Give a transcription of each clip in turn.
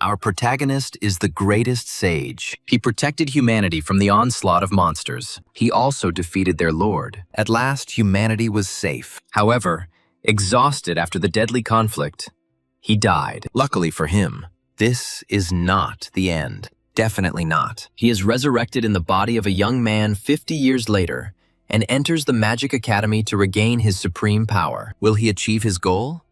Our protagonist is the greatest sage. He protected humanity from the onslaught of monsters. He also defeated their lord. At last, humanity was safe. However, exhausted after the deadly conflict, he died. Luckily for him, this is not the end. Definitely not. He is resurrected in the body of a young man 50 years later and enters the Magic Academy to regain his supreme power. Will he achieve his goal?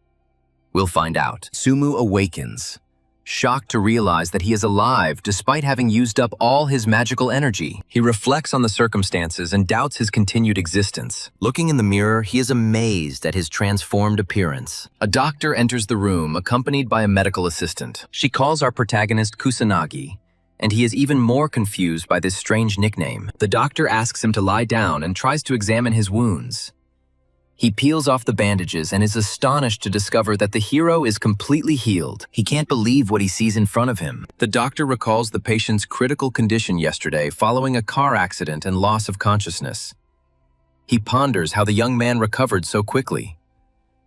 We'll find out. Sumu awakens, shocked to realize that he is alive despite having used up all his magical energy. He reflects on the circumstances and doubts his continued existence. Looking in the mirror, he is amazed at his transformed appearance. A doctor enters the room, accompanied by a medical assistant. She calls our protagonist Kusanagi, and he is even more confused by this strange nickname. The doctor asks him to lie down and tries to examine his wounds. He peels off the bandages and is astonished to discover that the hero is completely healed. He can't believe what he sees in front of him. The doctor recalls the patient's critical condition yesterday following a car accident and loss of consciousness. He ponders how the young man recovered so quickly.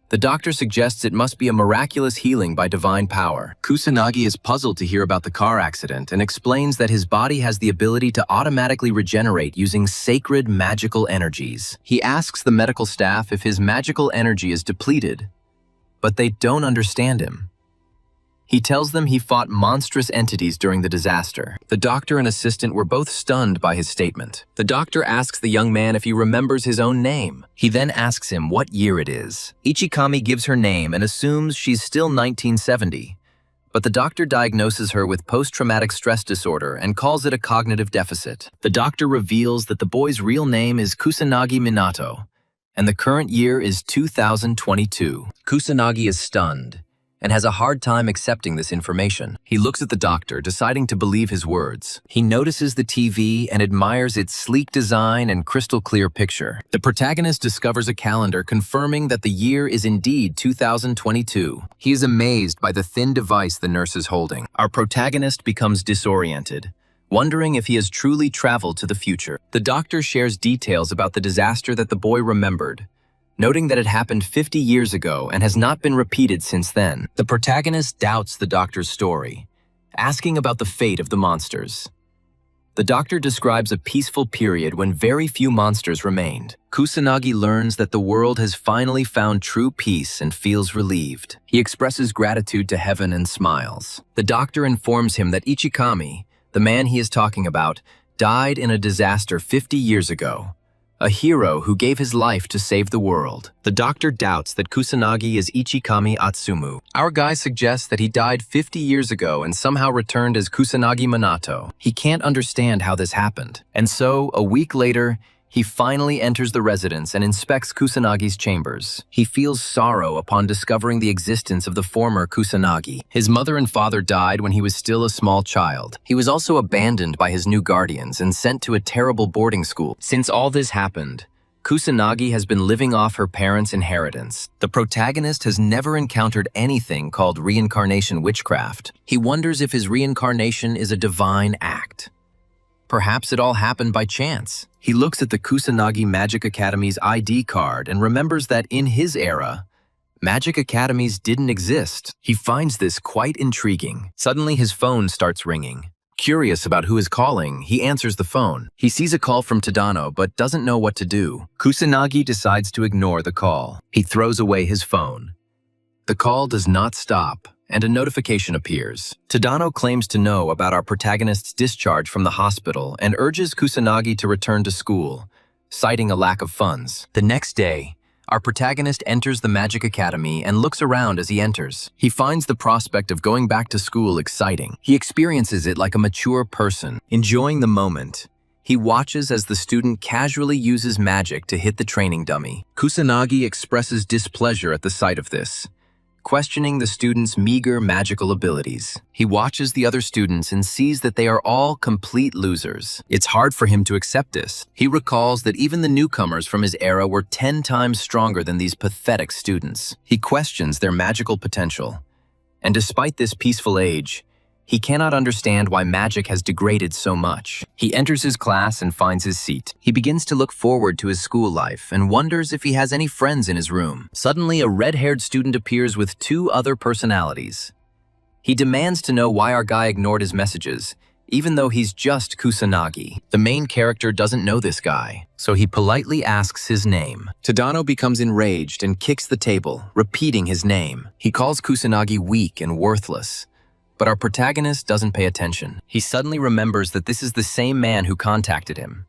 The doctor suggests it must be a miraculous healing by divine power. Kusanagi is puzzled to hear about the car accident and explains that his body has the ability to automatically regenerate using sacred magical energies. He asks the medical staff if his magical energy is depleted, but they don't understand him. He tells them he fought monstrous entities during the disaster. The doctor and assistant were both stunned by his statement. The doctor asks the young man if he remembers his own name. He then asks him what year it is. Ichikami gives her name and assumes she's still 1970, but the doctor diagnoses her with post-traumatic stress disorder and calls it a cognitive deficit. The doctor reveals that the boy's real name is Kusanagi Minato, and the current year is 2022. Kusanagi is stunned and has a hard time accepting this information. He looks at the doctor, deciding to believe his words. He notices the TV and admires its sleek design and crystal-clear picture. The protagonist discovers a calendar confirming that the year is indeed 2022. He is amazed by the thin device the nurse is holding. Our protagonist becomes disoriented, wondering if he has truly traveled to the future. The doctor shares details about the disaster that the boy remembered, noting that it happened 50 years ago and has not been repeated since then. The protagonist doubts the doctor's story, asking about the fate of the monsters. The doctor describes a peaceful period when very few monsters remained. Kusanagi learns that the world has finally found true peace and feels relieved. He expresses gratitude to heaven and smiles. The doctor informs him that Ichikami, the man he is talking about, died in a disaster 50 years ago. A hero who gave his life to save the world. The doctor doubts that Kusanagi is Ichikami Atsumu. Our guy suggests that he died 50 years ago and somehow returned as Kusanagi Minato. He can't understand how this happened. And so, a week later, he finally enters the residence and inspects Kusanagi's chambers. He feels sorrow upon discovering the existence of the former Kusanagi. His mother and father died when he was still a small child. He was also abandoned by his new guardians and sent to a terrible boarding school. Since all this happened, Kusanagi has been living off her parents' inheritance. The protagonist has never encountered anything called reincarnation witchcraft. He wonders if his reincarnation is a divine act. Perhaps it all happened by chance. He looks at the Kusanagi Magic Academy's ID card and remembers that in his era, Magic Academies didn't exist. He finds this quite intriguing. Suddenly his phone starts ringing. Curious about who is calling, he answers the phone. He sees a call from Tadano but doesn't know what to do. Kusanagi decides to ignore the call. He throws away his phone. The call does not stop, and a notification appears. Tadano claims to know about our protagonist's discharge from the hospital and urges Kusanagi to return to school, citing a lack of funds. The next day, our protagonist enters the Magic Academy and looks around as he enters. He finds the prospect of going back to school exciting. He experiences it like a mature person. Enjoying the moment, he watches as the student casually uses magic to hit the training dummy. Kusanagi expresses displeasure at the sight of this, questioning the student's meager magical abilities. He watches the other students and sees that they are all complete losers. It's hard for him to accept this. He recalls that even the newcomers from his era were 10 times stronger than these pathetic students. He questions their magical potential. And despite this peaceful age, he cannot understand why magic has degraded so much. He enters his class and finds his seat. He begins to look forward to his school life and wonders if he has any friends in his room. Suddenly, a red-haired student appears with 2 other personalities. He demands to know why our guy ignored his messages, even though he's just Kusanagi. The main character doesn't know this guy, so he politely asks his name. Tadano becomes enraged and kicks the table, repeating his name. He calls Kusanagi weak and worthless, but our protagonist doesn't pay attention. He suddenly remembers that this is the same man who contacted him.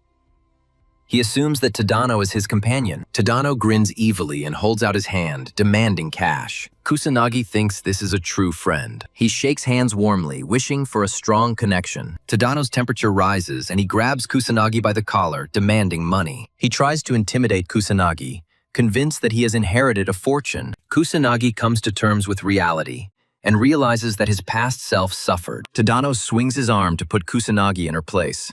He assumes that Tadano is his companion. Tadano grins evilly and holds out his hand, demanding cash. Kusanagi thinks this is a true friend. He shakes hands warmly, wishing for a strong connection. Tadano's temperature rises and he grabs Kusanagi by the collar, demanding money. He tries to intimidate Kusanagi, convinced that he has inherited a fortune. Kusanagi comes to terms with reality and realizes that his past self suffered. Tadano swings his arm to put Kusanagi in her place.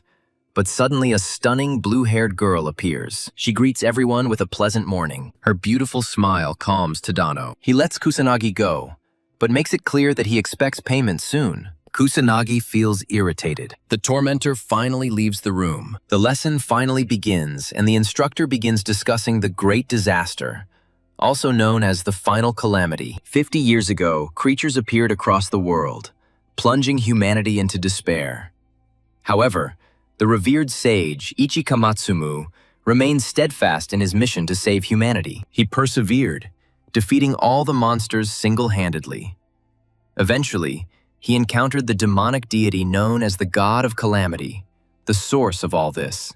But suddenly a stunning blue-haired girl appears. She greets everyone with a pleasant morning. Her beautiful smile calms Tadano. He lets Kusanagi go, but makes it clear that he expects payment soon. Kusanagi feels irritated. The tormentor finally leaves the room. The lesson finally begins, and the instructor begins discussing the Great Disaster, also known as the Final Calamity. 50 years ago, creatures appeared across the world, plunging humanity into despair. However, the revered sage, Ichikamatsumu, remained steadfast in his mission to save humanity. He persevered, defeating all the monsters single-handedly. Eventually, he encountered the demonic deity known as the God of Calamity, the source of all this.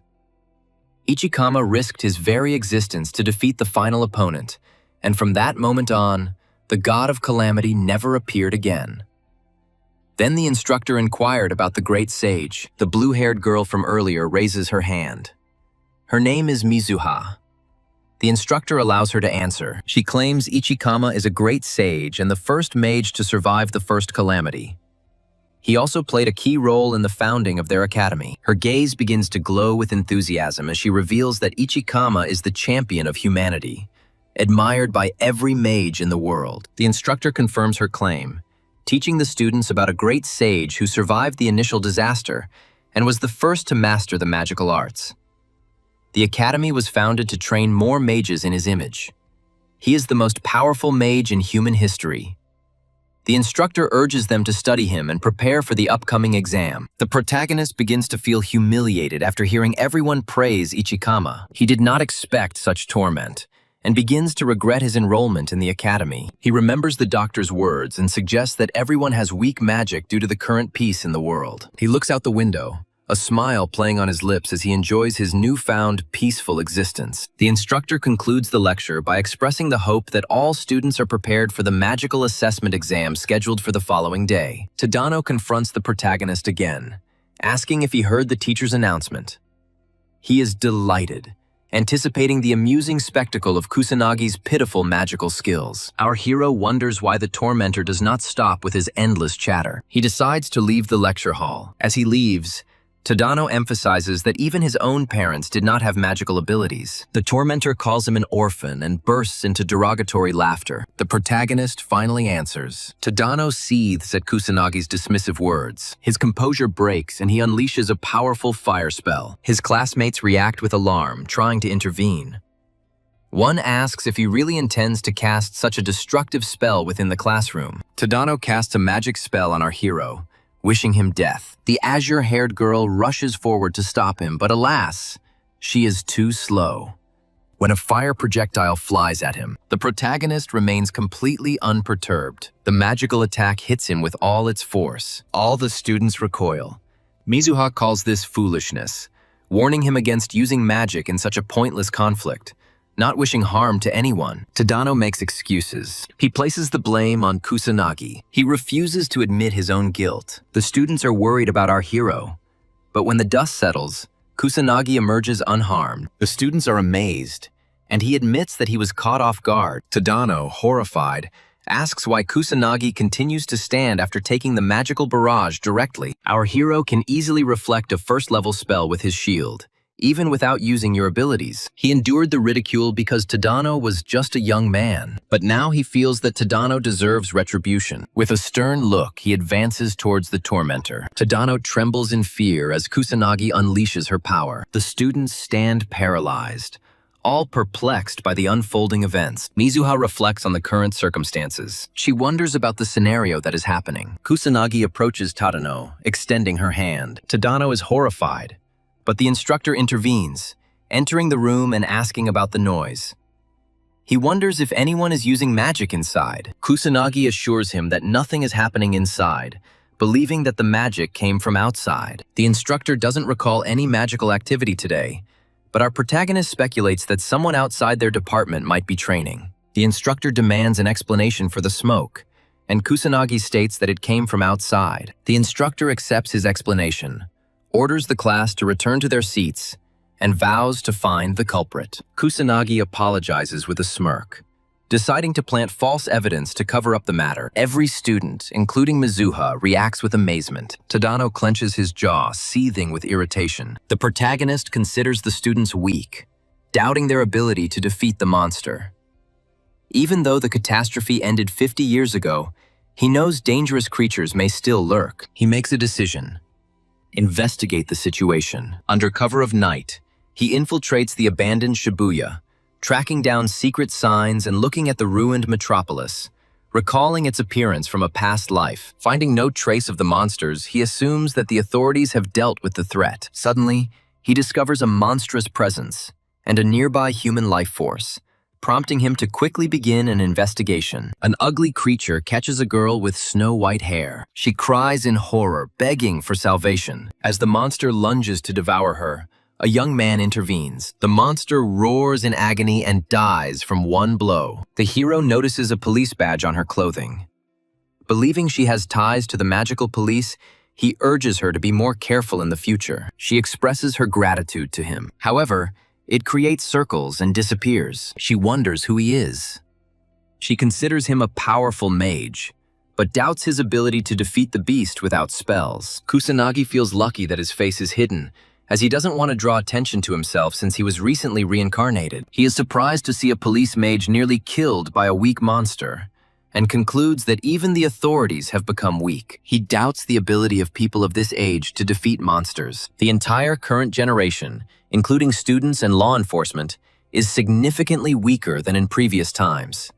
Ichikama risked his very existence to defeat the final opponent, and from that moment on, the God of Calamity never appeared again. Then the instructor inquired about the great sage. The blue-haired girl from earlier raises her hand. Her name is Mizuha. The instructor allows her to answer. She claims Ichikama is a great sage and the first mage to survive the first calamity. He also played a key role in the founding of their academy. Her gaze begins to glow with enthusiasm as she reveals that Ichikama is the champion of humanity, admired by every mage in the world. The instructor confirms her claim, teaching the students about a great sage who survived the initial disaster and was the first to master the magical arts. The academy was founded to train more mages in his image. He is the most powerful mage in human history. The instructor urges them to study him and prepare for the upcoming exam. The protagonist begins to feel humiliated after hearing everyone praise Ichikama. He did not expect such torment, and begins to regret his enrollment in the academy. He remembers the doctor's words and suggests that everyone has weak magic due to the current peace in the world. He looks out the window, a smile playing on his lips as he enjoys his newfound peaceful existence. The instructor concludes the lecture by expressing the hope that all students are prepared for the magical assessment exam scheduled for the following day. Tadano confronts the protagonist again, asking if he heard the teacher's announcement. He is delighted, anticipating the amusing spectacle of Kusanagi's pitiful magical skills. Our hero wonders why the tormentor does not stop with his endless chatter. He decides to leave the lecture hall. As he leaves, Tadano emphasizes that even his own parents did not have magical abilities. The tormentor calls him an orphan and bursts into derogatory laughter. The protagonist finally answers. Tadano seethes at Kusanagi's dismissive words. His composure breaks and he unleashes a powerful fire spell. His classmates react with alarm, trying to intervene. One asks if he really intends to cast such a destructive spell within the classroom. Tadano casts a magic spell on our hero, wishing him death. The azure-haired girl rushes forward to stop him, but alas, she is too slow. When a fire projectile flies at him, the protagonist remains completely unperturbed. The magical attack hits him with all its force. All the students recoil. Mizuha calls this foolishness, warning him against using magic in such a pointless conflict, not wishing harm to anyone. Tadano makes excuses. He places the blame on Kusanagi. He refuses to admit his own guilt. The students are worried about our hero, but when the dust settles, Kusanagi emerges unharmed. The students are amazed, and he admits that he was caught off guard. Tadano, horrified, asks why Kusanagi continues to stand after taking the magical barrage directly. Our hero can easily reflect a first-level spell with his shield, even without using your abilities. He endured the ridicule because Tadano was just a young man. But now he feels that Tadano deserves retribution. With a stern look, he advances towards the tormentor. Tadano trembles in fear as Kusanagi unleashes her power. The students stand paralyzed, all perplexed by the unfolding events. Mizuha reflects on the current circumstances. She wonders about the scenario that is happening. Kusanagi approaches Tadano, extending her hand. Tadano is horrified, but the instructor intervenes, entering the room and asking about the noise. He wonders if anyone is using magic inside. Kusanagi assures him that nothing is happening inside, believing that the magic came from outside. The instructor doesn't recall any magical activity today, but our protagonist speculates that someone outside their department might be training. The instructor demands an explanation for the smoke, and Kusanagi states that it came from outside. The instructor accepts his explanation, orders the class to return to their seats, and vows to find the culprit. Kusanagi apologizes with a smirk, deciding to plant false evidence to cover up the matter. Every student, including Mizuha, reacts with amazement. Tadano clenches his jaw, seething with irritation. The protagonist considers the students weak, doubting their ability to defeat the monster. Even though the catastrophe ended 50 years ago, he knows dangerous creatures may still lurk. He makes a decision: investigate the situation. Under cover of night, he infiltrates the abandoned Shibuya, tracking down secret signs and looking at the ruined metropolis, recalling its appearance from a past life. Finding no trace of the monsters, he assumes that the authorities have dealt with the threat. Suddenly, he discovers a monstrous presence and a nearby human life force, prompting him to quickly begin an investigation. An ugly creature catches a girl with snow-white hair. She cries in horror, begging for salvation. As the monster lunges to devour her, a young man intervenes. The monster roars in agony and dies from one blow. The hero notices a police badge on her clothing. Believing she has ties to the magical police, he urges her to be more careful in the future. She expresses her gratitude to him. However, it creates circles and disappears. She wonders who he is. She considers him a powerful mage, but doubts his ability to defeat the beast without spells. Kusanagi feels lucky that his face is hidden, as he doesn't want to draw attention to himself since he was recently reincarnated. He is surprised to see a police mage nearly killed by a weak monster, and concludes that even the authorities have become weak. He doubts the ability of people of this age to defeat monsters. The entire current generation, including students and law enforcement, is significantly weaker than in previous times.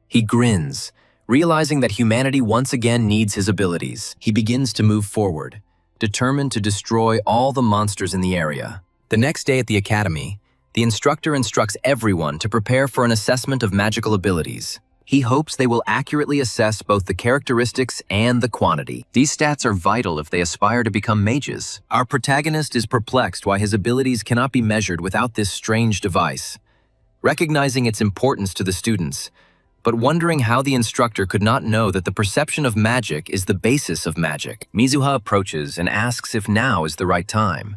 He grins, realizing that humanity once again needs his abilities. He begins to move forward, determined to destroy all the monsters in the area. The next day at the academy, the instructor instructs everyone to prepare for an assessment of magical abilities. He hopes they will accurately assess both the characteristics and the quantity. These stats are vital if they aspire to become mages. Our protagonist is perplexed why his abilities cannot be measured without this strange device. Recognizing its importance to the students, but wondering how the instructor could not know that the perception of magic is the basis of magic. Mizuha approaches and asks if now is the right time.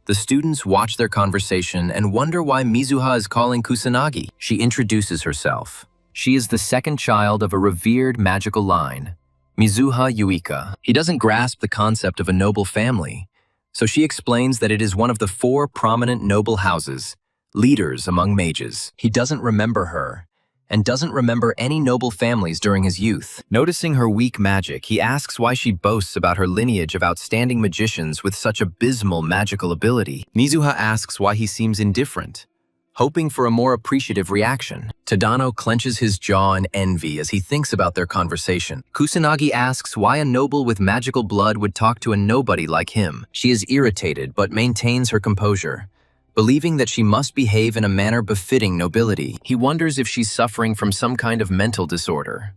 The students watch their conversation and wonder why Mizuha is calling Kusanagi. She introduces herself. She is the second child of a revered magical line, Mizuha Yuika. He doesn't grasp the concept of a noble family, so she explains that it is one of the 4 prominent noble houses, leaders among mages. He doesn't remember her, and doesn't remember any noble families during his youth. Noticing her weak magic, he asks why she boasts about her lineage of outstanding magicians with such abysmal magical ability. Mizuha asks why he seems indifferent, hoping for a more appreciative reaction. Tadano clenches his jaw in envy as he thinks about their conversation. Kusanagi asks why a noble with magical blood would talk to a nobody like him. She is irritated but maintains her composure, believing that she must behave in a manner befitting nobility. He wonders if she's suffering from some kind of mental disorder.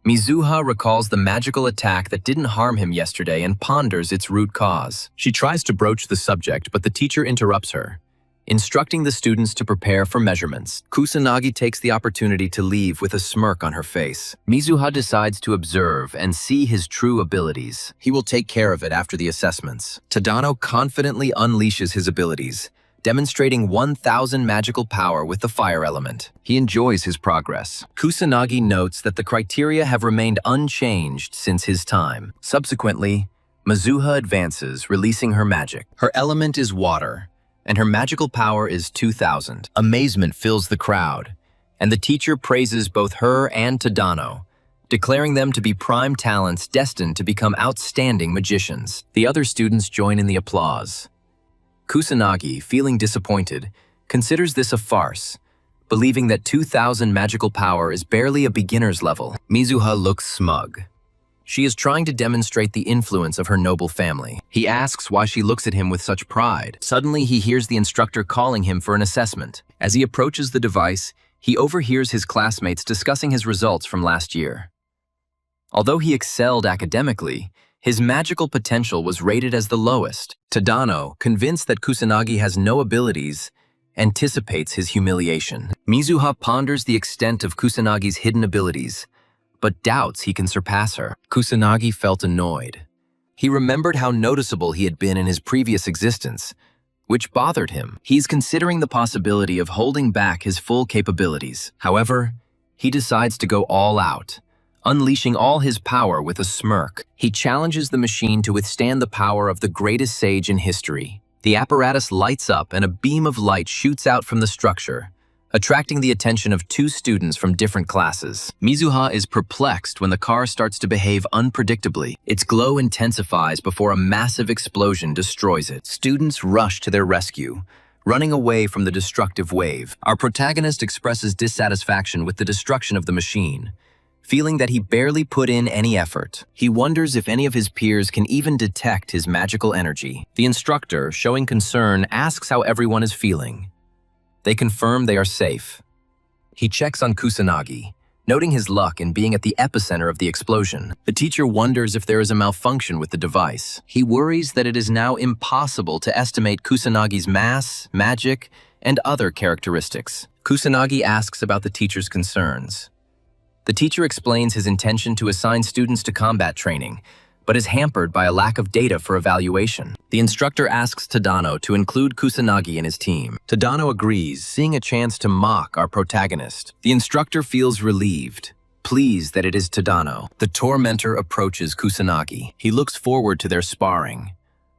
Mizuha recalls the magical attack that didn't harm him yesterday and ponders its root cause. She tries to broach the subject, but the teacher interrupts her, instructing the students to prepare for measurements. Kusanagi takes the opportunity to leave with a smirk on her face. Mizuha decides to observe and see his true abilities. He will take care of it after the assessments. Tadano confidently unleashes his abilities, demonstrating 1,000 magical power with the fire element. He enjoys his progress. Kusanagi notes that the criteria have remained unchanged since his time. Subsequently, Mizuha advances, releasing her magic. Her element is water, and her magical power is 2,000. Amazement fills the crowd, and the teacher praises both her and Tadano, declaring them to be prime talents destined to become outstanding magicians. The other students join in the applause. Kusanagi, feeling disappointed, considers this a farce, believing that 2,000 magical power is barely a beginner's level. Mizuha looks smug. She is trying to demonstrate the influence of her noble family. He asks why she looks at him with such pride. Suddenly, he hears the instructor calling him for an assessment. As he approaches the device, he overhears his classmates discussing his results from last year. Although he excelled academically, his magical potential was rated as the lowest. Tadano, convinced that Kusanagi has no abilities, anticipates his humiliation. Mizuha ponders the extent of Kusanagi's hidden abilities, but doubts he can surpass her. Kusanagi felt annoyed. He remembered how noticeable he had been in his previous existence, which bothered him. He's considering the possibility of holding back his full capabilities. However, he decides to go all out, unleashing all his power with a smirk. He challenges the machine to withstand the power of the greatest sage in history. The apparatus lights up and a beam of light shoots out from the structure, attracting the attention of two students from different classes. Mizuha is perplexed when the car starts to behave unpredictably. Its glow intensifies before a massive explosion destroys it. Students rush to their rescue, running away from the destructive wave. Our protagonist expresses dissatisfaction with the destruction of the machine, feeling that he barely put in any effort. He wonders if any of his peers can even detect his magical energy. The instructor, showing concern, asks how everyone is feeling. They confirm they are safe. He checks on Kusanagi, noting his luck in being at the epicenter of the explosion. The teacher wonders if there is a malfunction with the device. He worries that it is now impossible to estimate Kusanagi's mass, magic, and other characteristics. Kusanagi asks about the teacher's concerns. The teacher explains his intention to assign students to combat training, but is hampered by a lack of data for evaluation. The instructor asks Tadano to include Kusanagi in his team. Tadano agrees, seeing a chance to mock our protagonist. The instructor feels relieved, pleased that it is Tadano. The tormentor approaches Kusanagi. He looks forward to their sparring,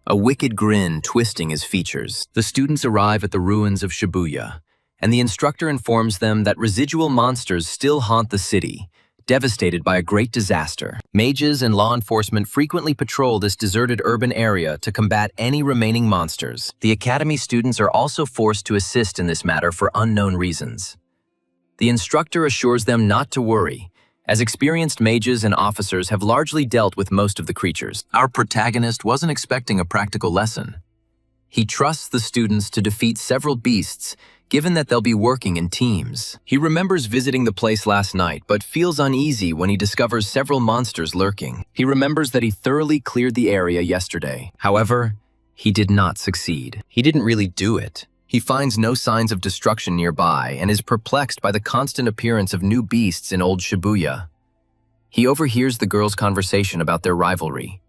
a wicked grin twisting his features. The students arrive at the ruins of Shibuya, and the instructor informs them that residual monsters still haunt the city, devastated by a great disaster. Mages and law enforcement frequently patrol this deserted urban area to combat any remaining monsters. The academy students are also forced to assist in this matter for unknown reasons. The instructor assures them not to worry, as experienced mages and officers have largely dealt with most of the creatures. Our protagonist wasn't expecting a practical lesson. He trusts the students to defeat several beasts, given that they'll be working in teams. He remembers visiting the place last night, but feels uneasy when he discovers several monsters lurking. He remembers that he thoroughly cleared the area yesterday. However, he did not succeed. He didn't really do it. He finds no signs of destruction nearby and is perplexed by the constant appearance of new beasts in old Shibuya. He overhears the girls' conversation about their rivalry.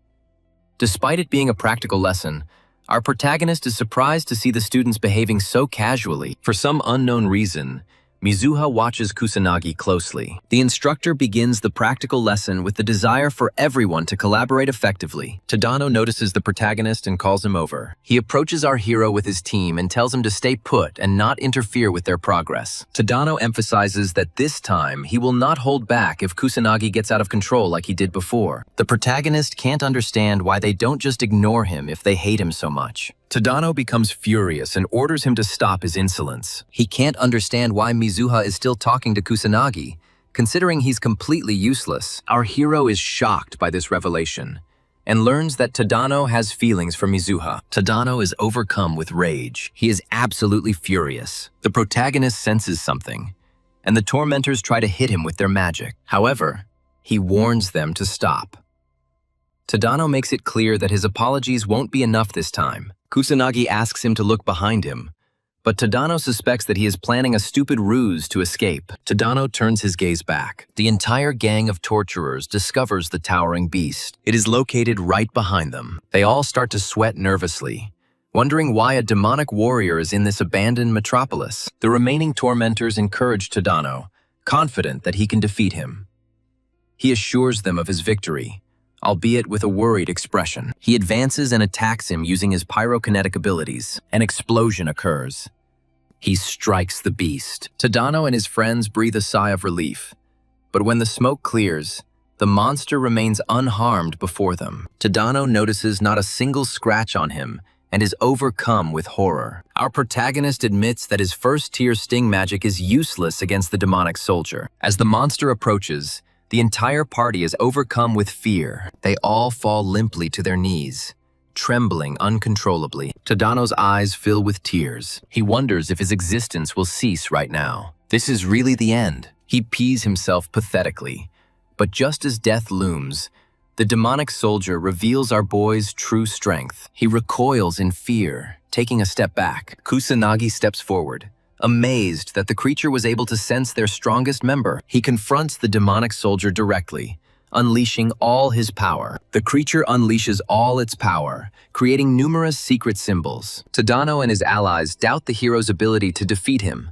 Despite it being a practical lesson, our protagonist is surprised to see the students behaving so casually. For some unknown reason, Mizuha watches Kusanagi closely. The instructor begins the practical lesson with the desire for everyone to collaborate effectively. Tadano notices the protagonist and calls him over. He approaches our hero with his team and tells him to stay put and not interfere with their progress. Tadano emphasizes that this time he will not hold back if Kusanagi gets out of control like he did before. The protagonist can't understand why they don't just ignore him if they hate him so much. Tadano becomes furious and orders him to stop his insolence. He can't understand why Mizuha is still talking to Kusanagi, considering he's completely useless. Our hero is shocked by this revelation and learns that Tadano has feelings for Mizuha. Tadano is overcome with rage. He is absolutely furious. The protagonist senses something, and the tormentors try to hit him with their magic. However, he warns them to stop. Tadano makes it clear that his apologies won't be enough this time. Kusanagi asks him to look behind him, but Tadano suspects that he is planning a stupid ruse to escape. Tadano turns his gaze back. The entire gang of torturers discovers the towering beast. It is located right behind them. They all start to sweat nervously, wondering why a demonic warrior is in this abandoned metropolis. The remaining tormentors encourage Tadano, confident that he can defeat him. He assures them of his victory, albeit with a worried expression. He advances and attacks him using his pyrokinetic abilities. An explosion occurs. He strikes the beast. Tadano and his friends breathe a sigh of relief, but when the smoke clears, the monster remains unharmed before them. Tadano notices not a single scratch on him and is overcome with horror. Our protagonist admits that his first-tier sting magic is useless against the demonic soldier. As the monster approaches, the entire party is overcome with fear. They all fall limply to their knees, trembling uncontrollably. Tadano's eyes fill with tears. He wonders if his existence will cease right now. This is really the end. He pees himself pathetically. But just as death looms, the demonic soldier reveals our boy's true strength. He recoils in fear, taking a step back. Kusanagi steps forward, amazed that the creature was able to sense their strongest member. He confronts the demonic soldier directly, unleashing all his power. The creature unleashes all its power, creating numerous secret symbols. Tadano and his allies doubt the hero's ability to defeat him.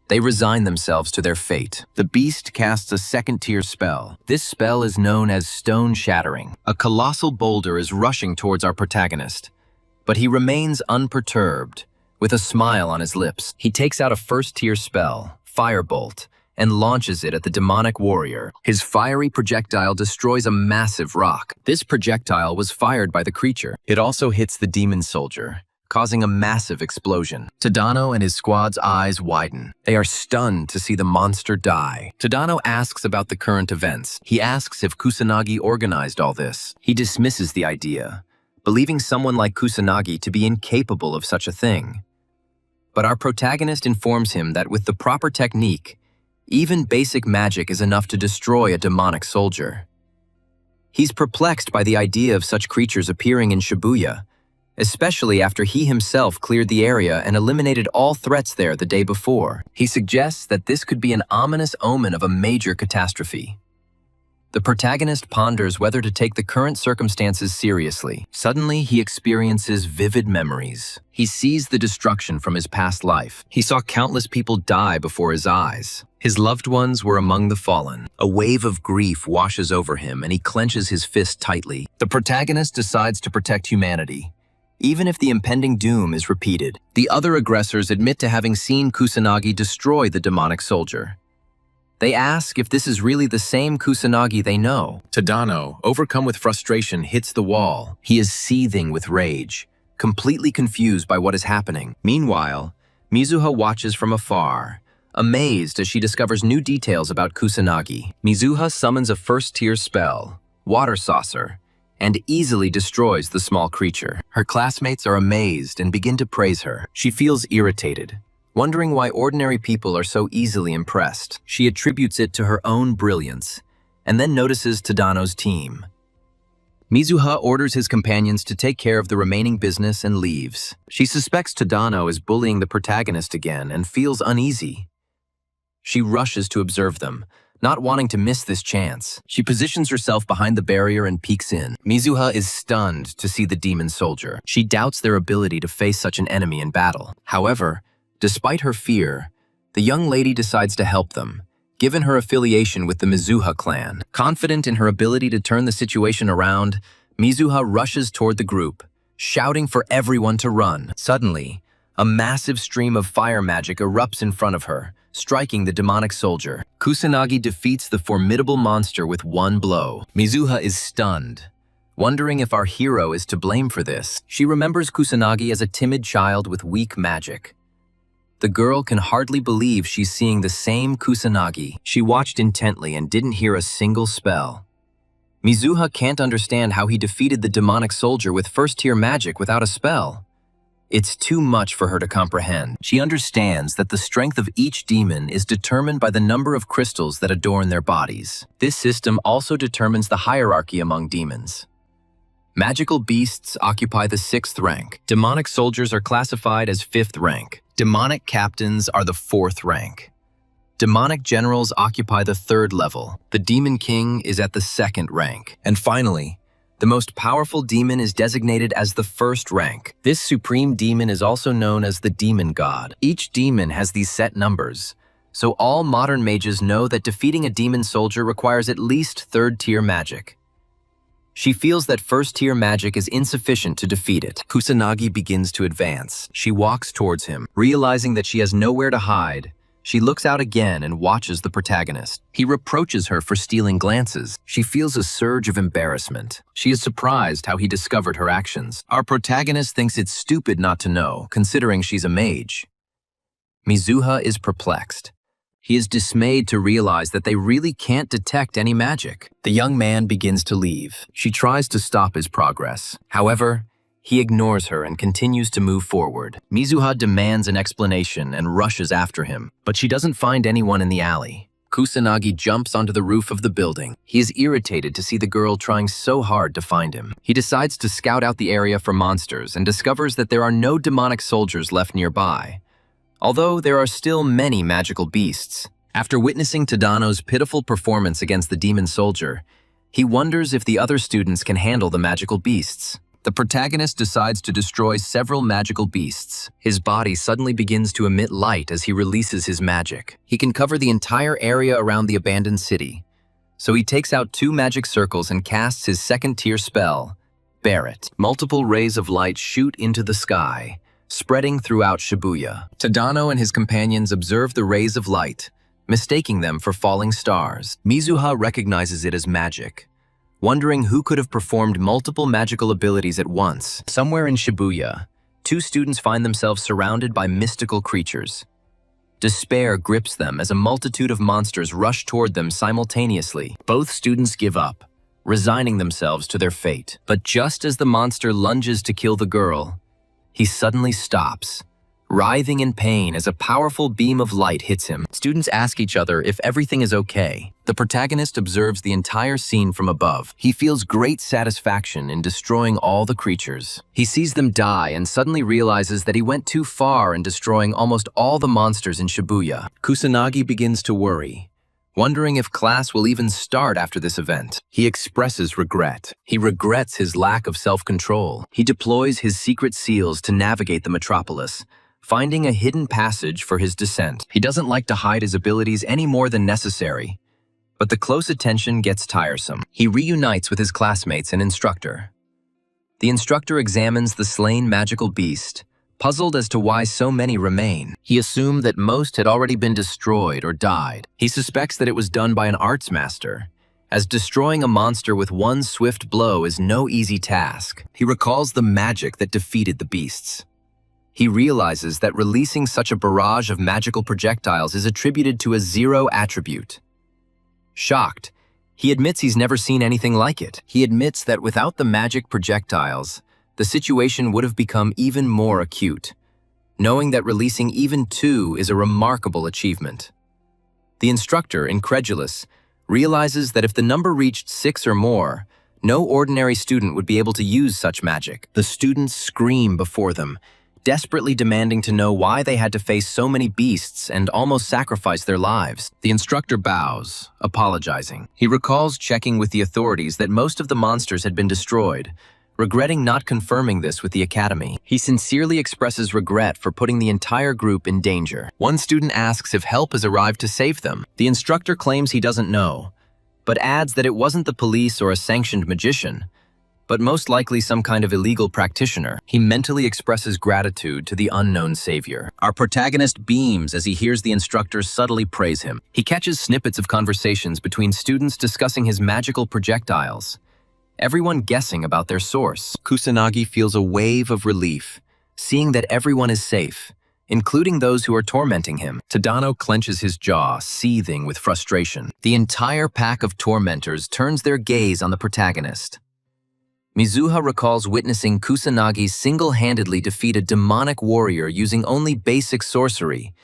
They resign themselves to their fate. The beast casts a second-tier spell. This spell is known as Stone Shattering. A colossal boulder is rushing towards our protagonist, but he remains unperturbed, with a smile on his lips. He takes out a first-tier spell, Firebolt, and launches it at the demonic warrior. His fiery projectile destroys a massive rock. This projectile was fired by the creature. It also hits the demon soldier, causing a massive explosion. Tadano and his squad's eyes widen. They are stunned to see the monster die. Tadano asks about the current events. He asks if Kusanagi organized all this. He dismisses the idea, believing someone like Kusanagi to be incapable of such a thing. But our protagonist informs him that with the proper technique, even basic magic is enough to destroy a demonic soldier. He's perplexed by the idea of such creatures appearing in Shibuya, especially after he himself cleared the area and eliminated all threats there the day before. He suggests that this could be an ominous omen of a major catastrophe. The protagonist ponders whether to take the current circumstances seriously. Suddenly, he experiences vivid memories. He sees the destruction from his past life. He saw countless people die before his eyes. His loved ones were among the fallen. A wave of grief washes over him, and he clenches his fist tightly. The protagonist decides to protect humanity, even if the impending doom is repeated. The other aggressors admit to having seen Kusanagi destroy the demonic soldier. They ask if this is really the same Kusanagi they know. Tadano, overcome with frustration, hits the wall. He is seething with rage, completely confused by what is happening. Meanwhile, Mizuha watches from afar, amazed as she discovers new details about Kusanagi. Mizuha summons a first-tier spell, Water Saucer, and easily destroys the small creature. Her classmates are amazed and begin to praise her. She feels irritated, wondering why ordinary people are so easily impressed. She attributes it to her own brilliance, and then notices Tadano's team. Mizuha orders his companions to take care of the remaining business and leaves. She suspects Tadano is bullying the protagonist again and feels uneasy. She rushes to observe them, not wanting to miss this chance. She positions herself behind the barrier and peeks in. Mizuha is stunned to see the demon soldier. She doubts their ability to face such an enemy in battle. However, despite her fear, the young lady decides to help them, given her affiliation with the Mizuha clan. Confident in her ability to turn the situation around, Mizuha rushes toward the group, shouting for everyone to run. Suddenly, a massive stream of fire magic erupts in front of her, striking the demonic soldier. Kusanagi defeats the formidable monster with one blow. Mizuha is stunned, wondering if our hero is to blame for this. She remembers Kusanagi as a timid child with weak magic. The girl can hardly believe she's seeing the same Kusanagi. She watched intently and didn't hear a single spell. Mizuha can't understand how he defeated the demonic soldier with first-tier magic without a spell. It's too much for her to comprehend. She understands that the strength of each demon is determined by the number of crystals that adorn their bodies. This system also determines the hierarchy among demons. Magical beasts occupy the 6th rank. Demonic soldiers are classified as 5th rank. Demonic captains are the 4th rank. Demonic generals occupy the 3rd level. The demon king is at the 2nd rank. And finally, the most powerful demon is designated as the 1st rank. This supreme demon is also known as the demon god. Each demon has these set numbers, so all modern mages know that defeating a demon soldier requires at least 3rd-tier magic. She feels that 1st-tier magic is insufficient to defeat it. Kusanagi begins to advance. She walks towards him. Realizing that she has nowhere to hide, She looks out again and watches the protagonist. He reproaches her for stealing glances. She feels a surge of embarrassment. She is surprised how he discovered her actions. Our protagonist thinks it's stupid not to know, considering she's a mage. Mizuha is perplexed. He is dismayed to realize that they really can't detect any magic. The young man begins to leave. She tries to stop his progress. However, he ignores her and continues to move forward. Mizuha demands an explanation and rushes after him, but she doesn't find anyone in the alley. Kusanagi jumps onto the roof of the building. He is irritated to see the girl trying so hard to find him. He decides to scout out the area for monsters and discovers that there are no demonic soldiers left nearby, although there are still many magical beasts. After witnessing Tadano's pitiful performance against the demon soldier, he wonders if the other students can handle the magical beasts. The protagonist decides to destroy several magical beasts. His body suddenly begins to emit light as he releases his magic. He can cover the entire area around the abandoned city. So he takes out 2 magic circles and casts his second-tier spell, Barret. Multiple rays of light shoot into the sky, spreading throughout Shibuya. Tadano and his companions observe the rays of light, mistaking them for falling stars. Mizuha recognizes it as magic, wondering who could have performed multiple magical abilities at once. Somewhere in Shibuya, 2 students find themselves surrounded by mystical creatures. Despair grips them as a multitude of monsters rush toward them simultaneously. Both students give up, resigning themselves to their fate. But just as the monster lunges to kill the girl, he suddenly stops, writhing in pain as a powerful beam of light hits him. Students ask each other if everything is okay. The protagonist observes the entire scene from above. He feels great satisfaction in destroying all the creatures. He sees them die and suddenly realizes that he went too far in destroying almost all the monsters in Shibuya. Kusanagi begins to worry, wondering if class will even start after this event. He expresses regret. He regrets his lack of self-control. He deploys his secret seals to navigate the metropolis, finding a hidden passage for his descent. He doesn't like to hide his abilities any more than necessary, but the close attention gets tiresome. He reunites with his classmates and instructor. The instructor examines the slain magical beast, puzzled as to why so many remain. He assumed that most had already been destroyed or died. He suspects that it was done by an arts master, as destroying a monster with one swift blow is no easy task. He recalls the magic that defeated the beasts. He realizes that releasing such a barrage of magical projectiles is attributed to a 0 attribute. Shocked, he admits he's never seen anything like it. He admits that without the magic projectiles, the situation would have become even more acute, knowing that releasing even 2 is a remarkable achievement. The instructor, incredulous, realizes that if the number reached 6 or more, no ordinary student would be able to use such magic. The students scream before them, desperately demanding to know why they had to face so many beasts and almost sacrifice their lives. The instructor bows, apologizing. He recalls checking with the authorities that most of the monsters had been destroyed, regretting not confirming this with the academy. He sincerely expresses regret for putting the entire group in danger. One student asks if help has arrived to save them. The instructor claims he doesn't know, but adds that it wasn't the police or a sanctioned magician, but most likely some kind of illegal practitioner. He mentally expresses gratitude to the unknown savior. Our protagonist beams as he hears the instructor subtly praise him. He catches snippets of conversations between students discussing his magical projectiles, everyone guessing about their source. Kusanagi feels a wave of relief, seeing that everyone is safe, including those who are tormenting him. Tadano clenches his jaw, seething with frustration. The entire pack of tormentors turns their gaze on the protagonist. Mizuha recalls witnessing Kusanagi single-handedly defeat a demonic warrior using only basic sorcery,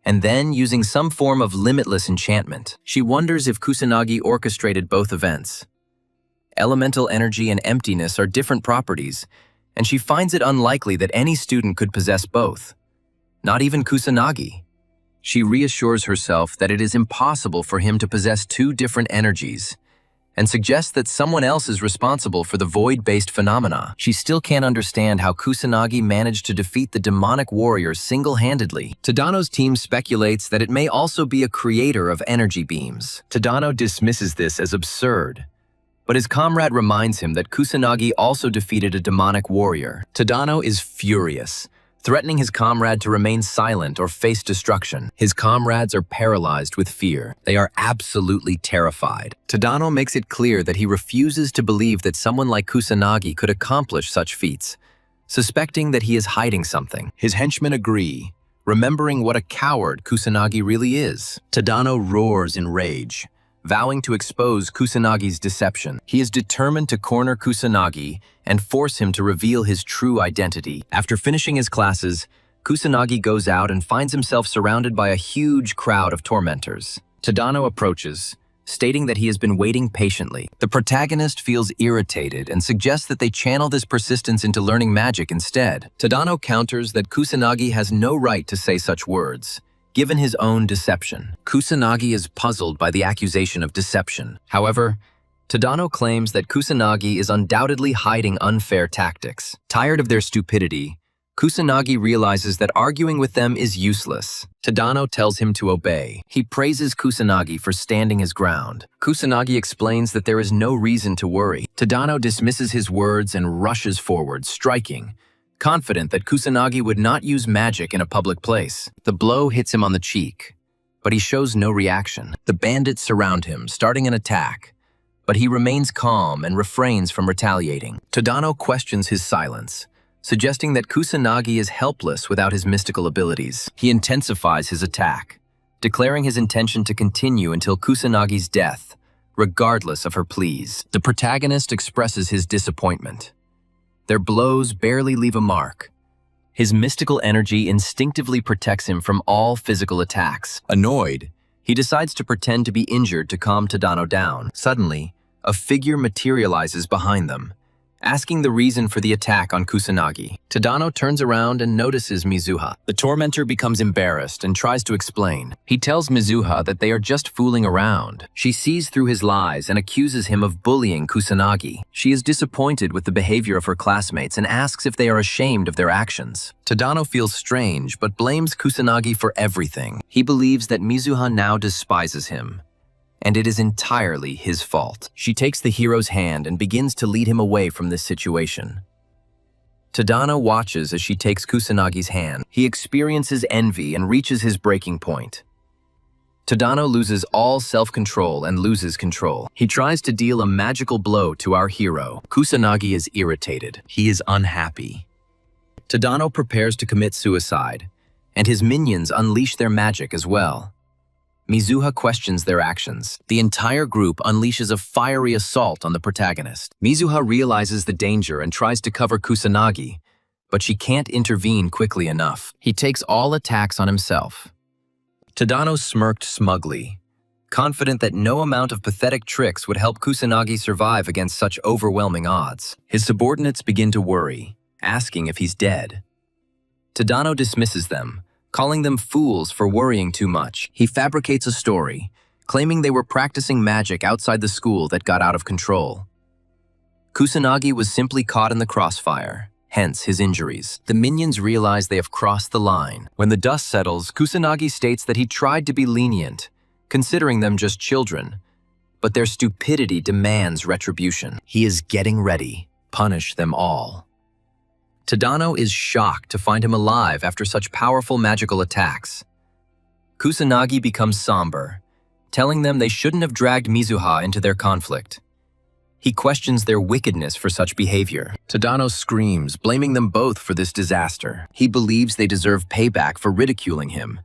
and then using some form of limitless enchantment. She wonders if Kusanagi orchestrated both events. Elemental energy and emptiness are different properties, and she finds it unlikely that any student could possess both. Not even Kusanagi. She reassures herself that it is impossible for him to possess 2 different energies, and suggests that someone else is responsible for the void-based phenomena. She still can't understand how Kusanagi managed to defeat the demonic warrior single-handedly. Tadano's team speculates that it may also be a creator of energy beams. Tadano dismisses this as absurd, but his comrade reminds him that Kusanagi also defeated a demonic warrior. Tadano is furious, threatening his comrade to remain silent or face destruction. His comrades are paralyzed with fear. They are absolutely terrified. Tadano makes it clear that he refuses to believe that someone like Kusanagi could accomplish such feats, suspecting that he is hiding something. His henchmen agree, remembering what a coward Kusanagi really is. Tadano roars in rage, vowing to expose Kusanagi's deception. He is determined to corner Kusanagi and force him to reveal his true identity. After finishing his classes, Kusanagi goes out and finds himself surrounded by a huge crowd of tormentors. Tadano approaches, stating that he has been waiting patiently. The protagonist feels irritated and suggests that they channel this persistence into learning magic instead. Tadano counters that Kusanagi has no right to say such words, given his own deception. Kusanagi is puzzled by the accusation of deception. However, Tadano claims that Kusanagi is undoubtedly hiding unfair tactics. Tired of their stupidity, Kusanagi realizes that arguing with them is useless. Tadano tells him to obey. He praises Kusanagi for standing his ground. Kusanagi explains that there is no reason to worry. Tadano dismisses his words and rushes forward, striking, confident that Kusanagi would not use magic in a public place. The blow hits him on the cheek, but he shows no reaction. The bandits surround him, starting an attack, but he remains calm and refrains from retaliating. Tadano questions his silence, suggesting that Kusanagi is helpless without his mystical abilities. He intensifies his attack, declaring his intention to continue until Kusanagi's death, regardless of her pleas. The protagonist expresses his disappointment. Their blows barely leave a mark. His mystical energy instinctively protects him from all physical attacks. Annoyed, he decides to pretend to be injured to calm Tadano down. Suddenly, a figure materializes behind them, asking the reason for the attack on Kusanagi. Tadano turns around and notices Mizuha. The tormentor becomes embarrassed and tries to explain. He tells Mizuha that they are just fooling around. She sees through his lies and accuses him of bullying Kusanagi. She is disappointed with the behavior of her classmates and asks if they are ashamed of their actions. Tadano feels strange but blames Kusanagi for everything. He believes that Mizuha now despises him, and it is entirely his fault. She takes the hero's hand and begins to lead him away from this situation. Tadano watches as she takes Kusanagi's hand. He experiences envy and reaches his breaking point. Tadano loses all self-control and loses control. He tries to deal a magical blow to our hero. Kusanagi is irritated. He is unhappy. Tadano prepares to commit suicide, and his minions unleash their magic as well. Mizuha questions their actions. The entire group unleashes a fiery assault on the protagonist. Mizuha realizes the danger and tries to cover Kusanagi, but she can't intervene quickly enough. He takes all attacks on himself. Tadano smirked smugly, confident that no amount of pathetic tricks would help Kusanagi survive against such overwhelming odds. His subordinates begin to worry, asking if he's dead. Tadano dismisses them, calling them fools for worrying too much. He fabricates a story, claiming they were practicing magic outside the school that got out of control. Kusanagi was simply caught in the crossfire, hence his injuries. The minions realize they have crossed the line. When the dust settles, Kusanagi states that he tried to be lenient, considering them just children, but their stupidity demands retribution. He is getting ready. Punish them all. Tadano is shocked to find him alive after such powerful magical attacks. Kusanagi becomes somber, telling them they shouldn't have dragged Mizuha into their conflict. He questions their wickedness for such behavior. Tadano screams, blaming them both for this disaster. He believes they deserve payback for ridiculing him.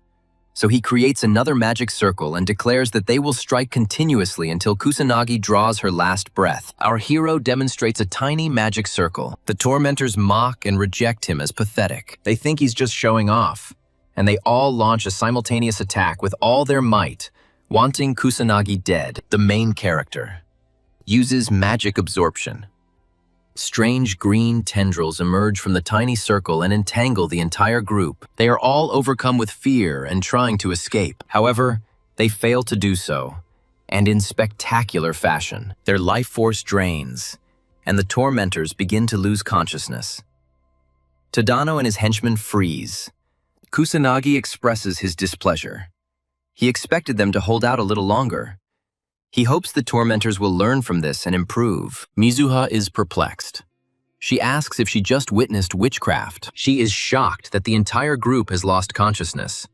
So he creates another magic circle and declares that they will strike continuously until Kusanagi draws her last breath. Our hero demonstrates a tiny magic circle. The tormentors mock and reject him as pathetic. They think he's just showing off, and they all launch a simultaneous attack with all their might, wanting Kusanagi dead. The main character uses magic absorption. Strange green tendrils emerge from the tiny circle and entangle the entire group. They are all overcome with fear and trying to escape. However, they fail to do so, and in spectacular fashion. Their life force drains, and the tormentors begin to lose consciousness. Tadano and his henchmen freeze. Kusanagi expresses his displeasure. He expected them to hold out a little longer. He hopes the tormentors will learn from this and improve. Mizuha is perplexed. She asks if she just witnessed witchcraft. She is shocked that the entire group has lost consciousness,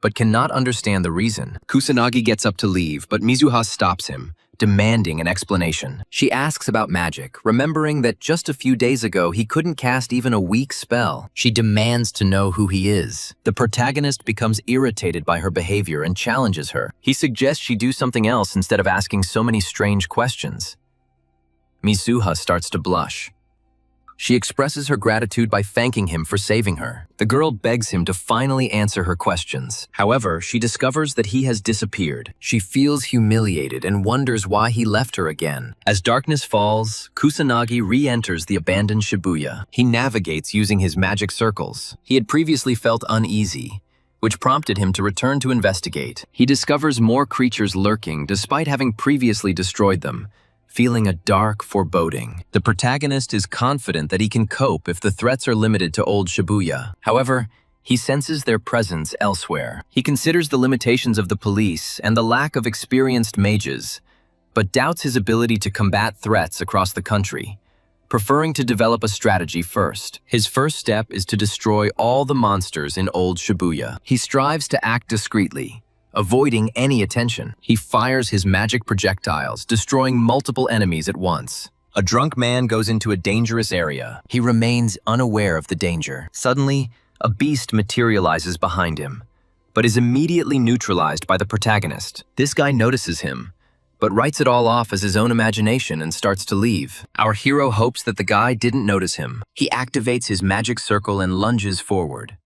but cannot understand the reason. Kusanagi gets up to leave, but Mizuha stops him, demanding an explanation. She asks about magic, remembering that just a few days ago he couldn't cast even a weak spell. She demands to know who he is. The protagonist becomes irritated by her behavior and challenges her. He suggests she do something else instead of asking so many strange questions. Mizuha starts to blush. She expresses her gratitude by thanking him for saving her. The girl begs him to finally answer her questions. However, she discovers that he has disappeared. She feels humiliated and wonders why he left her again. As darkness falls, Kusanagi re-enters the abandoned Shibuya. He navigates using his magic circles. He had previously felt uneasy, which prompted him to return to investigate. He discovers more creatures lurking despite having previously destroyed them, feeling a dark foreboding. The protagonist is confident that he can cope if the threats are limited to old Shibuya. However, he senses their presence elsewhere. He considers the limitations of the police and the lack of experienced mages, but doubts his ability to combat threats across the country, preferring to develop a strategy first. His first step is to destroy all the monsters in old Shibuya. He strives to act discreetly, avoiding any attention. He fires his magic projectiles, destroying multiple enemies at once. A drunk man goes into a dangerous area. He remains unaware of the danger. Suddenly, a beast materializes behind him, but is immediately neutralized by the protagonist. This guy notices him, but writes it all off as his own imagination and starts to leave. Our hero hopes that the guy didn't notice him. He activates his magic circle and lunges forward.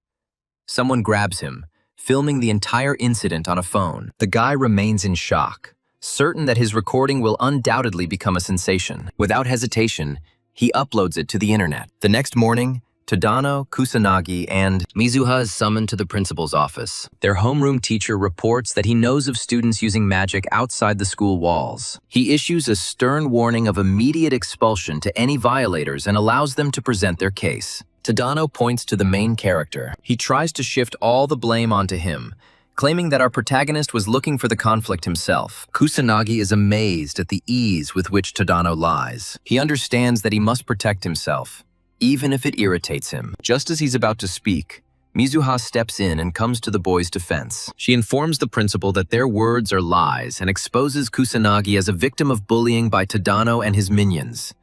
Someone grabs him, filming the entire incident on a phone. The guy remains in shock, certain that his recording will undoubtedly become a sensation. Without hesitation, he uploads it to the internet. The next morning, Tadano, Kusanagi, and Mizuha is summoned to the principal's office. Their homeroom teacher reports that he knows of students using magic outside the school walls. He issues a stern warning of immediate expulsion to any violators and allows them to present their case. Tadano points to the main character. He tries to shift all the blame onto him, claiming that our protagonist was looking for the conflict himself. Kusanagi is amazed at the ease with which Tadano lies. He understands that he must protect himself, even if it irritates him. Just as he's about to speak, Mizuha steps in and comes to the boys' defense. She informs the principal that their words are lies and exposes Kusanagi as a victim of bullying by Tadano and his minions,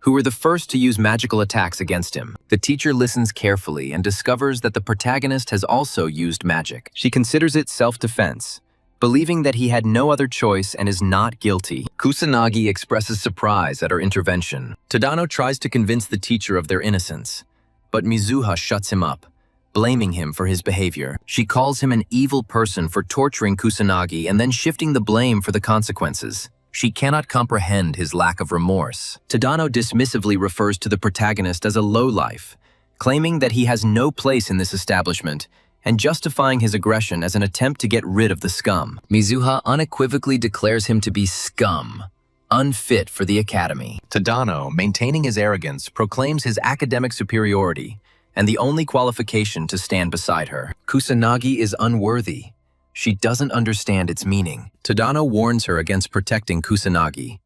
who were the first to use magical attacks against him. The teacher listens carefully and discovers that the protagonist has also used magic. She considers it self-defense, believing that he had no other choice and is not guilty. Kusanagi expresses surprise at her intervention. Tadano tries to convince the teacher of their innocence, but Mizuha shuts him up, blaming him for his behavior. She calls him an evil person for torturing Kusanagi and then shifting the blame for the consequences. She cannot comprehend his lack of remorse. Tadano dismissively refers to the protagonist as a lowlife, claiming that he has no place in this establishment and justifying his aggression as an attempt to get rid of the scum. Mizuha unequivocally declares him to be scum, unfit for the academy. Tadano, maintaining his arrogance, proclaims his academic superiority and the only qualification to stand beside her. Kusanagi is unworthy. She doesn't understand its meaning. Tadano warns her against protecting Kusanagi,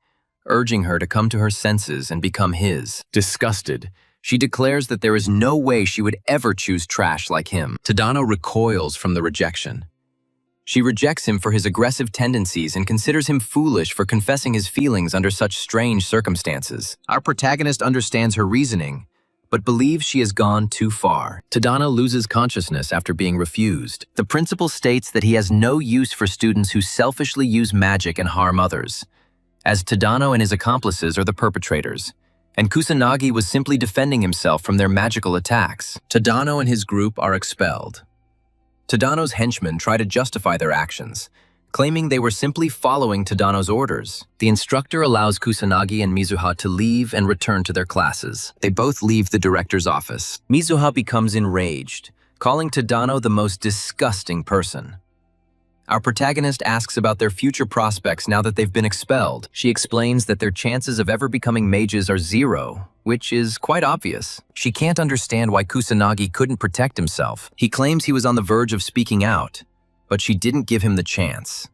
urging her to come to her senses and become his. Disgusted, she declares that there is no way she would ever choose trash like him. Tadano recoils from the rejection. She rejects him for his aggressive tendencies and considers him foolish for confessing his feelings under such strange circumstances. Our protagonist understands her reasoning, but believes she has gone too far. Tadano loses consciousness after being refused. The principal states that he has no use for students who selfishly use magic and harm others, as Tadano and his accomplices are the perpetrators, and Kusanagi was simply defending himself from their magical attacks. Tadano and his group are expelled. Tadano's henchmen try to justify their actions, claiming they were simply following Tadano's orders. The instructor allows Kusanagi and Mizuha to leave and return to their classes. They both leave the director's office. Mizuha becomes enraged, calling Tadano the most disgusting person. Our protagonist asks about their future prospects now that they've been expelled. She explains that their chances of ever becoming mages are zero, which is quite obvious. She can't understand why Kusanagi couldn't protect himself. He claims he was on the verge of speaking out, but she didn't give him the chance.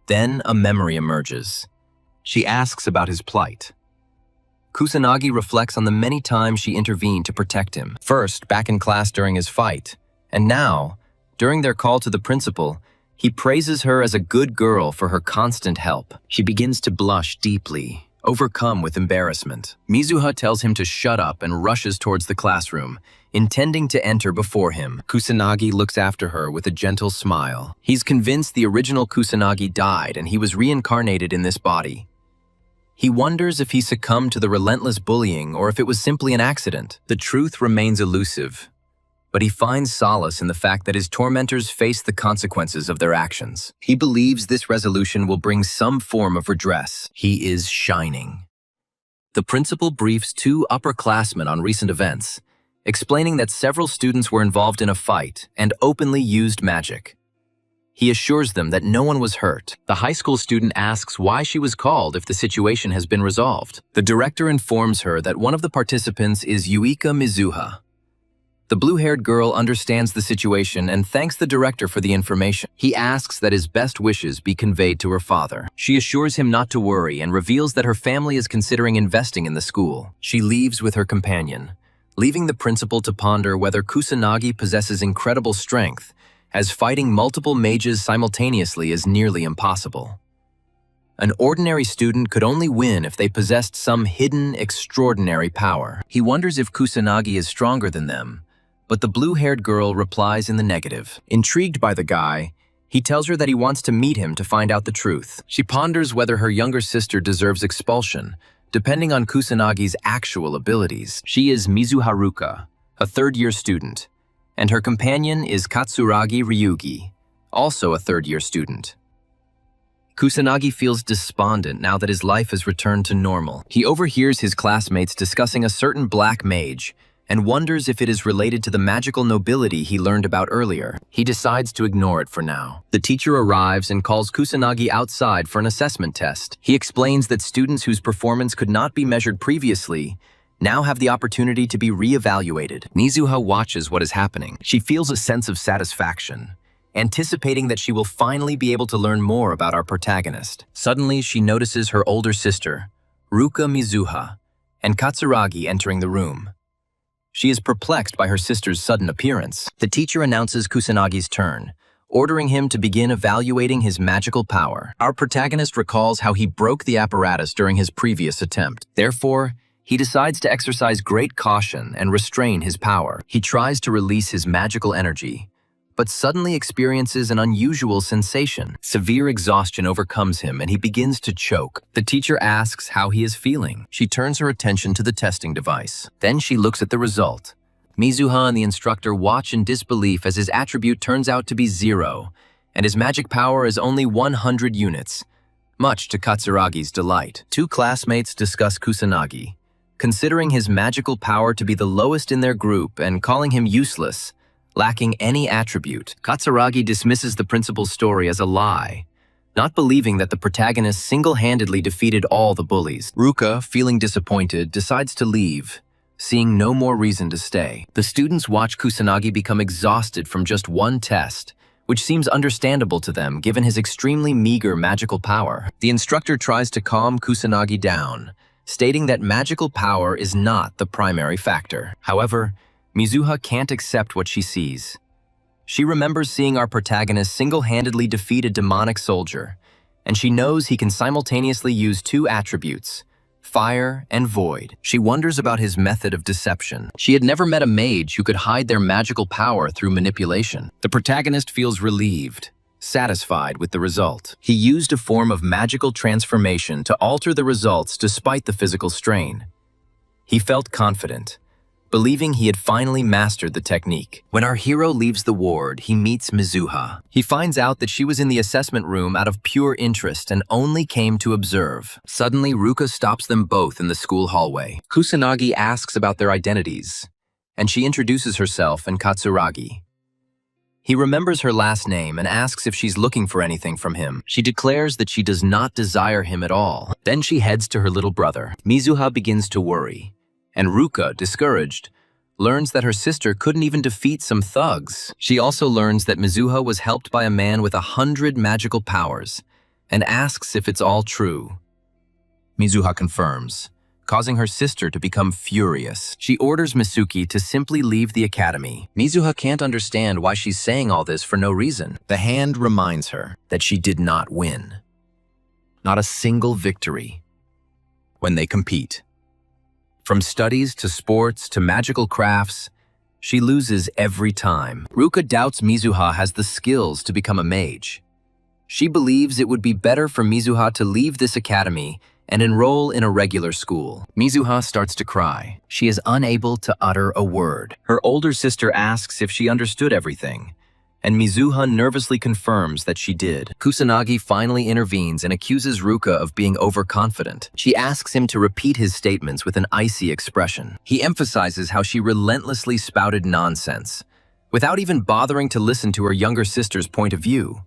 Then a memory emerges. She asks about his plight. Kusanagi reflects on the many times she intervened to protect him. First, back in class during his fight, and now, during their call to the principal, he praises her as a good girl for her constant help. She begins to blush deeply, overcome with embarrassment. Mizuha tells him to shut up and rushes towards the classroom, intending to enter before him. Kusanagi looks after her with a gentle smile. He's convinced the original Kusanagi died and he was reincarnated in this body. He wonders if he succumbed to the relentless bullying or if it was simply an accident. The truth remains elusive, but he finds solace in the fact that his tormentors face the consequences of their actions. He believes this resolution will bring some form of redress. He is shining. The principal briefs two upperclassmen on recent events, explaining that several students were involved in a fight and openly used magic. He assures them that no one was hurt. The high school student asks why she was called if the situation has been resolved. The director informs her that one of the participants is Yuika Mizuha. The blue-haired girl understands the situation and thanks the director for the information. He asks that his best wishes be conveyed to her father. She assures him not to worry and reveals that her family is considering investing in the school. She leaves with her companion, leaving the principal to ponder whether Kusanagi possesses incredible strength, as fighting multiple mages simultaneously is nearly impossible. An ordinary student could only win if they possessed some hidden, extraordinary power. He wonders if Kusanagi is stronger than them, but the blue-haired girl replies in the negative. Intrigued by the guy, he tells her that he wants to meet him to find out the truth. She ponders whether her younger sister deserves expulsion, depending on Kusanagi's actual abilities. She is Mizuharuka, a third-year student, and her companion is Katsuragi Ryugi, also a third-year student. Kusanagi feels despondent now that his life has returned to normal. He overhears his classmates discussing a certain black mage and wonders if it is related to the magical nobility he learned about earlier. He decides to ignore it for now. The teacher arrives and calls Kusanagi outside for an assessment test. He explains that students whose performance could not be measured previously now have the opportunity to be re-evaluated. Mizuha watches what is happening. She feels a sense of satisfaction, anticipating that she will finally be able to learn more about our protagonist. Suddenly, she notices her older sister, Ruka Mizuha, and Katsuragi entering the room. She is perplexed by her sister's sudden appearance. The teacher announces Kusanagi's turn, ordering him to begin evaluating his magical power. Our protagonist recalls how he broke the apparatus during his previous attempt. Therefore, he decides to exercise great caution and restrain his power. He tries to release his magical energy, but suddenly experiences an unusual sensation. Severe exhaustion overcomes him and he begins to choke. The teacher asks how he is feeling. She turns her attention to the testing device. Then she looks at the result. Mizuha and the instructor watch in disbelief as his attribute turns out to be 0, and his magic power is only 100 units, much to Katsuragi's delight. Two classmates discuss Kusanagi, considering his magical power to be the lowest in their group and calling him useless, lacking any attribute. Katsuragi dismisses the principal's story as a lie, not believing that the protagonist single-handedly defeated all the bullies. Ruka, feeling disappointed, decides to leave, seeing no more reason to stay. The students watch Kusanagi become exhausted from just one test, which seems understandable to them given his extremely meager magical power. The instructor tries to calm Kusanagi down, stating that magical power is not the primary factor. However, Mizuha can't accept what she sees. She remembers seeing our protagonist single-handedly defeat a demonic soldier, and she knows he can simultaneously use two attributes, fire and void. She wonders about his method of deception. She had never met a mage who could hide their magical power through manipulation. The protagonist feels relieved, satisfied with the result. He used a form of magical transformation to alter the results despite the physical strain. He felt confident, believing he had finally mastered the technique. When our hero leaves the ward, he meets Mizuha. He finds out that she was in the assessment room out of pure interest and only came to observe. Suddenly, Ruka stops them both in the school hallway. Kusanagi asks about their identities, and she introduces herself and Katsuragi. He remembers her last name and asks if she's looking for anything from him. She declares that she does not desire him at all. Then she heads to her little brother. Mizuha begins to worry, and Ruka, discouraged, learns that her sister couldn't even defeat some thugs. She also learns that Mizuha was helped by a man with 100 magical powers, and asks if it's all true. Mizuha confirms. causing her sister to become furious. She orders Misuki to simply leave the academy. Mizuha can't understand why she's saying all this for no reason. The hand reminds her that she did not win. Not a single victory when they compete. From studies to sports to magical crafts, she loses every time. Ruka doubts Mizuha has the skills to become a mage. She believes it would be better for Mizuha to leave this academy and enroll in a regular school. Mizuha starts to cry. She is unable to utter a word. Her older sister asks if she understood everything, and Mizuha nervously confirms that she did. Kusanagi finally intervenes and accuses Ruka of being overconfident. She asks him to repeat his statements with an icy expression. He emphasizes how she relentlessly spouted nonsense, without even bothering to listen to her younger sister's point of view.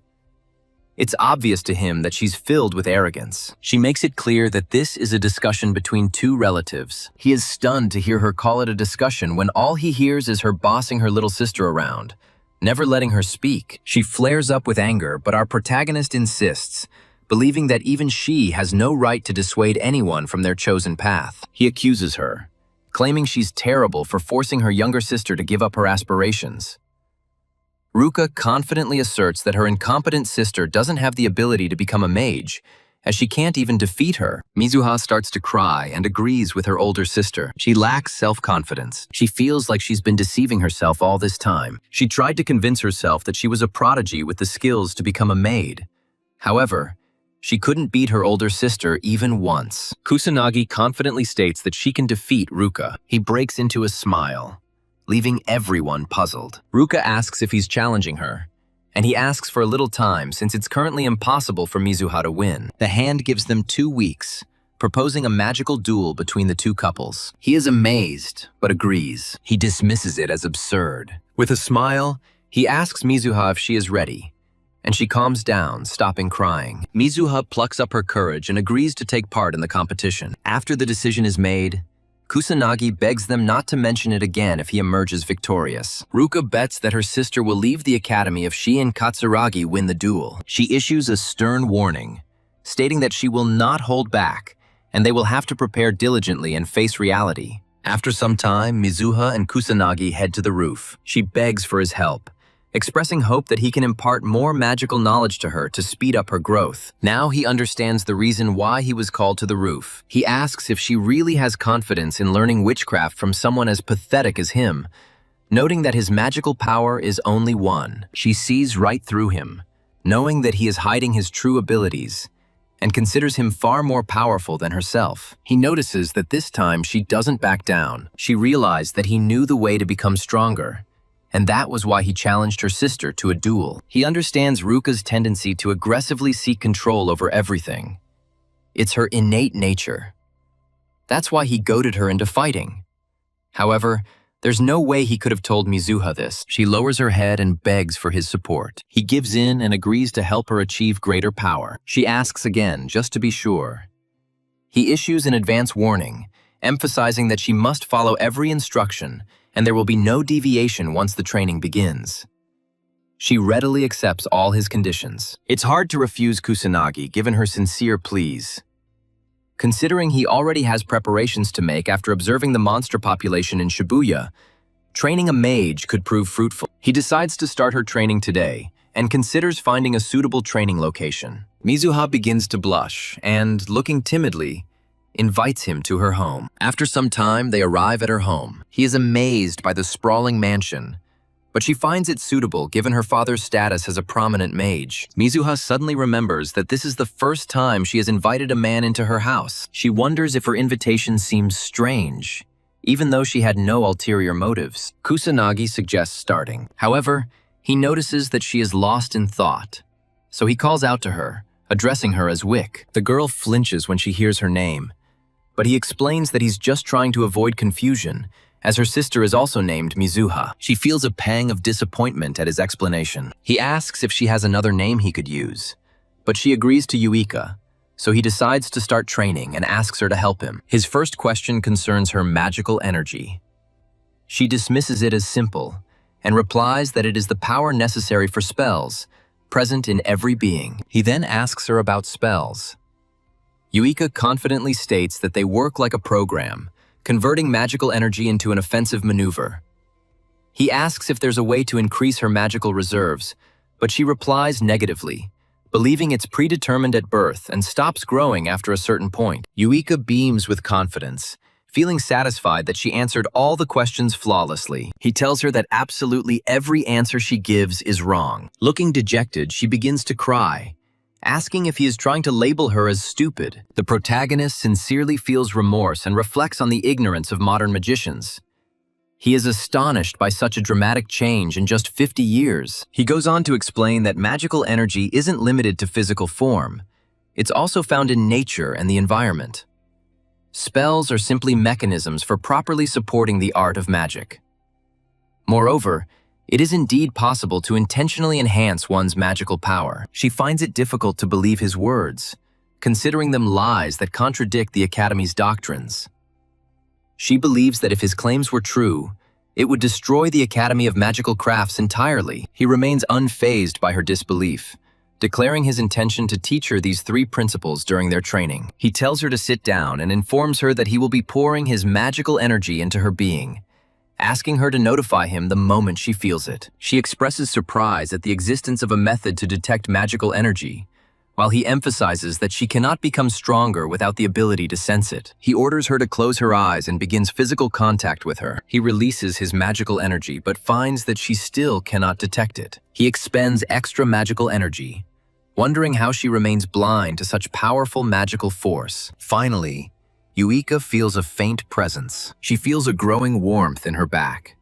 It's obvious to him that she's filled with arrogance. She makes it clear that this is a discussion between two relatives. He is stunned to hear her call it a discussion when all he hears is her bossing her little sister around, never letting her speak. She flares up with anger, but our protagonist insists, believing that even she has no right to dissuade anyone from their chosen path. He accuses her, claiming she's terrible for forcing her younger sister to give up her aspirations. Ruka confidently asserts that her incompetent sister doesn't have the ability to become a mage, as she can't even defeat her. Mizuha starts to cry and agrees with her older sister. She lacks self-confidence. She feels like she's been deceiving herself all this time. She tried to convince herself that she was a prodigy with the skills to become a maid. However, she couldn't beat her older sister even once. Kusanagi confidently states that she can defeat Ruka. He breaks into a smile, leaving everyone puzzled. Ruka asks if he's challenging her, and he asks for a little time since it's currently impossible for Mizuha to win. The hand gives them 2 weeks, proposing a magical duel between the two couples. He is amazed, but agrees. He dismisses it as absurd. With a smile, he asks Mizuha if she is ready, and she calms down, stopping crying. Mizuha plucks up her courage and agrees to take part in the competition. After the decision is made, Kusanagi begs them not to mention it again if he emerges victorious. Ruka bets that her sister will leave the academy if she and Katsuragi win the duel. She issues a stern warning, stating that she will not hold back, and they will have to prepare diligently and face reality. After some time, Mizuha and Kusanagi head to the roof. She begs for his help, expressing hope that he can impart more magical knowledge to her to speed up her growth. Now he understands the reason why he was called to the roof. He asks if she really has confidence in learning witchcraft from someone as pathetic as him, noting that his magical power is only one. She sees right through him, knowing that he is hiding his true abilities, and considers him far more powerful than herself. He notices that this time she doesn't back down. She realized that he knew the way to become stronger, and that was why he challenged her sister to a duel. He understands Ruka's tendency to aggressively seek control over everything. It's her innate nature. That's why he goaded her into fighting. However, there's no way he could have told Mizuha this. She lowers her head and begs for his support. He gives in and agrees to help her achieve greater power. She asks again, just to be sure. He issues an advance warning, emphasizing that she must follow every instruction, and there will be no deviation once the training begins. She readily accepts all his conditions. It's hard to refuse Kusanagi given her sincere pleas, considering he already has preparations to make after observing the monster population in Shibuya. Training a mage could prove fruitful. He decides to start her training today and considers finding a suitable training location. Mizuha begins to blush and, looking timidly, invites him to her home. After some time, they arrive at her home. He is amazed by the sprawling mansion, but she finds it suitable given her father's status as a prominent mage. Mizuha suddenly remembers that this is the first time she has invited a man into her house. She wonders if her invitation seems strange, even though she had no ulterior motives. Kusanagi suggests starting. However, he notices that she is lost in thought, so he calls out to her, addressing her as Wick. The girl flinches when she hears her name, but he explains that he's just trying to avoid confusion, as her sister is also named Mizuha. She feels a pang of disappointment at his explanation. He asks if she has another name he could use, but she agrees to Yuika, so he decides to start training and asks her to help him. His first question concerns her magical energy. She dismisses it as simple, and replies that it is the power necessary for spells, present in every being. He then asks her about spells. Yuika confidently states that they work like a program, converting magical energy into an offensive maneuver. He asks if there's a way to increase her magical reserves, but she replies negatively, believing it's predetermined at birth and stops growing after a certain point. Yuika beams with confidence, feeling satisfied that she answered all the questions flawlessly. He tells her that absolutely every answer she gives is wrong. Looking dejected, she begins to cry, asking if he is trying to label her as stupid. The protagonist sincerely feels remorse and reflects on the ignorance of modern magicians. He is astonished by such a dramatic change in just 50 years. He goes on to explain that magical energy isn't limited to physical form. It's also found in nature and the environment. Spells are simply mechanisms for properly supporting the art of magic. Moreover, it is indeed possible to intentionally enhance one's magical power. She finds it difficult to believe his words, considering them lies that contradict the Academy's doctrines. She believes that if his claims were true, it would destroy the Academy of Magical Crafts entirely. He remains unfazed by her disbelief, declaring his intention to teach her these 3 principles during their training. He tells her to sit down and informs her that he will be pouring his magical energy into her being, asking her to notify him the moment she feels it. She expresses surprise at the existence of a method to detect magical energy, while he emphasizes that she cannot become stronger without the ability to sense it. He orders her to close her eyes and begins physical contact with her. He releases his magical energy, but finds that she still cannot detect it. He expends extra magical energy, wondering how she remains blind to such powerful magical force. Finally, Yuika feels a faint presence. She feels a growing warmth in her back.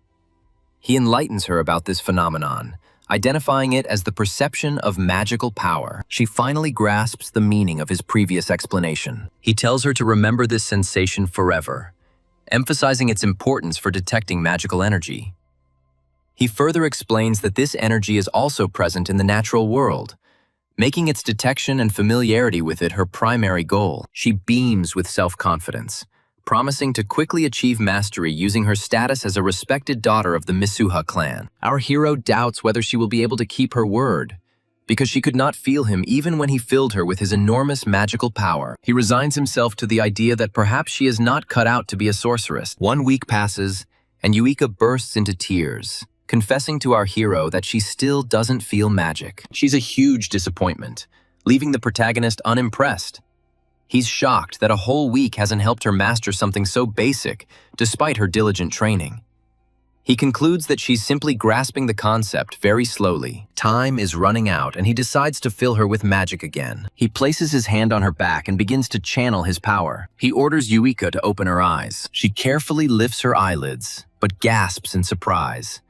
He enlightens her about this phenomenon, identifying it as the perception of magical power. She finally grasps the meaning of his previous explanation. He tells her to remember this sensation forever, emphasizing its importance for detecting magical energy. He further explains that this energy is also present in the natural world, making its detection and familiarity with it her primary goal. She beams with self-confidence, promising to quickly achieve mastery using her status as a respected daughter of the Misuha clan. Our hero doubts whether she will be able to keep her word, because she could not feel him even when he filled her with his enormous magical power. He resigns himself to the idea that perhaps she is not cut out to be a sorceress. 1 week passes, and Yuika bursts into tears, confessing to our hero that she still doesn't feel magic. She's a huge disappointment, leaving the protagonist unimpressed. He's shocked that a whole week hasn't helped her master something so basic, despite her diligent training. He concludes that she's simply grasping the concept very slowly. Time is running out, and he decides to fill her with magic again. He places his hand on her back and begins to channel his power. He orders Yuika to open her eyes. She carefully lifts her eyelids, but gasps in surprise,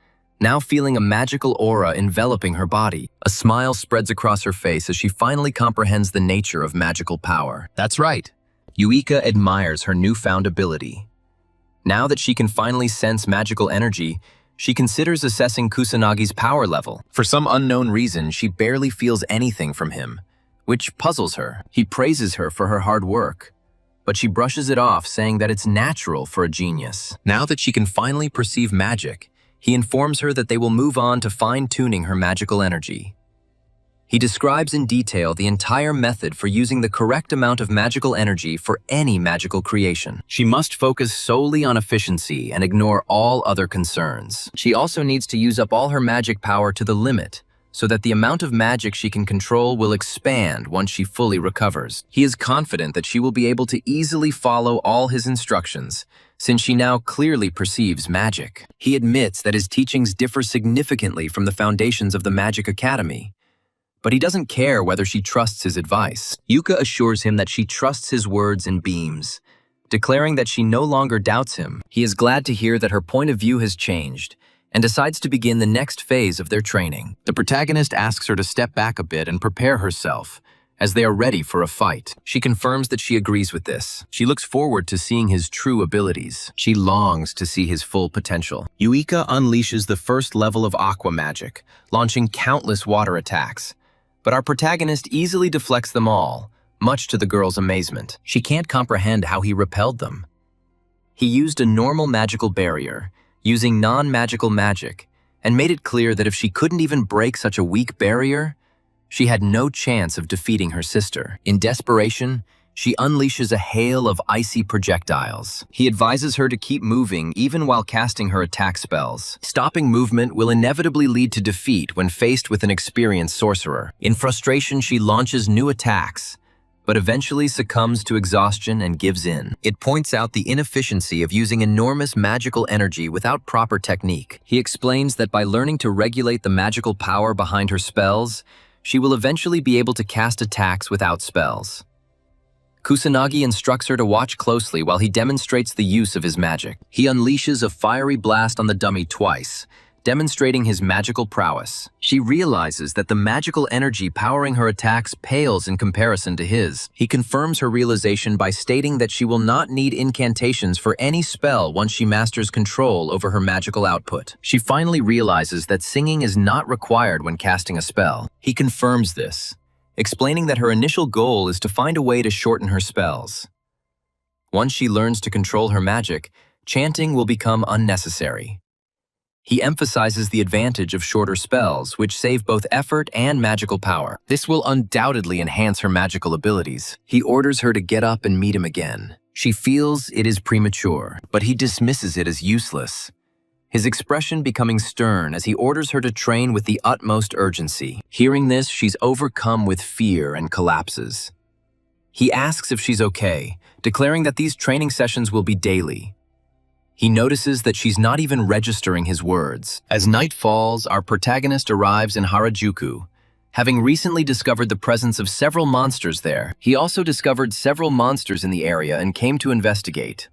now feeling a magical aura enveloping her body. A smile spreads across her face as she finally comprehends the nature of magical power. That's right. Yuika admires her newfound ability. Now that she can finally sense magical energy, she considers assessing Kusanagi's power level. For some unknown reason, she barely feels anything from him, which puzzles her. He praises her for her hard work, but she brushes it off, saying that it's natural for a genius. Now that she can finally perceive magic, he informs her that they will move on to fine-tuning her magical energy. He describes in detail the entire method for using the correct amount of magical energy for any magical creation. She must focus solely on efficiency and ignore all other concerns. She also needs to use up all her magic power to the limit, so that the amount of magic she can control will expand once she fully recovers. He is confident that she will be able to easily follow all his instructions, since she now clearly perceives magic. He admits that his teachings differ significantly from the foundations of the Magic Academy, but he doesn't care whether she trusts his advice. Yuika assures him that she trusts his words and beams, declaring that she no longer doubts him. He is glad to hear that her point of view has changed, and decides to begin the next phase of their training. The protagonist asks her to step back a bit and prepare herself, as they are ready for a fight. She confirms that she agrees with this. She looks forward to seeing his true abilities. She longs to see his full potential. Yuika unleashes the first level of aqua magic, launching countless water attacks. But our protagonist easily deflects them all, much to the girl's amazement. She can't comprehend how he repelled them. He used a normal magical barrier, using non-magical magic, and made it clear that if she couldn't even break such a weak barrier, she had no chance of defeating her sister. In desperation, she unleashes a hail of icy projectiles. He advises her to keep moving even while casting her attack spells. Stopping movement will inevitably lead to defeat when faced with an experienced sorcerer. In frustration, she launches new attacks, but eventually succumbs to exhaustion and gives in. It points out the inefficiency of using enormous magical energy without proper technique. He explains that by learning to regulate the magical power behind her spells, she will eventually be able to cast attacks without spells. Kusanagi instructs her to watch closely while he demonstrates the use of his magic. He unleashes a fiery blast on the dummy twice, demonstrating his magical prowess. She realizes that the magical energy powering her attacks pales in comparison to his. He confirms her realization by stating that she will not need incantations for any spell once she masters control over her magical output. She finally realizes that singing is not required when casting a spell. He confirms this, explaining that her initial goal is to find a way to shorten her spells. Once she learns to control her magic, chanting will become unnecessary. He emphasizes the advantage of shorter spells, which save both effort and magical power. This will undoubtedly enhance her magical abilities. He orders her to get up and meet him again. She feels it is premature, but he dismisses it as useless, his expression becoming stern as he orders her to train with the utmost urgency. Hearing this, she's overcome with fear and collapses. He asks if she's okay, declaring that these training sessions will be daily. He notices that she's not even registering his words. As night falls, our protagonist arrives in Harajuku, having recently discovered the presence of several monsters there. He also discovered several monsters in the area and came to investigate.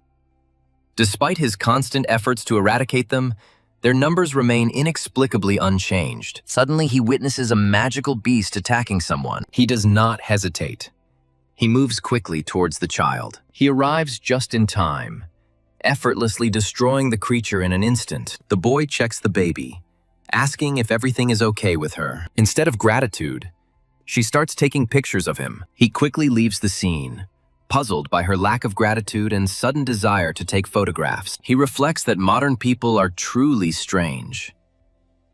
Despite his constant efforts to eradicate them, their numbers remain inexplicably unchanged. Suddenly, he witnesses a magical beast attacking someone. He does not hesitate. He moves quickly towards the child. He arrives just in time, effortlessly destroying the creature in an instant. The boy checks the baby, asking if everything is okay with her. Instead of gratitude, she starts taking pictures of him. He quickly leaves the scene, puzzled by her lack of gratitude and sudden desire to take photographs. He reflects that modern people are truly strange.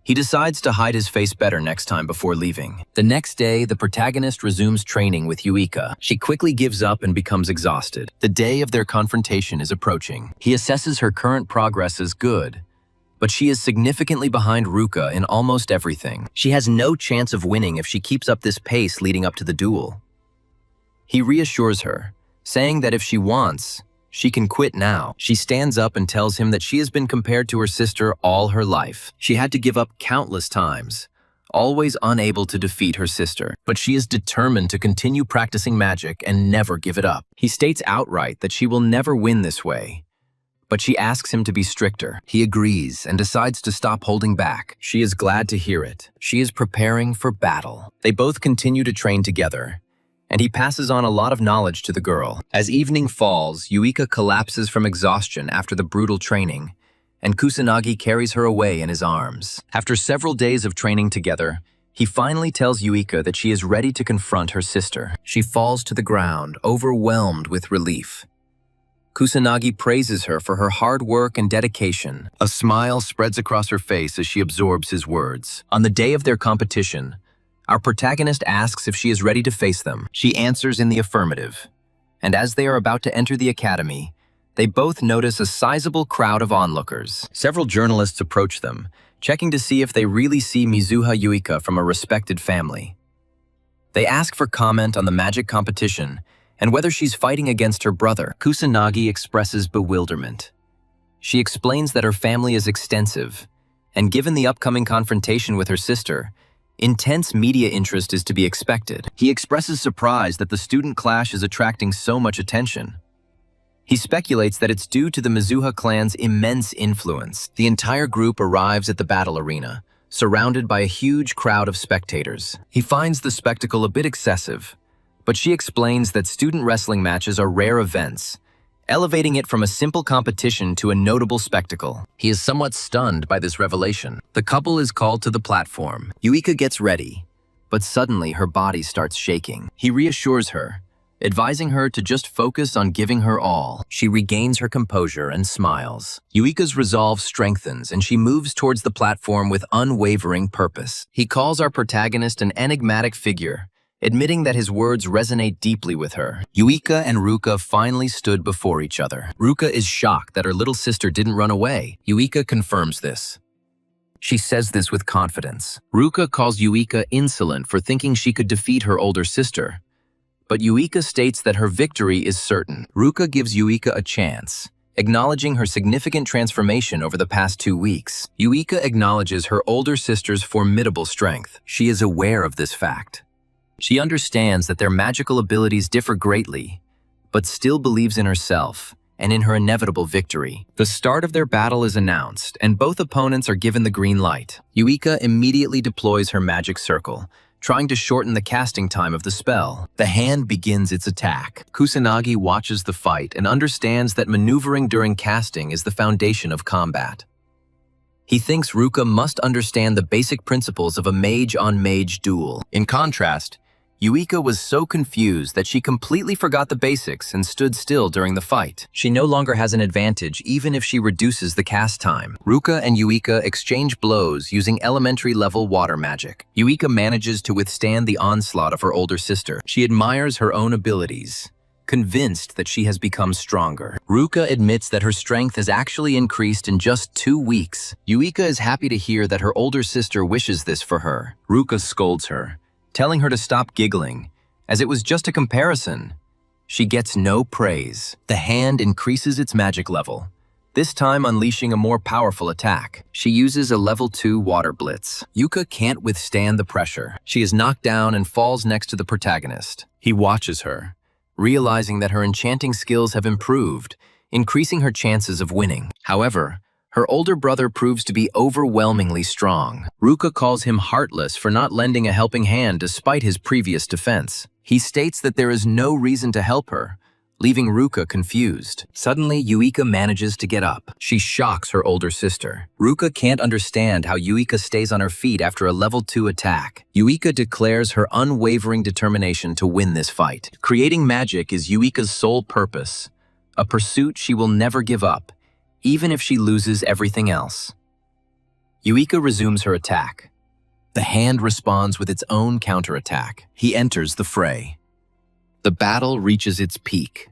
He decides to hide his face better next time before leaving. The next day, the protagonist resumes training with Yuika. She quickly gives up and becomes exhausted. The day of their confrontation is approaching. He assesses her current progress as good, but she is significantly behind Ruka in almost everything. She has no chance of winning if she keeps up this pace leading up to the duel. He reassures her, saying that if she wants, she can quit now. She stands up and tells him that she has been compared to her sister all her life. She had to give up countless times, always unable to defeat her sister. But she is determined to continue practicing magic and never give it up. He states outright that she will never win this way, but she asks him to be stricter. He agrees and decides to stop holding back. She is glad to hear it. She is preparing for battle. They both continue to train together, and he passes on a lot of knowledge to the girl. As evening falls, Yuika collapses from exhaustion after the brutal training, and Kusanagi carries her away in his arms. After several days of training together, he finally tells Yuika that she is ready to confront her sister. She falls to the ground, overwhelmed with relief. Kusanagi praises her for her hard work and dedication. A smile spreads across her face as she absorbs his words. On the day of their competition, our protagonist asks if she is ready to face them. She answers in the affirmative, and as they are about to enter the academy, they both notice a sizable crowd of onlookers. Several journalists approach them, checking to see if they really see Mizuha Yuika from a respected family. They ask for comment on the magic competition and whether she's fighting against her brother. Kusanagi expresses bewilderment. She explains that her family is extensive, and given the upcoming confrontation with her sister, intense media interest is to be expected. He expresses surprise that the student clash is attracting so much attention. He speculates that it's due to the Mizuha clan's immense influence. The entire group arrives at the battle arena, surrounded by a huge crowd of spectators. He finds the spectacle a bit excessive, but she explains that student wrestling matches are rare events, elevating it from a simple competition to a notable spectacle. He is somewhat stunned by this revelation. The couple is called to the platform. Yuika gets ready, but suddenly her body starts shaking. He reassures her, advising her to just focus on giving her all. She regains her composure and smiles. Yuika's resolve strengthens and she moves towards the platform with unwavering purpose. He calls our protagonist an enigmatic figure, admitting that his words resonate deeply with her. Yuika and Ruka finally stood before each other. Ruka is shocked that her little sister didn't run away. Yuika confirms this. She says this with confidence. Ruka calls Yuika insolent for thinking she could defeat her older sister. But Yuika states that her victory is certain. Ruka gives Yuika a chance, acknowledging her significant transformation over the past 2 weeks. Yuika acknowledges her older sister's formidable strength. She is aware of this fact. She understands that their magical abilities differ greatly, but still believes in herself and in her inevitable victory. The start of their battle is announced, and both opponents are given the green light. Yuika immediately deploys her magic circle, trying to shorten the casting time of the spell. The hand begins its attack. Kusanagi watches the fight and understands that maneuvering during casting is the foundation of combat. He thinks Ruka must understand the basic principles of a mage-on-mage duel. In contrast, Yuika was so confused that she completely forgot the basics and stood still during the fight. She no longer has an advantage even if she reduces the cast time. Ruka and Yuika exchange blows using elementary-level water magic. Yuika manages to withstand the onslaught of her older sister. She admires her own abilities, convinced that she has become stronger. Ruka admits that her strength has actually increased in just 2 weeks. Yuika is happy to hear that her older sister wishes this for her. Ruka scolds her, telling her to stop giggling, as it was just a comparison. She gets no praise. The hand increases its magic level, this time unleashing a more powerful attack. She uses a level 2 water blitz. Yuka can't withstand the pressure. She is knocked down and falls next to the protagonist. He watches her, realizing that her enchanting skills have improved, increasing her chances of winning. However, her older brother proves to be overwhelmingly strong. Ruka calls him heartless for not lending a helping hand despite his previous defense. He states that there is no reason to help her, leaving Ruka confused. Suddenly, Yuika manages to get up. She shocks her older sister. Ruka can't understand how Yuika stays on her feet after a level 2 attack. Yuika declares her unwavering determination to win this fight. Creating magic is Yuika's sole purpose, a pursuit she will never give up, even if she loses everything else. Yuika resumes her attack. The hand responds with its own counterattack. He enters the fray. The battle reaches its peak.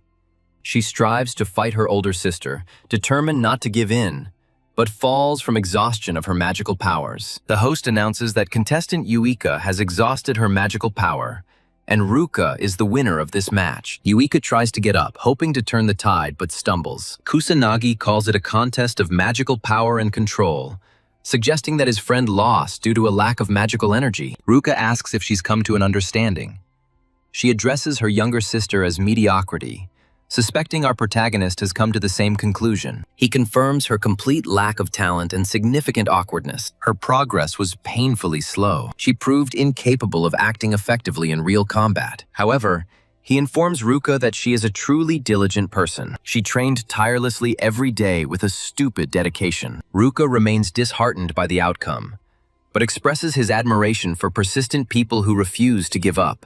She strives to fight her older sister, determined not to give in, but falls from exhaustion of her magical powers. The host announces that contestant Yuika has exhausted her magical power, and Ruka is the winner of this match. Yuika tries to get up, hoping to turn the tide, but stumbles. Kusanagi calls it a contest of magical power and control, suggesting that his friend lost due to a lack of magical energy. Ruka asks if she's come to an understanding. She addresses her younger sister as mediocrity, suspecting our protagonist has come to the same conclusion. He confirms her complete lack of talent and significant awkwardness. Her progress was painfully slow. She proved incapable of acting effectively in real combat. However, he informs Ruka that she is a truly diligent person. She trained tirelessly every day with a stupid dedication. Ruka remains disheartened by the outcome, but expresses his admiration for persistent people who refuse to give up.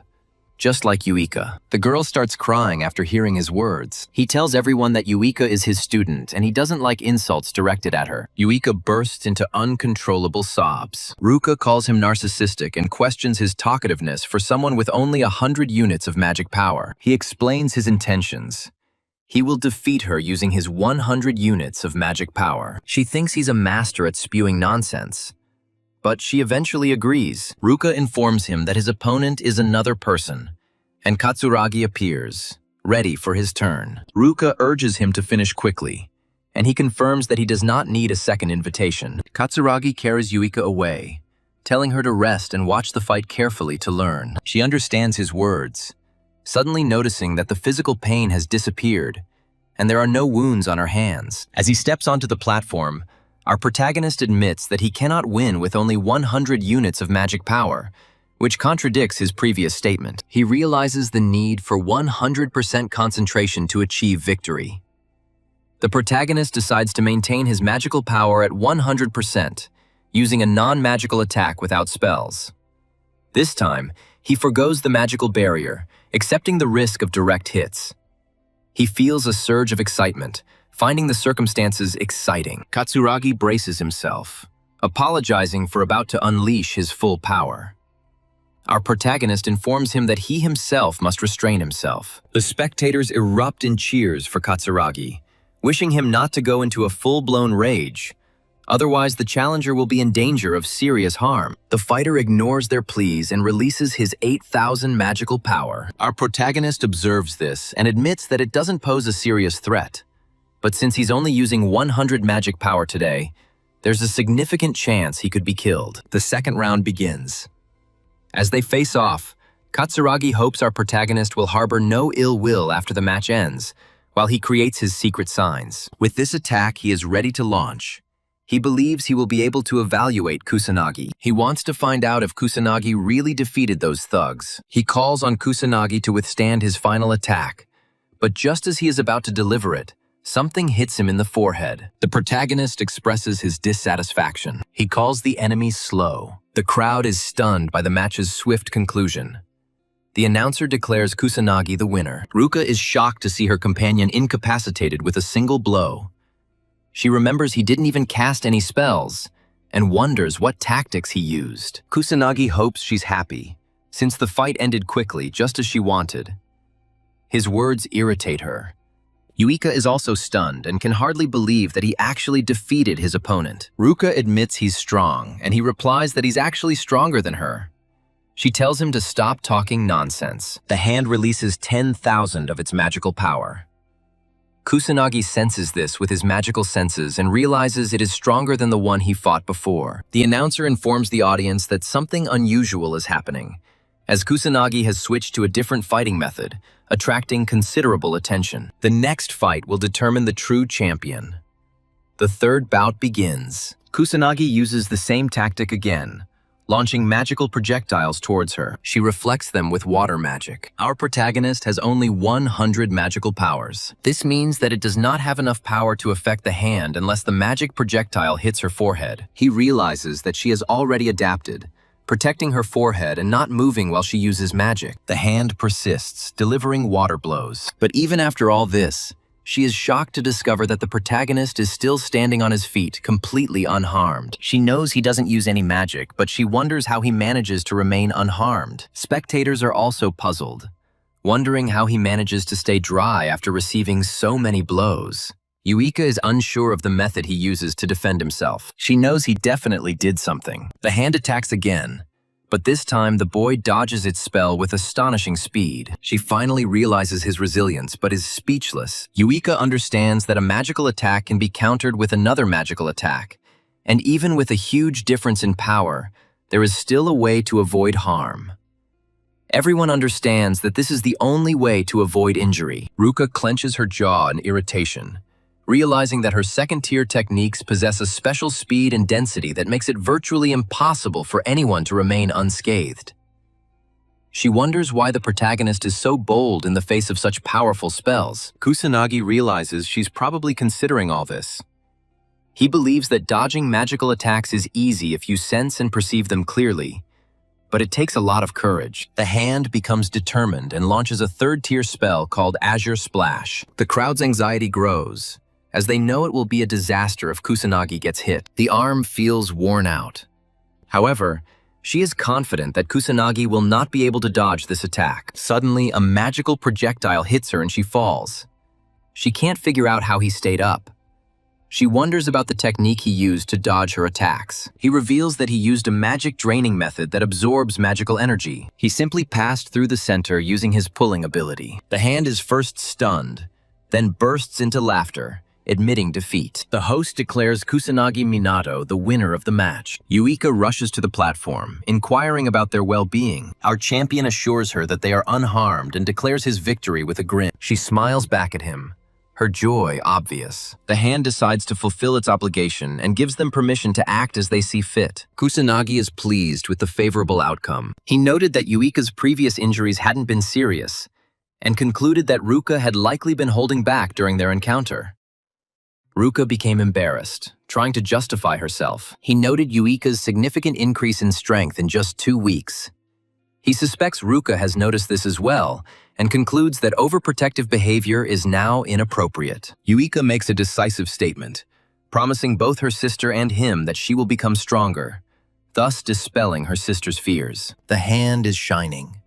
Just like Yuika. The girl starts crying after hearing his words. He tells everyone that Yuika is his student and he doesn't like insults directed at her. Yuika bursts into uncontrollable sobs. Ruka calls him narcissistic and questions his talkativeness for someone with only 100 units of magic power. He explains his intentions. He will defeat her using his 100 units of magic power. She thinks he's a master at spewing nonsense, but she eventually agrees. Ruka informs him that his opponent is another person, and Katsuragi appears, ready for his turn. Ruka urges him to finish quickly, and he confirms that he does not need a second invitation. Katsuragi carries Yuika away, telling her to rest and watch the fight carefully to learn. She understands his words, suddenly noticing that the physical pain has disappeared, and there are no wounds on her hands. As he steps onto the platform, our protagonist admits that he cannot win with only 100 units of magic power, which contradicts his previous statement. He realizes the need for 100% concentration to achieve victory. The protagonist decides to maintain his magical power at 100%, using a non-magical attack without spells. This time, he forgoes the magical barrier, accepting the risk of direct hits. He feels a surge of excitement, finding the circumstances exciting. Katsuragi braces himself, apologizing for about to unleash his full power. Our protagonist informs him that he himself must restrain himself. The spectators erupt in cheers for Katsuragi, wishing him not to go into a full-blown rage. Otherwise, the challenger will be in danger of serious harm. The fighter ignores their pleas and releases his 8,000 magical power. Our protagonist observes this and admits that it doesn't pose a serious threat. But since he's only using 100 magic power today, there's a significant chance he could be killed. The second round begins. As they face off, Katsuragi hopes our protagonist will harbor no ill will after the match ends, while he creates his secret signs. With this attack, he is ready to launch. He believes he will be able to evaluate Kusanagi. He wants to find out if Kusanagi really defeated those thugs. He calls on Kusanagi to withstand his final attack, but just as he is about to deliver it, something hits him in the forehead. The protagonist expresses his dissatisfaction. He calls the enemy slow. The crowd is stunned by the match's swift conclusion. The announcer declares Kusanagi the winner. Ruka is shocked to see her companion incapacitated with a single blow. She remembers he didn't even cast any spells, and wonders what tactics he used. Kusanagi hopes she's happy, since the fight ended quickly, just as she wanted. His words irritate her. Yuika is also stunned and can hardly believe that he actually defeated his opponent. Ruka admits he's strong, and he replies that he's actually stronger than her. She tells him to stop talking nonsense. The hand releases 10,000 of its magical power. Kusanagi senses this with his magical senses and realizes it is stronger than the one he fought before. The announcer informs the audience that something unusual is happening, as Kusanagi has switched to a different fighting method, attracting considerable attention. The next fight will determine the true champion. The third bout begins. Kusanagi uses the same tactic again, launching magical projectiles towards her. She reflects them with water magic. Our protagonist has only 100 magical powers. This means that it does not have enough power to affect the hand unless the magic projectile hits her forehead. He realizes that she has already adapted, protecting her forehead and not moving while she uses magic. The hand persists, delivering water blows. But even after all this, she is shocked to discover that the protagonist is still standing on his feet, completely unharmed. She knows he doesn't use any magic, but she wonders how he manages to remain unharmed. Spectators are also puzzled, wondering how he manages to stay dry after receiving so many blows. Yuika is unsure of the method he uses to defend himself. She knows he definitely did something. The hand attacks again, but this time the boy dodges its spell with astonishing speed. She finally realizes his resilience, but is speechless. Yuika understands that a magical attack can be countered with another magical attack, and even with a huge difference in power, there is still a way to avoid harm. Everyone understands that this is the only way to avoid injury. Ruka clenches her jaw in irritation, realizing that her second-tier techniques possess a special speed and density that makes it virtually impossible for anyone to remain unscathed. She wonders why the protagonist is so bold in the face of such powerful spells. Kusanagi realizes she's probably considering all this. He believes that dodging magical attacks is easy if you sense and perceive them clearly, but it takes a lot of courage. The hand becomes determined and launches a third-tier spell called Azure Splash. The crowd's anxiety grows, as they know it will be a disaster if Kusanagi gets hit. The arm feels worn out. However, she is confident that Kusanagi will not be able to dodge this attack. Suddenly, a magical projectile hits her and she falls. She can't figure out how he stayed up. She wonders about the technique he used to dodge her attacks. He reveals that he used a magic draining method that absorbs magical energy. He simply passed through the center using his pulling ability. The hand is first stunned, then bursts into laughter, admitting defeat. The host declares Kusanagi Minato the winner of the match. Yuika rushes to the platform, inquiring about their well-being. Our champion assures her that they are unharmed and declares his victory with a grin. She smiles back at him, her joy obvious. The hand decides to fulfill its obligation and gives them permission to act as they see fit. Kusanagi is pleased with the favorable outcome. He noted that Yuika's previous injuries hadn't been serious, and concluded that Ruka had likely been holding back during their encounter. Ruka became embarrassed, trying to justify herself. He noted Yuika's significant increase in strength in just 2 weeks. He suspects Ruka has noticed this as well, and concludes that overprotective behavior is now inappropriate. Yuika makes a decisive statement, promising both her sister and him that she will become stronger. thus dispelling her sister's fears. The hand is shining.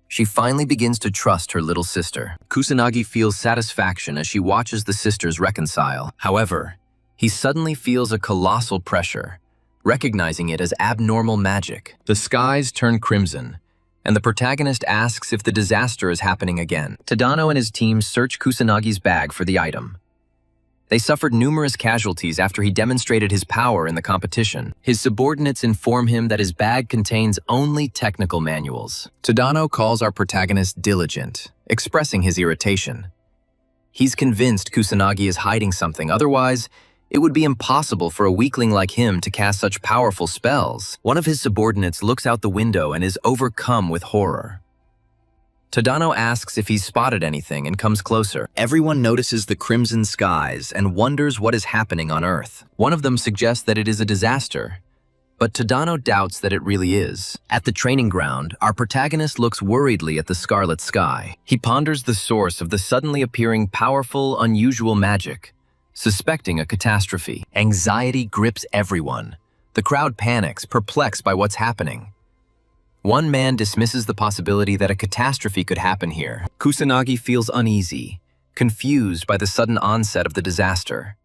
She finally begins to trust her little sister. Kusanagi feels satisfaction as she watches the sisters reconcile. However, he suddenly feels a colossal pressure, recognizing it as abnormal magic. The skies turn crimson, and the protagonist asks if the disaster is happening again. Tadano and his team search Kusanagi's bag for the item. They suffered numerous casualties after he demonstrated his power in the competition. His subordinates inform him that his bag contains only technical manuals. Tadano calls our protagonist diligent, expressing his irritation. He's convinced Kusanagi is hiding something, otherwise, it would be impossible for a weakling like him to cast such powerful spells. One of his subordinates looks out the window and is overcome with horror. Tadano asks if he's spotted anything and comes closer. Everyone notices the crimson skies and wonders what is happening on Earth. One of them suggests that it is a disaster, but Tadano doubts that it really is. At the training ground, our protagonist looks worriedly at the scarlet sky. He ponders the source of the suddenly appearing powerful, unusual magic, suspecting a catastrophe. Anxiety grips everyone. The crowd panics, perplexed by what's happening. One man dismisses the possibility that a catastrophe could happen here. Kusanagi feels uneasy, confused by the sudden onset of the disaster.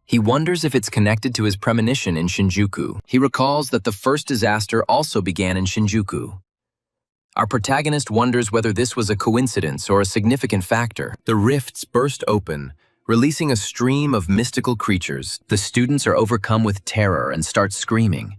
He wonders if it's connected to his premonition in Shinjuku. He recalls that the first disaster also began in Shinjuku. Our protagonist wonders whether this was a coincidence or a significant factor. The rifts burst open, releasing a stream of mystical creatures. The students are overcome with terror and start screaming.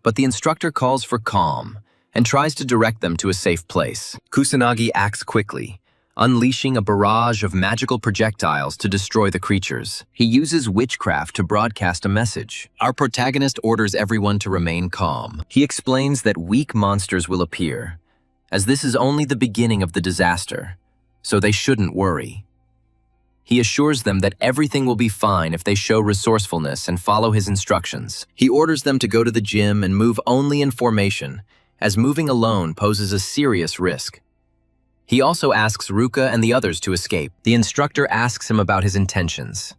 But the instructor calls for calm and tries to direct them to a safe place. Kusanagi acts quickly, unleashing a barrage of magical projectiles to destroy the creatures. He uses witchcraft to broadcast a message. Our protagonist orders everyone to remain calm. He explains that weak monsters will appear, as this is only the beginning of the disaster, so they shouldn't worry. He assures them that everything will be fine if they show resourcefulness and follow his instructions. He orders them to go to the gym and move only in formation, as moving alone poses a serious risk. He also asks Ruka and the others to escape. The instructor asks him about his intentions.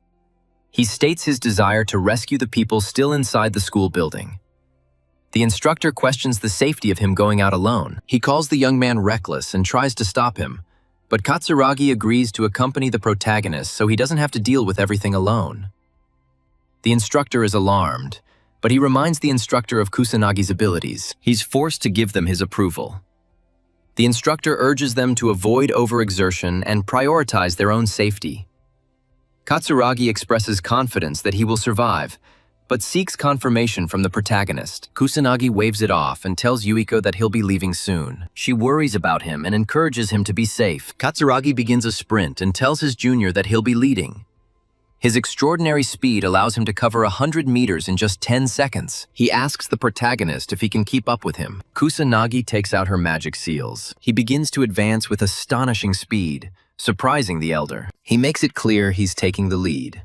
He states his desire to rescue the people still inside the school building. The instructor questions the safety of him going out alone. He calls the young man reckless and tries to stop him, but Katsuragi agrees to accompany the protagonist so he doesn't have to deal with everything alone. The instructor is alarmed, but he reminds the instructor of Kusanagi's abilities. He's forced to give them his approval. The instructor urges them to avoid overexertion and prioritize their own safety. Katsuragi expresses confidence that he will survive, but seeks confirmation from the protagonist. Kusanagi waves it off and tells Yuiko that he'll be leaving soon. She worries about him and encourages him to be safe. Katsuragi begins a sprint and tells his junior that he'll be leading. His extraordinary speed allows him to cover 100 meters in just 10 seconds. He asks the protagonist if he can keep up with him. Kusanagi takes out her magic seals. He begins to advance with astonishing speed, surprising the elder. He makes it clear he's taking the lead.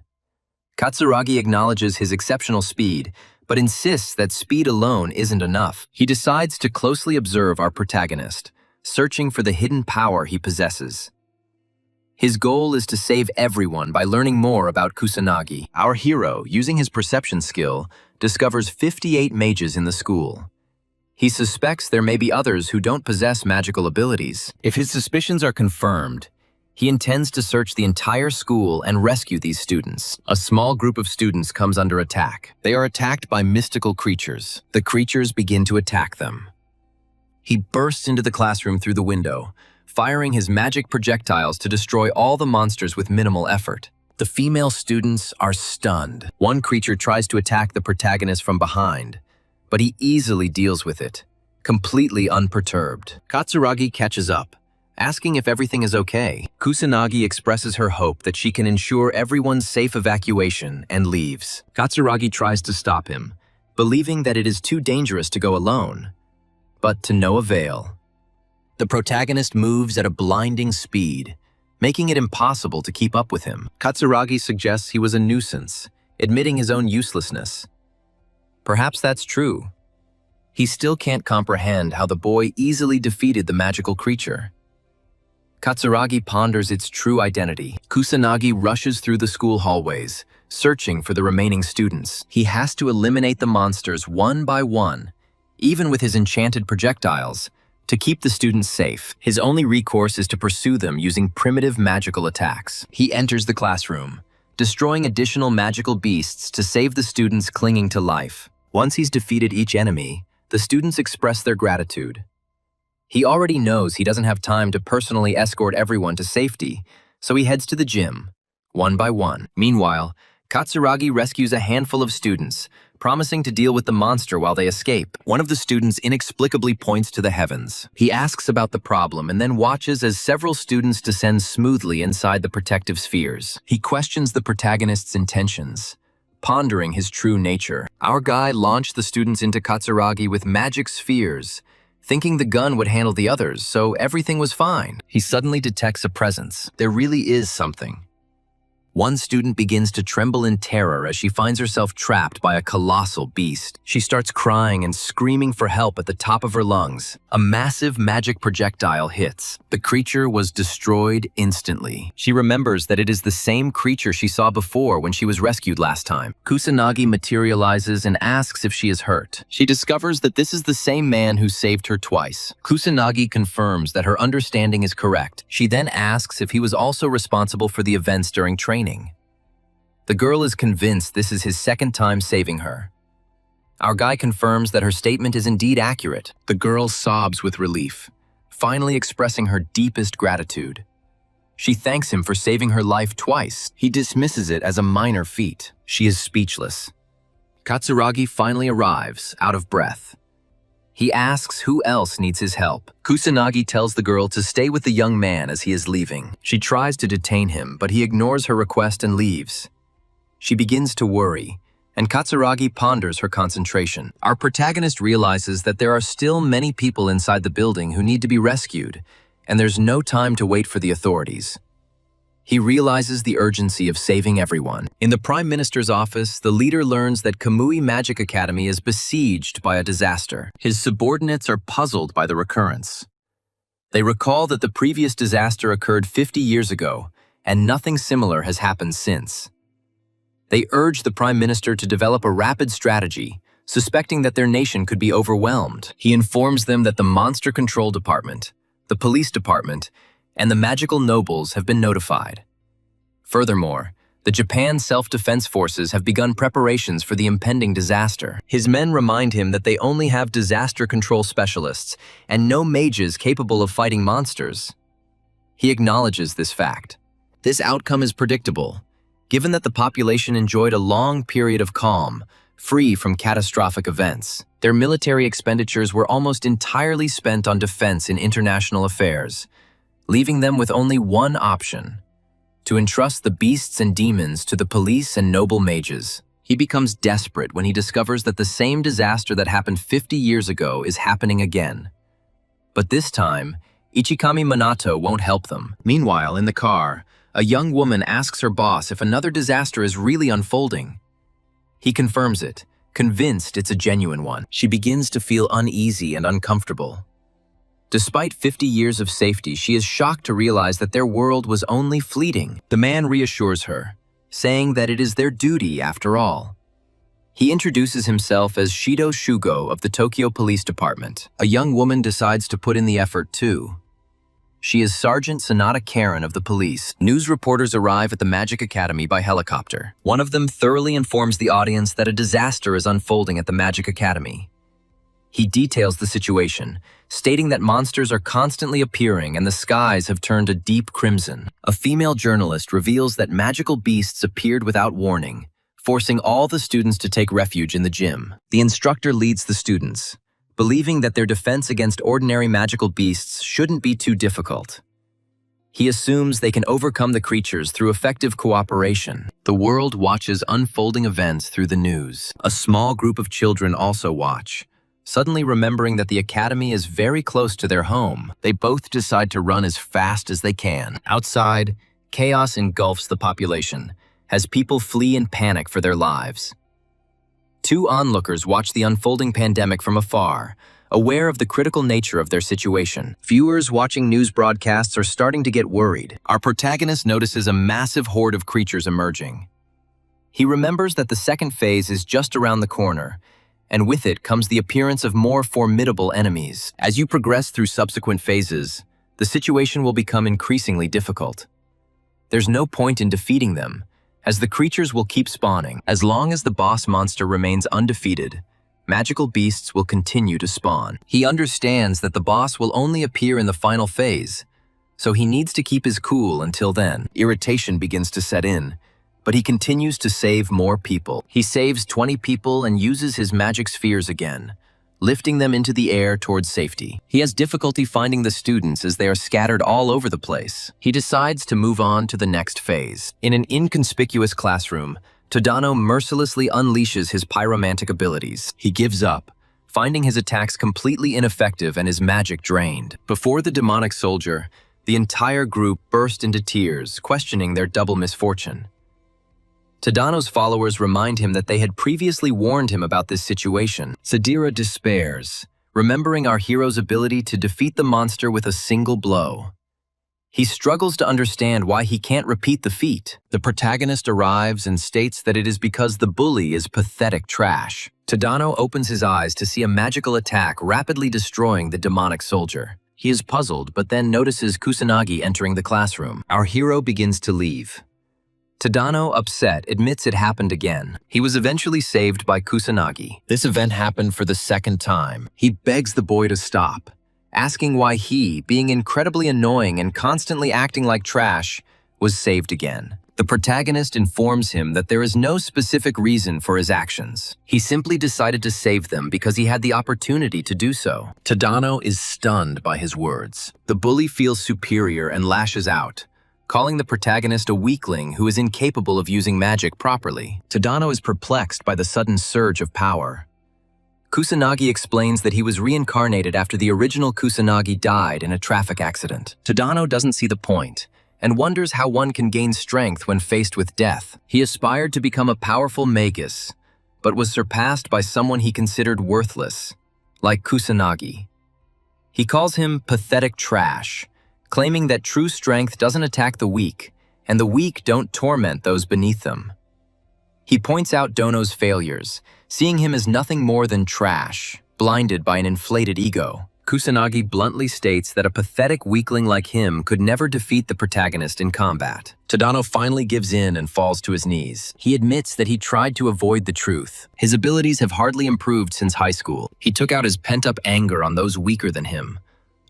Katsuragi acknowledges his exceptional speed, but insists that speed alone isn't enough. He decides to closely observe our protagonist, searching for the hidden power he possesses. His goal is to save everyone by learning more about Kusanagi. Our hero, using his perception skill, discovers 58 mages in the school. He suspects there may be others who don't possess magical abilities. If his suspicions are confirmed, he intends to search the entire school and rescue these students. A small group of students comes under attack. They are attacked by mystical creatures. The creatures begin to attack them. He bursts into the classroom through the window, firing his magic projectiles to destroy all the monsters with minimal effort. The female students are stunned. One creature tries to attack the protagonist from behind, but he easily deals with it, completely unperturbed. Katsuragi catches up, asking if everything is okay. Kusanagi expresses her hope that she can ensure everyone's safe evacuation and leaves. Katsuragi tries to stop him, believing that it is too dangerous to go alone, but to no avail. The protagonist moves at a blinding speed, making it impossible to keep up with him. Katsuragi suggests he was a nuisance, admitting his own uselessness. Perhaps that's true. He still can't comprehend how the boy easily defeated the magical creature. Katsuragi ponders its true identity. Kusanagi rushes through the school hallways, searching for the remaining students. He has to eliminate the monsters one by one even with his enchanted projectiles, to keep the students safe. His only recourse is to pursue them using primitive magical attacks. He enters the classroom, destroying additional magical beasts to save the students clinging to life. Once he's defeated each enemy, the students express their gratitude. He already knows he doesn't have time to personally escort everyone to safety, so he heads to the gym, one by one. Meanwhile, Katsuragi rescues a handful of students, promising to deal with the monster while they escape. One of the students inexplicably points to the heavens. He asks about the problem and then watches as several students descend smoothly inside the protective spheres. He questions the protagonist's intentions, pondering his true nature. Our guy launched the students into Katsuragi with magic spheres, thinking the gun would handle the others, so everything was fine. He suddenly detects a presence. There really is something. One student begins to tremble in terror as she finds herself trapped by a colossal beast. She starts crying and screaming for help at the top of her lungs. A massive magic projectile hits. The creature was destroyed instantly. She remembers that it is the same creature she saw before when she was rescued last time. Kusanagi materializes and asks if she is hurt. She discovers that this is the same man who saved her twice. Kusanagi confirms that her understanding is correct. She then asks if he was also responsible for the events during training. The girl is convinced this is his second time saving her. Our guy confirms that her statement is indeed accurate. The girl sobs with relief, finally expressing her deepest gratitude. She thanks him for saving her life twice. He dismisses it as a minor feat. She is speechless. Katsuragi finally arrives, out of breath. He asks who else needs his help. Kusanagi tells the girl to stay with the young man as he is leaving. She tries to detain him, but he ignores her request and leaves. She begins to worry, and Katsuragi ponders her concentration. Our protagonist realizes that there are still many people inside the building who need to be rescued, and there's no time to wait for the authorities. He realizes the urgency of saving everyone. In the Prime Minister's office, the leader learns that Kamui Magic Academy is besieged by a disaster. His subordinates are puzzled by the recurrence. They recall that the previous disaster occurred 50 years ago, and nothing similar has happened since. They urge the Prime Minister to develop a rapid strategy, suspecting that their nation could be overwhelmed. He informs them that the Monster Control Department, the Police Department, and the magical nobles have been notified. Furthermore, the Japan Self-Defense Forces have begun preparations for the impending disaster. His men remind him that they only have disaster control specialists and no mages capable of fighting monsters. He acknowledges this fact. This outcome is predictable, given that the population enjoyed a long period of calm, free from catastrophic events. Their military expenditures were almost entirely spent on defense in international affairs, leaving them with only one option: to entrust the beasts and demons to the police and noble mages. He becomes desperate when he discovers that the same disaster that happened 50 years ago is happening again. But this time, Ichikami Minato won't help them. Meanwhile, in the car, a young woman asks her boss if another disaster is really unfolding. He confirms it, convinced it's a genuine one. She begins to feel uneasy and uncomfortable. Despite 50 years of safety, she is shocked to realize that their world was only fleeting. The man reassures her, saying that it is their duty after all. He introduces himself as Shido Shugo of the Tokyo Police Department. A young woman decides to put in the effort too. She is Sergeant Sonata Karen of the police. News reporters arrive at the Magic Academy by helicopter. One of them thoroughly informs the audience that a disaster is unfolding at the Magic Academy. He details the situation, stating that monsters are constantly appearing and the skies have turned a deep crimson. A female journalist reveals that magical beasts appeared without warning, forcing all the students to take refuge in the gym. The instructor leads the students, believing that their defense against ordinary magical beasts shouldn't be too difficult. He assumes they can overcome the creatures through effective cooperation. The world watches unfolding events through the news. A small group of children also watch, suddenly remembering that the academy is very close to their home. They both decide to run as fast as they can. Outside, chaos engulfs the population, as people flee in panic for their lives. Two onlookers watch the unfolding pandemic from afar, aware of the critical nature of their situation. Viewers watching news broadcasts are starting to get worried. Our protagonist notices a massive horde of creatures emerging. He remembers that the second phase is just around the corner, and with it comes the appearance of more formidable enemies. As you progress through subsequent phases, the situation will become increasingly difficult. There's no point in defeating them, as the creatures will keep spawning. As long as the boss monster remains undefeated, magical beasts will continue to spawn. He understands that the boss will only appear in the final phase, so he needs to keep his cool until then. Irritation begins to set in, but he continues to save more people. He saves 20 people and uses his magic spheres again, lifting them into the air towards safety. He has difficulty finding the students as they are scattered all over the place. He decides to move on to the next phase. In an inconspicuous classroom, Tadano mercilessly unleashes his pyromantic abilities. He gives up, finding his attacks completely ineffective and his magic drained. Before the demonic soldier, the entire group burst into tears, questioning their double misfortune. Tadano's followers remind him that they had previously warned him about this situation. Sadira despairs, remembering our hero's ability to defeat the monster with a single blow. He struggles to understand why he can't repeat the feat. The protagonist arrives and states that it is because the bully is pathetic trash. Tadano opens his eyes to see a magical attack rapidly destroying the demonic soldier. He is puzzled, but then notices Kusanagi entering the classroom. Our hero begins to leave. Tadano, upset, admits it happened again. He was eventually saved by Kusanagi. This event happened for the second time. He begs the boy to stop, asking why he, being incredibly annoying and constantly acting like trash, was saved again. The protagonist informs him that there is no specific reason for his actions. He simply decided to save them because he had the opportunity to do so. Tadano is stunned by his words. The bully feels superior and lashes out, calling the protagonist a weakling who is incapable of using magic properly. Tadano is perplexed by the sudden surge of power. Kusanagi explains that he was reincarnated after the original Kusanagi died in a traffic accident. Tadano doesn't see the point, and wonders how one can gain strength when faced with death. He aspired to become a powerful magus, but was surpassed by someone he considered worthless, like Kusanagi. He calls him pathetic trash, claiming that true strength doesn't attack the weak, and the weak don't torment those beneath them. He points out Dono's failures, seeing him as nothing more than trash, blinded by an inflated ego. Kusanagi bluntly states that a pathetic weakling like him could never defeat the protagonist in combat. Tadano finally gives in and falls to his knees. He admits that he tried to avoid the truth. His abilities have hardly improved since high school. He took out his pent-up anger on those weaker than him,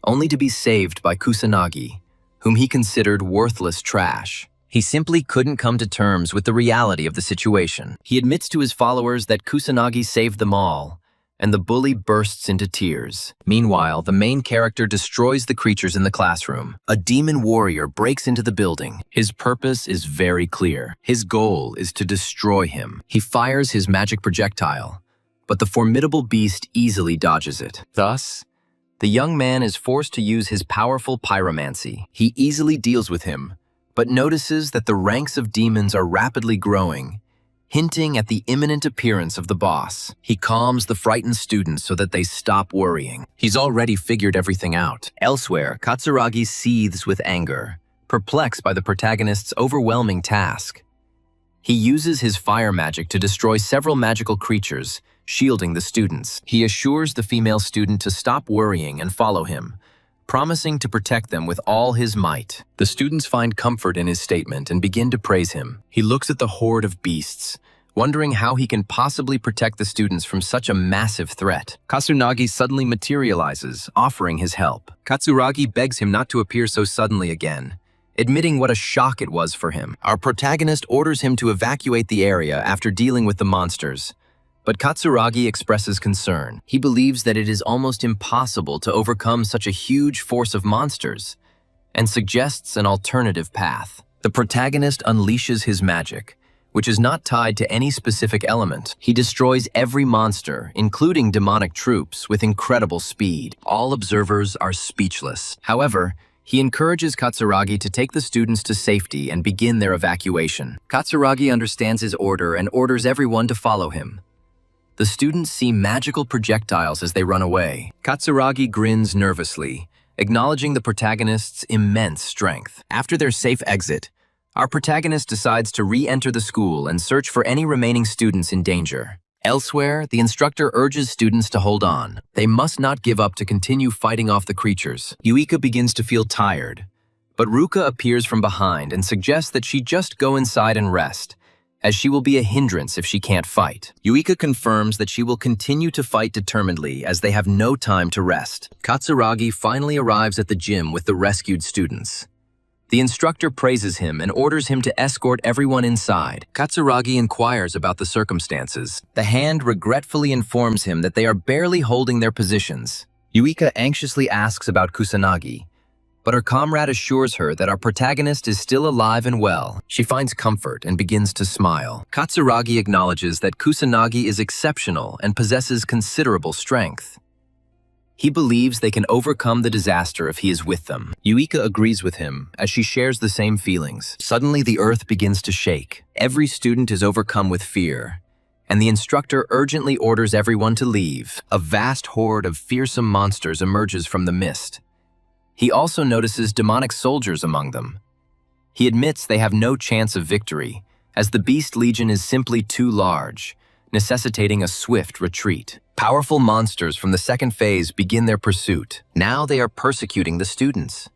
only to be saved by Kusanagi, whom he considered worthless trash. He simply couldn't come to terms with the reality of the situation. He admits to his followers that Kusanagi saved them all, and the bully bursts into tears. Meanwhile, the main character destroys the creatures in the classroom. A demon warrior breaks into the building. His purpose is very clear. His goal is to destroy him. He fires his magic projectile, but the formidable beast easily dodges it. Thus, the young man is forced to use his powerful pyromancy. He easily deals with him, but notices that the ranks of demons are rapidly growing, hinting at the imminent appearance of the boss. He calms the frightened students so that they stop worrying. He's already figured everything out. Elsewhere, Katsuragi seethes with anger, perplexed by the protagonist's overwhelming task. He uses his fire magic to destroy several magical creatures, shielding the students. He assures the female student to stop worrying and follow him, promising to protect them with all his might. The students find comfort in his statement and begin to praise him. He looks at the horde of beasts, wondering how he can possibly protect the students from such a massive threat. Kusanagi suddenly materializes, offering his help. Katsuragi begs him not to appear so suddenly again, admitting what a shock it was for him. Our protagonist orders him to evacuate the area after dealing with the monsters, but Katsuragi expresses concern. He believes that it is almost impossible to overcome such a huge force of monsters, and suggests an alternative path. The protagonist unleashes his magic, which is not tied to any specific element. He destroys every monster, including demonic troops, with incredible speed. All observers are speechless. However, he encourages Katsuragi to take the students to safety and begin their evacuation. Katsuragi understands his order and orders everyone to follow him. The students see magical projectiles as they run away. Katsuragi grins nervously, acknowledging the protagonist's immense strength. After their safe exit, our protagonist decides to re-enter the school and search for any remaining students in danger. Elsewhere, the instructor urges students to hold on. They must not give up to continue fighting off the creatures. Yuika begins to feel tired, but Ruka appears from behind and suggests that she just go inside and rest, as she will be a hindrance if she can't fight. Yuika confirms that she will continue to fight determinedly as they have no time to rest. Katsuragi finally arrives at the gym with the rescued students. The instructor praises him and orders him to escort everyone inside. Katsuragi inquires about the circumstances. The hand regretfully informs him that they are barely holding their positions. Yuika anxiously asks about Kusanagi, but her comrade assures her that our protagonist is still alive and well. She finds comfort and begins to smile. Katsuragi acknowledges that Kusanagi is exceptional and possesses considerable strength. He believes they can overcome the disaster if he is with them. Yuika agrees with him, as she shares the same feelings. Suddenly, the earth begins to shake. Every student is overcome with fear, and the instructor urgently orders everyone to leave. A vast horde of fearsome monsters emerges from the mist. He also notices demonic soldiers among them. He admits they have no chance of victory, as the Beast Legion is simply too large, necessitating a swift retreat. Powerful monsters from the second phase begin their pursuit. Now they are persecuting the students.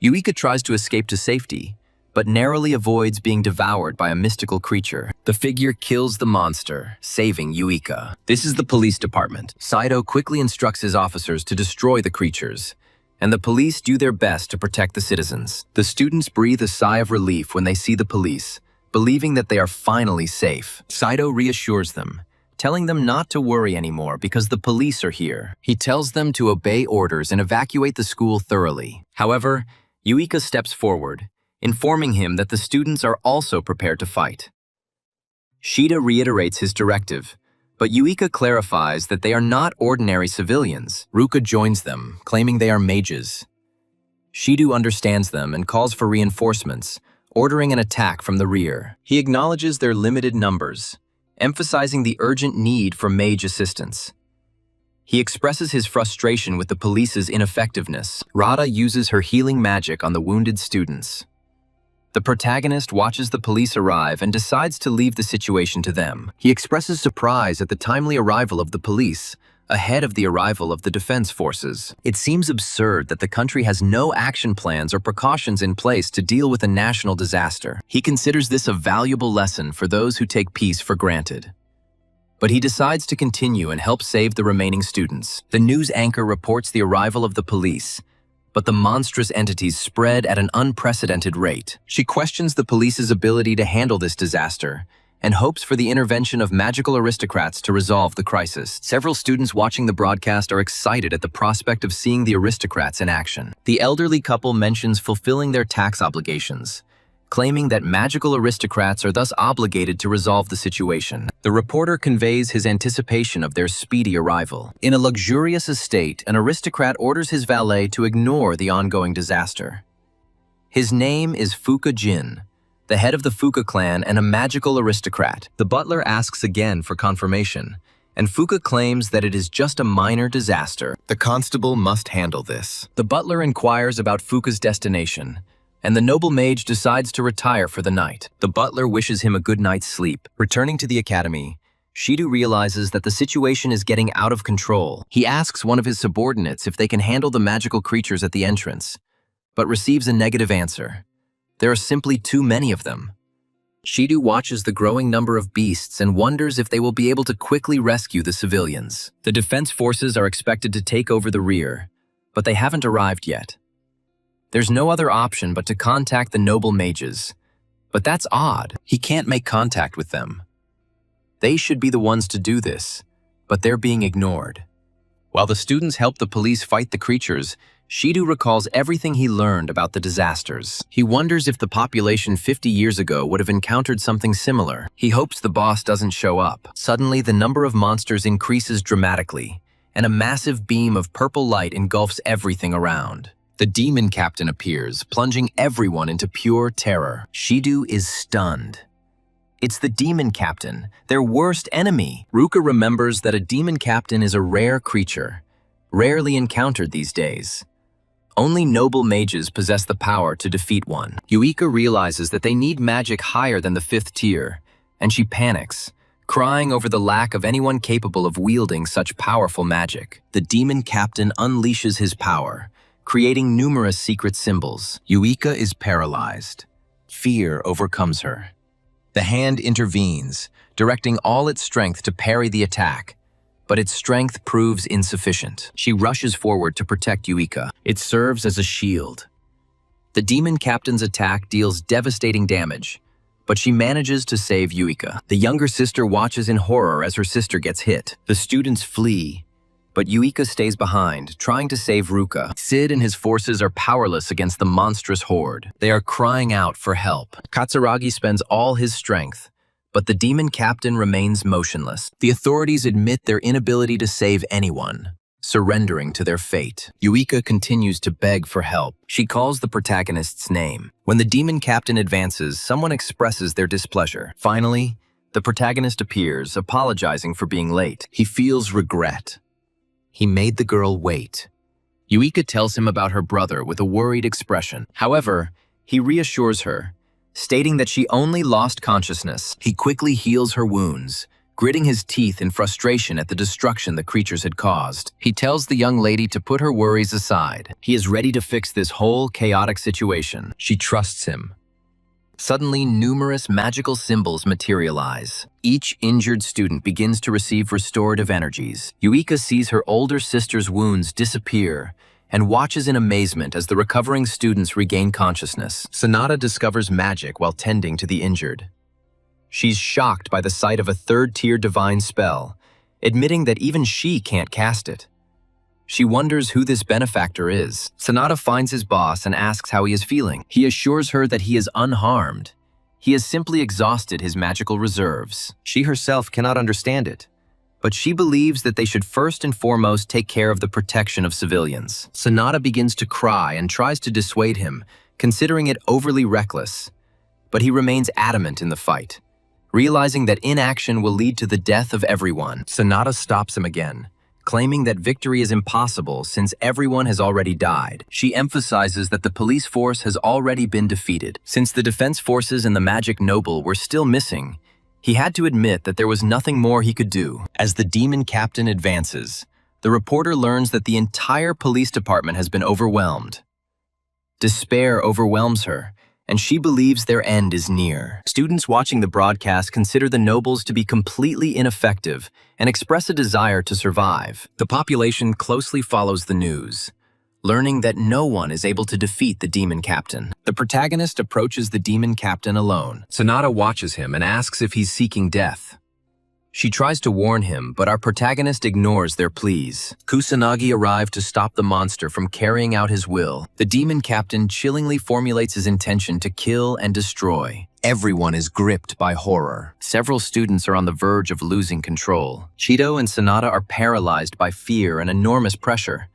Yuika tries to escape to safety, but narrowly avoids being devoured by a mystical creature. The figure kills the monster, saving Yuika. This is the police department. Saito quickly instructs his officers to destroy the creatures, and the police do their best to protect the citizens. The students breathe a sigh of relief when they see the police, believing that they are finally safe. Saito reassures them, telling them not to worry anymore because the police are here. He tells them to obey orders and evacuate the school thoroughly. However, Yuika steps forward, informing him that the students are also prepared to fight. Shida reiterates his directive, but Yuika clarifies that they are not ordinary civilians. Ruka joins them, claiming they are mages. Shidu understands them and calls for reinforcements, ordering an attack from the rear. He acknowledges their limited numbers, emphasizing the urgent need for mage assistance. He expresses his frustration with the police's ineffectiveness. Rada uses her healing magic on the wounded students. The protagonist watches the police arrive and decides to leave the situation to them. He expresses surprise at the timely arrival of the police, ahead of the arrival of the defense forces. It seems absurd that the country has no action plans or precautions in place to deal with a national disaster. He considers this a valuable lesson for those who take peace for granted. But he decides to continue and help save the remaining students. The news anchor reports the arrival of the police, but the monstrous entities spread at an unprecedented rate. She questions the police's ability to handle this disaster and hopes for the intervention of magical aristocrats to resolve the crisis. Several students watching the broadcast are excited at the prospect of seeing the aristocrats in action. The elderly couple mentions fulfilling their tax obligations, claiming that magical aristocrats are thus obligated to resolve the situation. The reporter conveys his anticipation of their speedy arrival. In a luxurious estate, an aristocrat orders his valet to ignore the ongoing disaster. His name is Fuka Jin, the head of the Fuka clan and a magical aristocrat. The butler asks again for confirmation, and Fuka claims that it is just a minor disaster. The constable must handle this. The butler inquires about Fuka's destination, and the noble mage decides to retire for the night. The butler wishes him a good night's sleep. Returning to the academy, Shidu realizes that the situation is getting out of control. He asks one of his subordinates if they can handle the magical creatures at the entrance, but receives a negative answer. There are simply too many of them. Shidu watches the growing number of beasts and wonders if they will be able to quickly rescue the civilians. The defense forces are expected to take over the rear, but they haven't arrived yet. There's no other option but to contact the noble mages. But that's odd. He can't make contact with them. They should be the ones to do this, but they're being ignored. While the students help the police fight the creatures, Shidu recalls everything he learned about the disasters. He wonders if the population 50 years ago would have encountered something similar. He hopes the boss doesn't show up. Suddenly, the number of monsters increases dramatically, and a massive beam of purple light engulfs everything around. The demon captain appears, plunging everyone into pure terror. Shidu is stunned. It's the demon captain, their worst enemy. Ruka remembers that a demon captain is a rare creature, rarely encountered these days. Only noble mages possess the power to defeat one. Yuika realizes that they need magic higher than the 5th tier, and she panics, crying over the lack of anyone capable of wielding such powerful magic. The demon captain unleashes his power, creating numerous secret symbols. Yuika is paralyzed. Fear overcomes her. The hand intervenes, directing all its strength to parry the attack, but its strength proves insufficient. She rushes forward to protect Yuika. It serves as a shield. The demon captain's attack deals devastating damage, but she manages to save Yuika. The younger sister watches in horror as her sister gets hit. The students flee, but Yuika stays behind, trying to save Ruka. Sid and his forces are powerless against the monstrous horde. They are crying out for help. Katsuragi spends all his strength, but the demon captain remains motionless. The authorities admit their inability to save anyone, surrendering to their fate. Yuika continues to beg for help. She calls the protagonist's name. When the demon captain advances, someone expresses their displeasure. Finally, the protagonist appears, apologizing for being late. He feels regret. He made the girl wait. Yuika tells him about her brother with a worried expression. However, he reassures her, stating that she only lost consciousness. He quickly heals her wounds, gritting his teeth in frustration at the destruction the creatures had caused. He tells the young lady to put her worries aside. He is ready to fix this whole chaotic situation. She trusts him. Suddenly, numerous magical symbols materialize. Each injured student begins to receive restorative energies. Yuika sees her older sister's wounds disappear and watches in amazement as the recovering students regain consciousness. Sonata discovers magic while tending to the injured. She's shocked by the sight of a third-tier divine spell, admitting that even she can't cast it. She wonders who this benefactor is. Sonata finds his boss and asks how he is feeling. He assures her that he is unharmed. He has simply exhausted his magical reserves. She herself cannot understand it, but she believes that they should first and foremost take care of the protection of civilians. Sonata begins to cry and tries to dissuade him, considering it overly reckless, but he remains adamant in the fight, realizing that inaction will lead to the death of everyone. Sonata stops him again, claiming that victory is impossible since everyone has already died. She emphasizes that the police force has already been defeated. Since the defense forces and the magic noble were still missing, he had to admit that there was nothing more he could do. As the demon captain advances, the reporter learns that the entire police department has been overwhelmed. Despair overwhelms her, and she believes their end is near. Students watching the broadcast consider the nobles to be completely ineffective and express a desire to survive. The population closely follows the news, learning that no one is able to defeat the demon captain. The protagonist approaches the demon captain alone. Sonata watches him and asks if he's seeking death. She tries to warn him, but our protagonist ignores their pleas. Kusanagi arrived to stop the monster from carrying out his will. The demon captain chillingly formulates his intention to kill and destroy. Everyone is gripped by horror. Several students are on the verge of losing control. Chido and Sonata are paralyzed by fear and enormous pressure.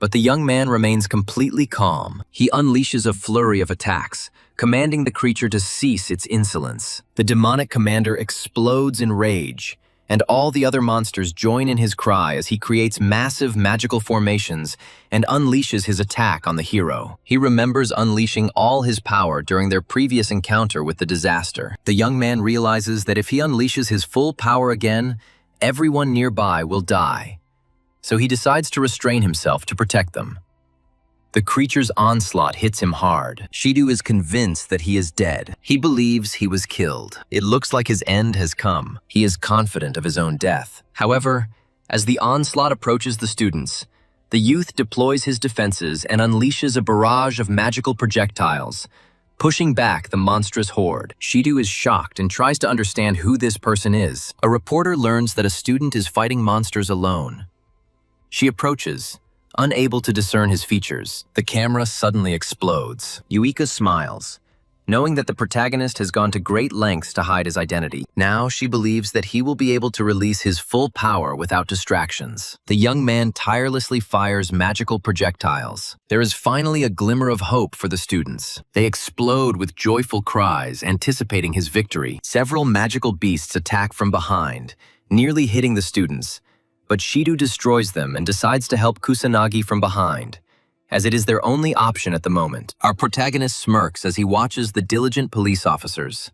But the young man remains completely calm. He unleashes a flurry of attacks, commanding the creature to cease its insolence. The demonic commander explodes in rage, and all the other monsters join in his cry as he creates massive magical formations and unleashes his attack on the hero. He remembers unleashing all his power during their previous encounter with the disaster. The young man realizes that if he unleashes his full power again, everyone nearby will die. So he decides to restrain himself to protect them. The creature's onslaught hits him hard. Shido is convinced that he is dead. He believes he was killed. It looks like his end has come. He is confident of his own death. However, as the onslaught approaches the students, the youth deploys his defenses and unleashes a barrage of magical projectiles, pushing back the monstrous horde. Shido is shocked and tries to understand who this person is. A reporter learns that a student is fighting monsters alone. She approaches, unable to discern his features. The camera suddenly explodes. Yuika smiles, knowing that the protagonist has gone to great lengths to hide his identity. Now she believes that he will be able to release his full power without distractions. The young man tirelessly fires magical projectiles. There is finally a glimmer of hope for the students. They explode with joyful cries, anticipating his victory. Several magical beasts attack from behind, nearly hitting the students, but Shido destroys them and decides to help Kusanagi from behind, as it is their only option at the moment. Our protagonist smirks as he watches the diligent police officers.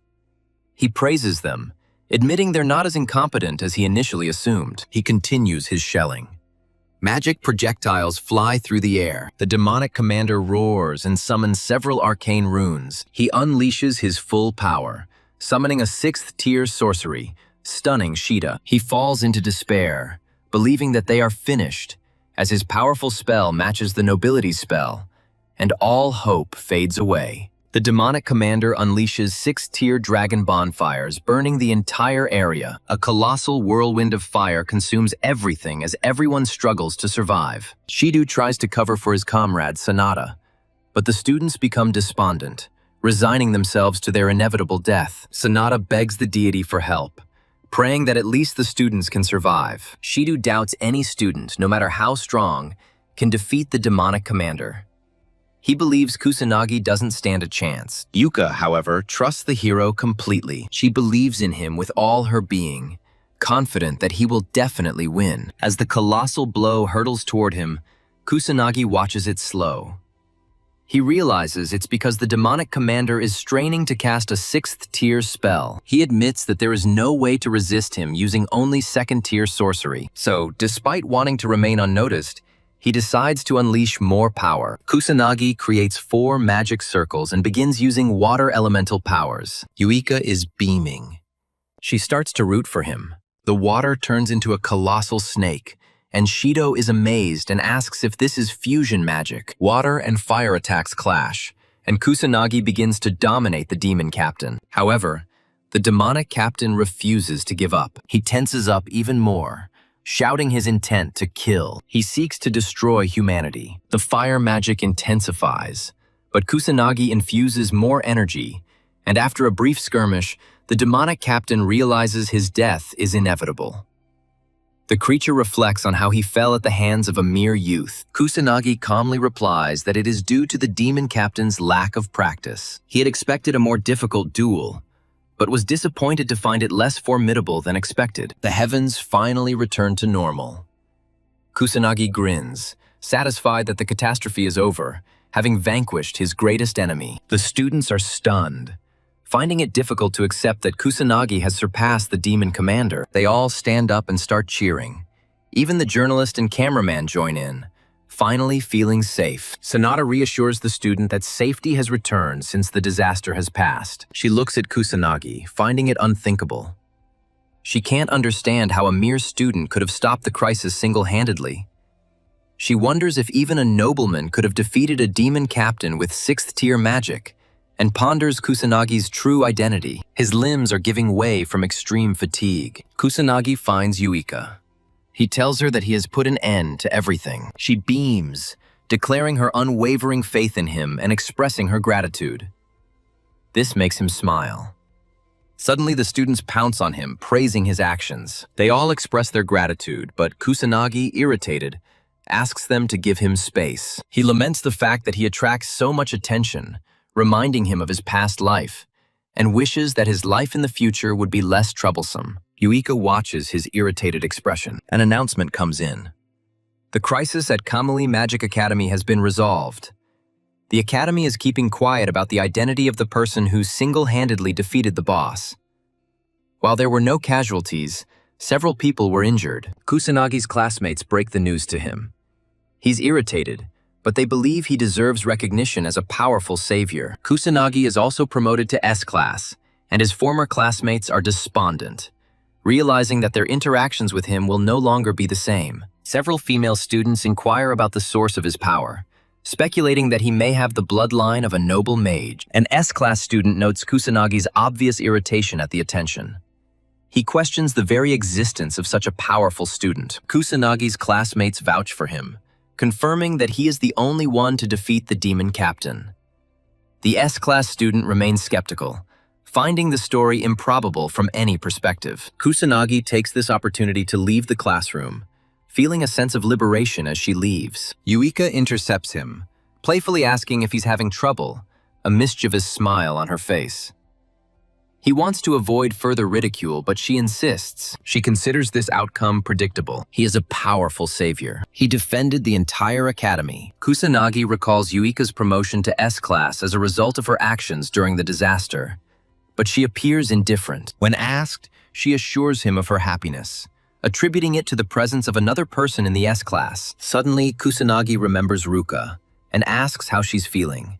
He praises them Admitting they're not as incompetent as he initially assumed, he continues his shelling. Magic projectiles fly through the air. The demonic commander roars and summons several arcane runes. He unleashes his full power, summoning a 6th-tier sorcery, stunning Shida. He falls into despair, believing that they are finished, as his powerful spell matches the nobility spell, and all hope fades away. The demonic commander unleashes 6th-tier dragon bonfires, burning the entire area. A colossal whirlwind of fire consumes everything as everyone struggles to survive. Shidu tries to cover for his comrade, Sanada, but the students become despondent, resigning themselves to their inevitable death. Sanada begs the deity for help, praying that at least the students can survive. Shidu doubts any student, no matter how strong, can defeat the demonic commander. He believes Kusanagi doesn't stand a chance. Yuka, however, trusts the hero completely. She believes in him with all her being, confident that he will definitely win. As the colossal blow hurtles toward him, Kusanagi watches it slow. He realizes it's because the demonic commander is straining to cast a 6th-tier spell. He admits that there is no way to resist him using only 2nd-tier sorcery. So, despite wanting to remain unnoticed, he decides to unleash more power. Kusanagi creates 4 magic circles and begins using water elemental powers. Yuika is beaming. She starts to root for him. The water turns into a colossal snake, and Shido is amazed and asks if this is fusion magic. Water and fire attacks clash, and Kusanagi begins to dominate the demon captain. However, the demonic captain refuses to give up. He tenses up even more, shouting his intent to kill. He seeks to destroy humanity. The fire magic intensifies, but Kusanagi infuses more energy, and after a brief skirmish, the demonic captain realizes his death is inevitable. The creature reflects on how he fell at the hands of a mere youth. Kusanagi calmly replies that it is due to the demon captain's lack of practice. He had expected a more difficult duel, but was disappointed to find it less formidable than expected. The heavens finally return to normal. Kusanagi grins, satisfied that the catastrophe is over, having vanquished his greatest enemy. The students are stunned, finding it difficult to accept that Kusanagi has surpassed the demon commander. They all stand up and start cheering. Even the journalist and cameraman join in, finally feeling safe. Sanada reassures the student that safety has returned since the disaster has passed. She looks at Kusanagi, finding it unthinkable. She can't understand how a mere student could have stopped the crisis single-handedly. She wonders if even a nobleman could have defeated a demon captain with 6th-tier magic, and ponders Kusanagi's true identity. His limbs are giving way from extreme fatigue. Kusanagi finds Yuika. He tells her that he has put an end to everything. She beams, declaring her unwavering faith in him and expressing her gratitude. This makes him smile. Suddenly, the students pounce on him, praising his actions. They all express their gratitude, but Kusanagi, irritated, asks them to give him space. He laments the fact that he attracts so much attention, reminding him of his past life, and wishes that his life in the future would be less troublesome. Yuika watches his irritated expression. An announcement comes in. The crisis at Kamali Magic Academy has been resolved. The academy is keeping quiet about the identity of the person who single-handedly defeated the boss. While there were no casualties, several people were injured. Kusanagi's classmates break the news to him. He's irritated, but they believe he deserves recognition as a powerful savior. Kusanagi is also promoted to S-class, and his former classmates are despondent, realizing that their interactions with him will no longer be the same. Several female students inquire about the source of his power, speculating that he may have the bloodline of a noble mage. An S-class student notes Kusanagi's obvious irritation at the attention. He questions the very existence of such a powerful student. Kusanagi's classmates vouch for him, confirming that he is the only one to defeat the demon captain. The S-class student remains skeptical, finding the story improbable from any perspective. Kusanagi takes this opportunity to leave the classroom, feeling a sense of liberation as she leaves. Yuika intercepts him, playfully asking if he's having trouble, a mischievous smile on her face. He wants to avoid further ridicule, but she insists. She considers this outcome predictable. He is a powerful savior. He defended the entire academy. Kusanagi recalls Yuika's promotion to S-class as a result of her actions during the disaster, but she appears indifferent. When asked, she assures him of her happiness, attributing it to the presence of another person in the S-class. Suddenly, Kusanagi remembers Ruka and asks how she's feeling.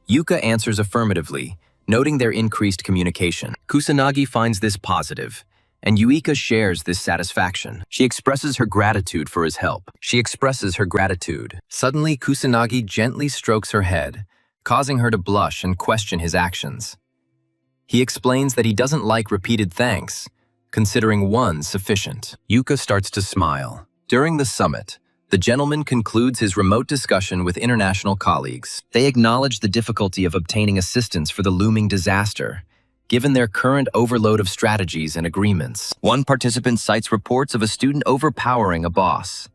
Yuka answers affirmatively, noting their increased communication. Kusanagi finds this positive, and Yuika shares this satisfaction. She expresses her gratitude for his help. Suddenly, Kusanagi gently strokes her head, causing her to blush and question his actions. He explains that he doesn't like repeated thanks, considering one sufficient. Yuka starts to smile. During the summit, the gentleman concludes his remote discussion with international colleagues. They acknowledge the difficulty of obtaining assistance for the looming disaster, given their current overload of strategies and agreements. One participant cites reports of a student overpowering a boss.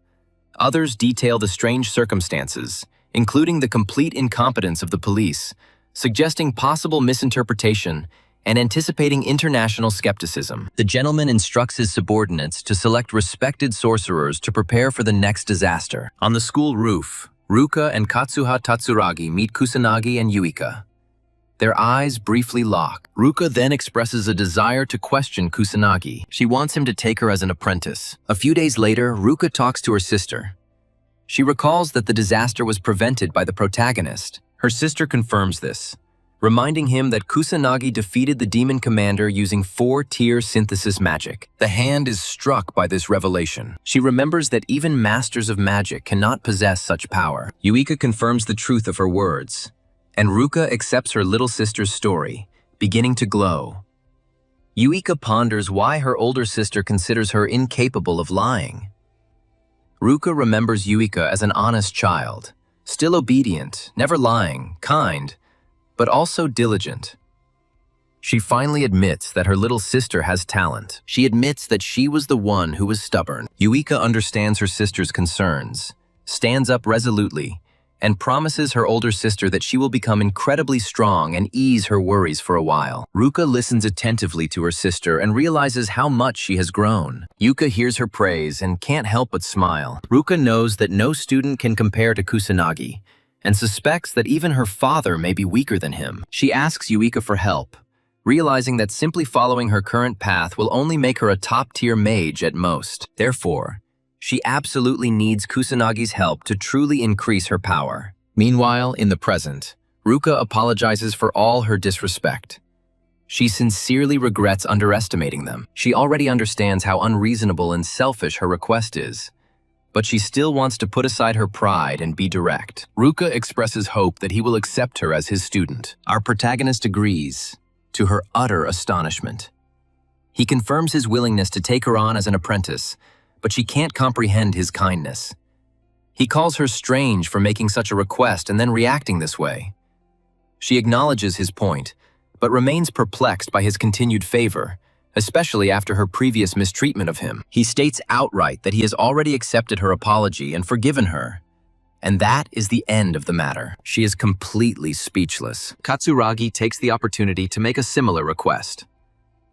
Others detail the strange circumstances, including the complete incompetence of the police, suggesting possible misinterpretation and anticipating international skepticism. The gentleman instructs his subordinates to select respected sorcerers to prepare for the next disaster. On the school roof, Ruka and Katsuha Tatsuragi meet Kusanagi and Yuika. Their eyes briefly lock. Ruka then expresses a desire to question Kusanagi. She wants him to take her as an apprentice. A few days later, Ruka talks to her sister. She recalls that the disaster was prevented by the protagonist. Her sister confirms this, reminding him that Kusanagi defeated the demon commander using 4-tier synthesis magic. The hand is struck by this revelation. She remembers that even masters of magic cannot possess such power. Yuika confirms the truth of her words, and Ruka accepts her little sister's story, beginning to glow. Yuika ponders why her older sister considers her incapable of lying. Ruka remembers Yuika as an honest child, still obedient, never lying, kind, but also diligent. She finally admits that her little sister has talent. She admits that she was the one who was stubborn. Yuika understands her sister's concerns, stands up resolutely, and promises her older sister that she will become incredibly strong and ease her worries for a while. Ruka listens attentively to her sister and realizes how much she has grown. Yuka hears her praise and can't help but smile. Ruka knows that no student can compare to Kusanagi, and suspects that even her father may be weaker than him. She asks Yuika for help, realizing that simply following her current path will only make her a top-tier mage at most. Therefore, she absolutely needs Kusanagi's help to truly increase her power. Meanwhile, in the present, Ruka apologizes for all her disrespect. She sincerely regrets underestimating them. She already understands how unreasonable and selfish her request is, but she still wants to put aside her pride and be direct. Ruka expresses hope that he will accept her as his student. Our protagonist agrees, to her utter astonishment. He confirms his willingness to take her on as an apprentice, but she can't comprehend his kindness. He calls her strange for making such a request and then reacting this way. She acknowledges his point, but remains perplexed by his continued favor, especially after her previous mistreatment of him. He states outright that he has already accepted her apology and forgiven her, and that is the end of the matter. She is completely speechless. Katsuragi takes the opportunity to make a similar request.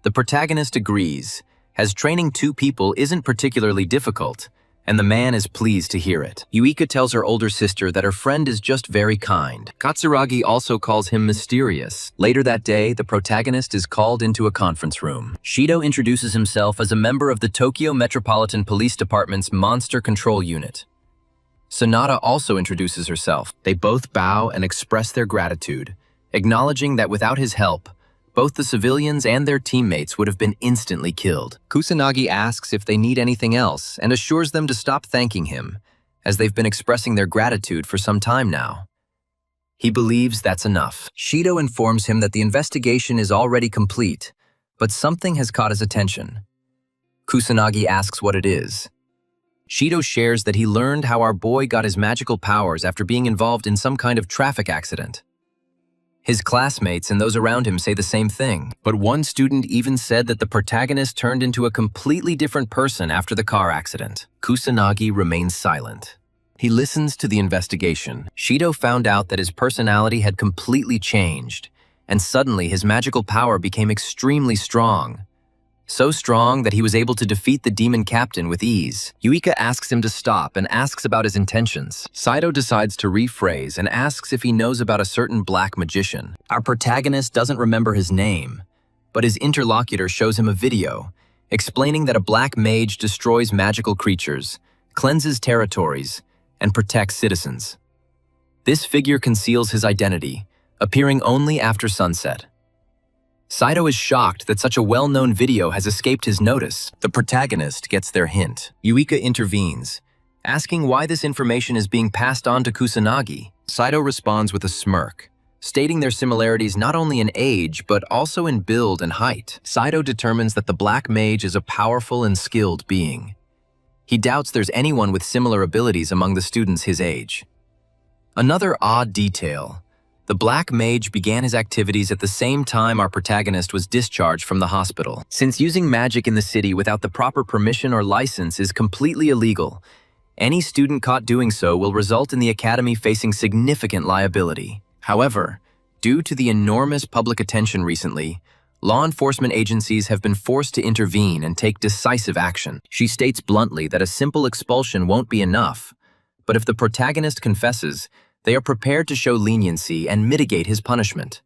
The protagonist agrees, as training 2 people isn't particularly difficult, and the man is pleased to hear it. Yuika tells her older sister that her friend is just very kind. Katsuragi also calls him mysterious. Later that day, the protagonist is called into a conference room. Shido introduces himself as a member of the Tokyo Metropolitan Police Department's Monster Control Unit. Sonata also introduces herself. They both bow and express their gratitude, acknowledging that without his help, both the civilians and their teammates would have been instantly killed. Kusanagi asks if they need anything else and assures them to stop thanking him, as they've been expressing their gratitude for some time now. He believes that's enough. Shido informs him that the investigation is already complete, but something has caught his attention. Kusanagi asks what it is. Shido shares that he learned how our boy got his magical powers after being involved in some kind of traffic accident. His classmates and those around him say the same thing, but one student even said that the protagonist turned into a completely different person after the car accident. Kusanagi remains silent. He listens to the investigation. Shido found out that his personality had completely changed, and suddenly his magical power became extremely strong. So strong that he was able to defeat the demon captain with ease. Yuika asks him to stop and asks about his intentions. Saito decides to rephrase and asks if he knows about a certain black magician. Our protagonist doesn't remember his name, but his interlocutor shows him a video explaining that a black mage destroys magical creatures, cleanses territories, and protects citizens. This figure conceals his identity, appearing only after sunset. Saito is shocked that such a well-known video has escaped his notice. The protagonist gets their hint. Yuika intervenes, asking why this information is being passed on to Kusanagi. Saito responds with a smirk, stating their similarities not only in age, but also in build and height. Saito determines that the black mage is a powerful and skilled being. He doubts there's anyone with similar abilities among the students his age. Another odd detail: the black mage began his activities at the same time our protagonist was discharged from the hospital. Since using magic in the city without the proper permission or license is completely illegal, any student caught doing so will result in the academy facing significant liability. However, due to the enormous public attention recently, law enforcement agencies have been forced to intervene and take decisive action. She states bluntly that a simple expulsion won't be enough, but if the protagonist confesses, they are prepared to show leniency and mitigate his punishment.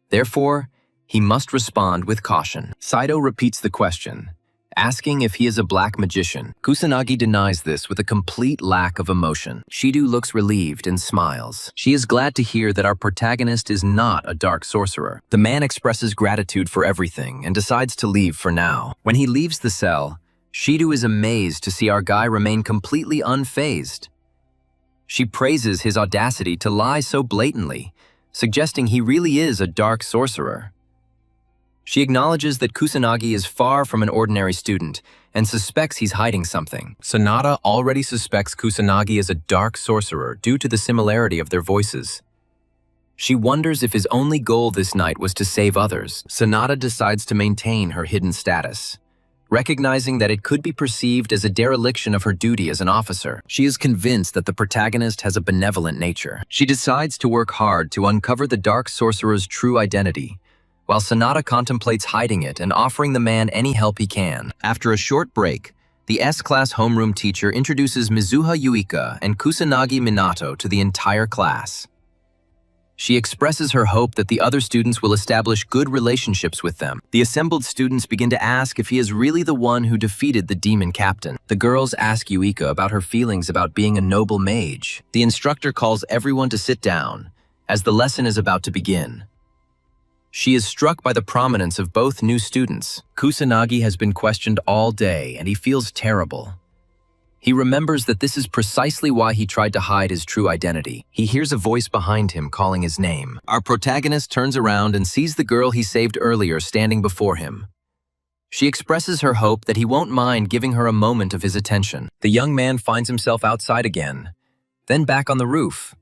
Therefore, he must respond with caution. Saito repeats the question, asking if he is a black magician. Kusanagi denies this with a complete lack of emotion. Shido looks relieved and smiles. She is glad to hear that our protagonist is not a dark sorcerer. The man expresses gratitude for everything and decides to leave for now. When he leaves the cell, Shido is amazed to see our guy remain completely unfazed. She praises his audacity to lie so blatantly, suggesting he really is a dark sorcerer. She acknowledges that Kusanagi is far from an ordinary student and suspects he's hiding something. Sanada already suspects Kusanagi is a dark sorcerer due to the similarity of their voices. She wonders if his only goal this night was to save others. Sanada decides to maintain her hidden status, recognizing that it could be perceived as a dereliction of her duty as an officer. She is convinced that the protagonist has a benevolent nature. She decides to work hard to uncover the dark sorcerer's true identity, while Sanada contemplates hiding it and offering the man any help he can. After a short break, the S-class homeroom teacher introduces Mizuha Yuika and Kusanagi Minato to the entire class. She expresses her hope that the other students will establish good relationships with them. The assembled students begin to ask if he is really the one who defeated the demon captain. The girls ask Yuika about her feelings about being a noble mage. The instructor calls everyone to sit down, as the lesson is about to begin. She is struck by the prominence of both new students. Kusanagi has been questioned all day, and he feels terrible. He remembers that this is precisely why he tried to hide his true identity. He hears a voice behind him calling his name. Our protagonist turns around and sees the girl he saved earlier standing before him. She expresses her hope that he won't mind giving her a moment of his attention. The young man finds himself outside again, then back on the roof.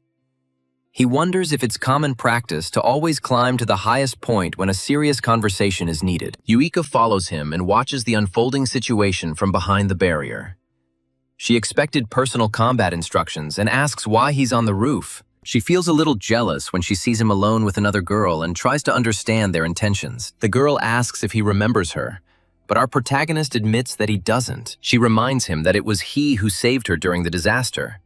He wonders if it's common practice to always climb to the highest point when a serious conversation is needed. Yuika follows him and watches the unfolding situation from behind the barrier. She expected personal combat instructions and asks why he's on the roof. She feels a little jealous when she sees him alone with another girl and tries to understand their intentions. The girl asks if he remembers her, but our protagonist admits that he doesn't. She reminds him that it was he who saved her during the disaster,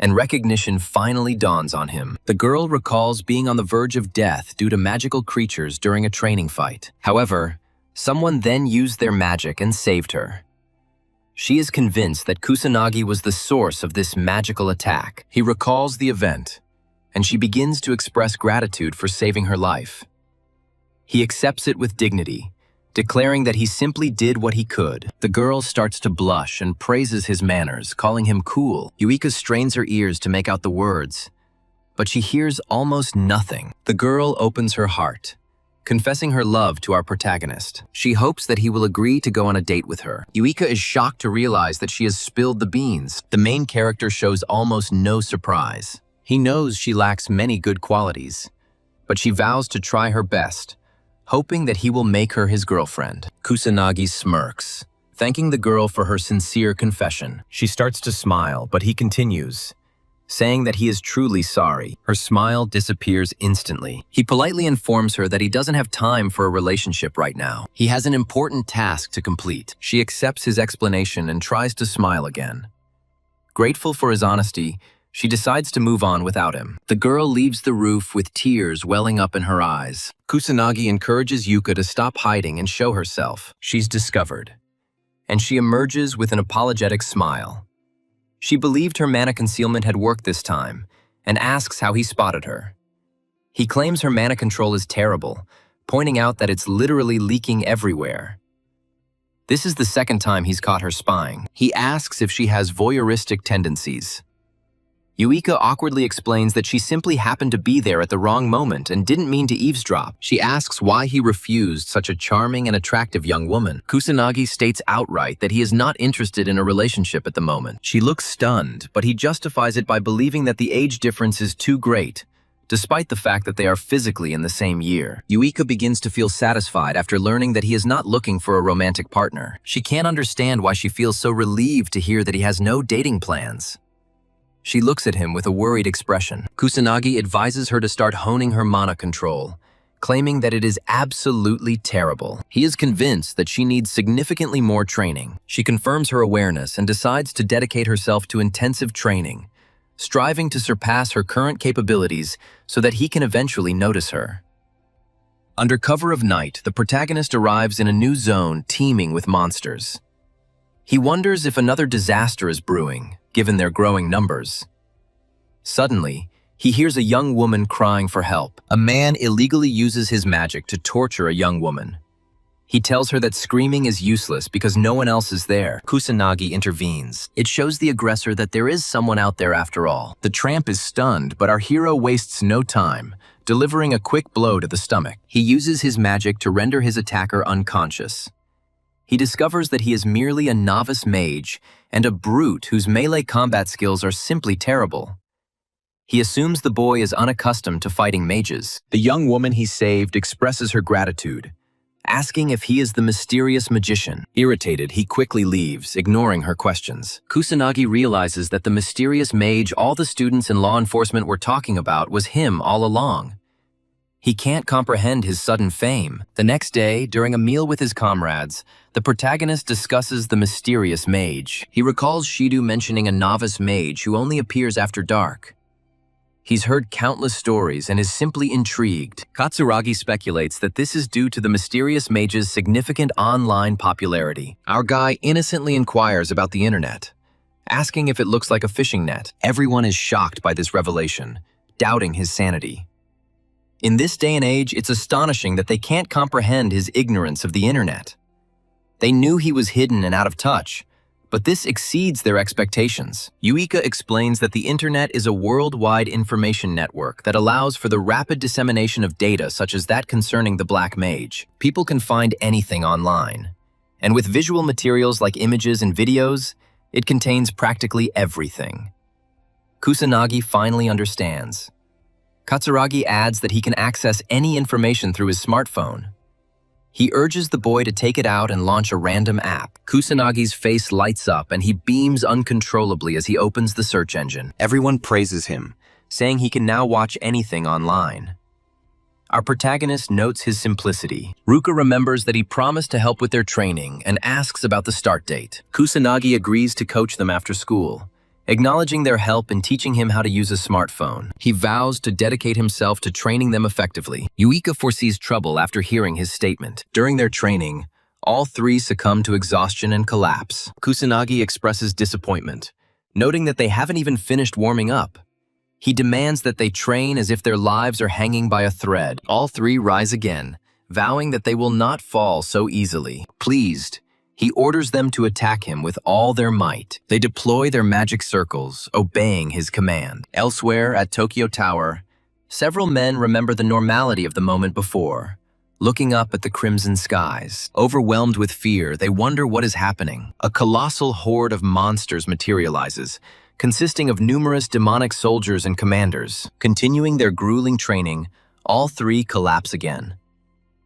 and recognition finally dawns on him. The girl recalls being on the verge of death due to magical creatures during a training fight. However, someone then used their magic and saved her. She is convinced that Kusanagi was the source of this magical attack. He recalls the event, and she begins to express gratitude for saving her life. He accepts it with dignity, declaring that he simply did what he could. The girl starts to blush and praises his manners, calling him cool. Yuika strains her ears to make out the words, but she hears almost nothing. The girl opens her heart, confessing her love to our protagonist. She hopes that he will agree to go on a date with her. Yuika is shocked to realize that she has spilled the beans. The main character shows almost no surprise. He knows she lacks many good qualities, but she vows to try her best, hoping that he will make her his girlfriend. Kusanagi smirks, thanking the girl for her sincere confession. She starts to smile, but he continues, saying that he is truly sorry. Her smile disappears instantly. He politely informs her that he doesn't have time for a relationship right now. He has an important task to complete. She accepts his explanation and tries to smile again. Grateful for his honesty, She decides to move on without him. The girl leaves the roof with tears welling up in her eyes. Kusanagi encourages Yuka to stop hiding and show herself. She's discovered. And she emerges with an apologetic smile. She believed her mana concealment had worked this time, and asks how he spotted her. He claims her mana control is terrible, pointing out that it's literally leaking everywhere. This is the second time he's caught her spying. He asks if she has voyeuristic tendencies. Yuika awkwardly explains that she simply happened to be there at the wrong moment and didn't mean to eavesdrop. She asks why he refused such a charming and attractive young woman. Kusanagi states outright that he is not interested in a relationship at the moment. She looks stunned, but he justifies it by believing that the age difference is too great, despite the fact that they are physically in the same year. Yuika begins to feel satisfied after learning that he is not looking for a romantic partner. She can't understand why she feels so relieved to hear that he has no dating plans. She looks at him with a worried expression. Kusanagi advises her to start honing her mana control, claiming that it is absolutely terrible. He is convinced that she needs significantly more training. She confirms her awareness and decides to dedicate herself to intensive training, striving to surpass her current capabilities so that he can eventually notice her. Under cover of night, the protagonist arrives in a new zone teeming with monsters. He wonders if another disaster is brewing, given their growing numbers. Suddenly, he hears a young woman crying for help. A man illegally uses his magic to torture a young woman. He tells her that screaming is useless because no one else is there. Kusanagi intervenes. It shows the aggressor that there is someone out there after all. The tramp is stunned, but our hero wastes no time, delivering a quick blow to the stomach. He uses his magic to render his attacker unconscious. He discovers that he is merely a novice mage and a brute whose melee combat skills are simply terrible. He assumes the boy is unaccustomed to fighting mages. The young woman he saved expresses her gratitude, asking if he is the mysterious magician. Irritated, he quickly leaves, ignoring her questions. Kusanagi realizes that the mysterious mage all the students in law enforcement were talking about was him all along. He can't comprehend his sudden fame. The next day, during a meal with his comrades, the protagonist discusses the mysterious mage. He recalls Shido mentioning a novice mage who only appears after dark. He's heard countless stories and is simply intrigued. Katsuragi speculates that this is due to the mysterious mage's significant online popularity. Our guy innocently inquires about the internet, asking if it looks like a fishing net. Everyone is shocked by this revelation, doubting his sanity. In this day and age, it's astonishing that they can't comprehend his ignorance of the internet. They knew he was hidden and out of touch, but this exceeds their expectations. Yuika explains that the internet is a worldwide information network that allows for the rapid dissemination of data such as that concerning the Black Mage. People can find anything online. And with visual materials like images and videos, it contains practically everything. Kusanagi finally understands. Katsuragi adds that he can access any information through his smartphone. He urges the boy to take it out and launch a random app. Kusanagi's face lights up and he beams uncontrollably as he opens the search engine. Everyone praises him, saying he can now watch anything online. Our protagonist notes his simplicity. Ruka remembers that he promised to help with their training and asks about the start date. Kusanagi agrees to coach them after school, acknowledging their help in teaching him how to use a smartphone. He vows to dedicate himself to training them effectively. Yuika foresees trouble after hearing his statement. During their training, all three succumb to exhaustion and collapse. Kusanagi expresses disappointment, noting that they haven't even finished warming up. He demands that they train as if their lives are hanging by a thread. All three rise again, vowing that they will not fall so easily. Pleased, he orders them to attack him with all their might. They deploy their magic circles, obeying his command. Elsewhere, at Tokyo Tower, several men remember the normality of the moment before, looking up at the crimson skies. Overwhelmed with fear, they wonder what is happening. A colossal horde of monsters materializes, consisting of numerous demonic soldiers and commanders. Continuing their grueling training, all three collapse again.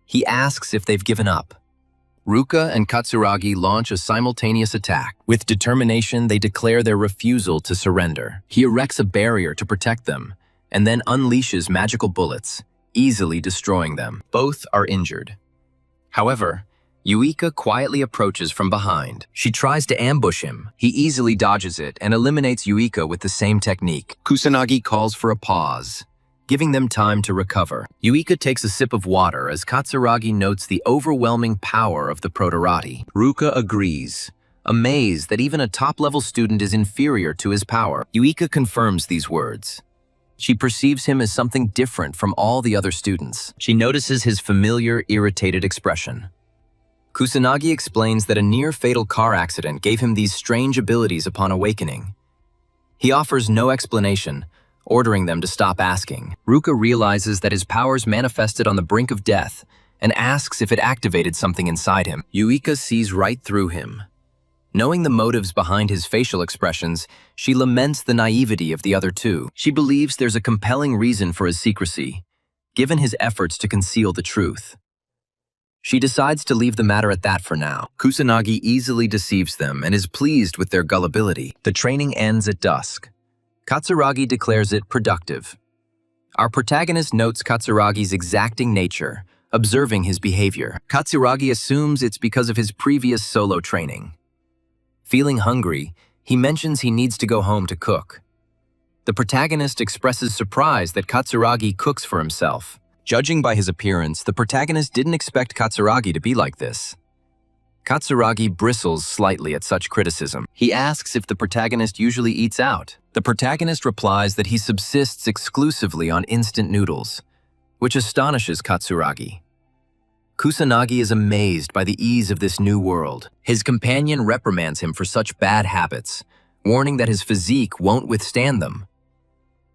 He asks if they've given up. Ruka and Katsuragi launch a simultaneous attack. With determination, they declare their refusal to surrender. He erects a barrier to protect them, and then unleashes magical bullets, easily destroying them. Both are injured. However, Yuika quietly approaches from behind. She tries to ambush him. He easily dodges it and eliminates Yuika with the same technique. Kusanagi calls for a pause, giving them time to recover. Yuika takes a sip of water as Katsuragi notes the overwhelming power of the Protorati. Ruka agrees, amazed that even a top-level student is inferior to his power. Yuika confirms these words. She perceives him as something different from all the other students. She notices his familiar, irritated expression. Kusanagi explains that a near-fatal car accident gave him these strange abilities upon awakening. He offers no explanation, ordering them to stop asking. Ruka realizes that his powers manifested on the brink of death and asks if it activated something inside him. Yuika sees right through him. Knowing the motives behind his facial expressions, she laments the naivety of the other two. She believes there's a compelling reason for his secrecy, given his efforts to conceal the truth. She decides to leave the matter at that for now. Kusanagi easily deceives them and is pleased with their gullibility. The training ends at dusk. Katsuragi declares it productive. Our protagonist notes Katsuragi's exacting nature, observing his behavior. Katsuragi assumes it's because of his previous solo training. Feeling hungry, he mentions he needs to go home to cook. The protagonist expresses surprise that Katsuragi cooks for himself. Judging by his appearance, the protagonist didn't expect Katsuragi to be like this. Katsuragi bristles slightly at such criticism. He asks if the protagonist usually eats out. The protagonist replies that he subsists exclusively on instant noodles, which astonishes Katsuragi. Kusanagi is amazed by the ease of this new world. His companion reprimands him for such bad habits, warning that his physique won't withstand them.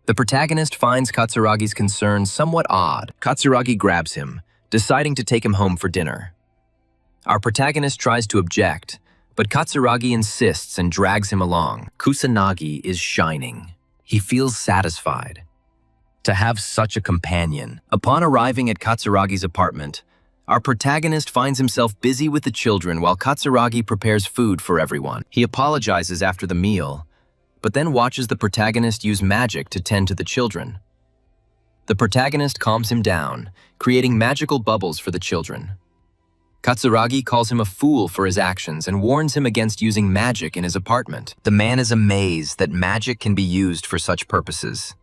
The protagonist finds Katsuragi's concerns somewhat odd. Katsuragi grabs him, deciding to take him home for dinner. Our protagonist tries to object, but Katsuragi insists and drags him along. Kusanagi is shining. He feels satisfied to have such a companion. Upon arriving at Katsuragi's apartment, our protagonist finds himself busy with the children while Katsuragi prepares food for everyone. He apologizes after the meal, but then watches the protagonist use magic to tend to the children. The protagonist calms him down, creating magical bubbles for the children. Katsuragi calls him a fool for his actions and warns him against using magic in his apartment. The man is amazed that magic can be used for such purposes.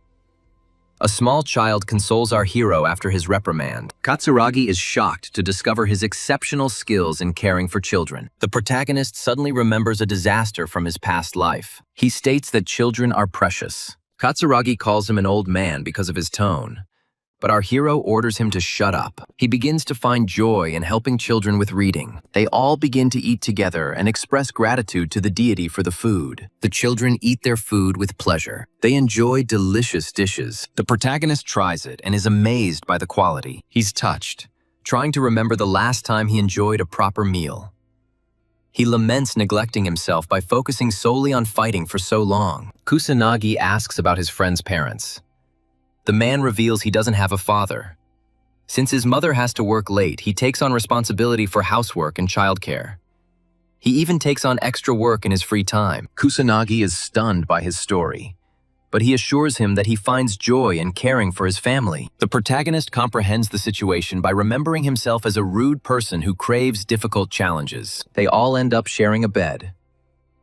A small child consoles our hero after his reprimand. Katsuragi is shocked to discover his exceptional skills in caring for children. The protagonist suddenly remembers a disaster from his past life. He states that children are precious. Katsuragi calls him an old man because of his tone, but our hero orders him to shut up. He begins to find joy in helping children with reading. They all begin to eat together and express gratitude to the deity for the food. The children eat their food with pleasure. They enjoy delicious dishes. The protagonist tries it and is amazed by the quality. He's touched, trying to remember the last time he enjoyed a proper meal. He laments neglecting himself by focusing solely on fighting for so long. Kusanagi asks about his friend's parents. The man reveals he doesn't have a father. Since his mother has to work late, he takes on responsibility for housework and childcare. He even takes on extra work in his free time. Kusanagi is stunned by his story, but he assures him that he finds joy in caring for his family. The protagonist comprehends the situation by remembering himself as a rude person who craves difficult challenges. They all end up sharing a bed.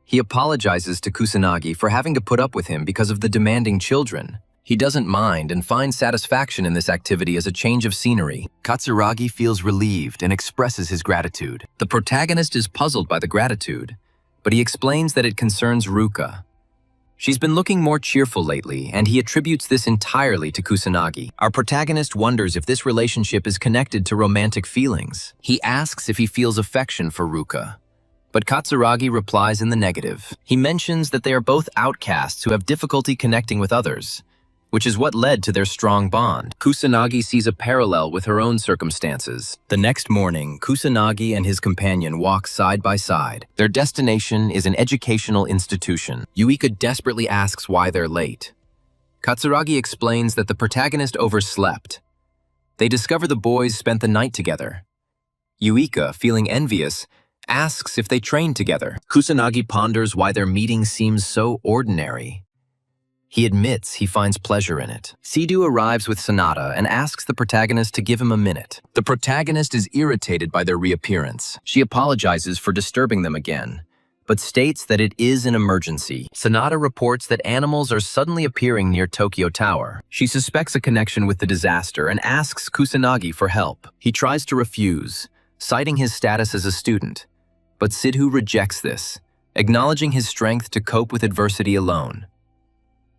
He apologizes to Kusanagi for having to put up with him because of the demanding children. He doesn't mind and finds satisfaction in this activity as a change of scenery. Katsuragi feels relieved and expresses his gratitude. The protagonist is puzzled by the gratitude, but he explains that it concerns Ruka. She's been looking more cheerful lately, and he attributes this entirely to Kusanagi. Our protagonist wonders if this relationship is connected to romantic feelings. He asks if he feels affection for Ruka, but Katsuragi replies in the negative. He mentions that they are both outcasts who have difficulty connecting with others, which is what led to their strong bond. Kusanagi sees a parallel with her own circumstances. The next morning, Kusanagi and his companion walk side by side. Their destination is an educational institution. Yuika desperately asks why they're late. Katsuragi explains that the protagonist overslept. They discover the boys spent the night together. Yuika, feeling envious, asks if they trained together. Kusanagi ponders why their meeting seems so ordinary. He admits he finds pleasure in it. Sidhu arrives with Sonata and asks the protagonist to give him a minute. The protagonist is irritated by their reappearance. She apologizes for disturbing them again, but states that it is an emergency. Sonata reports that animals are suddenly appearing near Tokyo Tower. She suspects a connection with the disaster and asks Kusanagi for help. He tries to refuse, citing his status as a student, but Sidhu rejects this, acknowledging his strength to cope with adversity alone.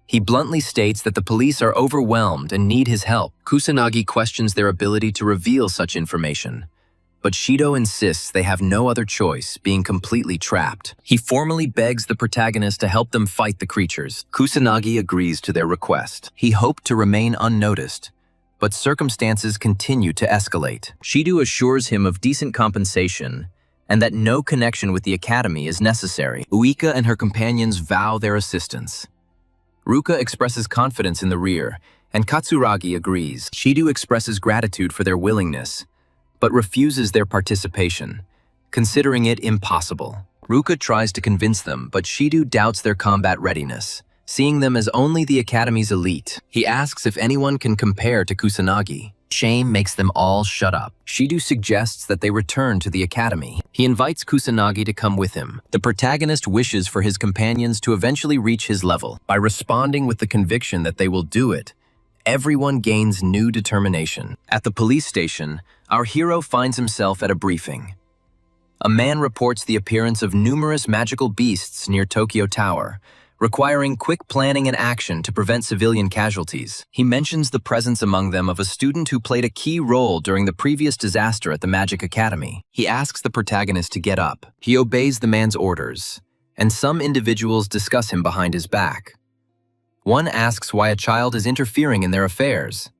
He bluntly states that the police are overwhelmed and need his help. Kusanagi questions their ability to reveal such information, but Shido insists they have no other choice, being completely trapped. He formally begs the protagonist to help them fight the creatures. Kusanagi agrees to their request. He hoped to remain unnoticed, but circumstances continue to escalate. Shido assures him of decent compensation and that no connection with the academy is necessary. Uika and her companions vow their assistance. Ruka expresses confidence in the rear, and Katsuragi agrees. Shido expresses gratitude for their willingness, but refuses their participation, considering it impossible. Ruka tries to convince them, but Shido doubts their combat readiness, seeing them as only the academy's elite. He asks if anyone can compare to Kusanagi. Shame makes them all shut up. Shido suggests that they return to the academy. He invites Kusanagi to come with him. The protagonist wishes for his companions to eventually reach his level. By responding with the conviction that they will do it, everyone gains new determination. At the police station, our hero finds himself at a briefing. A man reports the appearance of numerous magical beasts near Tokyo Tower, requiring quick planning and action to prevent civilian casualties. He mentions the presence among them of a student who played a key role during the previous disaster at the Magic Academy. He asks the protagonist to get up. He obeys the man's orders, and some individuals discuss him behind his back. One asks why a child is interfering in their affairs.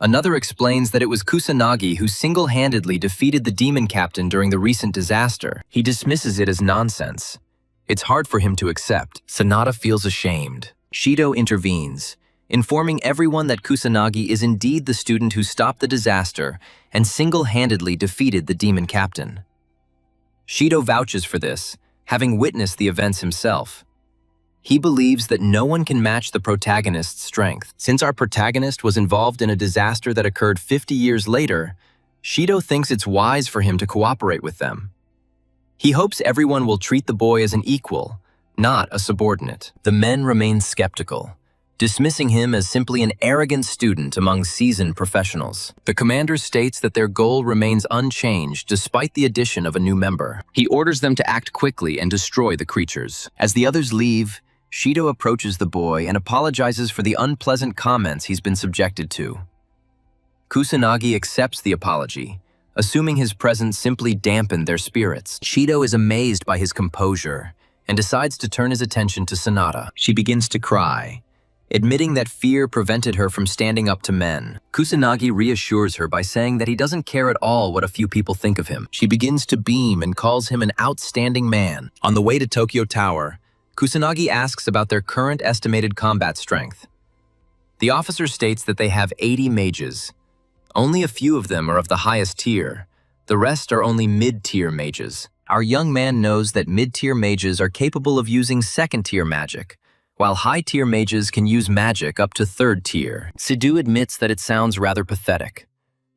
Another explains that it was Kusanagi who single-handedly defeated the demon captain during the recent disaster. He dismisses it as nonsense. It's hard for him to accept. Sonata feels ashamed. Shido intervenes, informing everyone that Kusanagi is indeed the student who stopped the disaster and single-handedly defeated the demon captain. Shido vouches for this, having witnessed the events himself. He believes that no one can match the protagonist's strength. Since our protagonist was involved in a disaster that occurred 50 years later, Shido thinks it's wise for him to cooperate with them. He hopes everyone will treat the boy as an equal, not a subordinate. The men remain skeptical, dismissing him as simply an arrogant student among seasoned professionals. The commander states that their goal remains unchanged despite the addition of a new member. He orders them to act quickly and destroy the creatures. As the others leave, Shido approaches the boy and apologizes for the unpleasant comments he's been subjected to. Kusanagi accepts the apology, assuming his presence simply dampened their spirits. Shido is amazed by his composure and decides to turn his attention to Sonata. She begins to cry, admitting that fear prevented her from standing up to men. Kusanagi reassures her by saying that he doesn't care at all what a few people think of him. She begins to beam and calls him an outstanding man. On the way to Tokyo Tower, Kusanagi asks about their current estimated combat strength. The officer states that they have 80 mages. Only a few of them are of the highest tier. The rest are only mid-tier mages. Our young man knows that mid-tier mages are capable of using second-tier magic, while high-tier mages can use magic up to third tier. Sidhu admits that it sounds rather pathetic,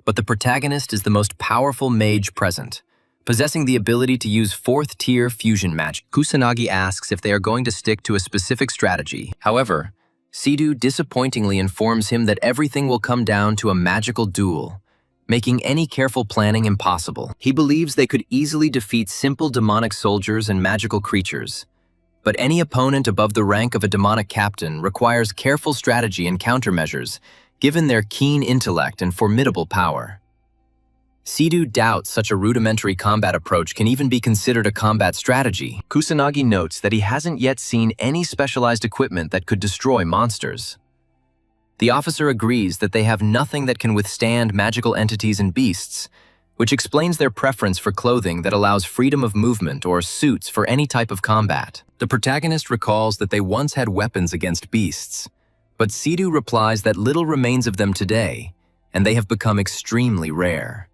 but the protagonist is the most powerful mage present, possessing the ability to use fourth-tier fusion magic. Kusanagi asks if they are going to stick to a specific strategy. However, Sidhu disappointingly informs him that everything will come down to a magical duel, making any careful planning impossible. He believes they could easily defeat simple demonic soldiers and magical creatures, but any opponent above the rank of a demonic captain requires careful strategy and countermeasures, given their keen intellect and formidable power. Sidhu doubts such a rudimentary combat approach can even be considered a combat strategy. Kusanagi notes that he hasn't yet seen any specialized equipment that could destroy monsters. The officer agrees that they have nothing that can withstand magical entities and beasts, which explains their preference for clothing that allows freedom of movement or suits for any type of combat. The protagonist recalls that they once had weapons against beasts, but Sidhu replies that little remains of them today, and they have become extremely rare.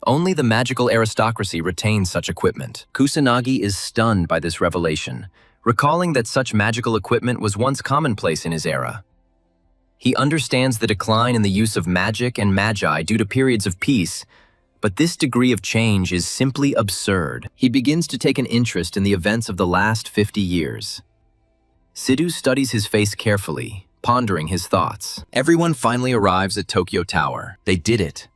Only the magical aristocracy retains such equipment. Kusanagi is stunned by this revelation, recalling that such magical equipment was once commonplace in his era. He understands the decline in the use of magic and magi due to periods of peace, but this degree of change is simply absurd. He begins to take an interest in the events of the last 50 years. Sidhu studies his face carefully, pondering his thoughts. Everyone finally arrives at Tokyo Tower. They did it.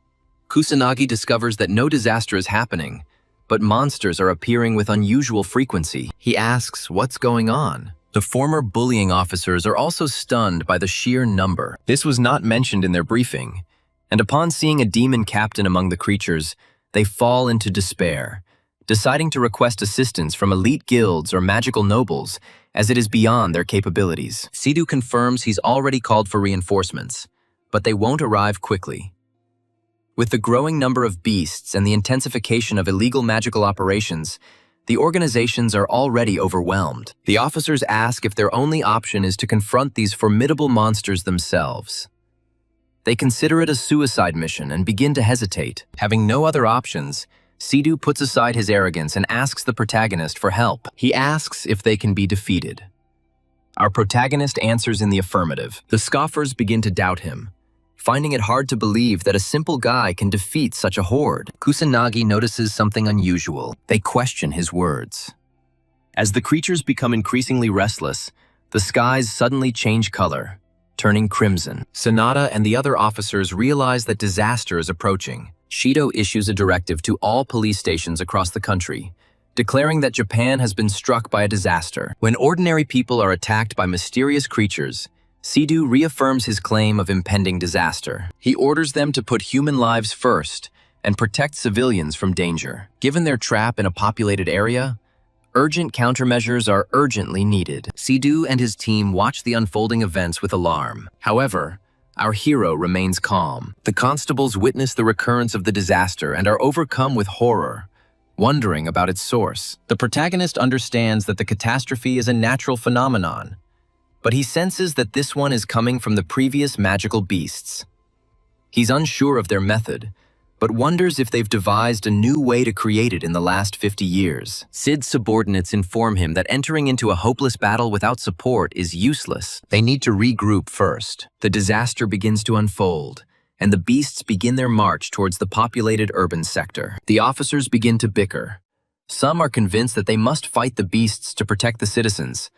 Kusanagi discovers that no disaster is happening, but monsters are appearing with unusual frequency. He asks what's going on. The former bullying officers are also stunned by the sheer number. This was not mentioned in their briefing, and upon seeing a demon captain among the creatures, they fall into despair, deciding to request assistance from elite guilds or magical nobles, as it is beyond their capabilities. Sidhu confirms he's already called for reinforcements, but they won't arrive quickly. With the growing number of beasts and the intensification of illegal magical operations, the organizations are already overwhelmed. The officers ask if their only option is to confront these formidable monsters themselves. They consider it a suicide mission and begin to hesitate. Having no other options, Sidhu puts aside his arrogance and asks the protagonist for help. He asks if they can be defeated. Our protagonist answers in the affirmative. The scoffers begin to doubt him, finding it hard to believe that a simple guy can defeat such a horde. Kusanagi notices something unusual. They question his words. As the creatures become increasingly restless, the skies suddenly change color, turning crimson. Sanada and the other officers realize that disaster is approaching. Shido issues a directive to all police stations across the country, declaring that Japan has been struck by a disaster. When ordinary people are attacked by mysterious creatures, Sidhu reaffirms his claim of impending disaster. He orders them to put human lives first and protect civilians from danger. Given their trap in a populated area, urgent countermeasures are urgently needed. Sidhu and his team watch the unfolding events with alarm. However, our hero remains calm. The constables witness the recurrence of the disaster and are overcome with horror, wondering about its source. The protagonist understands that the catastrophe is a natural phenomenon, but he senses that this one is coming from the previous magical beasts. He's unsure of their method, but wonders if they've devised a new way to create it in the last 50 years. Sid's subordinates inform him that entering into a hopeless battle without support is useless. They need to regroup first. The disaster begins to unfold, and the beasts begin their march towards the populated urban sector. The officers begin to bicker. Some are convinced that they must fight the beasts to protect the citizens,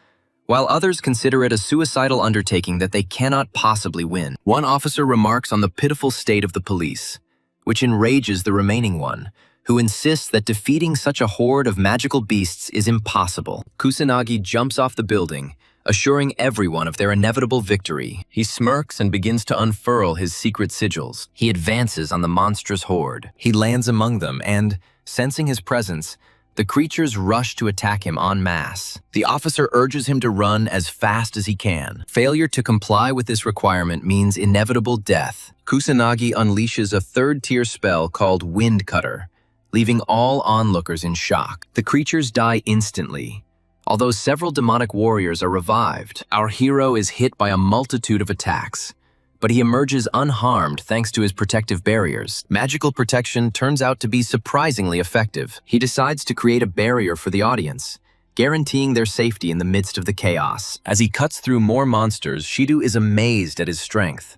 while others consider it a suicidal undertaking that they cannot possibly win. One officer remarks on the pitiful state of the police, which enrages the remaining one, who insists that defeating such a horde of magical beasts is impossible. Kusanagi jumps off the building, assuring everyone of their inevitable victory. He smirks and begins to unfurl his secret sigils. He advances on the monstrous horde. He lands among them and, sensing his presence, the creatures rush to attack him en masse. The officer urges him to run as fast as he can. Failure to comply with this requirement means inevitable death. Kusanagi unleashes a third-tier spell called Wind Cutter, leaving all onlookers in shock. The creatures die instantly, although several demonic warriors are revived. Our hero is hit by a multitude of attacks, but he emerges unharmed thanks to his protective barriers. Magical protection turns out to be surprisingly effective. He decides to create a barrier for the audience, guaranteeing their safety in the midst of the chaos. As he cuts through more monsters, Sidhu is amazed at his strength.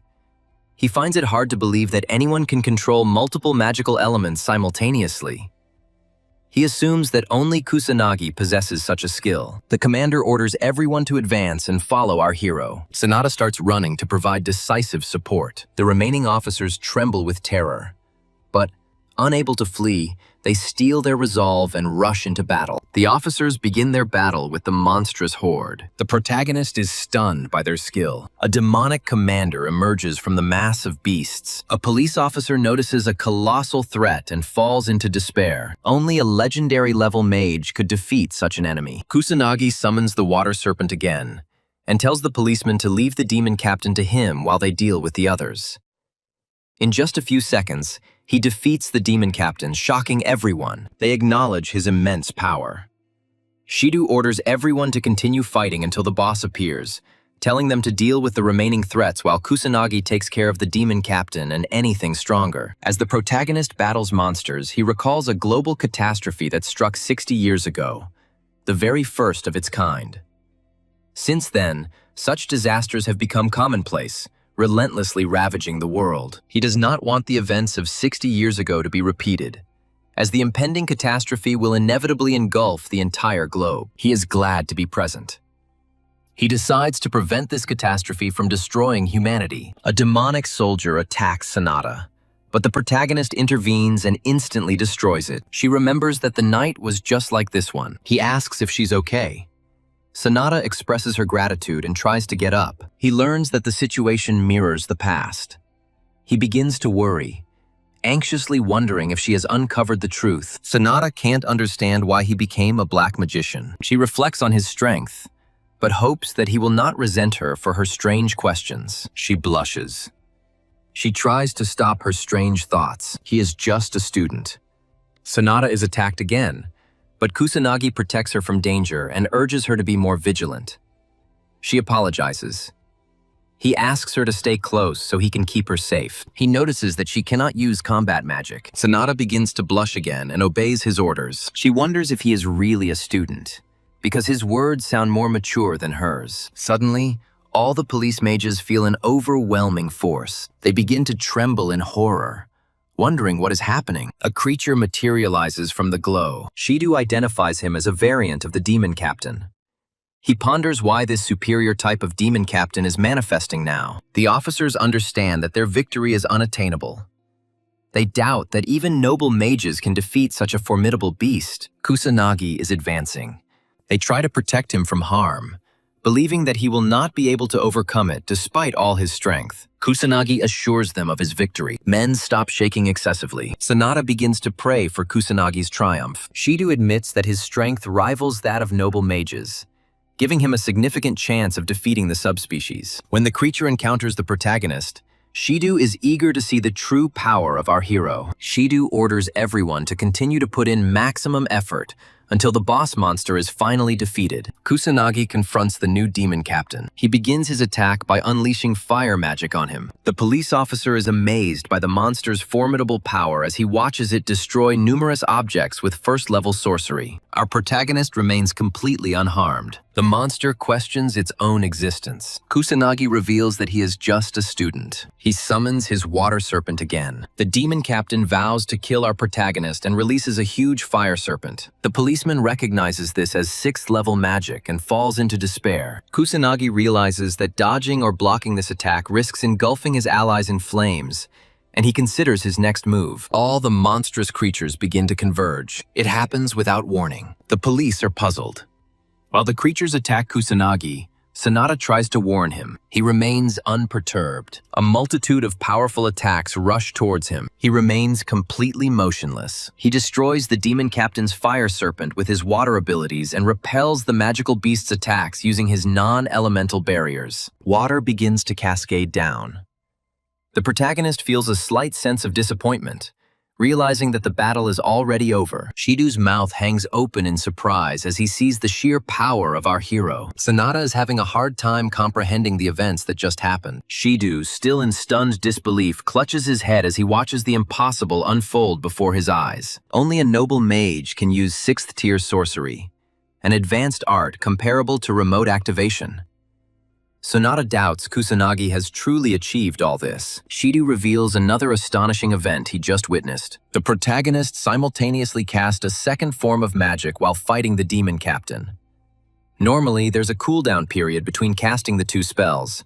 He finds it hard to believe that anyone can control multiple magical elements simultaneously. He assumes that only Kusanagi possesses such a skill. The commander orders everyone to advance and follow our hero. Sanada starts running to provide decisive support. The remaining officers tremble with terror, but unable to flee, they steel their resolve and rush into battle. The officers begin their battle with the monstrous horde. The protagonist is stunned by their skill. A demonic commander emerges from the mass of beasts. A police officer notices a colossal threat and falls into despair. Only a legendary-level mage could defeat such an enemy. Kusanagi summons the water serpent again and tells the policeman to leave the demon captain to him while they deal with the others. In just a few seconds, he defeats the demon captain, shocking everyone. They acknowledge his immense power. Sidhu orders everyone to continue fighting until the boss appears, telling them to deal with the remaining threats while Kusanagi takes care of the demon captain and anything stronger. As the protagonist battles monsters, he recalls a global catastrophe that struck 60 years ago. the very first of its kind. Since then, such disasters have become commonplace, relentlessly ravaging the world. He does not want the events of 60 years ago to be repeated, as the impending catastrophe will inevitably engulf the entire globe. He is glad to be present. He decides to prevent this catastrophe from destroying humanity. A demonic soldier attacks Sonata, but the protagonist intervenes and instantly destroys it. She remembers that the night was just like this one. He asks if she's okay. Sonata expresses her gratitude and tries to get up. He learns that the situation mirrors the past. He begins to worry, anxiously wondering if she has uncovered the truth. Sonata can't understand why he became a black magician. She reflects on his strength, but hopes that he will not resent her for her strange questions. She blushes. She tries to stop her strange thoughts. He is just a student. Sonata is attacked again, but Kusanagi protects her from danger and urges her to be more vigilant. She apologizes. He asks her to stay close so he can keep her safe. He notices that she cannot use combat magic. Sonata begins to blush again and obeys his orders. She wonders if he is really a student, because his words sound more mature than hers. Suddenly, all the police mages feel an overwhelming force. They begin to tremble in horror, wondering what is happening. A creature materializes from the glow. Shidu identifies him as a variant of the demon captain. He ponders why this superior type of demon captain is manifesting now. The officers understand that their victory is unattainable. They doubt that even noble mages can defeat such a formidable beast. Kusanagi is advancing. They try to protect him from harm, believing that he will not be able to overcome it despite all his strength. Kusanagi assures them of his victory. Men stop shaking excessively. Sonata begins to pray for Kusanagi's triumph. Shidu admits that his strength rivals that of noble mages, giving him a significant chance of defeating the subspecies. When the creature encounters the protagonist, Shidu is eager to see the true power of our hero. Shidu orders everyone to continue to put in maximum effort until the boss monster is finally defeated. Kusanagi confronts the new demon captain. He begins his attack by unleashing fire magic on him. The police officer is amazed by the monster's formidable power as he watches it destroy numerous objects with first-level sorcery. Our protagonist remains completely unharmed. The monster questions its own existence. Kusanagi reveals that he is just a student. He summons his water serpent again. The demon captain vows to kill our protagonist and releases a huge fire serpent. The policeman recognizes this as 6th-level magic and falls into despair. Kusanagi realizes that dodging or blocking this attack risks engulfing his allies in flames, and he considers his next move. All the monstrous creatures begin to converge. It happens without warning. The police are puzzled. While the creatures attack Kusanagi, Sonata tries to warn him. He remains unperturbed. A multitude of powerful attacks rush towards him. He remains completely motionless. He destroys the demon captain's fire serpent with his water abilities and repels the magical beast's attacks using his non-elemental barriers. Water begins to cascade down. The protagonist feels a slight sense of disappointment, realizing that the battle is already over. Shidu's mouth hangs open in surprise as he sees the sheer power of our hero. Sonata is having a hard time comprehending the events that just happened. Shidu, still in stunned disbelief, clutches his head as he watches the impossible unfold before his eyes. Only a noble mage can use 6th-tier sorcery, an advanced art comparable to remote activation. Sonata doubts Kusanagi has truly achieved all this. Shidu reveals another astonishing event he just witnessed. The protagonist simultaneously cast a second form of magic while fighting the demon captain. Normally, there's a cooldown period between casting the two spells,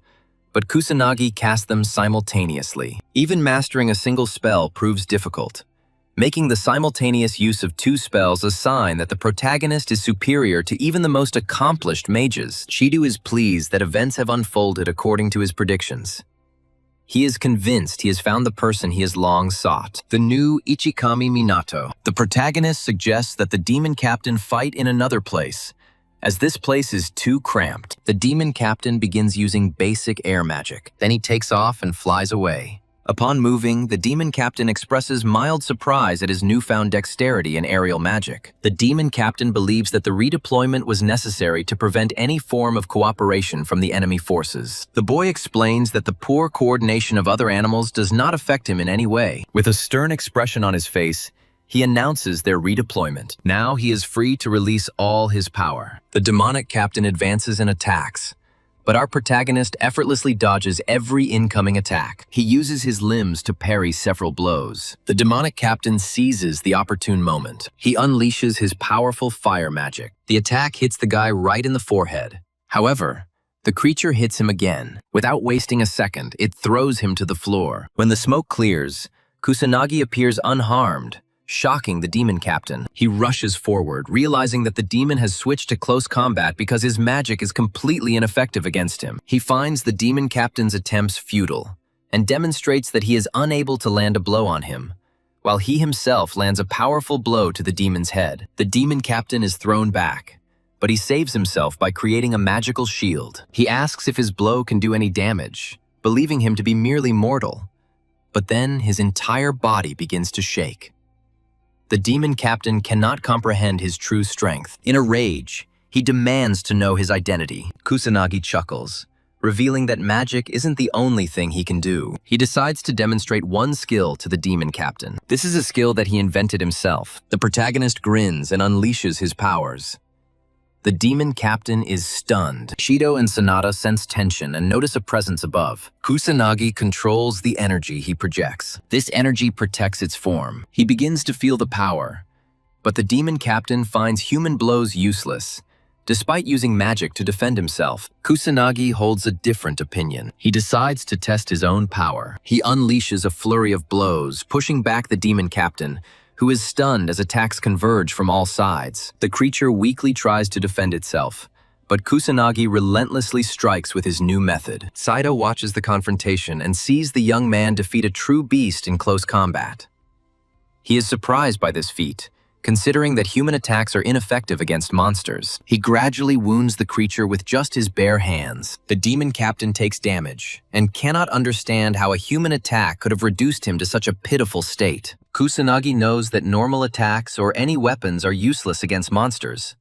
but Kusanagi cast them simultaneously. Even mastering a single spell proves difficult, making the simultaneous use of 2 spells a sign that the protagonist is superior to even the most accomplished mages. Shidu is pleased that events have unfolded according to his predictions. He is convinced he has found the person he has long sought, the new Ichikami Minato. The protagonist suggests that the demon captain fight in another place, as this place is too cramped. The demon captain begins using basic air magic. Then he takes off and flies away. Upon moving, the demon captain expresses mild surprise at his newfound dexterity in aerial magic. The demon captain believes that the redeployment was necessary to prevent any form of cooperation from the enemy forces. The boy explains that the poor coordination of other animals does not affect him in any way. With a stern expression on his face, He announces their redeployment. Now he is free to release all his power. The demonic captain advances and attacks, but our protagonist effortlessly dodges every incoming attack. He uses his limbs to parry several blows. The demonic captain seizes the opportune moment. He unleashes his powerful fire magic. The attack hits the guy right in the forehead. However, the creature hits him again. Without wasting a second, it throws him to the floor. When the smoke clears, Kusanagi appears unharmed, shocking the demon captain. He rushes forward, realizing that the demon has switched to close combat because his magic is completely ineffective against him. He finds the demon captain's attempts futile and demonstrates that he is unable to land a blow on him, while he himself lands a powerful blow to the demon's head. The demon captain is thrown back, but he saves himself by creating a magical shield. He asks if his blow can do any damage, believing him to be merely mortal. But then his entire body begins to shake. The demon captain cannot comprehend his true strength. In a rage, he demands to know his identity. Kusanagi chuckles, revealing that magic isn't the only thing he can do. He decides to demonstrate one skill to the demon captain. This is a skill that he invented himself. The protagonist grins and unleashes his powers. The demon captain is stunned. Shido and Sonata sense tension and notice a presence above. Kusanagi controls the energy he projects. This energy protects its form. He begins to feel the power, but the demon captain finds human blows useless. Despite using magic to defend himself, Kusanagi holds a different opinion. He decides to test his own power. He unleashes a flurry of blows, pushing back the demon captain, who is stunned as attacks converge from all sides. The creature weakly tries to defend itself, but Kusanagi relentlessly strikes with his new method. Saito watches the confrontation and sees the young man defeat a true beast in close combat. He is surprised by this feat, considering that human attacks are ineffective against monsters. He gradually wounds the creature with just his bare hands. The demon captain takes damage and cannot understand how a human attack could have reduced him to such a pitiful state. Kusanagi knows that normal attacks or any weapons are useless against monsters.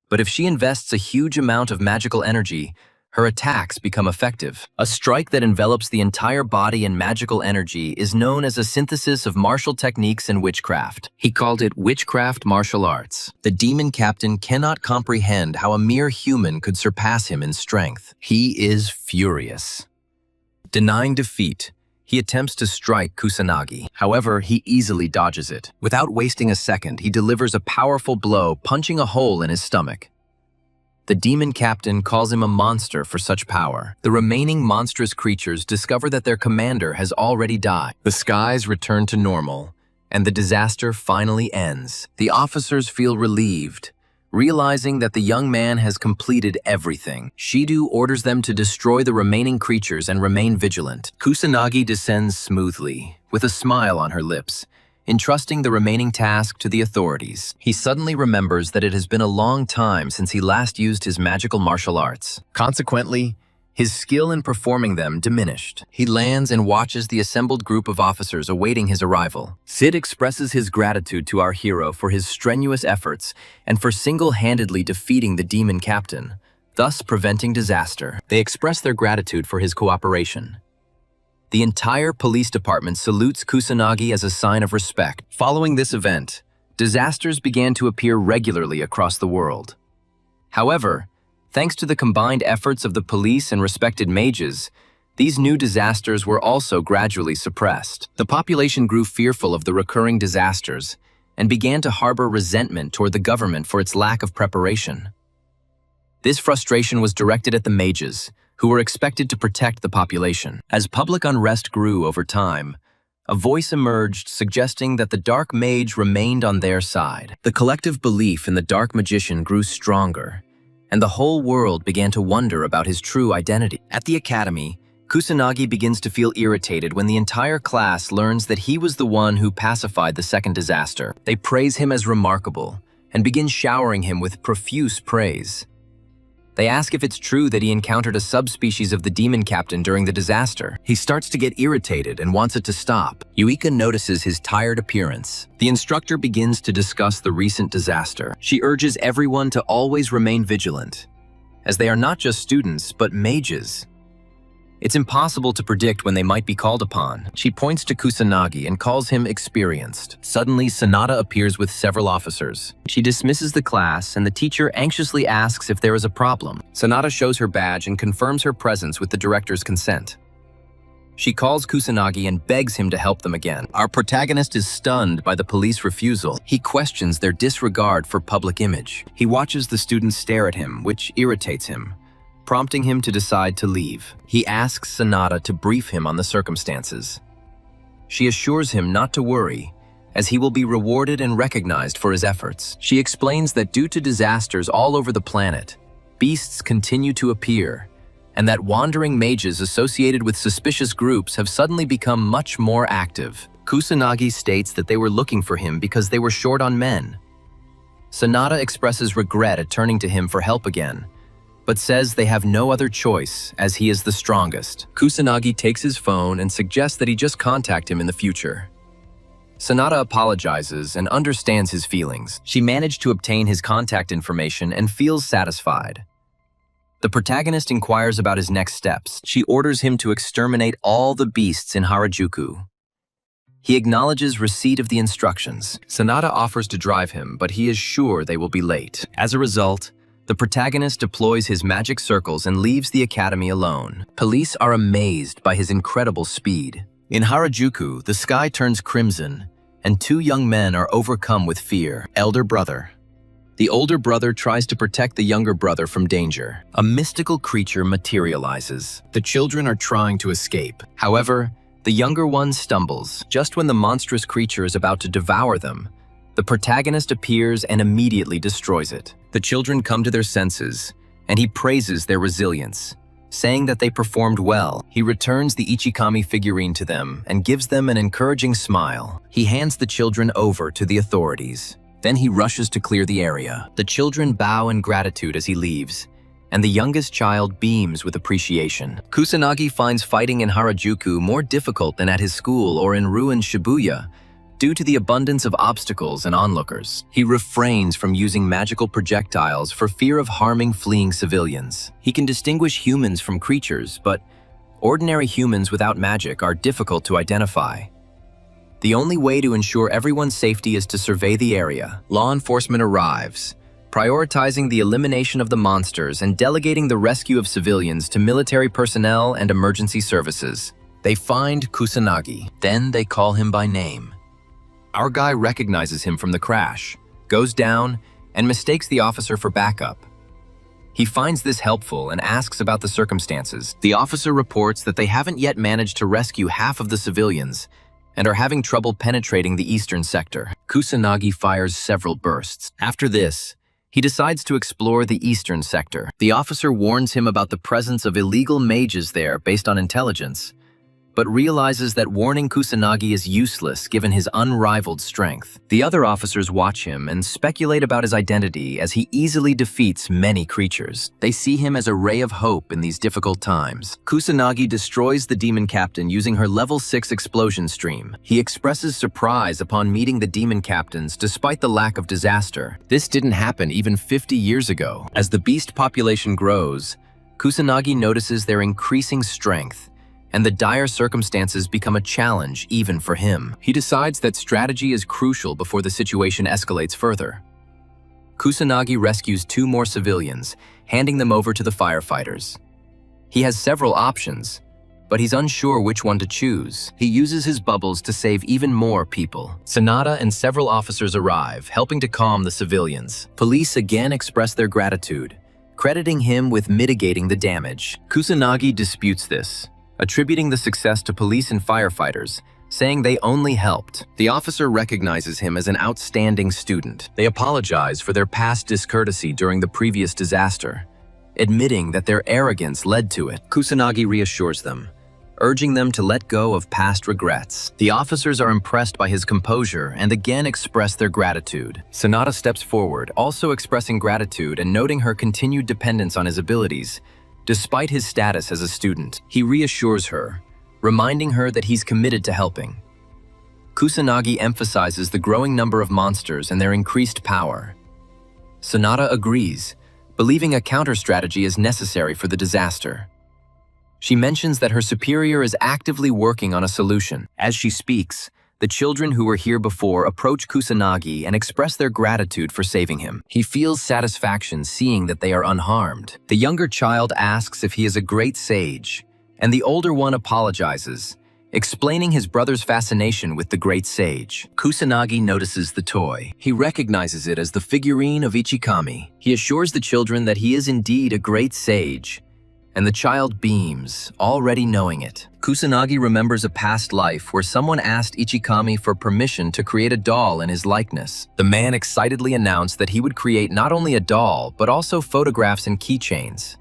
But if she invests a huge amount of magical energy, her attacks become effective. A strike that envelops the entire body in magical energy is known as a synthesis of martial techniques and witchcraft. He called it witchcraft martial arts. The demon captain cannot comprehend how a mere human could surpass him in strength. He is furious. Denying defeat, he attempts to strike Kusanagi. However, he easily dodges it. Without wasting a second, he delivers a powerful blow, punching a hole in his stomach. The demon captain calls him a monster for such power. The remaining monstrous creatures discover that their commander has already died. The skies return to normal, and the disaster finally ends. The officers feel relieved, realizing that the young man has completed everything. Shido orders them to destroy the remaining creatures and remain vigilant. Kusanagi descends smoothly, with a smile on her lips, entrusting the remaining task to the authorities. He suddenly remembers that it has been a long time since he last used his magical martial arts. Consequently, his skill in performing them diminished. He lands and watches the assembled group of officers awaiting his arrival. Sid expresses his gratitude to our hero for his strenuous efforts and for single-handedly defeating the demon captain, thus preventing disaster. They express their gratitude for his cooperation. The entire police department salutes Kusanagi as a sign of respect. Following this event, disasters began to appear regularly across the world. However, thanks to the combined efforts of the police and respected mages, these new disasters were also gradually suppressed. The population grew fearful of the recurring disasters and began to harbor resentment toward the government for its lack of preparation. This frustration was directed at the mages, who were expected to protect the population. As public unrest grew over time, a voice emerged suggesting that the dark mage remained on their side. The collective belief in the dark magician grew stronger, and the whole world began to wonder about his true identity. At the academy, Kusanagi begins to feel irritated when the entire class learns that he was the one who pacified the second disaster. They praise him as remarkable and begin showering him with profuse praise. They ask if it's true that he encountered a subspecies of the demon captain during the disaster. He starts to get irritated and wants it to stop. Yuika notices his tired appearance. The instructor begins to discuss the recent disaster. She urges everyone to always remain vigilant, as they are not just students, but mages. It's impossible to predict when they might be called upon. She points to Kusanagi and calls him experienced. Suddenly, Sanada appears with several officers. She dismisses the class, and the teacher anxiously asks if there is a problem. Sanada shows her badge and confirms her presence with the director's consent. She calls Kusanagi and begs him to help them again. Our protagonist is stunned by the police refusal. He questions their disregard for public image. He watches the students stare at him, which irritates him, prompting him to decide to leave. He asks Sanada to brief him on the circumstances. She assures him not to worry, as he will be rewarded and recognized for his efforts. She explains that due to disasters all over the planet, beasts continue to appear, and that wandering mages associated with suspicious groups have suddenly become much more active. Kusanagi states that they were looking for him because they were short on men. Sanada expresses regret at turning to him for help again, but says they have no other choice as he is the strongest. Kusanagi takes his phone and suggests that he just contact him in the future. Sanada apologizes and understands his feelings. She managed to obtain his contact information and feels satisfied. The protagonist inquires about his next steps. She orders him to exterminate all the beasts in Harajuku. He acknowledges receipt of the instructions. Sanada offers to drive him, but he is sure they will be late. As a result, the protagonist deploys his magic circles and leaves the academy alone. Police are amazed by his incredible speed. In Harajuku, the sky turns crimson, and two young men are overcome with fear. Elder brother. The older brother tries to protect the younger brother from danger. A mystical creature materializes. The children are trying to escape. However, the younger one stumbles. Just when the monstrous creature is about to devour them, the protagonist appears and immediately destroys it. The children come to their senses, and he praises their resilience, saying that they performed well. He returns the Ichikami figurine to them and gives them an encouraging smile. He hands the children over to the authorities. Then he rushes to clear the area. The children bow in gratitude as he leaves, and the youngest child beams with appreciation. Kusanagi finds fighting in Harajuku more difficult than at his school or in ruined Shibuya due to the abundance of obstacles and onlookers. He refrains from using magical projectiles for fear of harming fleeing civilians. He can distinguish humans from creatures, but ordinary humans without magic are difficult to identify. The only way to ensure everyone's safety is to survey the area. Law enforcement arrives, prioritizing the elimination of the monsters and delegating the rescue of civilians to military personnel and emergency services. They find Kusanagi. Then they call him by name. Our guy recognizes him from the crash, goes down, and mistakes the officer for backup. He finds this helpful and asks about the circumstances. The officer reports that they haven't yet managed to rescue half of the civilians and are having trouble penetrating the eastern sector. Kusanagi fires several bursts. After this, he decides to explore the eastern sector. The officer warns him about the presence of illegal mages there based on intelligence, but realizes that warning Kusanagi is useless given his unrivaled strength. The other officers watch him and speculate about his identity as he easily defeats many creatures. They see him as a ray of hope in these difficult times. Kusanagi destroys the demon captain using her level 6 explosion stream. He expresses surprise upon meeting the demon captains despite the lack of disaster. This didn't happen even 50 years ago. As the beast population grows, Kusanagi notices their increasing strength, and the dire circumstances become a challenge even for him. He decides that strategy is crucial before the situation escalates further. Kusanagi rescues 2 more civilians, handing them over to the firefighters. He has several options, but he's unsure which one to choose. He uses his bubbles to save even more people. Sanada and several officers arrive, helping to calm the civilians. Police again express their gratitude, crediting him with mitigating the damage. Kusanagi disputes this, attributing the success to police and firefighters, saying they only helped. The officer recognizes him as an outstanding student. They apologize for their past discourtesy during the previous disaster, admitting that their arrogance led to it. Kusanagi reassures them, urging them to let go of past regrets. The officers are impressed by his composure and again express their gratitude. Sanada steps forward, also expressing gratitude and noting her continued dependence on his abilities. Despite his status as a student, he reassures her, reminding her that he's committed to helping. Kusanagi emphasizes the growing number of monsters and their increased power. Sanada agrees, believing a counter-strategy is necessary for the disaster. She mentions that her superior is actively working on a solution. As she speaks, the children who were here before approach Kusanagi and express their gratitude for saving him. He feels satisfaction seeing that they are unharmed. The younger child asks if he is a great sage, and the older one apologizes, explaining his brother's fascination with the great sage. Kusanagi notices the toy. He recognizes it as the figurine of Ichikami. He assures the children that he is indeed a great sage, and the child beams, already knowing it. Kusanagi remembers a past life where someone asked Ichikami for permission to create a doll in his likeness. The man excitedly announced that he would create not only a doll, but also photographs and keychains.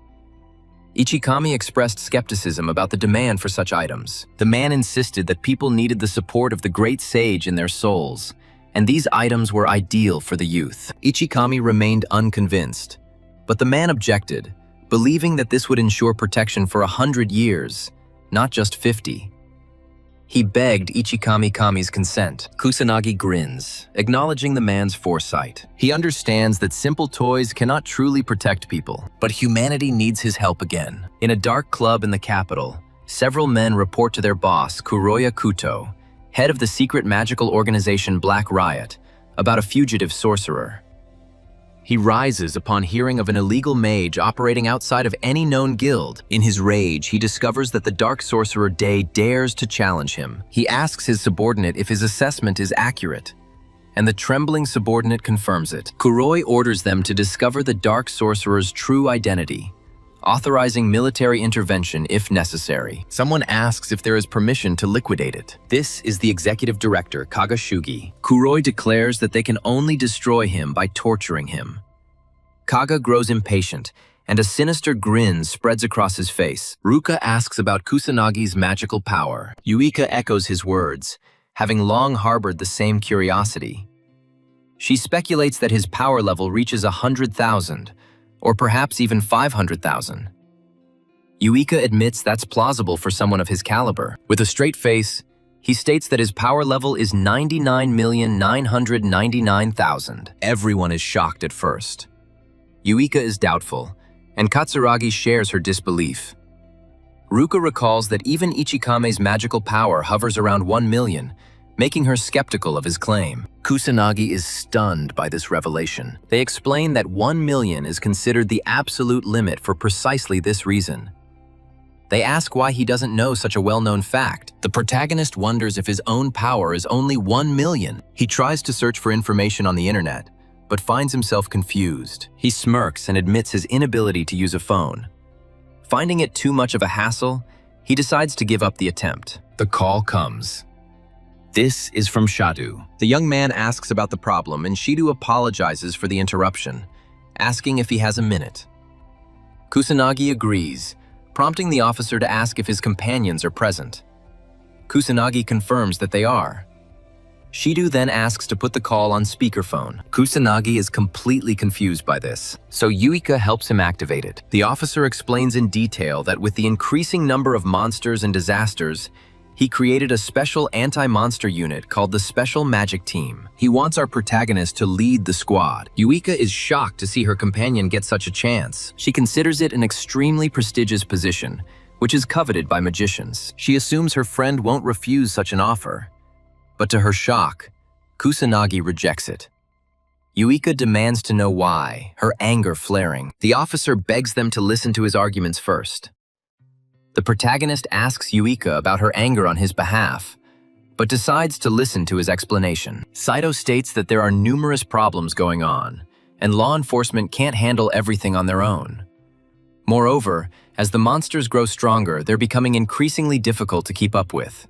Ichikami expressed skepticism about the demand for such items. The man insisted that people needed the support of the great sage in their souls, and these items were ideal for the youth. Ichikami remained unconvinced, but the man objected, believing that this would ensure protection for 100 years, not just 50. He begged Ichikami-kami's consent. Kusanagi grins, acknowledging the man's foresight. He understands that simple toys cannot truly protect people, but humanity needs his help again. In a dark club in the capital, several men report to their boss, Kuroya Kuto, head of the secret magical organization Black Riot, about a fugitive sorcerer. He rises upon hearing of an illegal mage operating outside of any known guild. In his rage, he discovers that the dark sorcerer Day dares to challenge him. He asks his subordinate if his assessment is accurate, and the trembling subordinate confirms it. Kuroi orders them to discover the dark sorcerer's true identity, authorizing military intervention if necessary. Someone asks if there is permission to liquidate it. This is the executive director, Kagashugi. Kuroi declares that they can only destroy him by torturing him. Kaga grows impatient, and a sinister grin spreads across his face. Ruka asks about Kusanagi's magical power. Yuika echoes his words, having long harbored the same curiosity. She speculates that his power level reaches 100,000, or perhaps even 500,000. Yuika admits that's plausible for someone of his caliber. With a straight face, he states that his power level is 99,999,000. Everyone is shocked at first. Yuika is doubtful, and Katsuragi shares her disbelief. Ruka recalls that even Ichikame's magical power hovers around 1 million, making her skeptical of his claim. Kusanagi is stunned by this revelation. They explain that 1 million is considered the absolute limit for precisely this reason. They ask why he doesn't know such a well-known fact. The protagonist wonders if his own power is only 1 million. He tries to search for information on the internet, but finds himself confused. He smirks and admits his inability to use a phone. Finding it too much of a hassle, he decides to give up the attempt. The call comes. This is from Shadu. The young man asks about the problem, and Shidu apologizes for the interruption, asking if he has a minute. Kusanagi agrees, prompting the officer to ask if his companions are present. Kusanagi confirms that they are. Shidu then asks to put the call on speakerphone. Kusanagi is completely confused by this, so Yuika helps him activate it. The officer explains in detail that with the increasing number of monsters and disasters, he created a special anti-monster unit called the Special Magic Team. He wants our protagonist to lead the squad. Yuika is shocked to see her companion get such a chance. She considers it an extremely prestigious position, which is coveted by magicians. She assumes her friend won't refuse such an offer. But to her shock, Kusanagi rejects it. Yuika demands to know why, her anger flaring. The officer begs them to listen to his arguments first. The protagonist asks Yuika about her anger on his behalf, but decides to listen to his explanation. Saito states that there are numerous problems going on, and law enforcement can't handle everything on their own. Moreover, as the monsters grow stronger, they're becoming increasingly difficult to keep up with.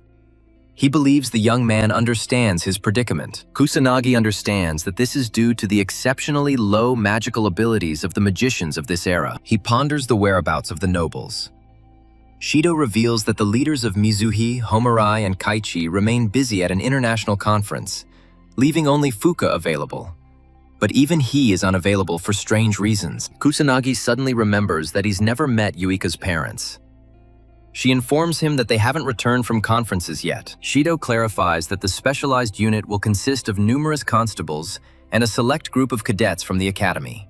He believes the young man understands his predicament. Kusanagi understands that this is due to the exceptionally low magical abilities of the magicians of this era. He ponders the whereabouts of the nobles. Shido reveals that the leaders of Mizuhi, Homarai, and Kaichi remain busy at an international conference, leaving only Fuka available. But even he is unavailable for strange reasons. Kusanagi suddenly remembers that he's never met Yuika's parents. She informs him that they haven't returned from conferences yet. Shido clarifies that the specialized unit will consist of numerous constables and a select group of cadets from the academy.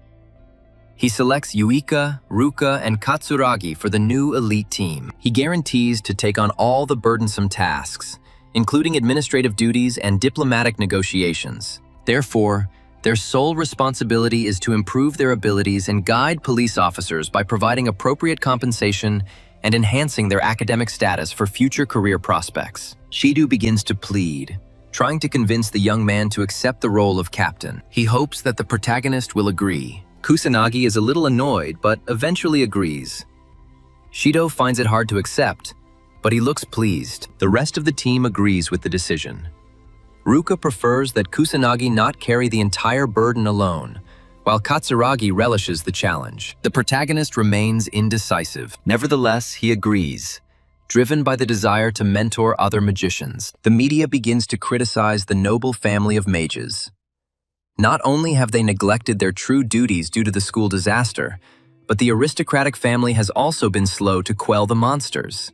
He selects Yuika, Ruka, and Katsuragi for the new elite team. He guarantees to take on all the burdensome tasks, including administrative duties and diplomatic negotiations. Therefore, their sole responsibility is to improve their abilities and guide police officers by providing appropriate compensation and enhancing their academic status for future career prospects. Shido begins to plead, trying to convince the young man to accept the role of captain. He hopes that the protagonist will agree. Kusanagi is a little annoyed, but eventually agrees. Shido finds it hard to accept, but he looks pleased. The rest of the team agrees with the decision. Ruka prefers that Kusanagi not carry the entire burden alone, while Katsuragi relishes the challenge. The protagonist remains indecisive. Nevertheless, he agrees, driven by the desire to mentor other magicians. The media begins to criticize the noble family of mages. Not only have they neglected their true duties due to the school disaster, but the aristocratic family has also been slow to quell the monsters.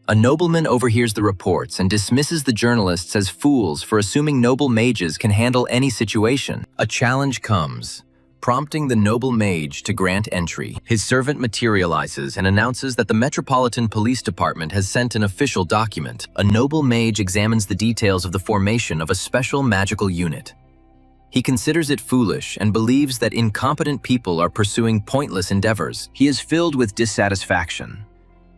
A nobleman overhears the reports and dismisses the journalists as fools for assuming noble mages can handle any situation. A challenge comes, prompting the noble mage to grant entry. His servant materializes and announces that the Metropolitan Police Department has sent an official document. A noble mage examines the details of the formation of a special magical unit. He considers it foolish and believes that incompetent people are pursuing pointless endeavors. He is filled with dissatisfaction,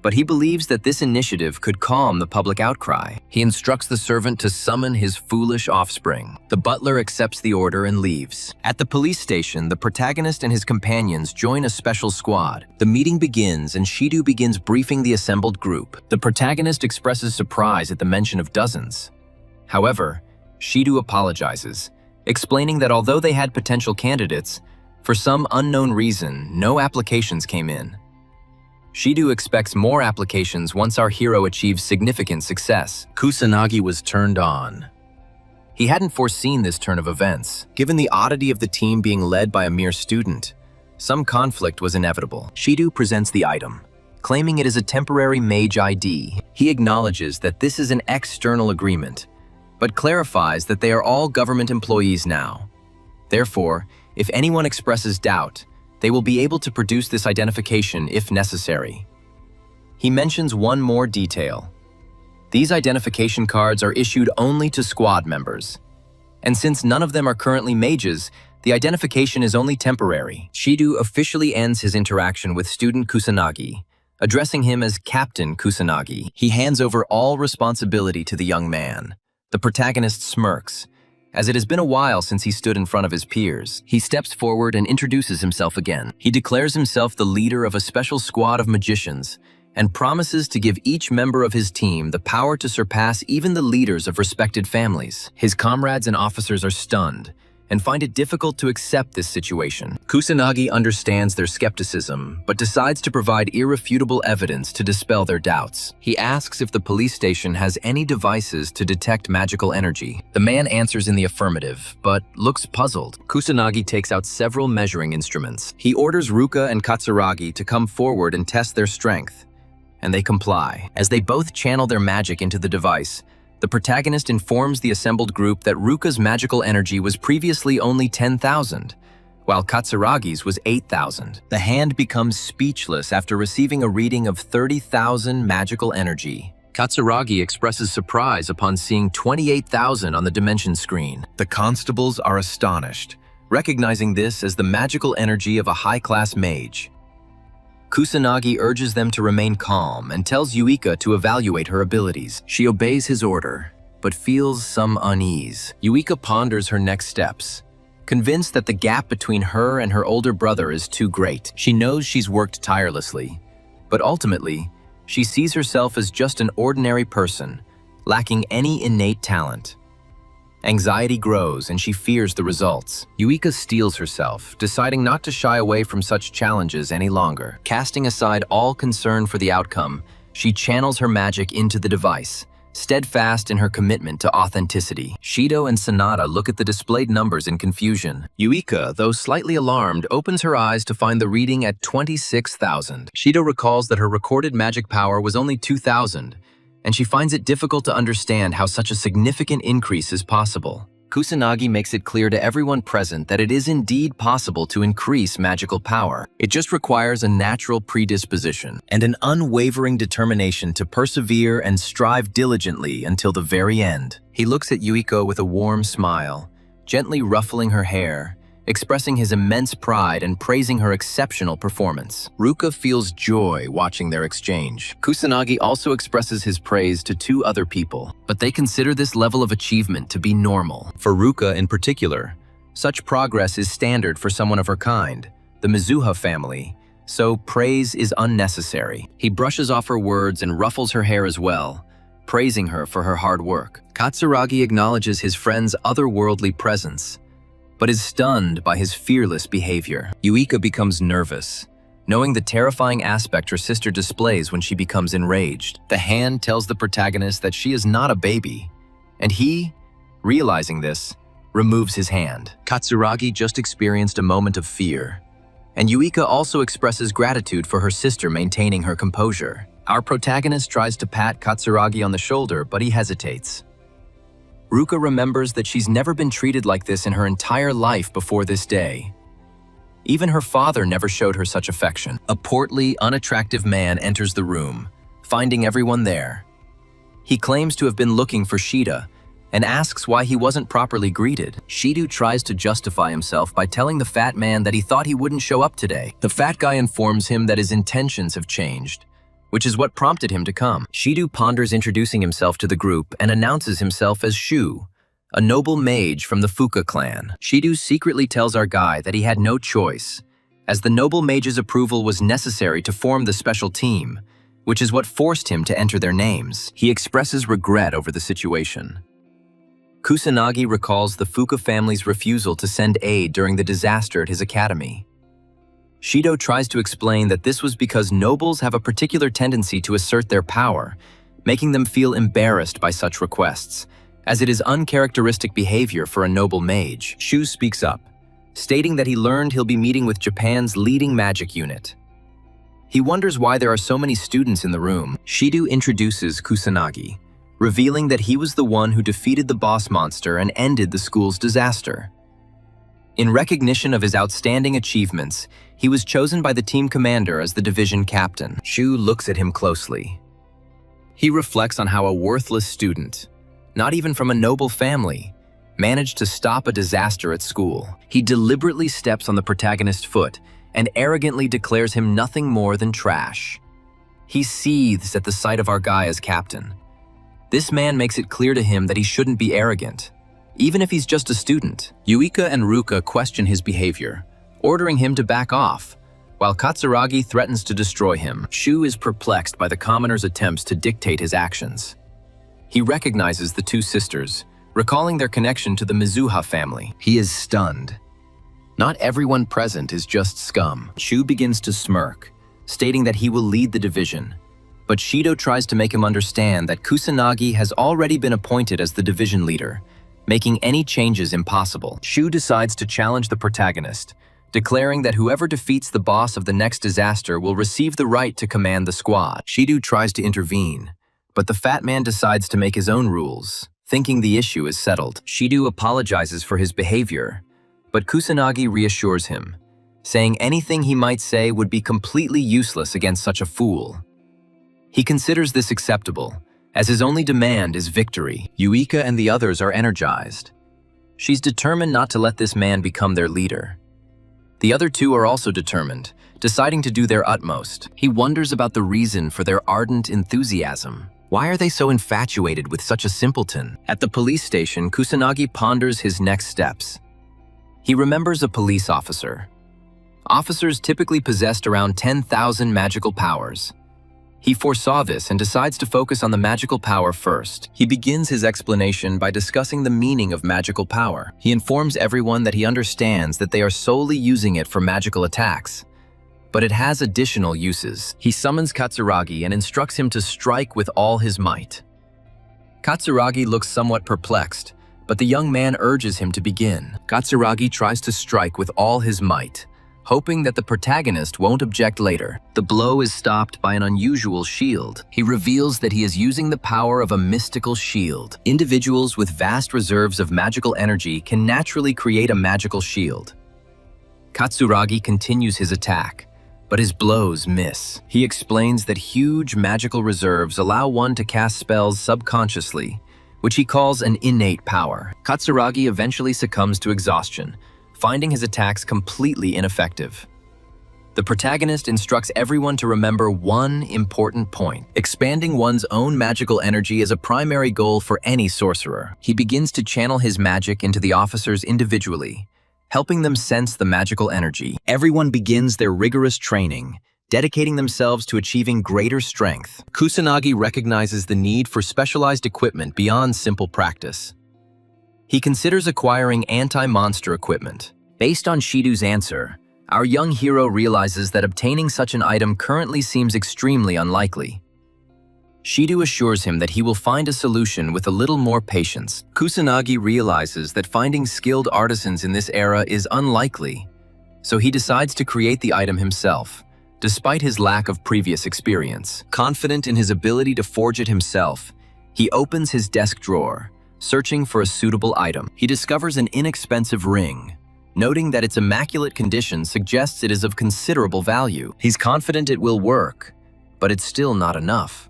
but he believes that this initiative could calm the public outcry. He instructs the servant to summon his foolish offspring. The butler accepts the order and leaves. At the police station, the protagonist and his companions join a special squad. The meeting begins and Shido begins briefing the assembled group. The protagonist expresses surprise at the mention of dozens. However, Shido apologizes, explaining that although they had potential candidates, for some unknown reason, no applications came in. Shido expects more applications once our hero achieves significant success. Kusanagi was turned on. He hadn't foreseen this turn of events. Given the oddity of the team being led by a mere student, some conflict was inevitable. Shido presents the item, claiming it is a temporary mage ID. He acknowledges that this is an external agreement, but clarifies that they are all government employees now. Therefore, if anyone expresses doubt, they will be able to produce this identification if necessary. He mentions one more detail. These identification cards are issued only to squad members, and since none of them are currently mages, the identification is only temporary. Shido officially ends his interaction with student Kusanagi, addressing him as Captain Kusanagi. He hands over all responsibility to the young man. The protagonist smirks, as it has been a while since he stood in front of his peers. He steps forward and introduces himself again. He declares himself the leader of a special squad of magicians and promises to give each member of his team the power to surpass even the leaders of respected families. His comrades and officers are stunned and find it difficult to accept this situation. Kusanagi understands their skepticism, but decides to provide irrefutable evidence to dispel their doubts. He asks if the police station has any devices to detect magical energy. The man answers in the affirmative, but looks puzzled. Kusanagi takes out several measuring instruments. He orders Ruka and Katsuragi to come forward and test their strength, and they comply. As they both channel their magic into the device, the protagonist informs the assembled group that Ruka's magical energy was previously only 10,000, while Katsuragi's was 8,000. The hand becomes speechless after receiving a reading of 30,000 magical energy. Katsuragi expresses surprise upon seeing 28,000 on the dimension screen. The constables are astonished, recognizing this as the magical energy of a high-class mage. Kusanagi urges them to remain calm and tells Yuika to evaluate her abilities. She obeys his order, but feels some unease. Yuika ponders her next steps, convinced that the gap between her and her older brother is too great. She knows she's worked tirelessly, but ultimately, she sees herself as just an ordinary person, lacking any innate talent. Anxiety grows and she fears the results. Yuika steels herself, deciding not to shy away from such challenges any longer. Casting aside all concern for the outcome, she channels her magic into the device, steadfast in her commitment to authenticity. Shido and Sanada look at the displayed numbers in confusion. Yuika, though slightly alarmed, opens her eyes to find the reading at 26,000. Shido recalls that her recorded magic power was only 2,000, and she finds it difficult to understand how such a significant increase is possible. Kusanagi makes it clear to everyone present that it is indeed possible to increase magical power. It just requires a natural predisposition and an unwavering determination to persevere and strive diligently until the very end. He looks at Yuiko with a warm smile, gently ruffling her hair, expressing his immense pride and praising her exceptional performance. Ruka feels joy watching their exchange. Kusanagi also expresses his praise to two other people, but they consider this level of achievement to be normal. For Ruka in particular, such progress is standard for someone of her kind, the Mizuha family, so praise is unnecessary. He brushes off her words and ruffles her hair as well, praising her for her hard work. Katsuragi acknowledges his friend's otherworldly presence, but is stunned by his fearless behavior. Yuika becomes nervous, knowing the terrifying aspect her sister displays when she becomes enraged. The hand tells the protagonist that she is not a baby, and he, realizing this, removes his hand. Katsuragi just experienced a moment of fear, and Yuika also expresses gratitude for her sister maintaining her composure. Our protagonist tries to pat Katsuragi on the shoulder, but he hesitates. Ruka remembers that she's never been treated like this in her entire life before this day. Even her father never showed her such affection. A portly, unattractive man enters the room, finding everyone there. He claims to have been looking for Shida and asks why he wasn't properly greeted. Shido tries to justify himself by telling the fat man that he thought he wouldn't show up today. The fat guy informs him that his intentions have changed, which is what prompted him to come. Shido ponders introducing himself to the group and announces himself as Shu, a noble mage from the Fuka clan. Shido secretly tells our guy that he had no choice, as the noble mage's approval was necessary to form the special team, which is what forced him to enter their names. He expresses regret over the situation. Kusanagi recalls the Fuka family's refusal to send aid during the disaster at his academy. Shido tries to explain that this was because nobles have a particular tendency to assert their power, making them feel embarrassed by such requests, as it is uncharacteristic behavior for a noble mage. Shu speaks up, stating that he learned he'll be meeting with Japan's leading magic unit. He wonders why there are so many students in the room. Shido introduces Kusanagi, revealing that he was the one who defeated the boss monster and ended the school's disaster. In recognition of his outstanding achievements, he was chosen by the team commander as the division captain. Shu looks at him closely. He reflects on how a worthless student, not even from a noble family, managed to stop a disaster at school. He deliberately steps on the protagonist's foot and arrogantly declares him nothing more than trash. He seethes at the sight of our guy as captain. This man makes it clear to him that he shouldn't be arrogant, even if he's just a student. Yuika and Ruka question his behavior, ordering him to back off, while Katsuragi threatens to destroy him. Shu is perplexed by the commoner's attempts to dictate his actions. He recognizes the two sisters, recalling their connection to the Mizuha family. He is stunned. Not everyone present is just scum. Shu begins to smirk, stating that he will lead the division, but Shido tries to make him understand that Kusanagi has already been appointed as the division leader, making any changes impossible. Shu decides to challenge the protagonist, declaring that whoever defeats the boss of the next disaster will receive the right to command the squad. Shido tries to intervene, but the fat man decides to make his own rules, thinking the issue is settled. Shido apologizes for his behavior, but Kusanagi reassures him, saying anything he might say would be completely useless against such a fool. He considers this acceptable, as his only demand is victory. Yuika and the others are energized. She's determined not to let this man become their leader. The other two are also determined, deciding to do their utmost. He wonders about the reason for their ardent enthusiasm. Why are they so infatuated with such a simpleton? At the police station, Kusanagi ponders his next steps. He remembers a police officer. Officers typically possessed around 10,000 magical powers. He foresaw this and decides to focus on the magical power first. He begins his explanation by discussing the meaning of magical power. He informs everyone that he understands that they are solely using it for magical attacks, but it has additional uses. He summons Katsuragi and instructs him to strike with all his might. Katsuragi looks somewhat perplexed, but the young man urges him to begin. Katsuragi tries to strike with all his might, hoping that the protagonist won't object later. The blow is stopped by an unusual shield. He reveals that he is using the power of a mystical shield. Individuals with vast reserves of magical energy can naturally create a magical shield. Katsuragi continues his attack, but his blows miss. He explains that huge magical reserves allow one to cast spells subconsciously, which he calls an innate power. Katsuragi eventually succumbs to exhaustion, finding his attacks completely ineffective. The protagonist instructs everyone to remember one important point. Expanding one's own magical energy is a primary goal for any sorcerer. He begins to channel his magic into the officers individually, helping them sense the magical energy. Everyone begins their rigorous training, dedicating themselves to achieving greater strength. Kusanagi recognizes the need for specialized equipment beyond simple practice. He considers acquiring anti-monster equipment. Based on Shido's answer, our young hero realizes that obtaining such an item currently seems extremely unlikely. Shido assures him that he will find a solution with a little more patience. Kusanagi realizes that finding skilled artisans in this era is unlikely, so he decides to create the item himself, despite his lack of previous experience. Confident in his ability to forge it himself, he opens his desk drawer, searching for a suitable item. He discovers an inexpensive ring, noting that its immaculate condition suggests it is of considerable value. He's confident it will work, but it's still not enough.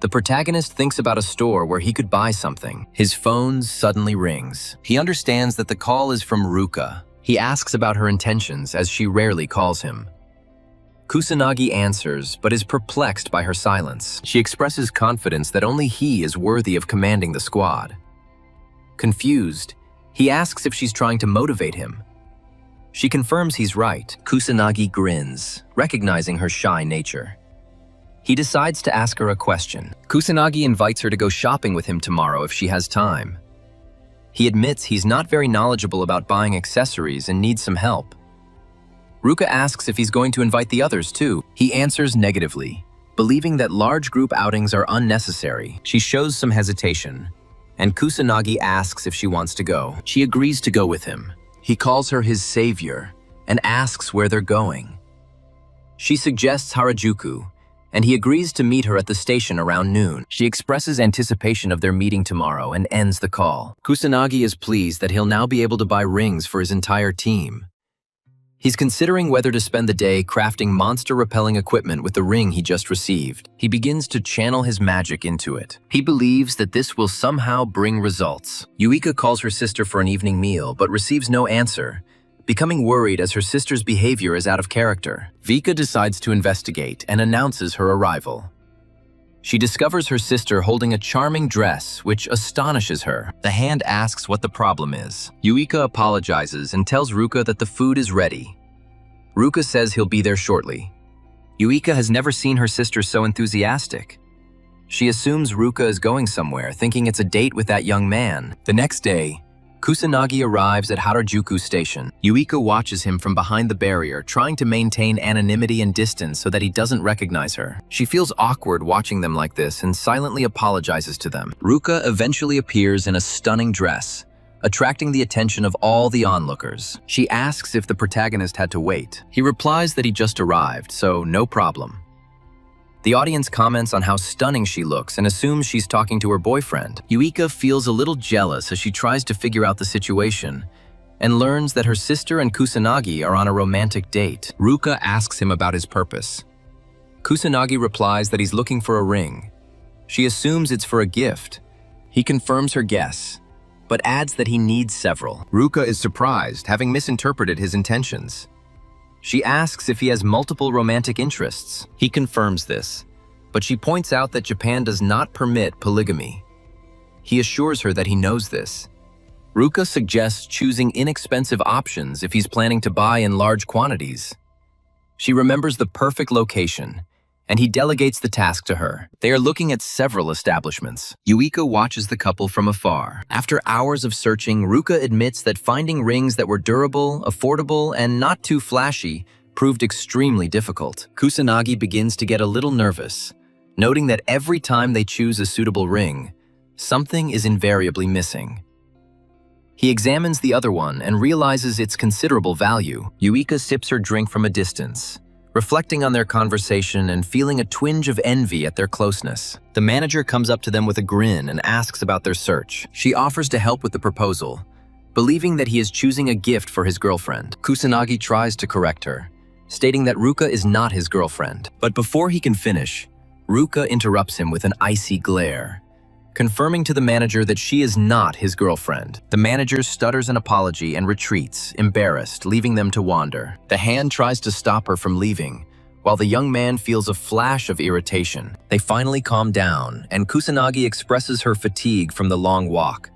The protagonist thinks about a store where he could buy something. His phone suddenly rings. He understands that the call is from Ruka. He asks about her intentions, as she rarely calls him. Kusanagi answers, but is perplexed by her silence. She expresses confidence that only he is worthy of commanding the squad. Confused, he asks if she's trying to motivate him. She confirms he's right. Kusanagi grins, recognizing her shy nature. He decides to ask her a question. Kusanagi invites her to go shopping with him tomorrow if she has time. He admits he's not very knowledgeable about buying accessories and needs some help. Ruka asks if he's going to invite the others too. He answers negatively, believing that large group outings are unnecessary. She shows some hesitation, and Kusanagi asks if she wants to go. She agrees to go with him. He calls her his savior and asks where they're going. She suggests Harajuku, and he agrees to meet her at the station around noon. She expresses anticipation of their meeting tomorrow and ends the call. Kusanagi is pleased that he'll now be able to buy rings for his entire team. He's considering whether to spend the day crafting monster-repelling equipment with the ring he just received. He begins to channel his magic into it. He believes that this will somehow bring results. Yuika calls her sister for an evening meal, but receives no answer, becoming worried as her sister's behavior is out of character. Vika decides to investigate and announces her arrival. She discovers her sister holding a charming dress, which astonishes her. The hand asks what the problem is. Yuika apologizes and tells Ruka that the food is ready. Ruka says he'll be there shortly. Yuika has never seen her sister so enthusiastic. She assumes Ruka is going somewhere, thinking it's a date with that young man. The next day, Kusanagi arrives at Harajuku Station. Yuika watches him from behind the barrier, trying to maintain anonymity and distance so that he doesn't recognize her. She feels awkward watching them like this and silently apologizes to them. Ruka eventually appears in a stunning dress, attracting the attention of all the onlookers. She asks if the protagonist had to wait. He replies that he just arrived, so no problem. The audience comments on how stunning she looks and assumes she's talking to her boyfriend. Yuika feels a little jealous as she tries to figure out the situation and learns that her sister and Kusanagi are on a romantic date. Ruka asks him about his purpose. Kusanagi replies that he's looking for a ring. She assumes it's for a gift. He confirms her guess, but adds that he needs several. Ruka is surprised, having misinterpreted his intentions. She asks if he has multiple romantic interests. He confirms this, but she points out that Japan does not permit polygamy. He assures her that he knows this. Ruka suggests choosing inexpensive options if he's planning to buy in large quantities. She remembers the perfect location, and he delegates the task to her. They are looking at several establishments. Yuika watches the couple from afar. After hours of searching, Ruka admits that finding rings that were durable, affordable, and not too flashy proved extremely difficult. Kusanagi begins to get a little nervous, noting that every time they choose a suitable ring, something is invariably missing. He examines the other one and realizes its considerable value. Yuika sips her drink from a distance, reflecting on their conversation and feeling a twinge of envy at their closeness. The manager comes up to them with a grin and asks about their search. She offers to help with the proposal, believing that he is choosing a gift for his girlfriend. Kusanagi tries to correct her, stating that Ruka is not his girlfriend. But before he can finish, Ruka interrupts him with an icy glare, confirming to the manager that she is not his girlfriend. The manager stutters an apology and retreats, embarrassed, leaving them to wander. The hand tries to stop her from leaving, while the young man feels a flash of irritation. They finally calm down, and Kusanagi expresses her fatigue from the long walk,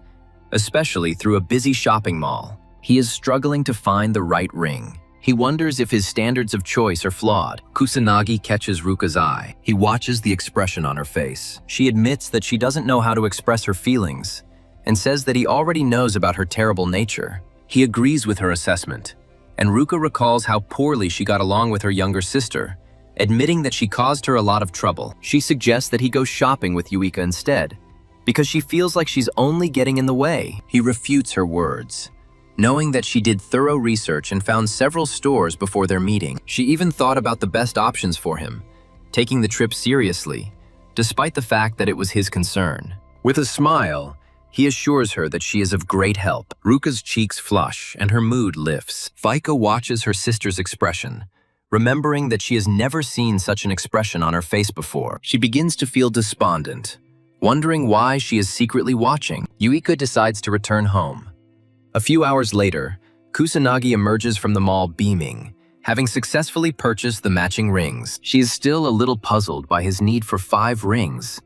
especially through a busy shopping mall. He is struggling to find the right ring. He wonders if his standards of choice are flawed. Kusanagi catches Ruka's eye. He watches the expression on her face. She admits that she doesn't know how to express her feelings and says that he already knows about her terrible nature. He agrees with her assessment, and Ruka recalls how poorly she got along with her younger sister, admitting that she caused her a lot of trouble. She suggests that he go shopping with Yuika instead, because she feels like she's only getting in the way. He refutes her words, knowing that she did thorough research and found several stores before their meeting. She even thought about the best options for him, taking the trip seriously, despite the fact that it was his concern. With a smile, he assures her that she is of great help. Ruka's cheeks flush and her mood lifts. Vaika watches her sister's expression, remembering that she has never seen such an expression on her face before. She begins to feel despondent, wondering why she is secretly watching. Yuika decides to return home. A few hours later, Kusanagi emerges from the mall beaming, having successfully purchased the matching rings. She is still a little puzzled by his need for 5 rings,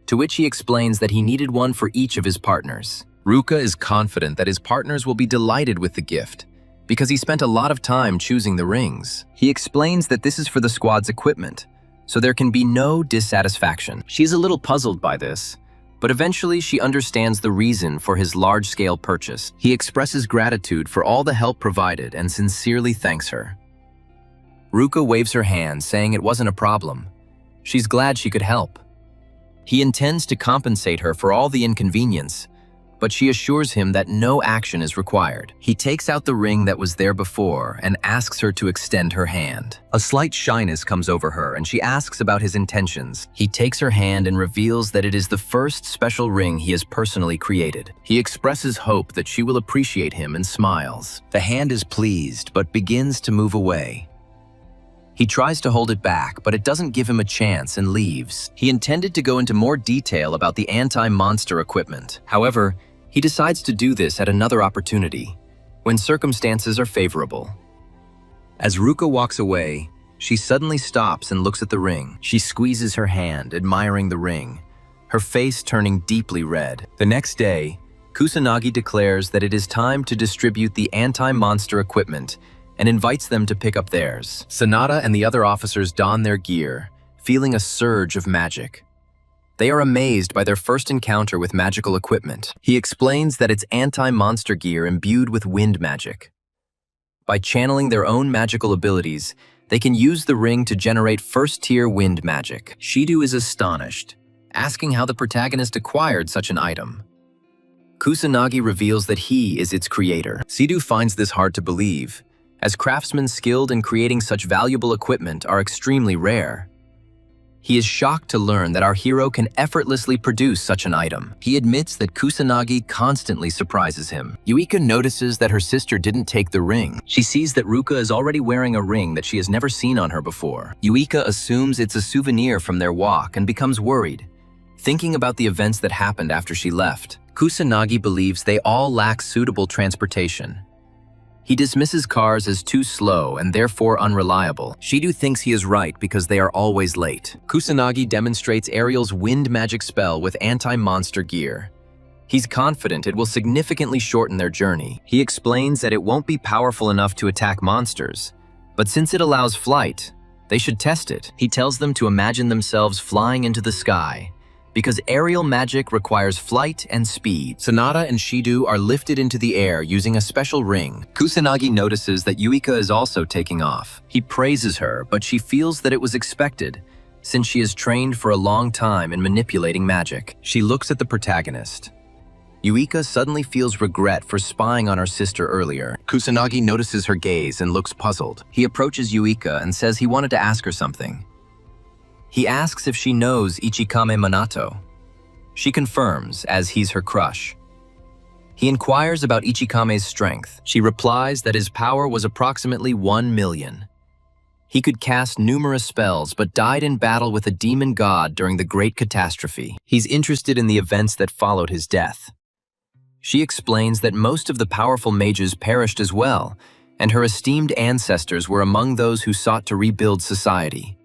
to which he explains that he needed one for each of his partners. Ruka is confident that his partners will be delighted with the gift, because he spent a lot of time choosing the rings. He explains that this is for the squad's equipment, so there can be no dissatisfaction. She's a little puzzled by this, but eventually she understands the reason for his large-scale purchase. He expresses gratitude for all the help provided and sincerely thanks her. Ruka waves her hand, saying it wasn't a problem. She's glad she could help. He intends to compensate her for all the inconvenience, but she assures him that no action is required. He takes out the ring that was there before and asks her to extend her hand. A slight shyness comes over her and she asks about his intentions. He takes her hand and reveals that it is the first special ring he has personally created. He expresses hope that she will appreciate him and smiles. The hand is pleased but begins to move away. He tries to hold it back, but it doesn't give him a chance and leaves. He intended to go into more detail about the anti-monster equipment. However, he decides to do this at another opportunity, when circumstances are favorable. As Ruka walks away, she suddenly stops and looks at the ring. She squeezes her hand, admiring the ring, her face turning deeply red. The next day, Kusanagi declares that it is time to distribute the anti-monster equipment and invites them to pick up theirs. Sanada and the other officers don their gear, feeling a surge of magic. They are amazed by their first encounter with magical equipment. He explains that it's anti-monster gear imbued with wind magic. By channeling their own magical abilities, they can use the ring to generate first-tier wind magic. Shidu is astonished, asking how the protagonist acquired such an item. Kusanagi reveals that he is its creator. Shidu finds this hard to believe, as craftsmen skilled in creating such valuable equipment are extremely rare. He is shocked to learn that our hero can effortlessly produce such an item. He admits that Kusanagi constantly surprises him. Yuika notices that her sister didn't take the ring. She sees that Ruka is already wearing a ring that she has never seen on her before. Yuika assumes it's a souvenir from their walk and becomes worried, thinking about the events that happened after she left. Kusanagi believes they all lack suitable transportation. He dismisses cars as too slow and therefore unreliable. Shidu thinks he is right because they are always late. Kusanagi demonstrates Ariel's wind magic spell with anti-monster gear. He's confident it will significantly shorten their journey. He explains that it won't be powerful enough to attack monsters, but since it allows flight, they should test it. He tells them to imagine themselves flying into the sky, because aerial magic requires flight and speed. Sanada and Shidu are lifted into the air using a special ring. Kusanagi notices that Yuika is also taking off. He praises her, but she feels that it was expected, since she has trained for a long time in manipulating magic. She looks at the protagonist, Yuika suddenly feels regret for spying on her sister earlier. Kusanagi notices her gaze and looks puzzled. He approaches Yuika and says he wanted to ask her something. He asks if she knows Ichikame Minato. She confirms, as he's her crush. He inquires about Ichikame's strength. She replies that his power was approximately 1 million. He could cast numerous spells, but died in battle with a demon god during the Great Catastrophe. He's interested in the events that followed his death. She explains that most of the powerful mages perished as well, and her esteemed ancestors were among those who sought to rebuild society.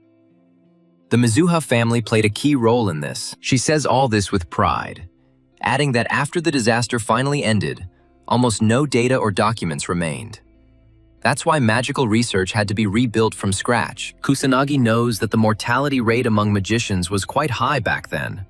The Mizuha family played a key role in this. She says all this with pride, adding that after the disaster finally ended, almost no data or documents remained. That's why magical research had to be rebuilt from scratch. Kusanagi knows that the mortality rate among magicians was quite high back then.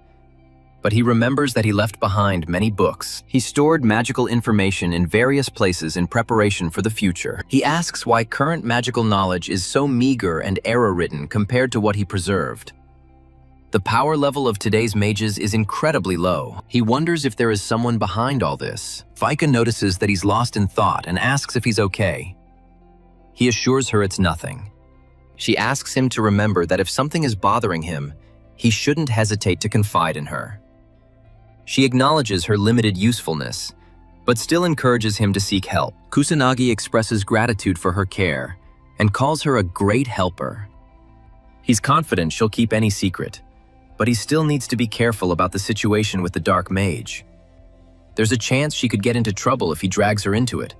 But he remembers that he left behind many books. He stored magical information in various places in preparation for the future. He asks why current magical knowledge is so meager and error-ridden compared to what he preserved. The power level of today's mages is incredibly low. He wonders if there is someone behind all this. Faika notices that he's lost in thought and asks if he's okay. He assures her it's nothing. She asks him to remember that if something is bothering him, he shouldn't hesitate to confide in her. She acknowledges her limited usefulness, but still encourages him to seek help. Kusanagi expresses gratitude for her care and calls her a great helper. He's confident she'll keep any secret, but he still needs to be careful about the situation with the Dark Mage. There's a chance she could get into trouble if he drags her into it,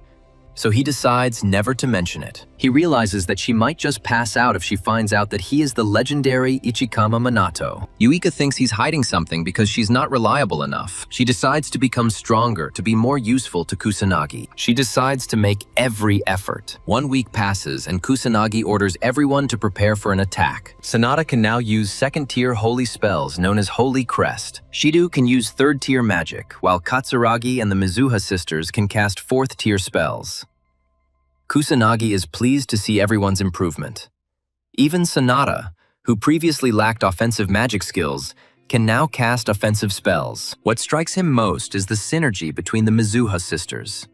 so he decides never to mention it. He realizes that she might just pass out if she finds out that he is the legendary Ichikama Minato. Yuika thinks he's hiding something because she's not reliable enough. She decides to become stronger, to be more useful to Kusanagi. She decides to make every effort. 1 week passes and Kusanagi orders everyone to prepare for an attack. Sanada can now use second-tier holy spells known as Holy Crest. Shido can use third-tier magic, while Katsuragi and the Mizuha sisters can cast fourth-tier spells. Kusanagi is pleased to see everyone's improvement. Even Sanada, who previously lacked offensive magic skills, can now cast offensive spells. What strikes him most is the synergy between the Mizuha sisters.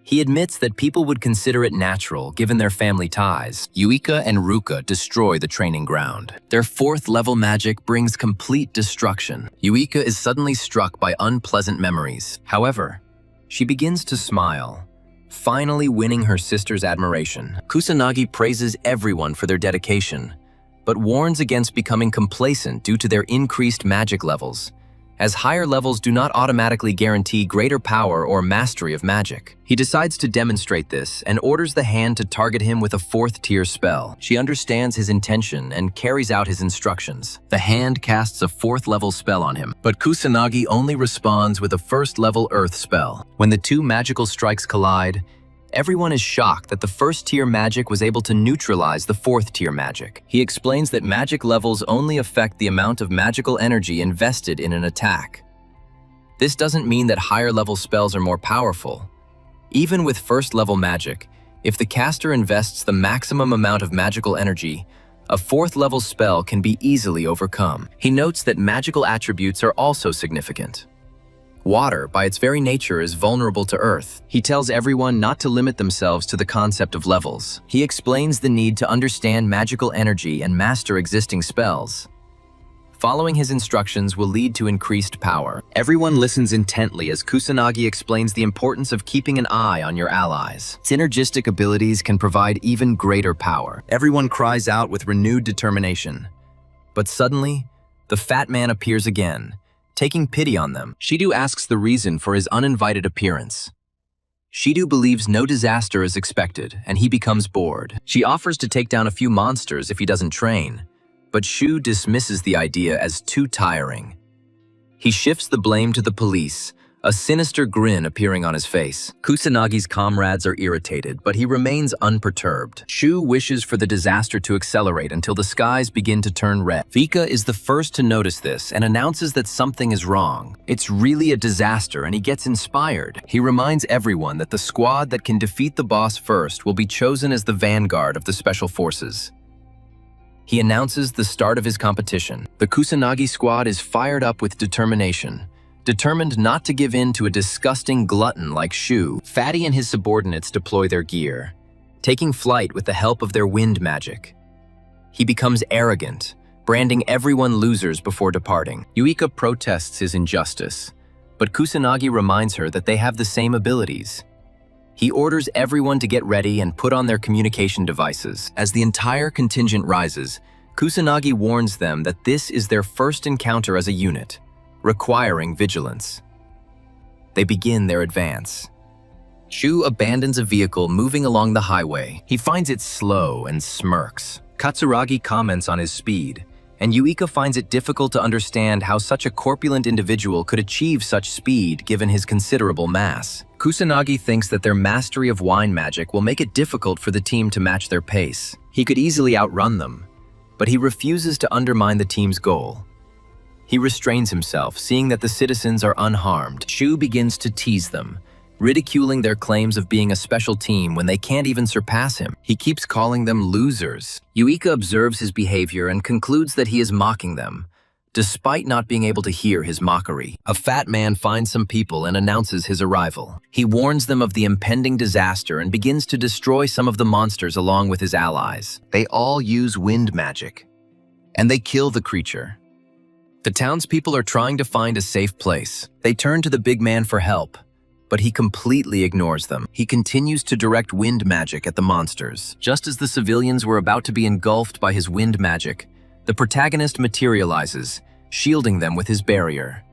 He admits that people would consider it natural given their family ties. Yuika and Ruka destroy the training ground. Their fourth-level magic brings complete destruction. Yuika is suddenly struck by unpleasant memories. However, she begins to smile, finally winning her sister's admiration. Kusanagi praises everyone for their dedication, but warns against becoming complacent due to their increased magic levels, as higher levels do not automatically guarantee greater power or mastery of magic. He decides to demonstrate this and orders the hand to target him with a fourth-tier spell. She understands his intention and carries out his instructions. The hand casts a fourth-level spell on him, but Kusanagi only responds with a first-level earth spell. When the two magical strikes collide, everyone is shocked that the first-tier magic was able to neutralize the fourth-tier magic. He explains that magic levels only affect the amount of magical energy invested in an attack. This doesn't mean that higher-level spells are more powerful. Even with first-level magic, if the caster invests the maximum amount of magical energy, a fourth-level spell can be easily overcome. He notes that magical attributes are also significant. Water, by its very nature, is vulnerable to earth. He tells everyone not to limit themselves to the concept of levels. He explains the need to understand magical energy and master existing spells. Following his instructions will lead to increased power. Everyone listens intently as Kusanagi explains the importance of keeping an eye on your allies. Synergistic abilities can provide even greater power. Everyone cries out with renewed determination. But suddenly, the fat man appears again, taking pity on them. Shido asks the reason for his uninvited appearance. Shido believes no disaster is expected, and he becomes bored. She offers to take down a few monsters if he doesn't train, but Shu dismisses the idea as too tiring. He shifts the blame to the police, a sinister grin appearing on his face. Kusanagi's comrades are irritated, but he remains unperturbed. Shu wishes for the disaster to accelerate until the skies begin to turn red. Vika is the first to notice this and announces that something is wrong. It's really a disaster, and he gets inspired. He reminds everyone that the squad that can defeat the boss first will be chosen as the vanguard of the special forces. He announces the start of his competition. The Kusanagi squad is fired up with determination, Determined not to give in to a disgusting glutton like Shu, Fatty and his subordinates deploy their gear, taking flight with the help of their wind magic. He becomes arrogant, branding everyone losers before departing. Yuika protests his injustice, but Kusanagi reminds her that they have the same abilities. He orders everyone to get ready and put on their communication devices. As the entire contingent rises, Kusanagi warns them that this is their first encounter as a unit, requiring vigilance. They begin their advance. Shu abandons a vehicle moving along the highway. He finds it slow and smirks. Katsuragi comments on his speed, and Yuika finds it difficult to understand how such a corpulent individual could achieve such speed given his considerable mass. Kusanagi thinks that their mastery of wine magic will make it difficult for the team to match their pace. He could easily outrun them, but he refuses to undermine the team's goal. He restrains himself, seeing that the citizens are unharmed. Shu begins to tease them, ridiculing their claims of being a special team when they can't even surpass him. He keeps calling them losers. Yuika observes his behavior and concludes that he is mocking them, despite not being able to hear his mockery. A fat man finds some people and announces his arrival. He warns them of the impending disaster and begins to destroy some of the monsters along with his allies. They all use wind magic, and they kill the creature. The townspeople are trying to find a safe place. They turn to the big man for help, but he completely ignores them. He continues to direct wind magic at the monsters. Just as the civilians were about to be engulfed by his wind magic, the protagonist materializes, shielding them with his barrier.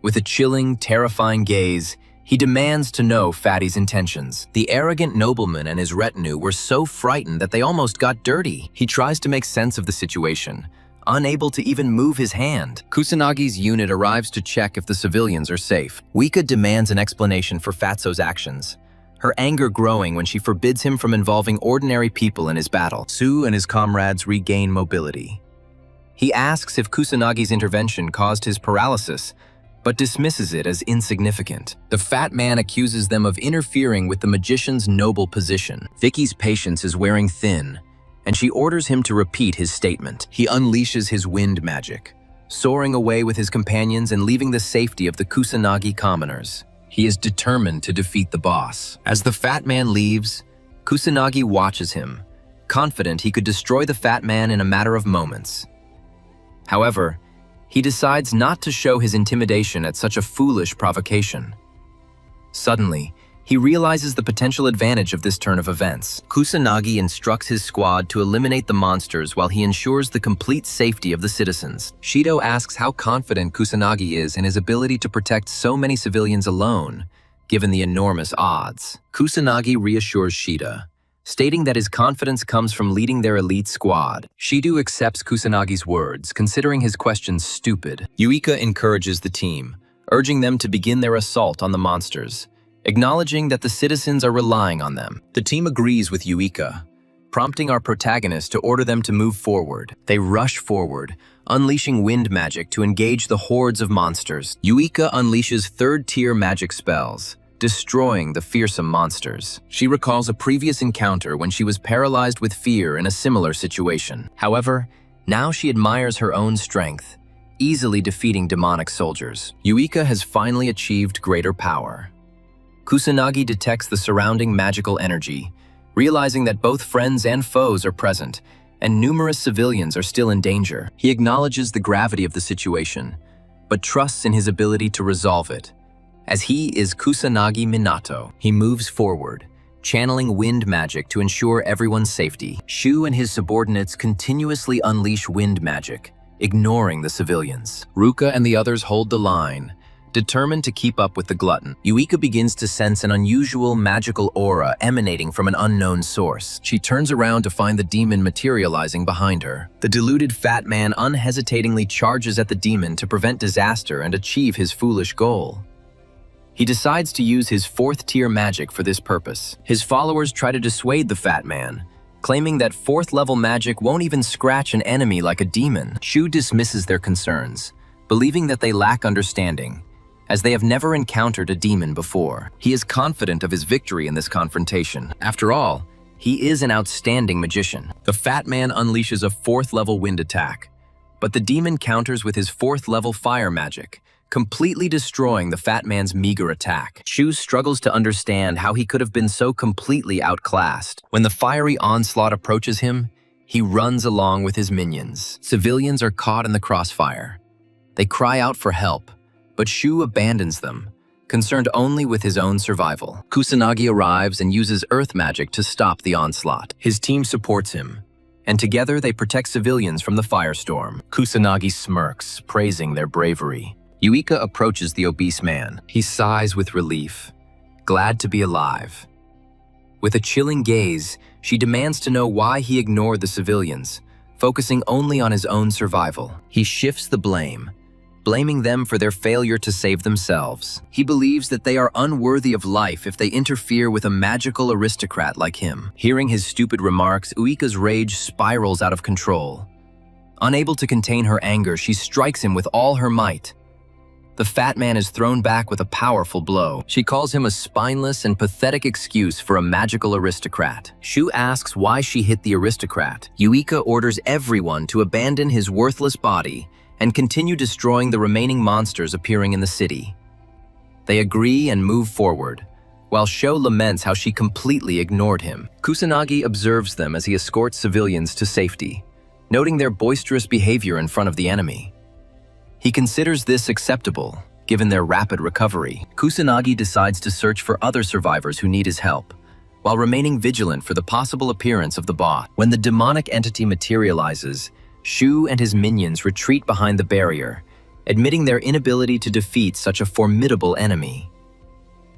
With a chilling, terrifying gaze, he demands to know Fatty's intentions. The arrogant nobleman and his retinue were so frightened that they almost got dirty. He tries to make sense of the situation, unable to even move his hand. Kusanagi's unit arrives to check if the civilians are safe. Wika demands an explanation for Fatso's actions, her anger growing when she forbids him from involving ordinary people in his battle. Su and his comrades regain mobility. He asks if Kusanagi's intervention caused his paralysis, but dismisses it as insignificant. The fat man accuses them of interfering with the magician's noble position. Vicky's patience is wearing thin, and she orders him to repeat his statement. He unleashes his wind magic, soaring away with his companions and leaving the safety of the Kusanagi commoners. He is determined to defeat the boss. As the fat man leaves, Kusanagi watches him, confident he could destroy the fat man in a matter of moments. However, he decides not to show his intimidation at such a foolish provocation. Suddenly, he realizes the potential advantage of this turn of events. Kusanagi instructs his squad to eliminate the monsters while he ensures the complete safety of the citizens. Shido asks how confident Kusanagi is in his ability to protect so many civilians alone, given the enormous odds. Kusanagi reassures Shida, stating that his confidence comes from leading their elite squad. Shido accepts Kusanagi's words, considering his questions stupid. Yuika encourages the team, urging them to begin their assault on the monsters, acknowledging that the citizens are relying on them. The team agrees with Yuika, prompting our protagonist to order them to move forward. They rush forward, unleashing wind magic to engage the hordes of monsters. Yuika unleashes third-tier magic spells, destroying the fearsome monsters. She recalls a previous encounter when she was paralyzed with fear in a similar situation. However, now she admires her own strength, easily defeating demonic soldiers. Yuika has finally achieved greater power. Kusanagi detects the surrounding magical energy, realizing that both friends and foes are present, and numerous civilians are still in danger. He acknowledges the gravity of the situation, but trusts in his ability to resolve it. As he is Kusanagi Minato, he moves forward, channeling wind magic to ensure everyone's safety. Shu and his subordinates continuously unleash wind magic, ignoring the civilians. Ruka and the others hold the line, determined to keep up with the glutton. Yuika begins to sense an unusual magical aura emanating from an unknown source. She turns around to find the demon materializing behind her. The deluded fat man unhesitatingly charges at the demon to prevent disaster and achieve his foolish goal. He decides to use his fourth-tier magic for this purpose. His followers try to dissuade the fat man, claiming that fourth-level magic won't even scratch an enemy like a demon. Shu dismisses their concerns, believing that they lack understanding, as they have never encountered a demon before. He is confident of his victory in this confrontation. After all, he is an outstanding magician. The fat man unleashes a fourth-level wind attack, but the demon counters with his fourth-level fire magic, completely destroying the fat man's meager attack. Shu struggles to understand how he could have been so completely outclassed. When the fiery onslaught approaches him, he runs along with his minions. Civilians are caught in the crossfire. They cry out for help, but Shu abandons them, concerned only with his own survival. Kusanagi arrives and uses earth magic to stop the onslaught. His team supports him, and together they protect civilians from the firestorm. Kusanagi smirks, praising their bravery. Yuika approaches the obese man. He sighs with relief, glad to be alive. With a chilling gaze, she demands to know why he ignored the civilians, focusing only on his own survival. He shifts the blame, blaming them for their failure to save themselves. He believes that they are unworthy of life if they interfere with a magical aristocrat like him. Hearing his stupid remarks, Uika's rage spirals out of control. Unable to contain her anger, she strikes him with all her might. The fat man is thrown back with a powerful blow. She calls him a spineless and pathetic excuse for a magical aristocrat. Shu asks why she hit the aristocrat. Yuika orders everyone to abandon his worthless body and continue destroying the remaining monsters appearing in the city. They agree and move forward, while Sho laments how she completely ignored him. Kusanagi observes them as he escorts civilians to safety, noting their boisterous behavior in front of the enemy. He considers this acceptable, given their rapid recovery. Kusanagi decides to search for other survivors who need his help, while remaining vigilant for the possible appearance of the boss. When the demonic entity materializes, Shu and his minions retreat behind the barrier, admitting their inability to defeat such a formidable enemy.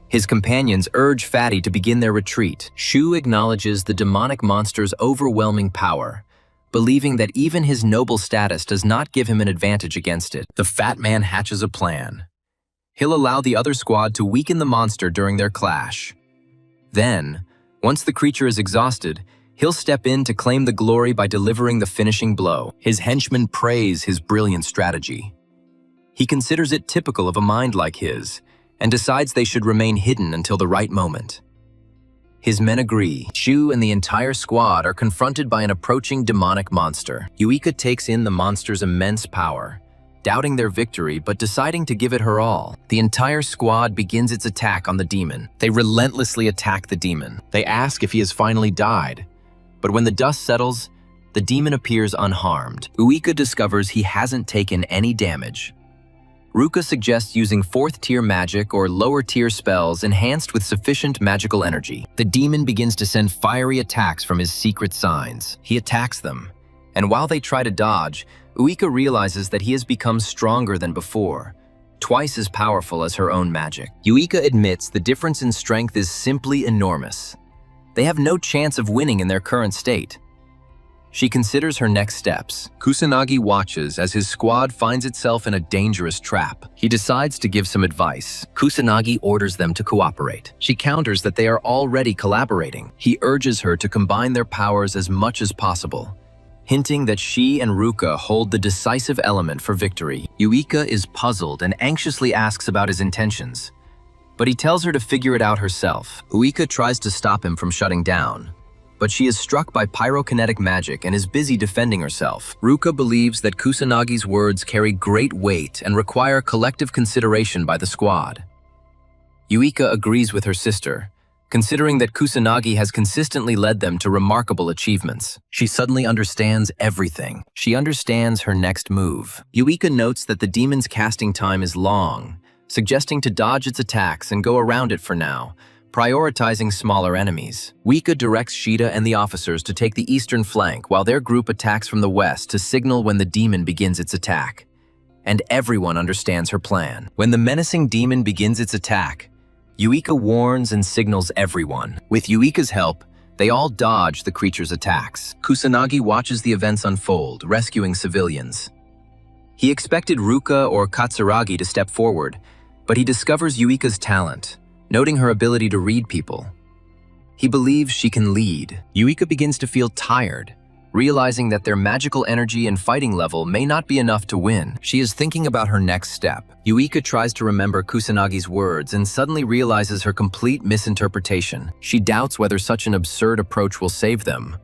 His companions urge Fatty to begin their retreat. Shu acknowledges the demonic monster's overwhelming power, believing that even his noble status does not give him an advantage against it. The fat man hatches a plan. He'll allow the other squad to weaken the monster during their clash. Then, once the creature is exhausted, he'll step in to claim the glory by delivering the finishing blow. His henchmen praise his brilliant strategy. He considers it typical of a mind like his, and decides they should remain hidden until the right moment. His men agree. Shu and the entire squad are confronted by an approaching demonic monster. Yuika takes in the monster's immense power, doubting their victory but deciding to give it her all. The entire squad begins its attack on the demon. They relentlessly attack the demon. They ask if he has finally died, but when the dust settles, the demon appears unharmed. Uika discovers he hasn't taken any damage. Ruka suggests using 4th-tier magic or lower-tier spells enhanced with sufficient magical energy. The demon begins to send fiery attacks from his secret signs. He attacks them, and while they try to dodge, Uika realizes that he has become stronger than before, twice as powerful as her own magic. Uika admits the difference in strength is simply enormous. They have no chance of winning in their current state. She considers her next steps. Kusanagi watches as his squad finds itself in a dangerous trap. He decides to give some advice. Kusanagi orders them to cooperate. She counters that they are already collaborating. He urges her to combine their powers as much as possible, hinting that she and Ruka hold the decisive element for victory. Yuika is puzzled and anxiously asks about his intentions, but he tells her to figure it out herself. Uika tries to stop him from shutting down, but she is struck by pyrokinetic magic and is busy defending herself. Ruka believes that Kusanagi's words carry great weight and require collective consideration by the squad. Yuika agrees with her sister, considering that Kusanagi has consistently led them to remarkable achievements. She suddenly understands everything. She understands her next move. Yuika notes that the demon's casting time is long, suggesting to dodge its attacks and go around it for now, prioritizing smaller enemies. Uika directs Shida and the officers to take the eastern flank while their group attacks from the west to signal when the demon begins its attack. And everyone understands her plan. When the menacing demon begins its attack, Yuika warns and signals everyone. With Yuika's help, they all dodge the creature's attacks. Kusanagi watches the events unfold, rescuing civilians. He expected Ruka or Katsuragi to step forward, but he discovers Yuika's talent, noting her ability to read people. He believes she can lead. Yuika begins to feel tired, realizing that their magical energy and fighting level may not be enough to win. She is thinking about her next step. Yuika tries to remember Kusanagi's words and suddenly realizes her complete misinterpretation. She doubts whether such an absurd approach will save them,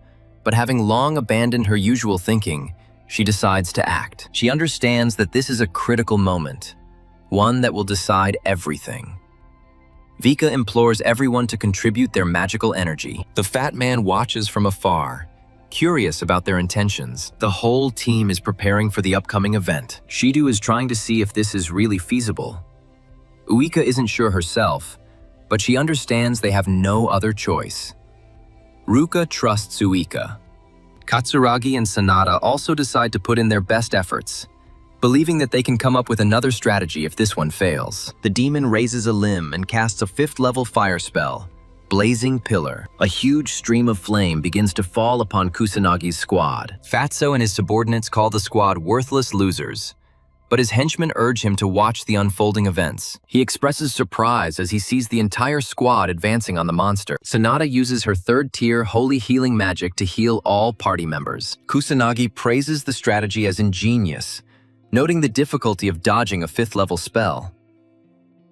but having long abandoned her usual thinking, she decides to act. She understands that this is a critical moment. one that will decide everything. Vika implores everyone to contribute their magical energy. The fat man watches from afar, curious about their intentions. The whole team is preparing for the upcoming event. Shidu is trying to see if this is really feasible. Uika isn't sure herself, but she understands they have no other choice. Ruka trusts Uika. Katsuragi and Sanada also decide to put in their best efforts, believing that they can come up with another strategy if this one fails. The demon raises a limb and casts a 5th-level fire spell, Blazing Pillar. A huge stream of flame begins to fall upon Kusanagi's squad. Fatso and his subordinates call the squad worthless losers, but his henchmen urge him to watch the unfolding events. He expresses surprise as he sees the entire squad advancing on the monster. Sanada uses her 3rd-tier holy healing magic to heal all party members. Kusanagi praises the strategy as ingenious, noting the difficulty of dodging a 5th-level spell.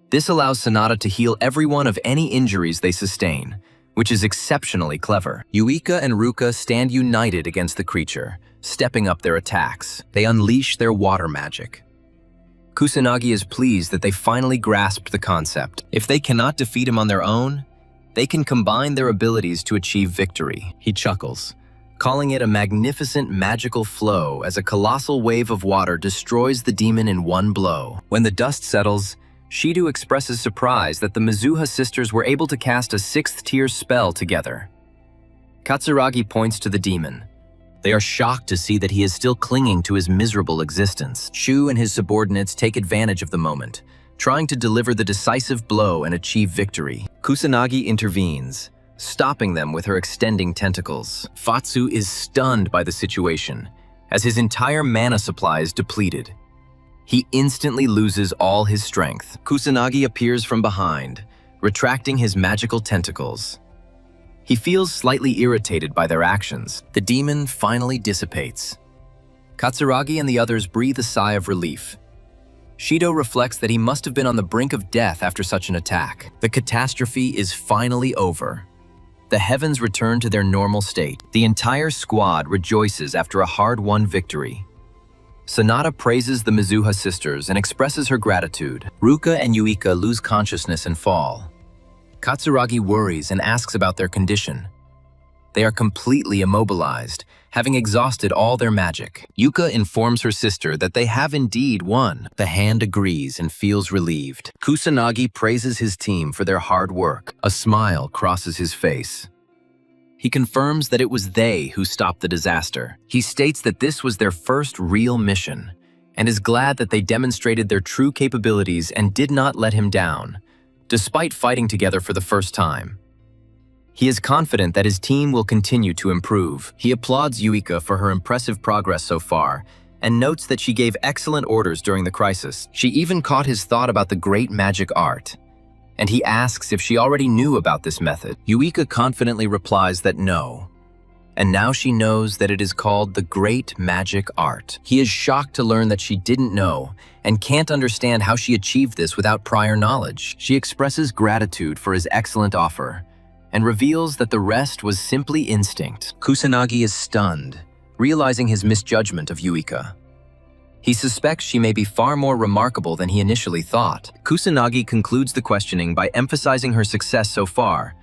This allows Sanada to heal everyone of any injuries they sustain, which is exceptionally clever. Yuika and Ruka stand united against the creature, stepping up their attacks. They unleash their water magic. Kusanagi is pleased that they finally grasped the concept. If they cannot defeat him on their own, they can combine their abilities to achieve victory. He chuckles, calling it a magnificent magical flow as a colossal wave of water destroys the demon in one blow. When the dust settles, Shidu expresses surprise that the Mizuha sisters were able to cast a 6th-tier spell together. Katsuragi points to the demon. They are shocked to see that he is still clinging to his miserable existence. Shu and his subordinates take advantage of the moment, trying to deliver the decisive blow and achieve victory. Kusanagi intervenes, stopping them with her extending tentacles. Fatsu is stunned by the situation, as his entire mana supply is depleted. He instantly loses all his strength. Kusanagi appears from behind, retracting his magical tentacles. He feels slightly irritated by their actions. The demon finally dissipates. Katsuragi and the others breathe a sigh of relief. Shido reflects that he must have been on the brink of death after such an attack. The catastrophe is finally over. The heavens return to their normal state. The entire squad rejoices after a hard-won victory. Sanada praises the Mizuha sisters and expresses her gratitude. Ruka and Yuika lose consciousness and fall. Katsuragi worries and asks about their condition. They are completely immobilized, having exhausted all their magic. Yuka informs her sister that they have indeed won. The hand agrees and feels relieved. Kusanagi praises his team for their hard work. A smile crosses his face. He confirms that it was they who stopped the disaster. He states that this was their first real mission, and is glad that they demonstrated their true capabilities and did not let him down, despite fighting together for the first time. He is confident that his team will continue to improve. He applauds Yuika for her impressive progress so far, and notes that she gave excellent orders during the crisis. She even caught his thought about the great magic art, and he asks if she already knew about this method. Yuika confidently replies that no, and now she knows that it is called the Great Magic Art. He is shocked to learn that she didn't know and can't understand how she achieved this without prior knowledge. She expresses gratitude for his excellent offer and reveals that the rest was simply instinct. Kusanagi is stunned, realizing his misjudgment of Yuika. He suspects she may be far more remarkable than he initially thought. Kusanagi concludes the questioning by emphasizing her success so far,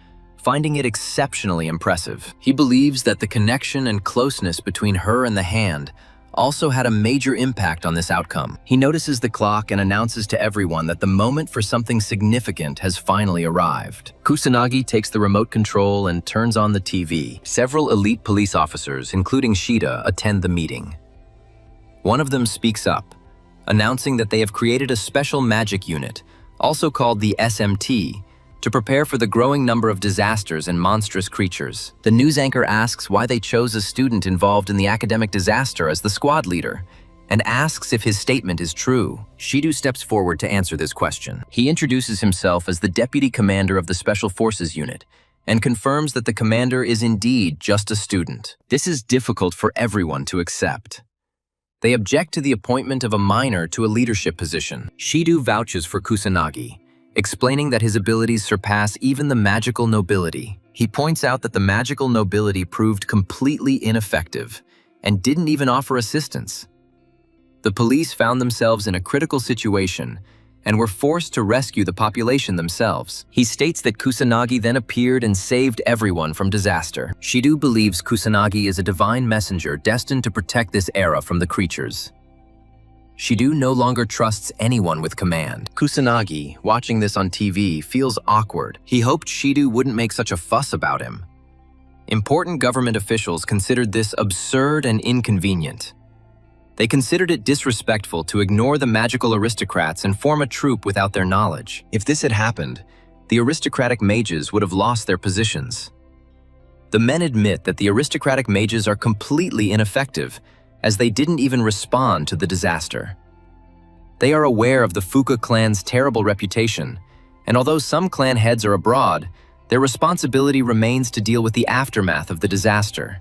finding it exceptionally impressive. He believes that the connection and closeness between her and the hand also had a major impact on this outcome. He notices the clock and announces to everyone that the moment for something significant has finally arrived. Kusanagi takes the remote control and turns on the TV. Several elite police officers, including Shida, attend the meeting. One of them speaks up, announcing that they have created a special magic unit, also called the SMT, to prepare for the growing number of disasters and monstrous creatures. The news anchor asks why they chose a student involved in the academic disaster as the squad leader, and asks if his statement is true. Shidu steps forward to answer this question. He introduces himself as the deputy commander of the Special Forces unit, and confirms that the commander is indeed just a student. This is difficult for everyone to accept. They object to the appointment of a minor to a leadership position. Shidu vouches for Kusanagi, explaining that his abilities surpass even the magical nobility. He points out that the magical nobility proved completely ineffective and didn't even offer assistance. The police found themselves in a critical situation and were forced to rescue the population themselves. He states that Kusanagi then appeared and saved everyone from disaster. Shido believes Kusanagi is a divine messenger destined to protect this era from the creatures. Shido no longer trusts anyone with command. Kusanagi, watching this on TV, feels awkward. He hoped Shido wouldn't make such a fuss about him. Important government officials considered this absurd and inconvenient. They considered it disrespectful to ignore the magical aristocrats and form a troop without their knowledge. If this had happened, the aristocratic mages would have lost their positions. The men admit that the aristocratic mages are completely ineffective, as they didn't even respond to the disaster. They are aware of the Fuka clan's terrible reputation, and although some clan heads are abroad, their responsibility remains to deal with the aftermath of the disaster,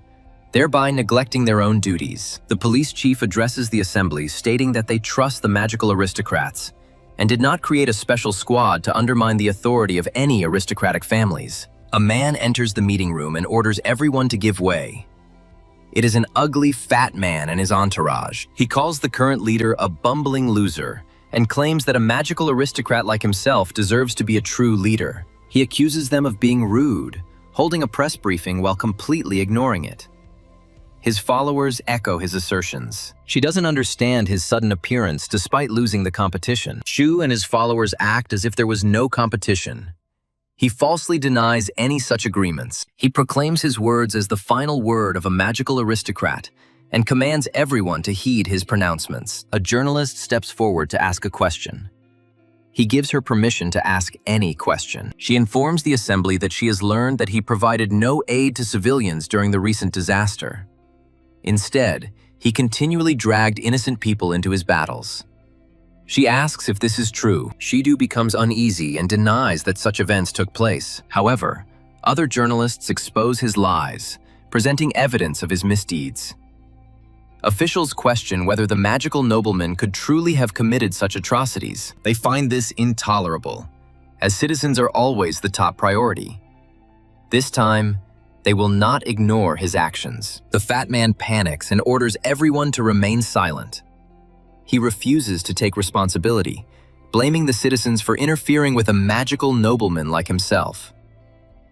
thereby neglecting their own duties. The police chief addresses the assembly, stating that they trust the magical aristocrats and did not create a special squad to undermine the authority of any aristocratic families. A man enters the meeting room and orders everyone to give way. It is an ugly, fat man and his entourage. He calls the current leader a bumbling loser and claims that a magical aristocrat like himself deserves to be a true leader. He accuses them of being rude, holding a press briefing while completely ignoring it. His followers echo his assertions. She doesn't understand his sudden appearance despite losing the competition. Shu and his followers act as if there was no competition. He falsely denies any such agreements. He proclaims his words as the final word of a magical aristocrat and commands everyone to heed his pronouncements. A journalist steps forward to ask a question. He gives her permission to ask any question. She informs the assembly that she has learned that he provided no aid to civilians during the recent disaster. Instead, he continually dragged innocent people into his battles. She asks if this is true. Shido becomes uneasy and denies that such events took place. However, other journalists expose his lies, presenting evidence of his misdeeds. Officials question whether the magical nobleman could truly have committed such atrocities. They find this intolerable, as citizens are always the top priority. This time, they will not ignore his actions. The fat man panics and orders everyone to remain silent. He refuses to take responsibility, blaming the citizens for interfering with a magical nobleman like himself.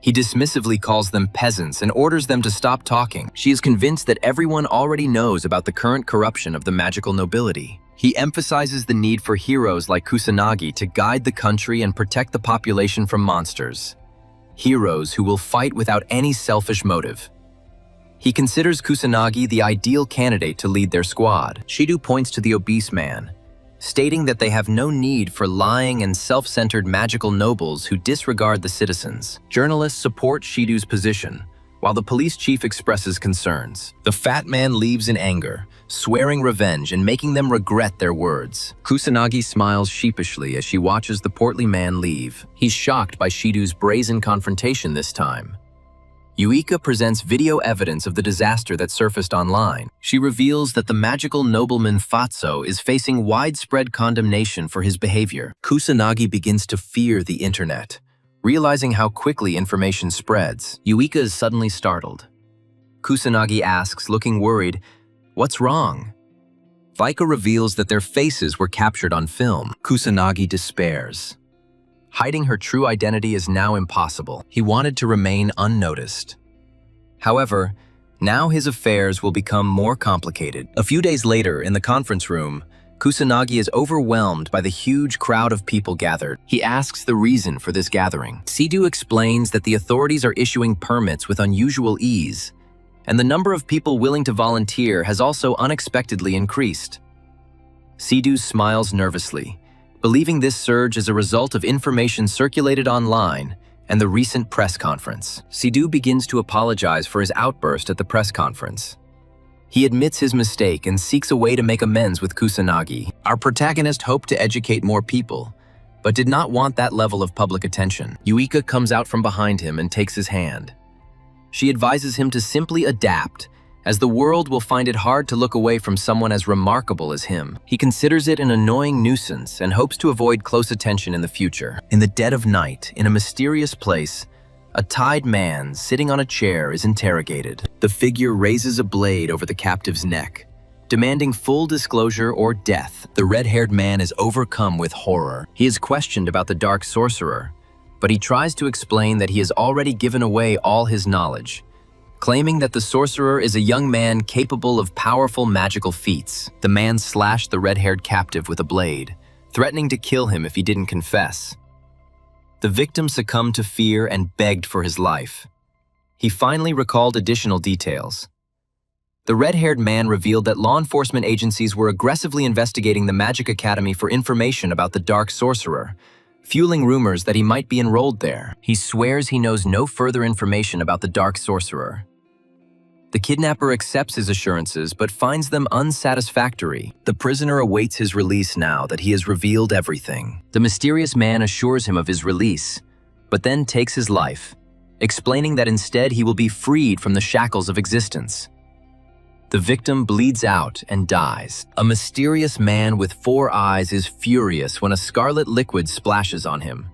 He dismissively calls them peasants and orders them to stop talking. She is convinced that everyone already knows about the current corruption of the magical nobility. He emphasizes the need for heroes like Kusanagi to guide the country and protect the population from monsters. Heroes who will fight without any selfish motive. He considers Kusanagi the ideal candidate to lead their squad. Shido points to the obese man, stating that they have no need for lying and self-centered magical nobles who disregard the citizens. Journalists support Shido's position, while the police chief expresses concerns. The fat man leaves in anger, swearing revenge and making them regret their words. Kusanagi smiles sheepishly as she watches the portly man leave. He's shocked by Shido's brazen confrontation this time. Yuika presents video evidence of the disaster that surfaced online. She reveals that the magical nobleman Fatso is facing widespread condemnation for his behavior. Kusanagi begins to fear the internet, realizing how quickly information spreads. Yuika is suddenly startled. Kusanagi asks, looking worried, "What's wrong?" Vaika reveals that their faces were captured on film. Kusanagi despairs. Hiding her true identity is now impossible. He wanted to remain unnoticed. However, now his affairs will become more complicated. A few days later, in the conference room, Kusanagi is overwhelmed by the huge crowd of people gathered. He asks the reason for this gathering. Shido explains that the authorities are issuing permits with unusual ease, and the number of people willing to volunteer has also unexpectedly increased. Shido smiles nervously, believing this surge is a result of information circulated online and the recent press conference. Shido begins to apologize for his outburst at the press conference. He admits his mistake and seeks a way to make amends with Kusanagi. Our protagonist hoped to educate more people, but did not want that level of public attention. Yuika comes out from behind him and takes his hand. She advises him to simply adapt, as the world will find it hard to look away from someone as remarkable as him. He considers it an annoying nuisance and hopes to avoid close attention in the future. In the dead of night, in a mysterious place, a tied man sitting on a chair is interrogated. The figure raises a blade over the captive's neck, demanding full disclosure or death. The red-haired man is overcome with horror. He is questioned about the dark sorcerer, but he tries to explain that he has already given away all his knowledge, claiming that the sorcerer is a young man capable of powerful magical feats. The man slashed the red-haired captive with a blade, threatening to kill him if he didn't confess. The victim succumbed to fear and begged for his life. He finally recalled additional details. The red-haired man revealed that law enforcement agencies were aggressively investigating the Magic Academy for information about the dark sorcerer, fueling rumors that he might be enrolled there. He swears he knows no further information about the dark sorcerer. The kidnapper accepts his assurances but finds them unsatisfactory. The prisoner awaits his release now that he has revealed everything. The mysterious man assures him of his release, but then takes his life, explaining that instead he will be freed from the shackles of existence. The victim bleeds out and dies. A mysterious man with 4 eyes is furious when a scarlet liquid splashes on him.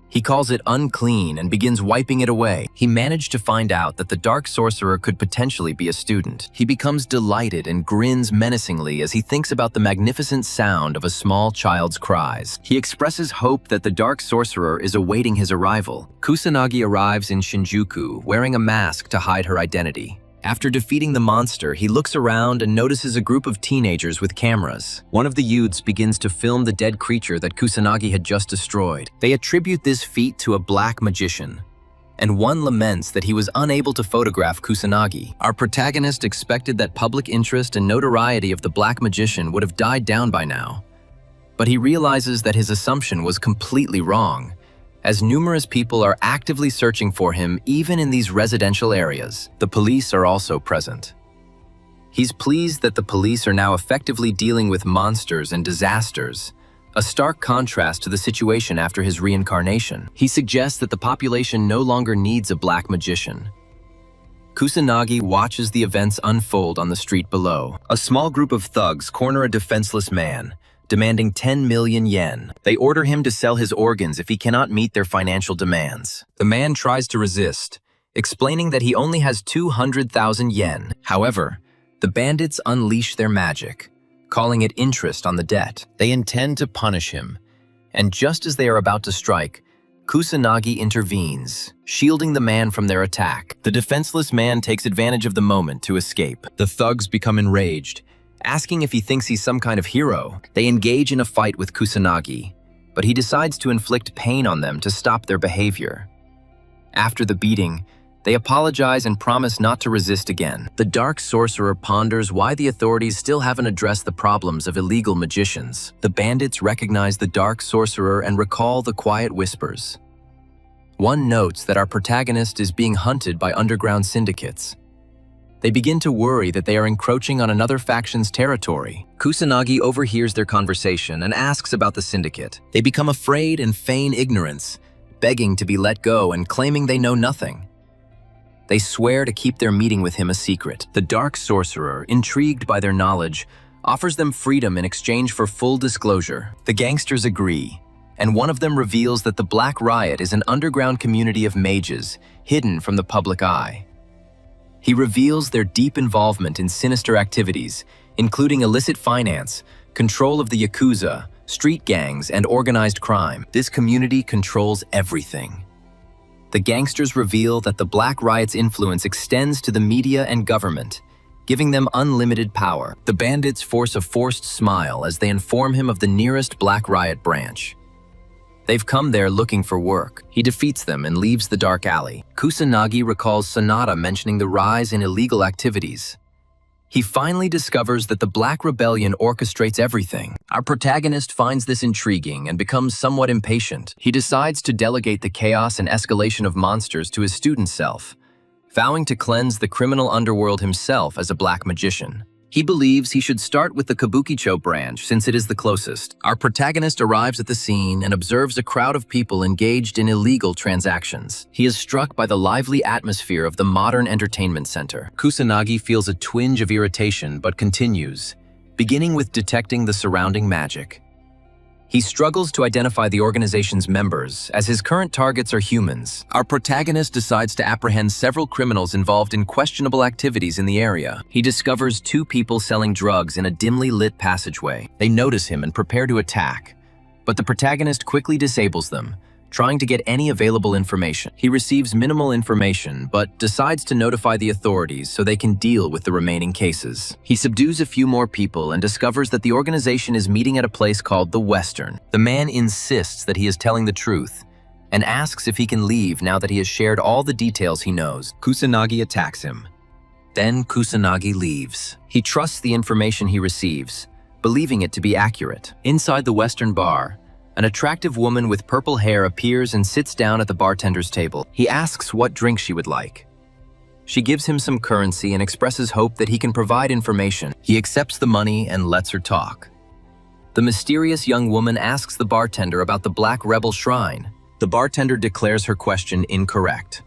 He calls it unclean and begins wiping it away. He managed to find out that the dark sorcerer could potentially be a student. He becomes delighted and grins menacingly as he thinks about the magnificent sound of a small child's cries. He expresses hope that the dark sorcerer is awaiting his arrival. Kusanagi arrives in Shinjuku wearing a mask to hide her identity. After defeating the monster, he looks around and notices a group of teenagers with cameras. One of the youths begins to film the dead creature that Kusanagi had just destroyed. They attribute this feat to a black magician, and one laments that he was unable to photograph Kusanagi. Our protagonist expected that public interest and notoriety of the black magician would have died down by now, but he realizes that his assumption was completely wrong, as numerous people are actively searching for him even in these residential areas. The police are also present. He's pleased that the police are now effectively dealing with monsters and disasters, a stark contrast to the situation after his reincarnation. He suggests that the population no longer needs a black magician. Kusanagi watches the events unfold on the street below. A small group of thugs corner a defenseless man, demanding 10 million yen. They order him to sell his organs if he cannot meet their financial demands. The man tries to resist, explaining that he only has 200,000 yen. However, the bandits unleash their magic, calling it interest on the debt. They intend to punish him, and just as they are about to strike, Kusanagi intervenes, shielding the man from their attack. The defenseless man takes advantage of the moment to escape. The thugs become enraged, asking if he thinks he's some kind of hero. They engage in a fight with Kusanagi, but he decides to inflict pain on them to stop their behavior. After the beating, they apologize and promise not to resist again. The dark sorcerer ponders why the authorities still haven't addressed the problems of illegal magicians. The bandits recognize the dark sorcerer and recall the quiet whispers. One notes that our protagonist is being hunted by underground syndicates. They begin to worry that they are encroaching on another faction's territory. Kusanagi overhears their conversation and asks about the syndicate. They become afraid and feign ignorance, begging to be let go and claiming they know nothing. They swear to keep their meeting with him a secret. The dark sorcerer, intrigued by their knowledge, offers them freedom in exchange for full disclosure. The gangsters agree, and one of them reveals that the Black Riot is an underground community of mages, hidden from the public eye. He reveals their deep involvement in sinister activities, including illicit finance, control of the Yakuza, street gangs, and organized crime. This community controls everything. The gangsters reveal that the Black Riot's influence extends to the media and government, giving them unlimited power. The bandits force a forced smile as they inform him of the nearest Black Riot branch. They've come there looking for work. He defeats them and leaves the dark alley. Kusanagi recalls Sonata mentioning the rise in illegal activities. He finally discovers that the Black Rebellion orchestrates everything. Our protagonist finds this intriguing and becomes somewhat impatient. He decides to delegate the chaos and escalation of monsters to his student self, vowing to cleanse the criminal underworld himself as a black magician. He believes he should start with the Kabukicho branch since it is the closest. Our protagonist arrives at the scene and observes a crowd of people engaged in illegal transactions. He is struck by the lively atmosphere of the modern entertainment center. Kusanagi feels a twinge of irritation but continues, beginning with detecting the surrounding magic. He struggles to identify the organization's members, as his current targets are humans. Our protagonist decides to apprehend several criminals involved in questionable activities in the area. He discovers two people selling drugs in a dimly lit passageway. They notice him and prepare to attack, but the protagonist quickly disables them, trying to get any available information. He receives minimal information, but decides to notify the authorities so they can deal with the remaining cases. He subdues a few more people and discovers that the organization is meeting at a place called the Western. The man insists that he is telling the truth and asks if he can leave now that he has shared all the details he knows. Kusanagi attacks him. Then Kusanagi leaves. He trusts the information he receives, believing it to be accurate. Inside the Western bar, an attractive woman with purple hair appears and sits down at the bartender's table. He asks what drink she would like. She gives him some currency and expresses hope that he can provide information. He accepts the money and lets her talk. The mysterious young woman asks the bartender about the Black Rebel Shrine. The bartender declares her question incorrect.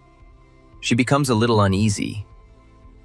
She becomes a little uneasy.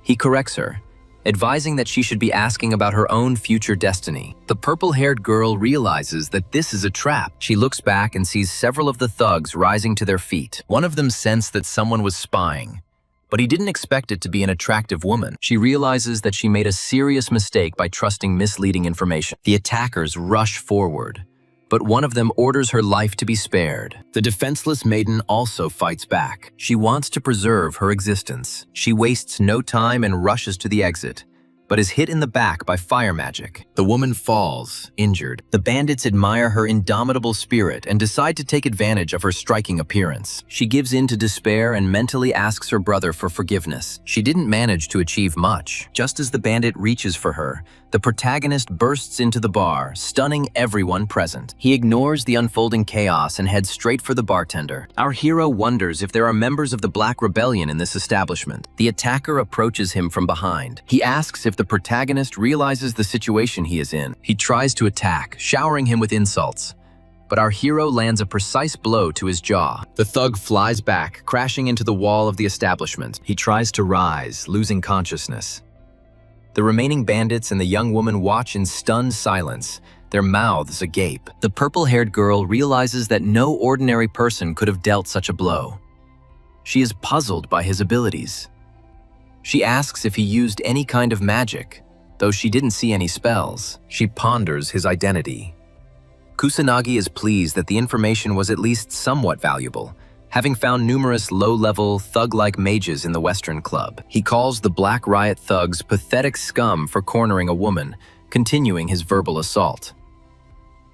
He corrects her, advising that she should be asking about her own future destiny. The purple-haired girl realizes that this is a trap. She looks back and sees several of the thugs rising to their feet. One of them sensed that someone was spying, but he didn't expect it to be an attractive woman. She realizes that she made a serious mistake by trusting misleading information. The attackers rush forward, but one of them orders her life to be spared. The defenseless maiden also fights back. She wants to preserve her existence. She wastes no time and rushes to the exit, but is hit in the back by fire magic. The woman falls, injured. The bandits admire her indomitable spirit and decide to take advantage of her striking appearance. She gives in to despair and mentally asks her brother for forgiveness. She didn't manage to achieve much. Just as the bandit reaches for her, the protagonist bursts into the bar, stunning everyone present. He ignores the unfolding chaos and heads straight for the bartender. Our hero wonders if there are members of the Black Rebellion in this establishment. The attacker approaches him from behind. He asks if the protagonist realizes the situation he is in. He tries to attack, showering him with insults, but our hero lands a precise blow to his jaw. The thug flies back, crashing into the wall of the establishment. He tries to rise, losing consciousness. The remaining bandits and the young woman watch in stunned silence, their mouths agape. The purple-haired girl realizes that no ordinary person could have dealt such a blow. She is puzzled by his abilities. She asks if he used any kind of magic, though she didn't see any spells. She ponders his identity. Kusanagi is pleased that the information was at least somewhat valuable, having found numerous low-level, thug-like mages in the Western Club. He calls the Black Riot thugs pathetic scum for cornering a woman, continuing his verbal assault.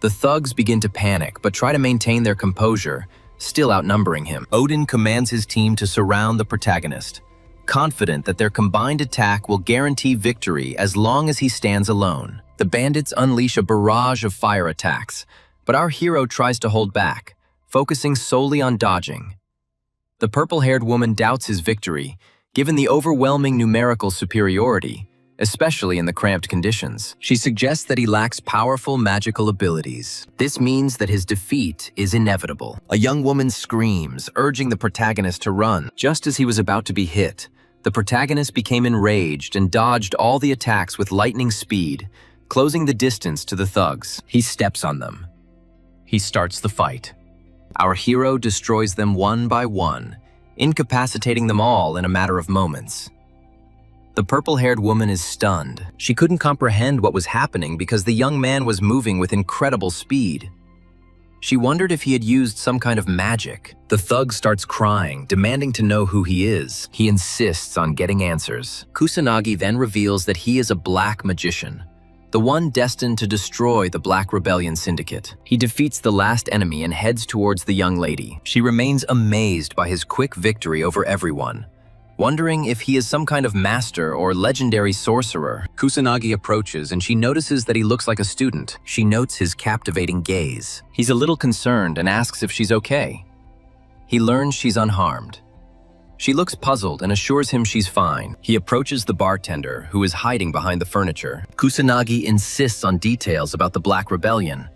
The thugs begin to panic, but try to maintain their composure, still outnumbering him. Odin commands his team to surround the protagonist, confident that their combined attack will guarantee victory as long as he stands alone. The bandits unleash a barrage of fire attacks, but our hero tries to hold back, focusing solely on dodging. The purple-haired woman doubts his victory, given the overwhelming numerical superiority, especially in the cramped conditions. She suggests that he lacks powerful magical abilities. This means that his defeat is inevitable. A young woman screams, urging the protagonist to run. Just as he was about to be hit, the protagonist became enraged and dodged all the attacks with lightning speed, closing the distance to the thugs. He steps on them. He starts the fight. Our hero destroys them one by one, incapacitating them all in a matter of moments. The purple-haired woman is stunned. She couldn't comprehend what was happening because the young man was moving with incredible speed. She wondered if he had used some kind of magic. The thug starts crying, demanding to know who he is. He insists on getting answers. Kusanagi then reveals that he is a black magician, the one destined to destroy the Black Rebellion Syndicate. He defeats the last enemy and heads towards the young lady. She remains amazed by his quick victory over everyone, wondering if he is some kind of master or legendary sorcerer. Kusanagi approaches and she notices that he looks like a student. She notes his captivating gaze. He's a little concerned and asks if she's okay. He learns she's unharmed. She looks puzzled and assures him she's fine. He approaches the bartender, who is hiding behind the furniture. Kusanagi insists on details about the Black Rebellion,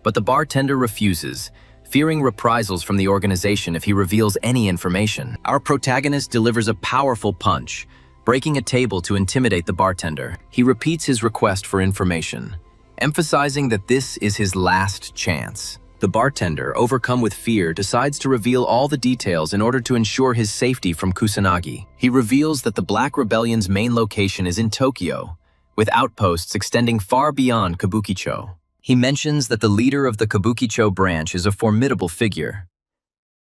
but the bartender refuses, fearing reprisals from the organization if he reveals any information. Our protagonist delivers a powerful punch, breaking a table to intimidate the bartender. He repeats his request for information, emphasizing that this is his last chance. The bartender, overcome with fear, decides to reveal all the details in order to ensure his safety from Kusanagi. He reveals that the Black Rebellion's main location is in Tokyo, with outposts extending far beyond Kabukicho. He mentions that the leader of the Kabukicho branch is a formidable figure.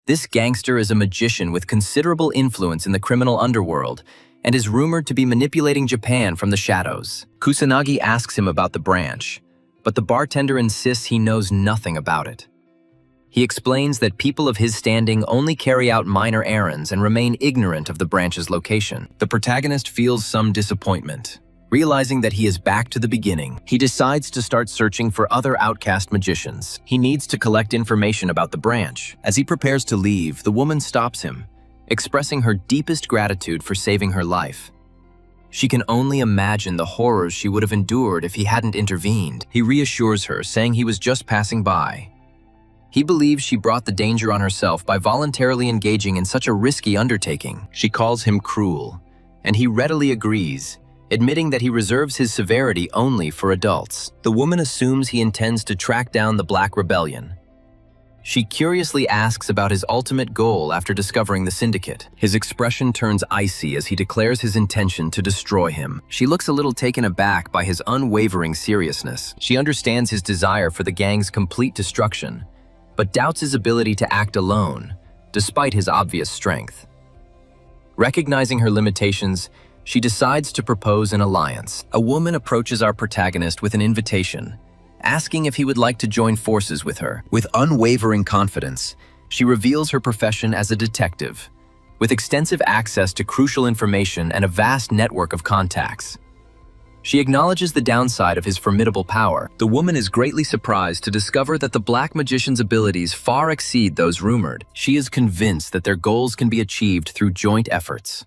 This gangster is a magician with considerable influence in the criminal underworld and is rumored to be manipulating Japan from the shadows. Kusanagi asks him about the branch, but the bartender insists he knows nothing about it. He explains that people of his standing only carry out minor errands and remain ignorant of the branch's location. The protagonist feels some disappointment. Realizing that he is back to the beginning, he decides to start searching for other outcast magicians. He needs to collect information about the branch. As he prepares to leave, the woman stops him, expressing her deepest gratitude for saving her life. She can only imagine the horrors she would have endured if he hadn't intervened. He reassures her, saying he was just passing by. He believes she brought the danger on herself by voluntarily engaging in such a risky undertaking. She calls him cruel, and he readily agrees, admitting that he reserves his severity only for adults. The woman assumes he intends to track down the Black Rebellion. She curiously asks about his ultimate goal after discovering the syndicate. His expression turns icy as he declares his intention to destroy him. She looks a little taken aback by his unwavering seriousness. She understands his desire for the gang's complete destruction, but doubts his ability to act alone, despite his obvious strength. Recognizing her limitations, she decides to propose an alliance. A woman approaches our protagonist with an invitation, asking if he would like to join forces with her. With unwavering confidence, she reveals her profession as a detective, with extensive access to crucial information and a vast network of contacts. She acknowledges the downside of his formidable power. The woman is greatly surprised to discover that the Black Magician's abilities far exceed those rumored. She is convinced that their goals can be achieved through joint efforts.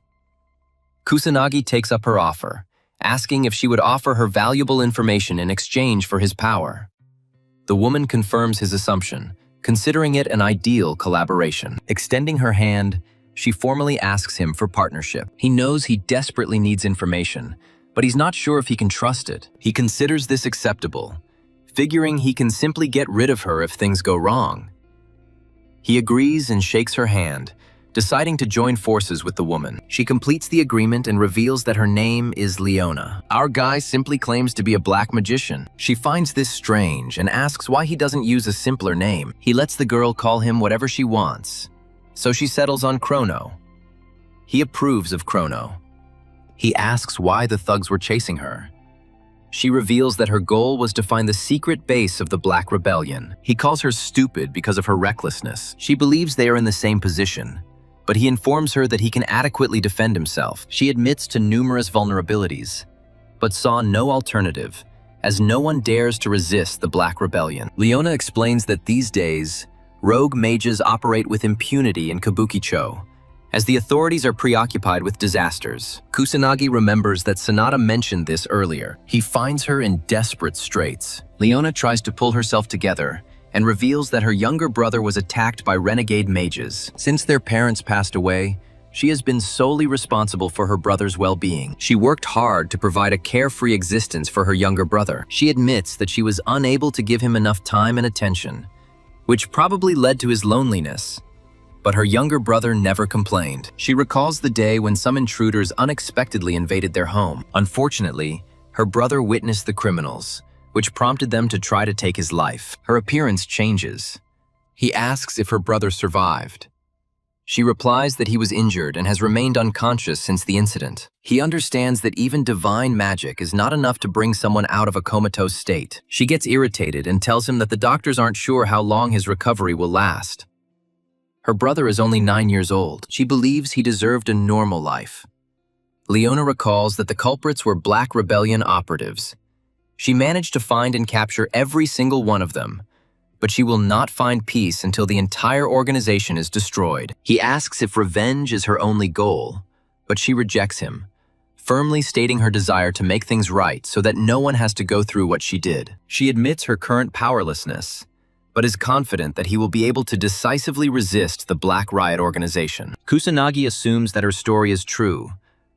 Kusanagi takes up her offer, asking if she would offer her valuable information in exchange for his power. The woman confirms his assumption, considering it an ideal collaboration. Extending her hand, she formally asks him for partnership. He knows he desperately needs information, but he's not sure if he can trust it. He considers this acceptable, figuring he can simply get rid of her if things go wrong. He agrees and shakes her hand, deciding to join forces with the woman. She completes the agreement and reveals that her name is Leona. Our guy simply claims to be a black magician. She finds this strange and asks why he doesn't use a simpler name. He lets the girl call him whatever she wants, so she settles on Chrono. He approves of Chrono. He asks why the thugs were chasing her. She reveals that her goal was to find the secret base of the Black Rebellion. He calls her stupid because of her recklessness. She believes they are in the same position, but he informs her that he can adequately defend himself. She admits to numerous vulnerabilities, but saw no alternative, as no one dares to resist the Black Rebellion. Leona explains that these days, rogue mages operate with impunity in Kabukicho, as the authorities are preoccupied with disasters. Kusanagi remembers that Sanada mentioned this earlier. He finds her in desperate straits. Leona tries to pull herself together and reveals that her younger brother was attacked by renegade mages. Since their parents passed away, she has been solely responsible for her brother's well-being. She worked hard to provide a carefree existence for her younger brother. She admits that she was unable to give him enough time and attention, which probably led to his loneliness. But her younger brother never complained. She recalls the day when some intruders unexpectedly invaded their home. Unfortunately, her brother witnessed the criminals, which prompted them to try to take his life. Her appearance changes. He asks if her brother survived. She replies that he was injured and has remained unconscious since the incident. He understands that even divine magic is not enough to bring someone out of a comatose state. She gets irritated and tells him that the doctors aren't sure how long his recovery will last. Her brother is only 9 years old. She believes he deserved a normal life. Leona recalls that the culprits were Black Rebellion operatives. She managed to find and capture every single one of them, but she will not find peace until the entire organization is destroyed. He asks if revenge is her only goal, but she rejects him, firmly stating her desire to make things right so that no one has to go through what she did. She admits her current powerlessness, but is confident that he will be able to decisively resist the Black Riot organization. Kusanagi assumes that her story is true,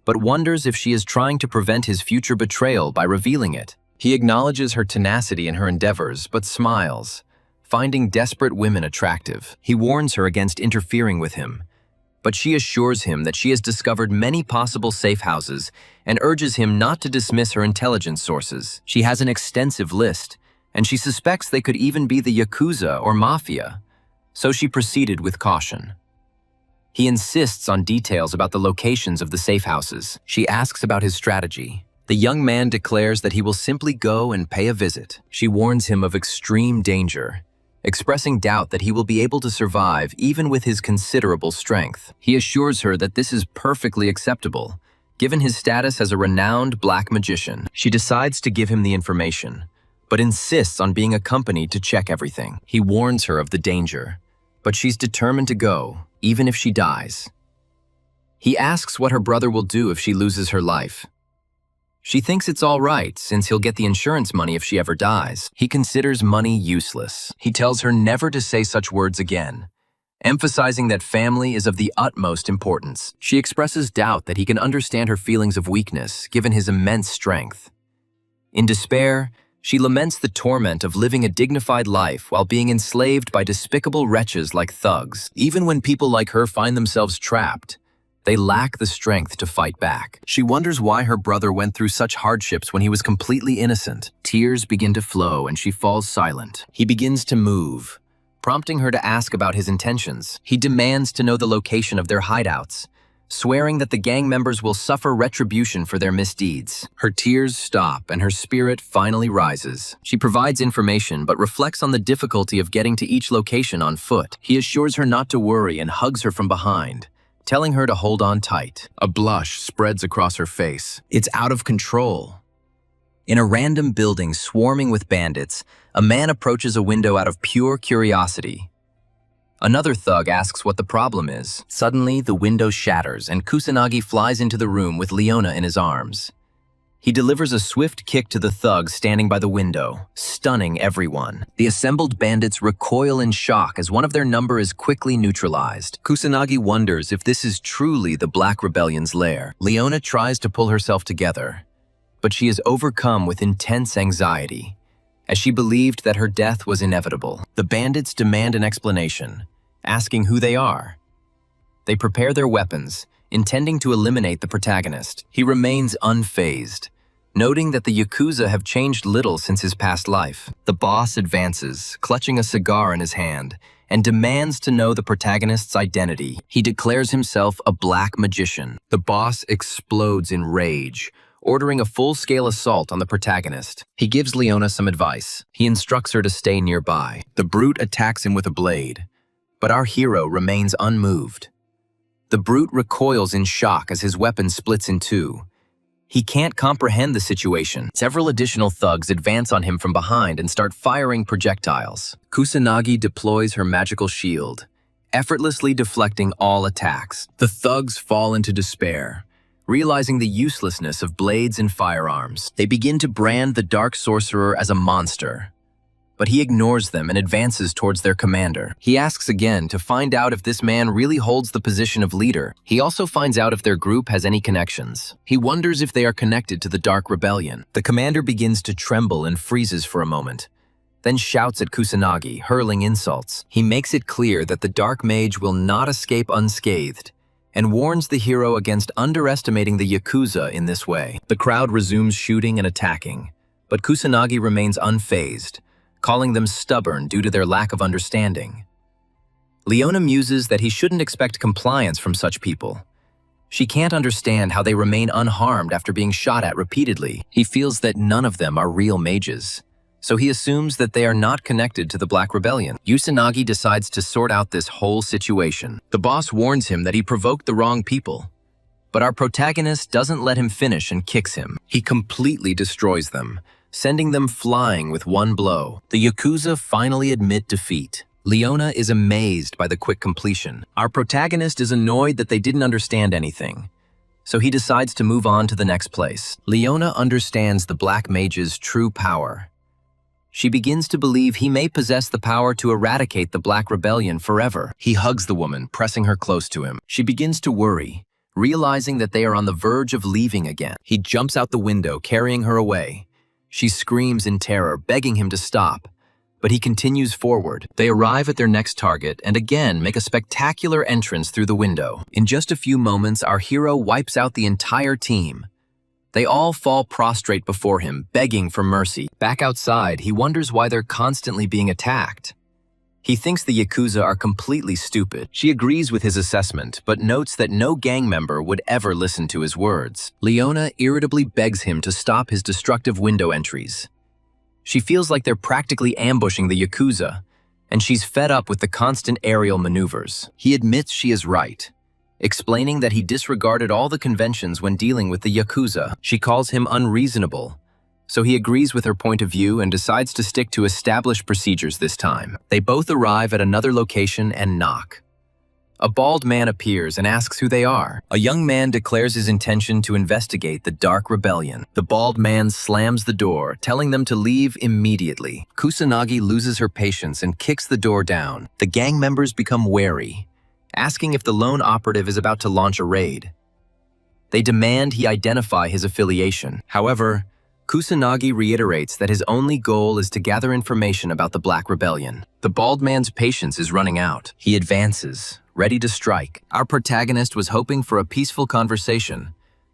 but wonders if she is trying to prevent his future betrayal by revealing it. He acknowledges her tenacity in her endeavors, but smiles, finding desperate women attractive. He warns her against interfering with him, but she assures him that she has discovered many possible safe houses and urges him not to dismiss her intelligence sources. She has an extensive list, and she suspects they could even be the Yakuza or Mafia, so she proceeded with caution. He insists on details about the locations of the safe houses. She asks about his strategy. The young man declares that he will simply go and pay a visit. She warns him of extreme danger, expressing doubt that he will be able to survive even with his considerable strength. He assures her that this is perfectly acceptable, given his status as a renowned black magician. She decides to give him the information, but insists on being accompanied to check everything. He warns her of the danger, but she's determined to go, even if she dies. He asks what her brother will do if she loses her life. She thinks it's all right, since he'll get the insurance money if she ever dies. He considers money useless. He tells her never to say such words again, emphasizing that family is of the utmost importance. She expresses doubt that he can understand her feelings of weakness, given his immense strength. In despair, she laments the torment of living a dignified life while being enslaved by despicable wretches like thugs. Even when people like her find themselves trapped, they lack the strength to fight back. She wonders why her brother went through such hardships when he was completely innocent. Tears begin to flow and she falls silent. He begins to move, prompting her to ask about his intentions. He demands to know the location of their hideouts, swearing that the gang members will suffer retribution for their misdeeds. Her tears stop and her spirit finally rises. She provides information but reflects on the difficulty of getting to each location on foot. He assures her not to worry and hugs her from behind, telling her to hold on tight. A blush spreads across her face. It's out of control. In a random building swarming with bandits, a man approaches a window out of pure curiosity. Another thug asks what the problem is. Suddenly, the window shatters and Kusanagi flies into the room with Leona in his arms. He delivers a swift kick to the thug standing by the window, stunning everyone. The assembled bandits recoil in shock as one of their number is quickly neutralized. Kusanagi wonders if this is truly the Black Rebellion's lair. Leona tries to pull herself together, but she is overcome with intense anxiety, as she believed that her death was inevitable. The bandits demand an explanation, asking who they are. They prepare their weapons, intending to eliminate the protagonist. He remains unfazed, noting that the Yakuza have changed little since his past life. The boss advances, clutching a cigar in his hand, and demands to know the protagonist's identity. He declares himself a black magician. The boss explodes in rage, ordering a full-scale assault on the protagonist. He gives Leona some advice. He instructs her to stay nearby. The brute attacks him with a blade, but our hero remains unmoved. The brute recoils in shock as his weapon splits in two. He can't comprehend the situation. Several additional thugs advance on him from behind and start firing projectiles. Kusanagi deploys her magical shield, effortlessly deflecting all attacks. The thugs fall into despair, realizing the uselessness of blades and firearms. They begin to brand the dark sorcerer as a monster, but he ignores them and advances towards their commander. He asks again to find out if this man really holds the position of leader. He also finds out if their group has any connections. He wonders if they are connected to the Dark Rebellion. The commander begins to tremble and freezes for a moment, then shouts at Kusanagi, hurling insults. He makes it clear that the Dark Mage will not escape unscathed, and warns the hero against underestimating the Yakuza in this way. The crowd resumes shooting and attacking, but Kusanagi remains unfazed, calling them stubborn due to their lack of understanding. Leona muses that he shouldn't expect compliance from such people. She can't understand how they remain unharmed after being shot at repeatedly. He feels that none of them are real mages, so he assumes that they are not connected to the Black Rebellion. Kusanagi decides to sort out this whole situation. The boss warns him that he provoked the wrong people, but our protagonist doesn't let him finish and kicks him. He completely destroys them, sending them flying with one blow. The Yakuza finally admit defeat. Leona is amazed by the quick completion. Our protagonist is annoyed that they didn't understand anything, so he decides to move on to the next place. Leona understands the Black Mage's true power. She begins to believe he may possess the power to eradicate the Black Rebellion forever. He hugs the woman, pressing her close to him. She begins to worry, realizing that they are on the verge of leaving again. He jumps out the window, carrying her away. She screams in terror, begging him to stop, but he continues forward. They arrive at their next target and again make a spectacular entrance through the window. In just a few moments, our hero wipes out the entire team. They all fall prostrate before him, begging for mercy. Back outside, he wonders why they're constantly being attacked. He thinks the Yakuza are completely stupid. She agrees with his assessment, but notes that no gang member would ever listen to his words. Leona irritably begs him to stop his destructive window entries. She feels like they're practically ambushing the Yakuza, and she's fed up with the constant aerial maneuvers. He admits she is right, explaining that he disregarded all the conventions when dealing with the Yakuza. She calls him unreasonable, so he agrees with her point of view and decides to stick to established procedures this time. They both arrive at another location and knock. A bald man appears and asks who they are. A young man declares his intention to investigate the Dark Rebellion. The bald man slams the door, telling them to leave immediately. Kusanagi loses her patience and kicks the door down. The gang members become wary, asking if the lone operative is about to launch a raid. They demand he identify his affiliation. However, Kusanagi reiterates that his only goal is to gather information about the Black Rebellion. The bald man's patience is running out. He advances, ready to strike. Our protagonist was hoping for a peaceful conversation,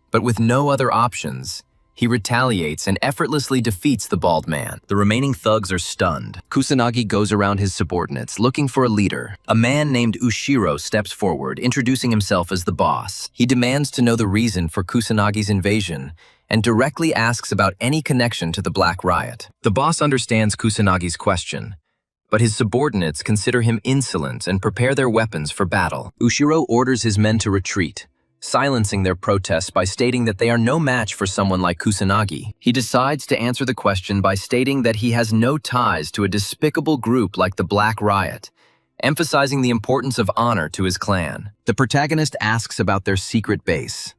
but with no other options, he retaliates and effortlessly defeats the bald man. The remaining thugs are stunned. Kusanagi goes around his subordinates, looking for a leader. A man named Ushiro steps forward, introducing himself as the boss. He demands to know the reason for Kusanagi's invasion and directly asks about any connection to the Black Riot. The boss understands Kusanagi's question, but his subordinates consider him insolent and prepare their weapons for battle. Ushiro orders his men to retreat, silencing their protests by stating that they are no match for someone like Kusanagi. He decides to answer the question by stating that he has no ties to a despicable group like the Black Riot, emphasizing the importance of honor to his clan. The protagonist asks about their secret base.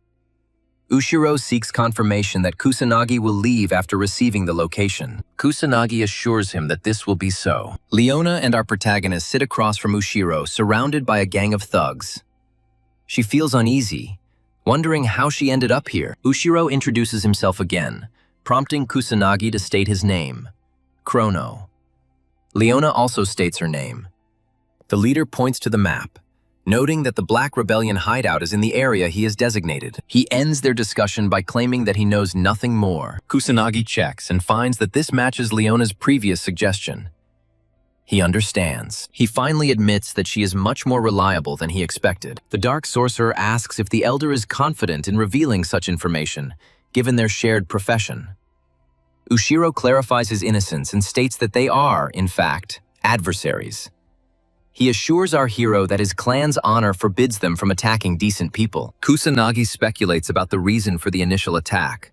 Ushiro seeks confirmation that Kusanagi will leave after receiving the location. Kusanagi assures him that this will be so. Leona and our protagonist sit across from Ushiro, surrounded by a gang of thugs. She feels uneasy, wondering how she ended up here. Ushiro introduces himself again, prompting Kusanagi to state his name, Chrono. Leona also states her name. The leader points to the map, noting that the Black Rebellion hideout is in the area he has designated. He ends their discussion by claiming that he knows nothing more. Kusanagi checks and finds that this matches Leona's previous suggestion. He understands. He finally admits that she is much more reliable than he expected. The Dark Sorcerer asks if the Elder is confident in revealing such information, given their shared profession. Ushiro clarifies his innocence and states that they are, in fact, adversaries. He assures our hero that his clan's honor forbids them from attacking decent people. Kusanagi speculates about the reason for the initial attack,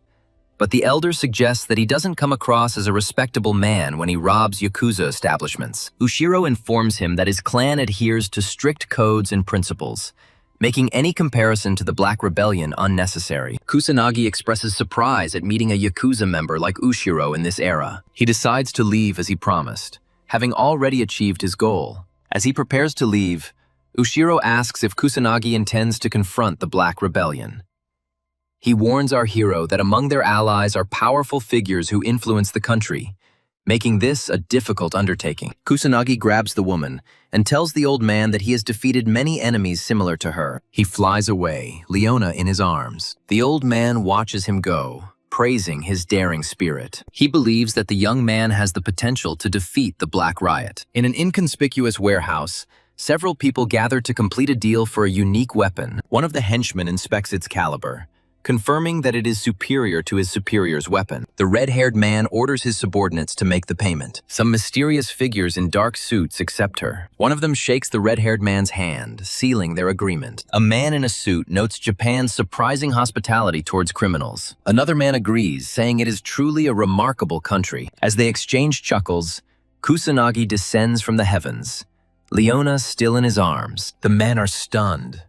but the Elder suggests that he doesn't come across as a respectable man when he robs Yakuza establishments. Ushiro informs him that his clan adheres to strict codes and principles, making any comparison to the Black Rebellion unnecessary. Kusanagi expresses surprise at meeting a Yakuza member like Ushiro in this era. He decides to leave as he promised, having already achieved his goal. As he prepares to leave, Ushiro asks if Kusanagi intends to confront the Black Rebellion. He warns our hero that among their allies are powerful figures who influence the country, making this a difficult undertaking. Kusanagi grabs the woman and tells the old man that he has defeated many enemies similar to her. He flies away, Leona in his arms. The old man watches him go, praising his daring spirit. He believes that the young man has the potential to defeat the Black Riot. In an inconspicuous warehouse, several people gather to complete a deal for a unique weapon. One of the henchmen inspects its caliber, confirming that it is superior to his superior's weapon. The red-haired man orders his subordinates to make the payment. Some mysterious figures in dark suits accept her. One of them shakes the red-haired man's hand, sealing their agreement. A man in a suit notes Japan's surprising hospitality towards criminals. Another man agrees, saying it is truly a remarkable country. As they exchange chuckles, Kusanagi descends from the heavens, Leona still in his arms. The men are stunned,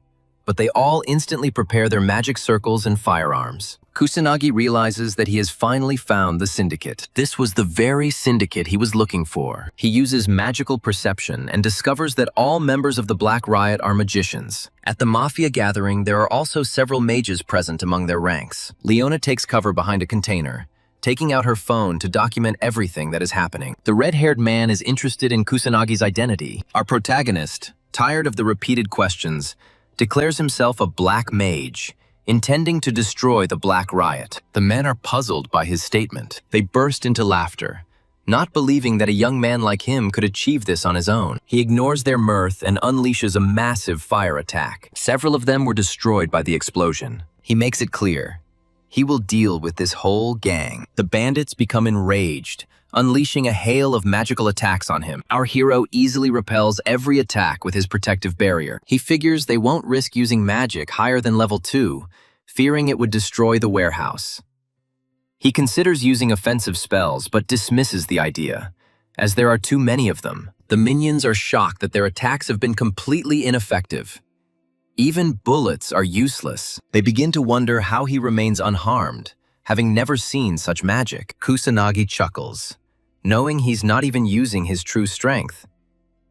but they all instantly prepare their magic circles and firearms. Kusanagi realizes that he has finally found the syndicate. This was the very syndicate he was looking for. He uses magical perception and discovers that all members of the Black Riot are magicians. At the Mafia gathering, there are also several mages present among their ranks. Leona takes cover behind a container, taking out her phone to document everything that is happening. The red-haired man is interested in Kusanagi's identity. Our protagonist, tired of the repeated questions, declares himself a black mage, intending to destroy the Black Riot. The men are puzzled by his statement. They burst into laughter, not believing that a young man like him could achieve this on his own. He ignores their mirth and unleashes a massive fire attack. Several of them were destroyed by the explosion. He makes it clear he will deal with this whole gang. The bandits become enraged, unleashing a hail of magical attacks on him. Our hero easily repels every attack with his protective barrier. He figures they won't risk using magic higher than level 2, fearing it would destroy the warehouse. He considers using offensive spells, but dismisses the idea, as there are too many of them. The minions are shocked that their attacks have been completely ineffective. Even bullets are useless. They begin to wonder how he remains unharmed, having never seen such magic. Kusanagi chuckles, knowing he's not even using his true strength.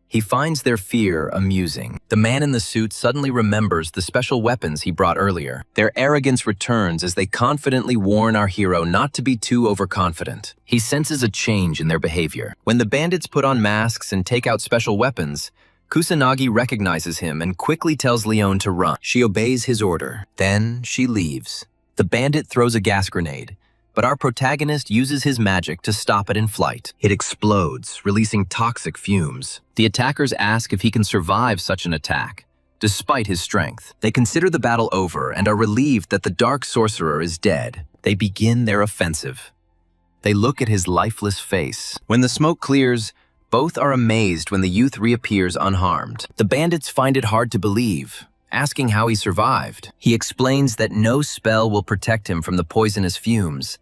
He finds their fear amusing. The man in the suit suddenly remembers the special weapons he brought earlier. Their arrogance returns as they confidently warn our hero not to be too overconfident. He senses a change in their behavior. When the bandits put on masks and take out special weapons, Kusanagi recognizes him and quickly tells Leon to run. She obeys his order. Then she leaves. The bandit throws a gas grenade, but our protagonist uses his magic to stop it in flight. It explodes, releasing toxic fumes. The attackers ask if he can survive such an attack, despite his strength. They consider the battle over and are relieved that the dark sorcerer is dead. They begin their offensive. They look at his lifeless face. When the smoke clears, both are amazed when the youth reappears unharmed. The bandits find it hard to believe, asking how he survived. He explains that no spell will protect him from the poisonous fumes,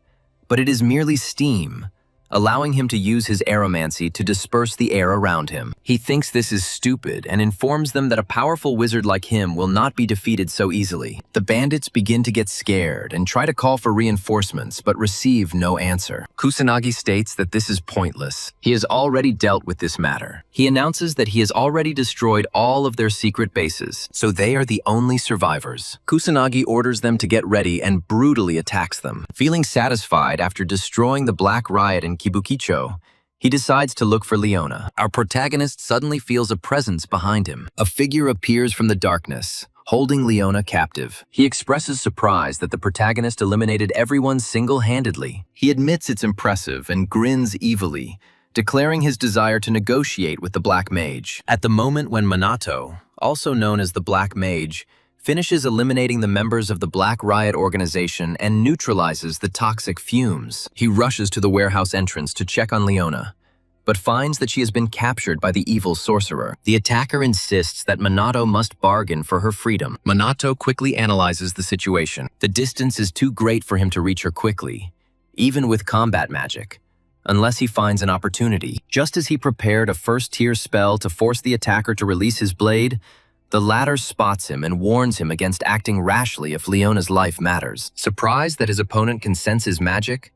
but it is merely steam, allowing him to use his aeromancy to disperse the air around him. He thinks this is stupid and informs them that a powerful wizard like him will not be defeated so easily. The bandits begin to get scared and try to call for reinforcements, but receive no answer. Kusanagi states that this is pointless. He has already dealt with this matter. He announces that he has already destroyed all of their secret bases, so they are the only survivors. Kusanagi orders them to get ready and brutally attacks them. Feeling satisfied after destroying the Black Riot in Kibukicho, he decides to look for Leona. Our protagonist suddenly feels a presence behind him. A figure appears from the darkness, holding Leona captive. He expresses surprise that the protagonist eliminated everyone single-handedly. He admits it's impressive and grins evilly, declaring his desire to negotiate with the Black Mage. At the moment when Minato, also known as the Black Mage, finishes eliminating the members of the Black Riot organization and neutralizes the toxic fumes, he rushes to the warehouse entrance to check on Leona, but finds that she has been captured by the evil sorcerer. The attacker insists that Minato must bargain for her freedom. Minato quickly analyzes the situation. The distance is too great for him to reach her quickly, even with combat magic, unless he finds an opportunity. Just as he prepared a first-tier spell to force the attacker to release his blade, the latter spots him and warns him against acting rashly if Leona's life matters. Surprised that his opponent can sense his magic,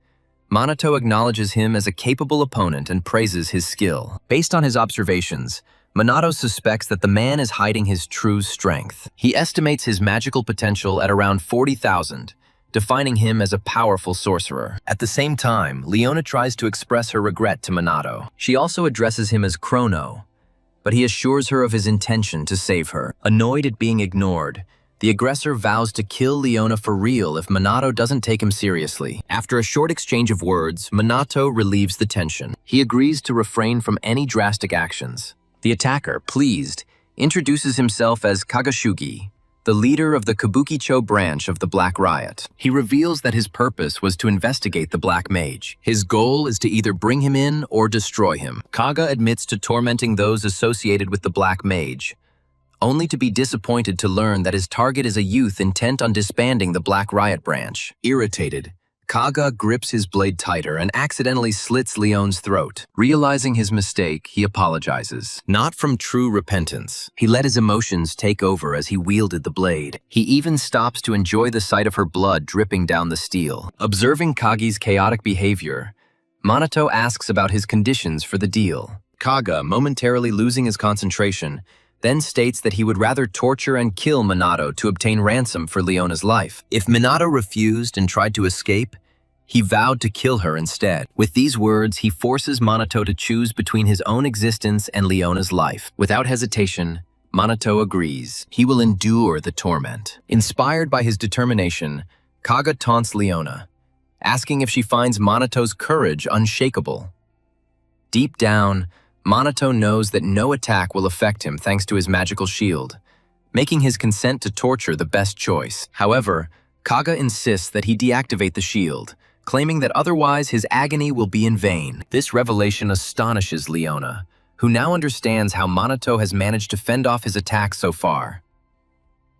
Minato acknowledges him as a capable opponent and praises his skill. Based on his observations, Minato suspects that the man is hiding his true strength. He estimates his magical potential at around 40,000, defining him as a powerful sorcerer. At the same time, Leona tries to express her regret to Minato. She also addresses him as Chrono, but he assures her of his intention to save her. Annoyed at being ignored, the aggressor vows to kill Leona for real if Minato doesn't take him seriously. After a short exchange of words, Minato relieves the tension. He agrees to refrain from any drastic actions. The attacker, pleased, introduces himself as Kagashugi, the leader of the Kabukicho branch of the Black Riot. He reveals that his purpose was to investigate the Black Mage. His goal is to either bring him in or destroy him. Kaga admits to tormenting those associated with the Black Mage, only to be disappointed to learn that his target is a youth intent on disbanding the Black Riot branch. Irritated, Kaga grips his blade tighter and accidentally slits Leon's throat. Realizing his mistake, he apologizes. Not from true repentance. He let his emotions take over as he wielded the blade. He even stops to enjoy the sight of her blood dripping down the steel. Observing Kagi's chaotic behavior, Minato asks about his conditions for the deal. Kaga, momentarily losing his concentration, then states that he would rather torture and kill Minato to obtain ransom for Leona's life. If Minato refused and tried to escape, He vowed to kill her instead. With these words, he forces Minato to choose between his own existence and Leona's life. Without hesitation, Minato agrees. He will endure the torment. Inspired by his determination, Kaga taunts Leona, asking if she finds Manato's courage unshakable. Deep down, Minato knows that no attack will affect him thanks to his magical shield, making his consent to torture the best choice. However, Kaga insists that he deactivate the shield, claiming that otherwise his agony will be in vain. This revelation astonishes Leona, who now understands how Minato has managed to fend off his attack so far.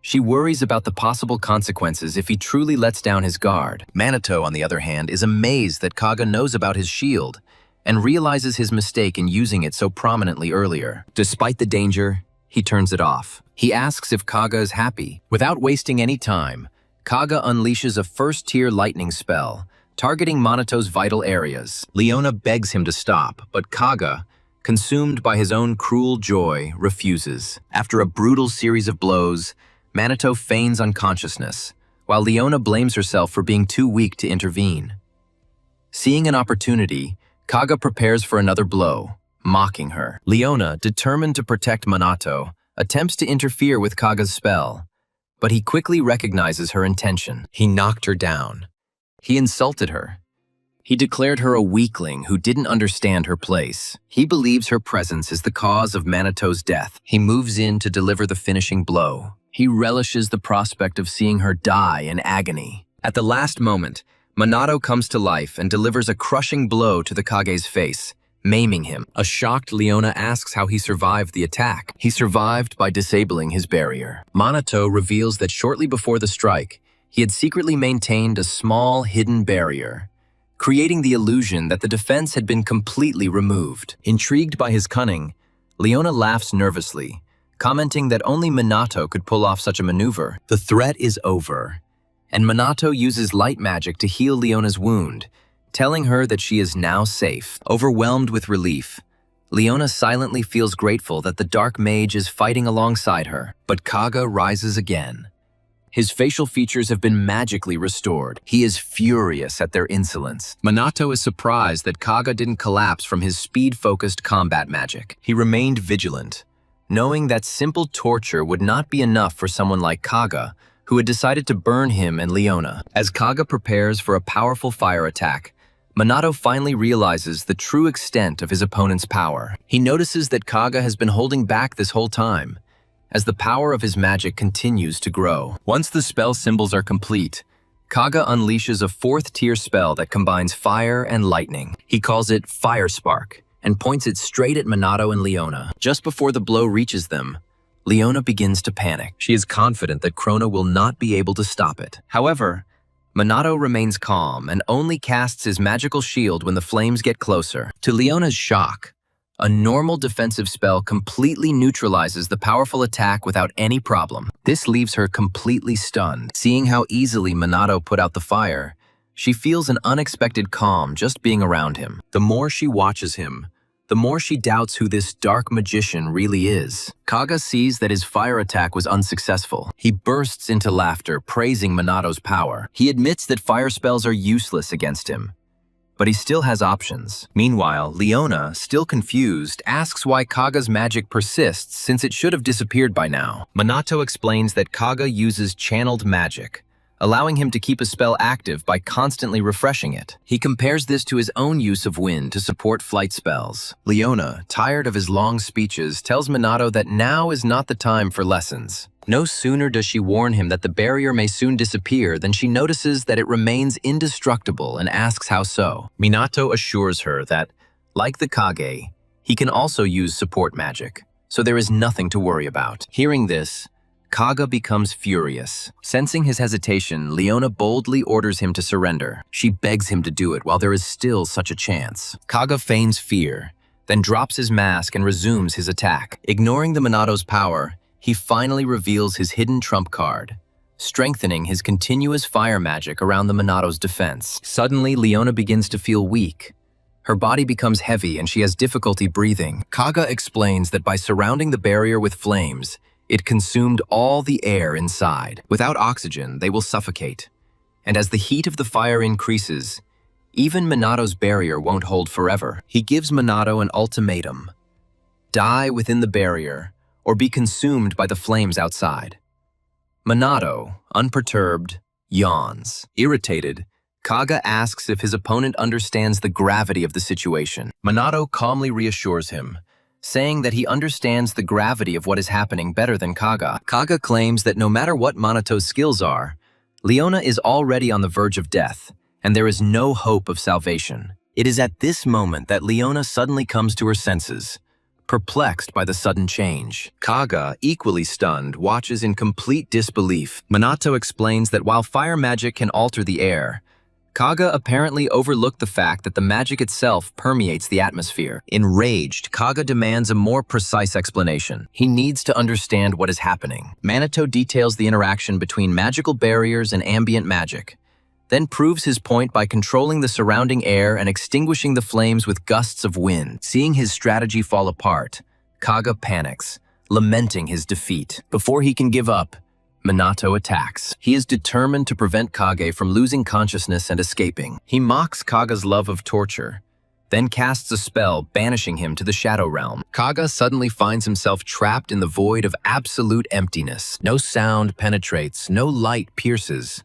She worries about the possible consequences if he truly lets down his guard. Minato, on the other hand, is amazed that Kaga knows about his shield and realizes his mistake in using it so prominently earlier. Despite the danger, he turns it off. He asks if Kaga is happy. Without wasting any time, Kaga unleashes a first-tier lightning spell, targeting Manato's vital areas. Leona begs him to stop, but Kaga, consumed by his own cruel joy, refuses. After a brutal series of blows, Minato feigns unconsciousness, while Leona blames herself for being too weak to intervene. Seeing an opportunity, Kaga prepares for another blow, mocking her. Leona, determined to protect Minato, attempts to interfere with Kaga's spell, but he quickly recognizes her intention. He knocked her down. He insulted her. He declared her a weakling who didn't understand her place. He believes her presence is the cause of Manato's death. He moves in to deliver the finishing blow. He relishes the prospect of seeing her die in agony. At the last moment, Minato comes to life and delivers a crushing blow to the Kage's face, maiming him. A shocked Leona asks how he survived the attack. He survived by disabling his barrier. Minato reveals that shortly before the strike, he had secretly maintained a small hidden barrier, creating the illusion that the defense had been completely removed. Intrigued by his cunning, Leona laughs nervously, commenting that only Minato could pull off such a maneuver. The threat is over, and Minato uses light magic to heal Leona's wound, telling her that she is now safe. Overwhelmed with relief, Leona silently feels grateful that the Dark Mage is fighting alongside her. But Kaga rises again. His facial features have been magically restored. He is furious at their insolence. Minato is surprised that Kaga didn't collapse from his speed-focused combat magic. He remained vigilant, knowing that simple torture would not be enough for someone like Kaga, who had decided to burn him and Leona. As Kaga prepares for a powerful fire attack, Minato finally realizes the true extent of his opponent's power. He notices that Kaga has been holding back this whole time, as the power of his magic continues to grow. Once the spell symbols are complete, Kaga unleashes a fourth-tier spell that combines fire and lightning. He calls it Fire Spark and points it straight at Minato and Leona. Just before the blow reaches them, Leona begins to panic. She is confident that Krona will not be able to stop it. However, Minato remains calm and only casts his magical shield when the flames get closer. To Leona's shock, a normal defensive spell completely neutralizes the powerful attack without any problem. This leaves her completely stunned. Seeing how easily Minato put out the fire, she feels an unexpected calm just being around him. The more she watches him, the more she doubts who this dark magician really is. Kaga sees that his fire attack was unsuccessful. He bursts into laughter, praising Minato's power. He admits that fire spells are useless against him, but he still has options. Meanwhile, Leona, still confused, asks why Kaga's magic persists since it should have disappeared by now. Minato explains that Kaga uses channeled magic, allowing him to keep a spell active by constantly refreshing it. He compares this to his own use of wind to support flight spells. Leona, tired of his long speeches, tells Minato that now is not the time for lessons. No sooner does she warn him that the barrier may soon disappear than she notices that it remains indestructible and asks how so. Minato assures her that, like the Kage, he can also use support magic, so there is nothing to worry about. Hearing this, Kaga becomes furious. Sensing his hesitation, Leona boldly orders him to surrender. She begs him to do it while there is still such a chance. Kaga feigns fear, then drops his mask and resumes his attack. Ignoring the Minato's power, he finally reveals his hidden trump card, strengthening his continuous fire magic around the Minato's defense. Suddenly, Leona begins to feel weak. Her body becomes heavy and she has difficulty breathing. Kaga explains that by surrounding the barrier with flames, it consumed all the air inside. Without oxygen, they will suffocate. And as the heat of the fire increases, Even Minato's barrier won't hold forever. He gives Minato an ultimatum: die within the barrier, or be consumed by the flames outside. Minato, unperturbed, yawns. Irritated, Kaga asks if his opponent understands the gravity of the situation. Minato calmly reassures him, saying that he understands the gravity of what is happening better than Kaga. Kaga claims that no matter what Minato's skills are, Leona is already on the verge of death, and there is no hope of salvation. It is at this moment that Leona suddenly comes to her senses, perplexed by the sudden change. Kaga, equally stunned, watches in complete disbelief. Minato explains that while fire magic can alter the air, Kaga apparently overlooked the fact that the magic itself permeates the atmosphere. Enraged, Kaga demands a more precise explanation. He needs to understand what is happening. Minato details the interaction between magical barriers and ambient magic, then proves his point by controlling the surrounding air and extinguishing the flames with gusts of wind. Seeing his strategy fall apart, Kaga panics, lamenting his defeat. Before he can give up, Minato attacks. He is determined to prevent Kage from losing consciousness and escaping. He mocks Kaga's love of torture, then casts a spell banishing him to the Shadow Realm. Kaga suddenly finds himself trapped in the void of absolute emptiness. No sound penetrates, no light pierces,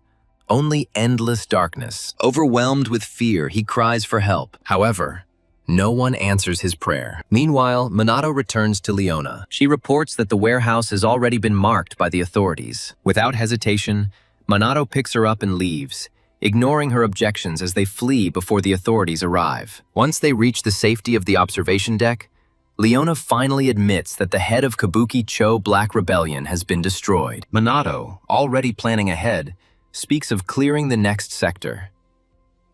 only endless darkness. Overwhelmed with fear, he cries for help. However, no one answers his prayer. Meanwhile, Minato returns to Leona. She reports that the warehouse has already been marked by the authorities. Without hesitation, Minato picks her up and leaves, ignoring her objections as they flee before the authorities arrive. Once they reach the safety of the observation deck, Leona finally admits that the head of Kabuki-cho Black Rebellion has been destroyed. Minato, already planning ahead, speaks of clearing the next sector.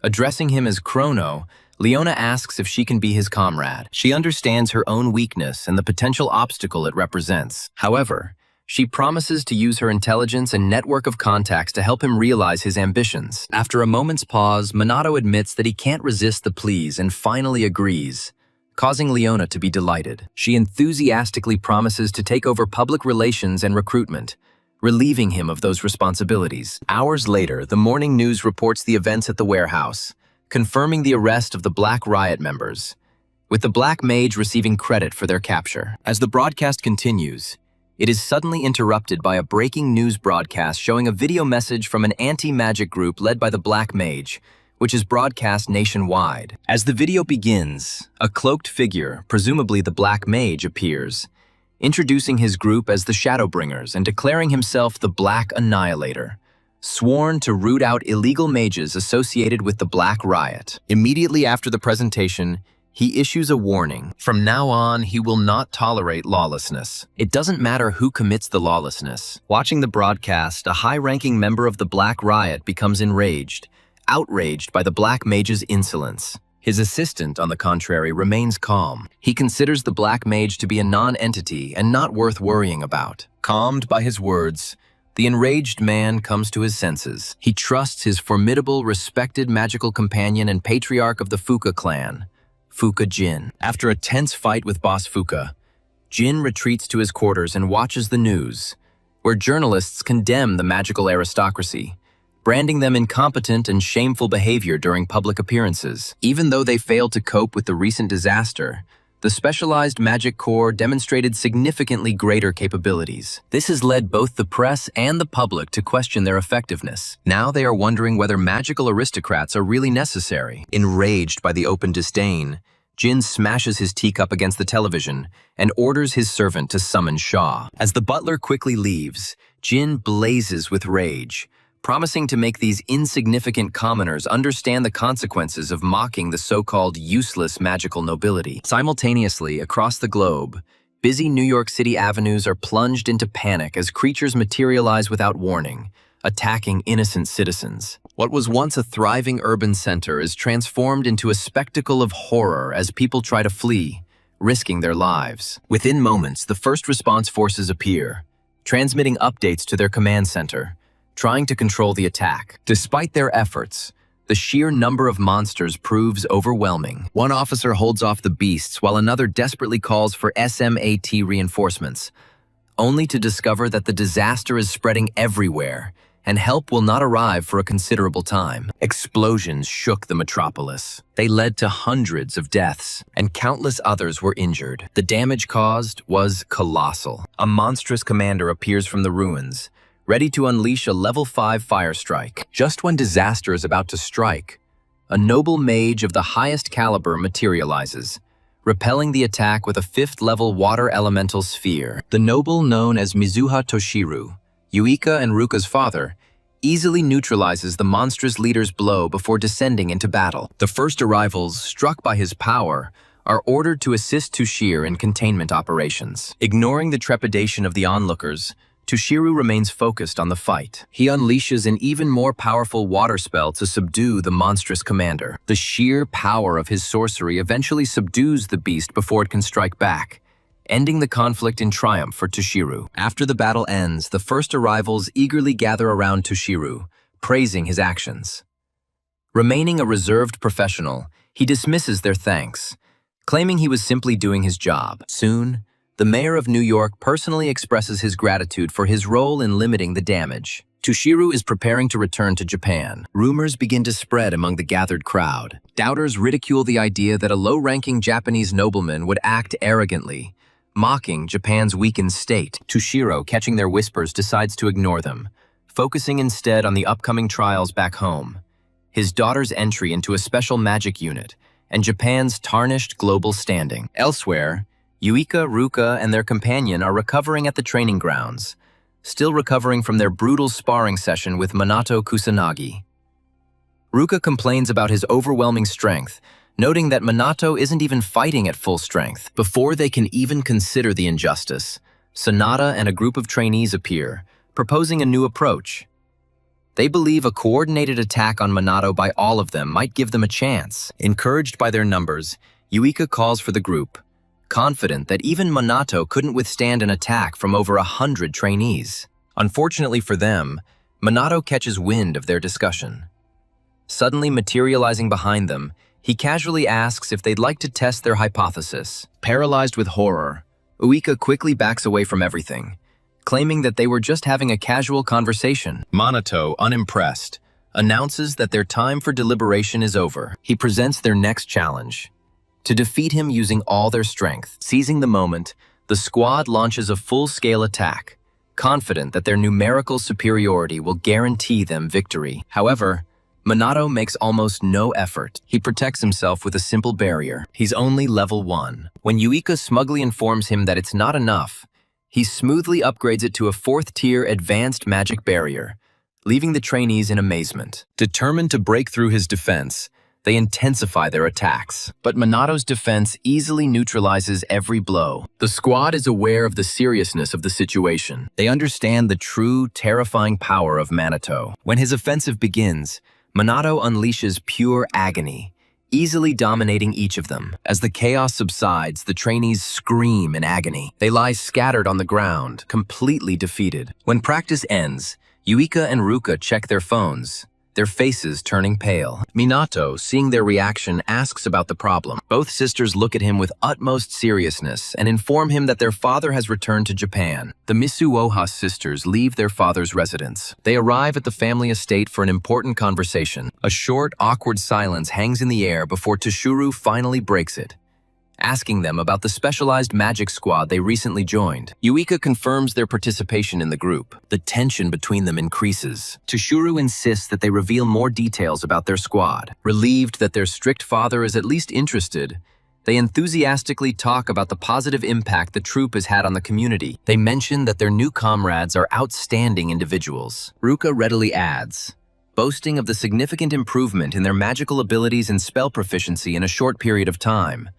Addressing him as Chrono, Leona asks if she can be his comrade. She understands her own weakness and the potential obstacle it represents. However, she promises to use her intelligence and network of contacts to help him realize his ambitions. After a moment's pause, Minato admits that he can't resist the pleas and finally agrees, causing Leona to be delighted. She enthusiastically promises to take over public relations and recruitment, relieving him of those responsibilities. Hours later, the morning news reports the events at the warehouse, confirming the arrest of the Black Riot members, with the Black Mage receiving credit for their capture. As the broadcast continues, it is suddenly interrupted by a breaking news broadcast showing a video message from an anti-magic group led by the Black Mage, which is broadcast nationwide. As the video begins, a cloaked figure, presumably the Black Mage, appears, introducing his group as the Shadowbringers and declaring himself the Black Annihilator, sworn to root out illegal mages associated with the Black Riot. Immediately after the presentation, he issues a warning. From now on, he will not tolerate lawlessness. It doesn't matter who commits the lawlessness. Watching the broadcast, a high-ranking member of the Black Riot becomes enraged, outraged by the Black Mage's insolence. His assistant, on the contrary, remains calm. He considers the Black Mage to be a non-entity and not worth worrying about. Calmed by his words, the enraged man comes to his senses. He trusts his formidable, respected magical companion and patriarch of the Fuka clan, Fuka Jin. After a tense fight with boss Fuka, Jin retreats to his quarters and watches the news, where journalists condemn the magical aristocracy, branding them incompetent and shameful behavior during public appearances. Even though they failed to cope with the recent disaster, the specialized magic corps demonstrated significantly greater capabilities. This has led both the press and the public to question their effectiveness. Now they are wondering whether magical aristocrats are really necessary. Enraged by the open disdain, Jin smashes his teacup against the television and orders his servant to summon Shaw. As the butler quickly leaves, Jin blazes with rage, promising to make these insignificant commoners understand the consequences of mocking the so-called useless magical nobility. Simultaneously, across the globe, busy New York City avenues are plunged into panic as creatures materialize without warning, attacking innocent citizens. What was once a thriving urban center is transformed into a spectacle of horror as people try to flee, risking their lives. Within moments, the first response forces appear, transmitting updates to their command center, trying to control the attack. Despite their efforts, the sheer number of monsters proves overwhelming. One officer holds off the beasts while another desperately calls for SMAT reinforcements, only to discover that the disaster is spreading everywhere, and help will not arrive for a considerable time. Explosions shook the metropolis. They led to hundreds of deaths, and countless others were injured. The damage caused was colossal. A monstrous commander appears from the ruins, ready to unleash a level 5 fire strike. Just when disaster is about to strike, a noble mage of the highest caliber materializes, repelling the attack with a 5th level water elemental sphere. The noble, known as Mizuha Toshiru, Yuika and Ruka's father, easily neutralizes the monstrous leader's blow before descending into battle. The first arrivals, struck by his power, are ordered to assist Toshiro in containment operations. Ignoring the trepidation of the onlookers, Toshiro remains focused on the fight. He unleashes an even more powerful water spell to subdue the monstrous commander. The sheer power of his sorcery eventually subdues the beast before it can strike back, ending the conflict in triumph for Toshiro. After the battle ends, the first arrivals eagerly gather around Toshiro, praising his actions. Remaining a reserved professional, he dismisses their thanks, claiming he was simply doing his job. Soon, the mayor of New York personally expresses his gratitude for his role in limiting the damage. Toshiro is preparing to return to Japan. Rumors begin to spread among the gathered crowd. Doubters ridicule the idea that a low-ranking Japanese nobleman would act arrogantly, mocking Japan's weakened state. Toshiro, catching their whispers, decides to ignore them, focusing instead on the upcoming trials back home, his daughter's entry into a special magic unit, and Japan's tarnished global standing. Elsewhere, Yuika, Ruka, and their companion are recovering at the training grounds, still recovering from their brutal sparring session with Minato Kusanagi. Ruka complains about his overwhelming strength, noting that Minato isn't even fighting at full strength. Before they can even consider the injustice, Sonata and a group of trainees appear, proposing a new approach. They believe a coordinated attack on Minato by all of them might give them a chance. Encouraged by their numbers, Yuika calls for the group, confident that even Minato couldn't withstand an attack from over 100 trainees. Unfortunately for them, Minato catches wind of their discussion. Suddenly materializing behind them, he casually asks if they'd like to test their hypothesis. Paralyzed with horror, Uika quickly backs away from everything, claiming that they were just having a casual conversation. Minato, unimpressed, announces that their time for deliberation is over. He presents their next challenge: to defeat him using all their strength. Seizing the moment, the squad launches a full-scale attack, confident that their numerical superiority will guarantee them victory. However, Minato makes almost no effort. He protects himself with a simple barrier. He's only level 1. When Yuika smugly informs him that it's not enough, he smoothly upgrades it to a 4th-tier advanced magic barrier, leaving the trainees in amazement. Determined to break through his defense, they intensify their attacks. But Minato's defense easily neutralizes every blow. The squad is aware of the seriousness of the situation. They understand the true, terrifying power of Minato. When his offensive begins, Minato unleashes pure agony, easily dominating each of them. As the chaos subsides, the trainees scream in agony. They lie scattered on the ground, completely defeated. When practice ends, Yuika and Ruka check their phones, their faces turning pale. Minato, seeing their reaction, asks about the problem. Both sisters look at him with utmost seriousness and inform him that their father has returned to Japan. The Misuoha sisters leave their father's residence. They arrive at the family estate for an important conversation. A short, awkward silence hangs in the air before Toshiro finally breaks it, asking them about the specialized magic squad they recently joined. Yuika confirms their participation in the group. The tension between them increases. Toshiro insists that they reveal more details about their squad. Relieved that their strict father is at least interested, they enthusiastically talk about the positive impact the troop has had on the community. They mention that their new comrades are outstanding individuals. Ruka readily adds, boasting of the significant improvement in their magical abilities and spell proficiency in a short period of time,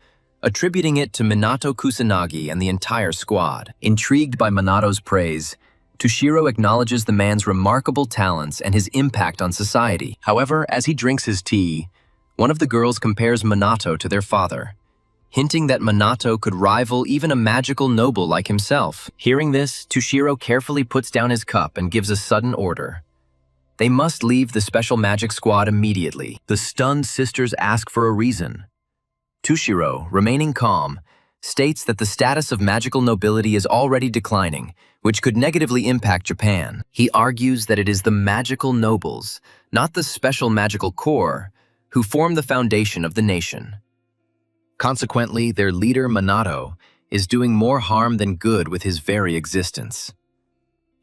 attributing it to Minato Kusanagi and the entire squad. Intrigued by Minato's praise, Toshiro acknowledges the man's remarkable talents and his impact on society. However, as he drinks his tea, one of the girls compares Minato to their father, hinting that Minato could rival even a magical noble like himself. Hearing this, Toshiro carefully puts down his cup and gives a sudden order. They must leave the special magic squad immediately. The stunned sisters ask for a reason. Toshiro, remaining calm, states that the status of magical nobility is already declining, which could negatively impact Japan. He argues that it is the magical nobles, not the special magical corps, who form the foundation of the nation. Consequently, their leader Minato is doing more harm than good with his very existence.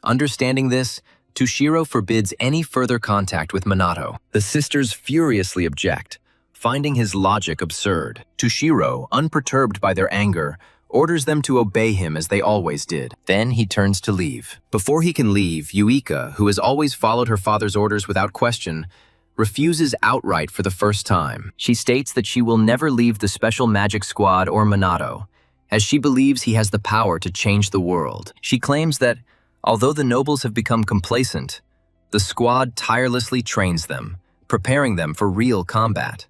Understanding this, Toshiro forbids any further contact with Minato. The sisters furiously object, finding his logic absurd. Toshiro, unperturbed by their anger, orders them to obey him as they always did. Then he turns to leave. Before he can leave, Yuika, who has always followed her father's orders without question, refuses outright for the first time. She states that she will never leave the Special Magic Squad or Minato, as she believes he has the power to change the world. She claims that, although the nobles have become complacent, the squad tirelessly trains them, preparing them for real combat.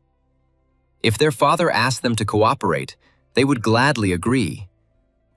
If their father asked them to cooperate, they would gladly agree.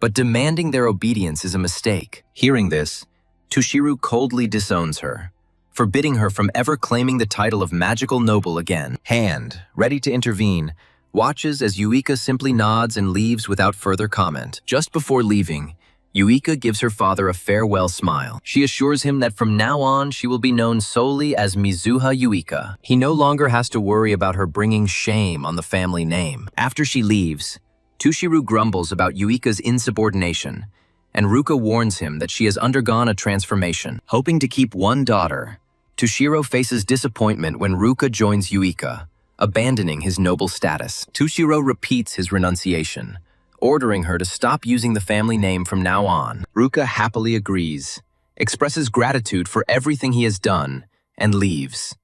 But demanding their obedience is a mistake. Hearing this, Toshiro coldly disowns her, forbidding her from ever claiming the title of magical noble again. Hand, ready to intervene, watches as Yuika simply nods and leaves without further comment. Just before leaving, Yuika gives her father a farewell smile. She assures him that from now on she will be known solely as Mizuha Yuika. He no longer has to worry about her bringing shame on the family name. After she leaves, Toshiro grumbles about Yuika's insubordination, and Ruka warns him that she has undergone a transformation. Hoping to keep one daughter, Toshiro faces disappointment when Ruka joins Yuika, abandoning his noble status. Toshiro repeats his renunciation, ordering her to stop using the family name from now on. Ruka happily agrees, expresses gratitude for everything he has done, and leaves,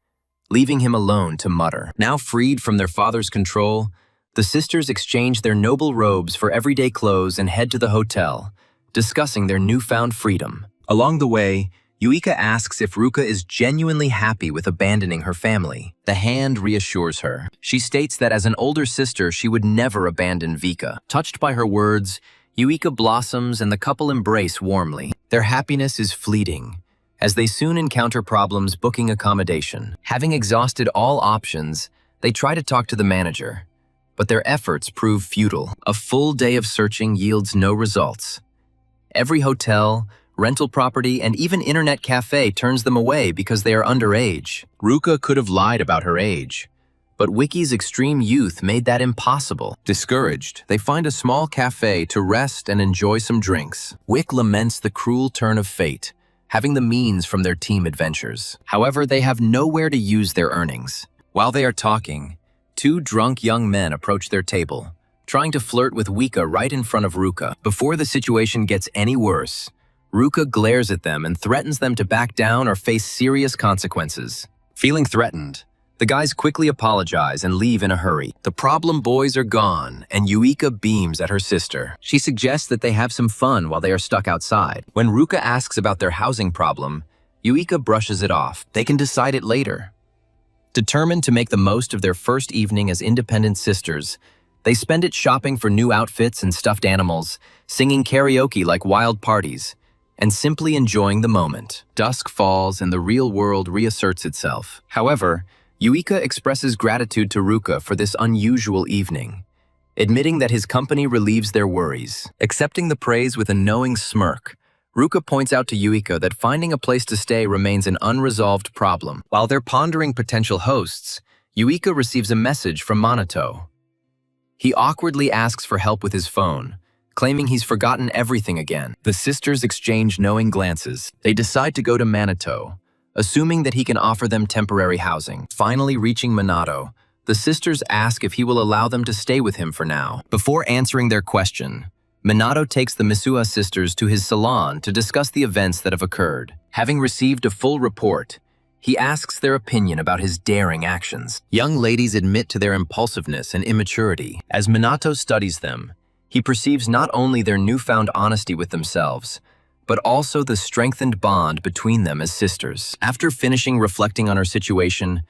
leaving him alone to mutter. Now freed from their father's control, the sisters exchange their noble robes for everyday clothes and head to the hotel, discussing their newfound freedom. Along the way, Yuika asks if Ruka is genuinely happy with abandoning her family. The hand reassures her. She states that as an older sister, she would never abandon Vika. Touched by her words, Yuika blossoms and the couple embrace warmly. Their happiness is fleeting, as they soon encounter problems booking accommodation. Having exhausted all options, they try to talk to the manager, but their efforts prove futile. A full day of searching yields no results. Every hotel, rental property, and even internet cafe turns them away because they are underage. Ruka could have lied about her age, but Wiki's extreme youth made that impossible. Discouraged, they find a small cafe to rest and enjoy some drinks. Wick laments the cruel turn of fate, having the means from their team adventures. However, they have nowhere to use their earnings. While they are talking, two drunk young men approach their table, trying to flirt with Wika right in front of Ruka. Before the situation gets any worse, Ruka glares at them and threatens them to back down or face serious consequences. Feeling threatened, the guys quickly apologize and leave in a hurry. The problem boys are gone, and Yuika beams at her sister. She suggests that they have some fun while they are stuck outside. When Ruka asks about their housing problem, Yuika brushes it off. They can decide it later. Determined to make the most of their first evening as independent sisters, they spend it shopping for new outfits and stuffed animals, singing karaoke like wild parties, and simply enjoying the moment. Dusk falls and the real world reasserts itself. However, Yuika expresses gratitude to Ruka for this unusual evening, admitting that his company relieves their worries. Accepting the praise with a knowing smirk, Ruka points out to Yuika that finding a place to stay remains an unresolved problem. While they're pondering potential hosts, Yuika receives a message from Minato. He awkwardly asks for help with his phone, claiming he's forgotten everything again. The sisters exchange knowing glances. They decide to go to Minato, assuming that he can offer them temporary housing. Finally reaching Minato, the sisters ask if he will allow them to stay with him for now. Before answering their question, Minato takes the Misua sisters to his salon to discuss the events that have occurred. Having received a full report, he asks their opinion about his daring actions. Young ladies admit to their impulsiveness and immaturity. As Minato studies them, he perceives not only their newfound honesty with themselves, but also the strengthened bond between them as sisters. After finishing reflecting on her situation,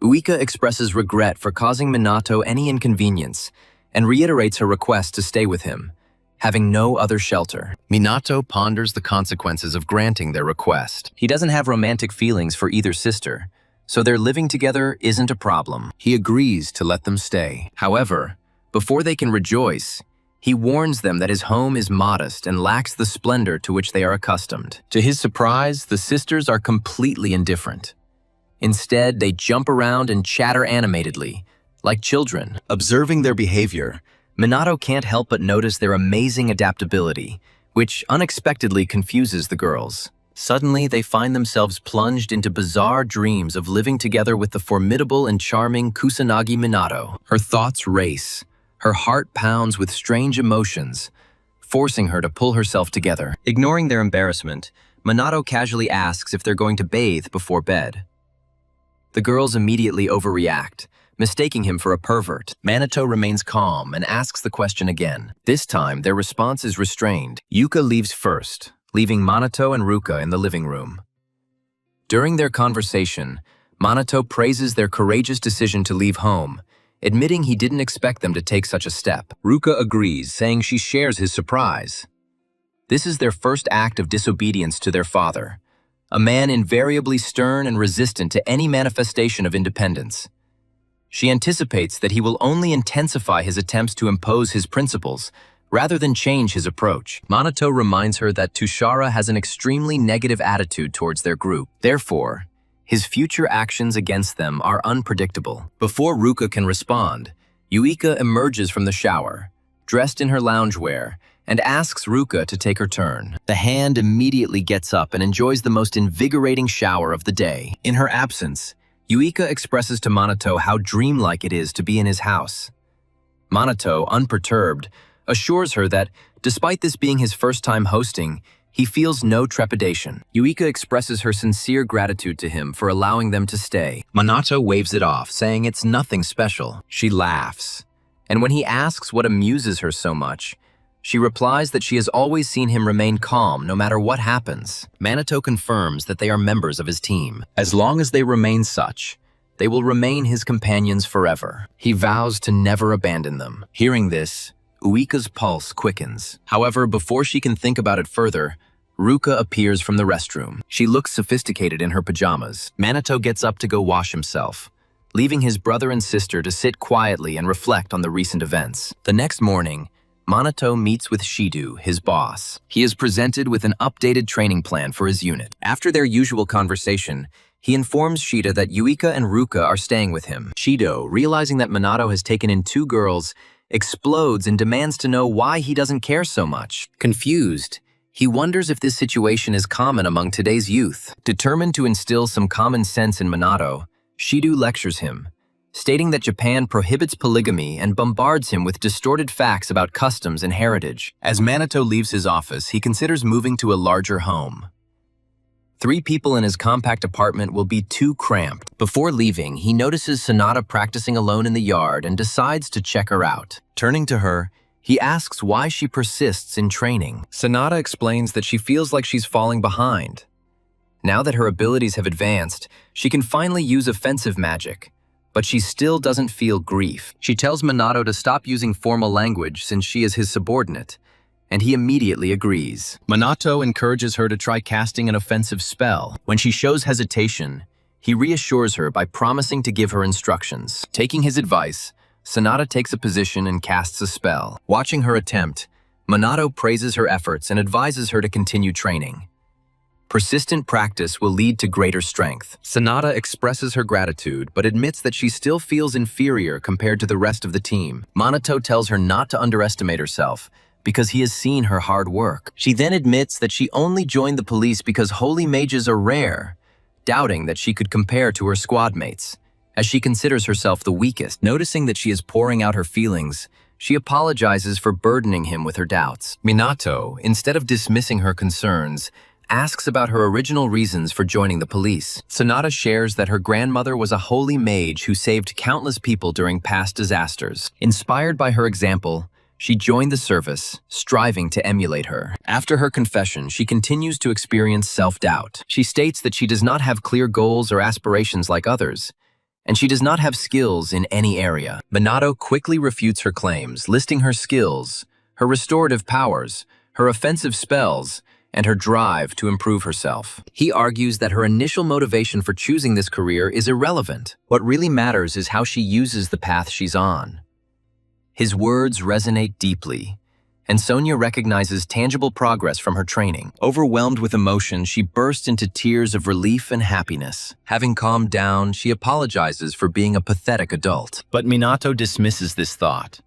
Uika expresses regret for causing Minato any inconvenience and reiterates her request to stay with him, having no other shelter. Minato ponders the consequences of granting their request. He doesn't have romantic feelings for either sister, so their living together isn't a problem. He agrees to let them stay. However, before they can rejoice, He warns them that his home is modest and lacks the splendor to which they are accustomed. To his surprise, the sisters are completely indifferent. Instead, they jump around and chatter animatedly, like children. Observing their behavior, Minato can't help but notice their amazing adaptability, which unexpectedly confuses the girls. Suddenly, they find themselves plunged into bizarre dreams of living together with the formidable and charming Kusanagi Minato. Her thoughts race. Her heart pounds with strange emotions, forcing her to pull herself together. Ignoring their embarrassment, Minato casually asks if they're going to bathe before bed. The girls immediately overreact, mistaking him for a pervert. Minato remains calm and asks the question again. This time, their response is restrained. Yuka leaves first, leaving Minato and Ruka in the living room. During their conversation, Minato praises their courageous decision to leave home, admitting he didn't expect them to take such a step. Ruka agrees, saying she shares his surprise. This is their first act of disobedience to their father, a man invariably stern and resistant to any manifestation of independence. She anticipates that he will only intensify his attempts to impose his principles, rather than change his approach. Minato reminds her that Tushara has an extremely negative attitude towards their group. Therefore, his future actions against them are unpredictable. Before Ruka can respond, Yuika emerges from the shower, dressed in her loungewear, and asks Ruka to take her turn. The hand immediately gets up and enjoys the most invigorating shower of the day. In her absence, Yuika expresses to Minato how dreamlike it is to be in his house. Minato, unperturbed, assures her that, despite this being his first time hosting, he feels no trepidation. Yuika expresses her sincere gratitude to him for allowing them to stay. Minato waves it off, saying it's nothing special. She laughs, and when he asks what amuses her so much, she replies that she has always seen him remain calm no matter what happens. Minato confirms that they are members of his team. As long as they remain such, they will remain his companions forever. He vows to never abandon them. Hearing this, Uika's pulse quickens. However, before she can think about it further, Ruka appears from the restroom. She looks sophisticated in her pajamas. Minato gets up to go wash himself, leaving his brother and sister to sit quietly and reflect on the recent events. The next morning, Minato meets with Shido, his boss. He is presented with an updated training plan for his unit. After their usual conversation, he informs Shida that Yuika and Ruka are staying with him. Shido, realizing that Minato has taken in 2 girls, explodes and demands to know why he doesn't care so much. Confused, he wonders if this situation is common among today's youth. Determined to instill some common sense in Minato, Shido lectures him, stating that Japan prohibits polygamy and bombards him with distorted facts about customs and heritage. As Minato leaves his office, he considers moving to a larger home. 3 people in his compact apartment will be too cramped. Before leaving, he notices Sanada practicing alone in the yard and decides to check her out. Turning to her, he asks why she persists in training. Sanada explains that she feels like she's falling behind. Now that her abilities have advanced, she can finally use offensive magic, but she still doesn't feel grief. She tells Minato to stop using formal language since she is his subordinate, and he immediately agrees. Minato encourages her to try casting an offensive spell. When she shows hesitation, he reassures her by promising to give her instructions. Taking his advice, Sanada takes a position and casts a spell. Watching her attempt, Minato praises her efforts and advises her to continue training. Persistent practice will lead to greater strength. Sanada expresses her gratitude, but admits that she still feels inferior compared to the rest of the team. Minato tells her not to underestimate herself, because he has seen her hard work. She then admits that she only joined the police because holy mages are rare, doubting that she could compare to her squad mates, as she considers herself the weakest. Noticing that she is pouring out her feelings, she apologizes for burdening him with her doubts. Minato, instead of dismissing her concerns, asks about her original reasons for joining the police. Sanada shares that her grandmother was a holy mage who saved countless people during past disasters. Inspired by her example, she joined the service, striving to emulate her. After her confession, she continues to experience self-doubt. She states that she does not have clear goals or aspirations like others, and she does not have skills in any area. Minato quickly refutes her claims, listing her skills, her restorative powers, her offensive spells, and her drive to improve herself. He argues that her initial motivation for choosing this career is irrelevant. What really matters is how she uses the path she's on. His words resonate deeply, and Sonia recognizes tangible progress from her training. Overwhelmed with emotion, she bursts into tears of relief and happiness. Having calmed down, she apologizes for being a pathetic adult. But Minato dismisses this thought,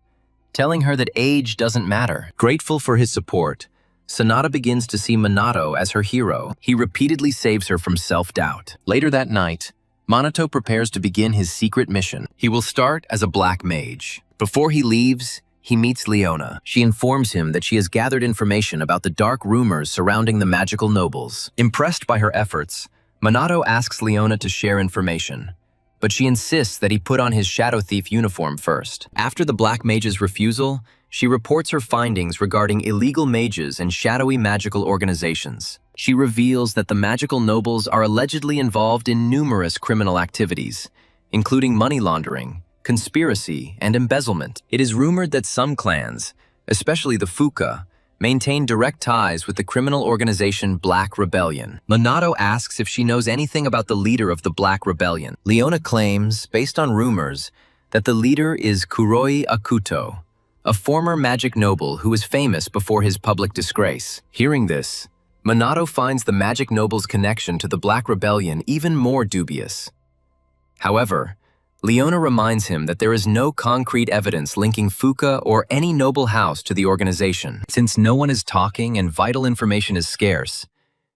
telling her that age doesn't matter. Grateful for his support, Sonata begins to see Minato as her hero. He repeatedly saves her from self-doubt. Later that night, Minato prepares to begin his secret mission. He will start as a black mage. Before he leaves, he meets Leona. She informs him that she has gathered information about the dark rumors surrounding the magical nobles. Impressed by her efforts, Minato asks Leona to share information, but she insists that he put on his Shadow Thief uniform first. After the Black Mage's refusal, she reports her findings regarding illegal mages and shadowy magical organizations. She reveals that the magical nobles are allegedly involved in numerous criminal activities, including money laundering, conspiracy, and embezzlement. It is rumored that some clans, especially the Fuka, maintain direct ties with the criminal organization Black Rebellion. Minato asks if she knows anything about the leader of the Black Rebellion. Leona claims, based on rumors, that the leader is Kuroi Akuto, a former magic noble who was famous before his public disgrace. Hearing this, Minato finds the magic noble's connection to the Black Rebellion even more dubious. However, Leona reminds him that there is no concrete evidence linking Fuka or any noble house to the organization. Since no one is talking and vital information is scarce,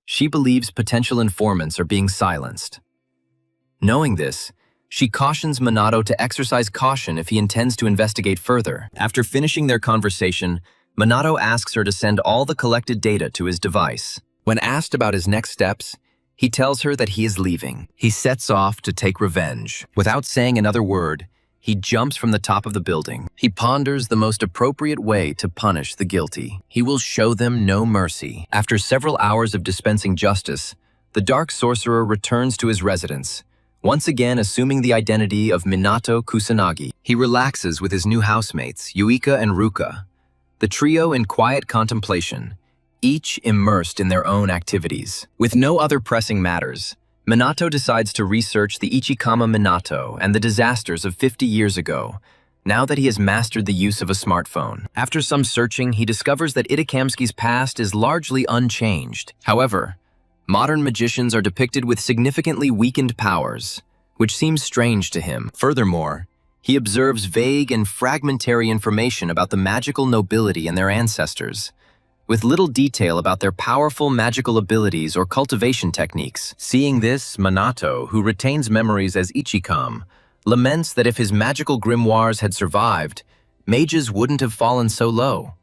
she believes potential informants are being silenced. Knowing this, she cautions Minato to exercise caution if he intends to investigate further. After finishing their conversation, Minato asks her to send all the collected data to his device. When asked about his next steps, he tells her that he is leaving. He sets off to take revenge. Without saying another word, he jumps from the top of the building. He ponders the most appropriate way to punish the guilty. He will show them no mercy. After several hours of dispensing justice, the Dark Sorcerer returns to his residence, once again assuming the identity of Minato Kusanagi. He relaxes with his new housemates, Yuika and Ruka, the trio in quiet contemplation, each immersed in their own activities. With no other pressing matters, Minato decides to research the Ichikama Minato and the disasters of 50 years ago, now that he has mastered the use of a smartphone. After some searching, he discovers that Itakamski's past is largely unchanged. However, modern magicians are depicted with significantly weakened powers, which seems strange to him. Furthermore, he observes vague and fragmentary information about the magical nobility and their ancestors, with little detail about their powerful magical abilities or cultivation techniques. Seeing this, Minato, who retains memories as Ichikam, laments that if his magical grimoires had survived, mages wouldn't have fallen so low.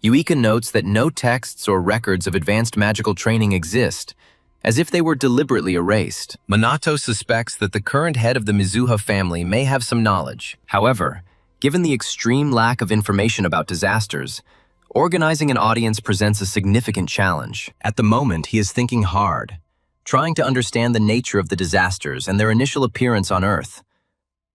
Yuika notes that no texts or records of advanced magical training exist, as if they were deliberately erased. Minato suspects that the current head of the Mizuha family may have some knowledge. However, given the extreme lack of information about disasters, organizing an audience presents a significant challenge. At the moment, he is thinking hard, trying to understand the nature of the disasters and their initial appearance on Earth.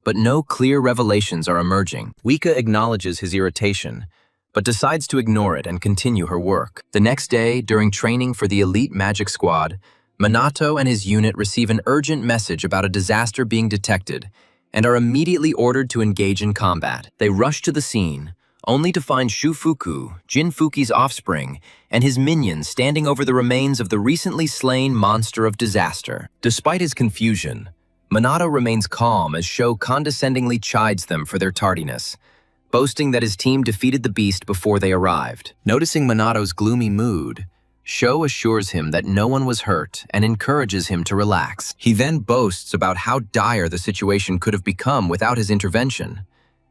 But no clear revelations are emerging. Wika acknowledges his irritation, but decides to ignore it and continue her work. The next day, during training for the elite magic squad, Minato and his unit receive an urgent message about a disaster being detected and are immediately ordered to engage in combat. They rush to the scene, only to find Shufuku, Jinfuki's offspring, and his minions standing over the remains of the recently slain monster of disaster. Despite his confusion, Minato remains calm as Sho condescendingly chides them for their tardiness, boasting that his team defeated the beast before they arrived. Noticing Minato's gloomy mood, Sho assures him that no one was hurt and encourages him to relax. He then boasts about how dire the situation could have become without his intervention,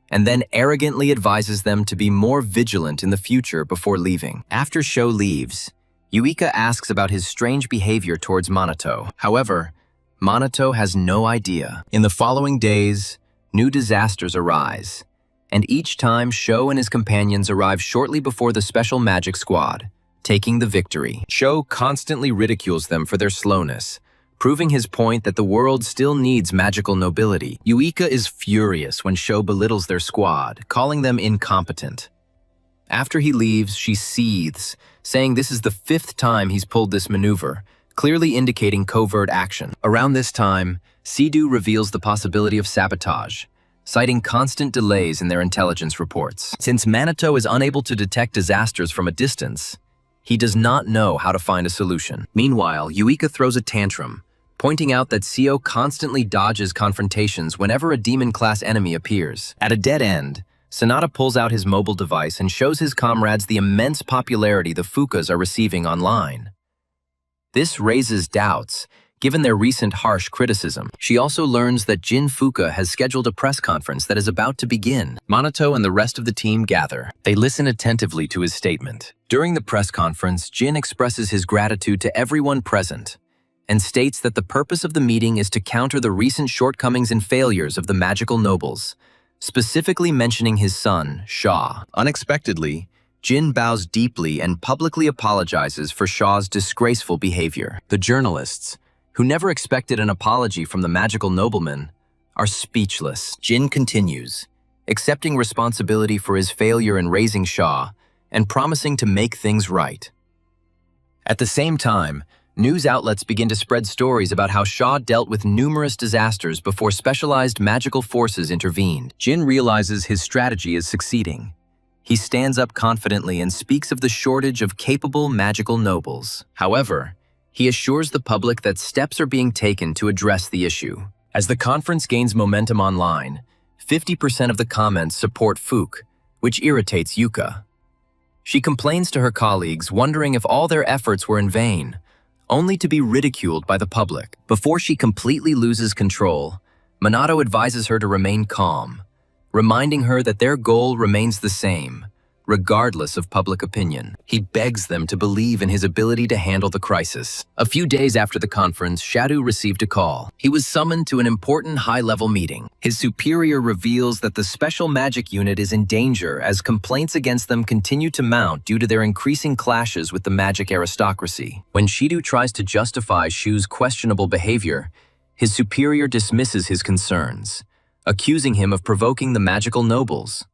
and then arrogantly advises them to be more vigilant in the future before leaving. After Sho leaves, Yuika asks about his strange behavior towards Minato. However, Minato has no idea. In the following days, new disasters arise, and each time Sho and his companions arrive shortly before the special magic squad, taking the victory. Sho constantly ridicules them for their slowness, proving his point that the world still needs magical nobility. Yuika is furious when Sho belittles their squad, calling them incompetent. After he leaves, she seethes, saying this is the 5th time he's pulled this maneuver, clearly indicating covert action. Around this time, Sidu reveals the possibility of sabotage, citing constant delays in their intelligence reports. Since Minato is unable to detect disasters from a distance, he does not know how to find a solution. Meanwhile, Yuika throws a tantrum, pointing out that Seo constantly dodges confrontations whenever a demon-class enemy appears. At a dead end, Sonata pulls out his mobile device and shows his comrades the immense popularity the Fukas are receiving online. This raises doubts, given their recent harsh criticism. She also learns that Jin Fuka has scheduled a press conference that is about to begin. Minato and the rest of the team gather. They listen attentively to his statement. During the press conference, Jin expresses his gratitude to everyone present and states that the purpose of the meeting is to counter the recent shortcomings and failures of the magical nobles, specifically mentioning his son, Shaw. Unexpectedly, Jin bows deeply and publicly apologizes for Shaw's disgraceful behavior. The journalists, who never expected an apology from the magical nobleman, are speechless. Jin continues, accepting responsibility for his failure in raising Shaw and promising to make things right. At the same time, news outlets begin to spread stories about how Shaw dealt with numerous disasters before specialized magical forces intervened. Jin realizes his strategy is succeeding. He stands up confidently and speaks of the shortage of capable magical nobles. However, he assures the public that steps are being taken to address the issue. As the conference gains momentum online, 50% of the comments support Fook, which irritates Yuka. She complains to her colleagues, wondering if all their efforts were in vain, only to be ridiculed by the public. Before she completely loses control, Minato advises her to remain calm, reminding her that their goal remains the same, regardless of public opinion. He begs them to believe in his ability to handle the crisis. A few days after the conference, Shadow received a call. He was summoned to an important high-level meeting. His superior reveals that the special magic unit is in danger as complaints against them continue to mount due to their increasing clashes with the magic aristocracy. When Shido tries to justify Shu's questionable behavior, his superior dismisses his concerns, accusing him of provoking the magical nobles.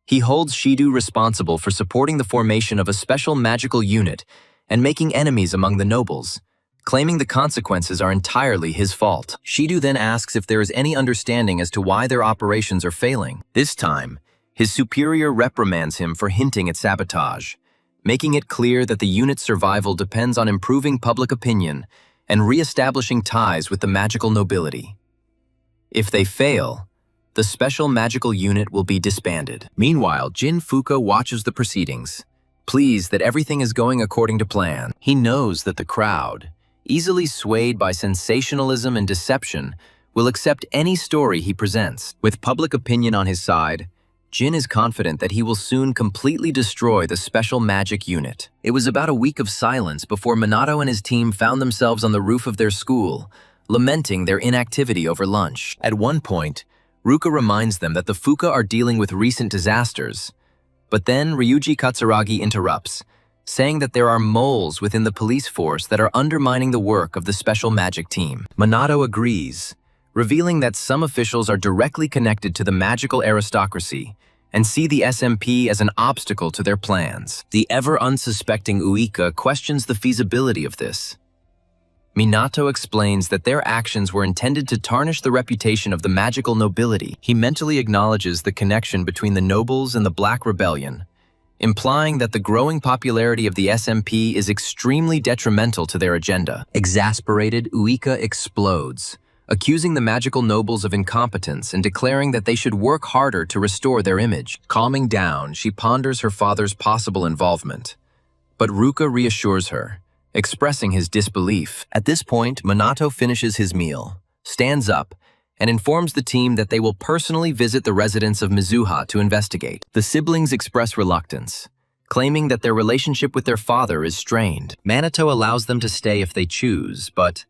He holds Shido responsible for supporting the formation of a special magical unit and making enemies among the nobles, claiming the consequences are entirely his fault. Shido then asks if there is any understanding as to why their operations are failing. This time, his superior reprimands him for hinting at sabotage, making it clear that the unit's survival depends on improving public opinion and re-establishing ties with the magical nobility. If they fail, the special magical unit will be disbanded. Meanwhile, Jin Fuka watches the proceedings, pleased that everything is going according to plan. He knows that the crowd, easily swayed by sensationalism and deception, will accept any story he presents. With public opinion on his side, Jin is confident that he will soon completely destroy the special magic unit. It was about a week of silence before Minato and his team found themselves on the roof of their school, lamenting their inactivity over lunch. At one point, Ruka reminds them that the Fuka are dealing with recent disasters, but then Ryuji Katsuragi interrupts, saying that there are moles within the police force that are undermining the work of the special magic team. Minato agrees, revealing that some officials are directly connected to the magical aristocracy and see the SMP as an obstacle to their plans. The ever-unsuspecting Uika questions the feasibility of this. Minato explains that their actions were intended to tarnish the reputation of the magical nobility. He mentally acknowledges the connection between the nobles and the Black Rebellion, implying that the growing popularity of the SMP is extremely detrimental to their agenda. Exasperated, Uika explodes, accusing the magical nobles of incompetence and declaring that they should work harder to restore their image. Calming down, she ponders her father's possible involvement, but Ruka reassures her, expressing his disbelief. At this point, Minato finishes his meal, stands up, and informs the team that they will personally visit the residence of Mizuha to investigate. The siblings express reluctance, claiming that their relationship with their father is strained. Minato allows them to stay if they choose, but,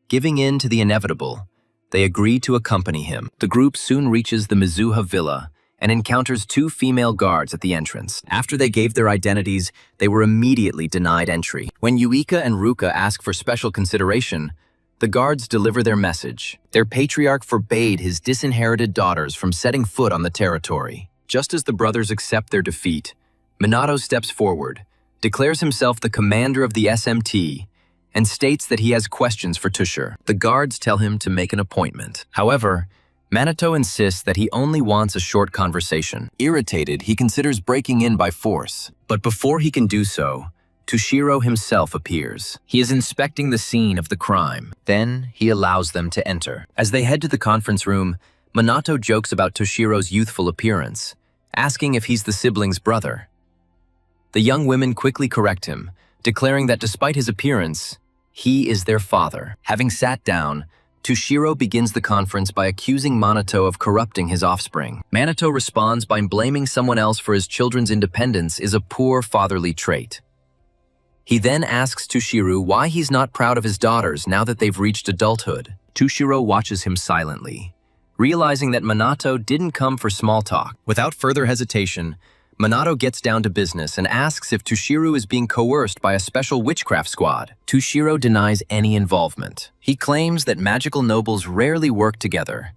giving in to the inevitable, they agree to accompany him. The group soon reaches the Mizuha villa and encounters two female guards at the entrance. After they gave their identities, they were immediately denied entry. When Yuika and Ruka ask for special consideration, the guards deliver their message. Their patriarch forbade his disinherited daughters from setting foot on the territory. Just as the brothers accept their defeat, Minato steps forward, declares himself the commander of the SMT, and states that he has questions for Tusher. The guards tell him to make an appointment. However, Minato insists that he only wants a short conversation. Irritated, he considers breaking in by force. But before he can do so, Toshiro himself appears. He is inspecting the scene of the crime. Then he allows them to enter. As they head to the conference room, Minato jokes about Toshiro's youthful appearance, asking if he's the sibling's brother. The young women quickly correct him, declaring that despite his appearance, he is their father. Having sat down, Toshiro begins the conference by accusing Minato of corrupting his offspring. Minato responds by blaming someone else for his children's independence is a poor fatherly trait. He then asks Toshiro why he's not proud of his daughters now that they've reached adulthood. Toshiro watches him silently, realizing that Minato didn't come for small talk. Without further hesitation, Minato gets down to business and asks if Toshiro is being coerced by a special witchcraft squad. Toshiro denies any involvement. He claims that magical nobles rarely work together,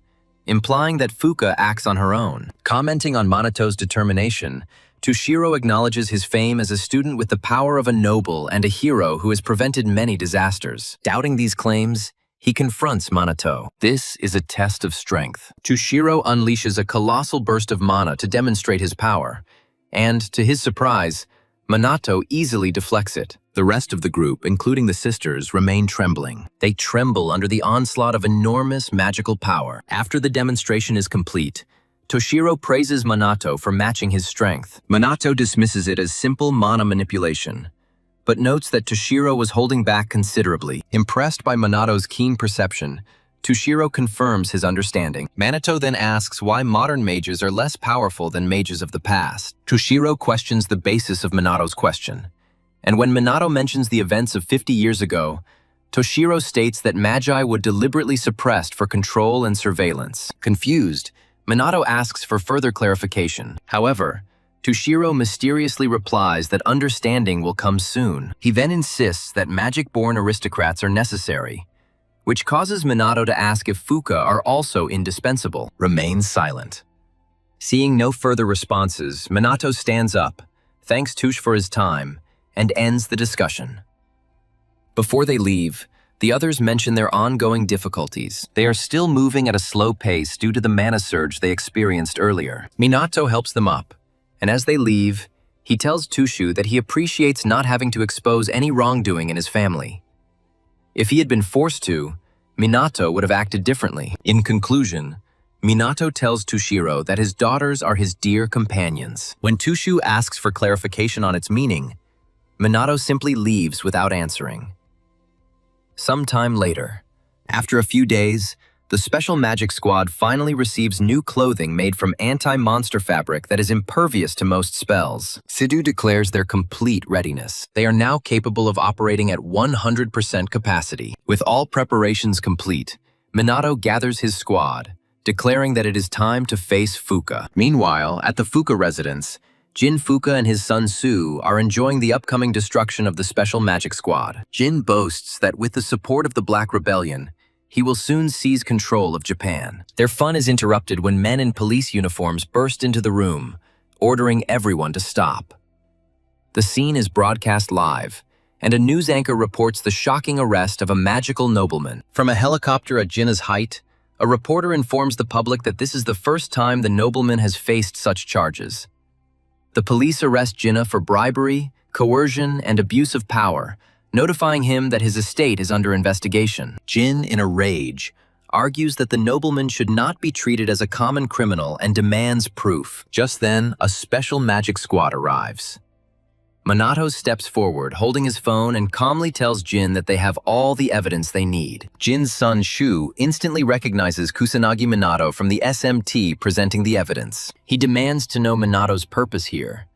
implying that Fuka acts on her own. Commenting on Minato's determination, Toshiro acknowledges his fame as a student with the power of a noble and a hero who has prevented many disasters. Doubting these claims, he confronts Minato. This is a test of strength. Toshiro unleashes a colossal burst of mana to demonstrate his power, and, to his surprise, Minato easily deflects it. The rest of the group, including the sisters, remain trembling. They tremble under the onslaught of enormous magical power. After the demonstration is complete, Toshiro praises Minato for matching his strength. Minato dismisses it as simple mana manipulation, but notes that Toshiro was holding back considerably. Impressed by Minato's keen perception, Toshiro confirms his understanding. Minato then asks why modern mages are less powerful than mages of the past. Toshiro questions the basis of Minato's question, and when Minato mentions the events of 50 years ago, Toshiro states that magi were deliberately suppressed for control and surveillance. Confused, Minato asks for further clarification. However, Toshiro mysteriously replies that understanding will come soon. He then insists that magic-born aristocrats are necessary, which causes Minato to ask if Fuka are also indispensable. Remains silent. Seeing no further responses, Minato stands up, thanks Tush for his time, and ends the discussion. Before they leave, the others mention their ongoing difficulties. They are still moving at a slow pace due to the mana surge they experienced earlier. Minato helps them up, and as they leave, he tells Tushu that he appreciates not having to expose any wrongdoing in his family. If he had been forced to, Minato would have acted differently. In conclusion, Minato tells Toshiro that his daughters are his dear companions. When Tushu asks for clarification on its meaning, Minato simply leaves without answering. Sometime later, after a few days, the Special Magic Squad finally receives new clothing made from anti-monster fabric that is impervious to most spells. Sidhu declares their complete readiness. They are now capable of operating at 100% capacity. With all preparations complete, Minato gathers his squad, declaring that it is time to face Fuka. Meanwhile, at the Fuka residence, Jin Fuka and his son Su are enjoying the upcoming destruction of the Special Magic Squad. Jin boasts that with the support of the Black Rebellion, he will soon seize control of Japan. Their fun is interrupted when men in police uniforms burst into the room, ordering everyone to stop. The scene is broadcast live, and a news anchor reports the shocking arrest of a magical nobleman. From a helicopter at Jinna's height, a reporter informs the public that this is the first time the nobleman has faced such charges. The police arrest Jinna for bribery, coercion, and abuse of power, notifying him that his estate is under investigation. Jin, in a rage, argues that the nobleman should not be treated as a common criminal and demands proof. Just then, a special magic squad arrives. Minato steps forward, holding his phone, and calmly tells Jin that they have all the evidence they need. Jin's son Shu instantly recognizes Kusanagi Minato from the SMT presenting the evidence. He demands to know Minato's purpose here,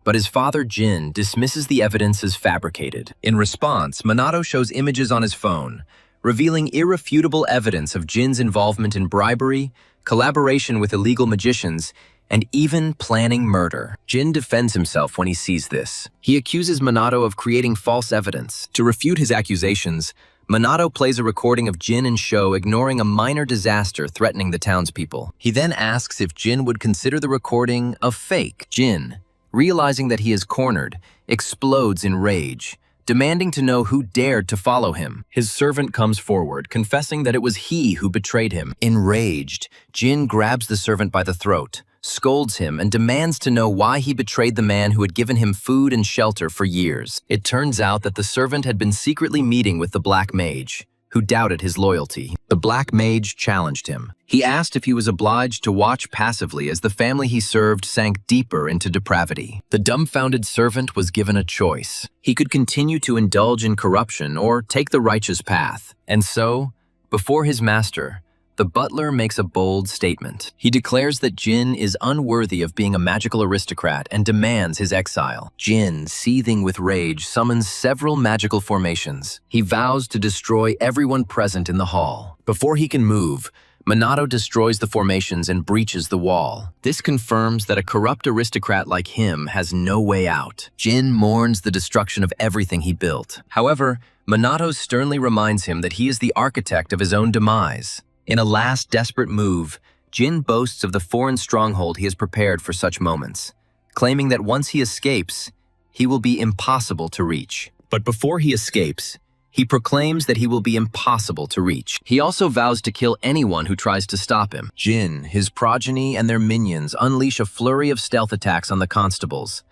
but his father Jin dismisses the evidence as fabricated. In response, Minato shows images on his phone, revealing irrefutable evidence of Jin's involvement in bribery, collaboration with illegal magicians, and even planning murder. Jin defends himself when he sees this. He accuses Minato of creating false evidence. To refute his accusations, Minato plays a recording of Jin and Sho ignoring a minor disaster threatening the townspeople. He then asks if Jin would consider the recording a fake. Jin, realizing that he is cornered, explodes in rage, demanding to know who dared to follow him. His servant comes forward, confessing that it was he who betrayed him. Enraged, Jin grabs the servant by the throat, scolds him, and demands to know why he betrayed the man who had given him food and shelter for years. It turns out that the servant had been secretly meeting with the Black Mage, who doubted his loyalty. The Black Mage challenged him. He asked if he was obliged to watch passively as the family he served sank deeper into depravity. The dumbfounded servant was given a choice. He could continue to indulge in corruption or take the righteous path. And so, before his master, the butler makes a bold statement. He declares that Jin is unworthy of being a magical aristocrat and demands his exile. Jin, seething with rage, summons several magical formations. He vows to destroy everyone present in the hall. Before he can move, Minato destroys the formations and breaches the wall. This confirms that a corrupt aristocrat like him has no way out. Jin mourns the destruction of everything he built. However, Minato sternly reminds him that he is the architect of his own demise. In a last desperate move, Jin boasts of the foreign stronghold he has prepared for such moments, claiming that once he escapes, he will be impossible to reach. But before he escapes, he proclaims that he will be impossible to reach. He also vows to kill anyone who tries to stop him. Jin, his progeny, and their minions unleash a flurry of stealth attacks on the constables.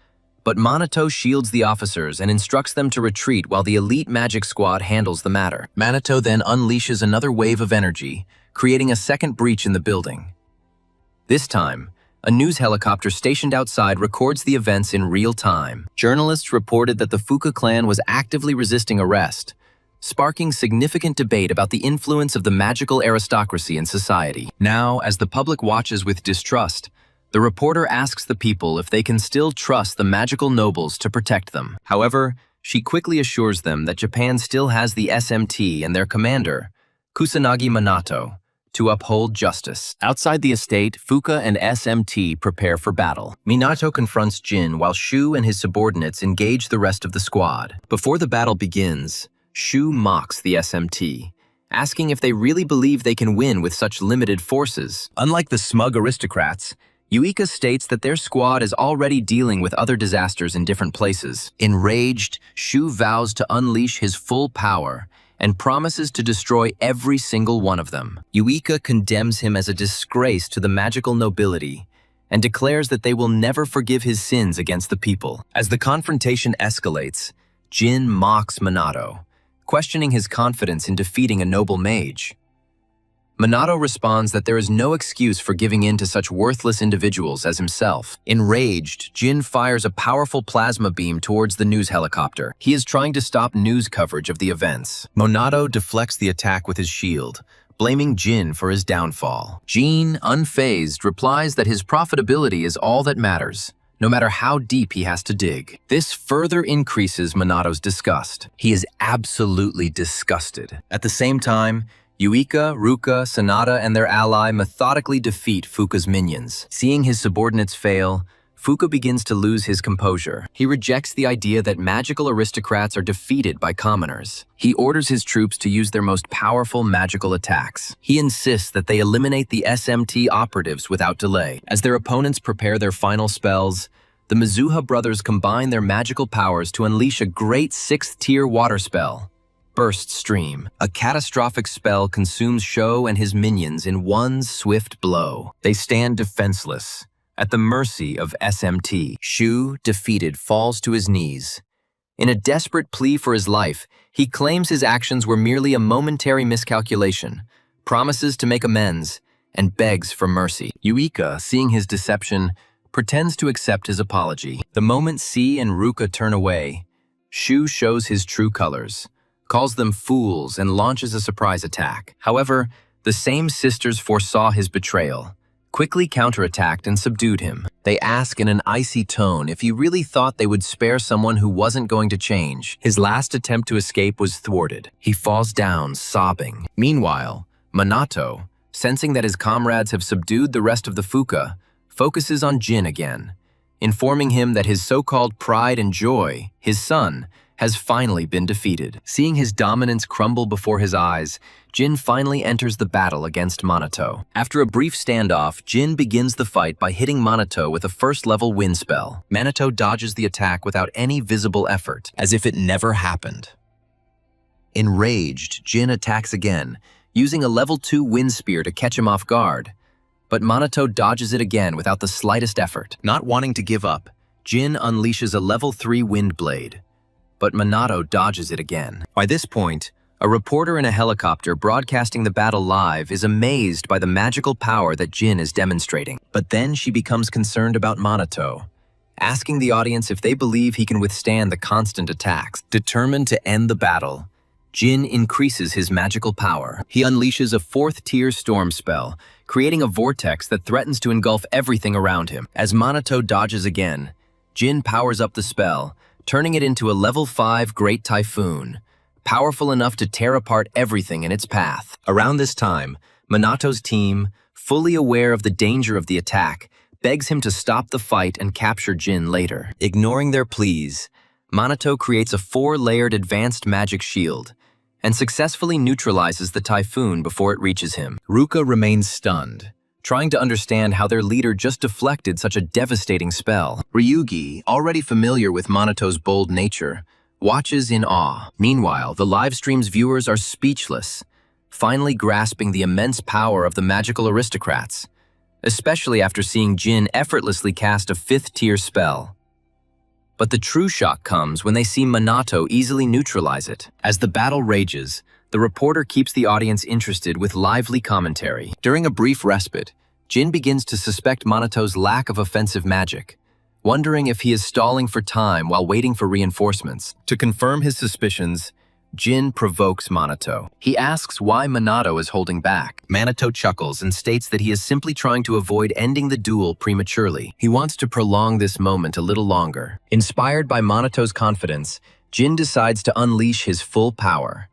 But Minato shields the officers and instructs them to retreat while the elite magic squad handles the matter. Minato then unleashes another wave of energy, creating a second breach in the building. This time, a news helicopter stationed outside records the events in real time. Journalists reported that the Fuka clan was actively resisting arrest, sparking significant debate about the influence of the magical aristocracy in society. Now, as the public watches with distrust, the reporter asks the people if they can still trust the magical nobles to protect them. However, she quickly assures them that Japan still has the SMT and their commander, Kusanagi Minato, to uphold justice. Outside the estate, Fuka and SMT prepare for battle. Minato confronts Jin while Shu and his subordinates engage the rest of the squad. Before the battle begins, Shu mocks the SMT, asking if they really believe they can win with such limited forces. Unlike the smug aristocrats, Yuika states that their squad is already dealing with other disasters in different places. Enraged, Shu vows to unleash his full power and promises to destroy every single one of them. Yuika condemns him as a disgrace to the magical nobility and declares that they will never forgive his sins against the people. As the confrontation escalates, Jin mocks Minato, questioning his confidence in defeating a noble mage. Minato responds that there is no excuse for giving in to such worthless individuals as himself. Enraged, Jin fires a powerful plasma beam towards the news helicopter. He is trying to stop news coverage of the events. Minato deflects the attack with his shield, blaming Jin for his downfall. Jin, unfazed, replies that his profitability is all that matters, no matter how deep he has to dig. This further increases Minato's disgust. He is absolutely disgusted. At the same time, Yuika, Ruka, Sanada, and their ally methodically defeat Fuka's minions. Seeing his subordinates fail, Fuka begins to lose his composure. He rejects the idea that magical aristocrats are defeated by commoners. He orders his troops to use their most powerful magical attacks. He insists that they eliminate the SMT operatives without delay. As their opponents prepare their final spells, the Mizuha brothers combine their magical powers to unleash a great 6th-tier water spell, Burst Stream. A catastrophic spell consumes Sho and his minions in one swift blow. They stand defenseless, at the mercy of SMT. Shu, defeated, falls to his knees. In a desperate plea for his life, he claims his actions were merely a momentary miscalculation, promises to make amends, and begs for mercy. Yuika, seeing his deception, pretends to accept his apology. The moment C and Ruka turn away, Shu shows his true colors, calls them fools, and launches a surprise attack. However, the same sisters foresaw his betrayal, quickly counterattacked and subdued him. They ask in an icy tone if he really thought they would spare someone who wasn't going to change. His last attempt to escape was thwarted. He falls down, sobbing. Meanwhile, Minato, sensing that his comrades have subdued the rest of the Fuka, focuses on Jin again, informing him that his so-called pride and joy, his son, has finally been defeated. Seeing his dominance crumble before his eyes, Jin finally enters the battle against Minato. After a brief standoff, Jin begins the fight by hitting Minato with a first-level wind spell. Minato dodges the attack without any visible effort, as if it never happened. Enraged, Jin attacks again, using a level 2 wind spear to catch him off guard. But Minato dodges it again without the slightest effort. Not wanting to give up, Jin unleashes a level 3 wind blade. But Minato dodges it again. By this point, a reporter in a helicopter broadcasting the battle live is amazed by the magical power that Jin is demonstrating. But then she becomes concerned about Minato, asking the audience if they believe he can withstand the constant attacks. Determined to end the battle, Jin increases his magical power. He unleashes a 4th-tier storm spell, creating a vortex that threatens to engulf everything around him. As Minato dodges again, Jin powers up the spell, turning it into a level 5 Great Typhoon, powerful enough to tear apart everything in its path. Around this time, Minato's team, fully aware of the danger of the attack, begs him to stop the fight and capture Jin later. Ignoring their pleas, Minato creates a 4-layered advanced magic shield and successfully neutralizes the typhoon before it reaches him. Ruka remains stunned, trying to understand how their leader just deflected such a devastating spell. Ryugi, already familiar with Minato's bold nature, watches in awe. Meanwhile, the livestream's viewers are speechless, finally grasping the immense power of the magical aristocrats, especially after seeing Jin effortlessly cast a 5th-tier spell. But the true shock comes when they see Minato easily neutralize it. As the battle rages, the reporter keeps the audience interested with lively commentary. During a brief respite, Jin begins to suspect Minato's lack of offensive magic, wondering if he is stalling for time while waiting for reinforcements. To confirm his suspicions, Jin provokes Minato. He asks why Minato is holding back. Minato chuckles and states that he is simply trying to avoid ending the duel prematurely. He wants to prolong this moment a little longer. Inspired by Minato's confidence, Jin decides to unleash his full power.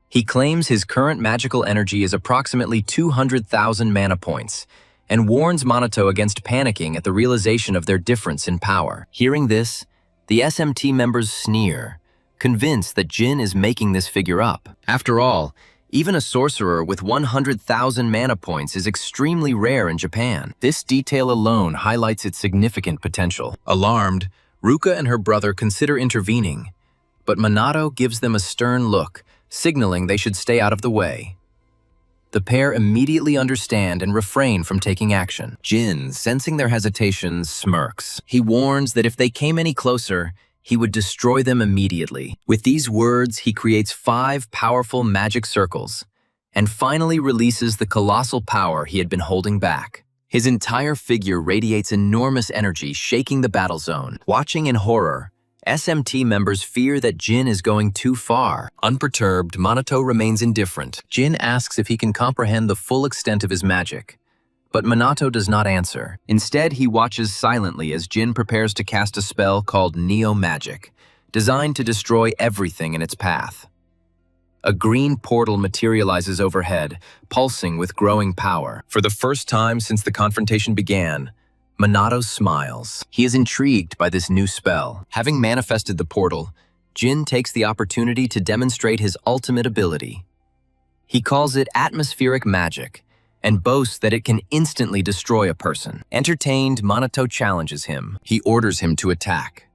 He claims his current magical energy is approximately 200,000 mana points, and warns Minato against panicking at the realization of their difference in power. Hearing this, the SMT members sneer, convinced that Jin is making this figure up. After all, even a sorcerer with 100,000 mana points is extremely rare in Japan. This detail alone highlights its significant potential. Alarmed, Ruka and her brother consider intervening, but Minato gives them a stern look, signaling they should stay out of the way. The pair immediately understand and refrain from taking action. Jin, sensing their hesitation, smirks. He warns that if they came any closer, he would destroy them immediately. With these words, he creates 5 powerful magic circles and finally releases the colossal power he had been holding back. His entire figure radiates enormous energy, shaking the battle zone. Watching in horror, SMT members fear that Jin is going too far. Unperturbed, Minato remains indifferent. Jin asks if he can comprehend the full extent of his magic, but Minato does not answer. Instead, he watches silently as Jin prepares to cast a spell called Neo Magic, designed to destroy everything in its path. A green portal materializes overhead, pulsing with growing power. For the first time since the confrontation began, Minato smiles. He is intrigued by this new spell. Having manifested the portal, Jin takes the opportunity to demonstrate his ultimate ability. He calls it atmospheric magic, and boasts that it can instantly destroy a person. Entertained, Minato challenges him. He orders him to attack.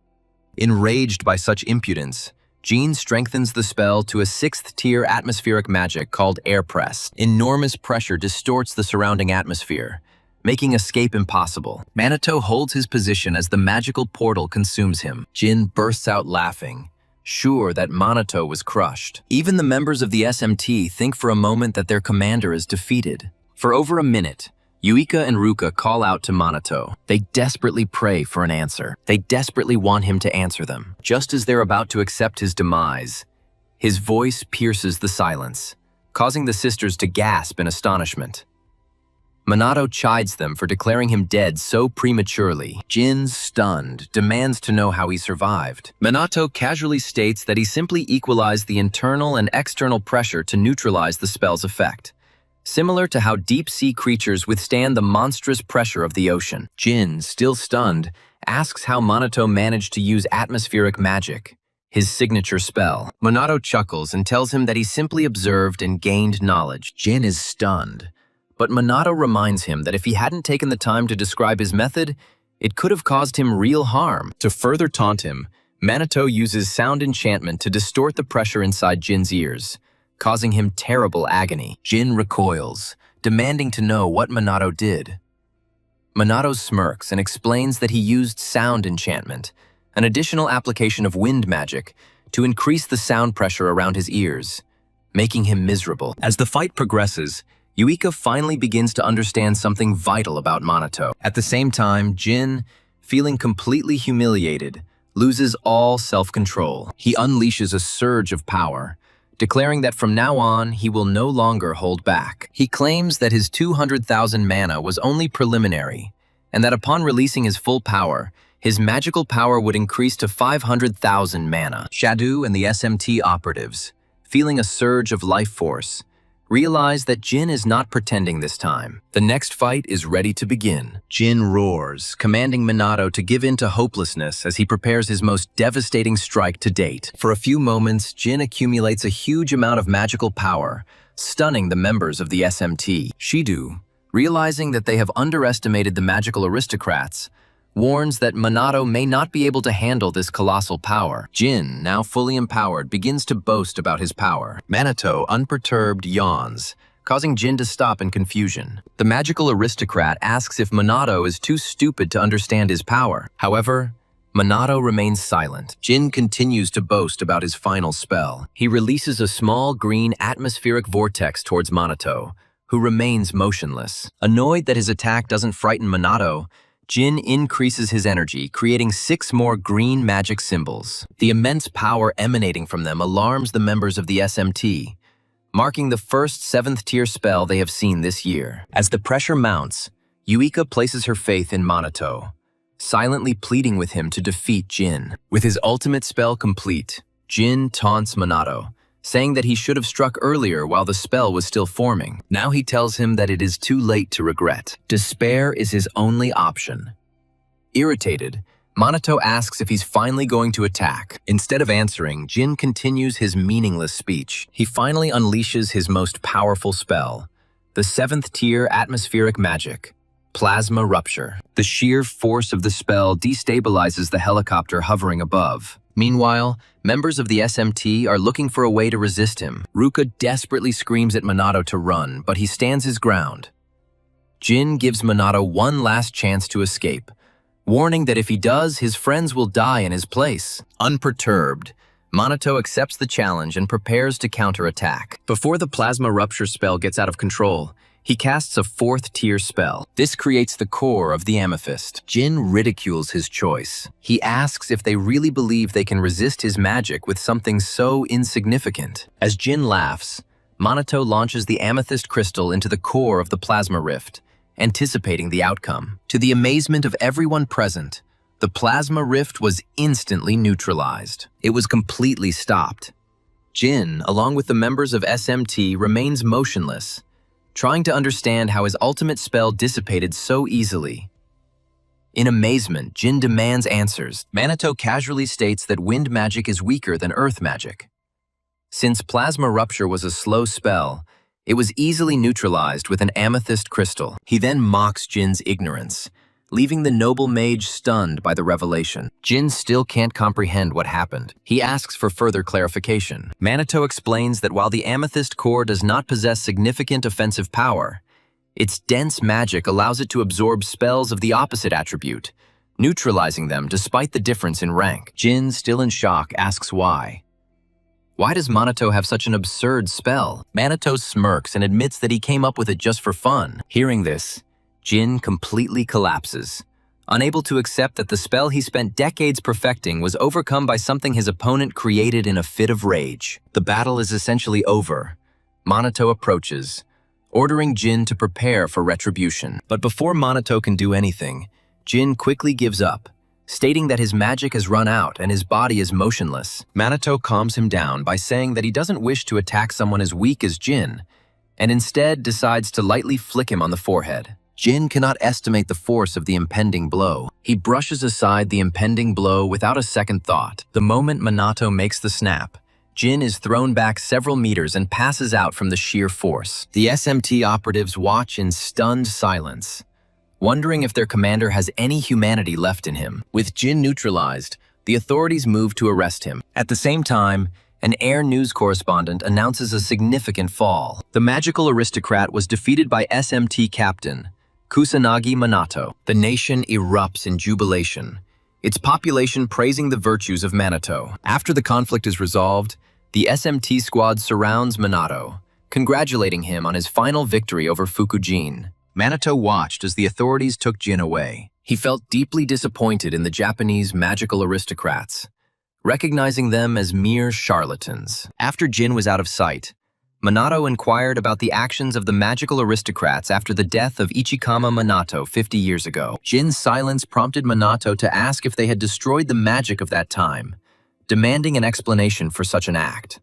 Enraged by such impudence, Jin strengthens the spell to a 6th-tier atmospheric magic called Air Press. Enormous pressure distorts the surrounding atmosphere, making escape impossible. Minato holds his position as the magical portal consumes him. Jin bursts out laughing, sure that Minato was crushed. Even the members of the SMT think for a moment that their commander is defeated. For over a minute, Yuika and Ruka call out to Minato. They desperately pray for an answer. They desperately want him to answer them. Just as they're about to accept his demise, his voice pierces the silence, causing the sisters to gasp in astonishment. Minato chides them for declaring him dead so prematurely. Jin, stunned, demands to know how he survived. Minato casually states that he simply equalized the internal and external pressure to neutralize the spell's effect, similar to how deep-sea creatures withstand the monstrous pressure of the ocean. Jin, still stunned, asks how Minato managed to use atmospheric magic, his signature spell. Minato chuckles and tells him that he simply observed and gained knowledge. Jin is stunned, but Minato reminds him that if he hadn't taken the time to describe his method, it could have caused him real harm. To further taunt him, Minato uses sound enchantment to distort the pressure inside Jin's ears, causing him terrible agony. Jin recoils, demanding to know what Minato did. Minato smirks and explains that he used sound enchantment, an additional application of wind magic, to increase the sound pressure around his ears, making him miserable. As the fight progresses, Yuika finally begins to understand something vital about Minato. At the same time, Jin, feeling completely humiliated, loses all self-control. He unleashes a surge of power, declaring that from now on, he will no longer hold back. He claims that his 200,000 mana was only preliminary, and that upon releasing his full power, his magical power would increase to 500,000 mana. Shadu and the SMT operatives, feeling a surge of life force, realize that Jin is not pretending this time. The next fight is ready to begin. Jin roars, commanding Minato to give in to hopelessness as he prepares his most devastating strike to date. For a few moments, Jin accumulates a huge amount of magical power, stunning the members of the SMT. Shidu, realizing that they have underestimated the magical aristocrats, warns that Minato may not be able to handle this colossal power. Jin, now fully empowered, begins to boast about his power. Minato, unperturbed, yawns, causing Jin to stop in confusion. The magical aristocrat asks if Minato is too stupid to understand his power. However, Minato remains silent. Jin continues to boast about his final spell. He releases a small green atmospheric vortex towards Minato, who remains motionless. Annoyed that his attack doesn't frighten Minato, Jin increases his energy, creating 6 more green magic symbols. The immense power emanating from them alarms the members of the SMT, marking the first 7th tier spell they have seen this year. As the pressure mounts, Yuika places her faith in Minato, silently pleading with him to defeat Jin. With his ultimate spell complete, Jin taunts Minato, saying that he should have struck earlier while the spell was still forming. Now he tells him that it is too late to regret. Despair is his only option. Irritated, Minato asks if he's finally going to attack. Instead of answering, Jin continues his meaningless speech. He finally unleashes his most powerful spell, the 7th tier atmospheric magic, Plasma Rupture. The sheer force of the spell destabilizes the helicopter hovering above. Meanwhile, members of the SMT are looking for a way to resist him. Ruka desperately screams at Minato to run, but he stands his ground. Jin gives Minato one last chance to escape, warning that if he does, his friends will die in his place. Unperturbed, Minato accepts the challenge and prepares to counterattack. Before the Plasma Rupture spell gets out of control, he casts a 4th tier spell. This creates the core of the amethyst. Jin ridicules his choice. He asks if they really believe they can resist his magic with something so insignificant. As Jin laughs, Minato launches the amethyst crystal into the core of the plasma rift, anticipating the outcome. To the amazement of everyone present, the plasma rift was instantly neutralized. It was completely stopped. Jin, along with the members of SMT, remains motionless, trying to understand how his ultimate spell dissipated so easily. In amazement, Jin demands answers. Minato casually states that wind magic is weaker than earth magic. Since Plasma Rupture was a slow spell, it was easily neutralized with an amethyst crystal. He then mocks Jin's ignorance, leaving the noble mage stunned by the revelation. Jin still can't comprehend what happened. He asks for further clarification. Minato explains that while the amethyst core does not possess significant offensive power, its dense magic allows it to absorb spells of the opposite attribute, neutralizing them despite the difference in rank. Jin, still in shock, asks why. Why does Minato have such an absurd spell? Minato smirks and admits that he came up with it just for fun. Hearing this, Jin completely collapses, unable to accept that the spell he spent decades perfecting was overcome by something his opponent created in a fit of rage. The battle is essentially over. Minato approaches, ordering Jin to prepare for retribution. But before Minato can do anything, Jin quickly gives up, stating that his magic has run out and his body is motionless. Minato calms him down by saying that he doesn't wish to attack someone as weak as Jin, and instead decides to lightly flick him on the forehead. Jin cannot estimate the force of the impending blow. He brushes aside the impending blow without a second thought. The moment Minato makes the snap, Jin is thrown back several meters and passes out from the sheer force. The SMT operatives watch in stunned silence, wondering if their commander has any humanity left in him. With Jin neutralized, the authorities move to arrest him. At the same time, an air news correspondent announces a significant fall. The magical aristocrat was defeated by SMT captain Kusanagi Minato. The nation erupts in jubilation, its population praising the virtues of Minato. After the conflict is resolved, the SMT squad surrounds Minato, congratulating him on his final victory over Fukujin. Minato watched as the authorities took Jin away. He felt deeply disappointed in the Japanese magical aristocrats, recognizing them as mere charlatans. After Jin was out of sight, Minato inquired about the actions of the magical aristocrats after the death of Ichikama Minato 50 years ago. Jin's silence prompted Minato to ask if they had destroyed the magic of that time, demanding an explanation for such an act.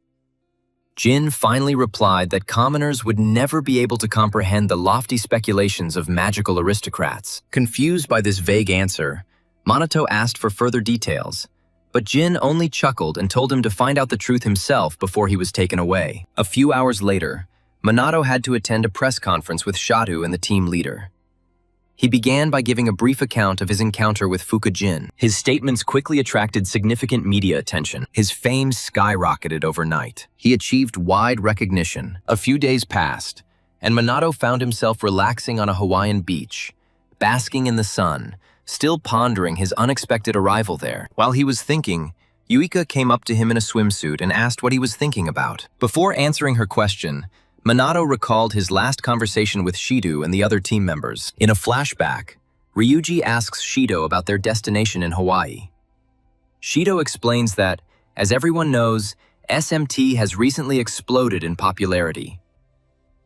Jin finally replied that commoners would never be able to comprehend the lofty speculations of magical aristocrats. Confused by this vague answer, Minato asked for further details, but Jin only chuckled and told him to find out the truth himself before he was taken away. A few hours later, Minato had to attend a press conference with Shadu and the team leader. He began by giving a brief account of his encounter with Fukujin. His statements quickly attracted significant media attention. His fame skyrocketed overnight. He achieved wide recognition. A few days passed, and Minato found himself relaxing on a Hawaiian beach, basking in the sun, still pondering his unexpected arrival there. While he was thinking, Yuika came up to him in a swimsuit and asked what he was thinking about. Before answering her question, Minato recalled his last conversation with Shido and the other team members. In a flashback, Ryuji asks Shido about their destination in Hawaii. Shido explains that, as everyone knows, SMT has recently exploded in popularity.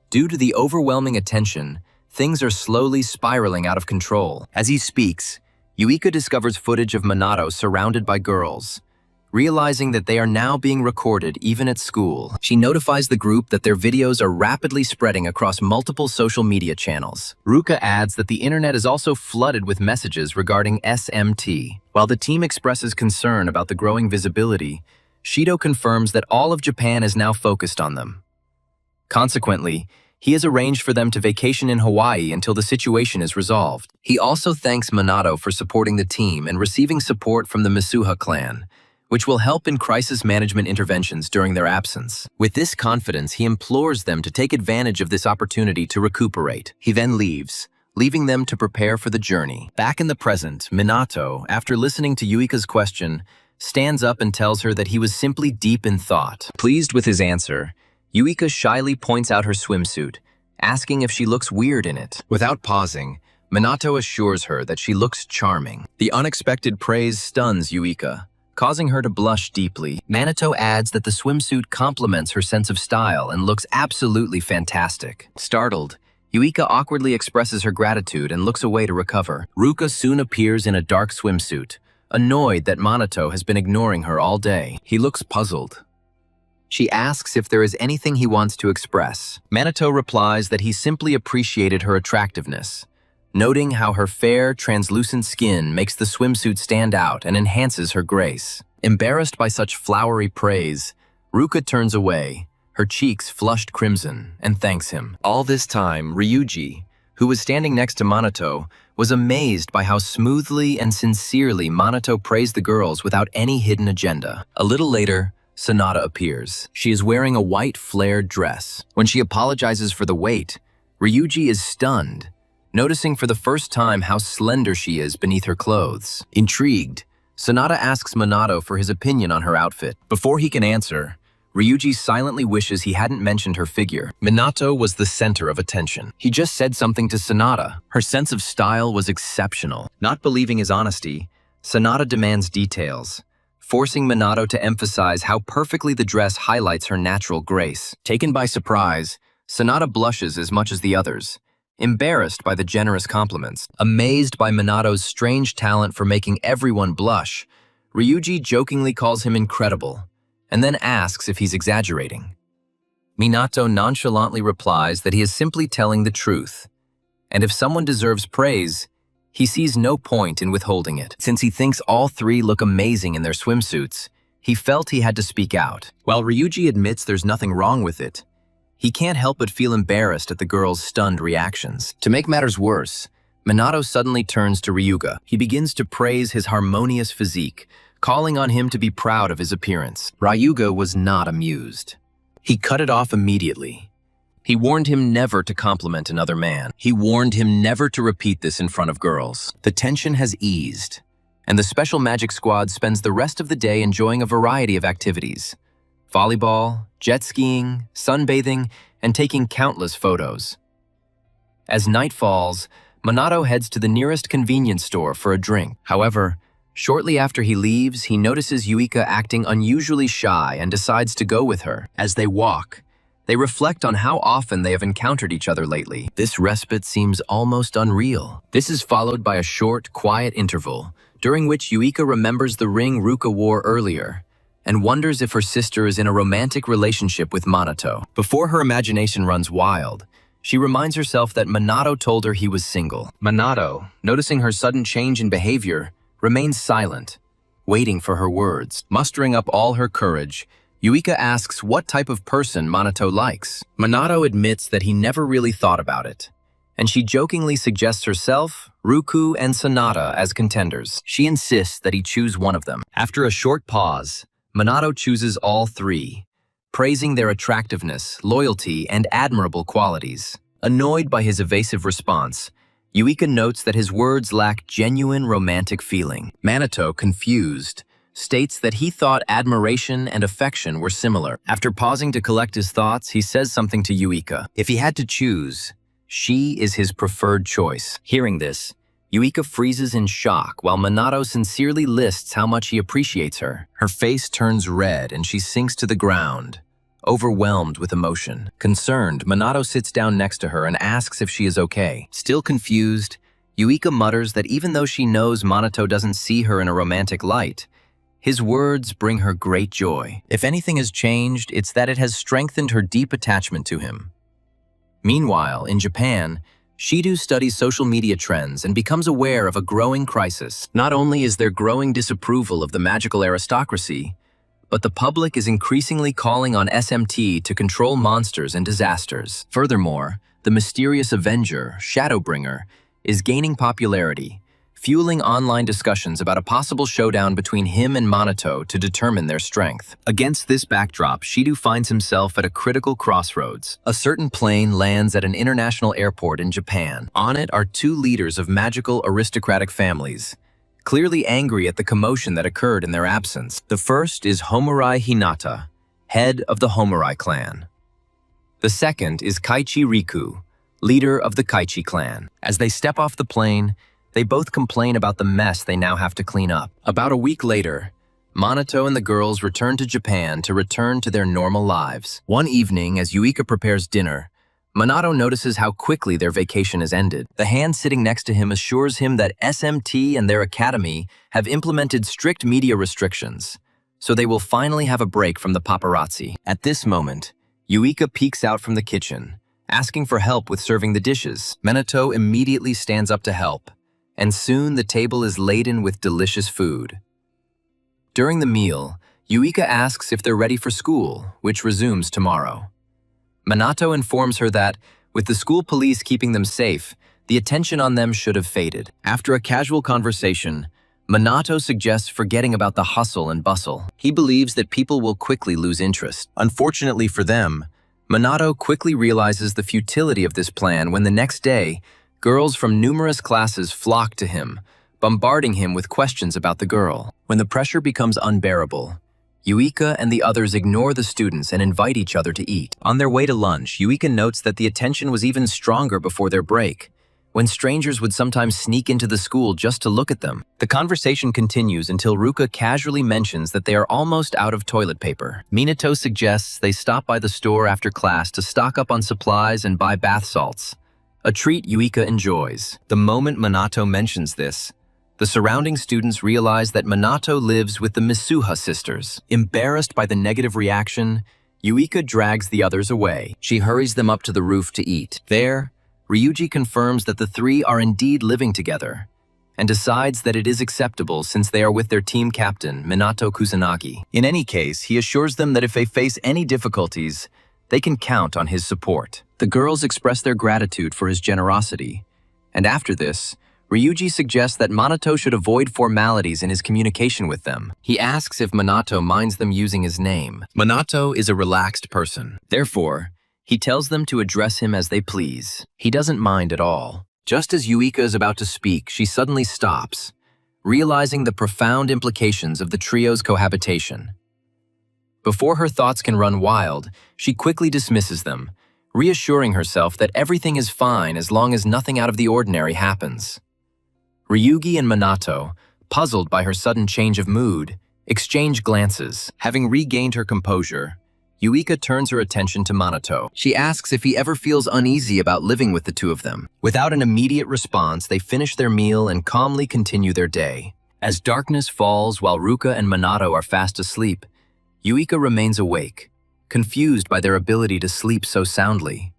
Due to the overwhelming attention, things are slowly spiraling out of control. As he speaks, Yuika discovers footage of Minato surrounded by girls. Realizing that they are now being recorded even at school, she notifies the group that their videos are rapidly spreading across multiple social media channels. Ruka adds that the internet is also flooded with messages regarding SMT. While the team expresses concern about the growing visibility, Shido confirms that all of Japan is now focused on them. Consequently, he has arranged for them to vacation in Hawaii until the situation is resolved. He also thanks Minato for supporting the team and receiving support from the Misuha clan, which will help in crisis management interventions during their absence. With this confidence, he implores them to take advantage of this opportunity to recuperate. He then leaves, leaving them to prepare for the journey. Back in the present, Minato, after listening to Yuika's question, stands up and tells her that he was simply deep in thought. Pleased with his answer, Yuika shyly points out her swimsuit, asking if she looks weird in it. Without pausing, Minato assures her that she looks charming. The unexpected praise stuns Yuika, causing her to blush deeply. Minato adds that the swimsuit complements her sense of style and looks absolutely fantastic. Startled, Yuika awkwardly expresses her gratitude and looks away to recover. Ruka soon appears in a dark swimsuit, annoyed that Minato has been ignoring her all day. He looks puzzled. She asks if there is anything he wants to express. Minato replies that he simply appreciated her attractiveness, noting how her fair, translucent skin makes the swimsuit stand out and enhances her grace. Embarrassed by such flowery praise, Ruka turns away, her cheeks flushed crimson, and thanks him. All this time, Ryuji, who was standing next to Minato, was amazed by how smoothly and sincerely Minato praised the girls without any hidden agenda. A little later, Sanada appears. She is wearing a white flared dress. When she apologizes for the weight, Ryuji is stunned, noticing for the first time how slender she is beneath her clothes. Intrigued, Sanada asks Minato for his opinion on her outfit. Before he can answer, Ryuji silently wishes he hadn't mentioned her figure. Minato was the center of attention. He just said something to Sanada. Her sense of style was exceptional. Not believing his honesty, Sanada demands details, forcing Minato to emphasize how perfectly the dress highlights her natural grace. Taken by surprise, Sanada blushes as much as the others, embarrassed by the generous compliments. Amazed by Minato's strange talent for making everyone blush, Ryuji jokingly calls him incredible, and then asks if he's exaggerating. Minato nonchalantly replies that he is simply telling the truth, And if someone deserves praise, he sees no point in withholding it. Since he thinks all three look amazing in their swimsuits, he felt he had to speak out. While Ryuji admits there's nothing wrong with it, he can't help but feel embarrassed at the girl's stunned reactions. To make matters worse, Minato suddenly turns to Ryuga. He begins to praise his harmonious physique, calling on him to be proud of his appearance. Ryuga was not amused. He cut it off immediately. He warned him never to compliment another man. He warned him never to repeat this in front of girls. The tension has eased, and the Special Magic Squad spends the rest of the day enjoying a variety of activities: volleyball, jet skiing, sunbathing, and taking countless photos. As night falls, Minato heads to the nearest convenience store for a drink. However, shortly after he leaves, he notices Yuika acting unusually shy and decides to go with her. As they walk, they reflect on how often they have encountered each other lately. This respite seems almost unreal. This is followed by a short, quiet interval, during which Yuika remembers the ring Ruka wore earlier, and wonders if her sister is in a romantic relationship with Minato. Before her imagination runs wild, she reminds herself that Minato told her he was single. Minato, noticing her sudden change in behavior, remains silent, waiting for her words. Mustering up all her courage, Yuika asks what type of person Minato likes. Minato admits that he never really thought about it, and she jokingly suggests herself, Ruku, and Sonata as contenders. She insists that he choose one of them. After a short pause, Minato chooses all three, praising their attractiveness, loyalty, and admirable qualities. Annoyed by his evasive response, Yuika notes that his words lack genuine romantic feeling. Minato, confused, states that he thought admiration and affection were similar. After pausing to collect his thoughts, he says something to Yuika. If he had to choose, she is his preferred choice. Hearing this, Yuika freezes in shock while Minato sincerely lists how much he appreciates her. Her face turns red and she sinks to the ground, overwhelmed with emotion. Concerned, Minato sits down next to her and asks if she is okay. Still confused, Yuika mutters that even though she knows Minato doesn't see her in a romantic light, his words bring her great joy. If anything has changed, it's that it has strengthened her deep attachment to him. Meanwhile, in Japan, Shidu studies social media trends and becomes aware of a growing crisis. Not only is there growing disapproval of the magical aristocracy, but the public is increasingly calling on SMT to control monsters and disasters. Furthermore, the mysterious Avenger, Shadowbringer, is gaining popularity, fueling online discussions about a possible showdown between him and Minato to determine their strength. Against this backdrop, Shidu finds himself at a critical crossroads. A certain plane lands at an international airport in Japan. On it are two leaders of magical aristocratic families, clearly angry at the commotion that occurred in their absence. The first is Homurai Hinata, head of the Homurai clan. The second is Kaichi Riku, leader of the Kaichi clan. As they step off the plane, they both complain about the mess they now have to clean up. About a week later, Minato and the girls return to Japan to return to their normal lives. One evening, as Yuika prepares dinner, Minato notices how quickly their vacation has ended. The hand sitting next to him assures him that SMT and their academy have implemented strict media restrictions, so they will finally have a break from the paparazzi. At this moment, Yuika peeks out from the kitchen, asking for help with serving the dishes. Minato immediately stands up to help, and soon the table is laden with delicious food. During the meal, Yuika asks if they're ready for school, which resumes tomorrow. Minato informs her that, with the school police keeping them safe, the attention on them should have faded. After a casual conversation, Minato suggests forgetting about the hustle and bustle. He believes that people will quickly lose interest. Unfortunately for them, Minato quickly realizes the futility of this plan when the next day, girls from numerous classes flock to him, bombarding him with questions about the girl. When the pressure becomes unbearable, Yuika and the others ignore the students and invite each other to eat. On their way to lunch, Yuika notes that the attention was even stronger before their break, when strangers would sometimes sneak into the school just to look at them. The conversation continues until Ruka casually mentions that they are almost out of toilet paper. Minato suggests they stop by the store after class to stock up on supplies and buy bath salts, a treat Yuika enjoys. The moment Minato mentions this, the surrounding students realize that Minato lives with the Misuha sisters. Embarrassed by the negative reaction, Yuika drags the others away. She hurries them up to the roof to eat. There, Ryuji confirms that the three are indeed living together and decides that it is acceptable since they are with their team captain, Minato Kusanagi. In any case, he assures them that if they face any difficulties, they can count on his support. The girls express their gratitude for his generosity, and after this, Ryuji suggests that Minato should avoid formalities in his communication with them. He asks if Minato minds them using his name. Minato is a relaxed person. Therefore, he tells them to address him as they please. He doesn't mind at all. Just as Yuika is about to speak, she suddenly stops, realizing the profound implications of the trio's cohabitation. Before her thoughts can run wild, she quickly dismisses them, reassuring herself that everything is fine as long as nothing out of the ordinary happens. Ryugi and Minato, puzzled by her sudden change of mood, exchange glances. Having regained her composure, Yuika turns her attention to Minato. She asks if he ever feels uneasy about living with the two of them. Without an immediate response, they finish their meal and calmly continue their day. As darkness falls while Ruka and Minato are fast asleep, Yuika remains awake, confused by their ability to sleep so soundly.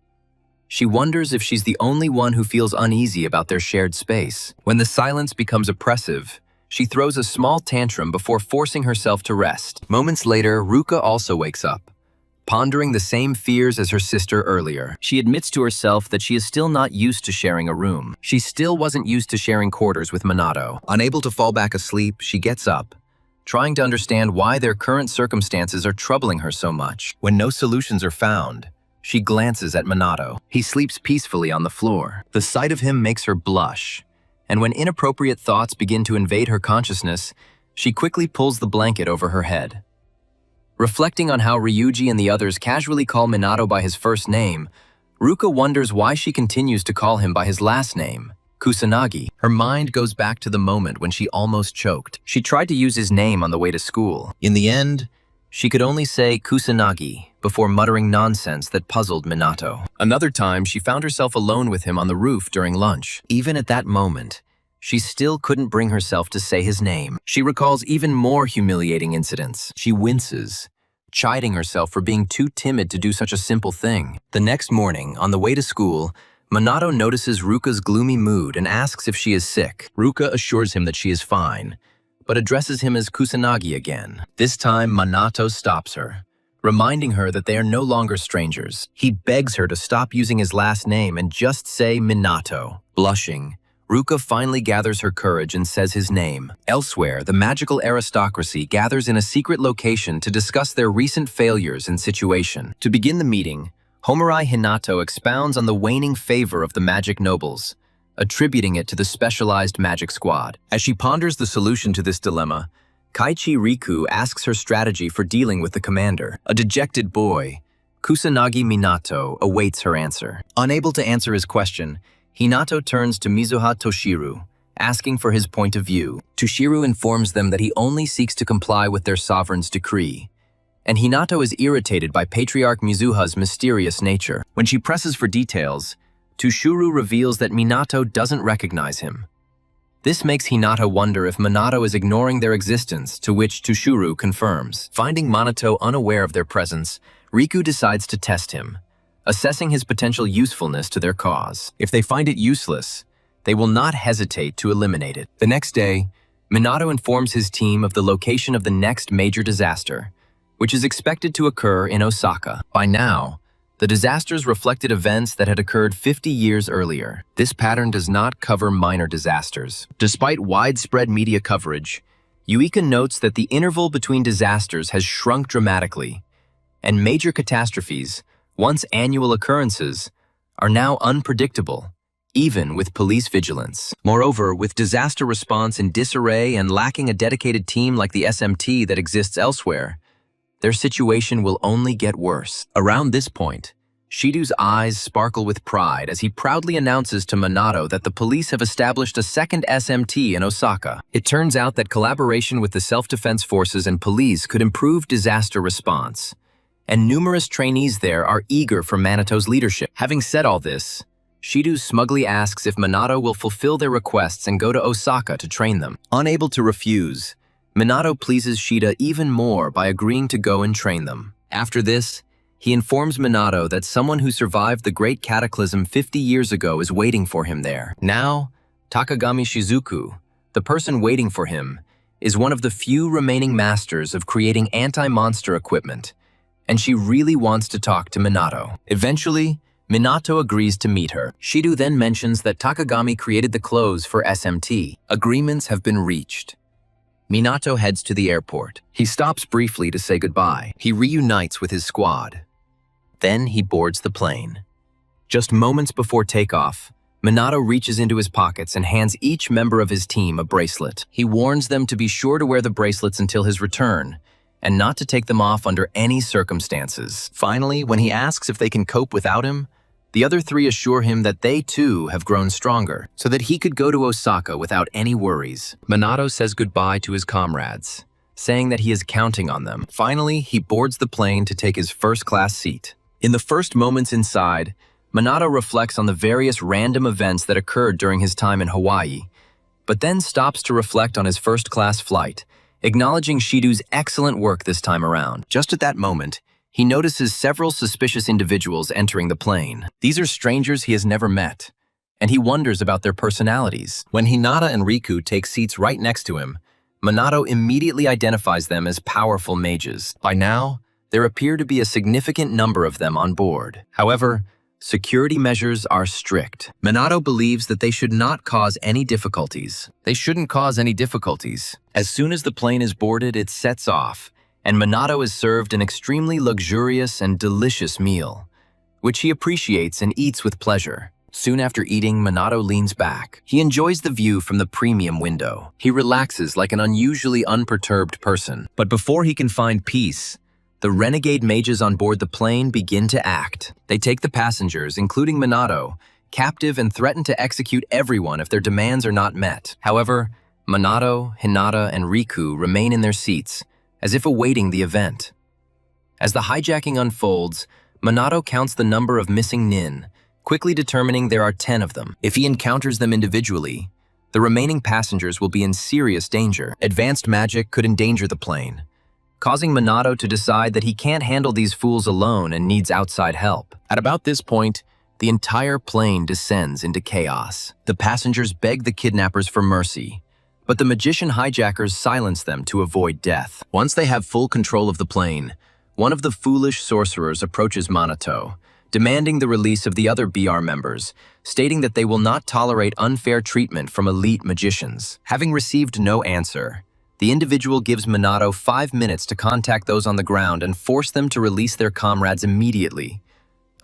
She wonders if she's the only one who feels uneasy about their shared space. When the silence becomes oppressive, she throws a small tantrum before forcing herself to rest. Moments later, Ruka also wakes up, pondering the same fears as her sister earlier. She admits to herself that she is still not used to sharing a room. She still wasn't used to sharing quarters with Minato. Unable to fall back asleep, she gets up, trying to understand why their current circumstances are troubling her so much. When no solutions are found, she glances at Minato. He sleeps peacefully on the floor. The sight of him makes her blush, and when inappropriate thoughts begin to invade her consciousness, she quickly pulls the blanket over her head. Reflecting on how Ryuji and the others casually call Minato by his first name, Ruka wonders why she continues to call him by his last name, Kusanagi. Her mind goes back to the moment when she almost choked. She tried to use his name on the way to school. In the end, she could only say Kusanagi before muttering nonsense that puzzled Minato. Another time, she found herself alone with him on the roof during lunch. Even at that moment, she still couldn't bring herself to say his name. She recalls even more humiliating incidents. She winces, chiding herself for being too timid to do such a simple thing. The next morning, on the way to school, Minato notices Ruka's gloomy mood and asks if she is sick. Ruka assures him that she is fine, but addresses him as Kusanagi again. This time, Minato stops her, reminding her that they are no longer strangers. He begs her to stop using his last name and just say Minato. Blushing, Ruka finally gathers her courage and says his name. Elsewhere, the magical aristocracy gathers in a secret location to discuss their recent failures and situation. To begin the meeting, Homarai Hinato expounds on the waning favor of the magic nobles, attributing it to the specialized magic squad. As she ponders the solution to this dilemma, Kaichi Riku asks her strategy for dealing with the commander. A dejected boy, Kusanagi Minato, awaits her answer. Unable to answer his question, Hinato turns to Mizuha Toshiru, asking for his point of view. Toshiru informs them that he only seeks to comply with their sovereign's decree, and Hinato is irritated by Patriarch Mizuha's mysterious nature. When she presses for details, Toshiru reveals that Minato doesn't recognize him. This makes Hinato wonder if Minato is ignoring their existence, to which Toshiru confirms. Finding Minato unaware of their presence, Riku decides to test him, assessing his potential usefulness to their cause. If they find it useless, they will not hesitate to eliminate it. The next day, Minato informs his team of the location of the next major disaster, which is expected to occur in Osaka. By now, the disasters reflected events that had occurred 50 years earlier. This pattern does not cover minor disasters. Despite widespread media coverage, Yuika notes that the interval between disasters has shrunk dramatically, and major catastrophes, once annual occurrences, are now unpredictable, even with police vigilance. Moreover, with disaster response in disarray and lacking a dedicated team like the SMT that exists elsewhere, their situation will only get worse. Around this point, Shido's eyes sparkle with pride as he proudly announces to Minato that the police have established a second SMT in Osaka. It turns out that collaboration with the self-defense forces and police could improve disaster response, and numerous trainees there are eager for Manito's leadership. Having said all this, Shido smugly asks if Minato will fulfill their requests and go to Osaka to train them. Unable to refuse, Minato pleases Shida even more by agreeing to go and train them. After this, he informs Minato that someone who survived the Great Cataclysm 50 years ago is waiting for him there. Now, Takagami Shizuku, the person waiting for him, is one of the few remaining masters of creating anti-monster equipment, and she really wants to talk to Minato. Eventually, Minato agrees to meet her. Shido then mentions that Takagami created the clothes for SMT. Agreements have been reached. Minato heads to the airport. He stops briefly to say goodbye. He reunites with his squad. Then he boards the plane. Just moments before takeoff, Minato reaches into his pockets and hands each member of his team a bracelet. He warns them to be sure to wear the bracelets until his return, and not to take them off under any circumstances. Finally, when he asks if they can cope without him, the other three assure him that they too have grown stronger, so that he could go to Osaka without any worries. Minato says goodbye to his comrades, saying that he is counting on them. Finally, he boards the plane to take his first-class seat. In the first moments inside, Minato reflects on the various random events that occurred during his time in Hawaii, but then stops to reflect on his first-class flight, acknowledging Shido's excellent work this time around. Just at that moment, he notices several suspicious individuals entering the plane. These are strangers he has never met, and he wonders about their personalities. When Hinata and Riku take seats right next to him, Minato immediately identifies them as powerful mages. By now, there appear to be a significant number of them on board. However, security measures are strict. Minato believes that they should not cause any difficulties. They shouldn't cause any difficulties. As soon as the plane is boarded, it sets off, and Minato is served an extremely luxurious and delicious meal, which he appreciates and eats with pleasure. Soon after eating, Minato leans back. He enjoys the view from the premium window. He relaxes like an unusually unperturbed person. But before he can find peace, the renegade mages on board the plane begin to act. They take the passengers, including Minato, captive and threaten to execute everyone if their demands are not met. However, Minato, Hinata, and Riku remain in their seats, as if awaiting the event. As the hijacking unfolds, Minato counts the number of missing nin, quickly determining there are 10 of them. If he encounters them individually, the remaining passengers will be in serious danger. Advanced magic could endanger the plane, causing Minato to decide that he can't handle these fools alone and needs outside help. At about this point, the entire plane descends into chaos. The passengers beg the kidnappers for mercy, but the magician hijackers silence them to avoid death. Once they have full control of the plane, one of the foolish sorcerers approaches Minato, demanding the release of the other BR members, stating that they will not tolerate unfair treatment from elite magicians. Having received no answer, the individual gives Minato 5 minutes to contact those on the ground and force them to release their comrades immediately.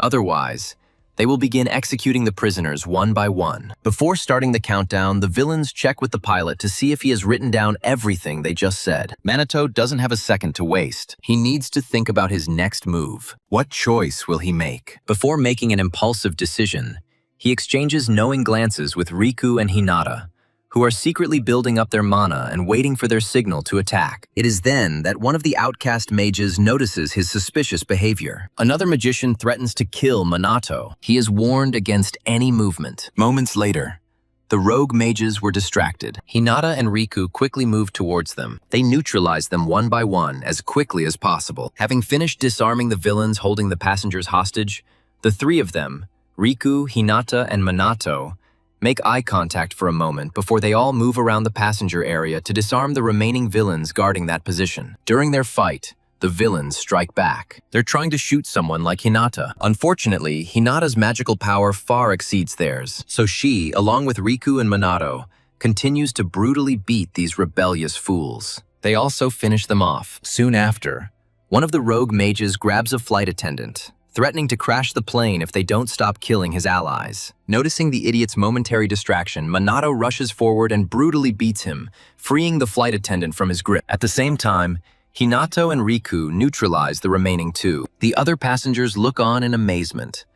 Otherwise, they will begin executing the prisoners one by one. Before starting the countdown, the villains check with the pilot to see if he has written down everything they just said. Minato doesn't have a second to waste. He needs to think about his next move. What choice will he make? Before making an impulsive decision, he exchanges knowing glances with Riku and Hinata, who are secretly building up their mana and waiting for their signal to attack. It is then that one of the outcast mages notices his suspicious behavior. Another magician threatens to kill Minato. He is warned against any movement. Moments later, the rogue mages were distracted. Hinata and Riku quickly moved towards them. They neutralized them one by one as quickly as possible. Having finished disarming the villains holding the passengers hostage, the three of them, Riku, Hinata, and Minato, make eye contact for a moment before they all move around the passenger area to disarm the remaining villains guarding that position. During their fight, the villains strike back. They're trying to shoot someone like Hinata. Unfortunately, Hinata's magical power far exceeds theirs, so she, along with Riku and Minato, continues to brutally beat these rebellious fools. They also finish them off. Soon after, one of the rogue mages grabs a flight attendant, threatening to crash the plane if they don't stop killing his allies. Noticing the idiot's momentary distraction, Minato rushes forward and brutally beats him, freeing the flight attendant from his grip. At the same time, Hinata and Riku neutralize the remaining two. The other passengers look on in amazement,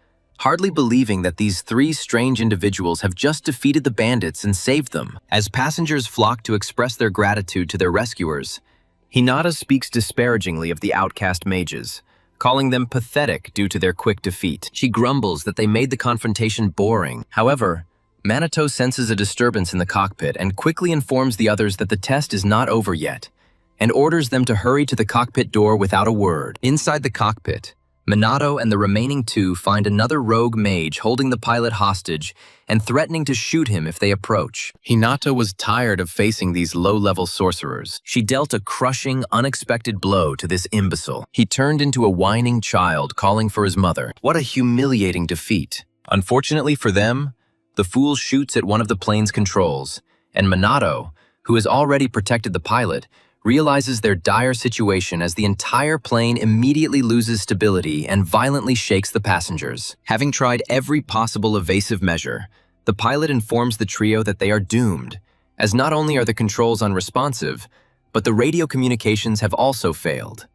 hardly believing that these three strange individuals have just defeated the bandits and saved them. As passengers flock to express their gratitude to their rescuers, Hinata speaks disparagingly of the outcast mages, calling them pathetic due to their quick defeat. She grumbles that they made the confrontation boring. However, Minato senses a disturbance in the cockpit and quickly informs the others that the test is not over yet, and orders them to hurry to the cockpit door without a word. Inside the cockpit, Minato and the remaining two find another rogue mage holding the pilot hostage and threatening to shoot him if they approach. Hinata was tired of facing these low-level sorcerers. She dealt a crushing, unexpected blow to this imbecile. He turned into a whining child calling for his mother. What a humiliating defeat. Unfortunately for them, the fool shoots at one of the plane's controls, and Minato, who has already protected the pilot, realizes their dire situation as the entire plane immediately loses stability and violently shakes the passengers. Having tried every possible evasive measure, the pilot informs the trio that they are doomed, as not only are the controls unresponsive, but the radio communications have also failed.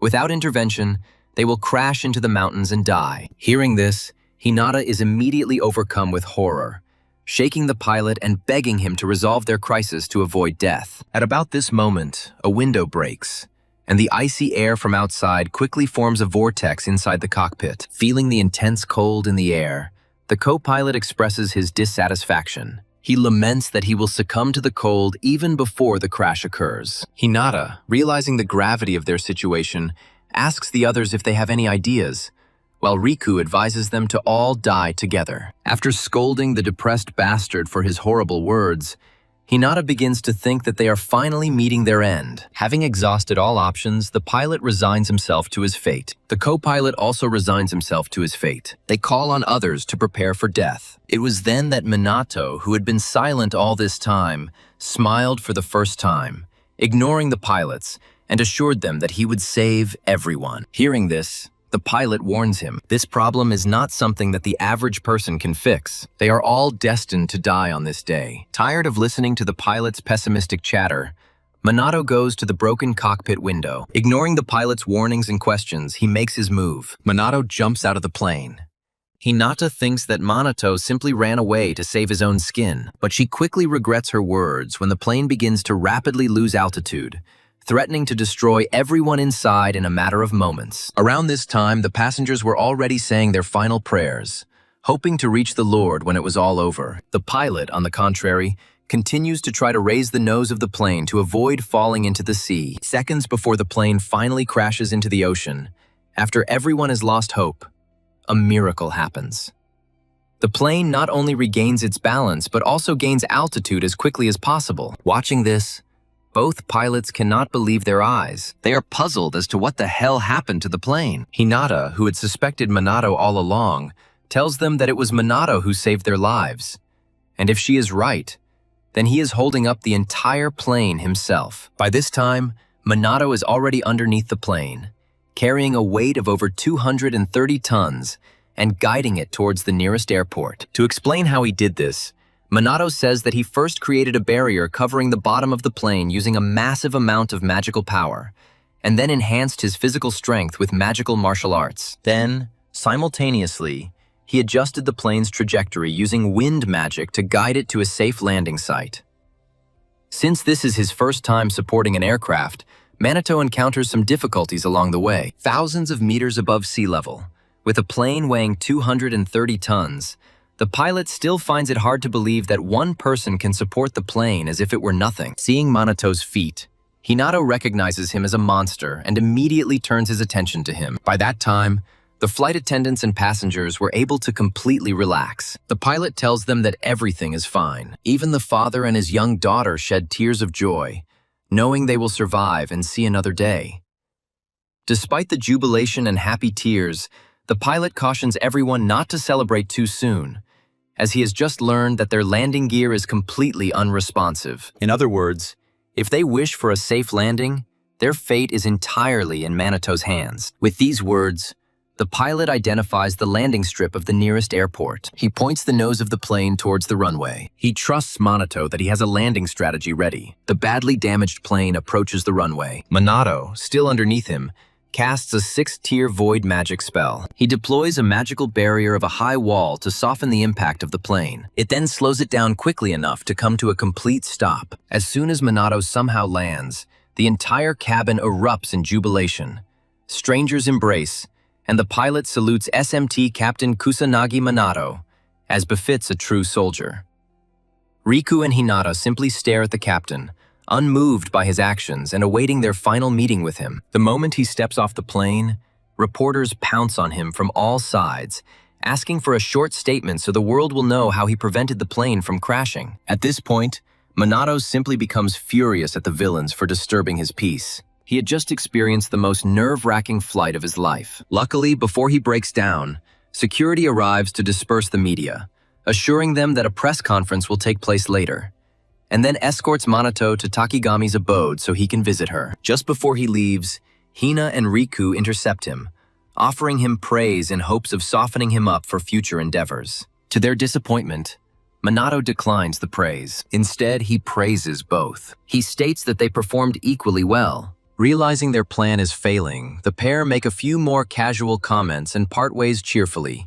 Without intervention, they will crash into the mountains and die. Hearing this, Hinata is immediately overcome with horror, shaking the pilot and begging him to resolve their crisis to avoid death. At about this moment, a window breaks, and the icy air from outside quickly forms a vortex inside the cockpit. Feeling the intense cold in the air, the co-pilot expresses his dissatisfaction. He laments that he will succumb to the cold even before the crash occurs. Hinata, realizing the gravity of their situation, asks the others if they have any ideas, while Riku advises them to all die together. After scolding the depressed bastard for his horrible words, Hinata begins to think that they are finally meeting their end. Having exhausted all options, the pilot resigns himself to his fate. The co-pilot also resigns himself to his fate. They call on others to prepare for death. It was then that Minato, who had been silent all this time, smiled for the first time, ignoring the pilots, and assured them that he would save everyone. Hearing this, the pilot warns him, this problem is not something that the average person can fix. They are all destined to die on this day. Tired of listening to the pilot's pessimistic chatter, Minato goes to the broken cockpit window. Ignoring the pilot's warnings and questions, he makes his move. Minato jumps out of the plane. Hinata thinks that Minato simply ran away to save his own skin, but she quickly regrets her words when the plane begins to rapidly lose altitude, threatening to destroy everyone inside in a matter of moments. Around this time, the passengers were already saying their final prayers, hoping to reach the Lord when it was all over. The pilot, on the contrary, continues to try to raise the nose of the plane to avoid falling into the sea. Seconds before the plane finally crashes into the ocean, after everyone has lost hope, a miracle happens. The plane not only regains its balance, but also gains altitude as quickly as possible. Watching this, both pilots cannot believe their eyes. They are puzzled as to what the hell happened to the plane. Hinata, who had suspected Minato all along, tells them that it was Minato who saved their lives. And if she is right, then he is holding up the entire plane himself. By this time, Minato is already underneath the plane, carrying a weight of over 230 tons and guiding it towards the nearest airport. To explain how he did this, Minato says that he first created a barrier covering the bottom of the plane using a massive amount of magical power, and then enhanced his physical strength with magical martial arts. Then, simultaneously, he adjusted the plane's trajectory using wind magic to guide it to a safe landing site. Since this is his first time supporting an aircraft, Minato encounters some difficulties along the way. Thousands of meters above sea level, with a plane weighing 230 tons, the pilot still finds it hard to believe that one person can support the plane as if it were nothing. Seeing Minato's feat, Hinata recognizes him as a monster and immediately turns his attention to him. By that time, the flight attendants and passengers were able to completely relax. The pilot tells them that everything is fine. Even the father and his young daughter shed tears of joy, knowing they will survive and see another day. Despite the jubilation and happy tears, the pilot cautions everyone not to celebrate too soon, as he has just learned that their landing gear is completely unresponsive. In other words, if they wish for a safe landing, their fate is entirely in Manito's hands. With these words, the pilot identifies the landing strip of the nearest airport. He points the nose of the plane towards the runway. He trusts Minato that he has a landing strategy ready. The badly damaged plane approaches the runway. Minato, still underneath him, casts a 6-tier void magic spell. He deploys a magical barrier of a high wall to soften the impact of the plane. It then slows it down quickly enough to come to a complete stop. As soon as Minato somehow lands, the entire cabin erupts in jubilation. Strangers embrace, and the pilot salutes SMT Captain Kusanagi Minato, as befits a true soldier. Riku and Hinata simply stare at the captain, unmoved by his actions and awaiting their final meeting with him. The moment he steps off the plane, reporters pounce on him from all sides, asking for a short statement so the world will know how he prevented the plane from crashing. At this point, Minato simply becomes furious at the villains for disturbing his peace. He had just experienced the most nerve-wracking flight of his life. Luckily, before he breaks down, security arrives to disperse the media, assuring them that a press conference will take place later, and then escorts Minato to Takigami's abode so he can visit her. Just before he leaves, Hina and Riku intercept him, offering him praise in hopes of softening him up for future endeavors. To their disappointment, Minato declines the praise. Instead, he praises both. He states that they performed equally well. Realizing their plan is failing, the pair make a few more casual comments and part ways cheerfully,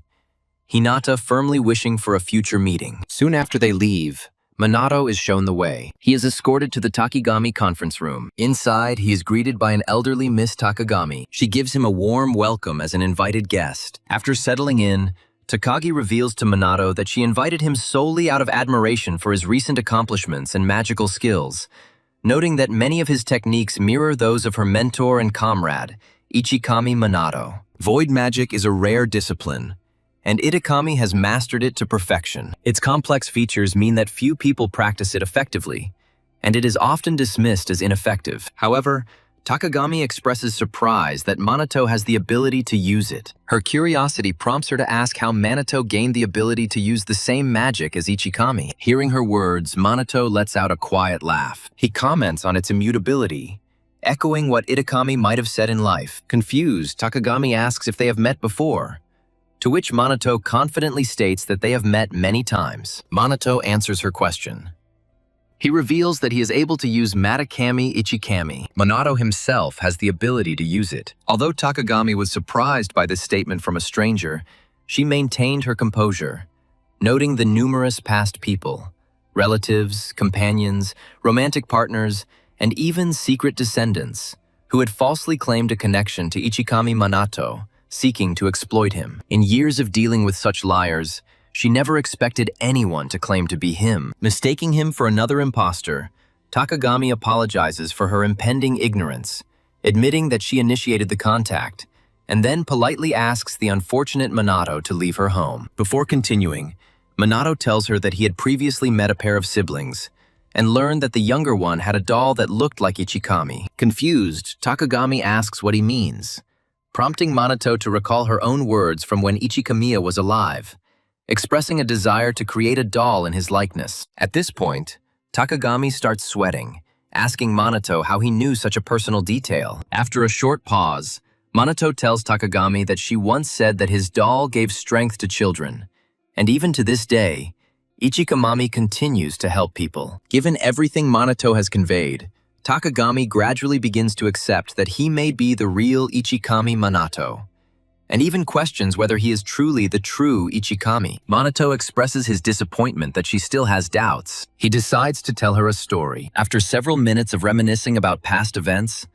Hinata firmly wishing for a future meeting. Soon after they leave, Minato is shown the way. He is escorted to the Takigami conference room. Inside, he is greeted by an elderly Miss Takagami. She gives him a warm welcome as an invited guest. After settling in, Takagi reveals to Minato that she invited him solely out of admiration for his recent accomplishments and magical skills, noting that many of his techniques mirror those of her mentor and comrade, Ichikami Minato. Void magic is a rare discipline, and Itakami has mastered it to perfection. Its complex features mean that few people practice it effectively, and it is often dismissed as ineffective. However, Takagami expresses surprise that Minato has the ability to use it. Her curiosity prompts her to ask how Minato gained the ability to use the same magic as Ichikami. Hearing her words, Minato lets out a quiet laugh. He comments on its immutability, echoing what Itakami might have said in life. Confused, Takagami asks if they have met before, to which Minato confidently states that they have met many times. Minato answers her question. He reveals that he is able to use Matakami Ichikami. Minato himself has the ability to use it. Although Takagami was surprised by this statement from a stranger, she maintained her composure, noting the numerous past people, relatives, companions, romantic partners, and even secret descendants, who had falsely claimed a connection to Ichikami Minato, seeking to exploit him. In years of dealing with such liars, she never expected anyone to claim to be him. Mistaking him for another imposter, Takagami apologizes for her impending ignorance, admitting that she initiated the contact, and then politely asks the unfortunate Minato to leave her home. Before continuing, Minato tells her that he had previously met a pair of siblings, and learned that the younger one had a doll that looked like Ichikami. Confused, Takagami asks what he means, prompting Minato to recall her own words from when Ichikamiya was alive, expressing a desire to create a doll in his likeness. At this point, Takagami starts sweating, asking Minato how he knew such a personal detail. After a short pause, Minato tells Takagami that she once said that his doll gave strength to children, and even to this day, Ichikamami continues to help people. Given everything Minato has conveyed, Takagami gradually begins to accept that he may be the real Ichikami Minato, and even questions whether he is truly the true Ichikami. Minato expresses his disappointment that she still has doubts. He decides to tell her a story. After several minutes of reminiscing about past events,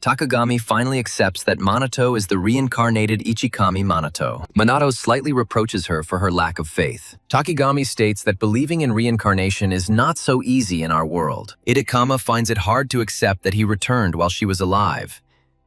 Takagami finally accepts that Minato is the reincarnated Ichikami Minato. Minato slightly reproaches her for her lack of faith. Takagami states that believing in reincarnation is not so easy in our world. Itakama finds it hard to accept that he returned while she was alive,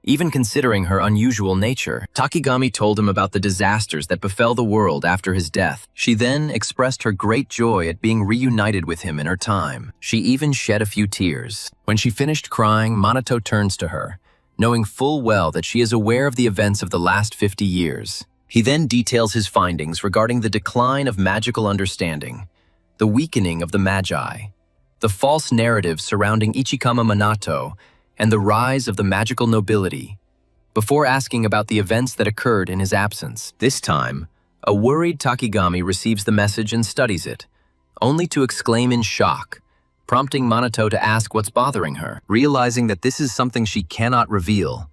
even considering her unusual nature. Takagami told him about the disasters that befell the world after his death. She then expressed her great joy at being reunited with him in her time. She even shed a few tears. When she finished crying, Minato turns to her, knowing full well that she is aware of the events of the last 50 years. He then details his findings regarding the decline of magical understanding, the weakening of the Magi, the false narrative surrounding Ichikama Minato, and the rise of the magical nobility, before asking about the events that occurred in his absence. This time, a worried Takigami receives the message and studies it, only to exclaim in shock, prompting Minato to ask what's bothering her. Realizing that this is something she cannot reveal,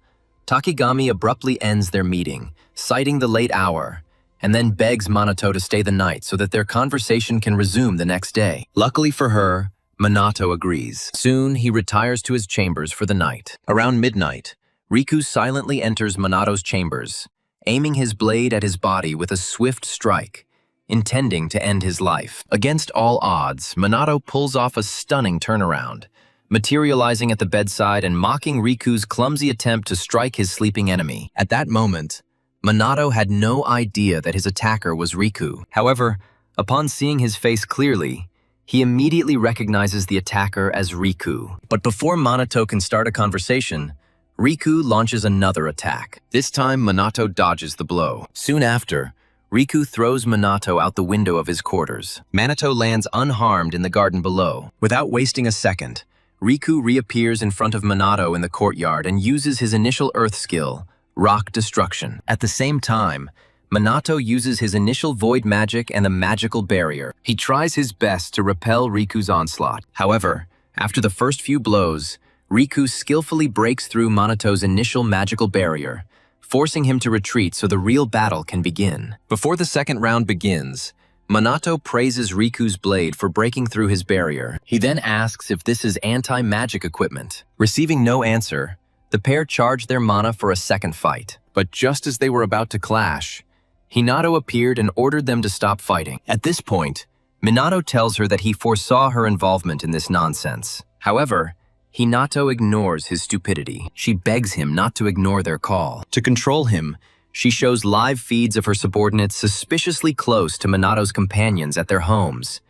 Takigami abruptly ends their meeting, citing the late hour, and then begs Minato to stay the night so that their conversation can resume the next day. Luckily for her, Minato agrees. Soon, he retires to his chambers for the night. Around midnight, Riku silently enters Minato's chambers, aiming his blade at his body with a swift strike, intending to end his life. Against all odds, Minato pulls off a stunning turnaround, materializing at the bedside and mocking Riku's clumsy attempt to strike his sleeping enemy. At that moment, Minato had no idea that his attacker was Riku. However, upon seeing his face clearly, he immediately recognizes the attacker as Riku. But before Minato can start a conversation, Riku launches another attack. This time, Minato dodges the blow. Soon after, Riku throws Minato out the window of his quarters. Minato lands unharmed in the garden below. Without wasting a second, Riku reappears in front of Minato in the courtyard and uses his initial earth skill, Rock Destruction. At the same time, Minato uses his initial void magic and the magical barrier. He tries his best to repel Riku's onslaught. However, after the first few blows, Riku skillfully breaks through Minato's initial magical barrier, forcing him to retreat so the real battle can begin. Before the second round begins, Minato praises Riku's blade for breaking through his barrier. He then asks if this is anti-magic equipment. Receiving no answer, the pair charge their mana for a second fight. But just as they were about to clash, Hinata appeared and ordered them to stop fighting. At this point, Minato tells her that he foresaw her involvement in this nonsense. However, Hinata ignores his stupidity. She begs him not to ignore their call. To control him, she shows live feeds of her subordinates suspiciously close to Minato's companions at their homes,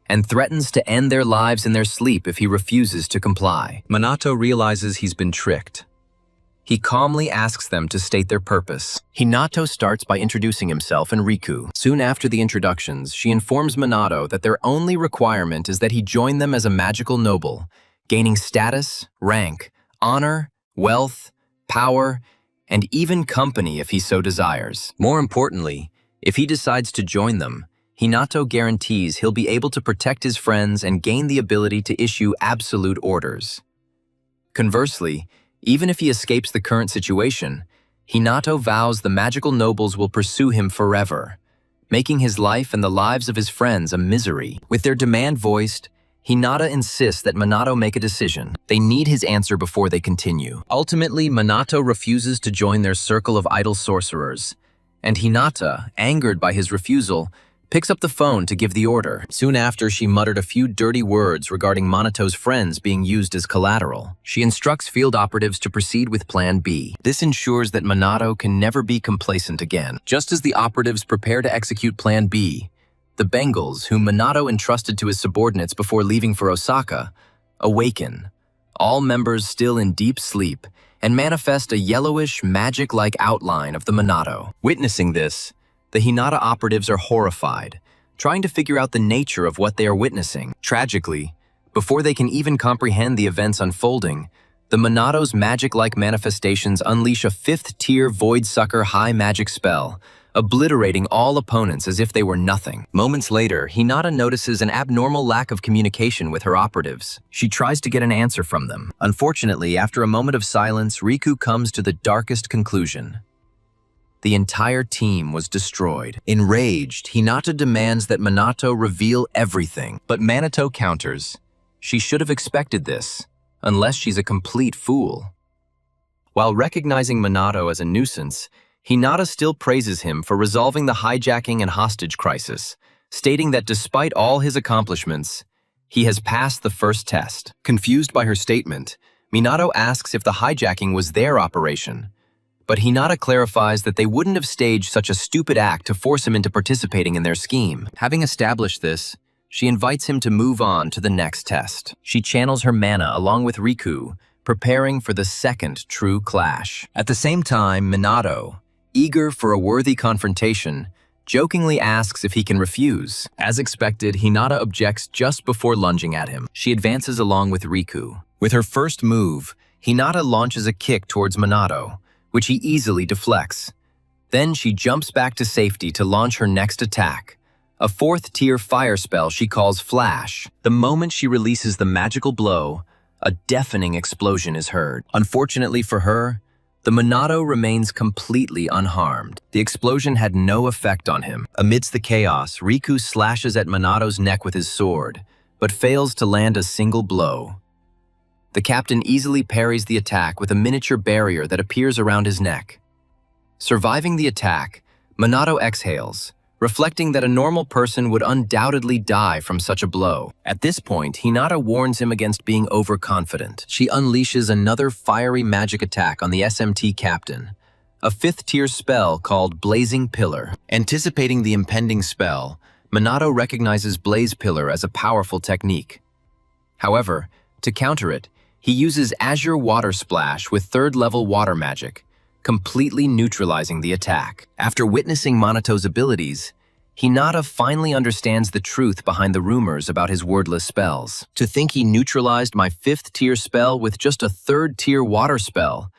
and threatens to end their lives in their sleep if he refuses to comply. Minato realizes he's been tricked. He calmly asks them to state their purpose. Hinata starts by introducing himself and Riku. Soon after the introductions, she informs Minato that their only requirement is that he join them as a magical noble, gaining status, rank, honor, wealth, power, and even company if he so desires. More importantly, if he decides to join them, Hinata guarantees he'll be able to protect his friends and gain the ability to issue absolute orders. Conversely, even if he escapes the current situation, Hinata vows the magical nobles will pursue him forever, making his life and the lives of his friends a misery. With their demand voiced, Hinata insists that Minato make a decision. They need his answer before they continue. Ultimately, Minato refuses to join their circle of idle sorcerers, and Hinata, angered by his refusal, picks up the phone to give the order. Soon after, she muttered a few dirty words regarding Minato's friends being used as collateral. She instructs field operatives to proceed with Plan B. This ensures that Minato can never be complacent again. Just as the operatives prepare to execute Plan B, the Bengals, whom Minato entrusted to his subordinates before leaving for Osaka, awaken, all members still in deep sleep, and manifest a yellowish, magic-like outline of the Minato. Witnessing this, the Hinata operatives are horrified, trying to figure out the nature of what they are witnessing. Tragically, before they can even comprehend the events unfolding, the Minato's magic-like manifestations unleash a 5th-tier Void Sucker high magic spell, obliterating all opponents as if they were nothing. Moments later, Hinata notices an abnormal lack of communication with her operatives. She tries to get an answer from them. Unfortunately, after a moment of silence, Riku comes to the darkest conclusion. The entire team was destroyed. Enraged, Hinata demands that Minato reveal everything, but Minato counters. She should have expected this, unless she's a complete fool. While recognizing Minato as a nuisance, Hinata still praises him for resolving the hijacking and hostage crisis, stating that despite all his accomplishments, he has passed the first test. Confused by her statement, Minato asks if the hijacking was their operation, but Hinata clarifies that they wouldn't have staged such a stupid act to force him into participating in their scheme. Having established this, she invites him to move on to the next test. She channels her mana along with Riku, preparing for the second true clash. At the same time, Minato, eager for a worthy confrontation, jokingly asks if he can refuse. As expected, Hinata objects just before lunging at him. She advances along with Riku. With her first move, Hinata launches a kick towards Minato, which he easily deflects. Then she jumps back to safety to launch her next attack, a 4th-tier fire spell she calls Flash. The moment she releases the magical blow, a deafening explosion is heard. Unfortunately for her, the Minato remains completely unharmed. The explosion had no effect on him. Amidst the chaos, Riku slashes at Minato's neck with his sword, but fails to land a single blow. The captain easily parries the attack with a miniature barrier that appears around his neck. Surviving the attack, Minato exhales, reflecting that a normal person would undoubtedly die from such a blow. At this point, Hinata warns him against being overconfident. She unleashes another fiery magic attack on the SMT captain, a 5th-tier spell called Blazing Pillar. Anticipating the impending spell, Minato recognizes Blaze Pillar as a powerful technique. However, to counter it, he uses Azure Water Splash with 3rd-level water magic, completely neutralizing the attack. After witnessing Manato's abilities, Hinata finally understands the truth behind the rumors about his wordless spells. To think he neutralized my 5th-tier spell with just a 3rd-tier water spell,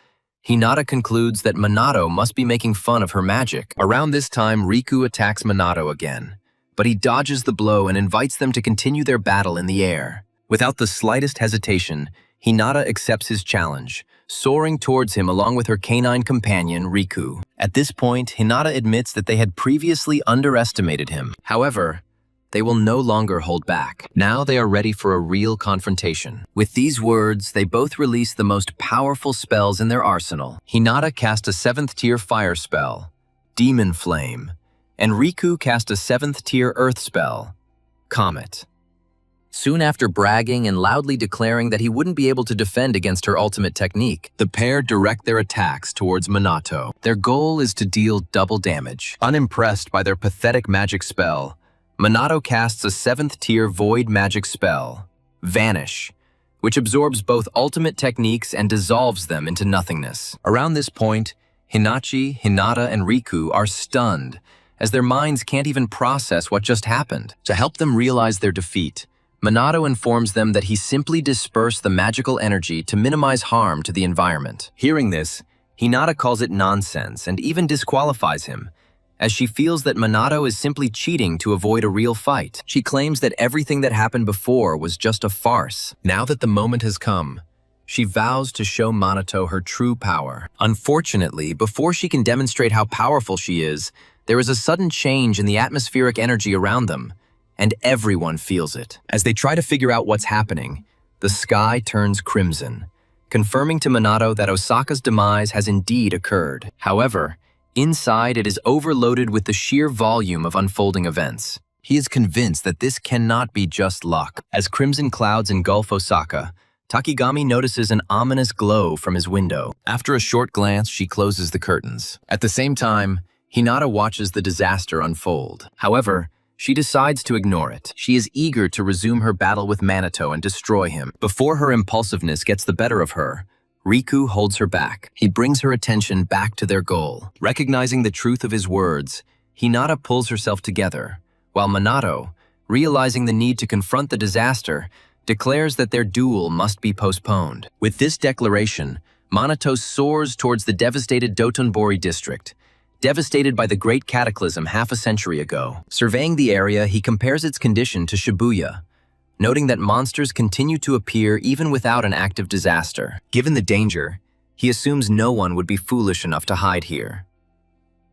Hinata concludes that Minato must be making fun of her magic. Around this time, Riku attacks Minato again, but he dodges the blow and invites them to continue their battle in the air. Without the slightest hesitation, Hinata accepts his challenge, soaring towards him along with her canine companion, Riku. At this point, Hinata admits that they had previously underestimated him. However, they will no longer hold back. Now they are ready for a real confrontation. With these words, they both release the most powerful spells in their arsenal. Hinata cast a 7th-tier fire spell, Demon Flame, and Riku cast a 7th-tier earth spell, Comet. Soon after bragging and loudly declaring that he wouldn't be able to defend against her ultimate technique, the pair direct their attacks towards Minato. Their goal is to deal double damage. Unimpressed by their pathetic magic spell, Minato casts a 7th-tier void magic spell, Vanish, which absorbs both ultimate techniques and dissolves them into nothingness. Around this point, Hinachi, Hinata, and Riku are stunned, as their minds can't even process what just happened. To help them realize their defeat, Minato informs them that he simply dispersed the magical energy to minimize harm to the environment. Hearing this, Hinata calls it nonsense and even disqualifies him, as she feels that Minato is simply cheating to avoid a real fight. She claims that everything that happened before was just a farce. Now that the moment has come, she vows to show Minato her true power. Unfortunately, before she can demonstrate how powerful she is, there is a sudden change in the atmospheric energy around them, and everyone feels it. As they try to figure out what's happening, the sky turns crimson, confirming to Minato that Osaka's demise has indeed occurred. However, inside, it is overloaded with the sheer volume of unfolding events. He is convinced that this cannot be just luck. As crimson clouds engulf Osaka, Takigami notices an ominous glow from his window. After a short glance, she closes the curtains. At the same time, Hinata watches the disaster unfold. However, she decides to ignore it. She is eager to resume her battle with Minato and destroy him. Before her impulsiveness gets the better of her, Riku holds her back. He brings her attention back to their goal. Recognizing the truth of his words, Hinata pulls herself together, while Minato, realizing the need to confront the disaster, declares that their duel must be postponed. With this declaration, Minato soars towards the devastated Dotonbori district, devastated by the Great Cataclysm half a century ago. Surveying the area, he compares its condition to Shibuya, noting that monsters continue to appear even without an active disaster. Given the danger, he assumes no one would be foolish enough to hide here.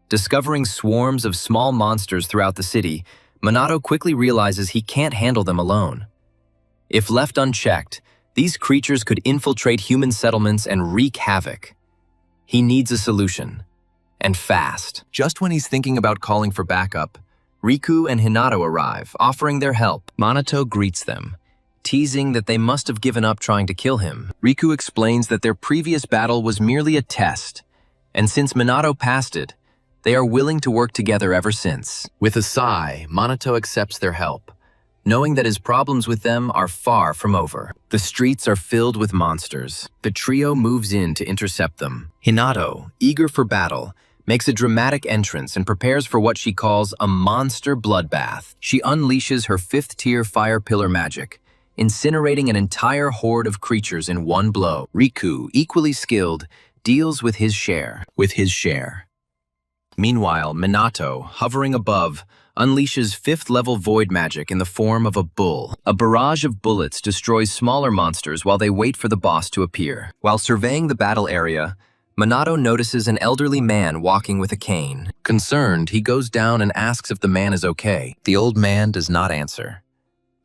Discovering swarms of small monsters throughout the city, Minato quickly realizes he can't handle them alone. If left unchecked, these creatures could infiltrate human settlements and wreak havoc. He needs a solution, and fast. Just when he's thinking about calling for backup, Riku and Hinata arrive, offering their help. Minato greets them, teasing that they must have given up trying to kill him. Riku explains that their previous battle was merely a test, and since Minato passed it, they are willing to work together ever since. With a sigh, Minato accepts their help, knowing that his problems with them are far from over. The streets are filled with monsters. The trio moves in to intercept them. Hinata, eager for battle, makes a dramatic entrance and prepares for what she calls a monster bloodbath. She unleashes her 5th-tier fire pillar magic, incinerating an entire horde of creatures in one blow. Riku, equally skilled, deals with his share. Meanwhile, Minato, hovering above, unleashes 5th-level void magic in the form of a bull. A barrage of bullets destroys smaller monsters while they wait for the boss to appear. While surveying the battle area, Minato notices an elderly man walking with a cane. Concerned, he goes down and asks if the man is okay. The old man does not answer.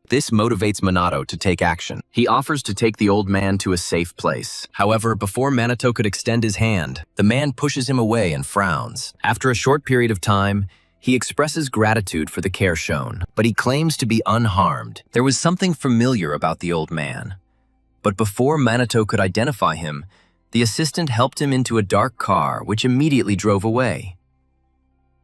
This motivates Minato to take action. He offers to take the old man to a safe place. However, before Minato could extend his hand, the man pushes him away and frowns. After a short period of time, He expresses gratitude for the care shown, but he claims to be unharmed. There was something familiar about the old man. But before Minato could identify him, the assistant helped him into a dark car, which immediately drove away.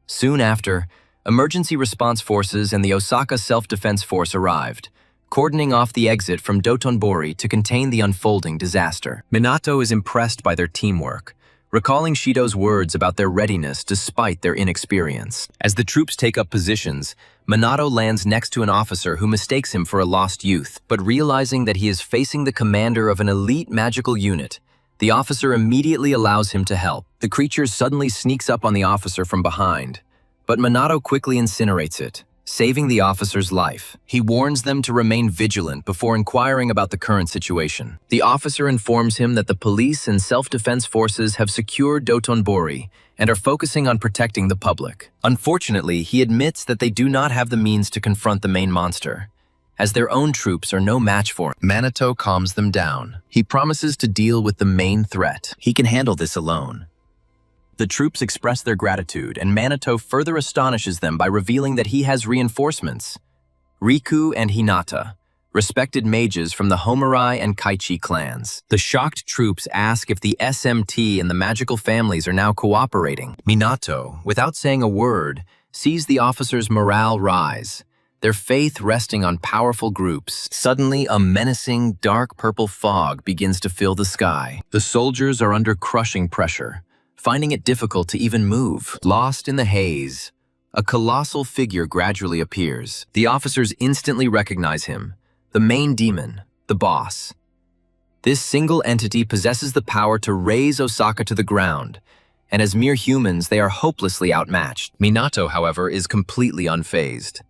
Soon after, emergency response forces and the Osaka Self-Defense Force arrived, cordoning off the exit from Dotonbori to contain the unfolding disaster. Minato is impressed by their teamwork, recalling Shido's words about their readiness despite their inexperience. As the troops take up positions, Minato lands next to an officer who mistakes him for a lost youth, but realizing that he is facing the commander of an elite magical unit, the officer immediately allows him to help. The creature suddenly sneaks up on the officer from behind, but Minato quickly incinerates it, saving the officer's life. He warns them to remain vigilant before inquiring about the current situation. The officer informs him that the police and self-defense forces have secured Dotonbori and are focusing on protecting the public. Unfortunately, he admits that they do not have the means to confront the main monster, as their own troops are no match for him. Minato calms them down. He promises to deal with the main threat. He can handle this alone. The troops express their gratitude, and Minato further astonishes them by revealing that he has reinforcements. Riku and Hinata, respected mages from the Homarai and Kaichi clans. The shocked troops ask if the SMT and the magical families are now cooperating. Minato, without saying a word, sees the officers' morale rise, their faith resting on powerful groups. Suddenly, a menacing, dark purple fog begins to fill the sky. The soldiers are under crushing pressure, finding it difficult to even move. Lost in the haze, a colossal figure gradually appears. The officers instantly recognize him, the main demon, the boss. This single entity possesses the power to raise Osaka to the ground, and as mere humans, they are hopelessly outmatched. Minato, however, is completely unfazed.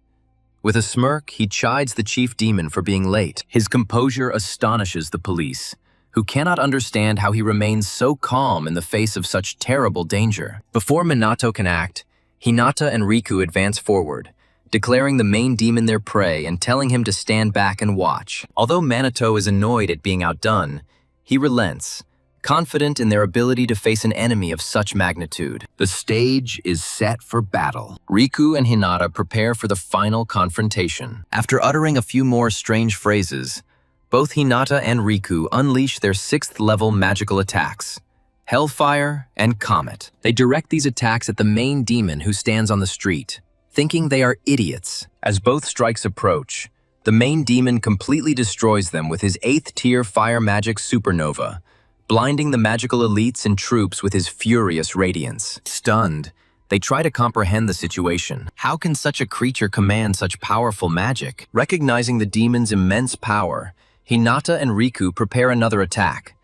With a smirk, he chides the chief demon for being late. His composure astonishes the police, who cannot understand how he remains so calm in the face of such terrible danger. Before Minato can act, Hinata and Riku advance forward, declaring the main demon their prey and telling him to stand back and watch. Although Minato is annoyed at being outdone, he relents, confident in their ability to face an enemy of such magnitude. The stage is set for battle. Riku and Hinata prepare for the final confrontation. After uttering a few more strange phrases, both Hinata and Riku unleash their 6th-level magical attacks, Hellfire and Comet. They direct these attacks at the main demon who stands on the street, thinking they are idiots. As both strikes approach, the main demon completely destroys them with his 8th-tier fire magic supernova, blinding the magical elites and troops with his furious radiance. Stunned, they try to comprehend the situation. How can such a creature command such powerful magic? Recognizing the demon's immense power, Hinata and Riku prepare another attack.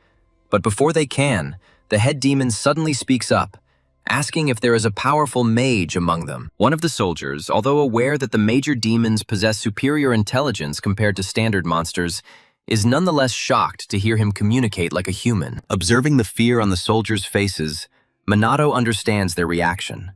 But before they can, the head demon suddenly speaks up, asking if there is a powerful mage among them. One of the soldiers, although aware that the major demons possess superior intelligence compared to standard monsters, is nonetheless shocked to hear him communicate like a human. Observing the fear on the soldiers' faces, Minato understands their reaction.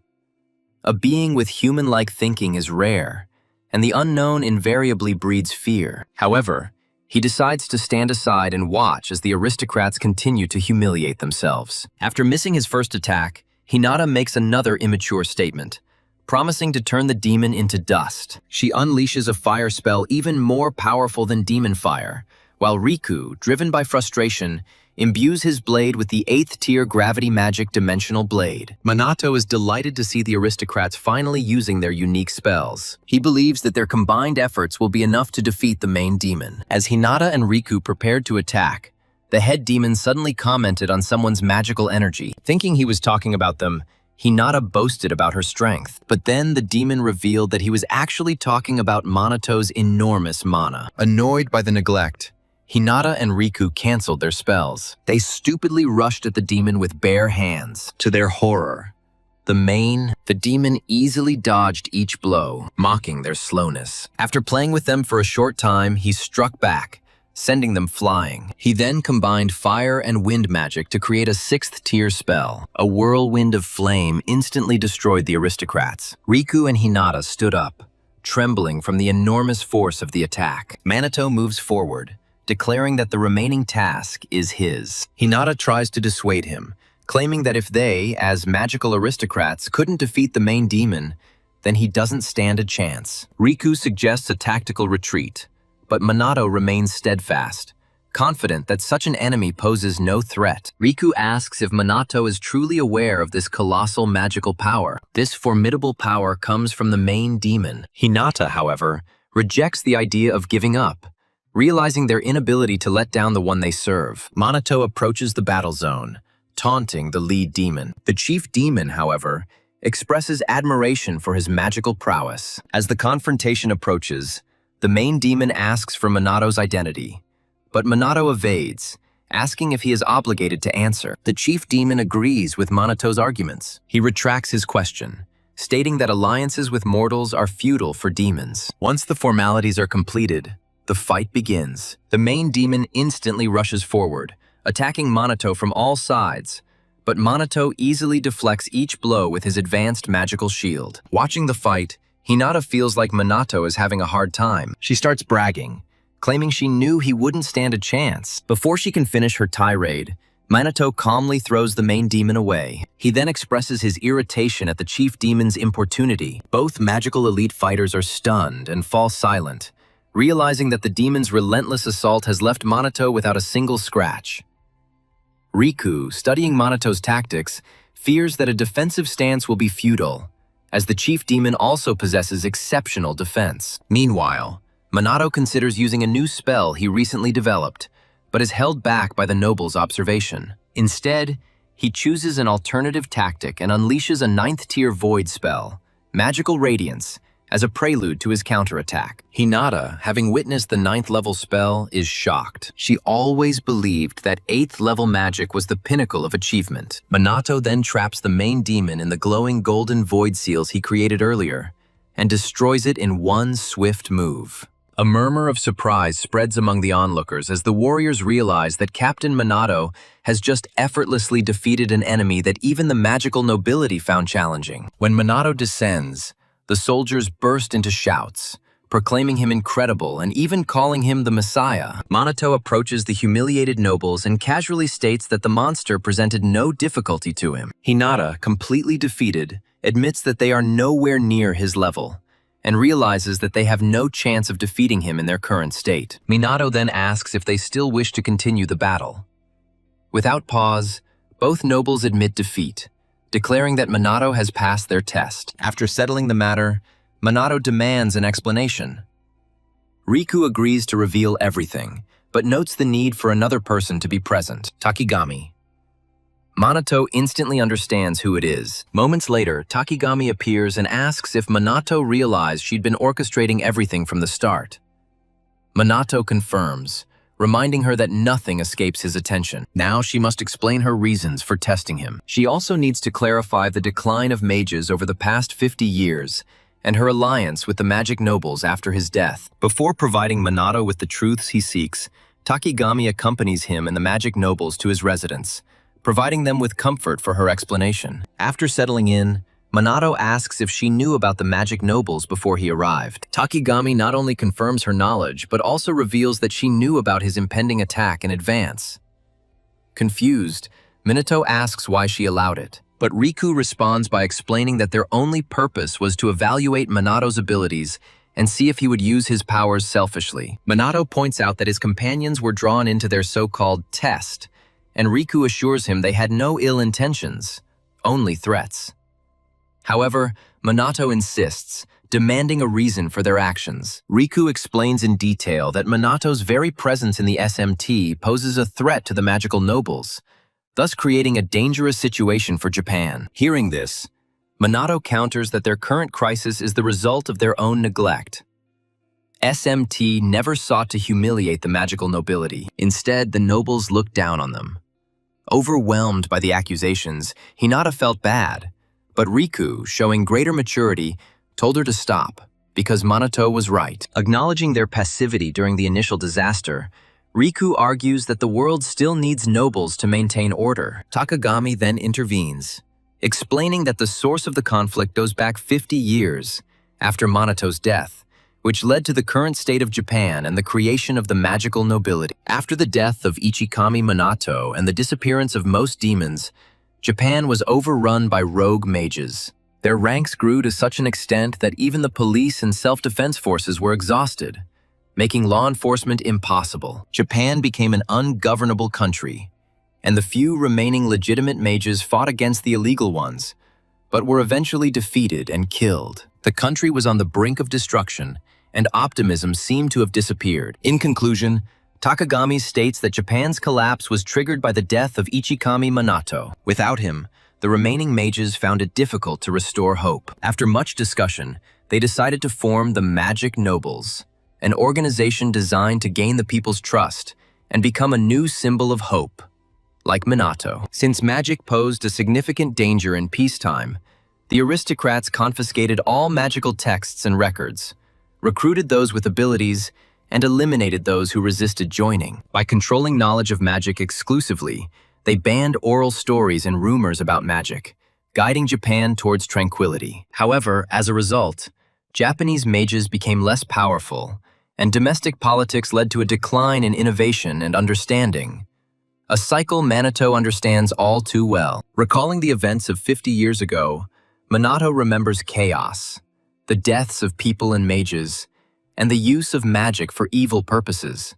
A being with human-like thinking is rare, and the unknown invariably breeds fear. However, he decides to stand aside and watch as the aristocrats continue to humiliate themselves. After missing his first attack, Hinata makes another immature statement, promising to turn the demon into dust. She unleashes a fire spell even more powerful than demon fire, while Riku, driven by frustration, imbues his blade with the 8th-tier gravity magic dimensional blade. Minato is delighted to see the aristocrats finally using their unique spells. He believes that their combined efforts will be enough to defeat the main demon. As Hinata and Riku prepared to attack, the head demon suddenly commented on someone's magical energy. Thinking he was talking about them, Hinata boasted about her strength. But then the demon revealed that he was actually talking about Manato's enormous mana. Annoyed by the neglect, Hinata and Riku canceled their spells. They stupidly rushed at the demon with bare hands. To their horror, the demon easily dodged each blow, mocking their slowness. After playing with them for a short time, he struck back, sending them flying. He then combined fire and wind magic to create a 6th-tier spell. A whirlwind of flame instantly destroyed the aristocrats. Riku and Hinata stood up, trembling from the enormous force of the attack. Minato moves forward, declaring that the remaining task is his. Hinata tries to dissuade him, claiming that if they, as magical aristocrats, couldn't defeat the main demon, then he doesn't stand a chance. Riku suggests a tactical retreat, but Minato remains steadfast, confident that such an enemy poses no threat. Riku asks if Minato is truly aware of this colossal magical power. This formidable power comes from the main demon. Hinata, however, rejects the idea of giving up, realizing their inability to let down the one they serve. Minato approaches the battle zone, taunting the lead demon. The chief demon, however, expresses admiration for his magical prowess. As the confrontation approaches, the main demon asks for Minato's identity, but Minato evades, asking if he is obligated to answer. The chief demon agrees with Minato's arguments. He retracts his question, stating that alliances with mortals are futile for demons. Once the formalities are completed, the fight begins. The main demon instantly rushes forward, attacking Minato from all sides, but Minato easily deflects each blow with his advanced magical shield. Watching the fight, Hinata feels like Minato is having a hard time. She starts bragging, claiming she knew he wouldn't stand a chance. Before she can finish her tirade, Minato calmly throws the main demon away. He then expresses his irritation at the chief demon's importunity. Both magical elite fighters are stunned and fall silent, realizing that the demon's relentless assault has left Minato without a single scratch. Riku, studying Minato's tactics, fears that a defensive stance will be futile, as the chief demon also possesses exceptional defense. Meanwhile, Minato considers using a new spell he recently developed, but is held back by the noble's observation. Instead, he chooses an alternative tactic and unleashes a 9th-tier void spell, Magical Radiance, as a prelude to his counterattack. Hinata, having witnessed the 9th-level spell, is shocked. She always believed that 8th-level magic was the pinnacle of achievement. Minato then traps the main demon in the glowing golden void seals he created earlier, and destroys it in one swift move. A murmur of surprise spreads among the onlookers as the warriors realize that Captain Minato has just effortlessly defeated an enemy that even the magical nobility found challenging. When Minato descends, the soldiers burst into shouts, proclaiming him incredible and even calling him the Messiah. Minato approaches the humiliated nobles and casually states that the monster presented no difficulty to him. Hinata, completely defeated, admits that they are nowhere near his level, and realizes that they have no chance of defeating him in their current state. Minato then asks if they still wish to continue the battle. Without pause, both nobles admit defeat, declaring that Minato has passed their test. After settling the matter, Minato demands an explanation. Riku agrees to reveal everything, but notes the need for another person to be present, Takigami. Minato instantly understands who it is. Moments later, Takigami appears and asks if Minato realized she'd been orchestrating everything from the start. Minato confirms, reminding her that nothing escapes his attention. Now she must explain her reasons for testing him. She also needs to clarify the decline of mages over the past 50 years and her alliance with the magic nobles after his death. Before providing Minato with the truths he seeks, Takigami accompanies him and the magic nobles to his residence, providing them with comfort for her explanation. After settling in, Minato asks if she knew about the magic nobles before he arrived. Takigami not only confirms her knowledge, but also reveals that she knew about his impending attack in advance. Confused, Minato asks why she allowed it, but Riku responds by explaining that their only purpose was to evaluate Minato's abilities and see if he would use his powers selfishly. Minato points out that his companions were drawn into their so-called test, and Riku assures him they had no ill intentions, only threats. However, Minato insists, demanding a reason for their actions. Riku explains in detail that Minato's very presence in the SMT poses a threat to the magical nobles, thus creating a dangerous situation for Japan. Hearing this, Minato counters that their current crisis is the result of their own neglect. SMT never sought to humiliate the magical nobility. Instead, the nobles looked down on them. Overwhelmed by the accusations, Hinata felt bad, but Riku, showing greater maturity, told her to stop, because Minato was right. Acknowledging their passivity during the initial disaster, Riku argues that the world still needs nobles to maintain order. Takigami then intervenes, explaining that the source of the conflict goes back 50 years after Minato's death, which led to the current state of Japan and the creation of the magical nobility. After the death of Ichikami Minato and the disappearance of most demons, Japan was overrun by rogue mages. Their ranks grew to such an extent that even the police and self-defense forces were exhausted, making law enforcement impossible. Japan became an ungovernable country, and the few remaining legitimate mages fought against the illegal ones, but were eventually defeated and killed. The country was on the brink of destruction, and optimism seemed to have disappeared. In conclusion, Takagami states that Japan's collapse was triggered by the death of Ichikami Minato. Without him, the remaining mages found it difficult to restore hope. After much discussion, they decided to form the Magic Nobles, an organization designed to gain the people's trust and become a new symbol of hope, like Minato. Since magic posed a significant danger in peacetime, the aristocrats confiscated all magical texts and records, recruited those with abilities, and eliminated those who resisted joining. By controlling knowledge of magic exclusively, they banned oral stories and rumors about magic, guiding Japan towards tranquility. However, as a result, Japanese mages became less powerful, and domestic politics led to a decline in innovation and understanding. A cycle Minato understands all too well. Recalling the events of 50 years ago, Minato remembers chaos, the deaths of people and mages, and the use of magic for evil purposes.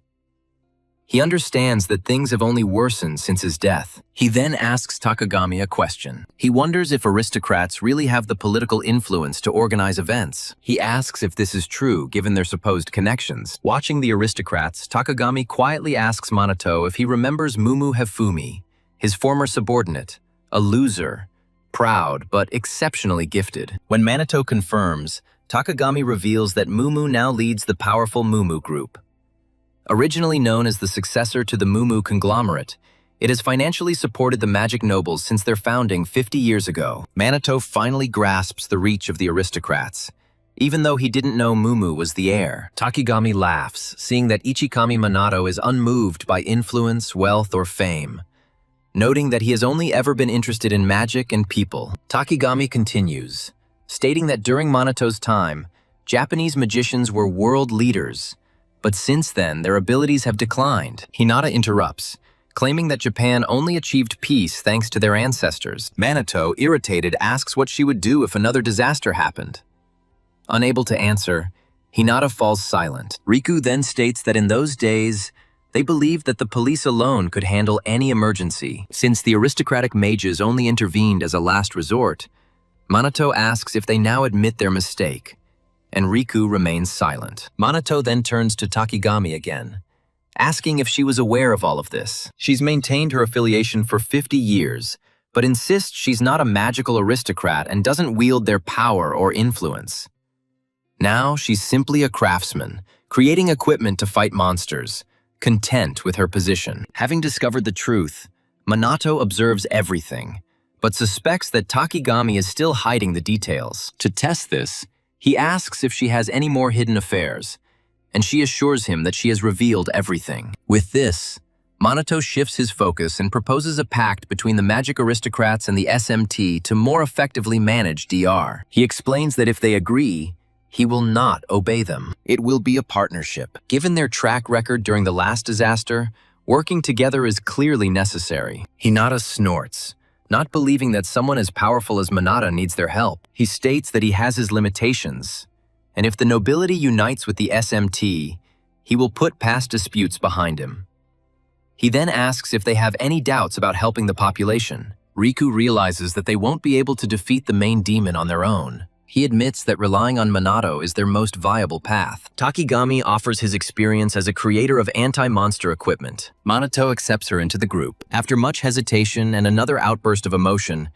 He understands that things have only worsened since his death. He then asks Takagami a question. He wonders if aristocrats really have the political influence to organize events. He asks if this is true given their supposed connections. Watching the aristocrats, Takagami quietly asks Minato if he remembers Mumu Hefumi, his former subordinate, a loser, proud but exceptionally gifted. When Minato confirms, Takagami reveals that Mumu now leads the powerful Mumu Group. Originally known as the successor to the Mumu conglomerate, it has financially supported the Magic Nobles since their founding 50 years ago. Minato finally grasps the reach of the aristocrats, even though he didn't know Mumu was the heir. Takagami laughs, seeing that Ichikami Minato is unmoved by influence, wealth, or fame, noting that he has only ever been interested in magic and people. Takagami continues, stating that during Minato's time, Japanese magicians were world leaders, but since then their abilities have declined. Hinata interrupts, claiming that Japan only achieved peace thanks to their ancestors. Minato, irritated, asks what she would do if another disaster happened. Unable to answer, Hinata falls silent. Riku then states that in those days, they believed that the police alone could handle any emergency. Since the aristocratic mages only intervened as a last resort, Minato asks if they now admit their mistake, and Riku remains silent. Minato then turns to Takagami again, asking if she was aware of all of this. She's maintained her affiliation for 50 years, but insists she's not a magical aristocrat and doesn't wield their power or influence. Now she's simply a craftsman, creating equipment to fight monsters, content with her position. Having discovered the truth, Minato observes everything, but suspects that Takagami is still hiding the details. To test this, he asks if she has any more hidden affairs, and she assures him that she has revealed everything. With this, Minato shifts his focus and proposes a pact between the magic aristocrats and the SMT to more effectively manage DR. He explains that if they agree, he will not obey them. It will be a partnership. Given their track record during the last disaster, working together is clearly necessary. Hinata snorts, not believing that someone as powerful as Minato needs their help. He states that he has his limitations, and if the nobility unites with the SMT, he will put past disputes behind him. He then asks if they have any doubts about helping the population. Riku realizes that they won't be able to defeat the main demon on their own. He admits that relying on Minato is their most viable path. Takagami offers his experience as a creator of anti-monster equipment. Minato accepts her into the group. After much hesitation and another outburst of emotion,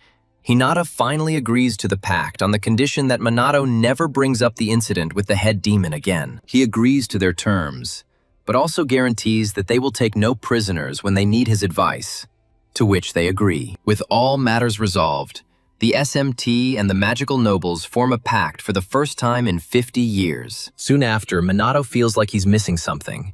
Hinata finally agrees to the pact on the condition that Minato never brings up the incident with the head demon again. He agrees to their terms, but also guarantees that they will take no prisoners when they need his advice, to which they agree. With all matters resolved, the SMT and the magical nobles form a pact for the first time in 50 years. Soon after, Minato feels like he's missing something,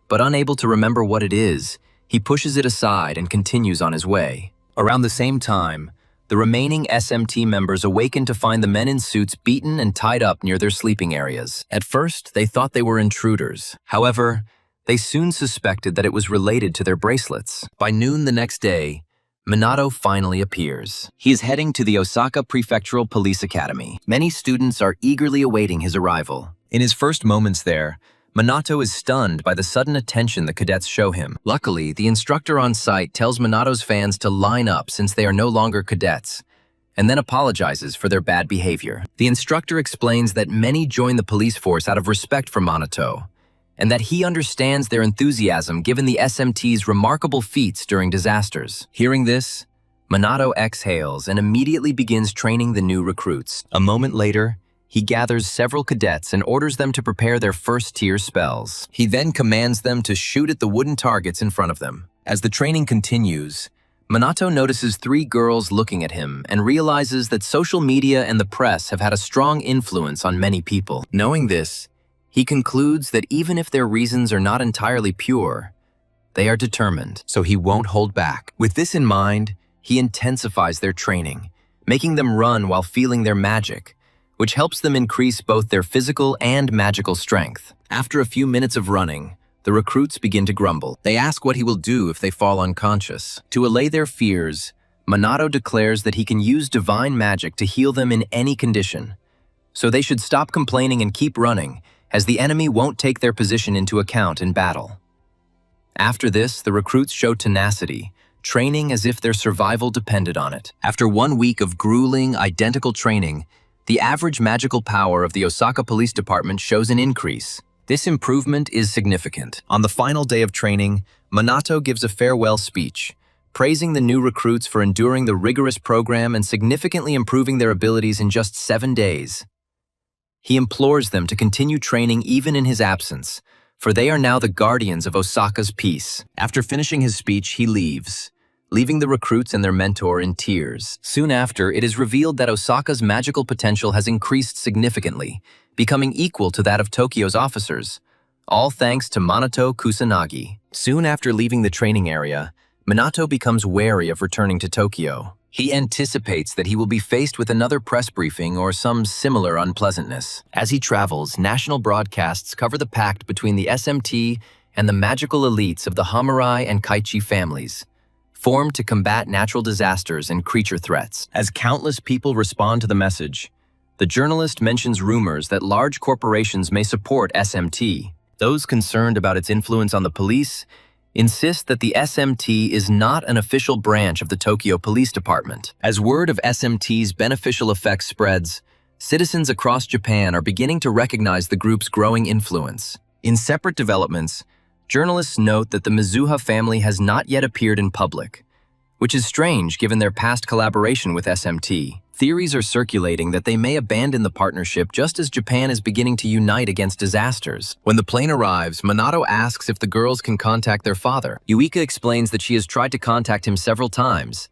but unable to remember what it is, he pushes it aside and continues on his way. Around the same time, the remaining SMT members awaken to find the men in suits beaten and tied up near their sleeping areas. At first, they thought they were intruders. However, they soon suspected that it was related to their bracelets. By noon the next day, Minato finally appears. He is heading to the Osaka Prefectural Police Academy. Many students are eagerly awaiting his arrival. In his first moments there, Minato is stunned by the sudden attention the cadets show him. Luckily, the instructor on site tells Minato's fans to line up since they are no longer cadets, and then apologizes for their bad behavior. The instructor explains that many join the police force out of respect for Minato, and that he understands their enthusiasm given the SMT's remarkable feats during disasters. Hearing this, Minato exhales and immediately begins training the new recruits. A moment later, he gathers several cadets and orders them to prepare their first-tier spells. He then commands them to shoot at the wooden targets in front of them. As the training continues, Minato notices 3 girls looking at him and realizes that social media and the press have had a strong influence on many people. Knowing this, he concludes that even if their reasons are not entirely pure, they are determined, so he won't hold back. With this in mind, he intensifies their training, making them run while feeling their magic, which helps them increase both their physical and magical strength. After a few minutes of running, the recruits begin to grumble. They ask what he will do if they fall unconscious. To allay their fears, Minato declares that he can use divine magic to heal them in any condition, so they should stop complaining and keep running, as the enemy won't take their position into account in battle. After this, the recruits show tenacity, training as if their survival depended on it. After 1 week of grueling, identical training, the average magical power of the Osaka Police Department shows an increase. This improvement is significant. On the final day of training, Minato gives a farewell speech, praising the new recruits for enduring the rigorous program and significantly improving their abilities in just 7 days. He implores them to continue training even in his absence, for they are now the guardians of Osaka's peace. After finishing his speech, he leaves, leaving the recruits and their mentor in tears. Soon after, it is revealed that Osaka's magical potential has increased significantly, becoming equal to that of Tokyo's officers, all thanks to Minato Kusanagi. Soon after leaving the training area, Minato becomes wary of returning to Tokyo. He anticipates that he will be faced with another press briefing or some similar unpleasantness. As he travels, national broadcasts cover the pact between the SMT and the magical elites of the Hamurai and Kaichi families, formed to combat natural disasters and creature threats. As countless people respond to the message, the journalist mentions rumors that large corporations may support SMT. Those concerned about its influence on the police insist that the SMT is not an official branch of the Tokyo Police Department. As word of SMT's beneficial effects spreads, citizens across Japan are beginning to recognize the group's growing influence. In separate developments, journalists note that the Mizuha family has not yet appeared in public, which is strange given their past collaboration with SMT. Theories are circulating that they may abandon the partnership just as Japan is beginning to unite against disasters. When the plane arrives, Minato asks if the girls can contact their father. Yuika explains that she has tried to contact him several times,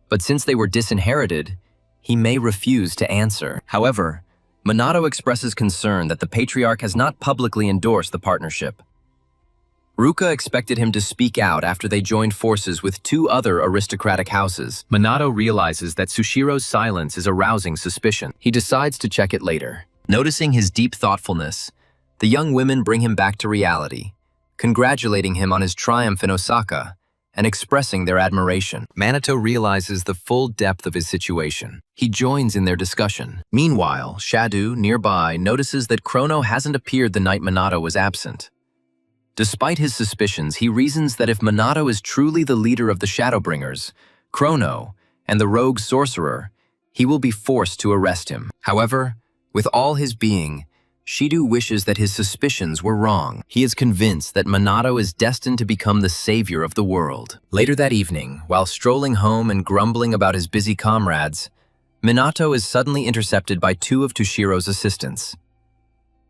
but since they were disinherited, he may refuse to answer. However, Minato expresses concern that the patriarch has not publicly endorsed the partnership. Ruka expected him to speak out after they joined forces with 2 other aristocratic houses. Minato realizes that Sushiro's silence is arousing suspicion. He decides to check it later. Noticing his deep thoughtfulness, the young women bring him back to reality, congratulating him on his triumph in Osaka and expressing their admiration. Minato realizes the full depth of his situation. He joins in their discussion. Meanwhile, Shadu, nearby, notices that Chrono hasn't appeared the night Minato was absent. Despite his suspicions, he reasons that if Minato is truly the leader of the Shadowbringers, Chrono, and the rogue sorcerer, he will be forced to arrest him. However, with all his being, Shidu wishes that his suspicions were wrong. He is convinced that Minato is destined to become the savior of the world. Later that evening, while strolling home and grumbling about his busy comrades, Minato is suddenly intercepted by 2 of Toshiro's assistants.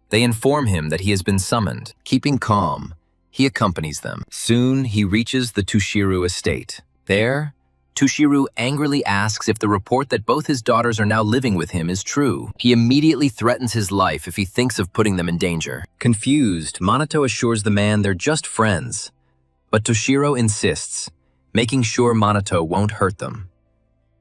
They inform him that he has been summoned. Keeping calm, he accompanies them. Soon, he reaches the Toshiru estate. There, Toshiru angrily asks if the report that both his daughters are now living with him is true. He immediately threatens his life if he thinks of putting them in danger. Confused, Minato assures the man they're just friends, but Toshiro insists, making sure Minato won't hurt them.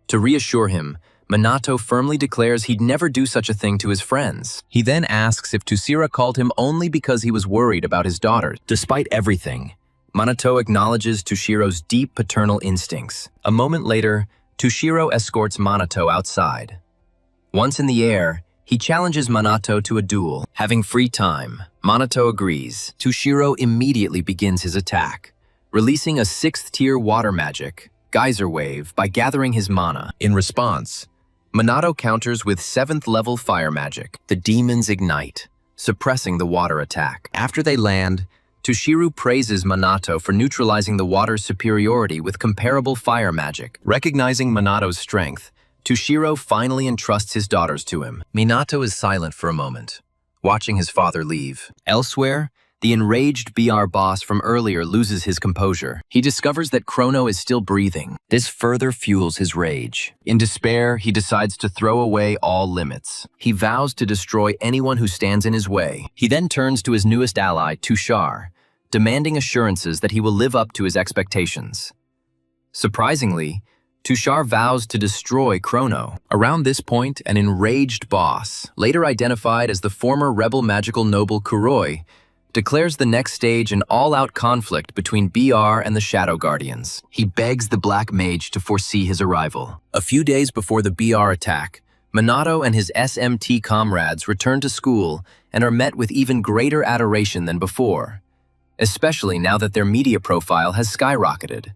To reassure him, Minato firmly declares he'd never do such a thing to his friends. He then asks if Toshiro called him only because he was worried about his daughters. Despite everything, Minato acknowledges Toshiro's deep paternal instincts. A moment later, Toshiro escorts Minato outside. Once in the air, he challenges Minato to a duel. Having free time, Minato agrees. Toshiro immediately begins his attack, releasing a 6th-tier water magic, Geyser Wave, by gathering his mana. In response, Minato counters with 7th-level fire magic. The demons ignite, suppressing the water attack. After they land, Toshiro praises Minato for neutralizing the water's superiority with comparable fire magic. Recognizing Minato's strength, Toshiro finally entrusts his daughters to him. Minato is silent for a moment, watching his father leave. Elsewhere, the enraged BR boss from earlier loses his composure. He discovers that Chrono is still breathing. This further fuels his rage. In despair, he decides to throw away all limits. He vows to destroy anyone who stands in his way. He then turns to his newest ally, Tushar, demanding assurances that he will live up to his expectations. Surprisingly, Tushar vows to destroy Chrono. Around this point, an enraged boss, later identified as the former rebel magical noble Kuroi, declares the next stage an all-out conflict between BR and the Shadow Guardians. He begs the Black Mage to foresee his arrival. A few days before the BR attack, Minato and his SMT comrades return to school and are met with even greater adoration than before, especially now that their media profile has skyrocketed.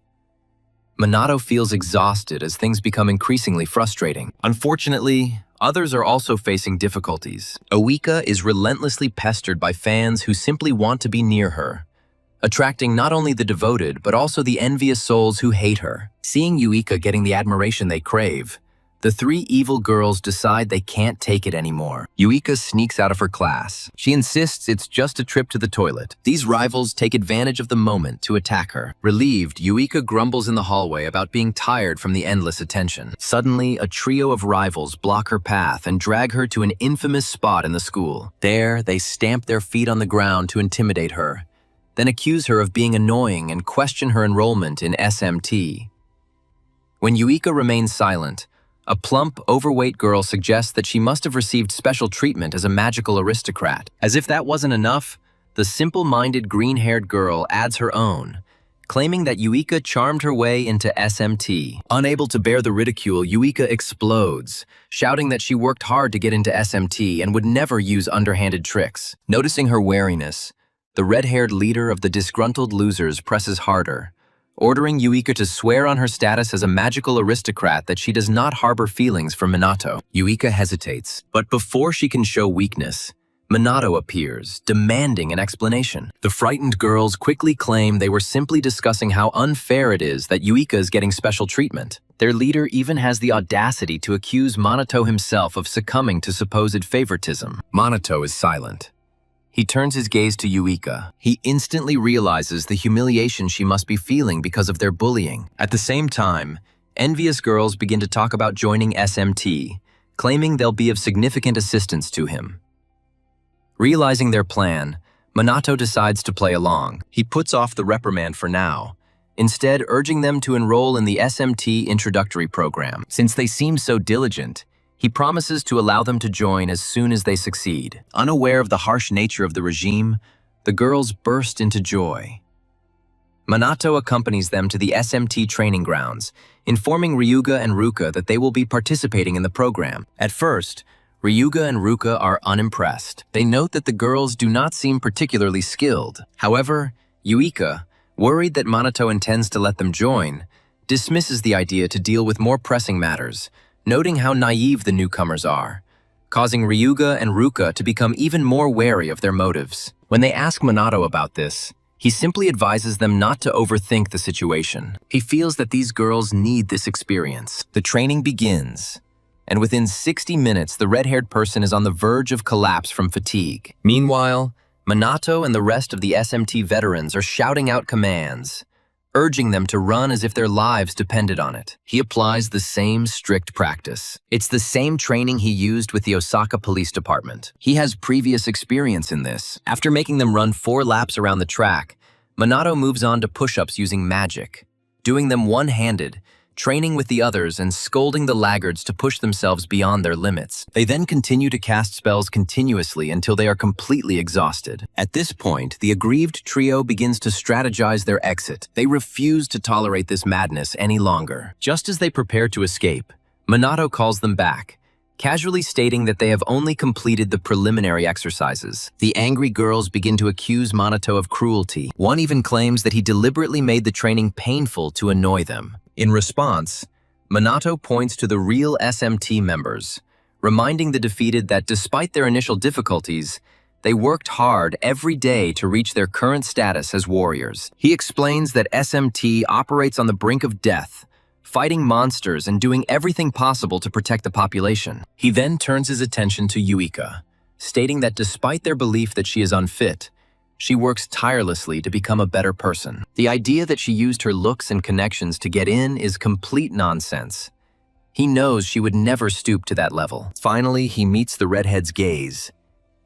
Minato feels exhausted as things become increasingly frustrating. Unfortunately, others are also facing difficulties. Oika is relentlessly pestered by fans who simply want to be near her, attracting not only the devoted but also the envious souls who hate her. Seeing Yuika getting the admiration they crave, the 3 evil girls decide they can't take it anymore. Yuika sneaks out of her class. She insists it's just a trip to the toilet. These rivals take advantage of the moment to attack her. Relieved, Yuika grumbles in the hallway about being tired from the endless attention. Suddenly, a trio of rivals block her path and drag her to an infamous spot in the school. There, they stamp their feet on the ground to intimidate her, then accuse her of being annoying and question her enrollment in SMT. When Yuika remains silent, a plump, overweight girl suggests that she must have received special treatment as a magical aristocrat. As if that wasn't enough, the simple-minded green-haired girl adds her own, claiming that Yuika charmed her way into SMT. Unable to bear the ridicule, Yuika explodes, shouting that she worked hard to get into SMT and would never use underhanded tricks. Noticing her wariness, the red-haired leader of the disgruntled losers presses harder, ordering Yuika to swear on her status as a magical aristocrat that she does not harbor feelings for Minato. Yuika hesitates, but before she can show weakness, Minato appears, demanding an explanation. The frightened girls quickly claim they were simply discussing how unfair it is that Yuika is getting special treatment. Their leader even has the audacity to accuse Minato himself of succumbing to supposed favoritism. Minato is silent. He turns his gaze to Yuika. He instantly realizes the humiliation she must be feeling because of their bullying. At the same time, envious girls begin to talk about joining SMT, claiming they'll be of significant assistance to him. Realizing their plan, Minato decides to play along. He puts off the reprimand for now, instead urging them to enroll in the SMT introductory program. Since they seem so diligent, he promises to allow them to join as soon as they succeed. Unaware of the harsh nature of the regime, the girls burst into joy. Minato accompanies them to the SMT training grounds, informing Ryuga and Ruka that they will be participating in the program. At first, Ryuga and Ruka are unimpressed. They note that the girls do not seem particularly skilled. However, Yuika, worried that Minato intends to let them join, dismisses the idea to deal with more pressing matters, noting how naive the newcomers are, causing Ryuga and Ruka to become even more wary of their motives. When they ask Minato about this, he simply advises them not to overthink the situation. He feels that these girls need this experience. The training begins, and within 60 minutes, the red-haired person is on the verge of collapse from fatigue. Meanwhile, Minato and the rest of the SMT veterans are shouting out commands, urging them to run as if their lives depended on it. He applies the same strict practice. It's the same training he used with the Osaka Police Department. He has previous experience in this. After making them run 4 laps around the track, Minato moves on to push-ups using magic, doing them one-handed, training with the others and scolding the laggards to push themselves beyond their limits. They then continue to cast spells continuously until they are completely exhausted. At this point, the aggrieved trio begins to strategize their exit. They refuse to tolerate this madness any longer. Just as they prepare to escape, Minato calls them back, casually stating that they have only completed the preliminary exercises. The angry girls begin to accuse Minato of cruelty. One even claims that he deliberately made the training painful to annoy them. In response, Minato points to the real SMT members, reminding the defeated that despite their initial difficulties, they worked hard every day to reach their current status as warriors. He explains that SMT operates on the brink of death, fighting monsters and doing everything possible to protect the population. He then turns his attention to Yuika, stating that despite their belief that she is unfit, she works tirelessly to become a better person. The idea that she used her looks and connections to get in is complete nonsense. He knows she would never stoop to that level. Finally, he meets the redhead's gaze,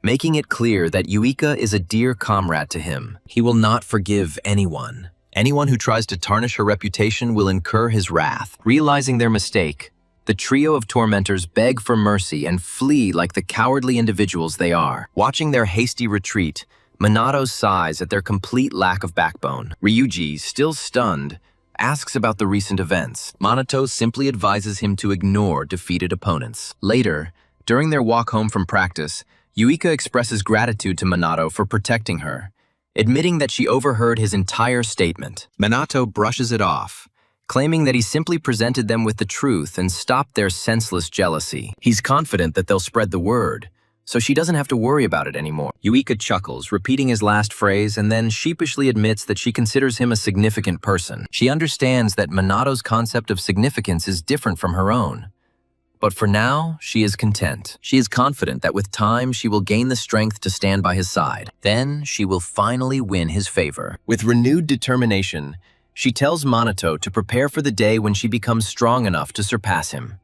making it clear that Yuika is a dear comrade to him. He will not forgive anyone. Anyone who tries to tarnish her reputation will incur his wrath. Realizing their mistake, the trio of tormentors beg for mercy and flee like the cowardly individuals they are. Watching their hasty retreat, Minato sighs at their complete lack of backbone. Ryuji, still stunned, asks about the recent events. Minato simply advises him to ignore defeated opponents. Later, during their walk home from practice, Yuika expresses gratitude to Minato for protecting her, admitting that she overheard his entire statement. Minato brushes it off, claiming that he simply presented them with the truth and stopped their senseless jealousy. He's confident that they'll spread the word, so she doesn't have to worry about it anymore. Yuika chuckles, repeating his last phrase, and then sheepishly admits that she considers him a significant person. She understands that Minato's concept of significance is different from her own. But for now, she is content. She is confident that with time, she will gain the strength to stand by his side. Then, she will finally win his favor. With renewed determination, she tells Minato to prepare for the day when she becomes strong enough to surpass him.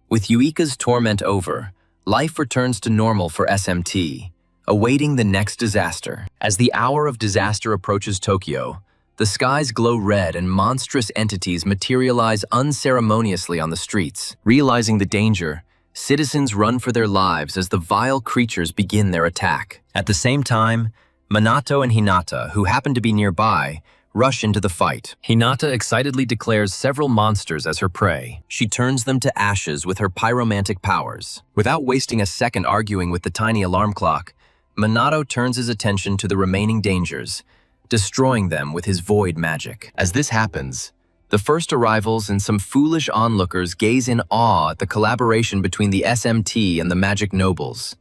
With Yuika's torment over, life returns to normal for SMT, awaiting the next disaster. As the hour of disaster approaches Tokyo, the skies glow red and monstrous entities materialize unceremoniously on the streets. Realizing the danger, citizens run for their lives as the vile creatures begin their attack. At the same time, Minato and Hinata, who happen to be nearby, rush into the fight. Hinata excitedly declares several monsters as her prey. She turns them to ashes with her pyromantic powers. Without wasting a second arguing with the tiny alarm clock, Minato turns his attention to the remaining dangers, destroying them with his void magic. As this happens, the first arrivals and some foolish onlookers gaze in awe at the collaboration between the SMT and the magic nobles,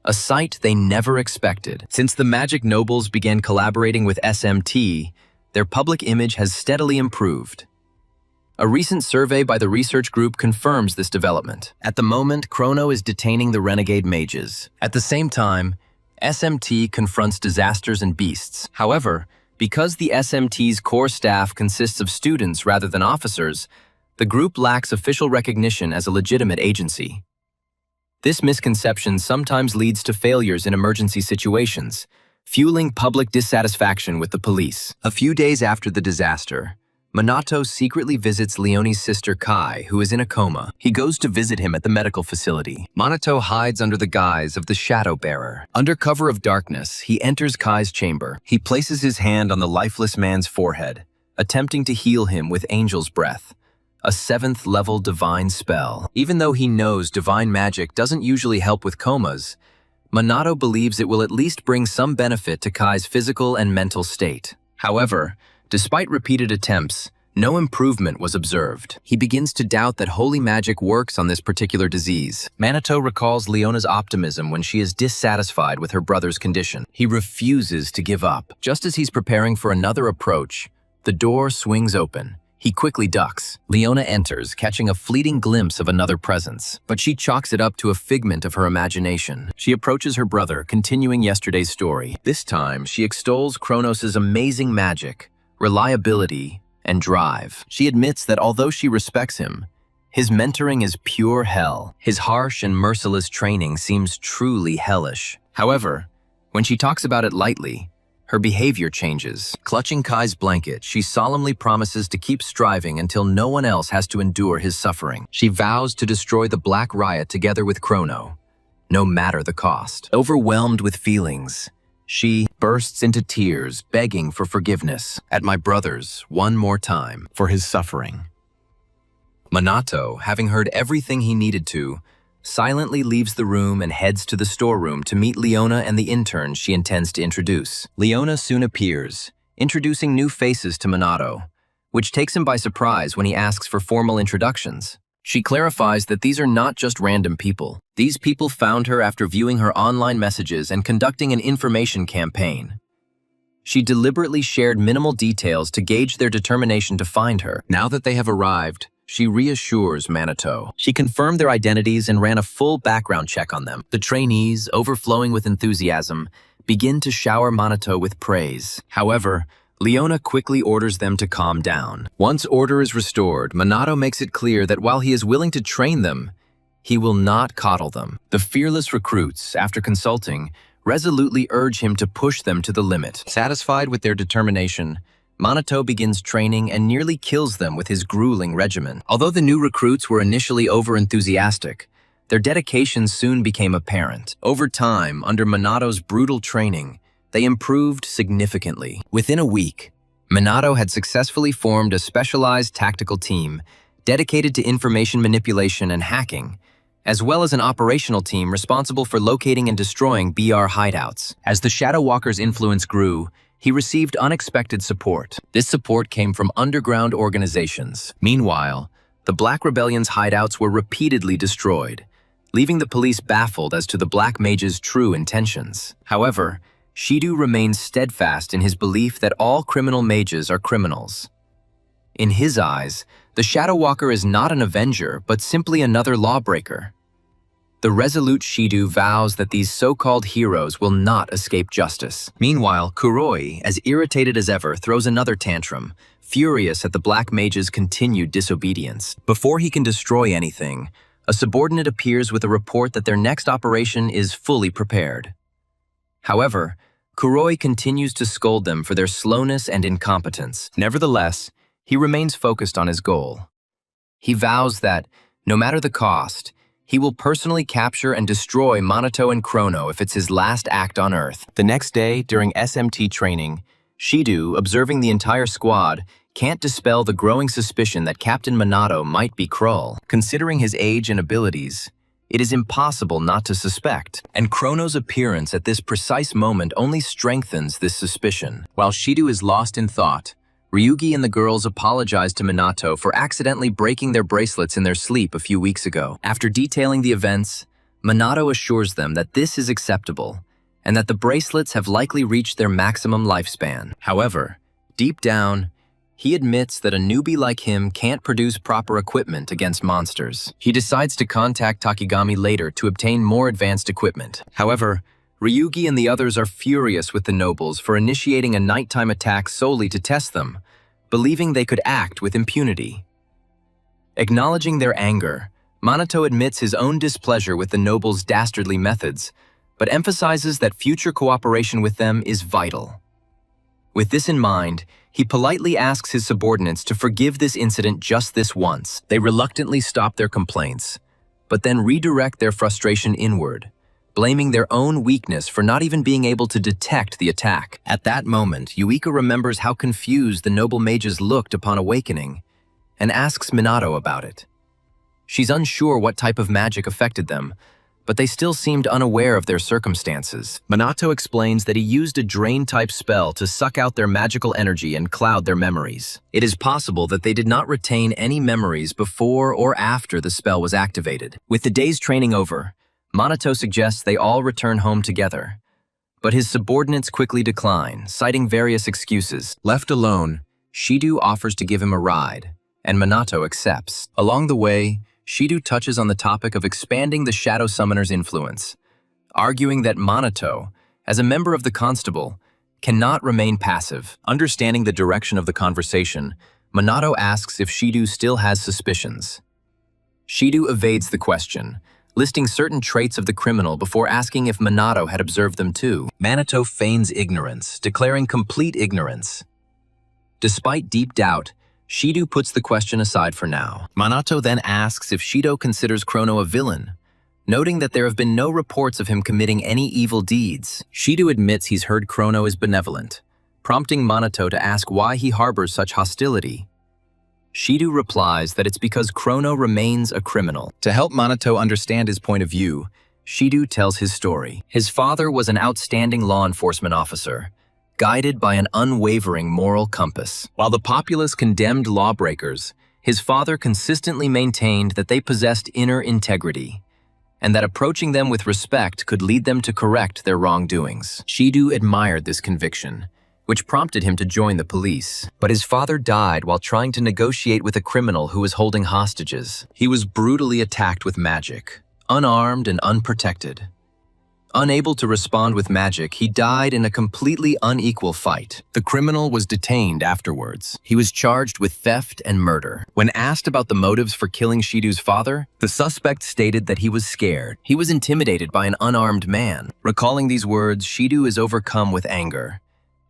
a sight they never expected. Since the magic nobles began collaborating with SMT, their public image has steadily improved. A recent survey by the research group confirms this development. At the moment, Chrono is detaining the renegade mages. At the same time, SMT confronts disasters and beasts. However, because the SMT's core staff consists of students rather than officers, the group lacks official recognition as a legitimate agency. This misconception sometimes leads to failures in emergency situations, fueling public dissatisfaction with the police. A few days after the disaster, Minato secretly visits Leonie's sister Kai, who is in a coma. He goes to visit him at the medical facility. Minato hides under the guise of the Shadow Bearer. Under cover of darkness, he enters Kai's chamber. He places his hand on the lifeless man's forehead, attempting to heal him with Angel's Breath, a 7th-level divine spell. Even though he knows divine magic doesn't usually help with comas, Minato believes it will at least bring some benefit to Kai's physical and mental state. However, despite repeated attempts, no improvement was observed. He begins to doubt that holy magic works on this particular disease. Minato recalls Leona's optimism when she is dissatisfied with her brother's condition. He refuses to give up. Just as he's preparing for another approach, the door swings open. He quickly ducks. Leona enters, catching a fleeting glimpse of another presence, but she chalks it up to a figment of her imagination. She approaches her brother, continuing yesterday's story. This time, she extols Kronos' amazing magic, reliability, and drive. She admits that although she respects him, his mentoring is pure hell. His harsh and merciless training seems truly hellish. However, when she talks about it lightly, her behavior changes. Clutching Kai's blanket, she solemnly promises to keep striving until no one else has to endure his suffering. She vows to destroy the Black Riot together with Chrono, no matter the cost. Overwhelmed with feelings, she bursts into tears, begging for forgiveness at my brother's one more time for his suffering. Minato, having heard everything he needed to, silently leaves the room and heads to the storeroom to meet Leona and the intern she intends to introduce. Leona soon appears, introducing new faces to Minato, which takes him by surprise when he asks for formal introductions. She clarifies that these are not just random people. These people found her after viewing her online messages and conducting an information campaign. She deliberately shared minimal details to gauge their determination to find her. Now that they have arrived, she reassures Minato. She confirmed their identities and ran a full background check on them. The trainees, overflowing with enthusiasm, begin to shower Minato with praise. However, Leona quickly orders them to calm down. Once order is restored, Minato makes it clear that while he is willing to train them, he will not coddle them. The fearless recruits, after consulting, resolutely urge him to push them to the limit. Satisfied with their determination, Minato begins training and nearly kills them with his grueling regimen. Although the new recruits were initially over-enthusiastic, their dedication soon became apparent. Over time, under Minato's brutal training, they improved significantly. Within a week, Minato had successfully formed a specialized tactical team dedicated to information manipulation and hacking, as well as an operational team responsible for locating and destroying BR hideouts. As the Shadow Walker's influence grew, he received unexpected support. This support came from underground organizations. Meanwhile, the Black Rebellion's hideouts were repeatedly destroyed, leaving the police baffled as to the Black Mage's true intentions. However, Shido remains steadfast in his belief that all criminal mages are criminals. In his eyes, the Shadow Walker is not an avenger, but simply another lawbreaker. The resolute Shido vows that these so-called heroes will not escape justice. Meanwhile, Kuroi, as irritated as ever, throws another tantrum, furious at the Black Mage's continued disobedience. Before he can destroy anything, a subordinate appears with a report that their next operation is fully prepared. However, Kuroi continues to scold them for their slowness and incompetence. Nevertheless, he remains focused on his goal. He vows that, no matter the cost, he will personally capture and destroy Minato and Chrono if it's his last act on Earth. The next day, during SMT training, Shido, observing the entire squad, can't dispel the growing suspicion that Captain Minato might be Krull. Considering his age and abilities, it is impossible not to suspect, and Chrono's appearance at this precise moment only strengthens this suspicion. While Shido is lost in thought, Ryugi and the girls apologize to Minato for accidentally breaking their bracelets in their sleep a few weeks ago. After detailing the events, Minato assures them that this is acceptable, and that the bracelets have likely reached their maximum lifespan. However, deep down, he admits that a newbie like him can't produce proper equipment against monsters. He decides to contact Takigami later to obtain more advanced equipment. However, Ryugi and the others are furious with the nobles for initiating a nighttime attack solely to test them, believing they could act with impunity. Acknowledging their anger, Minato admits his own displeasure with the nobles' dastardly methods, but emphasizes that future cooperation with them is vital. With this in mind, he politely asks his subordinates to forgive this incident just this once. They reluctantly stop their complaints, but then redirect their frustration inward, blaming their own weakness for not even being able to detect the attack. At that moment, Yuika remembers how confused the noble mages looked upon awakening, and asks Minato about it. She's unsure what type of magic affected them, but they still seemed unaware of their circumstances. Minato explains that he used a drain-type spell to suck out their magical energy and cloud their memories. It is possible that they did not retain any memories before or after the spell was activated. With the day's training over, Minato suggests they all return home together, but his subordinates quickly decline, citing various excuses. Left alone, Shido offers to give him a ride, and Minato accepts. Along the way, Shido touches on the topic of expanding the Shadow Summoner's influence, arguing that Minato, as a member of the Constable, cannot remain passive. Understanding the direction of the conversation, Minato asks if Shido still has suspicions. Shido evades the question, listing certain traits of the criminal before asking if Minato had observed them too. Minato feigns ignorance, declaring complete ignorance. Despite deep doubt, Shido puts the question aside for now. Minato then asks if Shido considers Chrono a villain, noting that there have been no reports of him committing any evil deeds. Shido admits he's heard Chrono is benevolent, prompting Minato to ask why he harbors such hostility. Shido replies that it's because Chrono remains a criminal. To help Minato understand his point of view, Shido tells his story. His father was an outstanding law enforcement officer, guided by an unwavering moral compass. While the populace condemned lawbreakers, his father consistently maintained that they possessed inner integrity, and that approaching them with respect could lead them to correct their wrongdoings. Shido admired this conviction, which prompted him to join the police. But his father died while trying to negotiate with a criminal who was holding hostages. He was brutally attacked with magic, unarmed and unprotected. Unable to respond with magic, he died in a completely unequal fight. The criminal was detained afterwards. He was charged with theft and murder. When asked about the motives for killing Shido's father, the suspect stated that he was scared. He was intimidated by an unarmed man. Recalling these words, Shido is overcome with anger,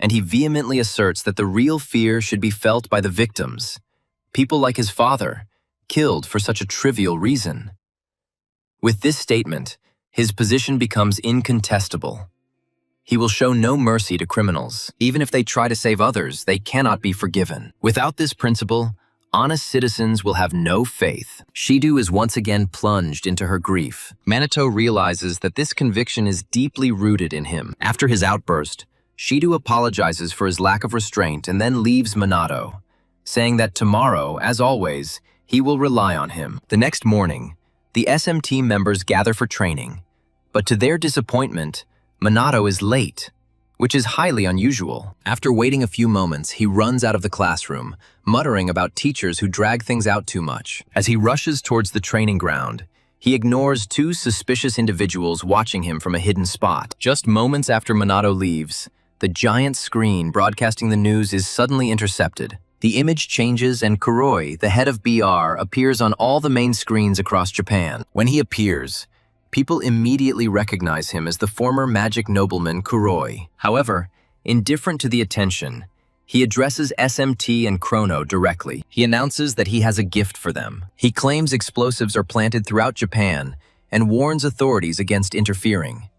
and he vehemently asserts that the real fear should be felt by the victims, people like his father, killed for such a trivial reason. With this statement, his position becomes incontestable. He will show no mercy to criminals. Even if they try to save others, they cannot be forgiven. Without this principle, honest citizens will have no faith. Shido is once again plunged into her grief. Minato realizes that this conviction is deeply rooted in him. After his outburst, Shido apologizes for his lack of restraint and then leaves Minato, saying that tomorrow, as always, he will rely on him. The next morning, the SMT members gather for training, but to their disappointment, Minato is late, which is highly unusual. After waiting a few moments, he runs out of the classroom, muttering about teachers who drag things out too much. As he rushes towards the training ground, he ignores two suspicious individuals watching him from a hidden spot. Just moments after Minato leaves, the giant screen broadcasting the news is suddenly intercepted. The image changes and Kuroi, the head of BR, appears on all the main screens across Japan. When he appears, people immediately recognize him as the former magic nobleman Kuroi. However, indifferent to the attention, he addresses SMT and Chrono directly. He announces that he has a gift for them. He claims explosives are planted throughout Japan and warns authorities against interfering.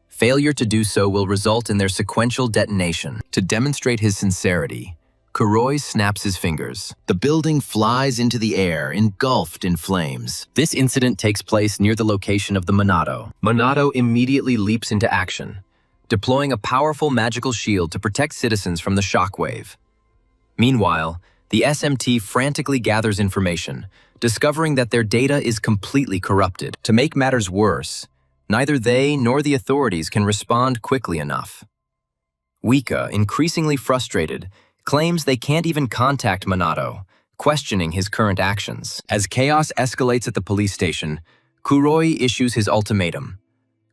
Failure to do so will result in their sequential detonation. To demonstrate his sincerity, Kuroi snaps his fingers. The building flies into the air, engulfed in flames. This incident takes place near the location of the Minato. Minato immediately leaps into action, deploying a powerful magical shield to protect citizens from the shockwave. Meanwhile, the SMT frantically gathers information, discovering that their data is completely corrupted. To make matters worse, neither they nor the authorities can respond quickly enough. Wika, increasingly frustrated, claims they can't even contact Minato, questioning his current actions. As chaos escalates at the police station, Kuroi issues his ultimatum.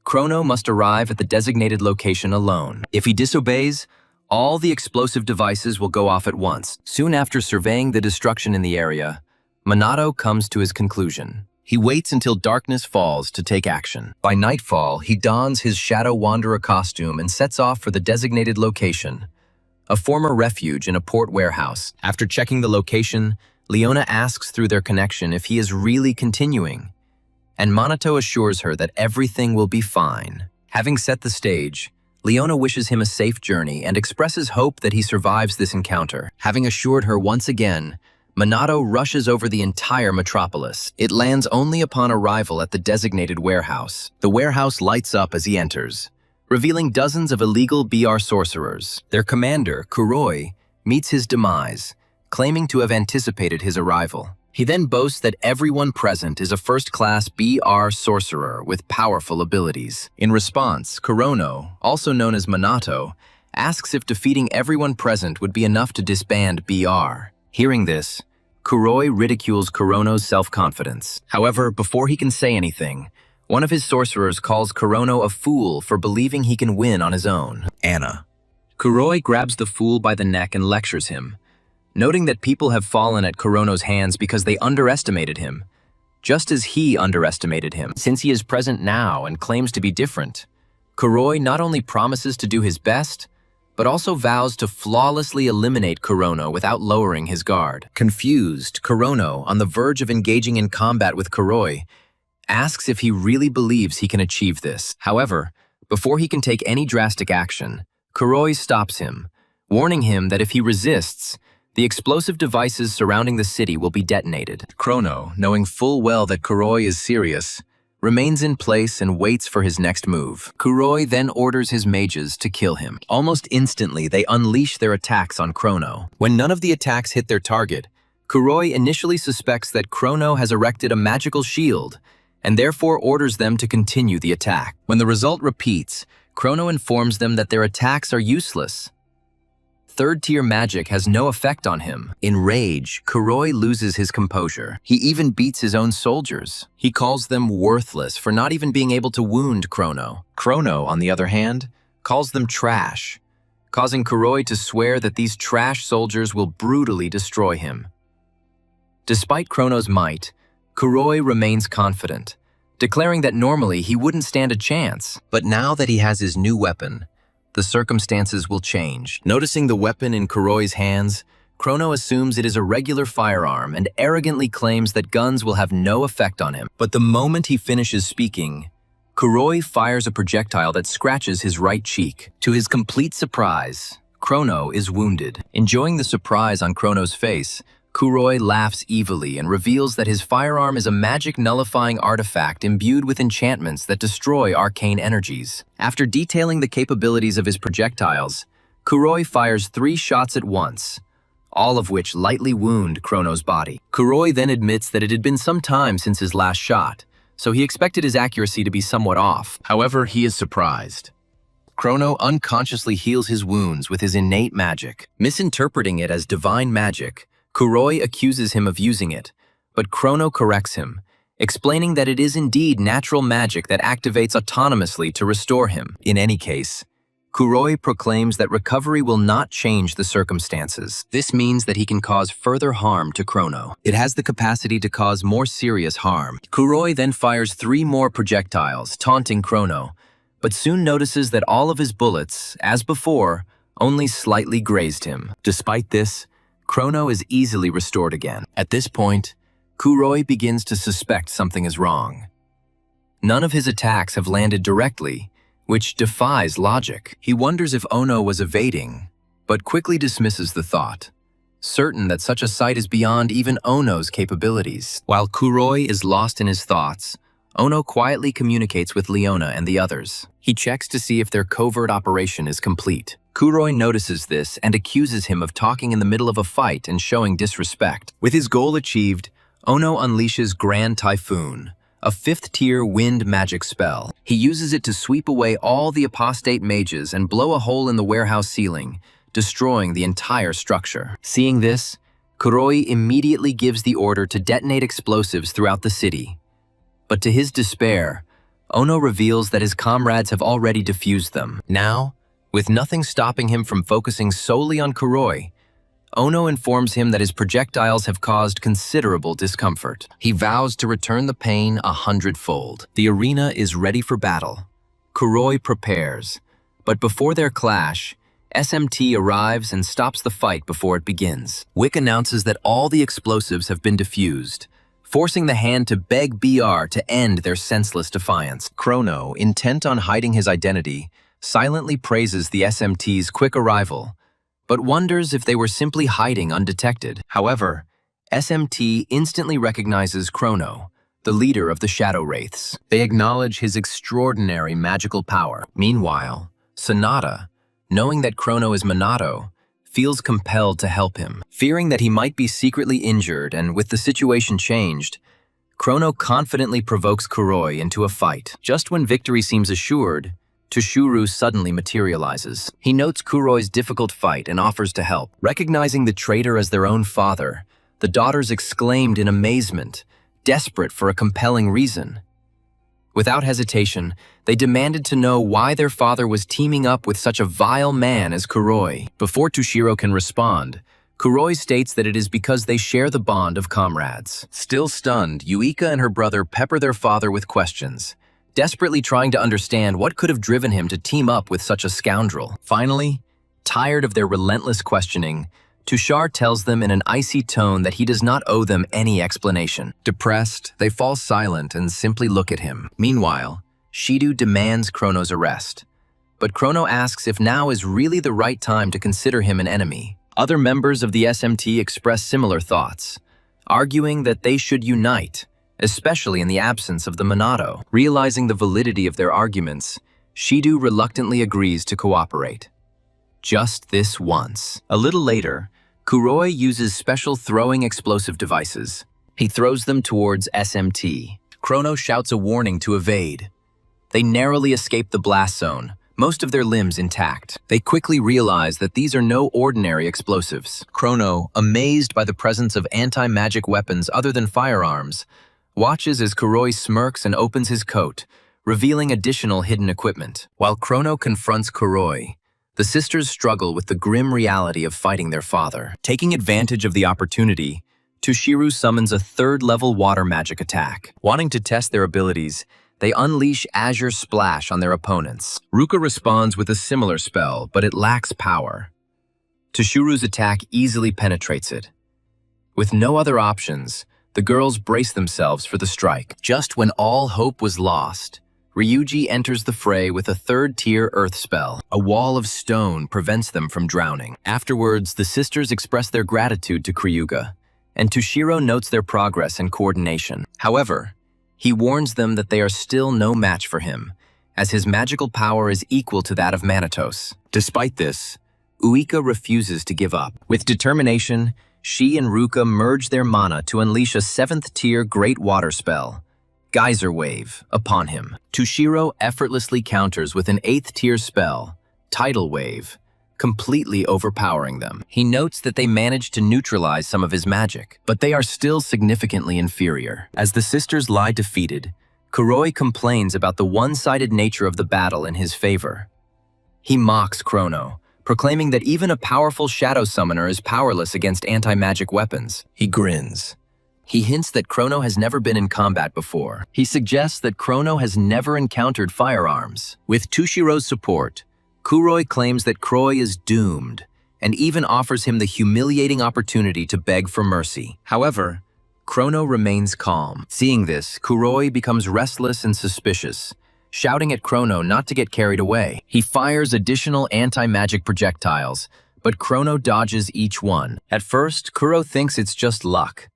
Chrono must arrive at the designated location alone. If he disobeys, all the explosive devices will go off at once. Soon after surveying the destruction in the area, Minato comes to his conclusion. He waits until darkness falls to take action. By nightfall, he dons his Shadow Wanderer costume and sets off for the designated location, a former refuge in a port warehouse. After checking the location, Leona asks through their connection if he is really continuing, and Minato assures her that everything will be fine. Having set the stage, Leona wishes him a safe journey and expresses hope that he survives this encounter. Having assured her once again, Minato rushes over the entire metropolis. It lands only upon arrival at the designated warehouse. The warehouse lights up as he enters, revealing dozens of illegal BR sorcerers. Their commander, Kuroi, meets his demise, claiming to have anticipated his arrival. He then boasts that everyone present is a first-class BR sorcerer with powerful abilities. In response, Kurono, also known as Minato, asks if defeating everyone present would be enough to disband BR. Hearing this, Kuroi ridicules Kurono's self-confidence. However, before he can say anything, one of his sorcerers calls Kurono a fool for believing he can win on his own. Anna. Kuroi grabs the fool by the neck and lectures him, noting that people have fallen at Kurono's hands because they underestimated him. just as he underestimated him. Since he is present now and claims to be different, Kuroi not only promises to do his best, but also vows to flawlessly eliminate Kurono without lowering his guard. Confused, Kurono, on the verge of engaging in combat with Kuroi, asks if he really believes he can achieve this. However, before he can take any drastic action, Kuroi stops him, warning him that if he resists, the explosive devices surrounding the city will be detonated. Chrono, knowing full well that Kuroi is serious, remains in place and waits for his next move. Kuroi then orders his mages to kill him. Almost instantly, they unleash their attacks on Chrono. When none of the attacks hit their target, Kuroi initially suspects that Chrono has erected a magical shield, and therefore orders them to continue the attack. When the result repeats, Chrono informs them that their attacks are useless. Third-tier magic has no effect on him. In rage, Kuroi loses his composure. He even beats his own soldiers. He calls them worthless for not even being able to wound Chrono. Chrono, on the other hand, calls them trash, causing Kuroi to swear that these trash soldiers will brutally destroy him. Despite Chrono's might, Kuroi remains confident, declaring that normally he wouldn't stand a chance. But now that he has his new weapon, the circumstances will change. Noticing the weapon in Kuroi's hands, Chrono assumes it is a regular firearm and arrogantly claims that guns will have no effect on him. But the moment he finishes speaking, Kuroi fires a projectile that scratches his right cheek. To his complete surprise, Chrono is wounded. Enjoying the surprise on Chrono's face, Kuroi laughs evilly and reveals that his firearm is a magic nullifying artifact imbued with enchantments that destroy arcane energies. After detailing the capabilities of his projectiles, Kuroi fires 3 shots at once, all of which lightly wound Chrono's body. Kuroi then admits that it had been some time since his last shot, so he expected his accuracy to be somewhat off. However, he is surprised. Chrono unconsciously heals his wounds with his innate magic. Misinterpreting it as divine magic, Kuroi accuses him of using it, but Chrono corrects him, explaining that it is indeed natural magic that activates autonomously to restore him. In any case, Kuroi proclaims that recovery will not change the circumstances. This means that he can cause further harm to Chrono. It has the capacity to cause more serious harm. Kuroi then fires 3 more projectiles, taunting Chrono, but soon notices that all of his bullets, as before, only slightly grazed him. Despite this, Chrono is easily restored again. At this point, Kuroi begins to suspect something is wrong. None of his attacks have landed directly, which defies logic. He wonders if Ono was evading, but quickly dismisses the thought, certain that such a sight is beyond even Ono's capabilities. While Kuroi is lost in his thoughts, Ono quietly communicates with Leona and the others. He checks to see if their covert operation is complete. Kuroi notices this and accuses him of talking in the middle of a fight and showing disrespect. With his goal achieved, Ono unleashes Grand Typhoon, a 5th-tier wind magic spell. He uses it to sweep away all the apostate mages and blow a hole in the warehouse ceiling, destroying the entire structure. Seeing this, Kuroi immediately gives the order to detonate explosives throughout the city. But to his despair, Ono reveals that his comrades have already defused them. Now, with nothing stopping him from focusing solely on Kuroi, Ono informs him that his projectiles have caused considerable discomfort. He vows to return the pain 100-fold. The arena is ready for battle. Kuroi prepares, but before their clash, SMT arrives and stops the fight before it begins. Wick announces that all the explosives have been defused, forcing the hand to beg BR to end their senseless defiance. Chrono, intent on hiding his identity, silently praises the SMT's quick arrival, but wonders if they were simply hiding undetected. However, SMT instantly recognizes Chrono, the leader of the Shadow Wraiths. They acknowledge his extraordinary magical power. Meanwhile, Sonata, knowing that Chrono is Minato, feels compelled to help him. Fearing that he might be secretly injured and with the situation changed, Chrono confidently provokes Kuroi into a fight. Just when victory seems assured, Toshuru suddenly materializes. He notes Kuroi's difficult fight and offers to help. Recognizing the traitor as their own father, the daughters exclaimed in amazement, desperate for a compelling reason. Without hesitation, they demanded to know why their father was teaming up with such a vile man as Kuroi. Before Toshiro can respond, Kuroi states that it is because they share the bond of comrades. Still stunned, Yuika and her brother pepper their father with questions, desperately trying to understand what could have driven him to team up with such a scoundrel. Finally, tired of their relentless questioning, Tushar tells them in an icy tone that he does not owe them any explanation. Depressed, they fall silent and simply look at him. Meanwhile, Shido demands Chrono's arrest, but Chrono asks if now is really the right time to consider him an enemy. Other members of the SMT express similar thoughts, arguing that they should unite, especially in the absence of the Monado. Realizing the validity of their arguments, Shido reluctantly agrees to cooperate. Just this once. A little later, Kuroi uses special throwing explosive devices. He throws them towards SMT. Chrono shouts a warning to evade. They narrowly escape the blast zone, most of their limbs intact. They quickly realize that these are no ordinary explosives. Chrono, amazed by the presence of anti-magic weapons other than firearms, watches as Kuroi smirks and opens his coat, revealing additional hidden equipment. While Chrono confronts Kuroi, the sisters struggle with the grim reality of fighting their father. Taking advantage of the opportunity, Tushiru summons a third-level water magic attack. Wanting to test their abilities, they unleash Azure Splash on their opponents. Ruka responds with a similar spell, but it lacks power. Tushiru's attack easily penetrates it. With no other options, the girls brace themselves for the strike. Just when all hope was lost, Ryuji enters the fray with a third-tier earth spell. A wall of stone prevents them from drowning. Afterwards, the sisters express their gratitude to Kryuga, and Tushiro notes their progress and coordination. However, he warns them that they are still no match for him, as his magical power is equal to that of Manitos. Despite this, Uika refuses to give up. With determination, she and Ruka merge their mana to unleash a 7th-tier Great Water spell, Geyser Wave, upon him. Tushiro effortlessly counters with an 8th-tier spell, Tidal Wave, completely overpowering them. He notes that they managed to neutralize some of his magic, but they are still significantly inferior. As the sisters lie defeated, Kuroi complains about the one-sided nature of the battle in his favor. He mocks Chrono, proclaiming that even a powerful shadow summoner is powerless against anti-magic weapons. He grins. He hints that Chrono has never been in combat before. He suggests that Chrono has never encountered firearms. With Tushiro's support, Kuroi claims that Kroi is doomed and even offers him the humiliating opportunity to beg for mercy. However, Chrono remains calm. Seeing this, Kuroi becomes restless and suspicious, shouting at Chrono not to get carried away. He fires additional anti-magic projectiles, but Chrono dodges each one. At first, Kuro thinks it's just luck,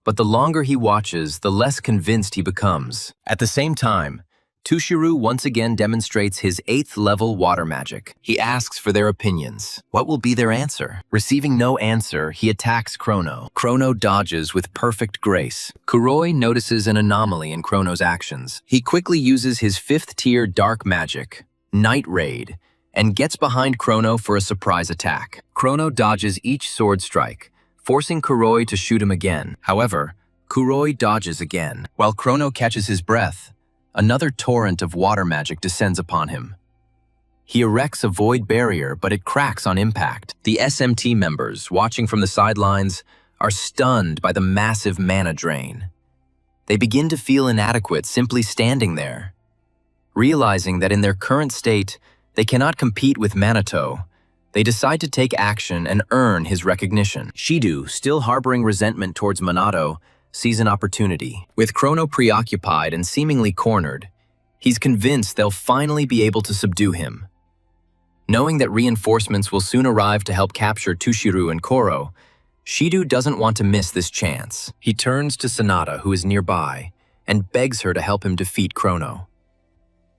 but the longer he watches, the less convinced he becomes. At the same time, Tushiru once again demonstrates his 8th-level water magic. He asks for their opinions. What will be their answer? Receiving no answer, he attacks Chrono. Chrono dodges with perfect grace. Kuroi notices an anomaly in Chrono's actions. He quickly uses his 5th-tier dark magic, Night Raid, and gets behind Chrono for a surprise attack. Chrono dodges each sword strike, forcing Kuroi to shoot him again. However, Kuroi dodges again. While Chrono catches his breath, another torrent of water magic descends upon him. He erects a void barrier, but it cracks on impact. The SMT members, watching from the sidelines, are stunned by the massive mana drain. They begin to feel inadequate simply standing there. Realizing that in their current state, they cannot compete with Minato, they decide to take action and earn his recognition. Shido, still harboring resentment towards Minato, sees an opportunity. With Chrono preoccupied and seemingly cornered, he's convinced they'll finally be able to subdue him. Knowing that reinforcements will soon arrive to help capture Tushiru and Koro, Shido doesn't want to miss this chance. He turns to Sanada, who is nearby, and begs her to help him defeat Chrono.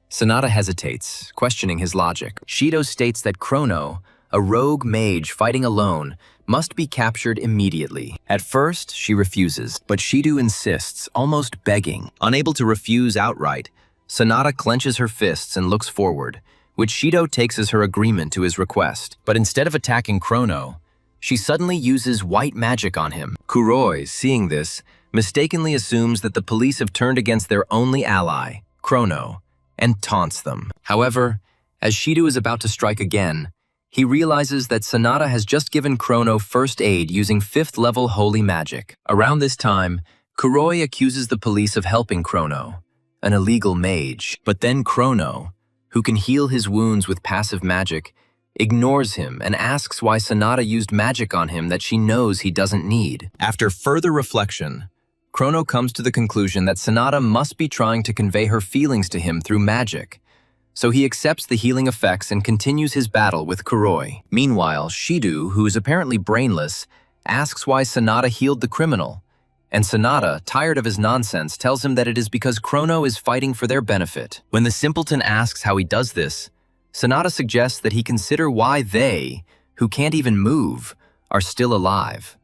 Sanada hesitates, questioning his logic. Shido states that Chrono, a rogue mage fighting alone, must be captured immediately. At first, she refuses, but Shido insists, almost begging. Unable to refuse outright, Sanada clenches her fists and looks forward, which Shido takes as her agreement to his request. But instead of attacking Chrono, she suddenly uses white magic on him. Kuroi, seeing this, mistakenly assumes that the police have turned against their only ally, Chrono, and taunts them. However, as Shido is about to strike again, he realizes that Sanada has just given Chrono first aid using 5th level holy magic. Around this time, Kuroi accuses the police of helping Chrono, an illegal mage. But then Chrono, who can heal his wounds with passive magic, ignores him and asks why Sanada used magic on him that she knows he doesn't need. After further reflection, Chrono comes to the conclusion that Sanada must be trying to convey her feelings to him through magic, so he accepts the healing effects and continues his battle with Kuroi. Meanwhile, Shidu, who is apparently brainless, asks why Sanada healed the criminal, and Sanada, tired of his nonsense, tells him that it is because Chrono is fighting for their benefit. When the simpleton asks how he does this, Sanada suggests that he consider why they, who can't even move, are still alive,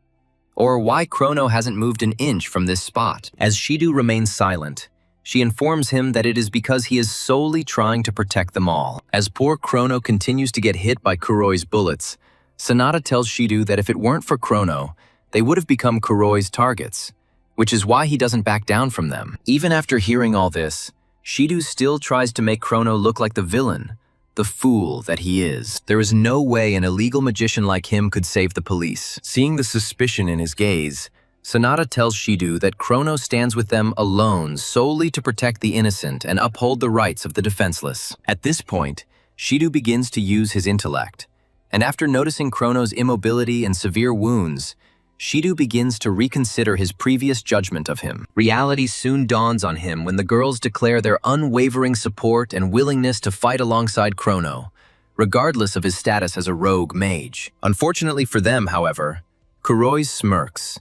or why Chrono hasn't moved an inch from this spot. As Shidu remains silent, she informs him that it is because he is solely trying to protect them all. As poor Chrono continues to get hit by Kuroi's bullets, Sanada tells Shidu that if it weren't for Chrono, they would have become Kuroi's targets, which is why he doesn't back down from them. Even after hearing all this, Shidu still tries to make Chrono look like the villain, the fool that he is. There is no way an illegal magician like him could save the police. Seeing the suspicion in his gaze, Sanada tells Shidu that Chrono stands with them alone solely to protect the innocent and uphold the rights of the defenseless. At this point, Shidu begins to use his intellect, and after noticing Chrono's immobility and severe wounds, Shidu begins to reconsider his previous judgment of him. Reality soon dawns on him when the girls declare their unwavering support and willingness to fight alongside Chrono, regardless of his status as a rogue mage. Unfortunately for them, however, Kuroi smirks,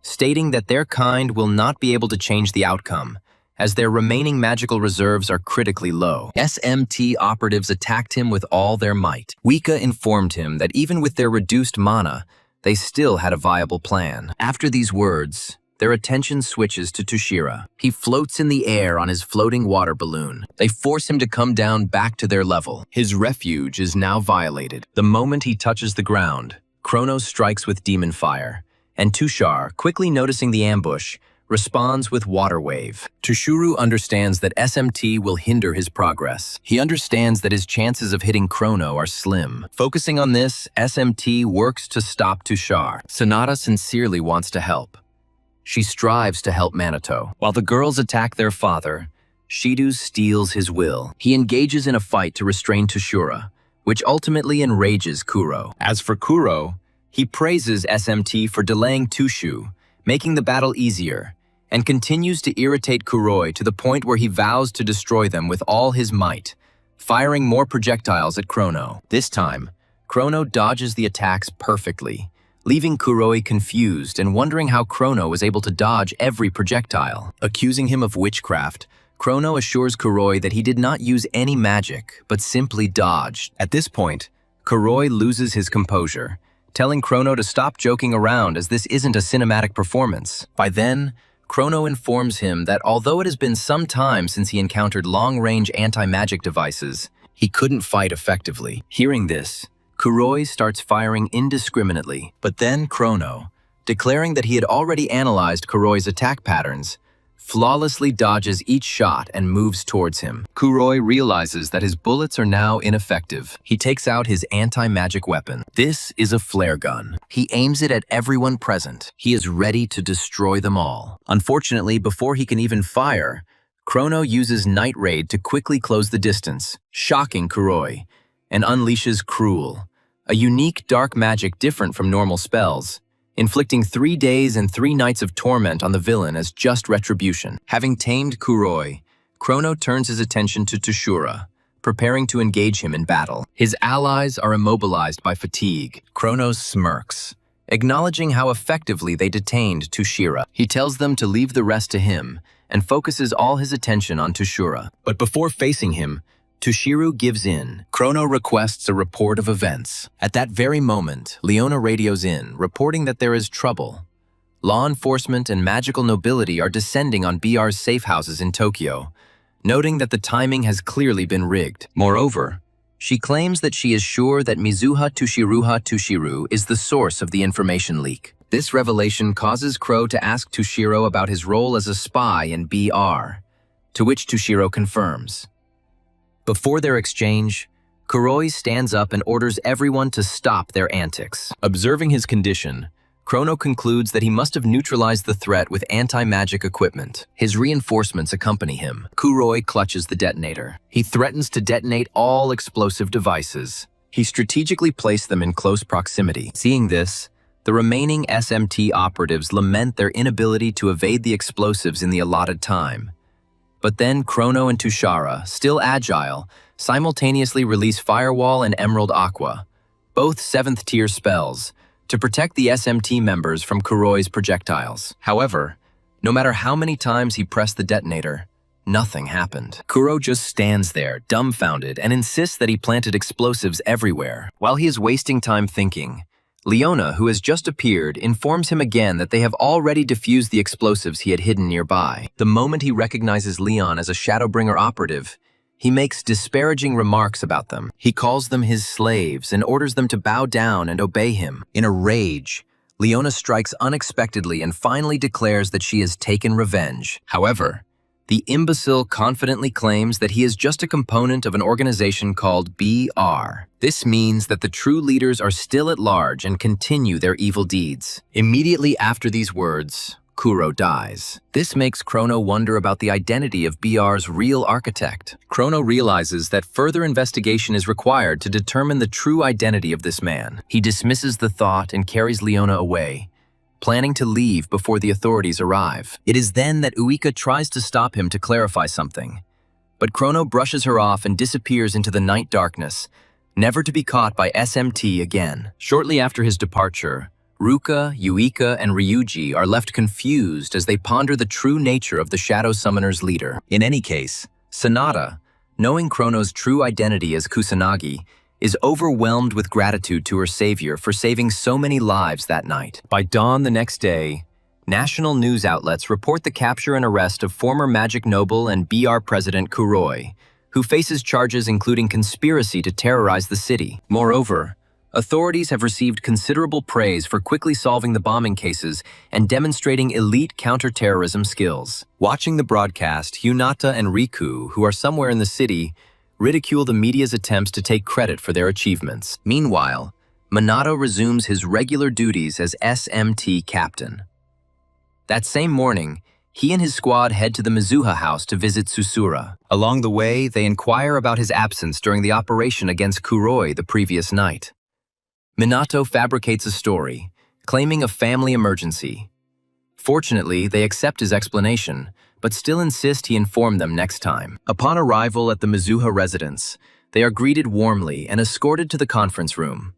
stating that their kind will not be able to change the outcome, as their remaining magical reserves are critically low. SMT operatives attacked him with all their might. Wika informed him that even with their reduced mana, they still had a viable plan. After these words, their attention switches to Tushira. He floats in the air on his floating water balloon. They force him to come down back to their level. His refuge is now violated. The moment he touches the ground, Chrono strikes with demon fire, and Tushar, quickly noticing the ambush, responds with Water Wave. Tushuru understands that SMT will hinder his progress. He understands that his chances of hitting Chrono are slim. Focusing on this, SMT works to stop Tushar. Sanada sincerely wants to help. She strives to help Minato. While the girls attack their father, Shidu steals his will. He engages in a fight to restrain Tushura, which ultimately enrages Kuro. As for Kuro, he praises SMT for delaying Tushu, making the battle easier, and continues to irritate Kuroi to the point where he vows to destroy them with all his might, firing more projectiles at Chrono. This time, Chrono dodges the attacks perfectly, leaving Kuroi confused and wondering how Chrono was able to dodge every projectile. Accusing him of witchcraft, Chrono assures Kuroi that he did not use any magic, but simply dodged. At this point, Kuroi loses his composure, telling Chrono to stop joking around as this isn't a cinematic performance. By then, Chrono informs him that although it has been some time since he encountered long-range anti-magic devices, he couldn't fight effectively. Hearing this, Kuroi starts firing indiscriminately, but then Chrono, declaring that he had already analyzed Kuroi's attack patterns, flawlessly dodges each shot and moves towards him. Kuroi realizes that his bullets are now ineffective. He takes out his anti-magic weapon. This is a flare gun. He aims it at everyone present. He is ready to destroy them all. Unfortunately, before he can even fire, Chrono uses Night Raid to quickly close the distance, shocking Kuroi, and unleashes Cruel, a unique dark magic different from normal spells, inflicting 3 days and 3 nights of torment on the villain as just retribution. Having tamed Kuroi, Chrono turns his attention to Tushura, preparing to engage him in battle. His allies are immobilized by fatigue. Chrono smirks, acknowledging how effectively they detained Tushira. He tells them to leave the rest to him and focuses all his attention on Tushura. But before facing him, Tushiru gives in. Chrono requests a report of events. At that very moment, Leona radios in, reporting that there is trouble. Law enforcement and magical nobility are descending on BR's safe houses in Tokyo, noting that the timing has clearly been rigged. Moreover, she claims that she is sure that Mizuha Tushiru is the source of the information leak. This revelation causes Crow to ask Tushiro about his role as a spy in BR, to which Tushiro confirms. Before their exchange, Kuroi stands up and orders everyone to stop their antics. Observing his condition, Chrono concludes that he must have neutralized the threat with anti-magic equipment. His reinforcements accompany him. Kuroi clutches the detonator. He threatens to detonate all explosive devices. He strategically placed them in close proximity. Seeing this, the remaining SMT operatives lament their inability to evade the explosives in the allotted time. But then Chrono and Tushara, still agile, simultaneously release Firewall and Emerald Aqua, both 7th tier spells, to protect the SMT members from Kuroi's projectiles. However, no matter how many times he pressed the detonator, nothing happened. Kuro just stands there, dumbfounded, and insists that he planted explosives everywhere. While he is wasting time thinking, Leona, who has just appeared, informs him again that they have already defused the explosives he had hidden nearby. The moment he recognizes Leon as a Shadowbringer operative, he makes disparaging remarks about them. He calls them his slaves and orders them to bow down and obey him. In a rage, Leona strikes unexpectedly and finally declares that she has taken revenge. However, the imbecile confidently claims that he is just a component of an organization called BR. This means that the true leaders are still at large and continue their evil deeds. Immediately after these words, Kuro dies. This makes Chrono wonder about the identity of BR's real architect. Chrono realizes that further investigation is required to determine the true identity of this man. He dismisses the thought and carries Leona away, planning to leave before the authorities arrive. It is then that Uika tries to stop him to clarify something, but Chrono brushes her off and disappears into the night darkness, never to be caught by SMT again. Shortly after his departure, Ruka, Uika, and Ryuji are left confused as they ponder the true nature of the Shadow Summoner's leader. In any case, Sanada, knowing Chrono's true identity as Kusanagi, is overwhelmed with gratitude to her savior for saving so many lives that night. By dawn the next day, national news outlets report the capture and arrest of former Magic Noble and BR President Kuroi, who faces charges including conspiracy to terrorize the city. Moreover, authorities have received considerable praise for quickly solving the bombing cases and demonstrating elite counter-terrorism skills. Watching the broadcast, Hinata and Riku, who are somewhere in the city, ridicule the media's attempts to take credit for their achievements. Meanwhile, Minato resumes his regular duties as SMT captain. That same morning, he and his squad head to the Mizuha house to visit Susura. Along the way, they inquire about his absence during the operation against Kuroi the previous night. Minato fabricates a story, claiming a family emergency. Fortunately, they accept his explanation, but still insist he inform them next time. Upon arrival at the Mizuha residence, they are greeted warmly and escorted to the conference room.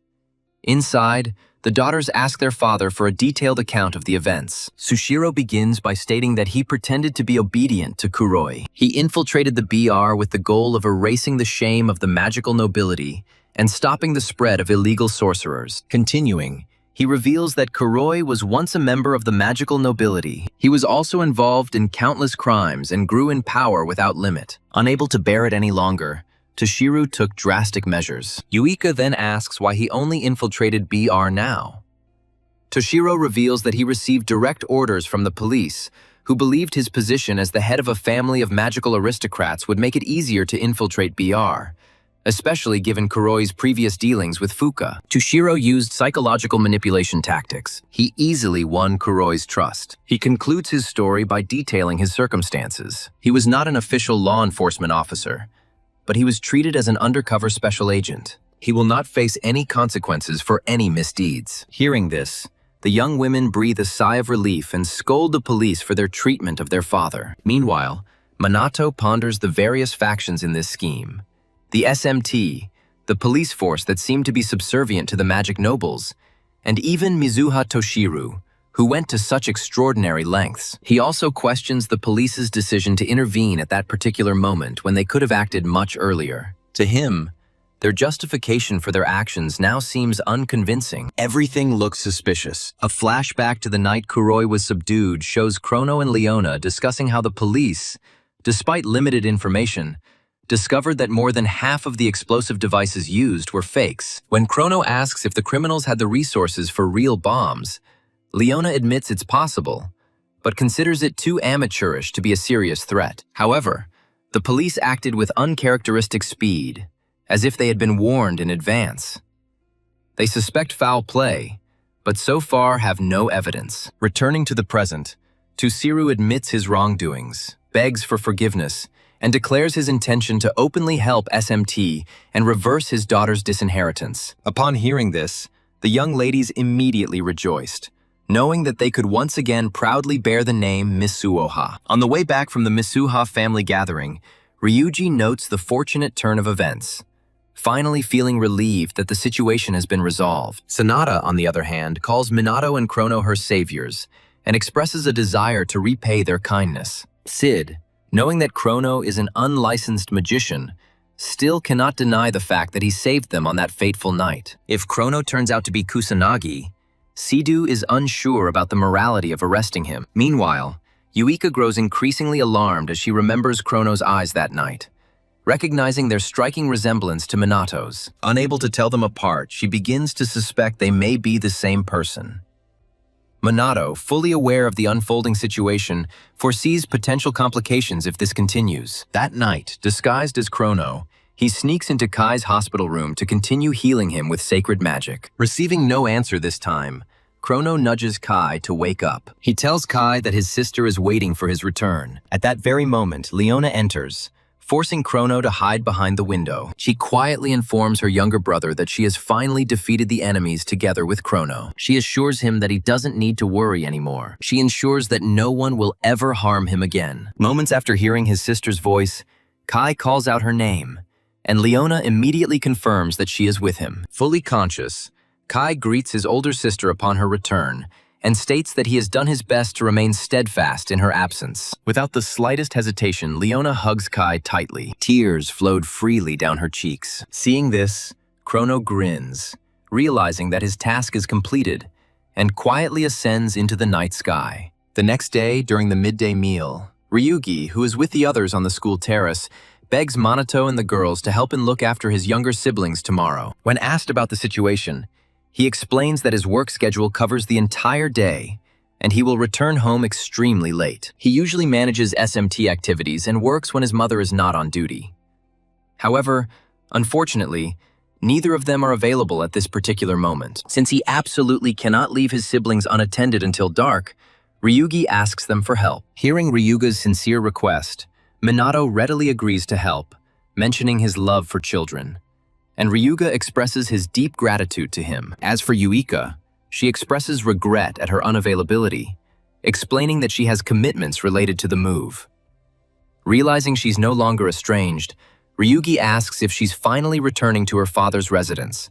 Inside, the daughters ask their father for a detailed account of the events. Sushiro begins by stating that he pretended to be obedient to Kuroi. He infiltrated the BR with the goal of erasing the shame of the magical nobility and stopping the spread of illegal sorcerers. Continuing, he reveals that Kuroi was once a member of the magical nobility. He was also involved in countless crimes and grew in power without limit. Unable to bear it any longer, Toshiru took drastic measures. Yuika then asks why he only infiltrated BR now. Toshiro reveals that he received direct orders from the police, who believed his position as the head of a family of magical aristocrats would make it easier to infiltrate BR, especially given Kuroi's previous dealings with Fuka. Toshiro used psychological manipulation tactics. He easily won Kuroi's trust. He concludes his story by detailing his circumstances. He was not an official law enforcement officer, but he was treated as an undercover special agent. He will not face any consequences for any misdeeds. Hearing this, the young women breathe a sigh of relief and scold the police for their treatment of their father. Meanwhile, Minato ponders the various factions in this scheme. The SMT, the police force that seemed to be subservient to the magic nobles, and even Mizuha Toshiru, who went to such extraordinary lengths. He also questions the police's decision to intervene at that particular moment when they could have acted much earlier. To him, their justification for their actions now seems unconvincing. Everything looks suspicious. A flashback to the night Kuroi was subdued shows Chrono and Leona discussing how the police, despite limited information, discovered that more than half of the explosive devices used were fakes. When Chrono asks if the criminals had the resources for real bombs, Leona admits it's possible, but considers it too amateurish to be a serious threat. However, the police acted with uncharacteristic speed, as if they had been warned in advance. They suspect foul play, but so far have no evidence. Returning to the present, Tusiru admits his wrongdoings, begs for forgiveness, and declares his intention to openly help SMT and reverse his daughter's disinheritance. Upon hearing this, the young ladies immediately rejoiced, knowing that they could once again proudly bear the name Misuoha. On the way back from the Misuoha family gathering, Ryuji notes the fortunate turn of events, finally feeling relieved that the situation has been resolved. Sanada, on the other hand, calls Minato and Chrono her saviors and expresses a desire to repay their kindness. Sid, knowing that Chrono is an unlicensed magician, still cannot deny the fact that he saved them on that fateful night. If Chrono turns out to be Kusanagi, Sidu is unsure about the morality of arresting him. Meanwhile, Yuika grows increasingly alarmed as she remembers Chrono's eyes that night, recognizing their striking resemblance to Minato's. Unable to tell them apart, she begins to suspect they may be the same person. Minato, fully aware of the unfolding situation, foresees potential complications if this continues. That night, disguised as Chrono, he sneaks into Kai's hospital room to continue healing him with sacred magic. Receiving no answer this time, Chrono nudges Kai to wake up. He tells Kai that his sister is waiting for his return. At that very moment, Leona enters, forcing Chrono to hide behind the window. She quietly informs her younger brother that she has finally defeated the enemies together with Chrono. She assures him that he doesn't need to worry anymore. She ensures that no one will ever harm him again. Moments after hearing his sister's voice, Kai calls out her name, and Leona immediately confirms that she is with him. Fully conscious, Kai greets his older sister upon her return and states that he has done his best to remain steadfast in her absence. Without the slightest hesitation, Leona hugs Kai tightly. Tears flowed freely down her cheeks. Seeing this, Chrono grins, realizing that his task is completed, and quietly ascends into the night sky. The next day, during the midday meal, Ryugi, who is with the others on the school terrace, begs Minato and the girls to help him look after his younger siblings tomorrow. When asked about the situation, he explains that his work schedule covers the entire day, and he will return home extremely late. He usually manages SMT activities and works when his mother is not on duty. However, unfortunately, neither of them are available at this particular moment. Since he absolutely cannot leave his siblings unattended until dark, Ryugi asks them for help. Hearing Ryuga's sincere request, Minato readily agrees to help, mentioning his love for children, and Ryuga expresses his deep gratitude to him. As for Yuika, she expresses regret at her unavailability, explaining that she has commitments related to the move. Realizing she's no longer estranged, Ryugi asks if she's finally returning to her father's residence,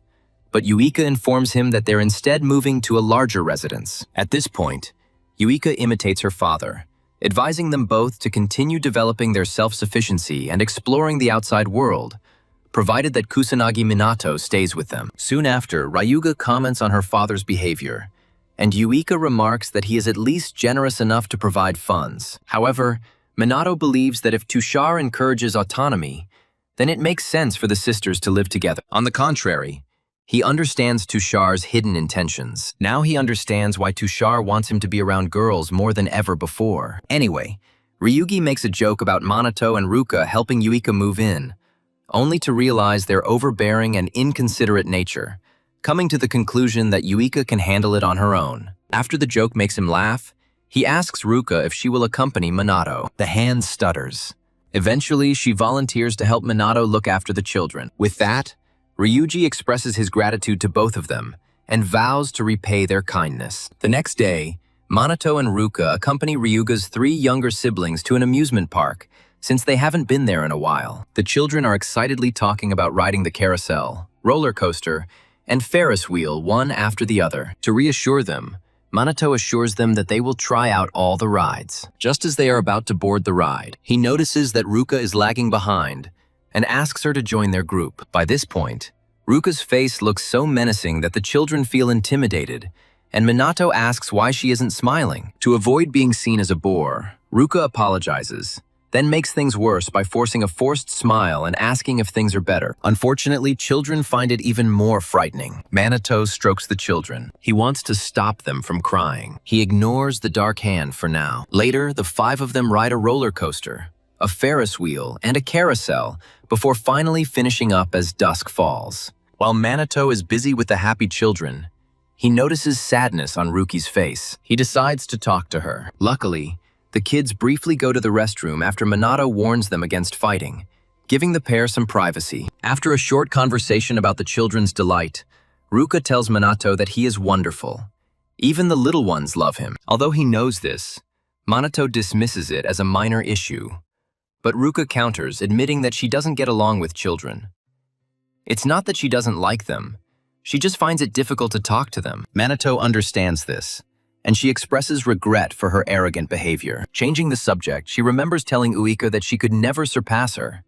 but Yuika informs him that they're instead moving to a larger residence. At this point, Yuika imitates her father, advising them both to continue developing their self-sufficiency and exploring the outside world, provided that Kusanagi Minato stays with them. Soon after, Ryuga comments on her father's behavior, and Yuika remarks that he is at least generous enough to provide funds. However, Minato believes that if Tushar encourages autonomy, then it makes sense for the sisters to live together. On the contrary, he understands Tushar's hidden intentions. Now he understands why Tushar wants him to be around girls more than ever before. Anyway, Ryugi makes a joke about Minato and Ruka helping Yuika move in, only to realize their overbearing and inconsiderate nature, coming to the conclusion that Yuika can handle it on her own. After the joke makes him laugh, he asks Ruka if she will accompany Minato. The hand stutters. Eventually, she volunteers to help Minato look after the children. With that, Ryuji expresses his gratitude to both of them and vows to repay their kindness. The next day, Minato and Ruka accompany Ryuga's 3 younger siblings to an amusement park, since they haven't been there in a while. The children are excitedly talking about riding the carousel, roller coaster, and Ferris wheel one after the other. To reassure them, Minato assures them that they will try out all the rides. Just as they are about to board the ride, he notices that Ruka is lagging behind and asks her to join their group. By this point, Ruka's face looks so menacing that the children feel intimidated, and Minato asks why she isn't smiling. To avoid being seen as a bore, Ruka apologizes, then makes things worse by forcing a forced smile and asking if things are better. Unfortunately, children find it even more frightening. Minato strokes the children. He wants to stop them from crying. He ignores the dark hand for now. Later, the 5 of them ride a roller coaster, a Ferris wheel, and a carousel before finally finishing up as dusk falls. While Minato is busy with the happy children, he notices sadness on Ruki's face. He decides to talk to her. Luckily, the kids briefly go to the restroom after Minato warns them against fighting, giving the pair some privacy. After a short conversation about the children's delight, Ruka tells Minato that he is wonderful. Even the little ones love him. Although he knows this, Minato dismisses it as a minor issue. But Ruka counters, admitting that she doesn't get along with children. It's not that she doesn't like them. She just finds it difficult to talk to them. Minato understands this, and she expresses regret for her arrogant behavior. Changing the subject, she remembers telling Uika that she could never surpass her.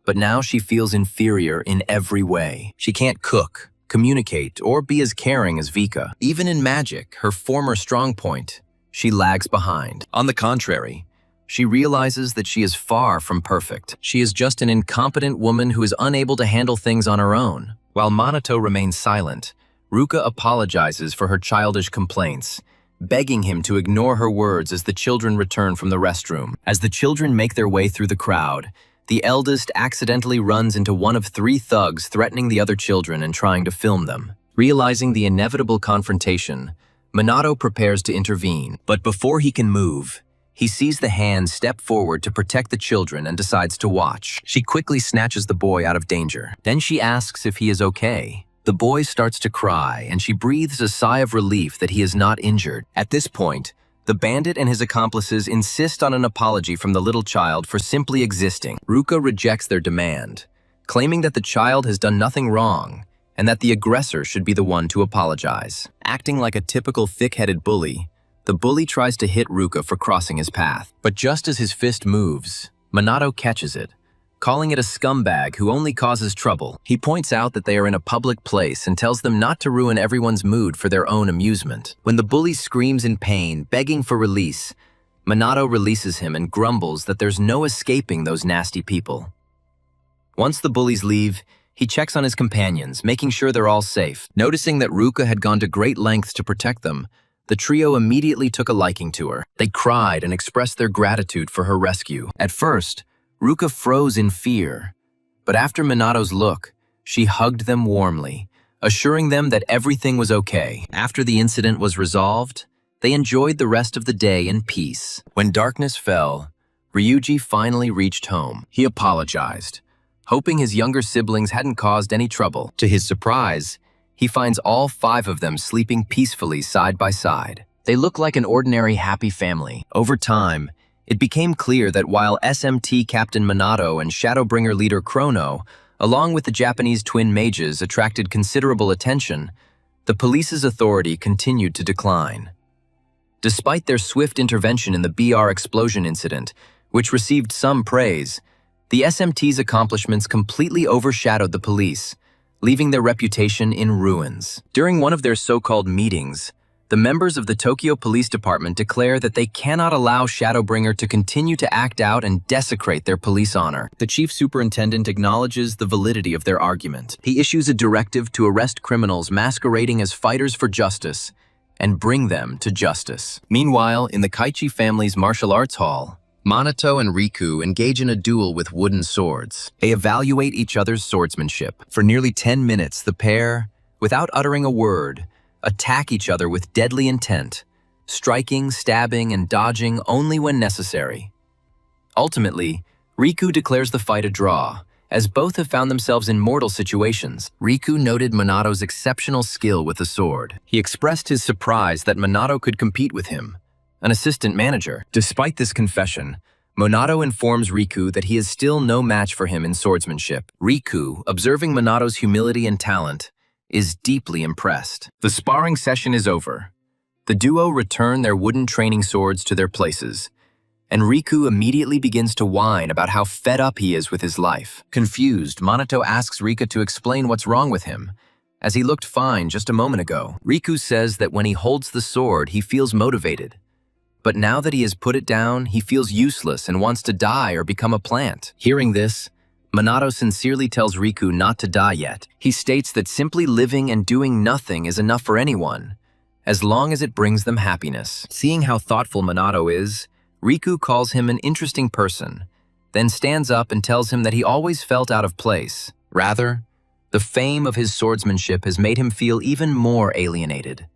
But now she feels inferior in every way. She can't cook, communicate, or be as caring as Vika. Even in magic, her former strong point, she lags behind. On the contrary, she realizes that she is far from perfect. She is just an incompetent woman who is unable to handle things on her own. While Minato remains silent, Ruka apologizes for her childish complaints, begging him to ignore her words as the children return from the restroom. As the children make their way through the crowd, the eldest accidentally runs into one of 3 thugs threatening the other children and trying to film them. Realizing the inevitable confrontation, Minato prepares to intervene. But before he can move, he sees the hand step forward to protect the children and decides to watch. She quickly snatches the boy out of danger. Then she asks if he is okay. The boy starts to cry, and she breathes a sigh of relief that he is not injured. At this point, the bandit and his accomplices insist on an apology from the little child for simply existing. Ruka rejects their demand, claiming that the child has done nothing wrong and that the aggressor should be the one to apologize. Acting like a typical thick-headed bully, the bully tries to hit Ruka for crossing his path. But just as his fist moves, Minato catches it, calling it a scumbag who only causes trouble. He points out that they are in a public place and tells them not to ruin everyone's mood for their own amusement. When the bully screams in pain, begging for release, Minato releases him and grumbles that there's no escaping those nasty people. Once the bullies leave, he checks on his companions, making sure they're all safe. Noticing that Ruka had gone to great lengths to protect them, the trio immediately took a liking to her. They cried and expressed their gratitude for her rescue. At first, Ruka froze in fear, but after Minato's look, she hugged them warmly, assuring them that everything was okay. After the incident was resolved, they enjoyed the rest of the day in peace. When darkness fell, Ryuji finally reached home. He apologized, hoping his younger siblings hadn't caused any trouble. To his surprise, he finds all 5 of them sleeping peacefully side by side. They look like an ordinary happy family. Over time, it became clear that while SMT Captain Minato and Shadowbringer leader Chrono, along with the Japanese twin mages, attracted considerable attention, the police's authority continued to decline. Despite their swift intervention in the BR explosion incident, which received some praise, the SMT's accomplishments completely overshadowed the police, leaving their reputation in ruins. During one of their so-called meetings, the members of the Tokyo Police Department declare that they cannot allow Shadowbringer to continue to act out and desecrate their police honor. The chief superintendent acknowledges the validity of their argument. He issues a directive to arrest criminals masquerading as fighters for justice and bring them to justice. Meanwhile, in the Kaichi family's martial arts hall, Minato and Riku engage in a duel with wooden swords. They evaluate each other's swordsmanship. For nearly 10 minutes, the pair, without uttering a word, attack each other with deadly intent, striking, stabbing, and dodging only when necessary. Ultimately, Riku declares the fight a draw, as both have found themselves in mortal situations. Riku noted Minato's exceptional skill with the sword. He expressed his surprise that Minato could compete with him, an assistant manager. Despite this confession, Minato informs Riku that he is still no match for him in swordsmanship. Riku, observing Minato's humility and talent, is deeply impressed. The sparring session is over. The duo return their wooden training swords to their places, and Riku immediately begins to whine about how fed up he is with his life. Confused, Minato asks Rika to explain what's wrong with him, as he looked fine just a moment ago. Riku says that when he holds the sword, he feels motivated. But now that he has put it down, he feels useless and wants to die or become a plant. Hearing this, Minato sincerely tells Riku not to die yet. He states that simply living and doing nothing is enough for anyone, as long as it brings them happiness. Seeing how thoughtful Minato is, Riku calls him an interesting person then stands up and tells him that he always felt out of place. Rather, the fame of his swordsmanship has made him feel even more alienated.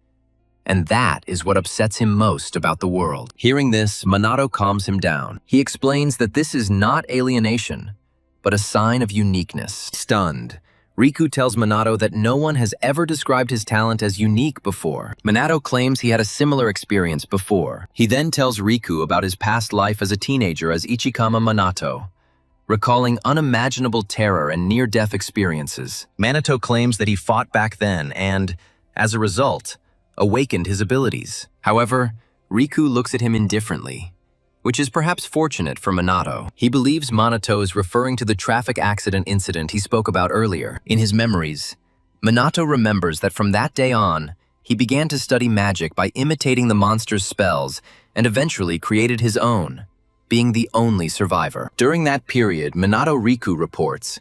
And that is what upsets him most about the world. Hearing this, Minato calms him down. He explains that this is not alienation, but a sign of uniqueness. Stunned, Riku tells Minato that no one has ever described his talent as unique before. Minato claims he had a similar experience before. He then tells Riku about his past life as a teenager as Ichikama Minato, recalling unimaginable terror and near-death experiences. Minato claims that he fought back then and, as a result, awakened his abilities. However, Riku looks at him indifferently, which is perhaps fortunate for Minato. He believes Minato is referring to the traffic accident incident he spoke about earlier. In his memories, Minato remembers that from that day on, he began to study magic by imitating the monster's spells and eventually created his own, being the only survivor. During that period, Minato Riku reports,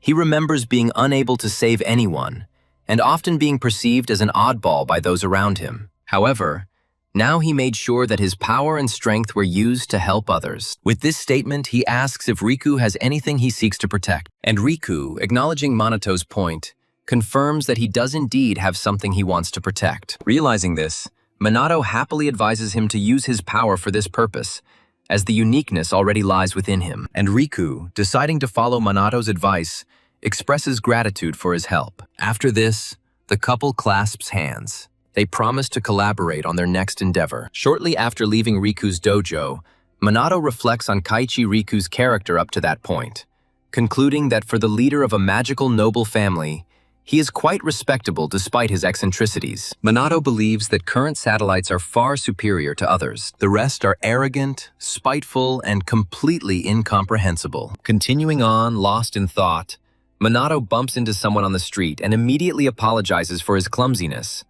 he remembers being unable to save anyone and often being perceived as an oddball by those around him. However, now he made sure that his power and strength were used to help others. With this statement, he asks if Riku has anything he seeks to protect. And Riku, acknowledging Manato's point, confirms that he does indeed have something he wants to protect. Realizing this, Minato happily advises him to use his power for this purpose, as the uniqueness already lies within him. And Riku, deciding to follow Manato's advice, expresses gratitude for his help. After this, the couple clasps hands. They promise to collaborate on their next endeavor. Shortly after leaving Riku's dojo, Minato reflects on Kaiichi Riku's character up to that point, concluding that for the leader of a magical noble family, he is quite respectable despite his eccentricities. Minato believes that current satellites are far superior to others. The rest are arrogant, spiteful, and completely incomprehensible. Continuing on, lost in thought, Minato bumps into someone on the street and immediately apologizes for his clumsiness,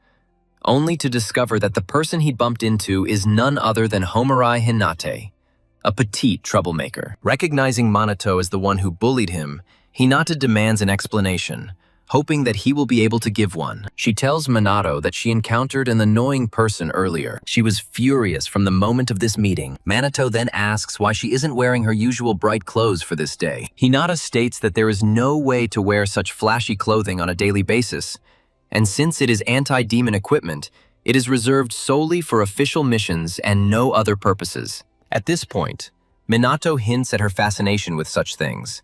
only to discover that the person he bumped into is none other than Homarai Hinata, a petite troublemaker. Recognizing Minato as the one who bullied him, Hinata demands an explanation, hoping that he will be able to give one. She tells Minato that she encountered an annoying person earlier. She was furious from the moment of this meeting. Minato then asks why she isn't wearing her usual bright clothes for this day. Hinata states that there is no way to wear such flashy clothing on a daily basis, and since it is anti-demon equipment, it is reserved solely for official missions and no other purposes. At this point, Minato hints at her fascination with such things,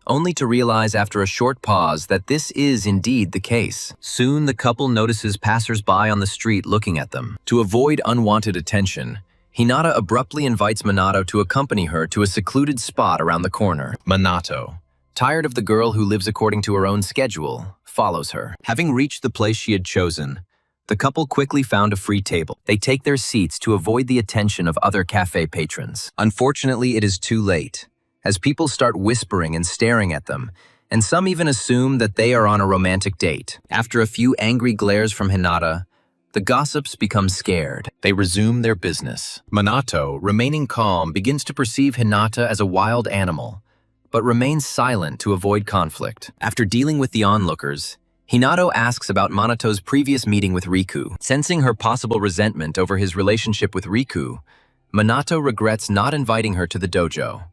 only to realize after a short pause that this is indeed the case. Soon the couple notices passers-by on the street looking at them. To avoid unwanted attention, Hinata abruptly invites Minato to accompany her to a secluded spot around the corner. Minato, tired of the girl who lives according to her own schedule, follows her. Having reached the place she had chosen, the couple quickly found a free table. They take their seats to avoid the attention of other cafe patrons. Unfortunately, it is too late, as people start whispering and staring at them, and some even assume that they are on a romantic date. After a few angry glares from Hinata, the gossips become scared. They resume their business. Minato, remaining calm, begins to perceive Hinata as a wild animal, but remains silent to avoid conflict. After dealing with the onlookers, Hinata asks about Manato's previous meeting with Riku. Sensing her possible resentment over his relationship with Riku, Minato regrets not inviting her to the dojo.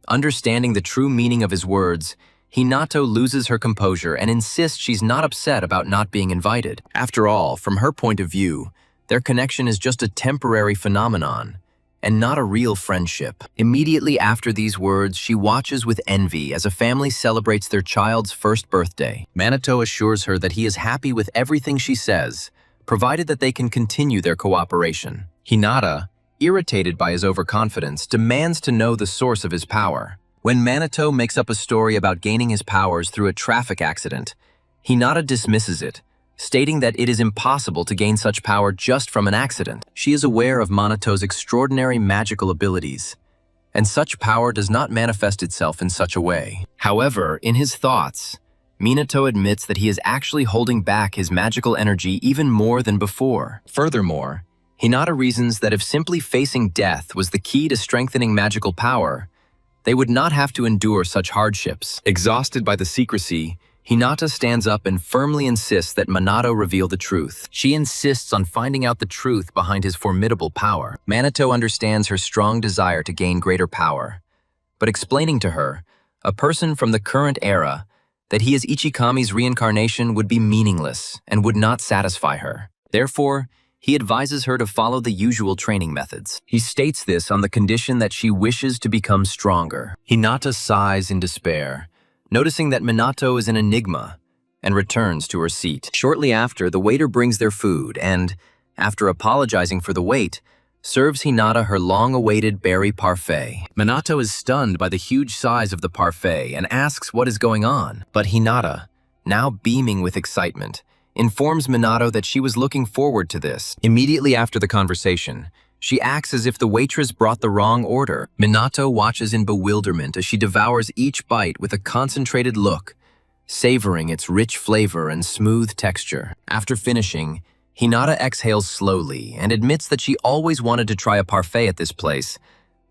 Understanding the true meaning of his words, Hinata loses her composure and insists she's not upset about not being invited. After all, from her point of view, their connection is just a temporary phenomenon, and not a real friendship. Immediately after these words, she watches with envy as a family celebrates their child's first birthday. Minato assures her that he is happy with everything she says, provided that they can continue their cooperation. Hinata, irritated by his overconfidence, demands to know the source of his power. When Minato makes up a story about gaining his powers through a traffic accident, Hinata dismisses it, stating that it is impossible to gain such power just from an accident. She is aware of Manato's extraordinary magical abilities, and such power does not manifest itself in such a way. However, in his thoughts, Minato admits that he is actually holding back his magical energy even more than before. Furthermore, Hinata reasons that if simply facing death was the key to strengthening magical power, they would not have to endure such hardships. Exhausted by the secrecy, Hinata stands up and firmly insists that Minato reveal the truth. She insists on finding out the truth behind his formidable power. Minato understands her strong desire to gain greater power, but explaining to her, a person from the current era, that he as Ichikami's reincarnation would be meaningless and would not satisfy her. Therefore, he advises her to follow the usual training methods. He states this on the condition that she wishes to become stronger. Hinata sighs in despair, noticing that Minato is an enigma, and returns to her seat. Shortly after, the waiter brings their food and, after apologizing for the wait, serves Hinata her long-awaited berry parfait. Minato is stunned by the huge size of the parfait and asks what is going on. But Hinata, now beaming with excitement, informs Minato that she was looking forward to this. Immediately after the conversation, she acts as if the waitress brought the wrong order. Minato watches in bewilderment as she devours each bite with a concentrated look, savoring its rich flavor and smooth texture. After finishing, Hinata exhales slowly and admits that she always wanted to try a parfait at this place,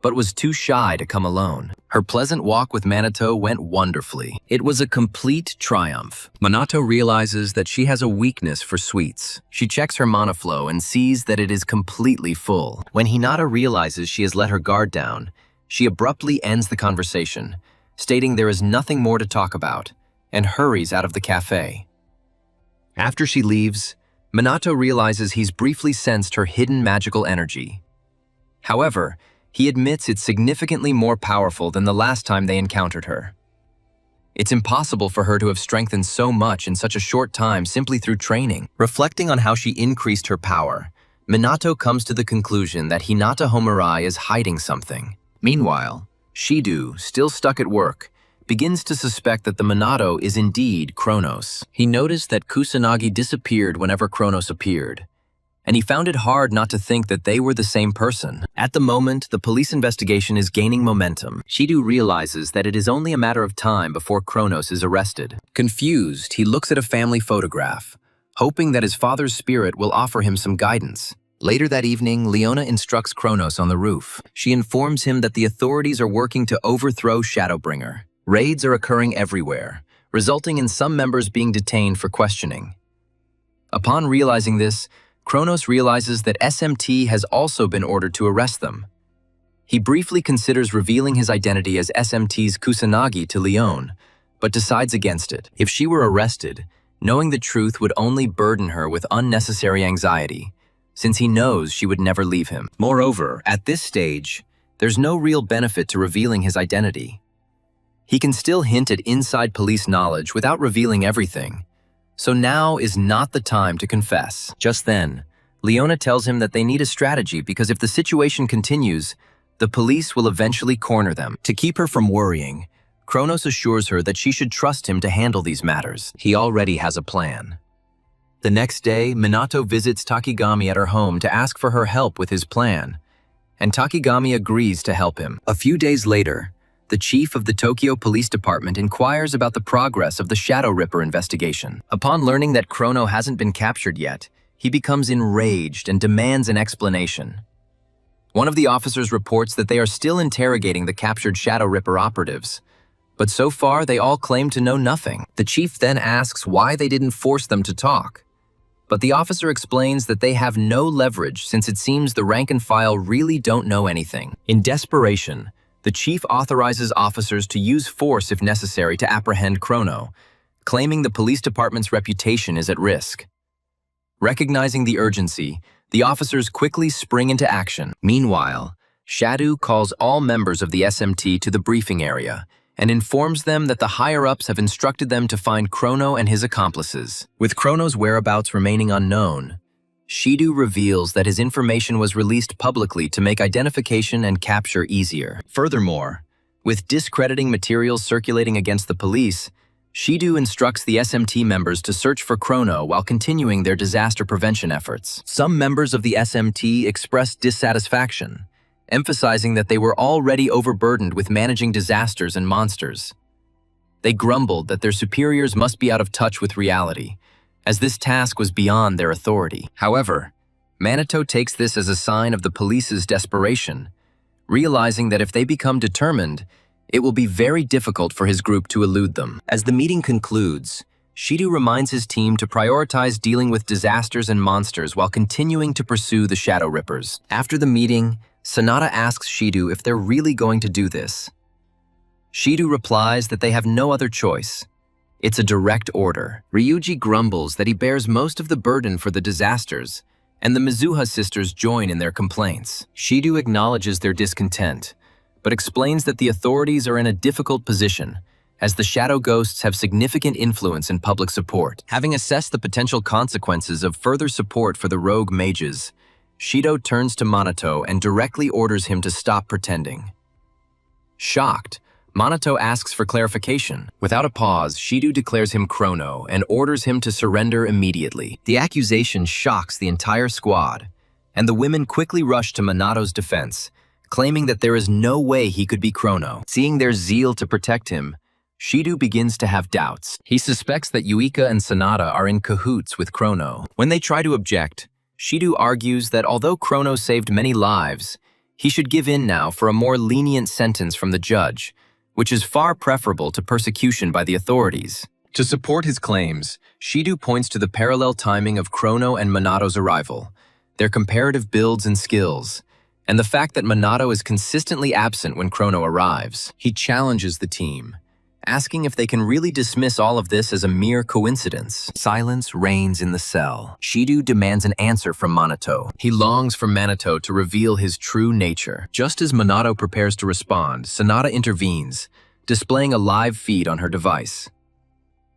but was too shy to come alone. Her pleasant walk with Minato went wonderfully. It was a complete triumph. Minato realizes that she has a weakness for sweets. She checks her mana flow and sees that it is completely full. When Hinata realizes she has let her guard down, she abruptly ends the conversation, stating there is nothing more to talk about, and hurries out of the cafe. After she leaves, Minato realizes he's briefly sensed her hidden magical energy. However, he admits it's significantly more powerful than the last time they encountered her. It's impossible for her to have strengthened so much in such a short time simply through training. Reflecting on how she increased her power, Minato comes to the conclusion that Hinata Homarai is hiding something. Meanwhile, Shido, still stuck at work, begins to suspect that the Minato is indeed Kronos. He noticed that Kusanagi disappeared whenever Kronos appeared, and he found it hard not to think that they were the same person. At the moment, the police investigation is gaining momentum. Shido realizes that it is only a matter of time before Kronos is arrested. Confused, he looks at a family photograph, hoping that his father's spirit will offer him some guidance. Later that evening, Leona instructs Kronos on the roof. She informs him that the authorities are working to overthrow Shadowbringer. Raids are occurring everywhere, resulting in some members being detained for questioning. Upon realizing this, Kronos realizes that SMT has also been ordered to arrest them. He briefly considers revealing his identity as SMT's Kusanagi to Leone, but decides against it. If she were arrested, knowing the truth would only burden her with unnecessary anxiety, since he knows she would never leave him. Moreover, at this stage, there's no real benefit to revealing his identity. He can still hint at inside police knowledge without revealing everything. So now is not the time to confess. Just then, Leona tells him that they need a strategy because if the situation continues, the police will eventually corner them. To keep her from worrying, Kronos assures her that she should trust him to handle these matters. He already has a plan. The next day, Minato visits Takigami at her home to ask for her help with his plan, and Takigami agrees to help him. A few days later, the chief of the Tokyo Police Department inquires about the progress of the Shadow Ripper investigation. Upon learning that Chrono hasn't been captured yet, he becomes enraged and demands an explanation. One of the officers reports that they are still interrogating the captured Shadow Ripper operatives, but so far they all claim to know nothing. The chief then asks why they didn't force them to talk, but the officer explains that they have no leverage since it seems the rank and file really don't know anything. In desperation, the chief authorizes officers to use force if necessary to apprehend Chrono, claiming the police department's reputation is at risk. Recognizing the urgency, the officers quickly spring into action. Meanwhile, Shadow calls all members of the SMT to the briefing area and informs them that the higher-ups have instructed them to find Chrono and his accomplices. With Chrono's whereabouts remaining unknown, Shido reveals that his information was released publicly to make identification and capture easier. Furthermore, with discrediting materials circulating against the police, Shido instructs the SMT members to search for Chrono while continuing their disaster prevention efforts. Some members of the SMT expressed dissatisfaction, emphasizing that they were already overburdened with managing disasters and monsters. They grumbled that their superiors must be out of touch with reality, as this task was beyond their authority. However, Minato takes this as a sign of the police's desperation, realizing that if they become determined, it will be very difficult for his group to elude them. As the meeting concludes, Shido reminds his team to prioritize dealing with disasters and monsters while continuing to pursue the Shadow Rippers. After the meeting, Sanada asks Shido if they're really going to do this. Shido replies that they have no other choice. It's a direct order. Ryuji grumbles that he bears most of the burden for the disasters, and the Mizuha sisters join in their complaints. Shido acknowledges their discontent, but explains that the authorities are in a difficult position, as the shadow ghosts have significant influence in public support. Having assessed the potential consequences of further support for the rogue mages, Shido turns to Minato and directly orders him to stop pretending. Shocked, Minato asks for clarification. Without a pause, Shido declares him Chrono and orders him to surrender immediately. The accusation shocks the entire squad, and the women quickly rush to Minato's defense, claiming that there is no way he could be Chrono. Seeing their zeal to protect him, Shido begins to have doubts. He suspects that Yuika and Sanada are in cahoots with Chrono. When they try to object, Shido argues that although Chrono saved many lives, he should give in now for a more lenient sentence from the judge, which is far preferable to persecution by the authorities. To support his claims, Shido points to the parallel timing of Chrono and Minato's arrival, their comparative builds and skills, and the fact that Minato is consistently absent when Chrono arrives. He challenges the team, asking if they can really dismiss all of this as a mere coincidence. Silence reigns in the cell. Shido demands an answer from Minato. He longs for Minato to reveal his true nature. Just as Minato prepares to respond, Sanada intervenes, displaying a live feed on her device.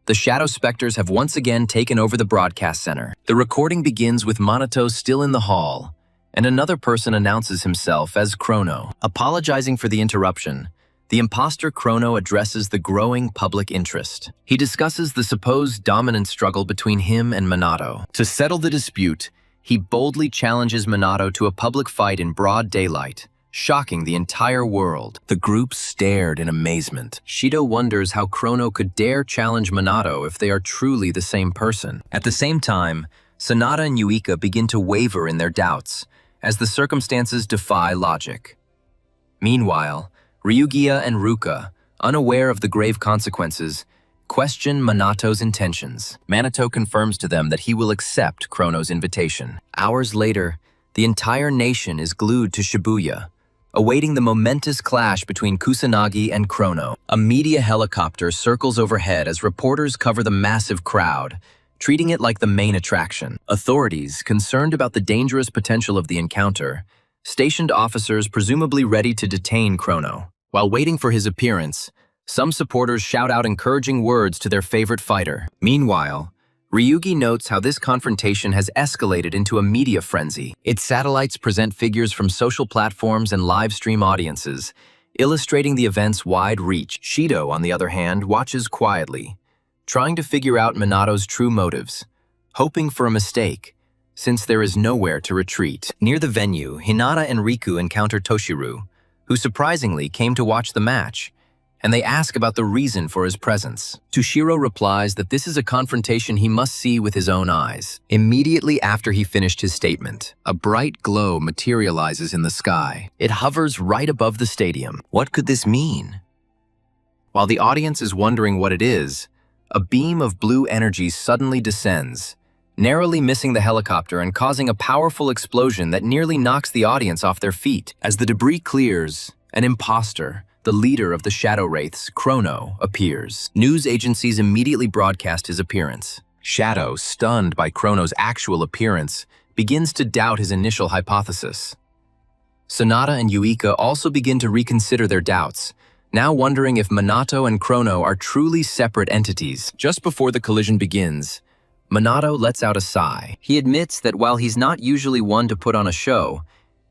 The Shadow Specters have once again taken over the broadcast center. The recording begins with Minato still in the hall, and another person announces himself as Chrono. Apologizing for the interruption, the imposter Chrono addresses the growing public interest. He discusses the supposed dominant struggle between him and Minato. To settle the dispute, he boldly challenges Minato to a public fight in broad daylight, shocking the entire world. The group stared in amazement. Shido wonders how Chrono could dare challenge Minato if they are truly the same person. At the same time, Sanada and Yuika begin to waver in their doubts, as the circumstances defy logic. Meanwhile, Ryugia and Ruka, unaware of the grave consequences, question Minato's intentions. Minato confirms to them that he will accept Chrono's invitation. Hours later, the entire nation is glued to Shibuya, awaiting the momentous clash between Kusanagi and Chrono. A media helicopter circles overhead as reporters cover the massive crowd, treating it like the main attraction. Authorities, concerned about the dangerous potential of the encounter, stationed officers presumably ready to detain Chrono. While waiting for his appearance, some supporters shout out encouraging words to their favorite fighter. Meanwhile, Ryugi notes how this confrontation has escalated into a media frenzy. Its satellites present figures from social platforms and live stream audiences, illustrating the event's wide reach. Shido, on the other hand, watches quietly, trying to figure out Minato's true motives, hoping for a mistake, since there is nowhere to retreat. Near the venue, Hinata and Riku encounter Toshiru, who surprisingly came to watch the match, and they ask about the reason for his presence. Toshiro replies that this is a confrontation he must see with his own eyes. Immediately after he finished his statement, a bright glow materializes in the sky. It hovers right above the stadium. What could this mean? While the audience is wondering what it is, a beam of blue energy suddenly descends, narrowly missing the helicopter and causing a powerful explosion that nearly knocks the audience off their feet. As the debris clears, an imposter, the leader of the Shadow Wraiths, Chrono, appears. News agencies immediately broadcast his appearance. Shadow, stunned by Chrono's actual appearance, begins to doubt his initial hypothesis. Sanada and Yuika also begin to reconsider their doubts, now wondering if Minato and Chrono are truly separate entities. Just before the collision begins, Minato lets out a sigh. He admits that while he's not usually one to put on a show,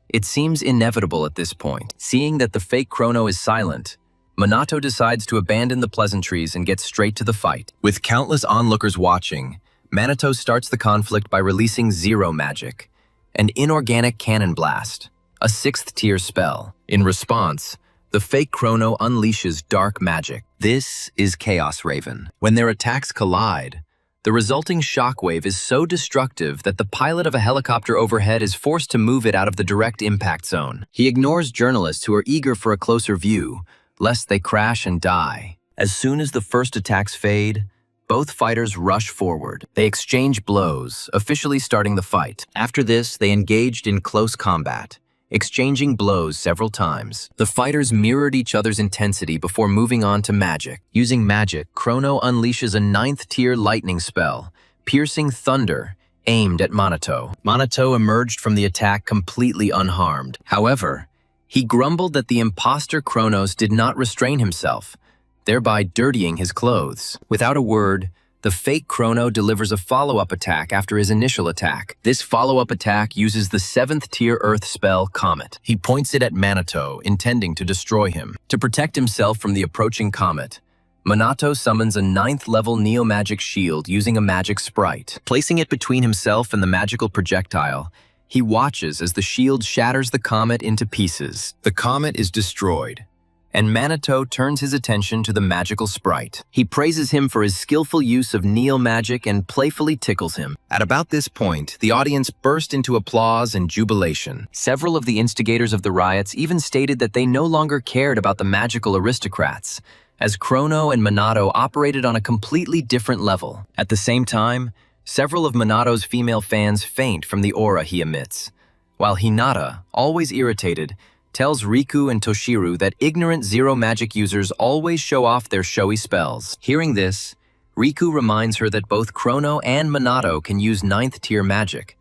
it seems inevitable at this point. Seeing that the fake Chrono is silent, Minato decides to abandon the pleasantries and get straight to the fight. With countless onlookers watching, Minato starts the conflict by releasing Zero Magic, an inorganic cannon blast, a 6th tier spell. In response, the fake Chrono unleashes Dark Magic. This is Chaos Raven. When their attacks collide, the resulting shockwave is so destructive that the pilot of a helicopter overhead is forced to move it out of the direct impact zone. He ignores journalists who are eager for a closer view, lest they crash and die. As soon as the first attacks fade, both fighters rush forward. They exchange blows, officially starting the fight. After this, they engaged in close combat, exchanging blows several times. The fighters mirrored each other's intensity before moving on to magic. Using magic, Chrono unleashes a 9th-tier lightning spell, Piercing Thunder, aimed at Minato. Minato emerged from the attack completely unharmed. However, he grumbled that the imposter Chronos did not restrain himself, thereby dirtying his clothes. Without a word, the fake Chrono delivers a follow-up attack after his initial attack. This follow-up attack uses the 7th-tier Earth spell Comet. He points it at Minato, intending to destroy him. To protect himself from the approaching comet, Minato summons a 9th-level Neo-Magic shield using a magic sprite. Placing it between himself and the magical projectile, he watches as the shield shatters the comet into pieces. The comet is destroyed, and Minato turns his attention to the magical sprite. He praises him for his skillful use of Neo-Magic and playfully tickles him. At about this point, the audience burst into applause and jubilation. Several of the instigators of the riots even stated that they no longer cared about the magical aristocrats, as Chrono and Minato operated on a completely different level. At the same time, several of Minato's female fans faint from the aura he emits, while Hinata, always irritated, tells Riku and Toshiru that ignorant zero-magic users always show off their showy spells. Hearing this, Riku reminds her that both Chrono and Minato can use 9th-tier magic,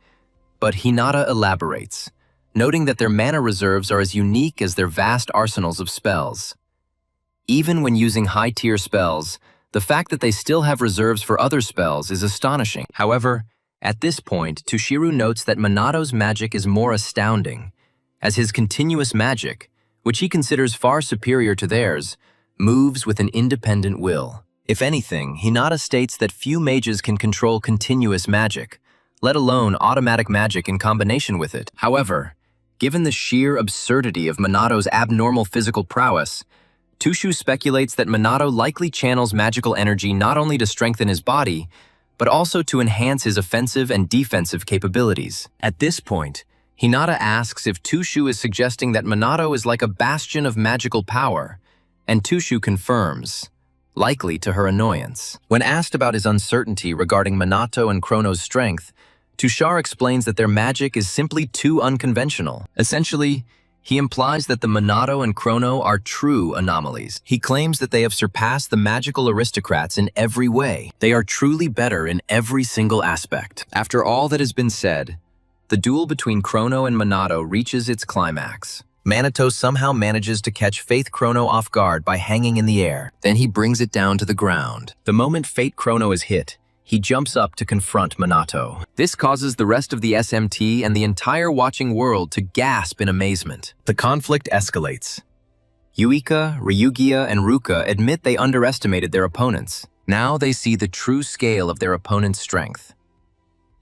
but Hinata elaborates, noting that their mana reserves are as unique as their vast arsenals of spells. Even when using high-tier spells, the fact that they still have reserves for other spells is astonishing. However, at this point, Toshiru notes that Minato's magic is more astounding, as his continuous magic, which he considers far superior to theirs, moves with an independent will. If anything, Hinata states that few mages can control continuous magic, let alone automatic magic in combination with it. However, given the sheer absurdity of Minato's abnormal physical prowess, Tushu speculates that Minato likely channels magical energy not only to strengthen his body, but also to enhance his offensive and defensive capabilities. At this point, Hinata asks if Tushu is suggesting that Minato is like a bastion of magical power, and Tushu confirms, likely to her annoyance. When asked about his uncertainty regarding Minato and Chrono's strength, Tushar explains that their magic is simply too unconventional. Essentially, he implies that the Minato and Chrono are true anomalies. He claims that they have surpassed the magical aristocrats in every way. They are truly better in every single aspect. After all that has been said, the duel between Chrono and Minato reaches its climax. Minato somehow manages to catch Faith Chrono off guard by hanging in the air. Then he brings it down to the ground. The moment Fate Chrono is hit, he jumps up to confront Minato. This causes the rest of the SMT and the entire watching world to gasp in amazement. The conflict escalates. Yuika, Ryugia, and Ruka admit they underestimated their opponents. Now they see the true scale of their opponent's strength.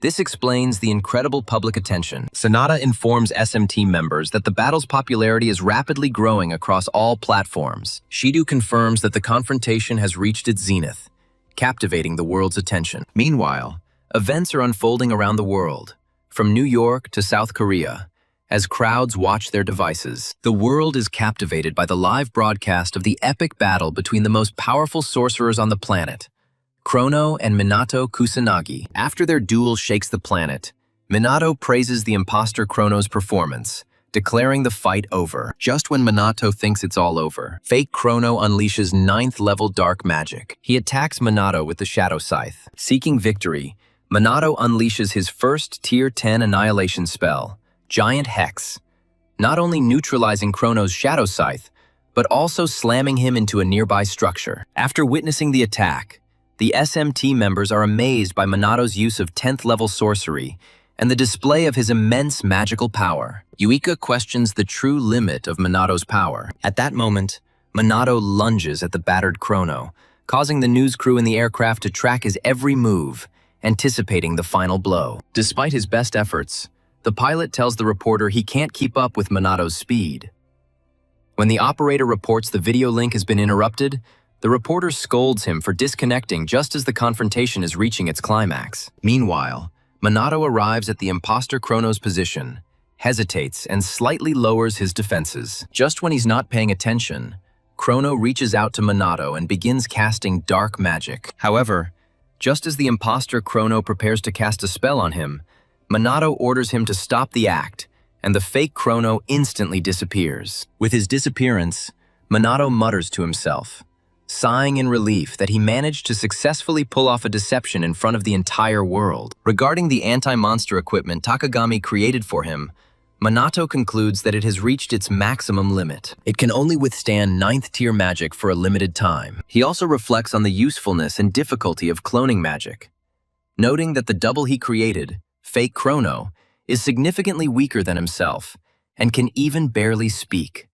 This explains the incredible public attention. Sonata informs SMT members that the battle's popularity is rapidly growing across all platforms. Shido confirms that the confrontation has reached its zenith, captivating the world's attention. Meanwhile, events are unfolding around the world, from New York to South Korea, as crowds watch their devices. The world is captivated by the live broadcast of the epic battle between the most powerful sorcerers on the planet, Chrono and Minato Kusanagi. After their duel shakes the planet, Minato praises the imposter Chrono's performance, declaring the fight over. Just when Minato thinks it's all over, fake Chrono unleashes 9th-level dark magic. He attacks Minato with the Shadow Scythe. Seeking victory, Minato unleashes his first Tier 10 annihilation spell, Giant Hex, not only neutralizing Chrono's Shadow Scythe, but also slamming him into a nearby structure. After witnessing the attack, the SMT members are amazed by Minato's use of 10th-level sorcery and the display of his immense magical power. Yuika questions the true limit of Minato's power. At that moment, Minato lunges at the battered Chrono, causing the news crew in the aircraft to track his every move, anticipating the final blow. Despite his best efforts, the pilot tells the reporter he can't keep up with Minato's speed. When the operator reports the video link has been interrupted, the reporter scolds him for disconnecting just as the confrontation is reaching its climax. Meanwhile, Minato arrives at the imposter Chrono's position, hesitates, and slightly lowers his defenses. Just when he's not paying attention, Chrono reaches out to Minato and begins casting dark magic. However, just as the imposter Chrono prepares to cast a spell on him, Minato orders him to stop the act and the fake Chrono instantly disappears. With his disappearance, Minato mutters to himself, sighing in relief that he managed to successfully pull off a deception in front of the entire world. Regarding the anti-monster equipment Takagami created for him, Minato concludes that it has reached its maximum limit. It can only withstand 9th-tier magic for a limited time. He also reflects on the usefulness and difficulty of cloning magic, noting that the double he created, fake Chrono, is significantly weaker than himself and can even barely speak.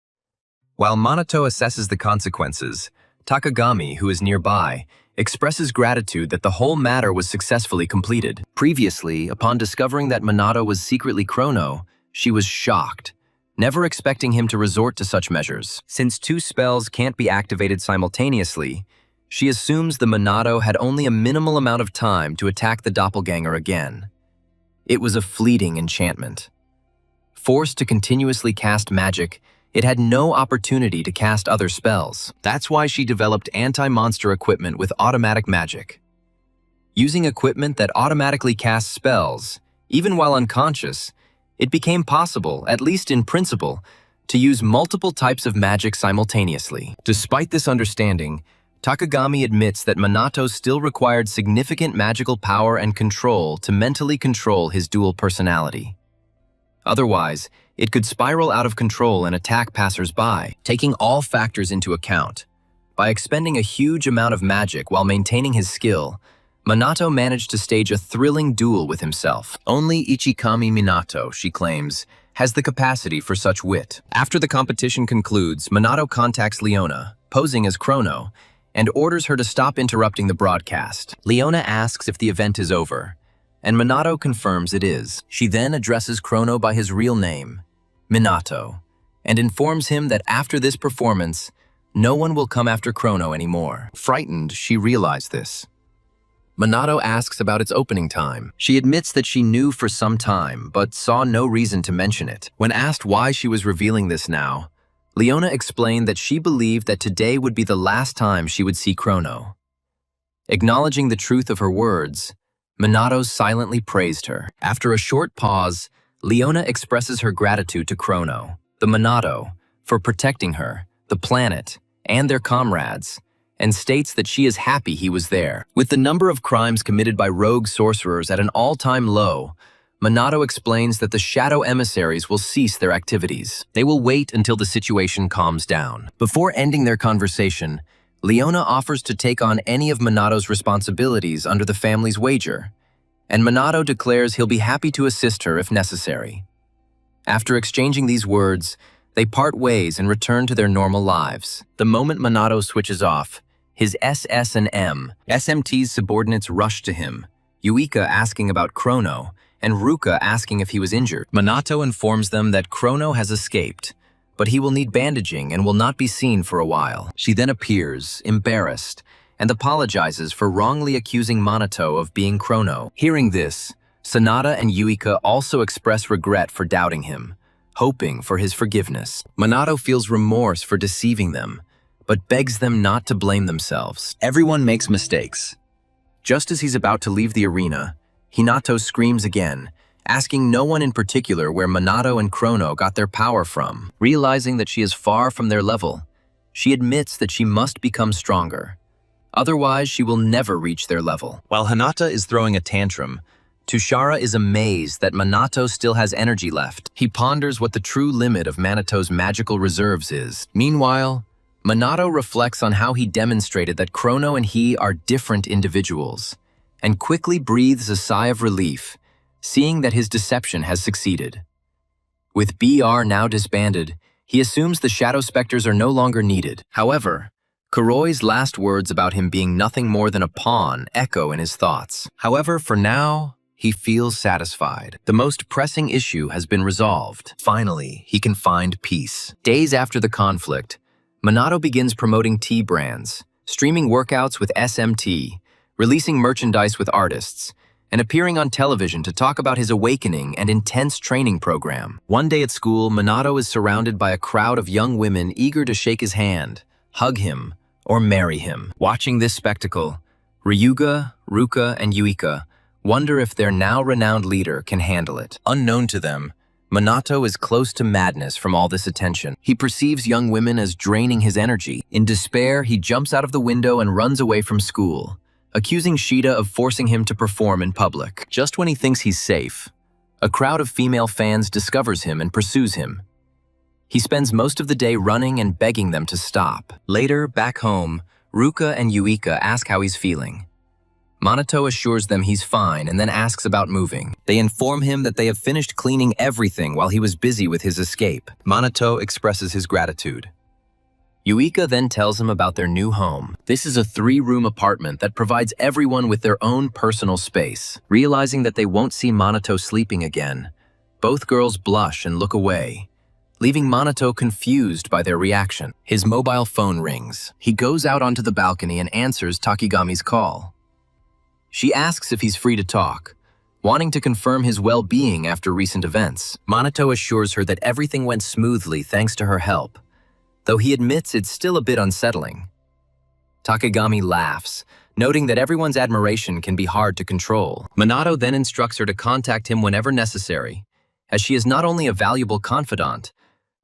While Minato assesses the consequences, Takagami, who is nearby, expresses gratitude that the whole matter was successfully completed. Previously, upon discovering that Minato was secretly Chrono, she was shocked, never expecting him to resort to such measures. Since 2 spells can't be activated simultaneously, she assumes the Minato had only a minimal amount of time to attack the doppelganger again. It was a fleeting enchantment. Forced to continuously cast magic, it had no opportunity to cast other spells. That's why she developed anti-monster equipment with automatic magic. Using equipment that automatically casts spells, even while unconscious, it became possible, at least in principle, to use multiple types of magic simultaneously. Despite this understanding, Takagami admits that Minato still required significant magical power and control to mentally control his dual personality. Otherwise, it could spiral out of control and attack passers-by. Taking all factors into account, by expending a huge amount of magic while maintaining his skill, Minato managed to stage a thrilling duel with himself. Only Ichikami Minato, she claims, has the capacity for such wit. After the competition concludes, Minato contacts Leona, posing as Chrono, and orders her to stop interrupting the broadcast. Leona asks if the event is over, and Minato confirms it is. She then addresses Chrono by his real name, Minato, and informs him that after this performance, no one will come after Chrono anymore. Frightened, she realized this. Minato asks about its opening time. She admits that she knew for some time, but saw no reason to mention it. When asked why she was revealing this now, Leona explained that she believed that today would be the last time she would see Chrono. Acknowledging the truth of her words, Minato silently praised her. After a short pause, Leona expresses her gratitude to Chrono, the Minato, for protecting her, the planet, and their comrades, and states that she is happy he was there. With the number of crimes committed by rogue sorcerers at an all-time low, Minato explains that the shadow emissaries will cease their activities. They will wait until the situation calms down. Before ending their conversation, Leona offers to take on any of Minato's responsibilities under the family's wager, and Minato declares he'll be happy to assist her if necessary. After exchanging these words, they part ways and return to their normal lives. The moment Minato switches off, his SS and SMT's subordinates rush to him, Yuika asking about Chrono, and Ruka asking if he was injured. Minato informs them that Chrono has escaped, but he will need bandaging and will not be seen for a while. She then appears, embarrassed, and apologizes for wrongly accusing Minato of being Chrono. Hearing this, Sanada and Yuika also express regret for doubting him, hoping for his forgiveness. Minato feels remorse for deceiving them, but begs them not to blame themselves. Everyone makes mistakes. Just as he's about to leave the arena, Hinato screams again, asking no one in particular where Minato and Chrono got their power from. Realizing that she is far from their level, she admits that she must become stronger. Otherwise, she will never reach their level. While Hinata is throwing a tantrum, Tushara is amazed that Minato still has energy left. He ponders what the true limit of Manito's magical reserves is. Meanwhile, Minato reflects on how he demonstrated that Chrono and he are different individuals, and quickly breathes a sigh of relief, seeing that his deception has succeeded. With BR now disbanded, he assumes the Shadow Specters are no longer needed. However, Kuroi's last words about him being nothing more than a pawn echo in his thoughts. However, for now, he feels satisfied. The most pressing issue has been resolved. Finally, he can find peace. Days after the conflict, Minato begins promoting tea brands, streaming workouts with SMT, releasing merchandise with artists, and appearing on television to talk about his awakening and intense training program. One day at school, Minato is surrounded by a crowd of young women eager to shake his hand, hug him, or marry him. Watching this spectacle, Ryuga, Ruka, and Yuika wonder if their now renowned leader can handle it. Unknown to them, Minato is close to madness from all this attention. He perceives young women as draining his energy. In despair, he jumps out of the window and runs away from school, accusing Shida of forcing him to perform in public. Just when he thinks he's safe, a crowd of female fans discovers him and pursues him. He spends most of the day running and begging them to stop. Later, back home, Ruka and Yuika ask how he's feeling. Minato assures them he's fine and then asks about moving. They inform him that they have finished cleaning everything while he was busy with his escape. Minato expresses his gratitude. Yuika then tells him about their new home. This is a 3-room apartment that provides everyone with their own personal space. Realizing that they won't see Minato sleeping again, both girls blush and look away, leaving Minato confused by their reaction. His mobile phone rings. He goes out onto the balcony and answers Takigami's call. She asks if he's free to talk, wanting to confirm his well-being after recent events. Minato assures her that everything went smoothly thanks to her help, though he admits it's still a bit unsettling. Takigami laughs, noting that everyone's admiration can be hard to control. Minato then instructs her to contact him whenever necessary, as she is not only a valuable confidant,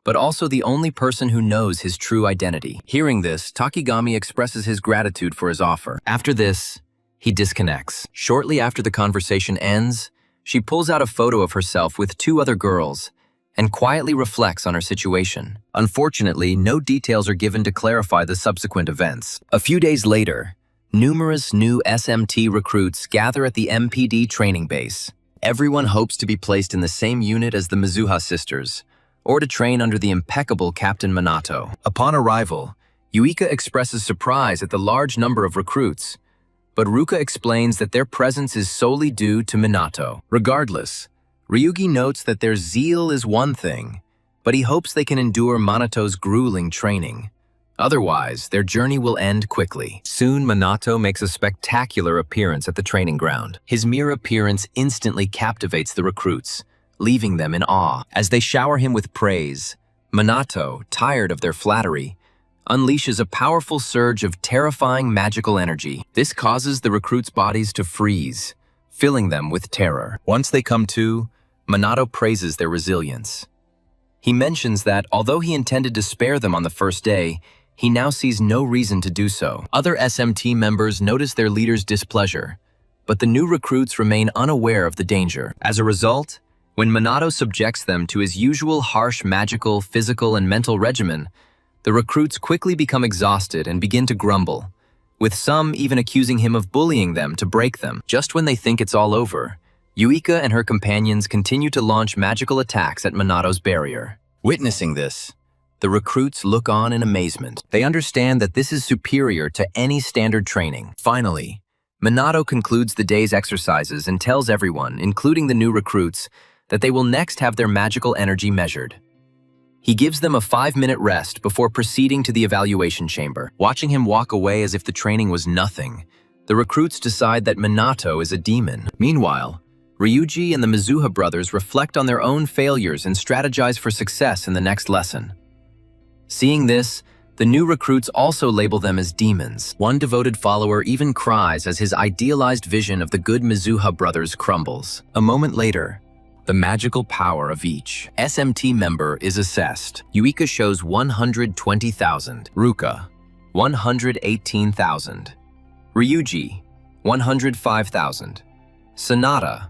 but also the only person who knows his true identity. Hearing this, Takigami expresses his gratitude for his offer. After this, he disconnects. Shortly after the conversation ends, she pulls out a photo of herself with 2 other girls and quietly reflects on her situation. Unfortunately, no details are given to clarify the subsequent events. A few days later, numerous new SMT recruits gather at the MPD training base. Everyone hopes to be placed in the same unit as the Mizuha sisters, or to train under the impeccable Captain Minato. Upon arrival, Yuika expresses surprise at the large number of recruits, but Ruka explains that their presence is solely due to Minato. Regardless, Ryugi notes that their zeal is one thing, but he hopes they can endure Minato's grueling training. Otherwise, their journey will end quickly. Soon, Minato makes a spectacular appearance at the training ground. His mere appearance instantly captivates the recruits, leaving them in awe. As they shower him with praise, Minato, tired of their flattery, unleashes a powerful surge of terrifying magical energy. This causes the recruits' bodies to freeze, filling them with terror. Once they come to, Minato praises their resilience. He mentions that, although he intended to spare them on the first day, he now sees no reason to do so. Other SMT members notice their leader's displeasure, but the new recruits remain unaware of the danger. As a result, when Minato subjects them to his usual harsh magical, physical, and mental regimen, the recruits quickly become exhausted and begin to grumble, with some even accusing him of bullying them to break them. Just when they think it's all over, Yuika and her companions continue to launch magical attacks at Minato's barrier. Witnessing this, the recruits look on in amazement. They understand that this is superior to any standard training. Finally, Minato concludes the day's exercises and tells everyone, including the new recruits, that they will next have their magical energy measured. He gives them a 5-minute rest before proceeding to the evaluation chamber. Watching him walk away as if the training was nothing, the recruits decide that Minato is a demon. Meanwhile, Ryuji and the Mizuha brothers reflect on their own failures and strategize for success in the next lesson. Seeing this, the new recruits also label them as demons. One devoted follower even cries as his idealized vision of the good Mizuha brothers crumbles. A moment later, the magical power of each SMT member is assessed. Yuika shows 120,000, Ruka, 118,000, Ryuji, 105,000, Sonata,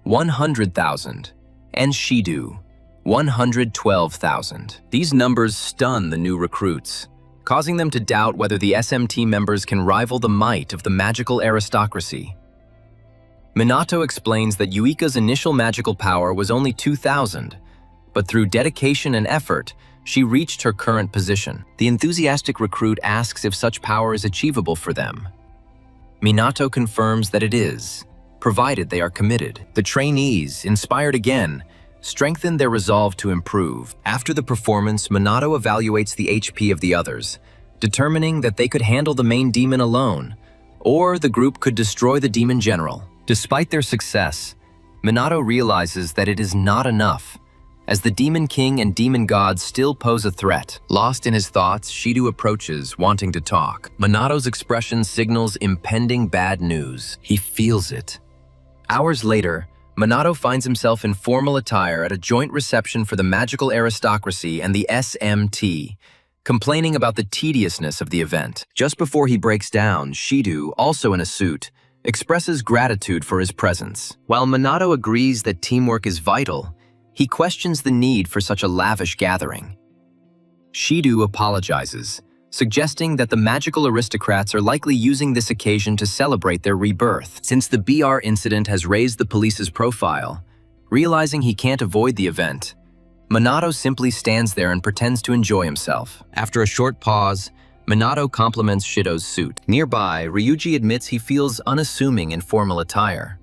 100,000, and Shidu, 112,000. These numbers stun the new recruits, causing them to doubt whether the SMT members can rival the might of the magical aristocracy. Minato explains that Yuika's initial magical power was only 2,000, but through dedication and effort, she reached her current position. The enthusiastic recruit asks if such power is achievable for them. Minato confirms that it is, provided they are committed. The trainees, inspired again, strengthen their resolve to improve. After the performance, Minato evaluates the HP of the others, determining that they could handle the main demon alone, or the group could destroy the demon general. Despite their success, Minato realizes that it is not enough, as the Demon King and Demon God still pose a threat. Lost in his thoughts, Shidu approaches, wanting to talk. Minato's expression signals impending bad news. He feels it. Hours later, Minato finds himself in formal attire at a joint reception for the magical aristocracy and the SMT, complaining about the tediousness of the event. Just before he breaks down, Shido, also in a suit, expresses gratitude for his presence. While Minato agrees that teamwork is vital, he questions the need for such a lavish gathering. Shido apologizes, suggesting that the magical aristocrats are likely using this occasion to celebrate their rebirth. Since the BR incident has raised the police's profile, realizing he can't avoid the event, Minato simply stands there and pretends to enjoy himself. After a short pause, Minato compliments Shido's suit. Nearby, Ryuji admits he feels unassuming in formal attire.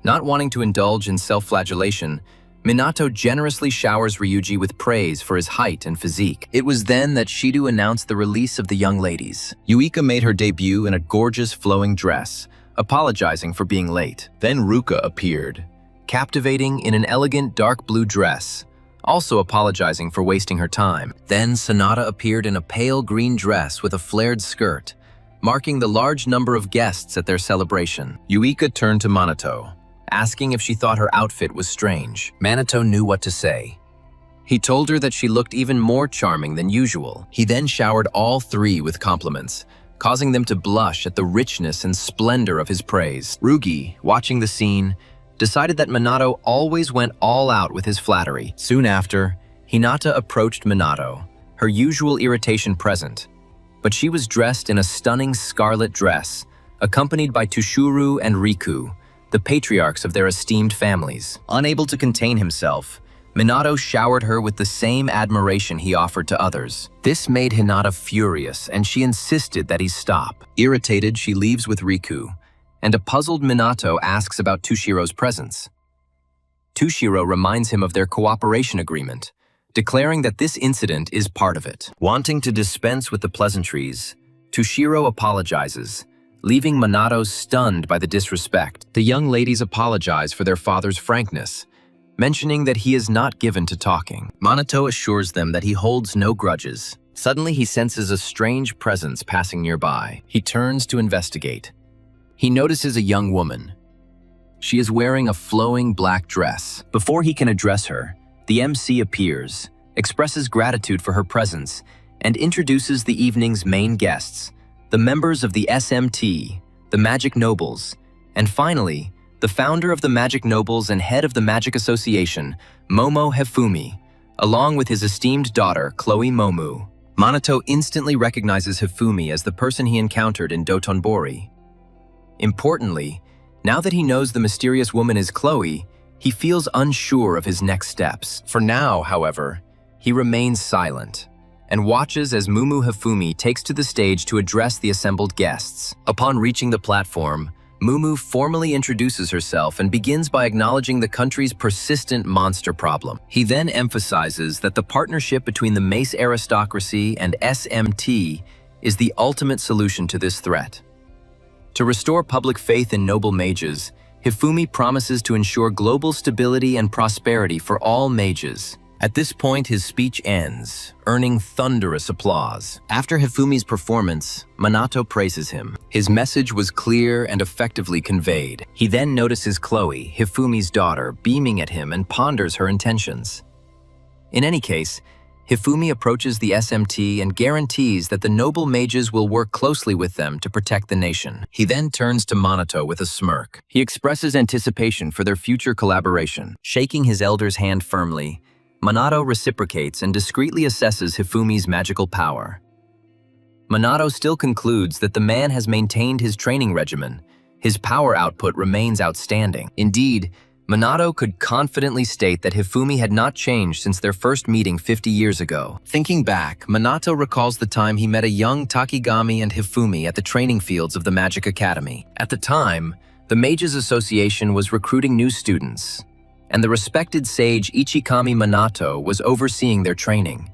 Not wanting to indulge in self-flagellation, Minato generously showers Ryuji with praise for his height and physique. It was then that Shido announced the release of the young ladies. Yuika made her debut in a gorgeous flowing dress, apologizing for being late. Then Ruka appeared, captivating in an elegant dark blue dress, also apologizing for wasting her time. Then Sonata appeared in a pale green dress with a flared skirt, marking the large number of guests at their celebration. Yuika turned to Minato, asking if she thought her outfit was strange. Minato knew what to say. He told her that she looked even more charming than usual. He then showered all three with compliments, causing them to blush at the richness and splendor of his praise. Rugi, watching the scene, decided that Minato always went all out with his flattery. Soon after, Hinata approached Minato, her usual irritation present, but she was dressed in a stunning scarlet dress, accompanied by Tushuru and Riku, the patriarchs of their esteemed families. Unable to contain himself, Minato showered her with the same admiration he offered to others. This made Hinata furious, and she insisted that he stop. Irritated, she leaves with Riku, and a puzzled Minato asks about Tushiro's presence. Tushiro reminds him of their cooperation agreement, declaring that this incident is part of it. Wanting to dispense with the pleasantries, Tushiro apologizes, leaving Minato stunned by the disrespect. The young ladies apologize for their father's frankness, mentioning that he is not given to talking. Minato assures them that he holds no grudges. Suddenly he senses a strange presence passing nearby. He turns to investigate. He notices a young woman. She is wearing a flowing black dress. Before he can address her, the MC appears, expresses gratitude for her presence, and introduces the evening's main guests, the members of the SMT, the Magic Nobles, and finally, the founder of the Magic Nobles and head of the Magic Association, Momo Hifumi, along with his esteemed daughter, Chloe Momu. Minato instantly recognizes Hifumi as the person he encountered in Dotonbori. Importantly, now that he knows the mysterious woman is Chloe, he feels unsure of his next steps. For now, however, he remains silent and watches as Mumu Hifumi takes to the stage to address the assembled guests. Upon reaching the platform, Mumu formally introduces herself and begins by acknowledging the country's persistent monster problem. He then emphasizes that the partnership between the Mace aristocracy and SMT is the ultimate solution to this threat. To restore public faith in noble mages, Hifumi promises to ensure global stability and prosperity for all mages. At this point, his speech ends, earning thunderous applause. After Hifumi's performance, Minato praises him. His message was clear and effectively conveyed. He then notices Chloe, Hifumi's daughter, beaming at him and ponders her intentions. In any case, Hifumi approaches the SMT and guarantees that the noble mages will work closely with them to protect the nation. He then turns to Minato with a smirk. He expresses anticipation for their future collaboration. Shaking his elder's hand firmly, Minato reciprocates and discreetly assesses Hifumi's magical power. Minato still concludes that the man has maintained his training regimen. His power output remains outstanding. Indeed, Minato could confidently state that Hifumi had not changed since their first meeting 50 years ago. Thinking back, Minato recalls the time he met a young Takigami and Hifumi at the training fields of the Magic Academy. At the time, the Mages Association was recruiting new students, and the respected sage Ichikami Minato was overseeing their training.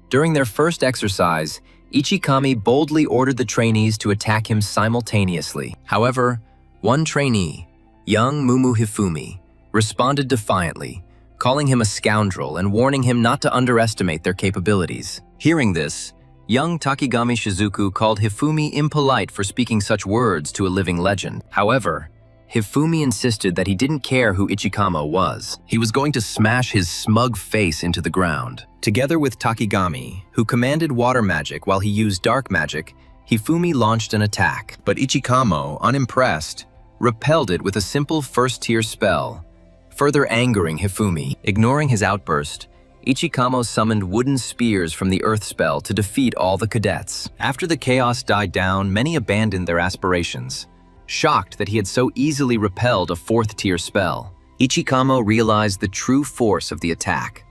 During their first exercise, Ichikami boldly ordered the trainees to attack him simultaneously. However, one trainee, young Mumu Hifumi, responded defiantly, calling him a scoundrel and warning him not to underestimate their capabilities. Hearing this, young Takigami Shizuku called Hifumi impolite for speaking such words to a living legend. However, Hifumi insisted that he didn't care who Ichikamo was. He was going to smash his smug face into the ground. Together with Takigami, who commanded water magic while he used dark magic, Hifumi launched an attack. But Ichikamo, unimpressed, repelled it with a simple first-tier spell, further angering Hifumi. Ignoring his outburst, Ichikamo summoned wooden spears from the earth spell to defeat all the cadets. After the chaos died down, many abandoned their aspirations, shocked that he had so easily repelled a fourth-tier spell. Ichikamo realized the true force of the attack.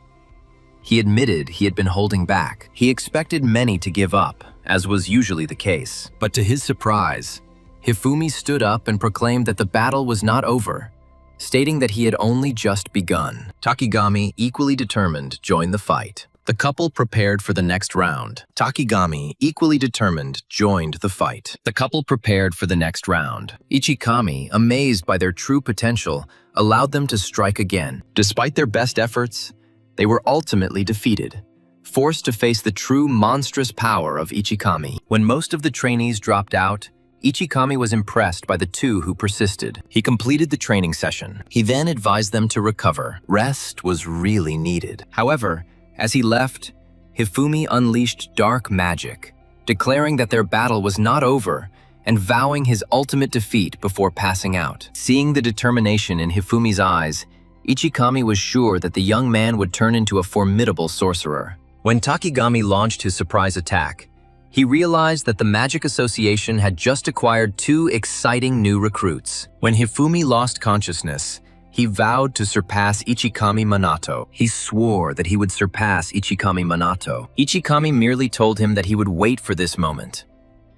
He admitted he had been holding back. He expected many to give up, as was usually the case. But to his surprise, Hifumi stood up and proclaimed that the battle was not over, stating that he had only just begun. Takigami, equally determined, joined the fight. The couple prepared for the next round. Takigami, equally determined, joined the fight. The couple prepared for the next round. Ichikami, amazed by their true potential, allowed them to strike again. Despite their best efforts, they were ultimately defeated, forced to face the true monstrous power of Ichikami. When most of the trainees dropped out, Ichikami was impressed by the two who persisted. He completed the training session. He then advised them to recover. Rest was really needed. However, as he left, Hifumi unleashed dark magic, declaring that their battle was not over and vowing his ultimate defeat before passing out. Seeing the determination in Hifumi's eyes, Ichikami was sure that the young man would turn into a formidable sorcerer. When Takigami launched his surprise attack, he realized that the Magic Association had just acquired two exciting new recruits. When Hifumi lost consciousness, he vowed to surpass Ichikami Minato. He swore that he would surpass Ichikami Minato. Ichikami merely told him that he would wait for this moment.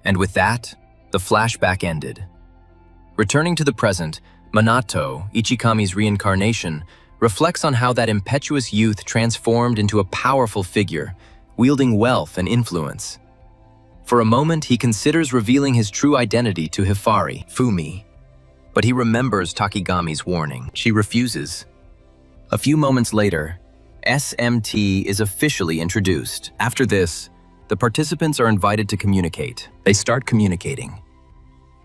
And with that, the flashback ended. Returning to the present, Minato, Ichikami's reincarnation, reflects on how that impetuous youth transformed into a powerful figure, wielding wealth and influence. For a moment, he considers revealing his true identity to Fumi, but he remembers Takigami's warning. She refuses. A few moments later, SMT is officially introduced. After this, the participants are invited to communicate. They start communicating.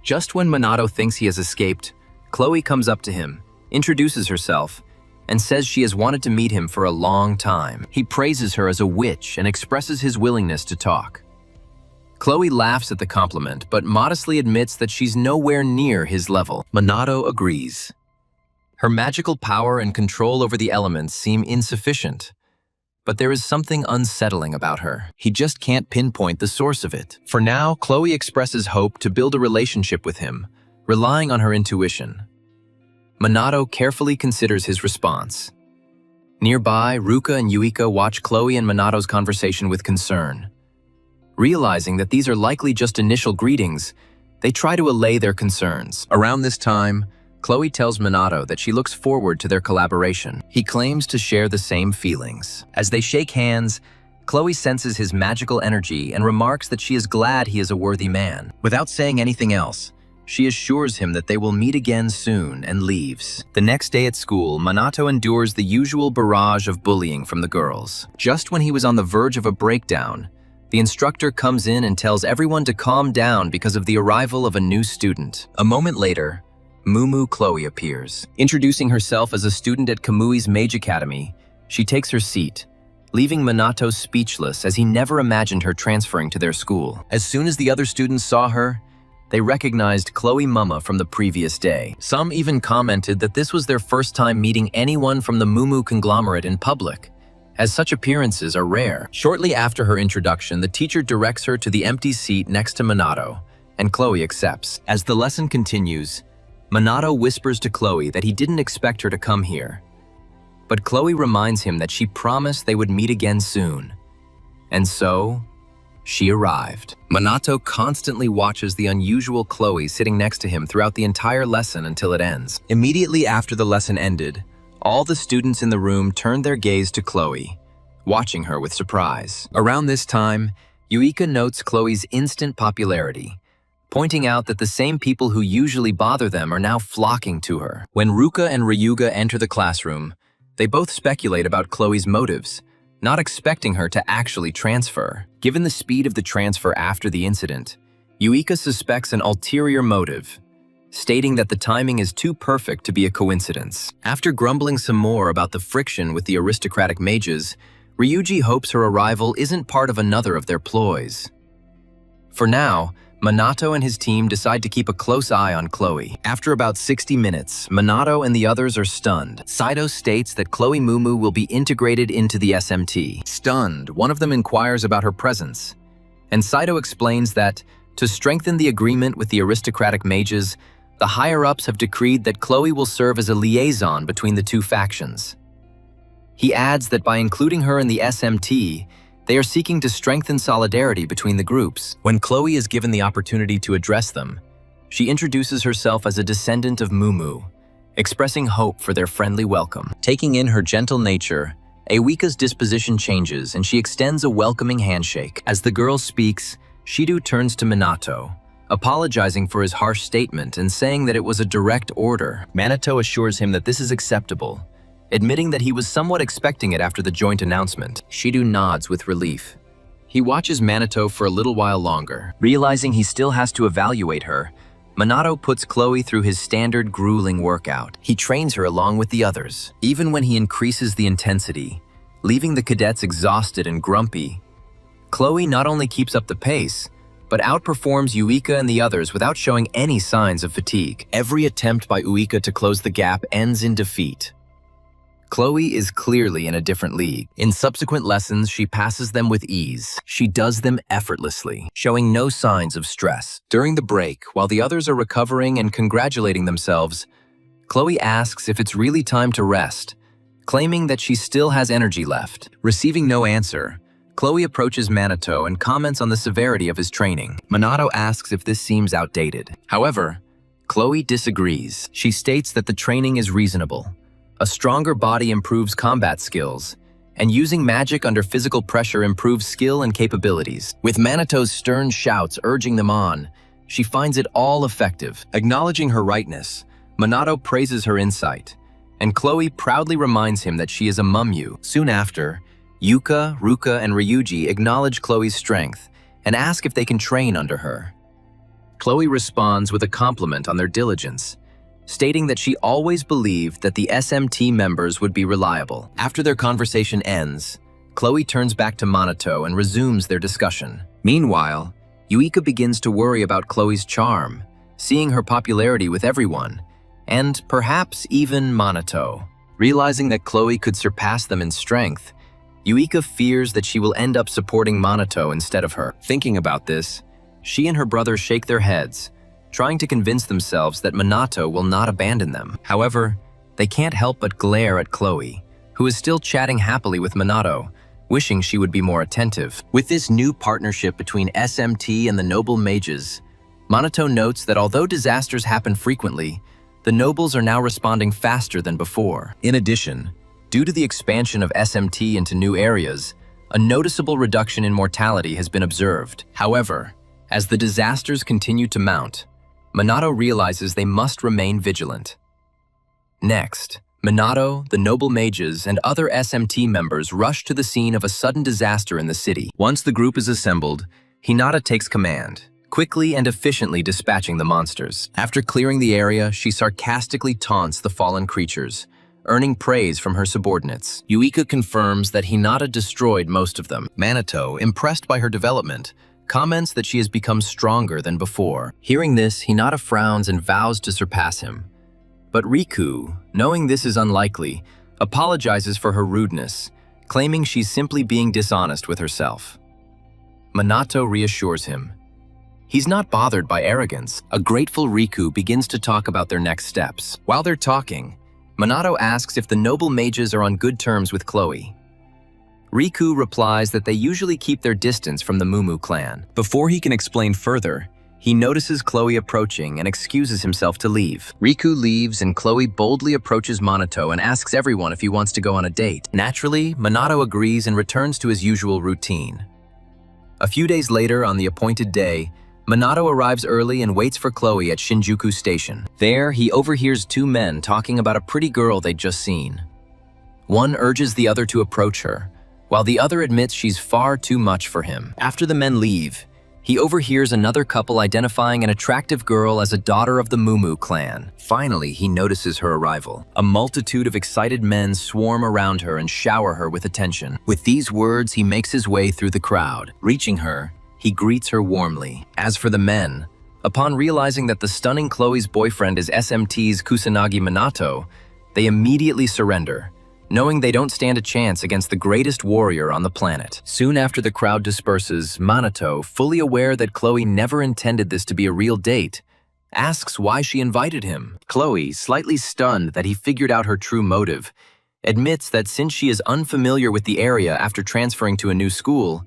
Just when Minato thinks he has escaped, Chloe comes up to him, introduces herself, and says she has wanted to meet him for a long time. He praises her as a witch and expresses his willingness to talk. Chloe laughs at the compliment, but modestly admits that she's nowhere near his level. Minato agrees. Her magical power and control over the elements seem insufficient, but there is something unsettling about her. He just can't pinpoint the source of it. For now, Chloe expresses hope to build a relationship with him, relying on her intuition. Minato carefully considers his response. Nearby, Ruka and Yuika watch Chloe and Minato's conversation with concern. Realizing that these are likely just initial greetings, they try to allay their concerns. Around this time, Chloe tells Minato that she looks forward to their collaboration. He claims to share the same feelings. As they shake hands, Chloe senses his magical energy and remarks that she is glad he is a worthy man. Without saying anything else, she assures him that they will meet again soon and leaves. The next day at school, Minato endures the usual barrage of bullying from the girls. Just when he was on the verge of a breakdown, the instructor comes in and tells everyone to calm down because of the arrival of a new student. A moment later, Mumu Chloe appears. Introducing herself as a student at Kamui's Mage Academy, she takes her seat, leaving Minato speechless as he never imagined her transferring to their school. As soon as the other students saw her, they recognized Chloe Mama from the previous day. Some even commented that this was their first time meeting anyone from the Mumu conglomerate in public, as such appearances are rare. Shortly after her introduction, the teacher directs her to the empty seat next to Minato, and Chloe accepts. As the lesson continues, Minato whispers to Chloe that he didn't expect her to come here. But Chloe reminds him that she promised they would meet again soon. And so, she arrived. Minato constantly watches the unusual Chloe sitting next to him throughout the entire lesson until it ends. Immediately after the lesson ended, all the students in the room turned their gaze to Chloe, watching her with surprise. Around this time, Yuika notes Chloe's instant popularity, pointing out that the same people who usually bother them are now flocking to her. When Ruka and Ryuga enter the classroom, they both speculate about Chloe's motives, not expecting her to actually transfer. Given the speed of the transfer after the incident, Yuika suspects an ulterior motive, stating that the timing is too perfect to be a coincidence. After grumbling some more about the friction with the aristocratic mages, Ryuji hopes her arrival isn't part of another of their ploys. For now, Minato and his team decide to keep a close eye on Chloe. After about 60 minutes, Minato and the others are stunned. Saito states that Chloe Mumu will be integrated into the SMT. Stunned, one of them inquires about her presence, and Saito explains that, to strengthen the agreement with the aristocratic mages, the higher-ups have decreed that Chloe will serve as a liaison between the two factions. He adds that by including her in the SMT, they are seeking to strengthen solidarity between the groups. When Chloe is given the opportunity to address them, she introduces herself as a descendant of Mumu, expressing hope for their friendly welcome. Taking in her gentle nature, Awika's disposition changes and she extends a welcoming handshake. As the girl speaks, Shido turns to Minato, apologizing for his harsh statement and saying that it was a direct order. Minato assures him that this is acceptable, admitting that he was somewhat expecting it after the joint announcement. Shido nods with relief. He watches Minato for a little while longer. Realizing he still has to evaluate her, Minato puts Chloe through his standard grueling workout. He trains her along with the others. Even when he increases the intensity, leaving the cadets exhausted and grumpy, Chloe not only keeps up the pace, but outperforms Uika and the others without showing any signs of fatigue. Every attempt by Uika to close the gap ends in defeat. Chloe is clearly in a different league. In subsequent lessons, she passes them with ease. She does them effortlessly, showing no signs of stress. During the break, while the others are recovering and congratulating themselves, Chloe asks if it's really time to rest, claiming that she still has energy left. Receiving no answer, Chloe approaches Minato and comments on the severity of his training. Minato asks if this seems outdated. However, Chloe disagrees. She states that the training is reasonable. A stronger body improves combat skills, and using magic under physical pressure improves skill and capabilities. With Manito's stern shouts urging them on, she finds it all effective. Acknowledging her rightness, Minato praises her insight, and Chloe proudly reminds him that she is a mumyu. Soon after, Yuka, Ruka, and Ryuji acknowledge Chloe's strength and ask if they can train under her. Chloe responds with a compliment on their diligence, stating that she always believed that the SMT members would be reliable. After their conversation ends, Chloe turns back to Minato and resumes their discussion. Meanwhile, Yuika begins to worry about Chloe's charm, seeing her popularity with everyone, and perhaps even Minato. Realizing that Chloe could surpass them in strength, Yuika fears that she will end up supporting Minato instead of her. Thinking about this, she and her brother shake their heads, trying to convince themselves that Minato will not abandon them. However, they can't help but glare at Chloe, who is still chatting happily with Minato, wishing she would be more attentive. With this new partnership between SMT and the noble mages, Minato notes that although disasters happen frequently, the nobles are now responding faster than before. In addition, due to the expansion of SMT into new areas, a noticeable reduction in mortality has been observed. However, as the disasters continue to mount, Minato realizes they must remain vigilant. Next, Minato, the noble mages, and other SMT members rush to the scene of a sudden disaster in the city. Once the group is assembled, Hinata takes command, quickly and efficiently dispatching the monsters. After clearing the area, she sarcastically taunts the fallen creatures, earning praise from her subordinates. Yuika confirms that Hinata destroyed most of them. Minato, impressed by her development, comments that she has become stronger than before. Hearing this, Hinata frowns and vows to surpass him. But Riku, knowing this is unlikely, apologizes for her rudeness, claiming she's simply being dishonest with herself. Minato reassures him. He's not bothered by arrogance. A grateful Riku begins to talk about their next steps. While they're talking, Minato asks if the noble mages are on good terms with Chloe. Riku replies that they usually keep their distance from the Mumu clan. Before he can explain further, he notices Chloe approaching and excuses himself to leave. Riku leaves and Chloe boldly approaches Minato and asks everyone if he wants to go on a date. Naturally, Minato agrees and returns to his usual routine. A few days later, on the appointed day, Minato arrives early and waits for Chloe at Shinjuku Station. There, he overhears two men talking about a pretty girl they'd just seen. One urges the other to approach her, while the other admits she's far too much for him. After the men leave, He overhears another couple identifying an attractive girl as a daughter of the Mumu clan. Finally, he notices her arrival. A multitude of excited men swarm around her and shower her with attention. With these words, he makes his way through the crowd. Reaching her, he greets her warmly. As for the men, upon realizing that the stunning Chloe's boyfriend is SMT's Kusanagi Minato, they immediately surrender, knowing they don't stand a chance against the greatest warrior on the planet. Soon after the crowd disperses, Minato, fully aware that Chloe never intended this to be a real date, asks why she invited him. Chloe, slightly stunned that he figured out her true motive, admits that since she is unfamiliar with the area after transferring to a new school,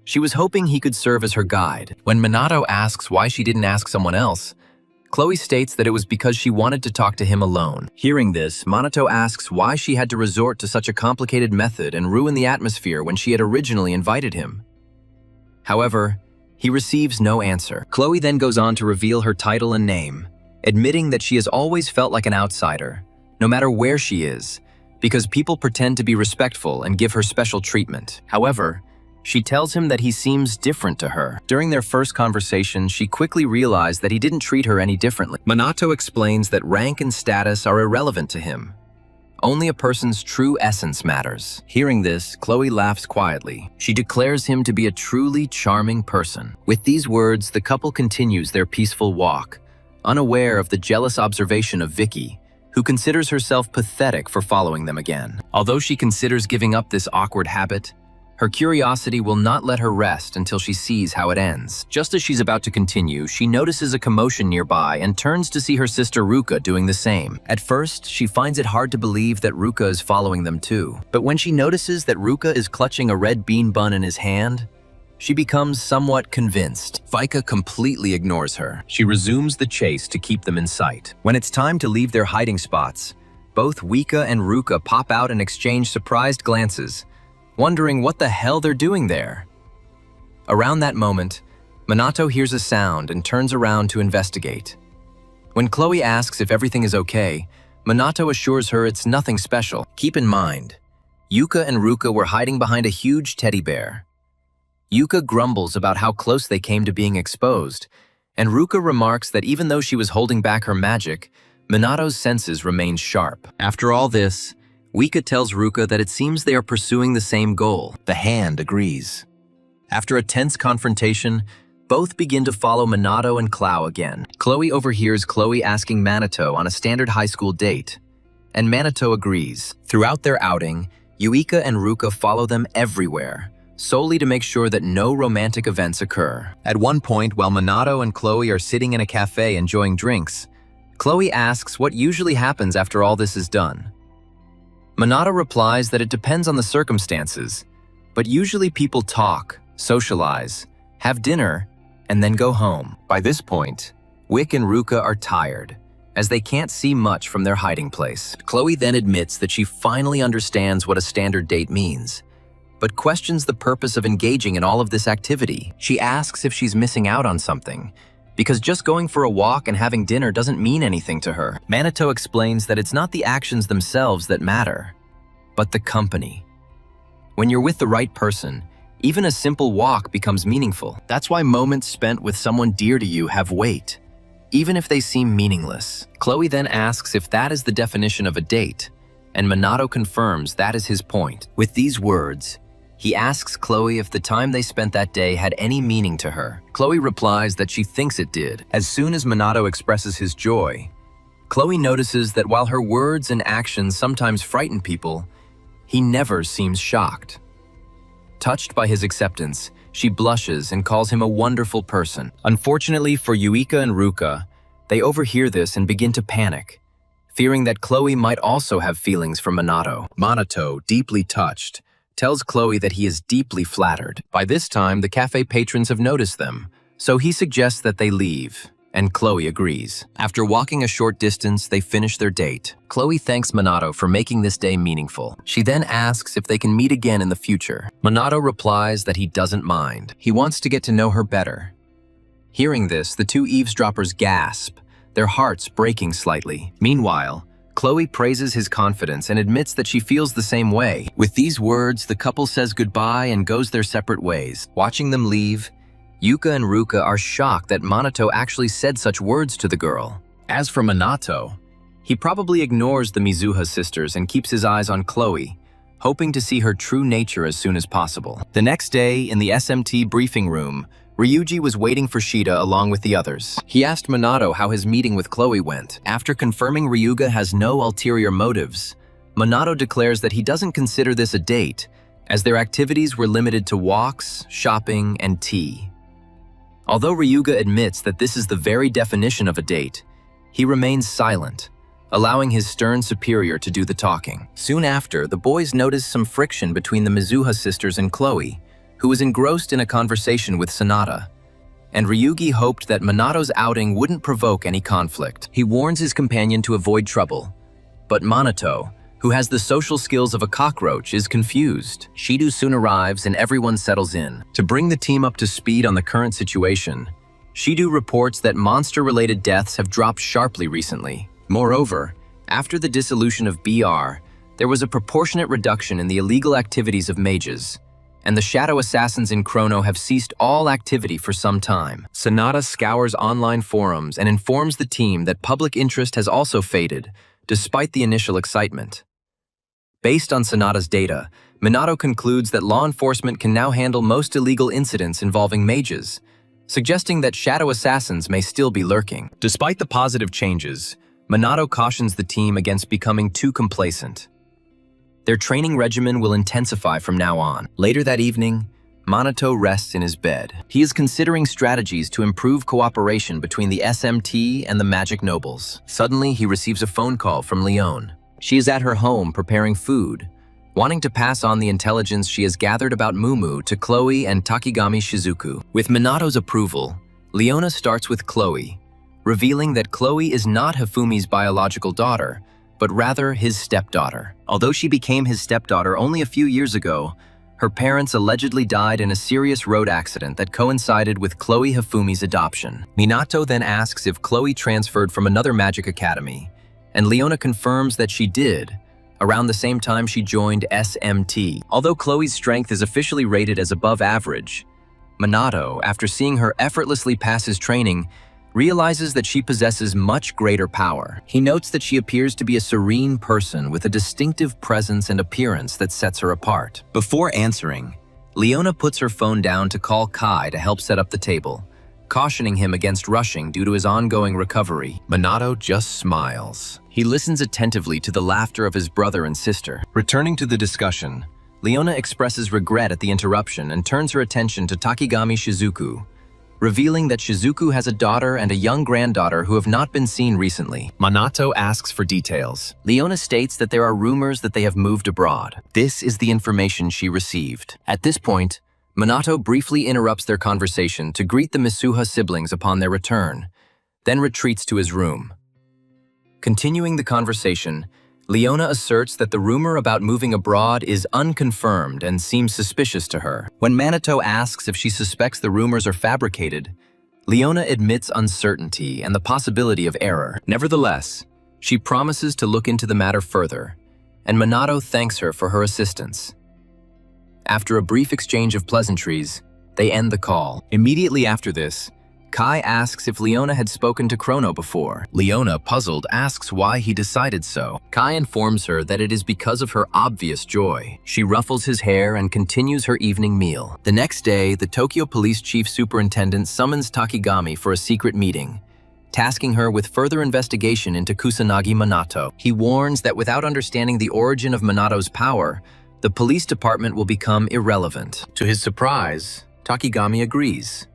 she was hoping he could serve as her guide. When Minato asks why she didn't ask someone else, Chloe states that it was because she wanted to talk to him alone. Hearing this, Minato asks why she had to resort to such a complicated method and ruin the atmosphere when she had originally invited him. However, he receives no answer. Chloe then goes on to reveal her title and name, admitting that she has always felt like an outsider, no matter where she is, because people pretend to be respectful and give her special treatment. However, she tells him that he seems different to her. During their first conversation, she quickly realized that he didn't treat her any differently. Minato explains that rank and status are irrelevant to him. Only a person's true essence matters. Hearing this, Chloe laughs quietly. She declares him to be a truly charming person. With these words, the couple continues their peaceful walk, unaware of the jealous observation of Vicky, who considers herself pathetic for following them again. Although she considers giving up this awkward habit, her curiosity will not let her rest until she sees how it ends. Just as she's about to continue, she notices a commotion nearby and turns to see her sister Ruka doing the same. At first, she finds it hard to believe that Ruka is following them too. But when she notices that Ruka is clutching a red bean bun in his hand, she becomes somewhat convinced. Vika completely ignores her. She resumes the chase to keep them in sight. When it's time to leave their hiding spots, both Wika and Ruka pop out and exchange surprised glances, wondering what the hell they're doing there. Around that moment, Minato hears a sound and turns around to investigate. When Chloe asks if everything is okay, Minato assures her it's nothing special. Keep in mind, Yuka and Ruka were hiding behind a huge teddy bear. Yuka grumbles about how close they came to being exposed, and Ruka remarks that even though she was holding back her magic, Minato's senses remained sharp. After all this, Wika tells Ruka that it seems they are pursuing the same goal. The hand agrees. After a tense confrontation, both begin to follow Minato and Clow again. Chloe overhears Chloe asking Minato on a standard high school date, and Minato agrees. Throughout their outing, Yuika and Ruka follow them everywhere, solely to make sure that no romantic events occur. At one point, while Minato and Chloe are sitting in a cafe enjoying drinks, Chloe asks what usually happens after all this is done. Minato replies that it depends on the circumstances, but usually people talk, socialize, have dinner, and then go home. By this point, Wick and Ruka are tired, as they can't see much from their hiding place. Chloe then admits that she finally understands what a standard date means, but questions the purpose of engaging in all of this activity. She asks if she's missing out on something, because just going for a walk and having dinner doesn't mean anything to her. Minato explains that it's not the actions themselves that matter, but the company. When you're with the right person, even a simple walk becomes meaningful. That's why moments spent with someone dear to you have weight, even if they seem meaningless. Chloe then asks if that is the definition of a date, and Minato confirms that is his point. With these words, he asks Chloe if the time they spent that day had any meaning to her. Chloe replies that she thinks it did. As soon as Minato expresses his joy, Chloe notices that while her words and actions sometimes frighten people, he never seems shocked. Touched by his acceptance, she blushes and calls him a wonderful person. Unfortunately for Yuika and Ruka, they overhear this and begin to panic, fearing that Chloe might also have feelings for Minato. Minato, deeply touched, tells Chloe that he is deeply flattered. By this time, the cafe patrons have noticed them, so he suggests that they leave, and Chloe agrees. After walking a short distance, they finish their date. Chloe thanks Minato for making this day meaningful. She then asks if they can meet again in the future. Minato replies that he doesn't mind. He wants to get to know her better. Hearing this, the two eavesdroppers gasp, their hearts breaking slightly. Meanwhile, Chloe praises his confidence and admits that she feels the same way. With these words, the couple says goodbye and goes their separate ways. Watching them leave, Yuka and Ruka are shocked that Minato actually said such words to the girl. As for Minato, he probably ignores the Mizuha sisters and keeps his eyes on Chloe, hoping to see her true nature as soon as possible. The next day, in the SMT briefing room, Ryuji was waiting for Shida along with the others. He asked Minato how his meeting with Chloe went. After confirming Ryuga has no ulterior motives, Minato declares that he doesn't consider this a date, as their activities were limited to walks, shopping, and tea. Although Ryuga admits that this is the very definition of a date, he remains silent, allowing his stern superior to do the talking. Soon after, the boys noticed some friction between the Mizuha sisters and Chloe, who was engrossed in a conversation with Sonata, and Ryugi hoped that Minato's outing wouldn't provoke any conflict. He warns his companion to avoid trouble, but Minato, who has the social skills of a cockroach, is confused. Shido soon arrives and everyone settles in. To bring the team up to speed on the current situation, Shido reports that monster-related deaths have dropped sharply recently. Moreover, after the dissolution of BR, there was a proportionate reduction in the illegal activities of mages, and the shadow assassins in Chrono have ceased all activity for some time. Sonata scours online forums and informs the team that public interest has also faded, despite the initial excitement. Based on Sonata's data, Minato concludes that law enforcement can now handle most illegal incidents involving mages, suggesting that shadow assassins may still be lurking. Despite the positive changes, Minato cautions the team against becoming too complacent. Their training regimen will intensify from now on. Later that evening, Minato rests in his bed. He is considering strategies to improve cooperation between the SMT and the Magic Nobles. Suddenly, he receives a phone call from Leone. She is at her home preparing food, wanting to pass on the intelligence she has gathered about Mumu to Chloe and Takigami Shizuku. With Minato's approval, Leona starts with Chloe, revealing that Chloe is not Hifumi's biological daughter, but rather his stepdaughter. Although she became his stepdaughter only a few years ago, her parents allegedly died in a serious road accident that coincided with Chloe Hifumi's adoption. Minato then asks if Chloe transferred from another magic academy, and Leona confirms that she did, around the same time she joined SMT. Although Chloe's strength is officially rated as above average, Minato, after seeing her effortlessly pass his training, realizes that she possesses much greater power. He notes that she appears to be a serene person with a distinctive presence and appearance that sets her apart. Before answering, Leona puts her phone down to call Kai to help set up the table, cautioning him against rushing due to his ongoing recovery. Minato just smiles. He listens attentively to the laughter of his brother and sister. Returning to the discussion, Leona expresses regret at the interruption and turns her attention to Takigami Shizuku, revealing that Shizuku has a daughter and a young granddaughter who have not been seen recently. Minato asks for details. Leona states that there are rumors that they have moved abroad. This is the information she received. At this point, Minato briefly interrupts their conversation to greet the Misuha siblings upon their return, then retreats to his room. Continuing the conversation, Leona asserts that the rumor about moving abroad is unconfirmed and seems suspicious to her. When Minato asks if she suspects the rumors are fabricated, Leona admits uncertainty and the possibility of error. Nevertheless, she promises to look into the matter further, and Minato thanks her for her assistance. After a brief exchange of pleasantries, they end the call. Immediately after this, Kai asks if Leona had spoken to Chrono before. Leona, puzzled, asks why he decided so. Kai informs her that it is because of her obvious joy. She ruffles his hair and continues her evening meal. The next day, the Tokyo Police Chief Superintendent summons Takigami for a secret meeting, tasking her with further investigation into Kusanagi Minato. He warns that without understanding the origin of Minato's power, the police department will become irrelevant. To his surprise, Takigami agrees.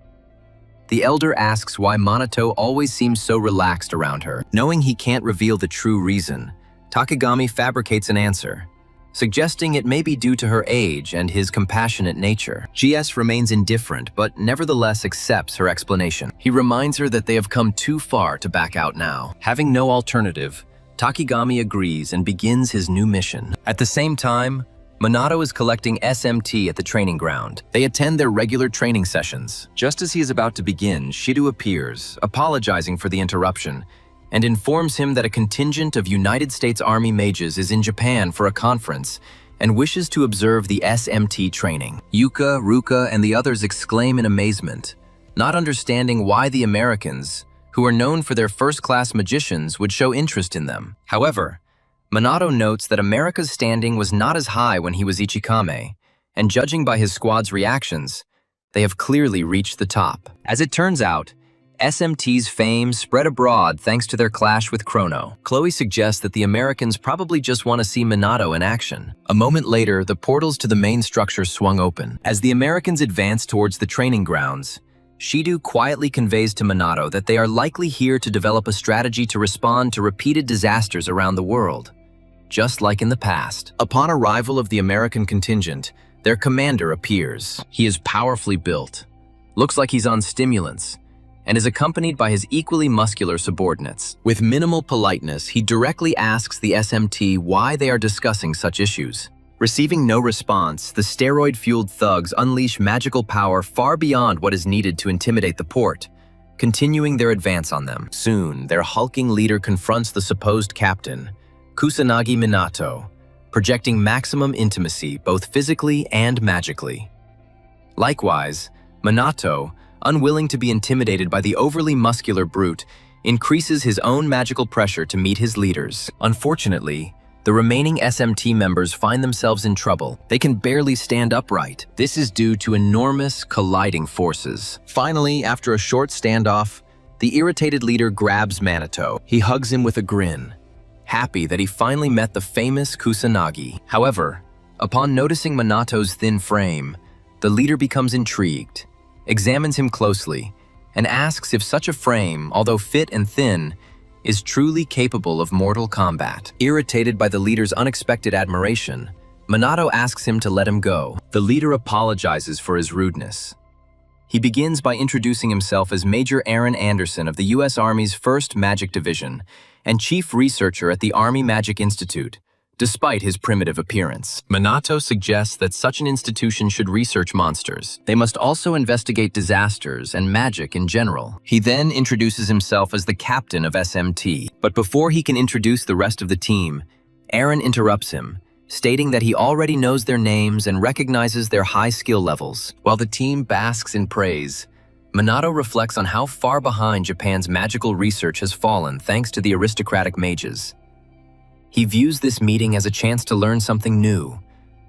The elder asks why Minato always seems so relaxed around her. Knowing he can't reveal the true reason, Takigami fabricates an answer, suggesting it may be due to her age and his compassionate nature. GS remains indifferent, but nevertheless accepts her explanation. He reminds her that they have come too far to back out now. Having no alternative, Takigami agrees and begins his new mission. At the same time, Minato is collecting SMT at the training ground. They attend their regular training sessions. Just as he is about to begin, Shido appears, apologizing for the interruption, and informs him that a contingent of United States Army mages is in Japan for a conference and wishes to observe the SMT training. Yuka, Ruka, and the others exclaim in amazement, not understanding why the Americans, who are known for their first-class magicians, would show interest in them. However, Minato notes that America's standing was not as high when he was Ichikame, and judging by his squad's reactions, they have clearly reached the top. As it turns out, SMT's fame spread abroad thanks to their clash with Chrono. Chloe suggests that the Americans probably just want to see Minato in action. A moment later, the portals to the main structure swung open. As the Americans advance towards the training grounds, Shido quietly conveys to Minato that they are likely here to develop a strategy to respond to repeated disasters around the world, just like in the past. Upon arrival of the American contingent, their commander appears. He is powerfully built, looks like he's on stimulants, and is accompanied by his equally muscular subordinates. With minimal politeness, he directly asks the SMT why they are discussing such issues. Receiving no response, the steroid-fueled thugs unleash magical power far beyond what is needed to intimidate the port, continuing their advance on them. Soon, their hulking leader confronts the supposed captain, Kusanagi Minato, projecting maximum intimacy both physically and magically. Likewise, Minato, unwilling to be intimidated by the overly muscular brute, increases his own magical pressure to meet his leaders. Unfortunately, the remaining SMT members find themselves in trouble. They can barely stand upright. This is due to enormous colliding forces. Finally, after a short standoff, the irritated leader grabs Minato. He hugs him with a grin, happy that he finally met the famous Kusanagi. However, upon noticing Minato's thin frame, the leader becomes intrigued, examines him closely, and asks if such a frame, although fit and thin, is truly capable of mortal combat. Irritated by the leader's unexpected admiration, Minato asks him to let him go. The leader apologizes for his rudeness. He begins by introducing himself as Major Aaron Anderson of the U.S. Army's 1st Magic Division and chief researcher at the Army Magic Institute, despite his primitive appearance. Minato suggests that such an institution should research monsters. They must also investigate disasters and magic in general. He then introduces himself as the captain of SMT. But before he can introduce the rest of the team, Aaron interrupts him, stating that he already knows their names and recognizes their high skill levels. While the team basks in praise, Minato reflects on how far behind Japan's magical research has fallen thanks to the aristocratic mages. He views this meeting as a chance to learn something new,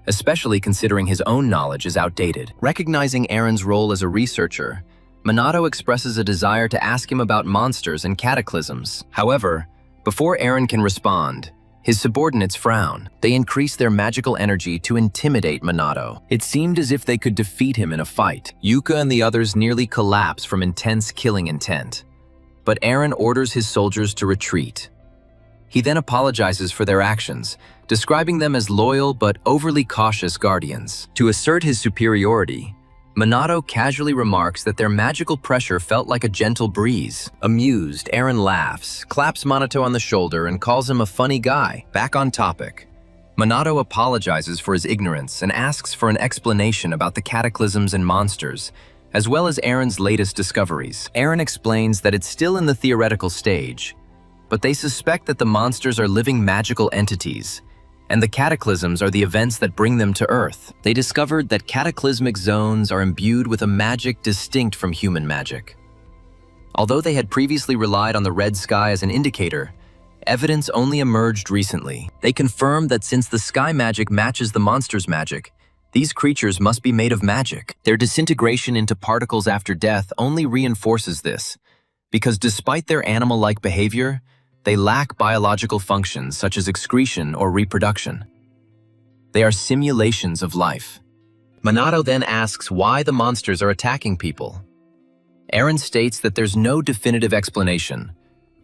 especially considering his own knowledge is outdated. Recognizing Aaron's role as a researcher, Minato expresses a desire to ask him about monsters and cataclysms. However, before Aaron can respond, his subordinates frown. They increase their magical energy to intimidate Minato. It seemed as if they could defeat him in a fight. Yuka and the others nearly collapse from intense killing intent, but Aaron orders his soldiers to retreat. He then apologizes for their actions, describing them as loyal but overly cautious guardians. To assert his superiority, Minato casually remarks that their magical pressure felt like a gentle breeze. Amused, Aaron laughs, claps Minato on the shoulder, and calls him a funny guy. Back on topic, Minato apologizes for his ignorance and asks for an explanation about the cataclysms and monsters, as well as Aaron's latest discoveries. Aaron explains that it's still in the theoretical stage, but they suspect that the monsters are living magical entities, and the cataclysms are the events that bring them to Earth. They discovered that cataclysmic zones are imbued with a magic distinct from human magic. Although they had previously relied on the red sky as an indicator, evidence only emerged recently. They confirmed that since the sky magic matches the monster's magic, these creatures must be made of magic. Their disintegration into particles after death only reinforces this, because despite their animal-like behavior, they lack biological functions such as excretion or reproduction. They are simulations of life. Minato then asks why the monsters are attacking people. Aaron states that there's no definitive explanation,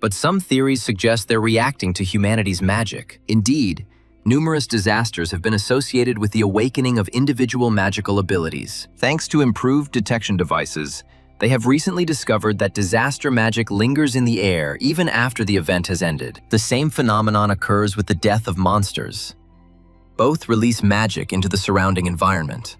but some theories suggest they're reacting to humanity's magic. Indeed, numerous disasters have been associated with the awakening of individual magical abilities. Thanks to improved detection devices, they have recently discovered that disaster magic lingers in the air even after the event has ended. The same phenomenon occurs with the death of monsters. Both release magic into the surrounding environment.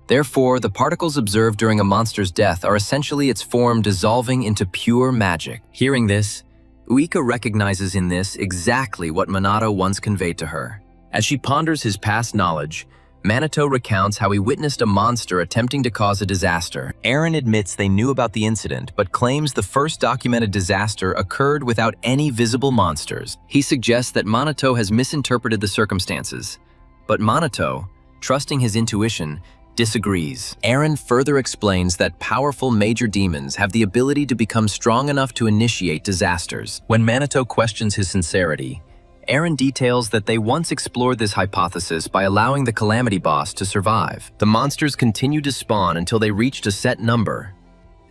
Therefore, the particles observed during a monster's death are essentially its form dissolving into pure magic. Hearing this, Uika recognizes in this exactly what Minato once conveyed to her. As she ponders his past knowledge, Minato recounts how he witnessed a monster attempting to cause a disaster. Eren admits they knew about the incident, but claims the first documented disaster occurred without any visible monsters. He suggests that Minato has misinterpreted the circumstances, but Minato, trusting his intuition, disagrees. Eren further explains that powerful major demons have the ability to become strong enough to initiate disasters. When Minato questions his sincerity, Eren details that they once explored this hypothesis by allowing the Calamity Boss to survive. The monsters continued to spawn until they reached a set number,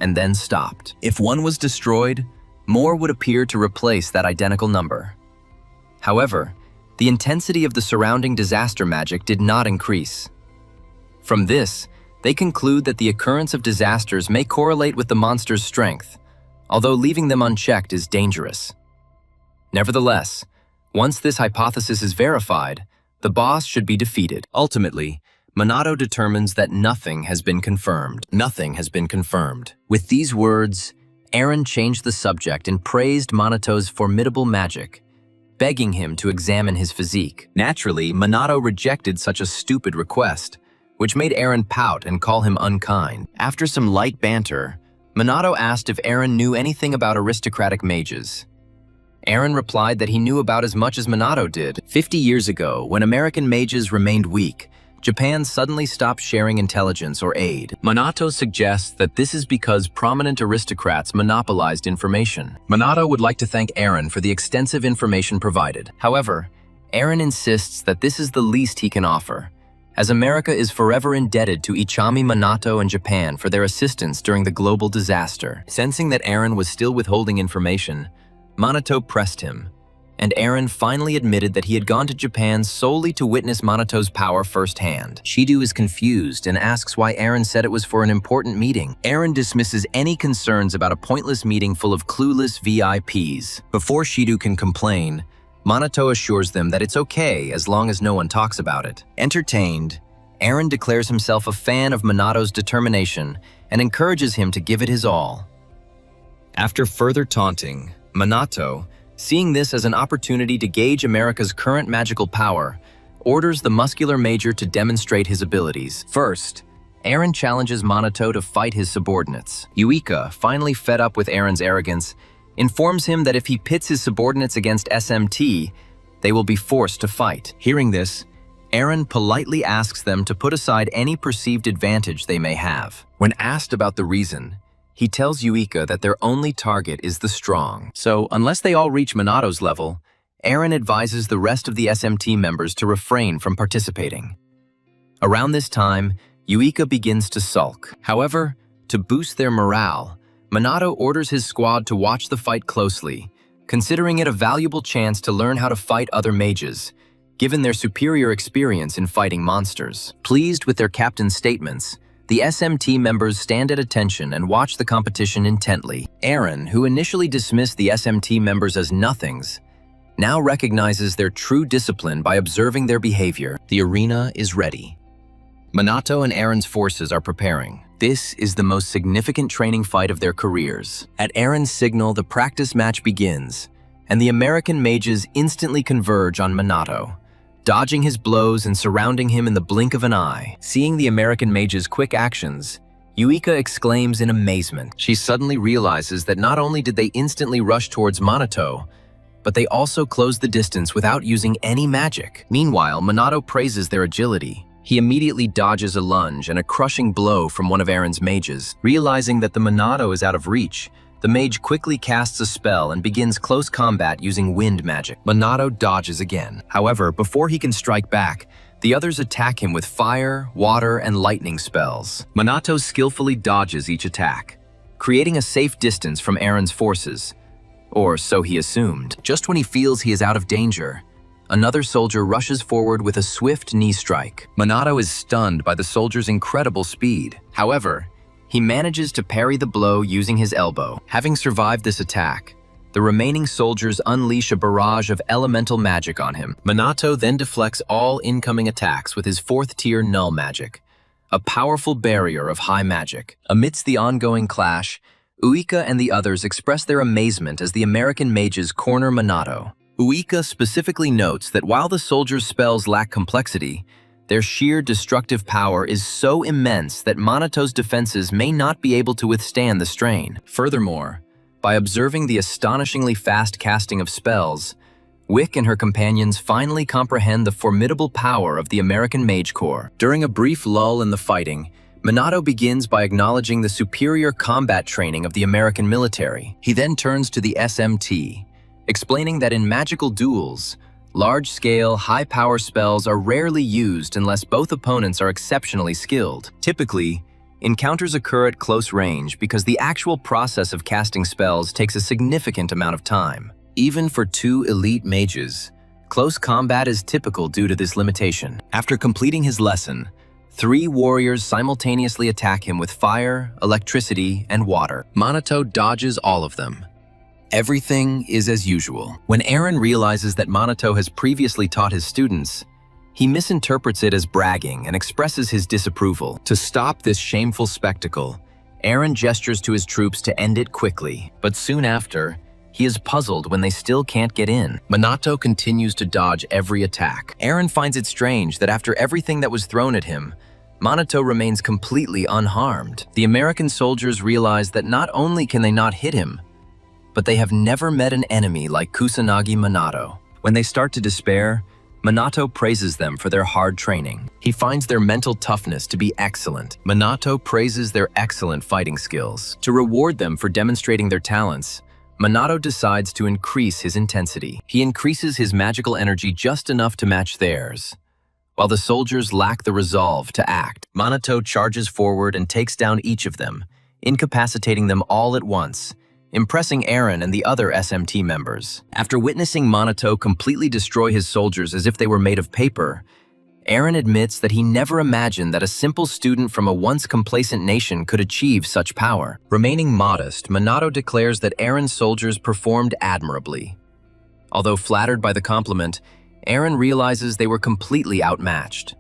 and then stopped. If one was destroyed, more would appear to replace that identical number. However, the intensity of the surrounding disaster magic did not increase. From this, they conclude that the occurrence of disasters may correlate with the monster's strength, although leaving them unchecked is dangerous. Nevertheless, once this hypothesis is verified, the boss should be defeated. Ultimately, Minato determines that nothing has been confirmed. Nothing has been confirmed. With these words, Eren changed the subject and praised Minato's formidable magic, begging him to examine his physique. Naturally, Minato rejected such a stupid request, which made Eren pout and call him unkind. After some light banter, Minato asked if Eren knew anything about aristocratic mages. Eren replied that he knew about as much as Minato did. 50 years ago, when American mages remained weak, Japan suddenly stopped sharing intelligence or aid. Minato suggests that this is because prominent aristocrats monopolized information. Minato would like to thank Eren for the extensive information provided. However, Eren insists that this is the least he can offer, as America is forever indebted to Ichami, Minato, and Japan for their assistance during the global disaster. Sensing that Eren was still withholding information, Minato pressed him, and Eren finally admitted that he had gone to Japan solely to witness Minato's power firsthand. Shido is confused and asks why Eren said it was for an important meeting. Eren dismisses any concerns about a pointless meeting full of clueless VIPs. Before Shido can complain, Minato assures them that it's okay as long as no one talks about it. Entertained, Eren declares himself a fan of Minato's determination and encourages him to give it his all. After further taunting, Minato, seeing this as an opportunity to gauge America's current magical power, orders the muscular major to demonstrate his abilities. First, Eren challenges Minato to fight his subordinates. Yuika, finally fed up with Eren's arrogance, informs him that if he pits his subordinates against SMT, they will be forced to fight. Hearing this, Eren politely asks them to put aside any perceived advantage they may have. When asked about the reason, he tells Yuika that their only target is the strong. So, unless they all reach Minato's level, Eren advises the rest of the SMT members to refrain from participating. Around this time, Yuika begins to sulk. However, to boost their morale, Minato orders his squad to watch the fight closely, considering it a valuable chance to learn how to fight other mages, given their superior experience in fighting monsters. Pleased with their captain's statements, the SMT members stand at attention and watch the competition intently. Eren, who initially dismissed the SMT members as nothings, now recognizes their true discipline by observing their behavior. The arena is ready. Minato and Eren's forces are preparing. This is the most significant training fight of their careers. At Eren's signal, the practice match begins, and the American mages instantly converge on Minato, dodging his blows and surrounding him in the blink of an eye. Seeing the American mage's quick actions, Yuika exclaims in amazement. She suddenly realizes that not only did they instantly rush towards Minato, but they also closed the distance without using any magic. Meanwhile, Minato praises their agility. He immediately dodges a lunge and a crushing blow from one of Eren's mages. Realizing that the Minato is out of reach, the mage quickly casts a spell and begins close combat using wind magic. Minato dodges again. However, before he can strike back, the others attack him with fire, water, and lightning spells. Minato skillfully dodges each attack, creating a safe distance from Eren's forces, or so he assumed. Just when he feels he is out of danger, another soldier rushes forward with a swift knee strike. Minato is stunned by the soldier's incredible speed. However, he manages to parry the blow using his elbow. Having survived this attack, the remaining soldiers unleash a barrage of elemental magic on him. Minato then deflects all incoming attacks with his 4th tier null magic, a powerful barrier of high magic. Amidst the ongoing clash, Uika and the others express their amazement as the American mages corner Minato. Uika specifically notes that while the soldiers' spells lack complexity, Their sheer destructive power is so immense that Manato's defenses may not be able to withstand the strain. Furthermore, by observing the astonishingly fast casting of spells, Wick and her companions finally comprehend the formidable power of the American Mage Corps. During a brief lull in the fighting, Minato begins by acknowledging the superior combat training of the American military. He then turns to the SMT, explaining that in magical duels, large-scale, high-power spells are rarely used unless both opponents are exceptionally skilled. Typically, encounters occur at close range because the actual process of casting spells takes a significant amount of time. Even for two elite mages, close combat is typical due to this limitation. After completing his lesson, 3 warriors simultaneously attack him with fire, electricity, and water. Minato dodges all of them. Everything is as usual. When Eren realizes that Minato has previously taught his students, he misinterprets it as bragging and expresses his disapproval. To stop this shameful spectacle, Eren gestures to his troops to end it quickly, but soon after, he is puzzled when they still can't get in. Minato continues to dodge every attack. Eren finds it strange that after everything that was thrown at him, Minato remains completely unharmed. The American soldiers realize that not only can they not hit him, but they have never met an enemy like Kusanagi Minato. When they start to despair, Minato praises them for their hard training. He finds their mental toughness to be excellent. Minato praises their excellent fighting skills. To reward them for demonstrating their talents, Minato decides to increase his intensity. He increases his magical energy just enough to match theirs. While the soldiers lack the resolve to act, Minato charges forward and takes down each of them, incapacitating them all at once, impressing Eren and the other SMT members. After witnessing Minato completely destroy his soldiers as if they were made of paper, Eren admits that he never imagined that a simple student from a once complacent nation could achieve such power. Remaining modest, Minato declares that Eren's soldiers performed admirably. Although flattered by the compliment, Eren realizes they were completely outmatched.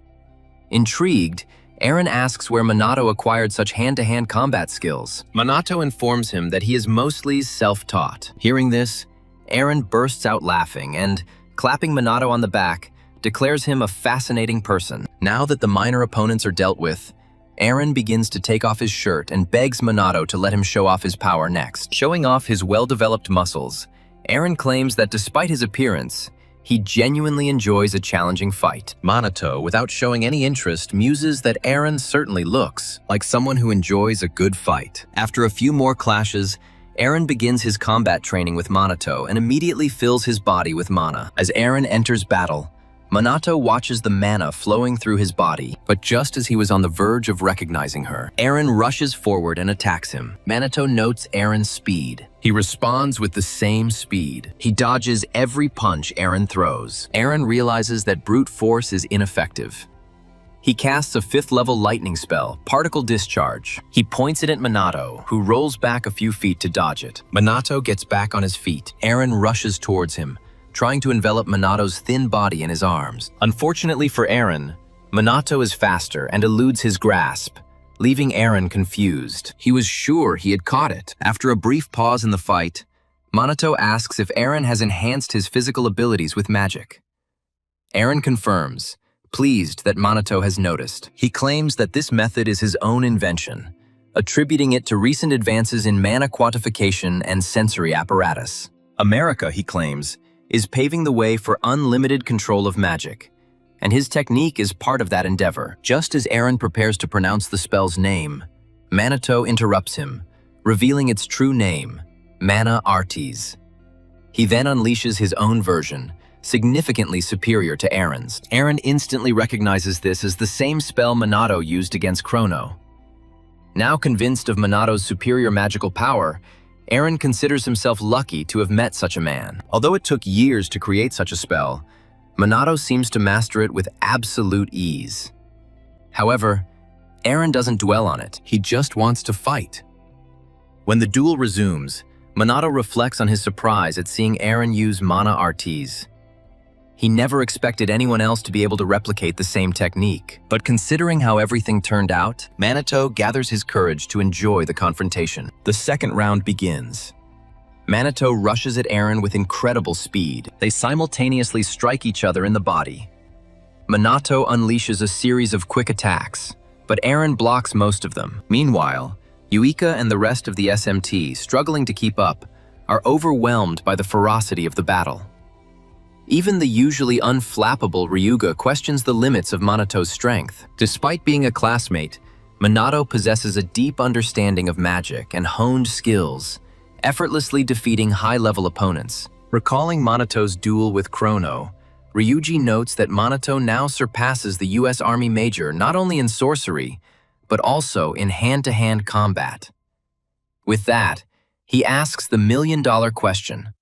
Intrigued, Eren asks where Minato acquired such hand-to-hand combat skills. Minato informs him that he is mostly self-taught. Hearing this, Eren bursts out laughing and, clapping Minato on the back, declares him a fascinating person. Now that the minor opponents are dealt with, Eren begins to take off his shirt and begs Minato to let him show off his power next. Showing off his well-developed muscles, Eren claims that despite his appearance, he genuinely enjoys a challenging fight. Minato, without showing any interest, muses that Eren certainly looks like someone who enjoys a good fight. After a few more clashes, Eren begins his combat training with Minato and immediately fills his body with mana. As Eren enters battle, Minato watches the mana flowing through his body, but just as he was on the verge of recognizing her, Eren rushes forward and attacks him. Minato notes Eren's speed. He responds with the same speed. He dodges every punch Eren throws. Eren realizes that brute force is ineffective. He casts a 5th-level lightning spell, Particle Discharge. He points it at Minato, who rolls back a few feet to dodge it. Minato gets back on his feet. Eren rushes towards him, trying to envelop Minato's thin body in his arms. Unfortunately for Eren, Minato is faster and eludes his grasp, leaving Eren confused. He was sure he had caught it. After a brief pause in the fight, Minato asks if Eren has enhanced his physical abilities with magic. Eren confirms, pleased that Minato has noticed. He claims that this method is his own invention, attributing it to recent advances in mana quantification and sensory apparatus. America, he claims, is paving the way for unlimited control of magic, and his technique is part of that endeavor. Just as Eren prepares to pronounce the spell's name, Minato interrupts him, revealing its true name, Mana Artes. He then unleashes his own version, significantly superior to Eren's. Eren instantly recognizes this as the same spell Minato used against Chrono. Now convinced of Minato's superior magical power, Eren considers himself lucky to have met such a man. Although it took years to create such a spell, Minato seems to master it with absolute ease. However, Eren doesn't dwell on it. He just wants to fight. When the duel resumes, Minato reflects on his surprise at seeing Eren use Mana Artes. He never expected anyone else to be able to replicate the same technique. But considering how everything turned out, Minato gathers his courage to enjoy the confrontation. The second round begins. Minato rushes at Eren with incredible speed. They simultaneously strike each other in the body. Minato unleashes a series of quick attacks, but Eren blocks most of them. Meanwhile, Yuika and the rest of the SMT, struggling to keep up, are overwhelmed by the ferocity of the battle. Even the usually unflappable Ryuga questions the limits of Minato's strength. Despite being a classmate, Minato possesses a deep understanding of magic and honed skills, effortlessly defeating high-level opponents. Recalling Minato's duel with Chrono, Ryuji notes that Minato now surpasses the US Army Major not only in sorcery, but also in hand-to-hand combat. With that, he asks the million-dollar question: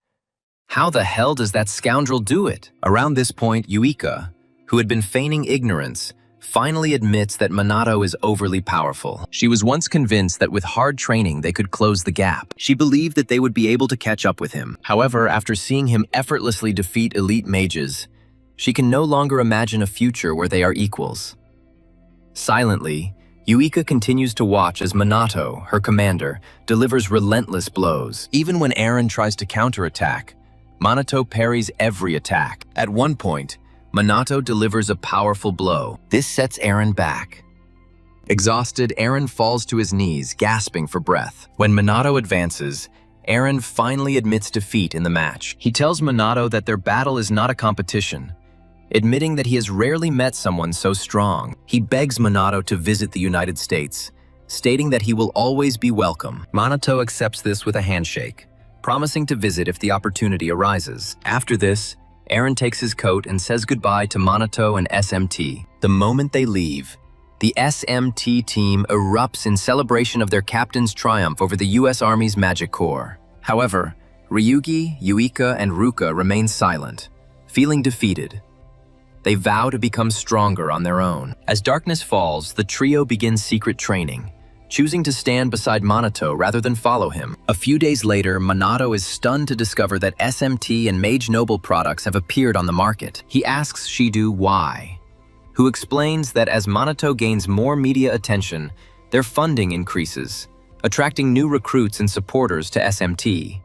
how the hell does that scoundrel do it? Around this point, Yuika, who had been feigning ignorance, finally admits that Minato is overly powerful. She was once convinced that with hard training they could close the gap. She believed that they would be able to catch up with him. However, after seeing him effortlessly defeat elite mages, she can no longer imagine a future where they are equals. Silently, Yuika continues to watch as Minato, her commander, delivers relentless blows. Even when Eren tries to counterattack, Minato parries every attack. At one point, Minato delivers a powerful blow. This sets Eren back. Exhausted, Eren falls to his knees, gasping for breath. When Minato advances, Eren finally admits defeat in the match. He tells Minato that their battle is not a competition, admitting that he has rarely met someone so strong. He begs Minato to visit the United States, stating that he will always be welcome. Minato accepts this with a handshake, promising to visit if the opportunity arises. After this, Eren takes his coat and says goodbye to Minato and SMT. The moment they leave, the SMT team erupts in celebration of their captain's triumph over the US Army's Magic Corps. However, Ryugi, Yuika, and Ruka remain silent, feeling defeated. They vow to become stronger on their own. As darkness falls, the trio begins secret training, choosing to stand beside Minato rather than follow him. A few days later, Minato is stunned to discover that SMT and Mage Noble products have appeared on the market. He asks Shido why, who explains that as Minato gains more media attention, their funding increases, attracting new recruits and supporters to SMT.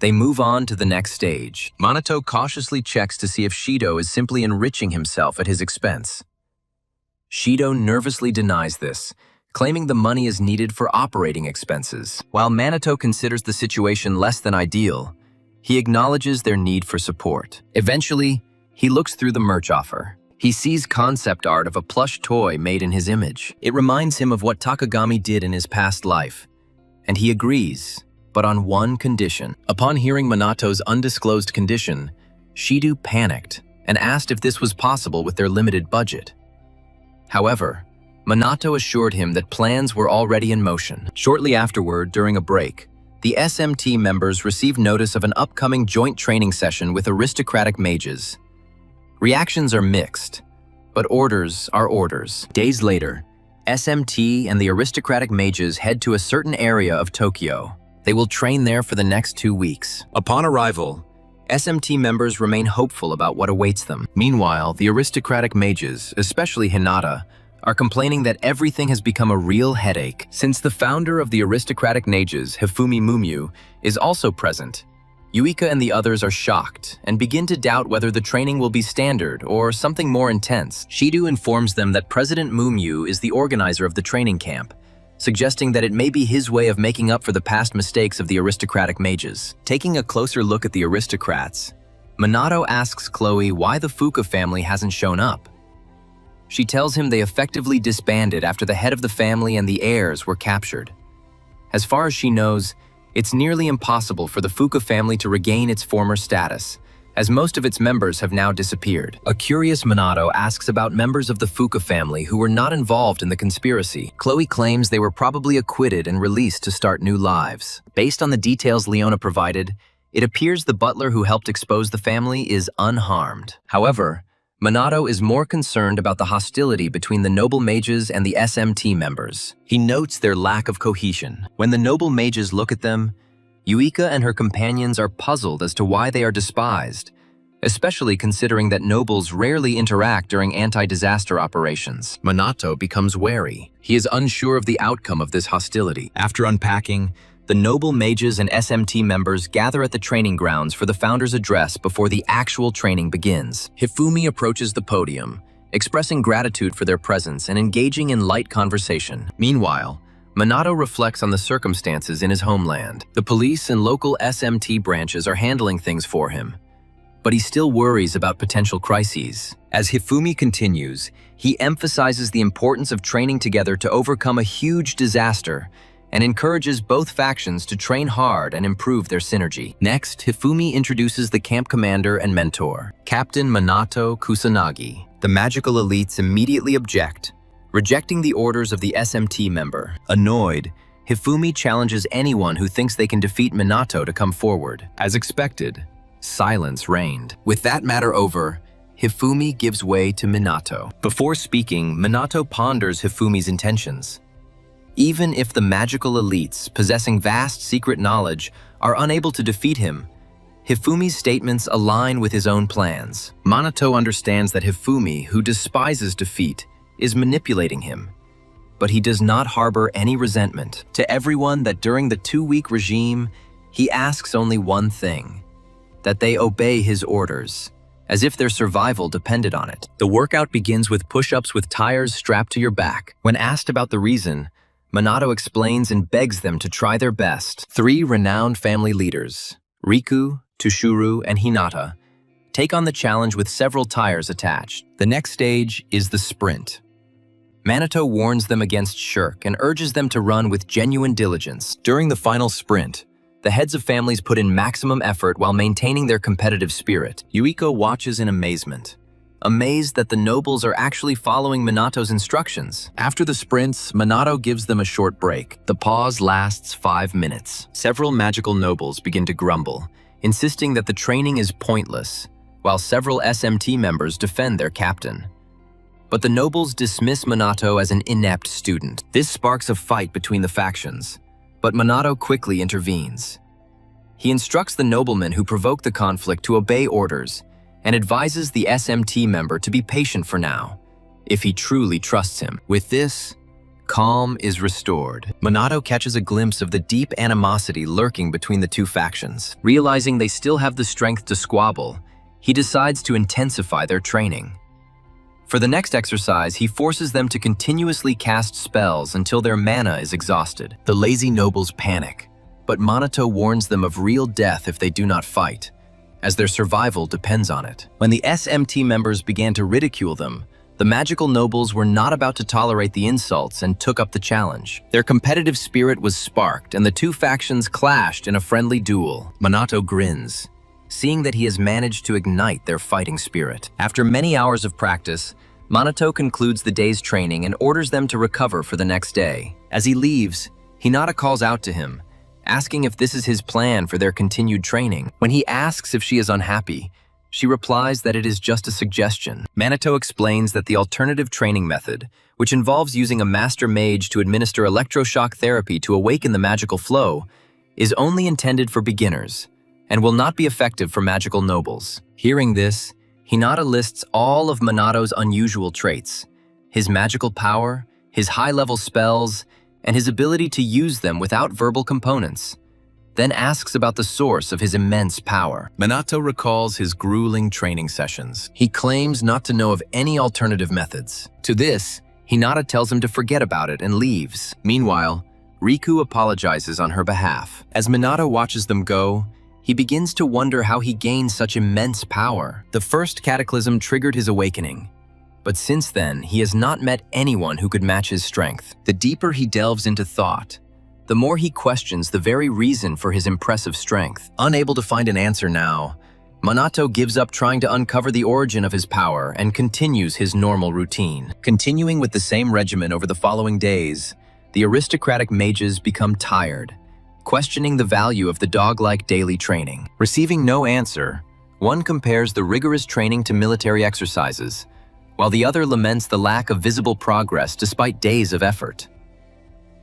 They move on to the next stage. Minato cautiously checks to see if Shido is simply enriching himself at his expense. Shido nervously denies this, claiming the money is needed for operating expenses. While Minato considers the situation less than ideal, he acknowledges their need for support. Eventually, he looks through the merch offer. He sees concept art of a plush toy made in his image. It reminds him of what Takagami did in his past life, and he agrees, but on one condition. Upon hearing Minato's undisclosed condition, Shido panicked and asked if this was possible with their limited budget. However, Minato assured him that plans were already in motion. Shortly afterward, during a break, the SMT members received notice of an upcoming joint training session with aristocratic mages. Reactions are mixed, but orders are orders. Days later, SMT and the aristocratic mages head to a certain area of Tokyo. They will train there for the next 2 weeks. Upon arrival, SMT members remain hopeful about what awaits them. Meanwhile, the aristocratic mages, especially Hinata, are complaining that everything has become a real headache. Since the founder of the aristocratic mages, Hifumi Mumyu, is also present, Yuika and the others are shocked and begin to doubt whether the training will be standard or something more intense. Shido informs them that President Mumyu is the organizer of the training camp, suggesting that it may be his way of making up for the past mistakes of the aristocratic mages. Taking a closer look at the aristocrats, Minato asks Chloe why the Fuka family hasn't shown up. She tells him they effectively disbanded after the head of the family and the heirs were captured. As far as she knows, it's nearly impossible for the Fuka family to regain its former status, as most of its members have now disappeared. A curious Minato asks about members of the Fuka family who were not involved in the conspiracy. Chloe claims they were probably acquitted and released to start new lives. Based on the details Leona provided, it appears the butler who helped expose the family is unharmed. However, Minato is more concerned about the hostility between the noble mages and the SMT members. He notes their lack of cohesion. When the noble mages look at them, Yuika and her companions are puzzled as to why they are despised, especially considering that nobles rarely interact during anti-disaster operations. Minato becomes wary. He is unsure of the outcome of this hostility. After unpacking, the noble mages and SMT members gather at the training grounds for the founder's address before the actual training begins. Hifumi approaches the podium, expressing gratitude for their presence and engaging in light conversation. Meanwhile, Minato reflects on the circumstances in his homeland. The police and local SMT branches are handling things for him, but he still worries about potential crises. As Hifumi continues, he emphasizes the importance of training together to overcome a huge disaster and encourages both factions to train hard and improve their synergy. Next, Hifumi introduces the camp commander and mentor, Captain Minato Kusanagi. The magical elites immediately object, rejecting the orders of the SMT member. Annoyed, Hifumi challenges anyone who thinks they can defeat Minato to come forward. As expected, silence reigned. With that matter over, Hifumi gives way to Minato. Before speaking, Minato ponders Hifumi's intentions. Even if the magical elites, possessing vast secret knowledge, are unable to defeat him, Hifumi's statements align with his own plans. Minato understands that Hifumi, who despises defeat, is manipulating him, but he does not harbor any resentment. To everyone that during the 2-week regime, he asks only one thing: that they obey his orders, as if their survival depended on it. The workout begins with push-ups with tires strapped to your back. When asked about the reason, Minato explains and begs them to try their best. 3 renowned family leaders, Riku, Tushuru, and Hinata, take on the challenge with several tires attached. The next stage is the sprint. Minato warns them against shirk and urges them to run with genuine diligence. During the final sprint, the heads of families put in maximum effort while maintaining their competitive spirit. Yuiko watches in amazement, amazed that the nobles are actually following Minato's instructions. After the sprints, Minato gives them a short break. The pause lasts 5 minutes. Several magical nobles begin to grumble, insisting that the training is pointless, while several SMT members defend their captain. But the nobles dismiss Minato as an inept student. This sparks a fight between the factions, but Minato quickly intervenes. He instructs the noblemen who provoked the conflict to obey orders and advises the SMT member to be patient for now, if he truly trusts him. With this, calm is restored. Minato catches a glimpse of the deep animosity lurking between the two factions. Realizing they still have the strength to squabble, he decides to intensify their training. For the next exercise, he forces them to continuously cast spells until their mana is exhausted. The lazy nobles panic, but Minato warns them of real death if they do not fight, as their survival depends on it. When the SMT members began to ridicule them, the magical nobles were not about to tolerate the insults and took up the challenge. Their competitive spirit was sparked, and the two factions clashed in a friendly duel. Minato grins, seeing that he has managed to ignite their fighting spirit. After many hours of practice, Minato concludes the day's training and orders them to recover for the next day. As he leaves, Hinata calls out to him, asking if this is his plan for their continued training. When he asks if she is unhappy, she replies that it is just a suggestion. Minato explains that the alternative training method, which involves using a master mage to administer electroshock therapy to awaken the magical flow, is only intended for beginners and will not be effective for magical nobles. Hearing this, Hinata lists all of Minato's unusual traits: his magical power, his high-level spells, and his ability to use them without verbal components, then asks about the source of his immense power. Minato recalls his grueling training sessions. He claims not to know of any alternative methods. To this, Hinata tells him to forget about it and leaves. Meanwhile, Riku apologizes on her behalf. As Minato watches them go, he begins to wonder how he gained such immense power. The first cataclysm triggered his awakening, but since then, he has not met anyone who could match his strength. The deeper he delves into thought, the more he questions the very reason for his impressive strength. Unable to find an answer now, Minato gives up trying to uncover the origin of his power and continues his normal routine. Continuing with the same regimen over the following days, the aristocratic mages become tired, questioning the value of the dog-like daily training. Receiving no answer, one compares the rigorous training to military exercises, while the other laments the lack of visible progress despite days of effort.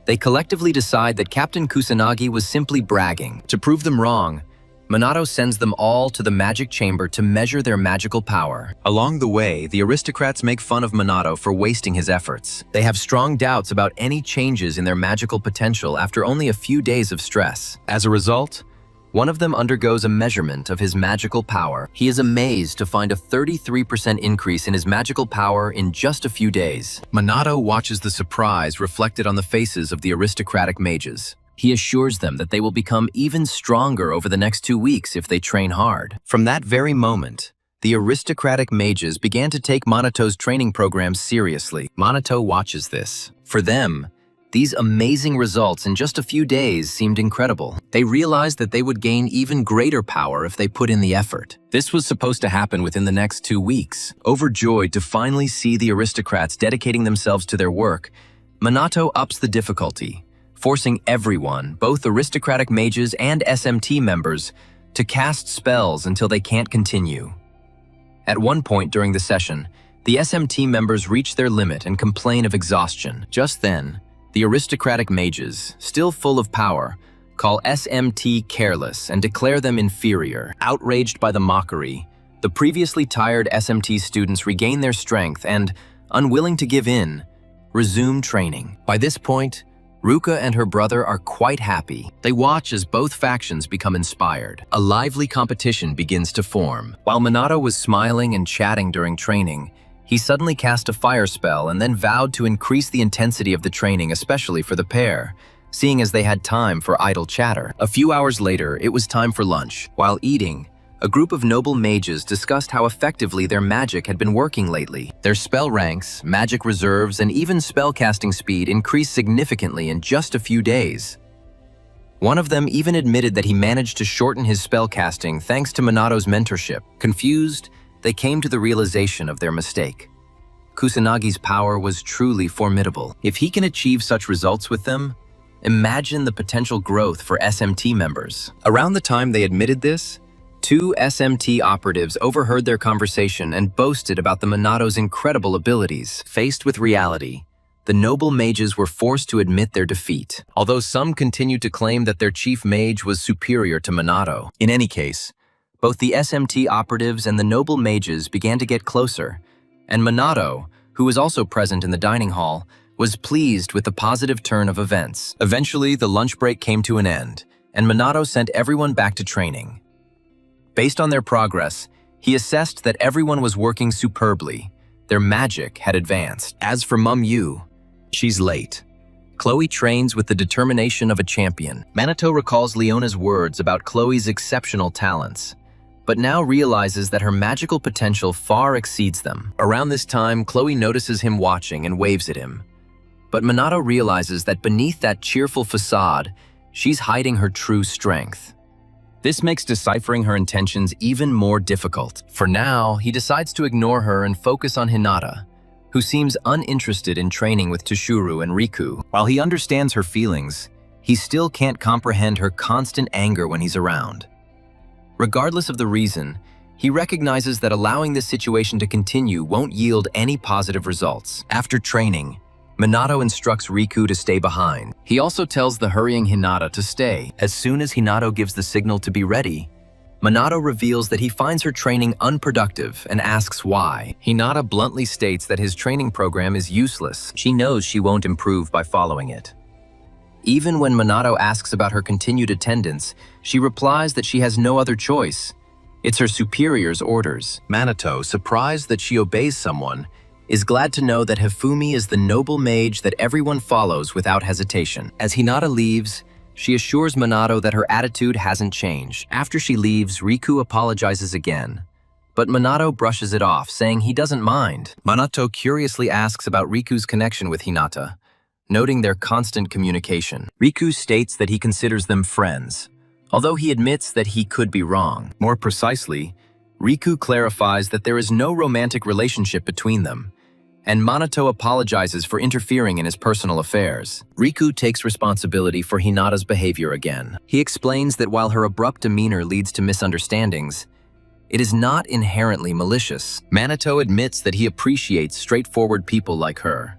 They collectively decide that Captain Kusanagi was simply bragging. To prove them wrong, Minato sends them all to the magic chamber to measure their magical power. Along the way, the aristocrats make fun of Minato for wasting his efforts. They have strong doubts about any changes in their magical potential after only a few days of stress. As a result, one of them undergoes a measurement of his magical power. He is amazed to find a 33% increase in his magical power in just a few days. Minato watches the surprise reflected on the faces of the aristocratic mages. He assures them that they will become even stronger over the next 2 weeks if they train hard. From that very moment, the aristocratic mages began to take Manato's training program seriously. Manato watches this. For them, these amazing results in just a few days seemed incredible. They realized that they would gain even greater power if they put in the effort. This was supposed to happen within the next 2 weeks. Overjoyed to finally see the aristocrats dedicating themselves to their work, Minato ups the difficulty, forcing everyone, both aristocratic mages and SMT members, to cast spells until they can't continue. At one point during the session, the SMT members reach their limit and complain of exhaustion. Just then, the aristocratic mages, still full of power, call SMT careless and declare them inferior. Outraged by the mockery, the previously tired SMT students regain their strength and, unwilling to give in, resume training. By this point, Ruka and her brother are quite happy. They watch as both factions become inspired. A lively competition begins to form. While Minato was smiling and chatting during training, he suddenly cast a fire spell and then vowed to increase the intensity of the training, especially for the pair, seeing as they had time for idle chatter. A few hours later, it was time for lunch. While eating, a group of noble mages discussed how effectively their magic had been working lately. Their spell ranks, magic reserves, and even spellcasting speed increased significantly in just a few days. One of them even admitted that he managed to shorten his spellcasting thanks to Minato's mentorship. Confused, they came to the realization of their mistake. Kusanagi's power was truly formidable. If he can achieve such results with them, imagine the potential growth for SMT members. Around the time they admitted this, 2 SMT operatives overheard their conversation and boasted about the Minato's incredible abilities. Faced with reality, the noble mages were forced to admit their defeat, although some continued to claim that their chief mage was superior to Minato. In any case, both the SMT operatives and the noble mages began to get closer, and Minato, who was also present in the dining hall, was pleased with the positive turn of events. Eventually, the lunch break came to an end, and Minato sent everyone back to training. Based on their progress, he assessed that everyone was working superbly. Their magic had advanced. As for Mum Yu, she's late. Chloe trains with the determination of a champion. Minato recalls Leona's words about Chloe's exceptional talents, but now realizes that her magical potential far exceeds them. Around this time, Chloe notices him watching and waves at him. But Minato realizes that beneath that cheerful facade, she's hiding her true strength. This makes deciphering her intentions even more difficult. For now, he decides to ignore her and focus on Hinata, who seems uninterested in training with Toshiro and Riku. While he understands her feelings, he still can't comprehend her constant anger when he's around. Regardless of the reason, he recognizes that allowing this situation to continue won't yield any positive results. After training, Minato instructs Riku to stay behind. He also tells the hurrying Hinata to stay. As soon as Hinata gives the signal to be ready, Minato reveals that he finds her training unproductive and asks why. Hinata bluntly states that his training program is useless. She knows she won't improve by following it. Even when Minato asks about her continued attendance, she replies that she has no other choice. It's her superior's orders. Minato, surprised that she obeys someone, is glad to know that Hifumi is the noble mage that everyone follows without hesitation. As Hinata leaves, she assures Minato that her attitude hasn't changed. After she leaves, Riku apologizes again, but Minato brushes it off, saying he doesn't mind. Minato curiously asks about Riku's connection with Hinata, noting their constant communication. Riku states that he considers them friends, although he admits that he could be wrong. More precisely, Riku clarifies that there is no romantic relationship between them, and Minato apologizes for interfering in his personal affairs. Riku takes responsibility for Hinata's behavior again. He explains that while her abrupt demeanor leads to misunderstandings, it is not inherently malicious. Minato admits that he appreciates straightforward people like her,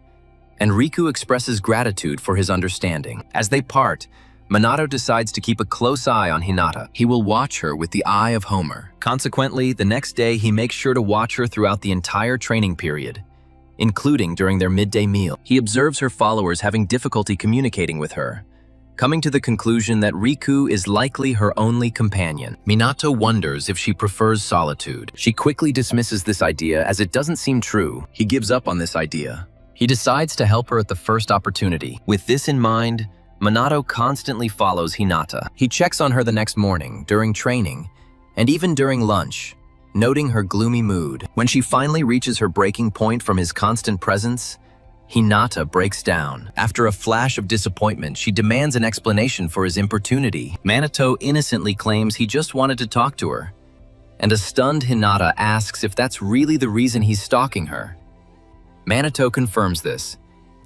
and Riku expresses gratitude for his understanding. As they part, Minato decides to keep a close eye on Hinata. He will watch her with the eye of Homer. Consequently, the next day he makes sure to watch her throughout the entire training period, including during their midday meal. He observes her followers having difficulty communicating with her, coming to the conclusion that Riku is likely her only companion. Minato wonders if she prefers solitude. She quickly dismisses this idea as it doesn't seem true. He gives up on this idea. He decides to help her at the first opportunity. With this in mind, Minato constantly follows Hinata. He checks on her the next morning, during training, and even during lunch, noting her gloomy mood. When she finally reaches her breaking point from his constant presence, Hinata breaks down. After a flash of disappointment, she demands an explanation for his importunity. Minato innocently claims he just wanted to talk to her, and a stunned Hinata asks if that's really the reason he's stalking her. Minato confirms this,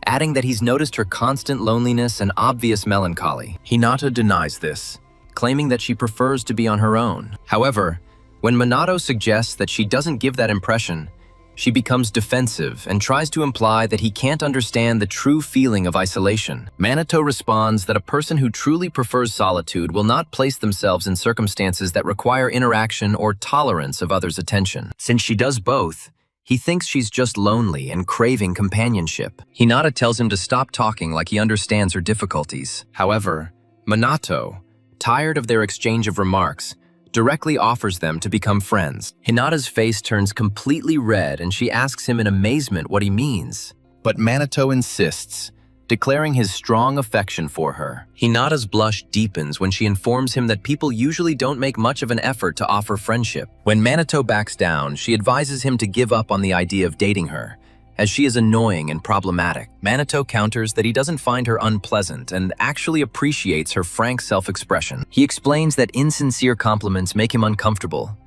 adding that he's noticed her constant loneliness and obvious melancholy. Hinata denies this, claiming that she prefers to be on her own. However, when Minato suggests that she doesn't give that impression, she becomes defensive and tries to imply that he can't understand the true feeling of isolation. Minato responds that a person who truly prefers solitude will not place themselves in circumstances that require interaction or tolerance of others' attention. Since she does both, he thinks she's just lonely and craving companionship. Hinata tells him to stop talking like he understands her difficulties. However, Minato, tired of their exchange of remarks, directly offers them to become friends. Hinata's face turns completely red and she asks him in amazement what he means. But Minato insists, declaring his strong affection for her. Hinata's blush deepens when she informs him that people usually don't make much of an effort to offer friendship. When Minato backs down, she advises him to give up on the idea of dating her, as she is annoying and problematic. Minato counters that he doesn't find her unpleasant and actually appreciates her frank self-expression. He explains that insincere compliments make him uncomfortable,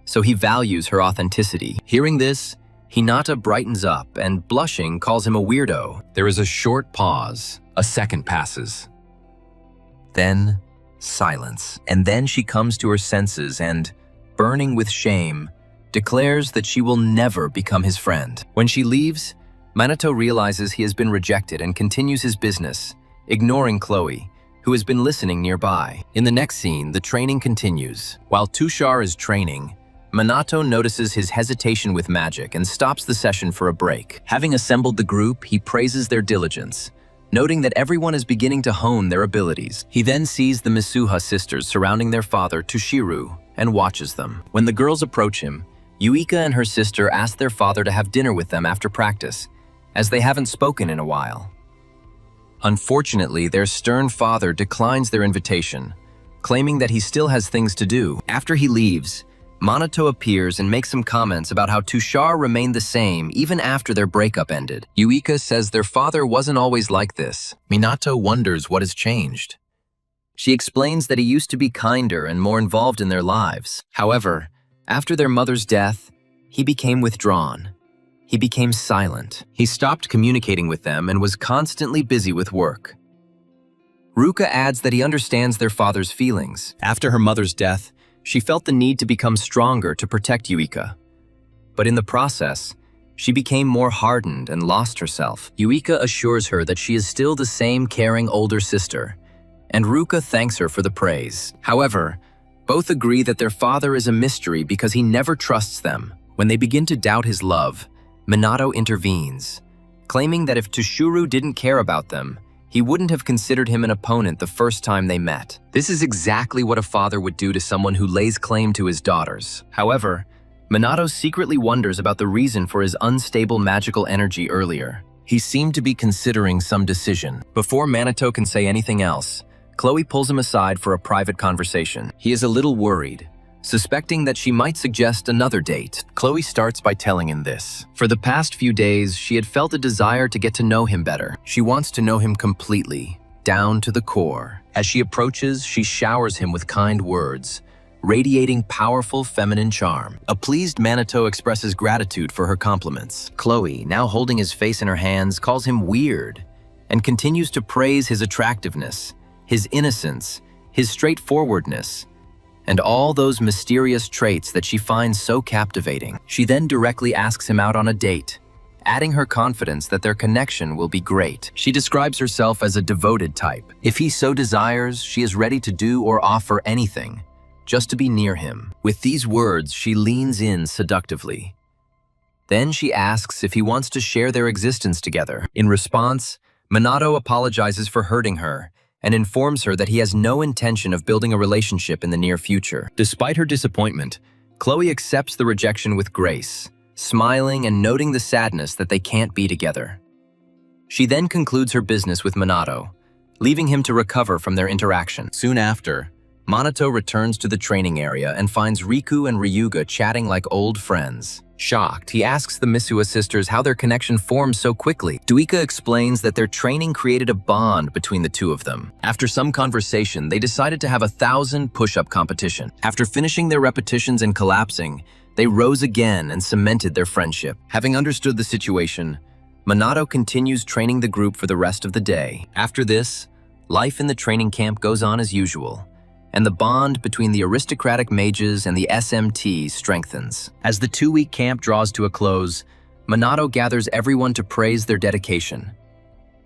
so he values her authenticity. Hearing this, Hinata brightens up and, blushing, calls him a weirdo. There is a short pause. A second passes. Then, silence. And then she comes to her senses and, burning with shame, declares that she will never become his friend. When she leaves, Minato realizes he has been rejected and continues his business, ignoring Chloe, who has been listening nearby. In the next scene, the training continues. While Tushar is training, Minato notices his hesitation with magic and stops the session for a break. Having assembled the group, he praises their diligence, noting that everyone is beginning to hone their abilities. He then sees the Misuha sisters surrounding their father, Tushiru, and watches them. When the girls approach him, Yuika and her sister ask their father to have dinner with them after practice, as they haven't spoken in a while. Unfortunately, their stern father declines their invitation, claiming that he still has things to do. After he leaves, Minato appears and makes some comments about how Tushar remained the same even after their breakup ended. Yuika says their father wasn't always like this. Minato wonders what has changed. She explains that he used to be kinder and more involved in their lives. However, after their mother's death, he became withdrawn. He became silent. He stopped communicating with them and was constantly busy with work. Ruka adds that he understands their father's feelings. After her mother's death, she felt the need to become stronger to protect Yuika. But in the process, she became more hardened and lost herself. Yuika assures her that she is still the same caring older sister, and Ruka thanks her for the praise. However, both agree that their father is a mystery because he never trusts them. When they begin to doubt his love, Minato intervenes, claiming that if Tushuru didn't care about them, he wouldn't have considered him an opponent the first time they met. This is exactly what a father would do to someone who lays claim to his daughters. However, Minato secretly wonders about the reason for his unstable magical energy earlier. He seemed to be considering some decision. Before Minato can say anything else, Chloe pulls him aside for a private conversation. He is a little worried, suspecting that she might suggest another date. Chloe starts by telling him this. For the past few days, she had felt a desire to get to know him better. She wants to know him completely, down to the core. As she approaches, she showers him with kind words, radiating powerful feminine charm. A pleased Minato expresses gratitude for her compliments. Chloe, now holding his face in her hands, calls him weird and continues to praise his attractiveness, his innocence, his straightforwardness, and all those mysterious traits that she finds so captivating. She then directly asks him out on a date, adding her confidence that their connection will be great. She describes herself as a devoted type. If he so desires, she is ready to do or offer anything, just to be near him. With these words, she leans in seductively. Then she asks if he wants to share their existence together. In response, Minato apologizes for hurting her and informs her that he has no intention of building a relationship in the near future. Despite her disappointment, Chloe accepts the rejection with grace, smiling and noting the sadness that they can't be together. She then concludes her business with Minato, leaving him to recover from their interaction. Soon after, Minato returns to the training area and finds Riku and Ryuga chatting like old friends. Shocked, he asks the Misua sisters how their connection formed so quickly. Duika explains that their training created a bond between the two of them. After some conversation, they decided to have a 1,000 push-up competition. After finishing their repetitions and collapsing, they rose again and cemented their friendship. Having understood the situation, Minato continues training the group for the rest of the day. After this, life in the training camp goes on as usual, and the bond between the aristocratic mages and the SMT strengthens. As the 2-week camp draws to a close, Minato gathers everyone to praise their dedication.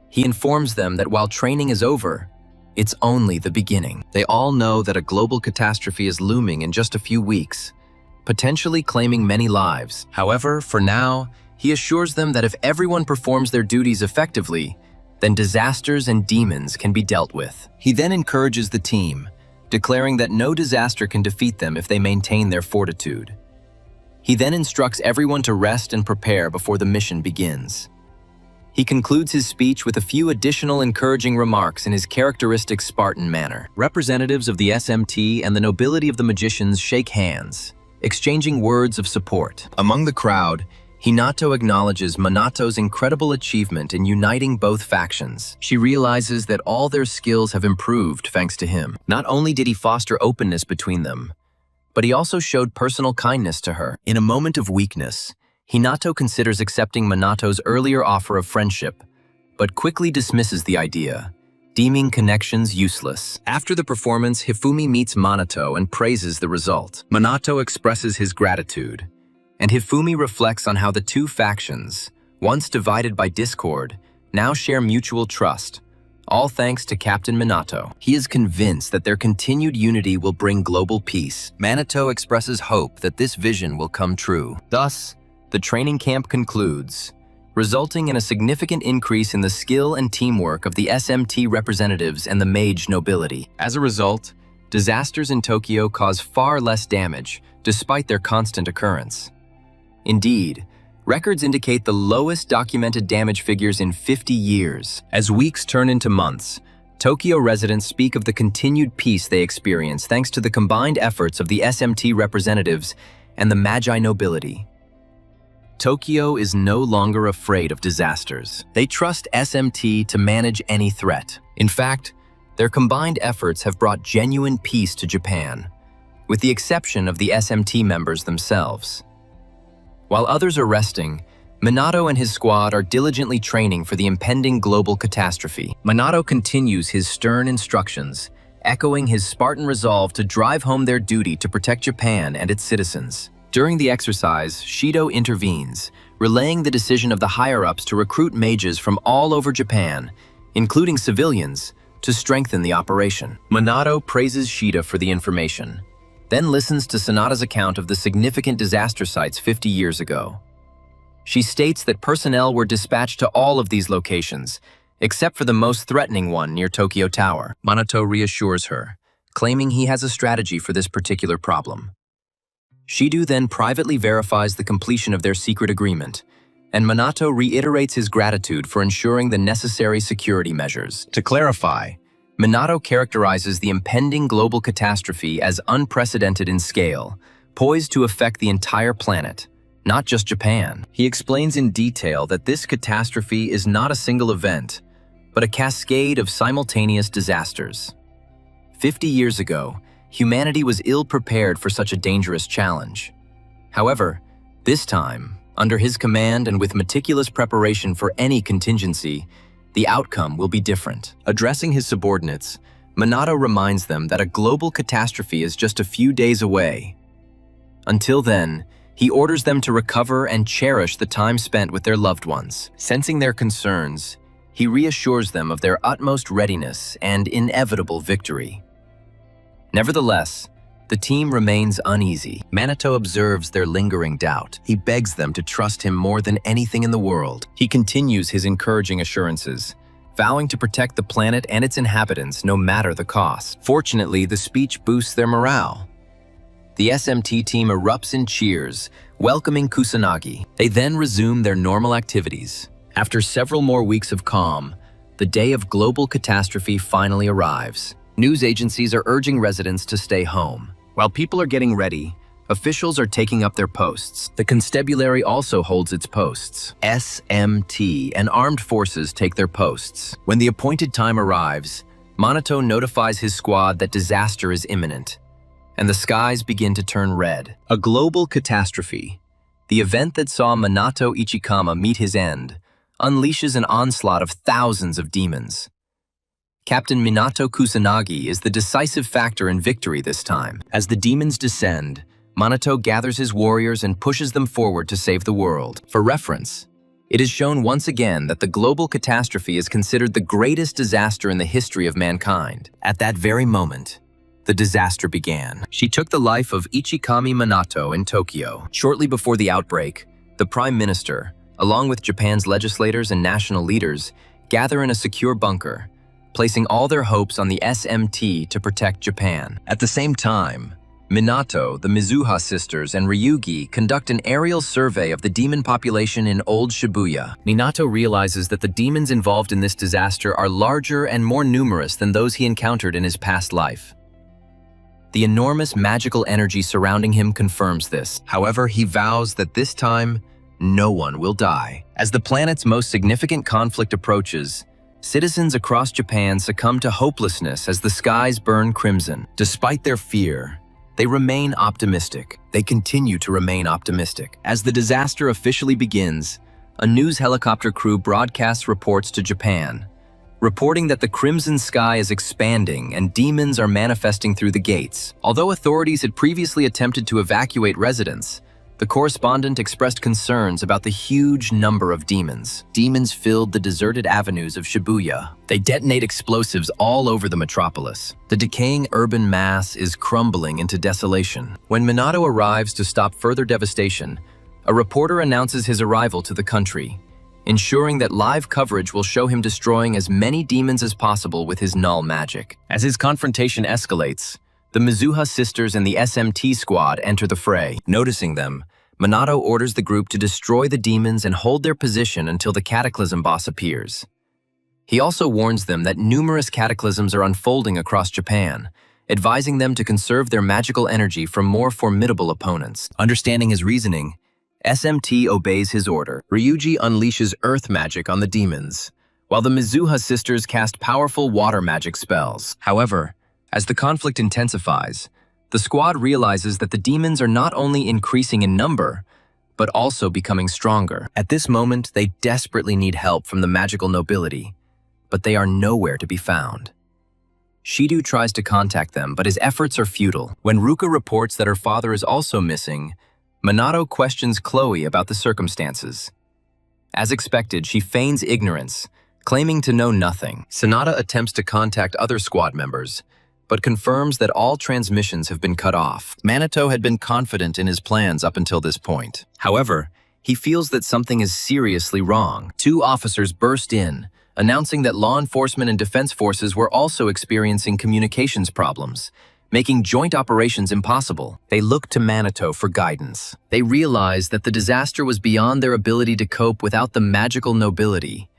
He informs them that while training is over, it's only the beginning. They all know that a global catastrophe is looming in just a few weeks, potentially claiming many lives. However, for now, he assures them that if everyone performs their duties effectively, then disasters and demons can be dealt with. He then encourages the team, declaring that no disaster can defeat them if they maintain their fortitude. He then instructs everyone to rest and prepare before the mission begins. He concludes his speech with a few additional encouraging remarks in his characteristic Spartan manner. Representatives of the SMT and the nobility of the magicians shake hands, exchanging words of support. Among the crowd, Hinato acknowledges Minato's incredible achievement in uniting both factions. She realizes that all their skills have improved thanks to him. Not only did he foster openness between them, but he also showed personal kindness to her. In a moment of weakness, Hinato considers accepting Minato's earlier offer of friendship, but quickly dismisses the idea, deeming connections useless. After the performance, Hifumi meets Minato and praises the result. Minato expresses his gratitude, and Hifumi reflects on how the two factions, once divided by discord, now share mutual trust, all thanks to Captain Minato. He is convinced that their continued unity will bring global peace. Minato expresses hope that this vision will come true. Thus, the training camp concludes, resulting in a significant increase in the skill and teamwork of the SMT representatives and the mage nobility. As a result, disasters in Tokyo cause far less damage, despite their constant occurrence. Indeed, records indicate the lowest documented damage figures in 50 years. As weeks turn into months, Tokyo residents speak of the continued peace they experience thanks to the combined efforts of the SMT representatives and the Magi nobility. Tokyo is no longer afraid of disasters. They trust SMT to manage any threat. In fact, their combined efforts have brought genuine peace to Japan, with the exception of the SMT members themselves. While others are resting, Minato and his squad are diligently training for the impending global catastrophe. Minato continues his stern instructions, echoing his Spartan resolve to drive home their duty to protect Japan and its citizens. During the exercise, Shido intervenes, relaying the decision of the higher-ups to recruit mages from all over Japan, including civilians, to strengthen the operation. Minato praises Shida for the information, then listens to Sonata's account of the significant disaster sites 50 years ago. She states that personnel were dispatched to all of these locations, except for the most threatening one near Tokyo Tower. Minato reassures her, claiming he has a strategy for this particular problem. Shido then privately verifies the completion of their secret agreement, and Minato reiterates his gratitude for ensuring the necessary security measures. To clarify, Minato characterizes the impending global catastrophe as unprecedented in scale, poised to affect the entire planet, not just Japan. He explains in detail that this catastrophe is not a single event, but a cascade of simultaneous disasters. 50 years ago, humanity was ill-prepared for such a dangerous challenge. However, this time, under his command and with meticulous preparation for any contingency, the outcome will be different. Addressing his subordinates, Minato reminds them that a global catastrophe is just a few days away. Until then, He orders them to recover and cherish the time spent with their loved ones. Sensing their concerns, he reassures them of their utmost readiness and inevitable victory. Nevertheless, the team remains uneasy. Minato observes their lingering doubt. He begs them to trust him more than anything in the world. He continues his encouraging assurances, vowing to protect the planet and its inhabitants no matter the cost. Fortunately, the speech boosts their morale. The SMT team erupts in cheers, welcoming Kusanagi. They then resume their normal activities. After several more weeks of calm, the day of global catastrophe finally arrives. News agencies are urging residents to stay home. While people are getting ready, officials are taking up their posts. The constabulary also holds its posts. SMT and armed forces take their posts. When the appointed time arrives, Minato notifies his squad that disaster is imminent, and the skies begin to turn red. A global catastrophe, the event that saw Minato Ichikama meet his end, unleashes an onslaught of thousands of demons. Captain Minato Kusanagi is the decisive factor in victory this time. As the demons descend, Minato gathers his warriors and pushes them forward to save the world. For reference, it is shown once again that the global catastrophe is considered the greatest disaster in the history of mankind. At that very moment, the disaster began. She took the life of Ichikami Minato in Tokyo. Shortly before the outbreak, the Prime Minister, along with Japan's legislators and national leaders, gather in a secure bunker, placing all their hopes on the SMT to protect Japan. At the same time, Minato, the Mizuha sisters, and Ryugi conduct an aerial survey of the demon population in Old Shibuya. Minato realizes that the demons involved in this disaster are larger and more numerous than those he encountered in his past life. The enormous magical energy surrounding him confirms this. However, he vows that this time, no one will die. As the planet's most significant conflict approaches, citizens across Japan succumb to hopelessness as the skies burn crimson. Despite their fear, they remain optimistic. They continue to remain optimistic. As the disaster officially begins, a news helicopter crew broadcasts reports to Japan, reporting that the crimson sky is expanding and demons are manifesting through the gates. Although authorities had previously attempted to evacuate residents, the correspondent expressed concerns about the huge number of demons. Demons filled the deserted avenues of Shibuya. They detonate explosives all over the metropolis. The decaying urban mass is crumbling into desolation. When Minato arrives to stop further devastation, a reporter announces his arrival to the country, ensuring that live coverage will show him destroying as many demons as possible with his null magic. As his confrontation escalates, the Mizuha sisters and the SMT squad enter the fray. Noticing them, Minato orders the group to destroy the demons and hold their position until the Cataclysm boss appears. He also warns them that numerous cataclysms are unfolding across Japan, advising them to conserve their magical energy from more formidable opponents. Understanding his reasoning, SMT obeys his order. Ryuji unleashes earth magic on the demons, while the Mizuha sisters cast powerful water magic spells. However, as the conflict intensifies, the squad realizes that the demons are not only increasing in number, but also becoming stronger. At this moment, they desperately need help from the magical nobility, but they are nowhere to be found. Shidu tries to contact them, but his efforts are futile. When Ruka reports that her father is also missing, Minato questions Chloe about the circumstances. As expected, she feigns ignorance, claiming to know nothing. Sanada attempts to contact other squad members, but confirms that all transmissions have been cut off. Minato had been confident in his plans up until this point. However, he feels that something is seriously wrong. Two officers burst in, announcing that law enforcement and defense forces were also experiencing communications problems, making joint operations impossible. They looked to Minato for guidance. They realized that the disaster was beyond their ability to cope without the magical nobility,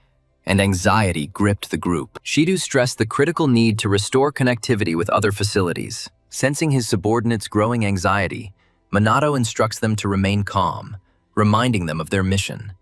and anxiety gripped the group. Shidu stressed the critical need to restore connectivity with other facilities. Sensing his subordinates' growing anxiety, Minato instructs them to remain calm, reminding them of their mission.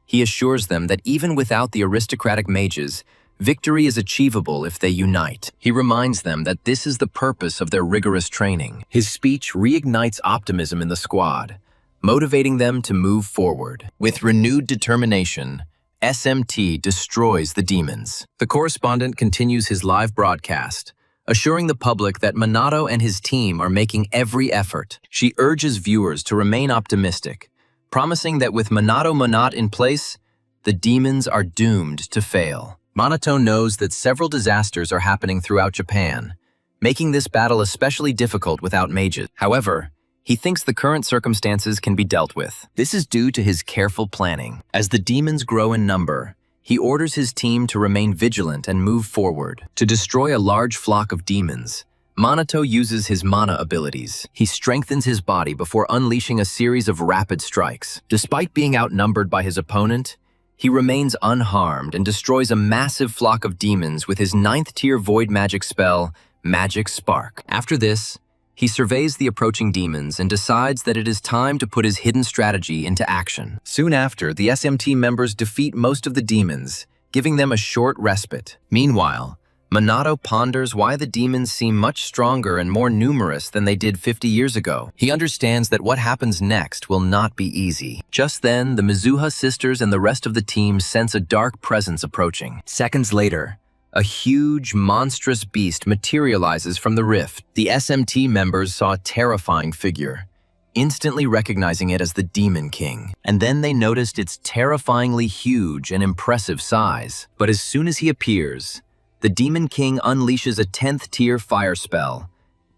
He assures them that even without the aristocratic mages, victory is achievable if they unite. He reminds them that this is the purpose of their rigorous training. His speech reignites optimism in the squad, motivating them to move forward. With renewed determination, SMT destroys the demons. The correspondent continues his live broadcast, assuring the public that Minato and his team are making every effort. She urges viewers to remain optimistic, promising that with Minato Monat in place, the demons are doomed to fail. Minato knows that several disasters are happening throughout Japan, making this battle especially difficult without mages. However, he thinks the current circumstances can be dealt with. This is due to his careful planning. As the demons grow in number, he orders his team to remain vigilant and move forward. To destroy a large flock of demons, Minato uses his mana abilities. He strengthens his body before unleashing a series of rapid strikes. Despite being outnumbered by his opponent, he remains unharmed and destroys a massive flock of demons with his 9th-tier void magic spell, Magic Spark. After this, he surveys the approaching demons and decides that it is time to put his hidden strategy into action. Soon after, the SMT members defeat most of the demons, giving them a short respite. Meanwhile, Minato ponders why the demons seem much stronger and more numerous than they did 50 years ago. He understands that what happens next will not be easy. Just then, the Mizuha sisters and the rest of the team sense a dark presence approaching. Seconds later, a huge, monstrous beast materializes from the rift. The SMT members saw a terrifying figure, instantly recognizing it as the Demon King. And then they noticed its terrifyingly huge and impressive size. But as soon as he appears, the Demon King unleashes a 10th-tier fire spell,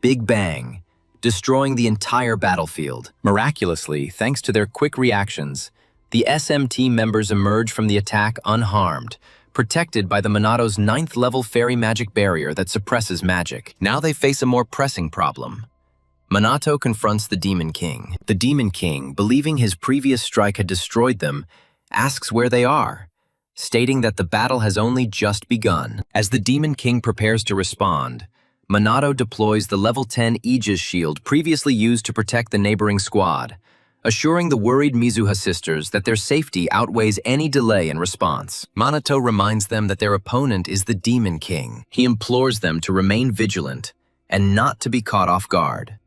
Big Bang, destroying the entire battlefield. Miraculously, thanks to their quick reactions, the SMT members emerge from the attack unharmed, protected by the Minato's 9th-level fairy magic barrier that suppresses magic. Now they face a more pressing problem. Minato confronts the Demon King. The Demon King, believing his previous strike had destroyed them, asks where they are, stating that the battle has only just begun. As the Demon King prepares to respond, Minato deploys the level 10 Aegis shield previously used to protect the neighboring squad, assuring the worried Mizuha sisters that their safety outweighs any delay in response. Minato reminds them that their opponent is the Demon King. He implores them to remain vigilant and not to be caught off guard.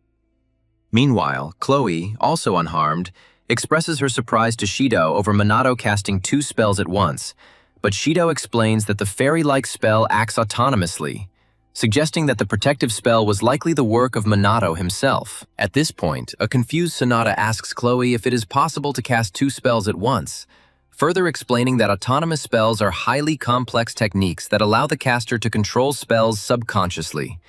Meanwhile, Chloe, also unharmed, expresses her surprise to Shido over Minato casting 2 spells at once, but Shido explains that the fairy-like spell acts autonomously, suggesting that the protective spell was likely the work of Minato himself. At this point, a confused Sonata asks Chloe if it is possible to cast 2 spells at once, further explaining that autonomous spells are highly complex techniques that allow the caster to control spells subconsciously,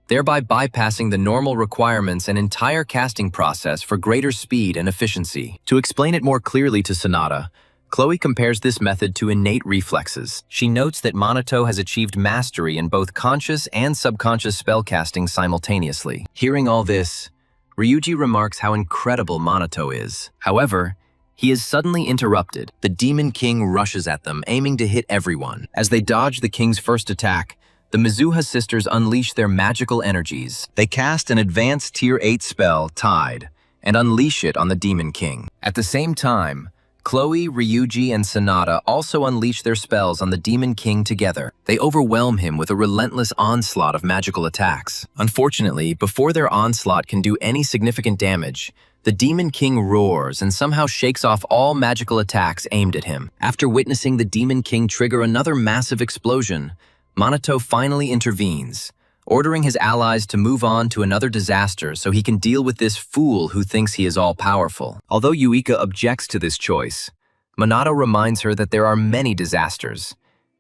thereby bypassing the normal requirements and entire casting process for greater speed and efficiency. To explain it more clearly to Sonata, Chloe compares this method to innate reflexes. She notes that Minato has achieved mastery in both conscious and subconscious spellcasting simultaneously. Hearing all this, Ryuji remarks how incredible Minato is. However, he is suddenly interrupted. The Demon King rushes at them, aiming to hit everyone. As they dodge the king's first attack, the Mizuha sisters unleash their magical energies. They cast an advanced Tier 8 spell, Tide, and unleash it on the Demon King. At the same time, Chloe, Ryuji, and Sonata also unleash their spells on the Demon King together. They overwhelm him with a relentless onslaught of magical attacks. Unfortunately, before their onslaught can do any significant damage, the Demon King roars and somehow shakes off all magical attacks aimed at him. After witnessing the Demon King trigger another massive explosion, Minato finally intervenes, ordering his allies to move on to another disaster so he can deal with this fool who thinks he is all-powerful. Although Yuika objects to this choice, Minato reminds her that there are many disasters,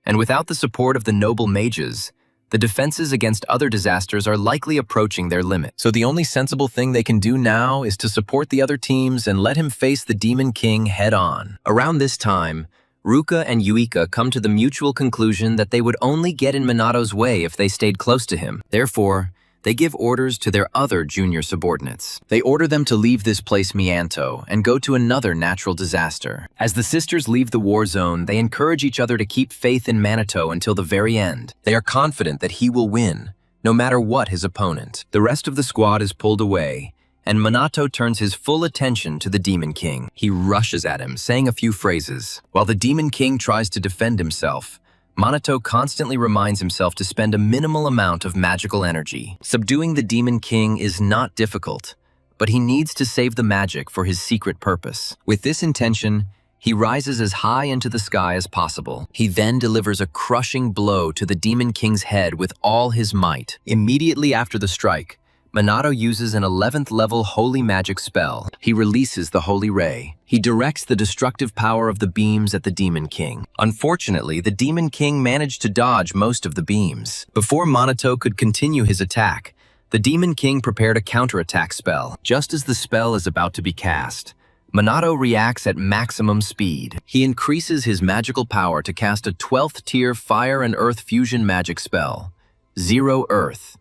and without the support of the noble mages, the defenses against other disasters are likely approaching their limit. So the only sensible thing they can do now is to support the other teams and let him face the Demon King head-on. Around this time, Ruka and Yuika come to the mutual conclusion that they would only get in Minato's way if they stayed close to him. Therefore, they give orders to their other junior subordinates. They order them to leave this place Mianto and go to another natural disaster. As the sisters leave the war zone, they encourage each other to keep faith in Minato until the very end. They are confident that he will win, no matter what his opponent. The rest of the squad is pulled away, and Minato turns his full attention to the Demon King. He rushes at him, saying a few phrases. While the Demon King tries to defend himself, Minato constantly reminds himself to spend a minimal amount of magical energy. Subduing the Demon King is not difficult, but he needs to save the magic for his secret purpose. With this intention, He rises as high into the sky as possible. He then delivers a crushing blow to the Demon King's head with all his might. Immediately after the strike, Minato uses an 11th level holy magic spell. He releases the Holy Ray. He directs the destructive power of the beams at the Demon King. Unfortunately, the Demon King managed to dodge most of the beams. Before Minato could continue his attack, the Demon King prepared a counterattack spell. Just as the spell is about to be cast, Minato reacts at maximum speed. He increases his magical power to cast a 12th tier fire and earth fusion magic spell, Zero Earth,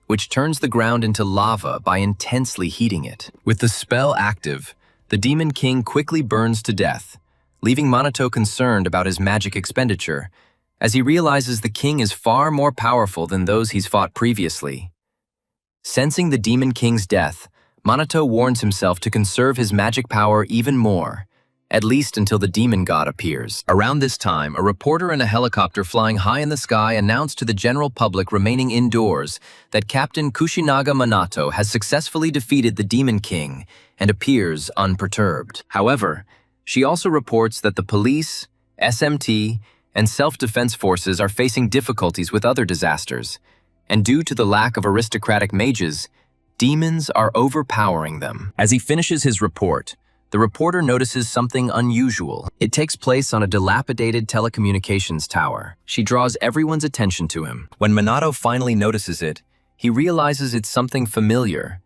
which turns the ground into lava by intensely heating it. With the spell active, the Demon King quickly burns to death, leaving Minato concerned about his magic expenditure, as he realizes the king is far more powerful than those he's fought previously. Sensing the Demon King's death, Minato warns himself to conserve his magic power even more, at least until the demon god appears. Around this time, a reporter in a helicopter flying high in the sky announced to the general public remaining indoors that Captain Kushinaga Minato has successfully defeated the Demon King and appears unperturbed. However, she also reports that the police, SMT, and self-defense forces are facing difficulties with other disasters, and due to the lack of aristocratic mages, demons are overpowering them. As he finishes his report, the reporter notices something unusual. It takes place on a dilapidated telecommunications tower. She draws everyone's attention to him. When Minato finally notices it, he realizes it's something familiar,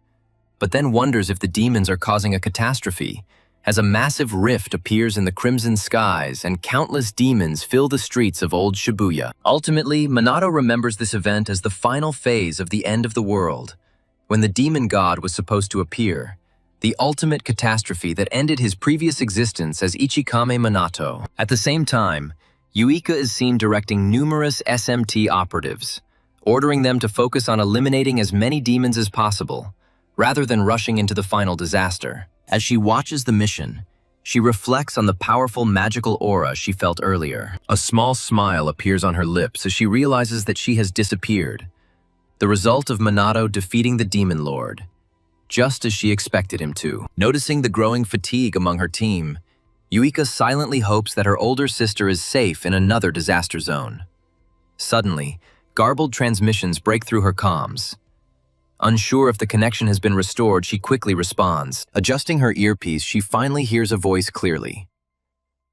but then wonders if the demons are causing a catastrophe, as a massive rift appears in the crimson skies and countless demons fill the streets of old Shibuya. Ultimately, Minato remembers this event as the final phase of the end of the world, when the demon god was supposed to appear, the ultimate catastrophe that ended his previous existence as Ichikame Minato. At the same time, Yuika is seen directing numerous SMT operatives, ordering them to focus on eliminating as many demons as possible, rather than rushing into the final disaster. As she watches the mission, she reflects on the powerful magical aura she felt earlier. A small smile appears on her lips as she realizes that she has disappeared, the result of Minato defeating the Demon Lord, just as she expected him to. Noticing the growing fatigue among her team, Yuika silently hopes that her older sister is safe in another disaster zone. Suddenly, garbled transmissions break through her comms. Unsure if the connection has been restored, she quickly responds. Adjusting her earpiece, she finally hears a voice clearly.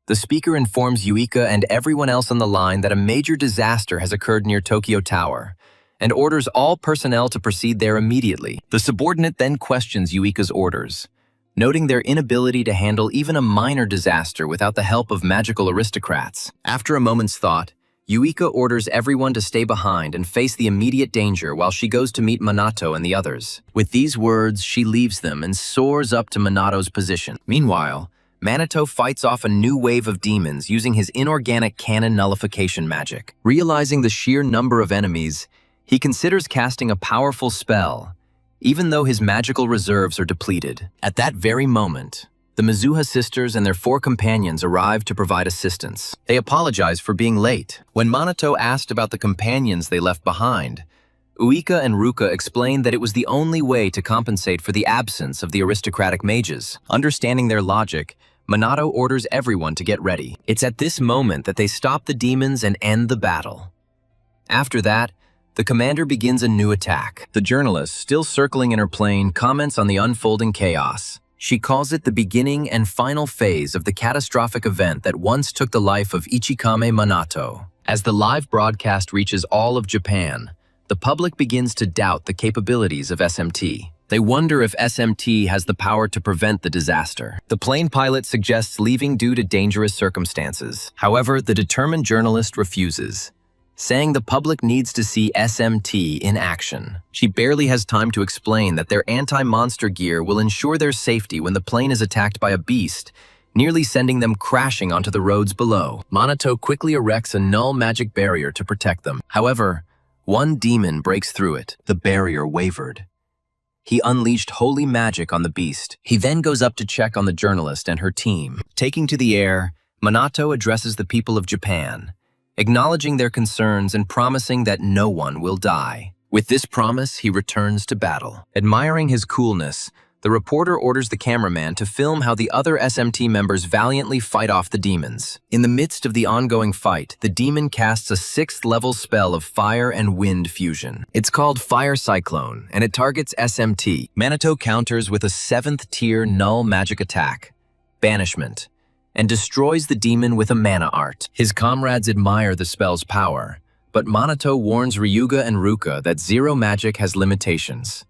The speaker informs Yuika and everyone else on the line that a major disaster has occurred near Tokyo Tower, and orders all personnel to proceed there immediately. The subordinate then questions Yuika's orders, noting their inability to handle even a minor disaster without the help of magical aristocrats. After a moment's thought, Yuika orders everyone to stay behind and face the immediate danger while she goes to meet Minato and the others. With these words, she leaves them and soars up to Minato's position. Meanwhile, Minato fights off a new wave of demons using his inorganic cannon nullification magic. Realizing the sheer number of enemies, he considers casting a powerful spell, even though his magical reserves are depleted. At that very moment, the Mizuha sisters and their 4 companions arrive to provide assistance. They apologize for being late. When Minato asked about the companions they left behind, Uika and Ruka explained that it was the only way to compensate for the absence of the aristocratic mages. Understanding their logic, Minato orders everyone to get ready. It's at this moment that they stop the demons and end the battle. After that, the commander begins a new attack. The journalist, still circling in her plane, comments on the unfolding chaos. She calls it the beginning and final phase of the catastrophic event that once took the life of Ichikame Minato. As the live broadcast reaches all of Japan, the public begins to doubt the capabilities of SMT. They wonder if SMT has the power to prevent the disaster. The plane pilot suggests leaving due to dangerous circumstances. However, the determined journalist refuses, saying the public needs to see SMT in action. She barely has time to explain that their anti-monster gear will ensure their safety when the plane is attacked by a beast, nearly sending them crashing onto the roads below. Minato quickly erects a null magic barrier to protect them. However, one demon breaks through it. The barrier wavered. He unleashed holy magic on the beast. He then goes up to check on the journalist and her team. Taking to the air, Minato addresses the people of Japan, acknowledging their concerns and promising that no one will die. With this promise, he returns to battle. Admiring his coolness, The reporter orders the cameraman to film how the other SMT members valiantly fight off the demons. In the midst of the ongoing fight, the demon casts a 6th-level spell of fire and wind fusion. It's called Fire Cyclone, and it targets SMT. Minato counters with a 7th-tier null magic attack, Banishment, and destroys the demon with a mana art. His comrades admire the spell's power, but Minato warns Ryuga and Ruka that zero magic has limitations.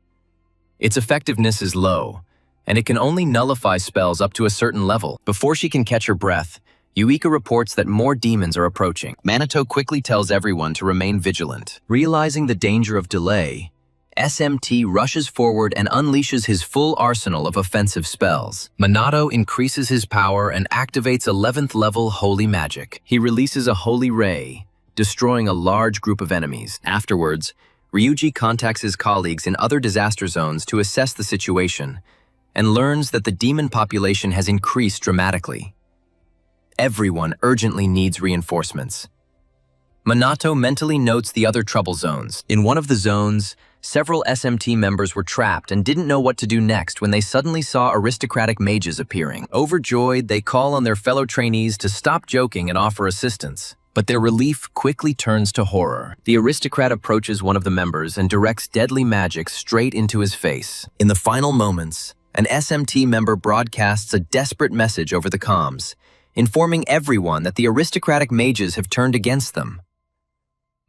Its effectiveness is low, and it can only nullify spells up to a certain level. Before she can catch her breath, Yuika reports that more demons are approaching. Minato quickly tells everyone to remain vigilant. Realizing the danger of delay, SMT rushes forward and unleashes his full arsenal of offensive spells. Minato increases his power and activates 11th level Holy Magic. He releases a Holy Ray, destroying a large group of enemies. Afterwards, Ryuji contacts his colleagues in other disaster zones to assess the situation and learns that the demon population has increased dramatically. Everyone urgently needs reinforcements. Minato mentally notes the other trouble zones. In one of the zones, several SMT members were trapped and didn't know what to do next when they suddenly saw aristocratic mages appearing. Overjoyed, they call on their fellow trainees to stop joking and offer assistance. But their relief quickly turns to horror. The aristocrat approaches one of the members and directs deadly magic straight into his face. In the final moments, an SMT member broadcasts a desperate message over the comms, informing everyone that the aristocratic mages have turned against them.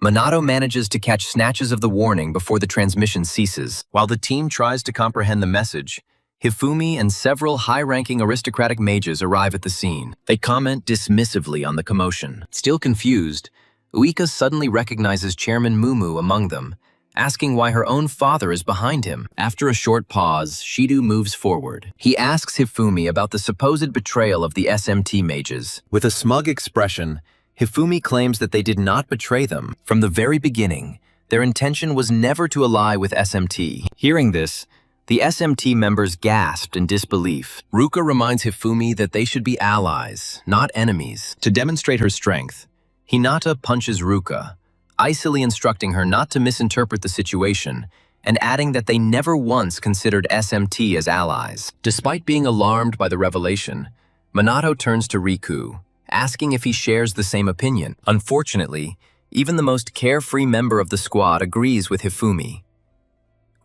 Minato manages to catch snatches of the warning before the transmission ceases. While the team tries to comprehend the message, Hifumi and several high-ranking aristocratic mages arrive at the scene. They comment dismissively on the commotion. Still confused, Uika suddenly recognizes Chairman Mumu among them, asking why her own father is behind him. After a short pause, Shido moves forward. He asks Hifumi about the supposed betrayal of the SMT mages. With a smug expression, Hifumi claims that they did not betray them. From the very beginning, their intention was never to ally with SMT. Hearing this, the SMT members gasped in disbelief. Ruka reminds Hifumi that they should be allies, not enemies. To demonstrate her strength, Hinata punches Ruka, icily instructing her not to misinterpret the situation and adding that they never once considered SMT as allies. Despite being alarmed by the revelation, Minato turns to Riku, asking if he shares the same opinion. Unfortunately, even the most carefree member of the squad agrees with Hifumi.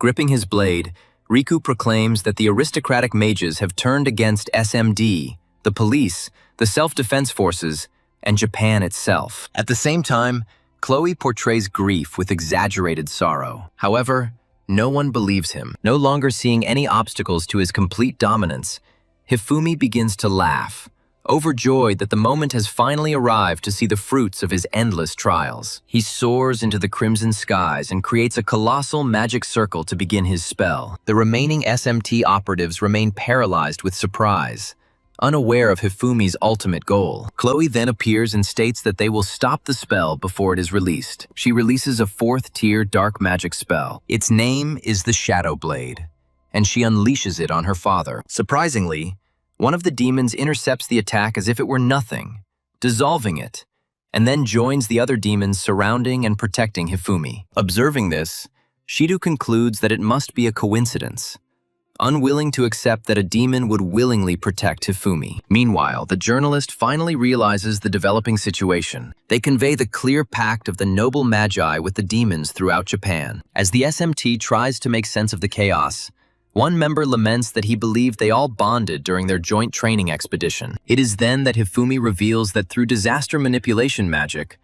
Gripping his blade, Riku proclaims that the aristocratic mages have turned against SMD, the police, the self-defense forces, and Japan itself. At the same time, Chloe portrays grief with exaggerated sorrow. However, no one believes him. No longer seeing any obstacles to his complete dominance, Hifumi begins to laugh, overjoyed that the moment has finally arrived to see the fruits of his endless trials. He soars into the crimson skies and creates a colossal magic circle to begin his spell. The remaining SMT operatives remain paralyzed with surprise, unaware of Hifumi's ultimate goal. Chloe then appears and states that they will stop the spell before it is released. She releases a 4th-tier dark magic spell. Its name is the Shadow Blade, and she unleashes it on her father. Surprisingly, one of the demons intercepts the attack as if it were nothing, dissolving it, and then joins the other demons surrounding and protecting Hifumi. Observing this, Shido concludes that it must be a coincidence, unwilling to accept that a demon would willingly protect Hifumi. Meanwhile, the journalist finally realizes the developing situation. They convey the clear pact of the noble magi with the demons throughout Japan. As the SMT tries to make sense of the chaos, one member laments that he believed they all bonded during their joint training expedition. It is then that Hifumi reveals that through disaster manipulation magic,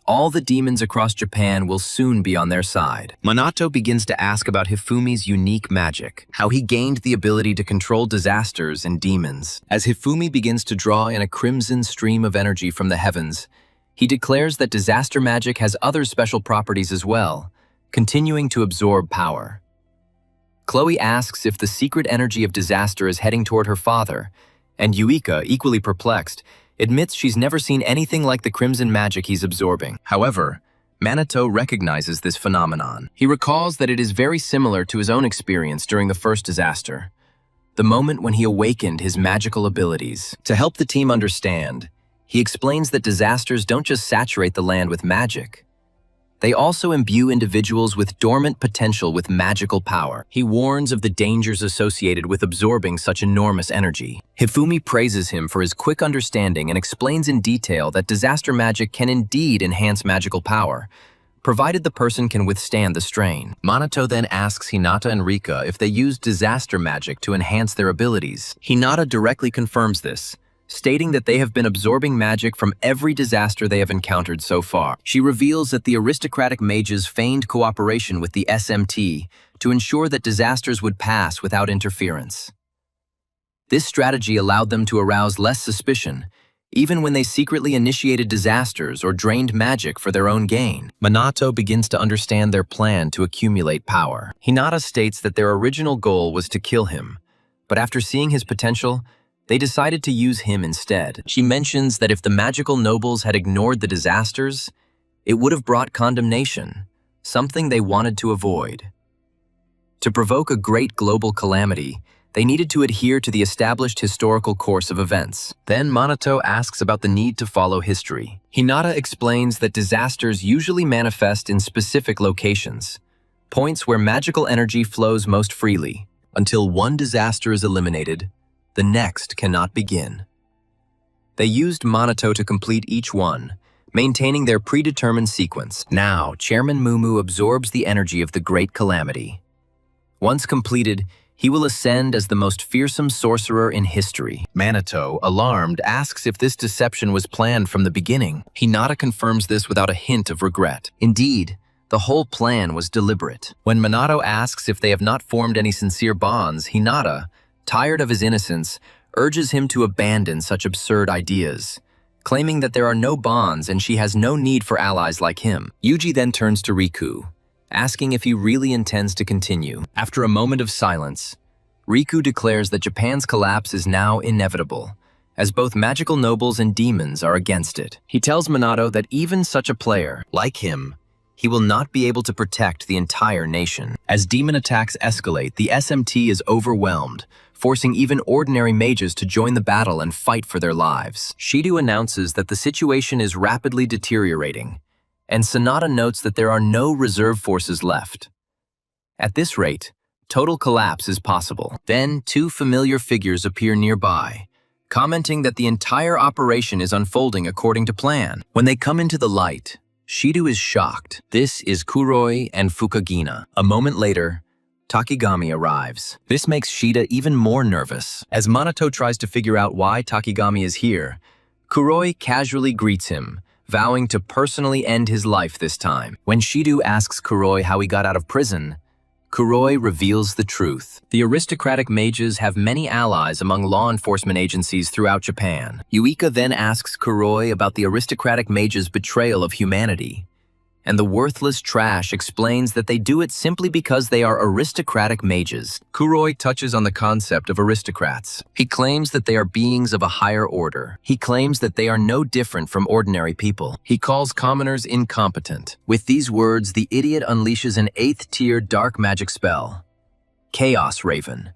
all the demons across Japan will soon be on their side. Minato begins to ask about Hifumi's unique magic, how he gained the ability to control disasters and demons. As Hifumi begins to draw in a crimson stream of energy from the heavens, he declares that disaster magic has other special properties as well, continuing to absorb power. Chloe asks if the secret energy of disaster is heading toward her father, and Yuika, equally perplexed, admits she's never seen anything like the crimson magic he's absorbing. However, Minato recognizes this phenomenon. He recalls that it is very similar to his own experience during the first disaster, the moment when he awakened his magical abilities. To help the team understand, he explains that disasters don't just saturate the land with magic. They also imbue individuals with dormant potential with magical power. He warns of the dangers associated with absorbing such enormous energy. Hifumi praises him for his quick understanding and explains in detail that disaster magic can indeed enhance magical power, provided the person can withstand the strain. Minato then asks Hinata and Rika if they use disaster magic to enhance their abilities. Hinata directly confirms this, stating that they have been absorbing magic from every disaster they have encountered so far. She reveals that the aristocratic mages feigned cooperation with the SMT to ensure that disasters would pass without interference. This strategy allowed them to arouse less suspicion, even when they secretly initiated disasters or drained magic for their own gain. Minato begins to understand their plan to accumulate power. Hinata states that their original goal was to kill him, but after seeing his potential, they decided to use him instead. She mentions that if the magical nobles had ignored the disasters, it would have brought condemnation, something they wanted to avoid. To provoke a great global calamity, they needed to adhere to the established historical course of events. Then Minato asks about the need to follow history. Hinata explains that disasters usually manifest in specific locations, points where magical energy flows most freely. Until one disaster is eliminated, the next cannot begin. They used Minato to complete each one, maintaining their predetermined sequence. Now, Chairman Mumu absorbs the energy of the Great Calamity. Once completed, he will ascend as the most fearsome sorcerer in history. Minato, alarmed, asks if this deception was planned from the beginning. Hinata confirms this without a hint of regret. Indeed, the whole plan was deliberate. When Minato asks if they have not formed any sincere bonds, Hinata, tired of his innocence, urges him to abandon such absurd ideas, claiming that there are no bonds and she has no need for allies like him. Yuji then turns to Riku, asking if he really intends to continue. After a moment of silence, Riku declares that Japan's collapse is now inevitable, as both magical nobles and demons are against it. He tells Minato that even such a player, like him, he will not be able to protect the entire nation. As demon attacks escalate, the SMT is overwhelmed, forcing even ordinary mages to join the battle and fight for their lives. Shido announces that the situation is rapidly deteriorating, and Sanada notes that there are no reserve forces left. At this rate, total collapse is possible. Then, two familiar figures appear nearby, commenting that the entire operation is unfolding according to plan. When they come into the light, Shido is shocked. This is Kuroi and Fukagina. A moment later, Takigami arrives. This makes Shida even more nervous. As Minato tries to figure out why Takigami is here, Kuroi casually greets him, vowing to personally end his life this time. When Shido asks Kuroi how he got out of prison, Kuroi reveals the truth. The aristocratic mages have many allies among law enforcement agencies throughout Japan. Yuika then asks Kuroi about the aristocratic mages' betrayal of humanity, and the worthless trash explains that they do it simply because they are aristocratic mages. Kuroi touches on the concept of aristocrats. He claims that they are beings of a higher order. He claims that they are no different from ordinary people. He calls commoners incompetent. With these words, the idiot unleashes an 8th-tier dark magic spell, Chaos Raven.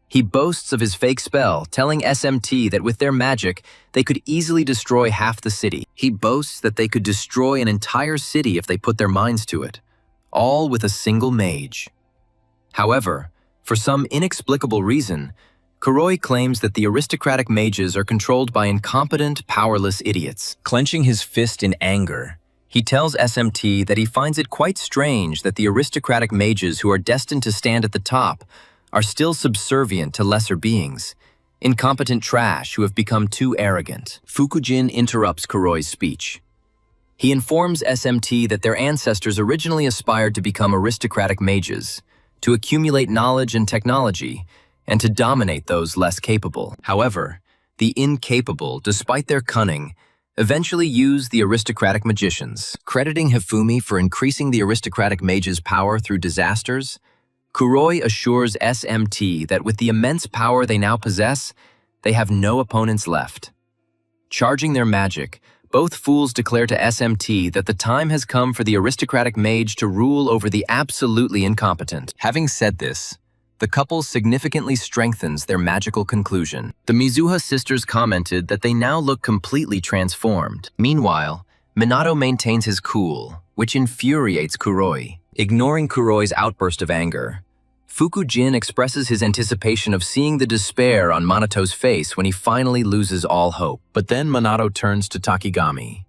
He boasts of his fake spell, telling SMT that with their magic, they could easily destroy half the city. He boasts that they could destroy an entire city if they put their minds to it, all with a single mage. However, for some inexplicable reason, Kuroi claims that the aristocratic mages are controlled by incompetent, powerless idiots. Clenching his fist in anger, he tells SMT that he finds it quite strange that the aristocratic mages who are destined to stand at the top are still subservient to lesser beings, incompetent trash who have become too arrogant. Fukujin interrupts Kuroi's speech. He informs SMT that their ancestors originally aspired to become aristocratic mages, to accumulate knowledge and technology, and to dominate those less capable. However, the incapable, despite their cunning, eventually used the aristocratic magicians. Crediting Hifumi for increasing the aristocratic mages' power through disasters, Kuroi assures SMT that with the immense power they now possess, they have no opponents left. Charging their magic, both fools declare to SMT that the time has come for the aristocratic mage to rule over the absolutely incompetent. Having said this, the couple significantly strengthens their magical conclusion. The Mizuha sisters commented that they now look completely transformed. Meanwhile, Minato maintains his cool, which infuriates Kuroi. Ignoring Kuroi's outburst of anger, Fukujin expresses his anticipation of seeing the despair on Minato's face when he finally loses all hope. But then Minato turns to Takigami,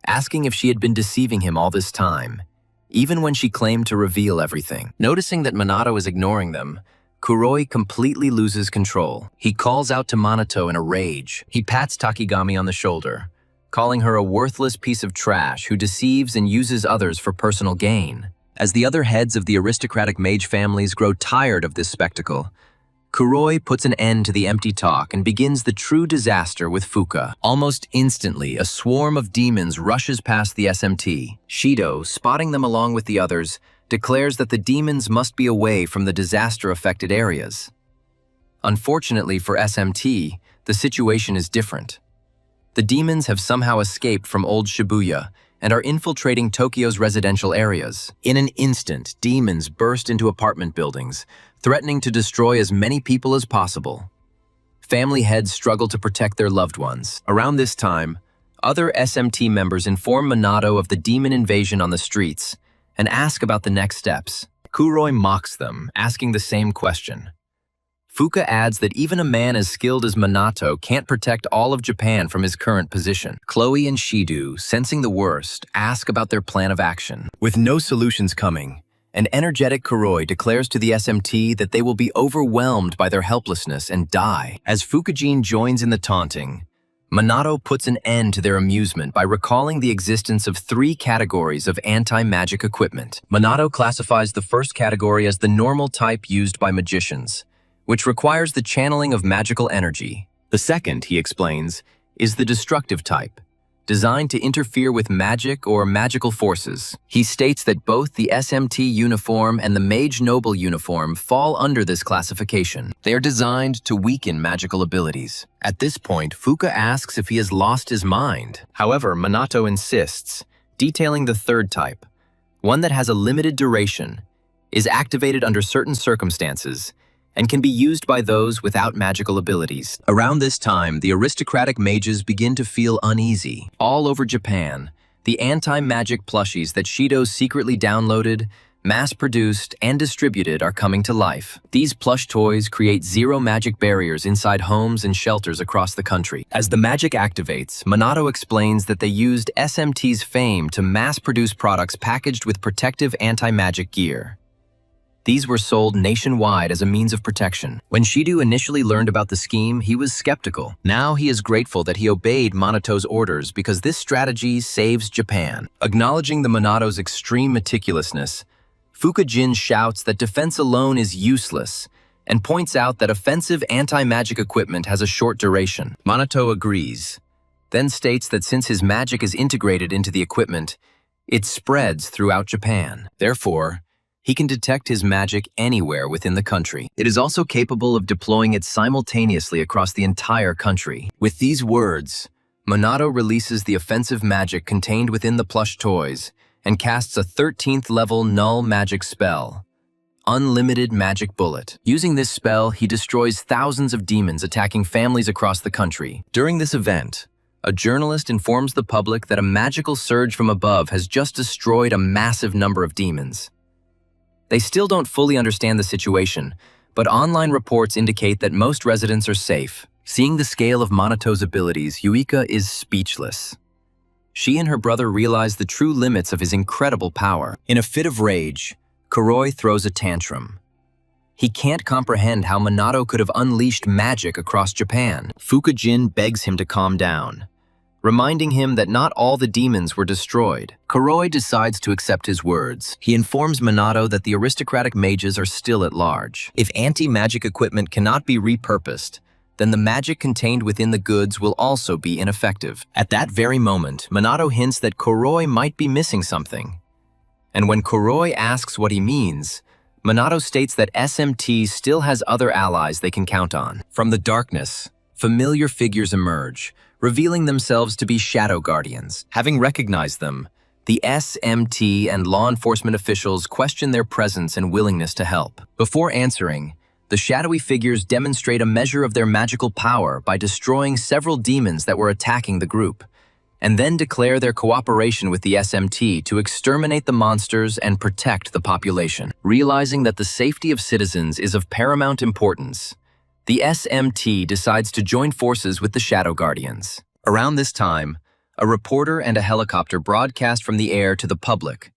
asking if she had been deceiving him all this time, even when she claimed to reveal everything. Noticing that Minato is ignoring them, Kuroi completely loses control. He calls out to Minato in a rage. He pats Takigami on the shoulder, calling her a worthless piece of trash who deceives and uses others for personal gain. As the other heads of the aristocratic mage families grow tired of this spectacle, Kuroi puts an end to the empty talk and begins the true disaster with Fuka. Almost instantly, a swarm of demons rushes past the SMT. Shido, spotting them along with the others, declares that the demons must be away from the disaster-affected areas. Unfortunately for SMT, the situation is different. The demons have somehow escaped from old Shibuya and are infiltrating Tokyo's residential areas. In an instant, demons burst into apartment buildings, threatening to destroy as many people as possible. Family heads struggle to protect their loved ones. Around this time, other SMT members inform Minato of the demon invasion on the streets and ask about the next steps. Kuroi mocks them, asking the same question. Fuka adds that even a man as skilled as Minato can't protect all of Japan from his current position. Chloe and Shido, sensing the worst, ask about their plan of action. With no solutions coming, an energetic Kuroi declares to the SMT that they will be overwhelmed by their helplessness and die. As Fukujin joins in the taunting, Minato puts an end to their amusement by recalling the existence of 3 categories of anti-magic equipment. Minato classifies the first category as the normal type used by magicians, which requires the channeling of magical energy. The second, he explains, is the destructive type, designed to interfere with magic or magical forces. He states that both the SMT uniform and the Mage Noble uniform fall under this classification. They are designed to weaken magical abilities. At this point, Fuka asks if he has lost his mind. However, Minato insists, detailing the third type, one that has a limited duration, is activated under certain circumstances, and can be used by those without magical abilities. Around this time, the aristocratic mages begin to feel uneasy. All over Japan, the anti-magic plushies that Shido secretly downloaded, mass-produced, and distributed are coming to life. These plush toys create zero magic barriers inside homes and shelters across the country. As the magic activates, Minato explains that they used SMT's fame to mass-produce products packaged with protective anti-magic gear. These were sold nationwide as a means of protection. When Shido initially learned about the scheme, he was skeptical. Now he is grateful that he obeyed Minato's orders because this strategy saves Japan. Acknowledging the Minato's extreme meticulousness, Fukujin shouts that defense alone is useless and points out that offensive anti-magic equipment has a short duration. Minato agrees, then states that since his magic is integrated into the equipment, it spreads throughout Japan. Therefore, he can detect his magic anywhere within the country. It is also capable of deploying it simultaneously across the entire country. With these words, Minato releases the offensive magic contained within the plush toys and casts a 13th level null magic spell, Unlimited Magic Bullet. Using this spell, he destroys thousands of demons attacking families across the country. During this event, a journalist informs the public that a magical surge from above has just destroyed a massive number of demons. They still don't fully understand the situation, but online reports indicate that most residents are safe. Seeing the scale of Minato's abilities, Yuika is speechless. She and her brother realize the true limits of his incredible power. In a fit of rage, Kuroi throws a tantrum. He can't comprehend how Minato could have unleashed magic across Japan. Fukujin begs him to calm down, reminding him that not all the demons were destroyed. Kuroi decides to accept his words. He informs Minato that the aristocratic mages are still at large. If anti-magic equipment cannot be repurposed, then the magic contained within the goods will also be ineffective. At that very moment, Minato hints that Kuroi might be missing something. And when Kuroi asks what he means, Minato states that SMT still has other allies they can count on. From the darkness, familiar figures emerge, revealing themselves to be shadow guardians. Having recognized them, the SMT and law enforcement officials question their presence and willingness to help. Before answering, the shadowy figures demonstrate a measure of their magical power by destroying several demons that were attacking the group, and then declare their cooperation with the SMT to exterminate the monsters and protect the population. Realizing that the safety of citizens is of paramount importance, the SMT decides to join forces with the Shadow Guardians. Around this time, a reporter and a helicopter broadcast from the air to the public,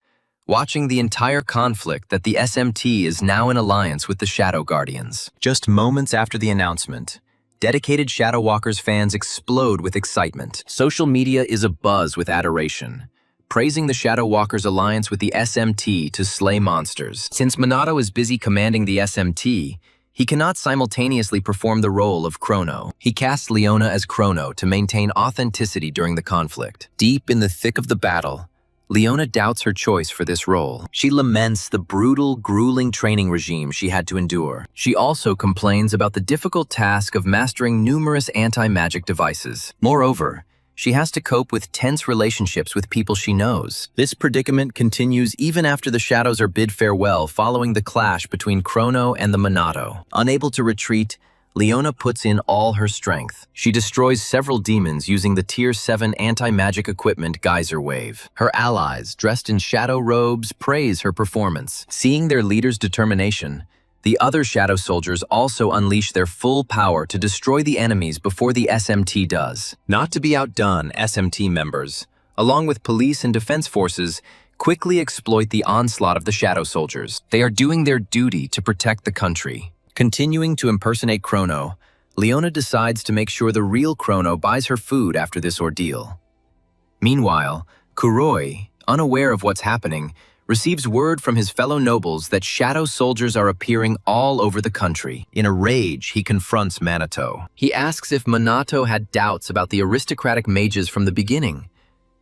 watching the entire conflict that the SMT is now in alliance with the Shadow Guardians. Just moments after the announcement, dedicated Shadow Walkers fans explode with excitement. Social media is abuzz with adoration, praising the Shadow Walkers' alliance with the SMT to slay monsters. Since Minato is busy commanding the SMT, he cannot simultaneously perform the role of Chrono. He casts Leona as Chrono to maintain authenticity during the conflict. Deep in the thick of the battle, Leona doubts her choice for this role. She laments the brutal, grueling training regime she had to endure. She also complains about the difficult task of mastering numerous anti-magic devices. Moreover, she has to cope with tense relationships with people she knows. This predicament continues even after the Shadows are bid farewell following the clash between Chrono and the Minato. Unable to retreat, Leona puts in all her strength. She destroys several demons using the Tier 7 anti-magic equipment Geyser Wave. Her allies, dressed in shadow robes, praise her performance. Seeing their leader's determination, the other Shadow Soldiers also unleash their full power to destroy the enemies before the SMT does. Not to be outdone, SMT members, along with police and defense forces, quickly exploit the onslaught of the Shadow Soldiers. They are doing their duty to protect the country. Continuing to impersonate Chrono, Leona decides to make sure the real Chrono buys her food after this ordeal. Meanwhile, Kuroi, unaware of what's happening, receives word from his fellow nobles that Shadow Soldiers are appearing all over the country. In a rage, he confronts Minato. He asks if Minato had doubts about the aristocratic mages from the beginning,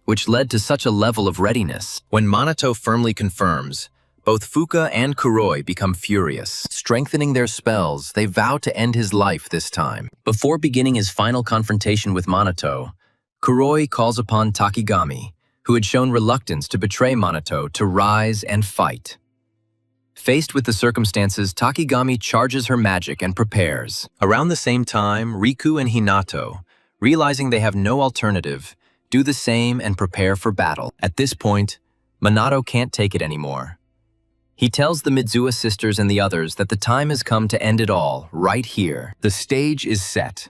which led to such a level of readiness. When Minato firmly confirms, both Fuka and Kuroi become furious. Strengthening their spells, they vow to end his life this time. Before beginning his final confrontation with Minato, Kuroi calls upon Takigami, who had shown reluctance to betray Minato, to rise and fight. Faced with the circumstances, Takigami charges her magic and prepares. Around the same time, Riku and Hinato, realizing they have no alternative, do the same and prepare for battle. At this point, Minato can't take it anymore. He tells the Midzuha sisters and the others that the time has come to end it all, right here. The stage is set.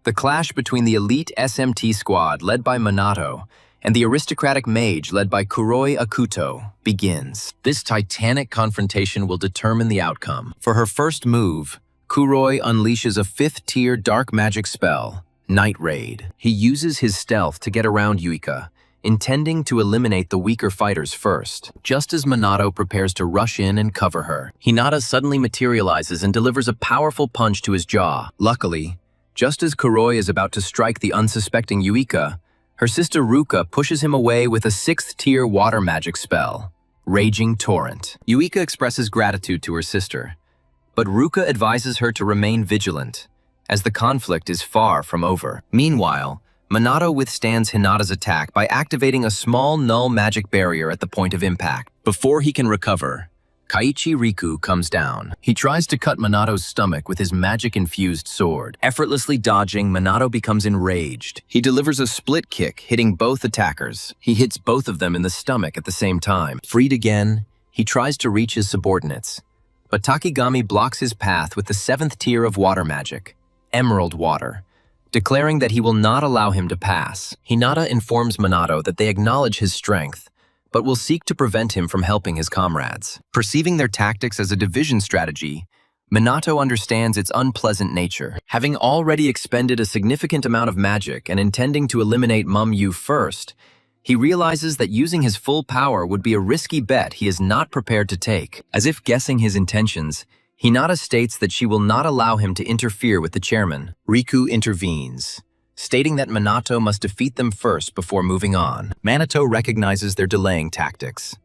The clash between the elite SMT squad led by Minato and the aristocratic mage led by Kuroi Akuto begins. This titanic confrontation will determine the outcome. For her first move, Kuroi unleashes a 5th-tier dark magic spell, Night Raid. He uses his stealth to get around Yuika, intending to eliminate the weaker fighters first. Just as Minato prepares to rush in and cover her, Hinata suddenly materializes and delivers a powerful punch to his jaw. Luckily, just as Kuroi is about to strike the unsuspecting Yuika, her sister Ruka pushes him away with a 6th-tier water magic spell, Raging Torrent. Yuika expresses gratitude to her sister, but Ruka advises her to remain vigilant, as the conflict is far from over. Meanwhile, Minato withstands Hinata's attack by activating a small null magic barrier at the point of impact. Before he can recover, Kaiichi Riku comes down. He tries to cut Minato's stomach with his magic-infused sword. Effortlessly dodging, Minato becomes enraged. He delivers a split kick, hitting both attackers. He hits both of them in the stomach at the same time. Freed again, he tries to reach his subordinates, but Takigami blocks his path with the 7th tier of water magic, Emerald Water, declaring that he will not allow him to pass. Hinata informs Minato that they acknowledge his strength, but will seek to prevent him from helping his comrades. Perceiving their tactics as a division strategy, Minato understands its unpleasant nature. Having already expended a significant amount of magic and intending to eliminate Mum Yu first, he realizes that using his full power would be a risky bet he is not prepared to take. As if guessing his intentions, Hinata states that she will not allow him to interfere with the chairman. Riku intervenes, stating that Minato must defeat them first before moving on. Minato recognizes their delaying tactics.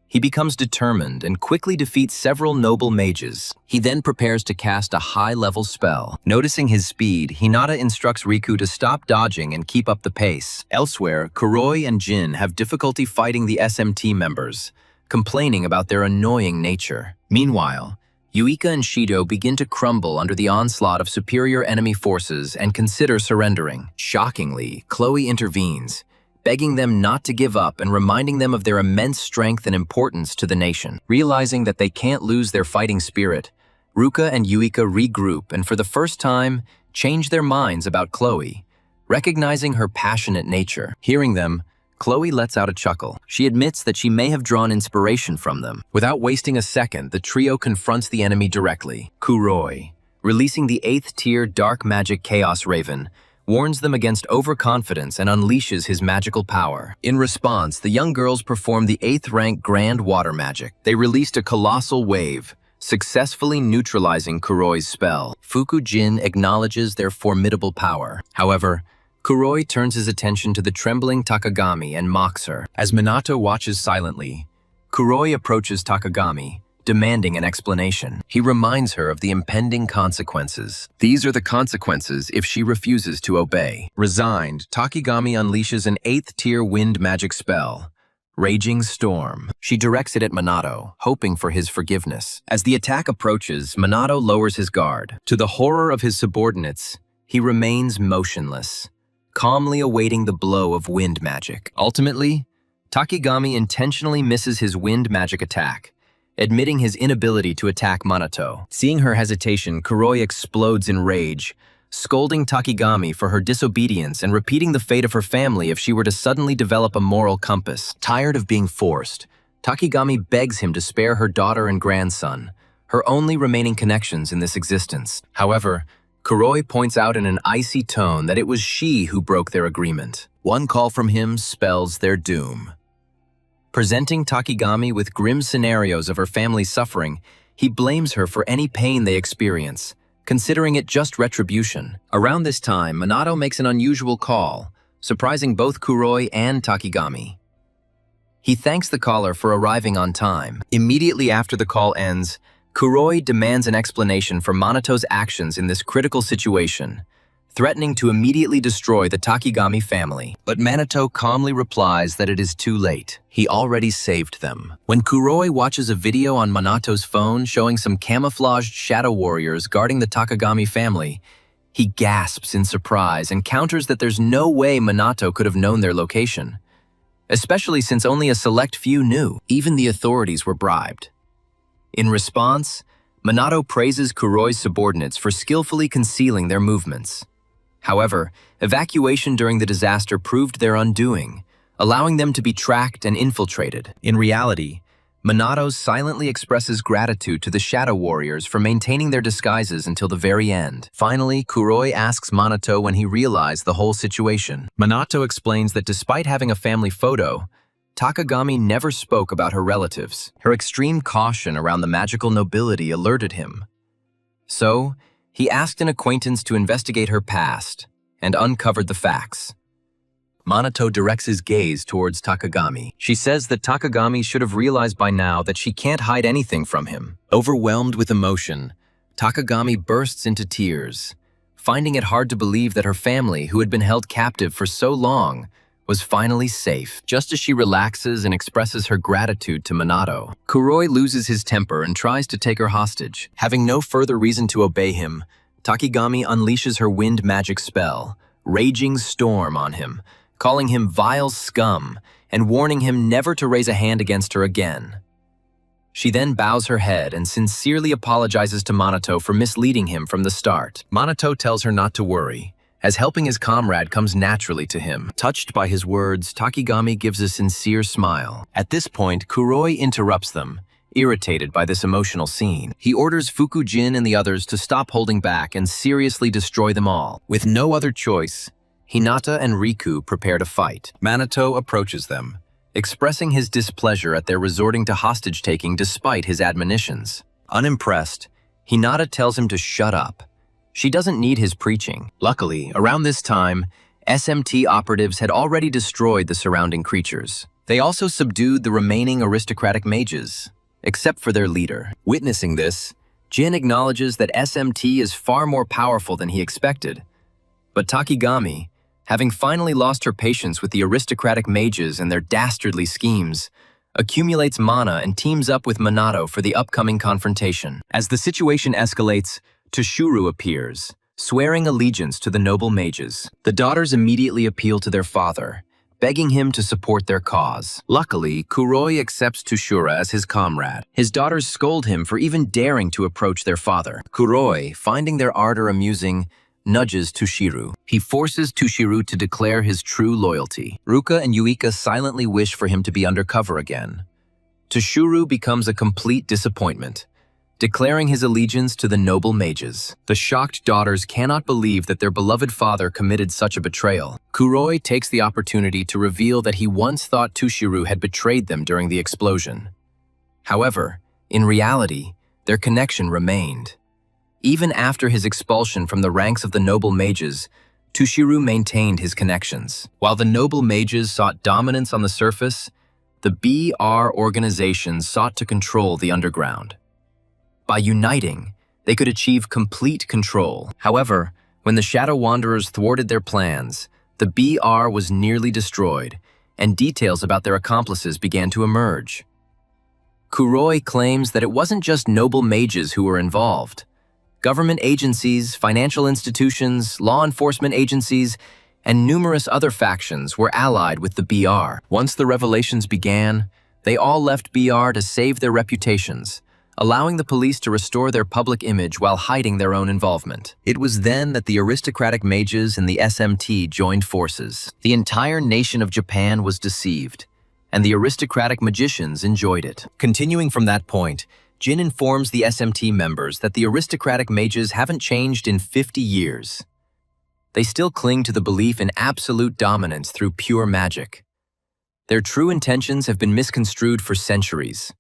He becomes determined and quickly defeats several noble mages. He then prepares to cast a high-level spell. Noticing his speed, Hinata instructs Riku to stop dodging and keep up the pace. Elsewhere, Kuroi and Jin have difficulty fighting the SMT members, complaining about their annoying nature. Meanwhile, Yuika and Shido begin to crumble under the onslaught of superior enemy forces and consider surrendering. Shockingly, Chloe intervenes, begging them not to give up and reminding them of their immense strength and importance to the nation. Realizing that they can't lose their fighting spirit, Ruka and Yuika regroup and for the first time change their minds about Chloe, recognizing her passionate nature. Hearing them, Chloe lets out a chuckle. She admits that she may have drawn inspiration from them. Without wasting a second, the trio confronts the enemy directly. Kuroi, releasing the 8th tier Dark Magic Chaos Raven, warns them against overconfidence and unleashes his magical power. In response, the young girls perform the 8th rank Grand Water Magic. They released a colossal wave, successfully neutralizing Kuroi's spell. Fukujin acknowledges their formidable power. However, Kuroi turns his attention to the trembling Takagami and mocks her. As Minato watches silently, Kuroi approaches Takagami, demanding an explanation. He reminds her of the impending consequences. These are the consequences if she refuses to obey. Resigned, Takagami unleashes an 8th tier wind magic spell, Raging Storm. She directs it at Minato, hoping for his forgiveness. As the attack approaches, Minato lowers his guard. To the horror of his subordinates, he remains motionless, calmly awaiting the blow of wind magic. Ultimately, Takagami intentionally misses his wind magic attack, admitting his inability to attack Minato. Seeing her hesitation, Kuroi explodes in rage, scolding Takagami for her disobedience and repeating the fate of her family if she were to suddenly develop a moral compass. Tired of being forced, Takagami begs him to spare her daughter and grandson, her only remaining connections in this existence. However, Kuroi points out in an icy tone that it was she who broke their agreement. One call from him spells their doom. Presenting Takagami with grim scenarios of her family's suffering, he blames her for any pain they experience, considering it just retribution. Around this time, Minato makes an unusual call, surprising both Kuroi and Takagami. He thanks the caller for arriving on time. Immediately after the call ends, Kuroi demands an explanation for Manato's actions in this critical situation, threatening to immediately destroy the Takagami family. But Minato calmly replies that it is too late. He already saved them. When Kuroi watches a video on Manato's phone showing some camouflaged shadow warriors guarding the Takagami family, he gasps in surprise and counters that there's no way Minato could have known their location, especially since only a select few knew. Even the authorities were bribed. In response, Minato praises Kuroi's subordinates for skillfully concealing their movements. However, evacuation during the disaster proved their undoing, allowing them to be tracked and infiltrated. In reality, Minato silently expresses gratitude to the Shadow Warriors for maintaining their disguises until the very end. Finally, Kuroi asks Minato when he realized the whole situation. Minato explains that despite having a family photo, Takagami never spoke about her relatives. Her extreme caution around the magical nobility alerted him. So, he asked an acquaintance to investigate her past and uncovered the facts. Minato directs his gaze towards Takagami. She says that Takagami should have realized by now that she can't hide anything from him. Overwhelmed with emotion, Takagami bursts into tears, finding it hard to believe that her family, who had been held captive for so long, was finally safe. Just as she relaxes and expresses her gratitude to Minato, Kuroi loses his temper and tries to take her hostage. Having no further reason to obey him, Takagami unleashes her wind magic spell, Raging Storm, on him, calling him vile scum and warning him never to raise a hand against her again. She then bows her head and sincerely apologizes to Minato for misleading him from the start. Minato tells her not to worry, as helping his comrade comes naturally to him. Touched by his words, Takagami gives a sincere smile. At this point, Kuroi interrupts them, irritated by this emotional scene. He orders Fukujin and the others to stop holding back and seriously destroy them all. With no other choice, Hinata and Riku prepare to fight. Minato approaches them, expressing his displeasure at their resorting to hostage-taking despite his admonitions. Unimpressed, Hinata tells him to shut up. She doesn't need his preaching. Luckily, around this time, SMT operatives had already destroyed the surrounding creatures. They also subdued the remaining aristocratic mages, except for their leader. Witnessing this, Jin acknowledges that SMT is far more powerful than he expected. But Takagami, having finally lost her patience with the aristocratic mages and their dastardly schemes, accumulates mana and teams up with Minato for the upcoming confrontation. As the situation escalates, Toshuru appears, swearing allegiance to the noble mages. The daughters immediately appeal to their father, begging him to support their cause. Luckily, Kuroi accepts Tushura as his comrade. His daughters scold him for even daring to approach their father. Kuroi, finding their ardor amusing, nudges Tushiru. He forces Tushiru to declare his true loyalty. Ruka and Yuika silently wish for him to be undercover again. Tushuru becomes a complete disappointment, declaring his allegiance to the noble mages. The shocked daughters cannot believe that their beloved father committed such a betrayal. Kuroi takes the opportunity to reveal that he once thought Tushiru had betrayed them during the explosion. However, in reality, their connection remained. Even after his expulsion from the ranks of the noble mages, Tushiru maintained his connections. While the noble mages sought dominance on the surface, the BR organizations sought to control the underground. By uniting, they could achieve complete control. However, when the Shadow Wanderers thwarted their plans, the BR was nearly destroyed, and details about their accomplices began to emerge. Kuroi claims that it wasn't just noble mages who were involved. Government agencies, financial institutions, law enforcement agencies, and numerous other factions were allied with the BR. Once the revelations began, they all left BR to save their reputations, allowing the police to restore their public image while hiding their own involvement. It was then that the aristocratic mages and the SMT joined forces. The entire nation of Japan was deceived, and the aristocratic magicians enjoyed it. Continuing from that point, Jin informs the SMT members that the aristocratic mages haven't changed in 50 years. They still cling to the belief in absolute dominance through pure magic. Their true intentions have been misconstrued for centuries.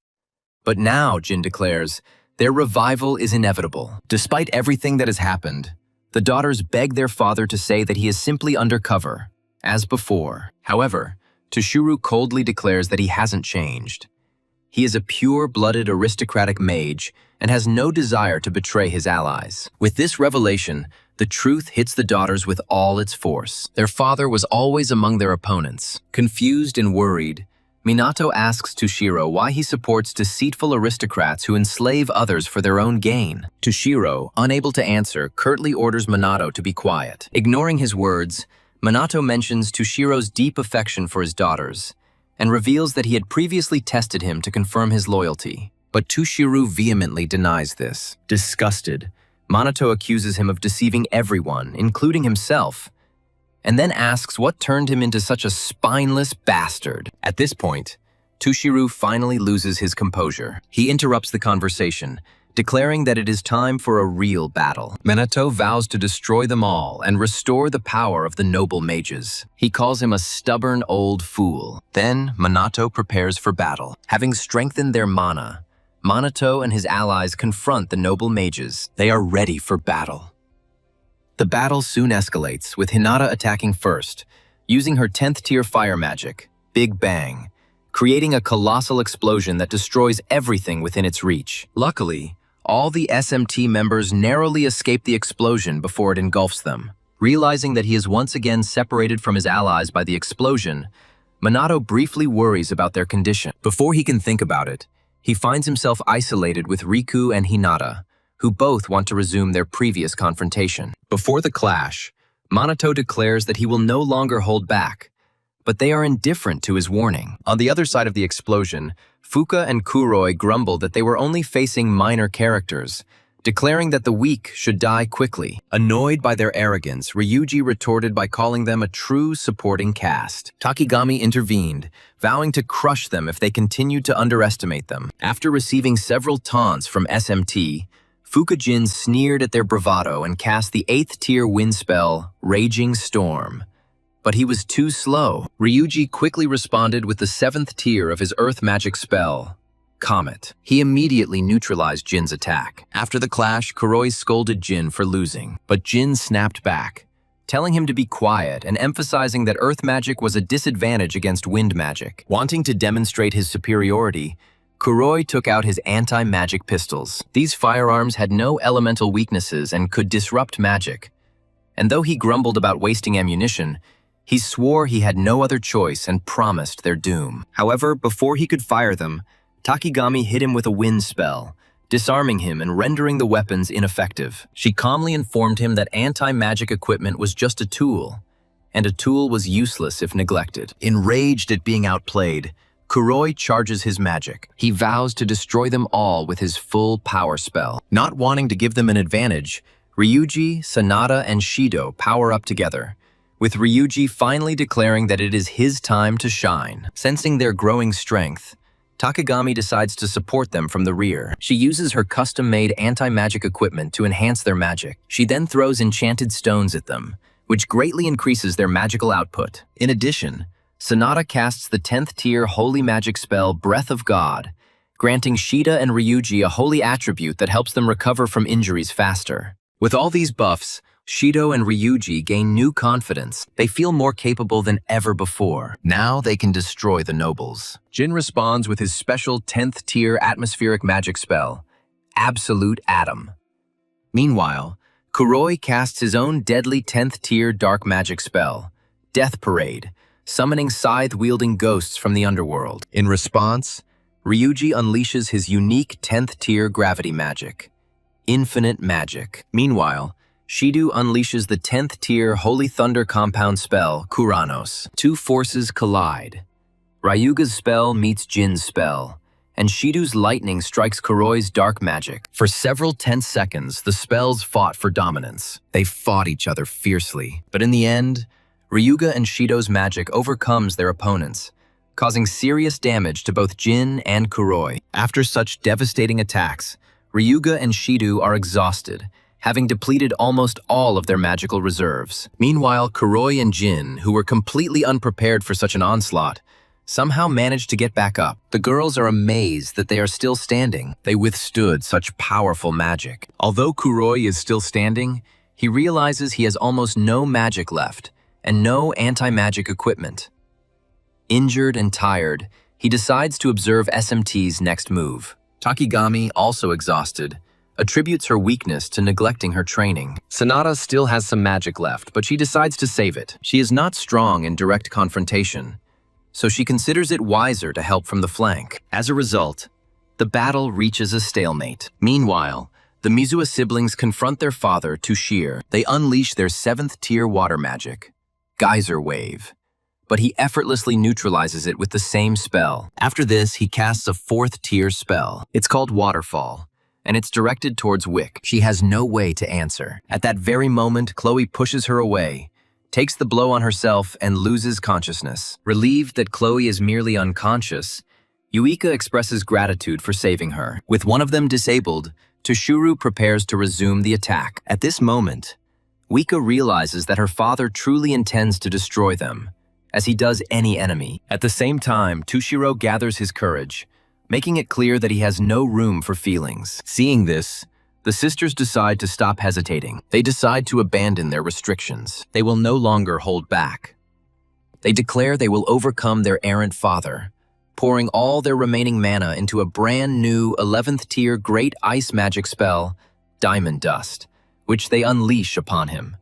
But now, Jin declares, their revival is inevitable. Despite everything that has happened, the daughters beg their father to say that he is simply undercover, as before. However, Tushuru coldly declares that he hasn't changed. He is a pure-blooded aristocratic mage and has no desire to betray his allies. With this revelation, the truth hits the daughters with all its force. Their father was always among their opponents. Confused and worried, Minato asks Tushiro why he supports deceitful aristocrats who enslave others for their own gain. Tushiro, unable to answer, curtly orders Minato to be quiet. Ignoring his words, Minato mentions Tushiro's deep affection for his daughters and reveals that he had previously tested him to confirm his loyalty. But Tushiro vehemently denies this. Disgusted, Minato accuses him of deceiving everyone, including himself, and then asks what turned him into such a spineless bastard. At this point, Tushiro finally loses his composure. He interrupts the conversation, declaring that it is time for a real battle. Minato vows to destroy them all and restore the power of the noble mages. He calls him a stubborn old fool. Then Minato prepares for battle. Having strengthened their mana, Minato and his allies confront the noble mages. They are ready for battle. The battle soon escalates, with Hinata attacking first, using her 10th tier fire magic, Big Bang, creating a colossal explosion that destroys everything within its reach. Luckily, all the SMT members narrowly escape the explosion before it engulfs them. Realizing that he is once again separated from his allies by the explosion, Minato briefly worries about their condition. Before he can think about it, he finds himself isolated with Riku and Hinata, who both want to resume their previous confrontation. Before the clash, Minato declares that he will no longer hold back, but they are indifferent to his warning. On the other side of the explosion, Fuka and Kuroi grumbled that they were only facing minor characters, declaring that the weak should die quickly. Annoyed by their arrogance, Ryuji retorted by calling them a true supporting cast. Takigami intervened, vowing to crush them if they continued to underestimate them. After receiving several taunts from SMT, Fukujin sneered at their bravado and cast the 8th tier wind spell, Raging Storm. But he was too slow. Ryuji quickly responded with the 7th tier of his earth magic spell, Comet. He immediately neutralized Jin's attack. After the clash, Kuroi scolded Jin for losing, but Jin snapped back, telling him to be quiet and emphasizing that earth magic was a disadvantage against wind magic. Wanting to demonstrate his superiority, Kuroi took out his anti-magic pistols. These firearms had no elemental weaknesses and could disrupt magic. And though he grumbled about wasting ammunition, he swore he had no other choice and promised their doom. However, before he could fire them, Takigami hit him with a wind spell, disarming him and rendering the weapons ineffective. She calmly informed him that anti-magic equipment was just a tool, and a tool was useless if neglected. Enraged at being outplayed, Kuroi charges his magic. He vows to destroy them all with his full power spell. Not wanting to give them an advantage, Ryuji, Sanada, and Shido power up together, with Ryuji finally declaring that it is his time to shine. Sensing their growing strength, Takagami decides to support them from the rear. She uses her custom-made anti-magic equipment to enhance their magic. She then throws enchanted stones at them, which greatly increases their magical output. In addition, Sanada casts the 10th tier holy magic spell Breath of God, granting Shida and Ryuji a holy attribute that helps them recover from injuries faster. With all these buffs, Shido and Ryuji gain new confidence. They feel more capable than ever before. Now they can destroy the nobles. Jin responds with his special 10th tier atmospheric magic spell, Absolute Atom. Meanwhile, Kuroi casts his own deadly 10th tier dark magic spell, Death Parade, summoning scythe-wielding ghosts from the underworld. In response, Ryuji unleashes his unique 10th tier gravity magic, Infinite Magic. Meanwhile, Shido unleashes the 10th tier Holy Thunder compound spell, Kuranos. Two forces collide. Ryuga's spell meets Jin's spell, and Shido's lightning strikes Kuroi's dark magic. For several tense seconds, the spells fought for dominance. They fought each other fiercely, but in the end, Ryuga and Shido's magic overcomes their opponents, causing serious damage to both Jin and Kuroi. After such devastating attacks, Ryuga and Shido are exhausted, having depleted almost all of their magical reserves. Meanwhile, Kuroi and Jin, who were completely unprepared for such an onslaught, somehow managed to get back up. The girls are amazed that they are still standing. They withstood such powerful magic. Although Kuroi is still standing, he realizes he has almost no magic left, and no anti-magic equipment. Injured and tired, he decides to observe SMT's next move. Takagami, also exhausted, attributes her weakness to neglecting her training. Sanada still has some magic left, but she decides to save it. She is not strong in direct confrontation, so she considers it wiser to help from the flank. As a result, the battle reaches a stalemate. Meanwhile, the Mizua siblings confront their father, Tushir. They unleash their 7th tier water magic, Geyser Wave, but he effortlessly neutralizes it with the same spell. After this, he casts a 4th tier spell. It's called Waterfall, and it's directed towards Wick. She has no way to answer. At that very moment, Chloe pushes her away, takes the blow on herself, and loses consciousness. Relieved that Chloe is merely unconscious, Yuika expresses gratitude for saving her. With one of them disabled, Toshiro prepares to resume the attack. At this moment, Wika realizes that her father truly intends to destroy them, as he does any enemy. At the same time, Toshiro gathers his courage, making it clear that he has no room for feelings. Seeing this, the sisters decide to stop hesitating. They decide to abandon their restrictions. They will no longer hold back. They declare they will overcome their errant father, pouring all their remaining mana into a brand new 11th tier great ice magic spell, Diamond Dust, which they unleash upon him.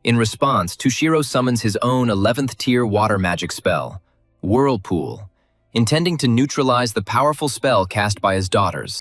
In response, Toshiro summons his own 11th tier water magic spell, Whirlpool, intending to neutralize the powerful spell cast by his daughters.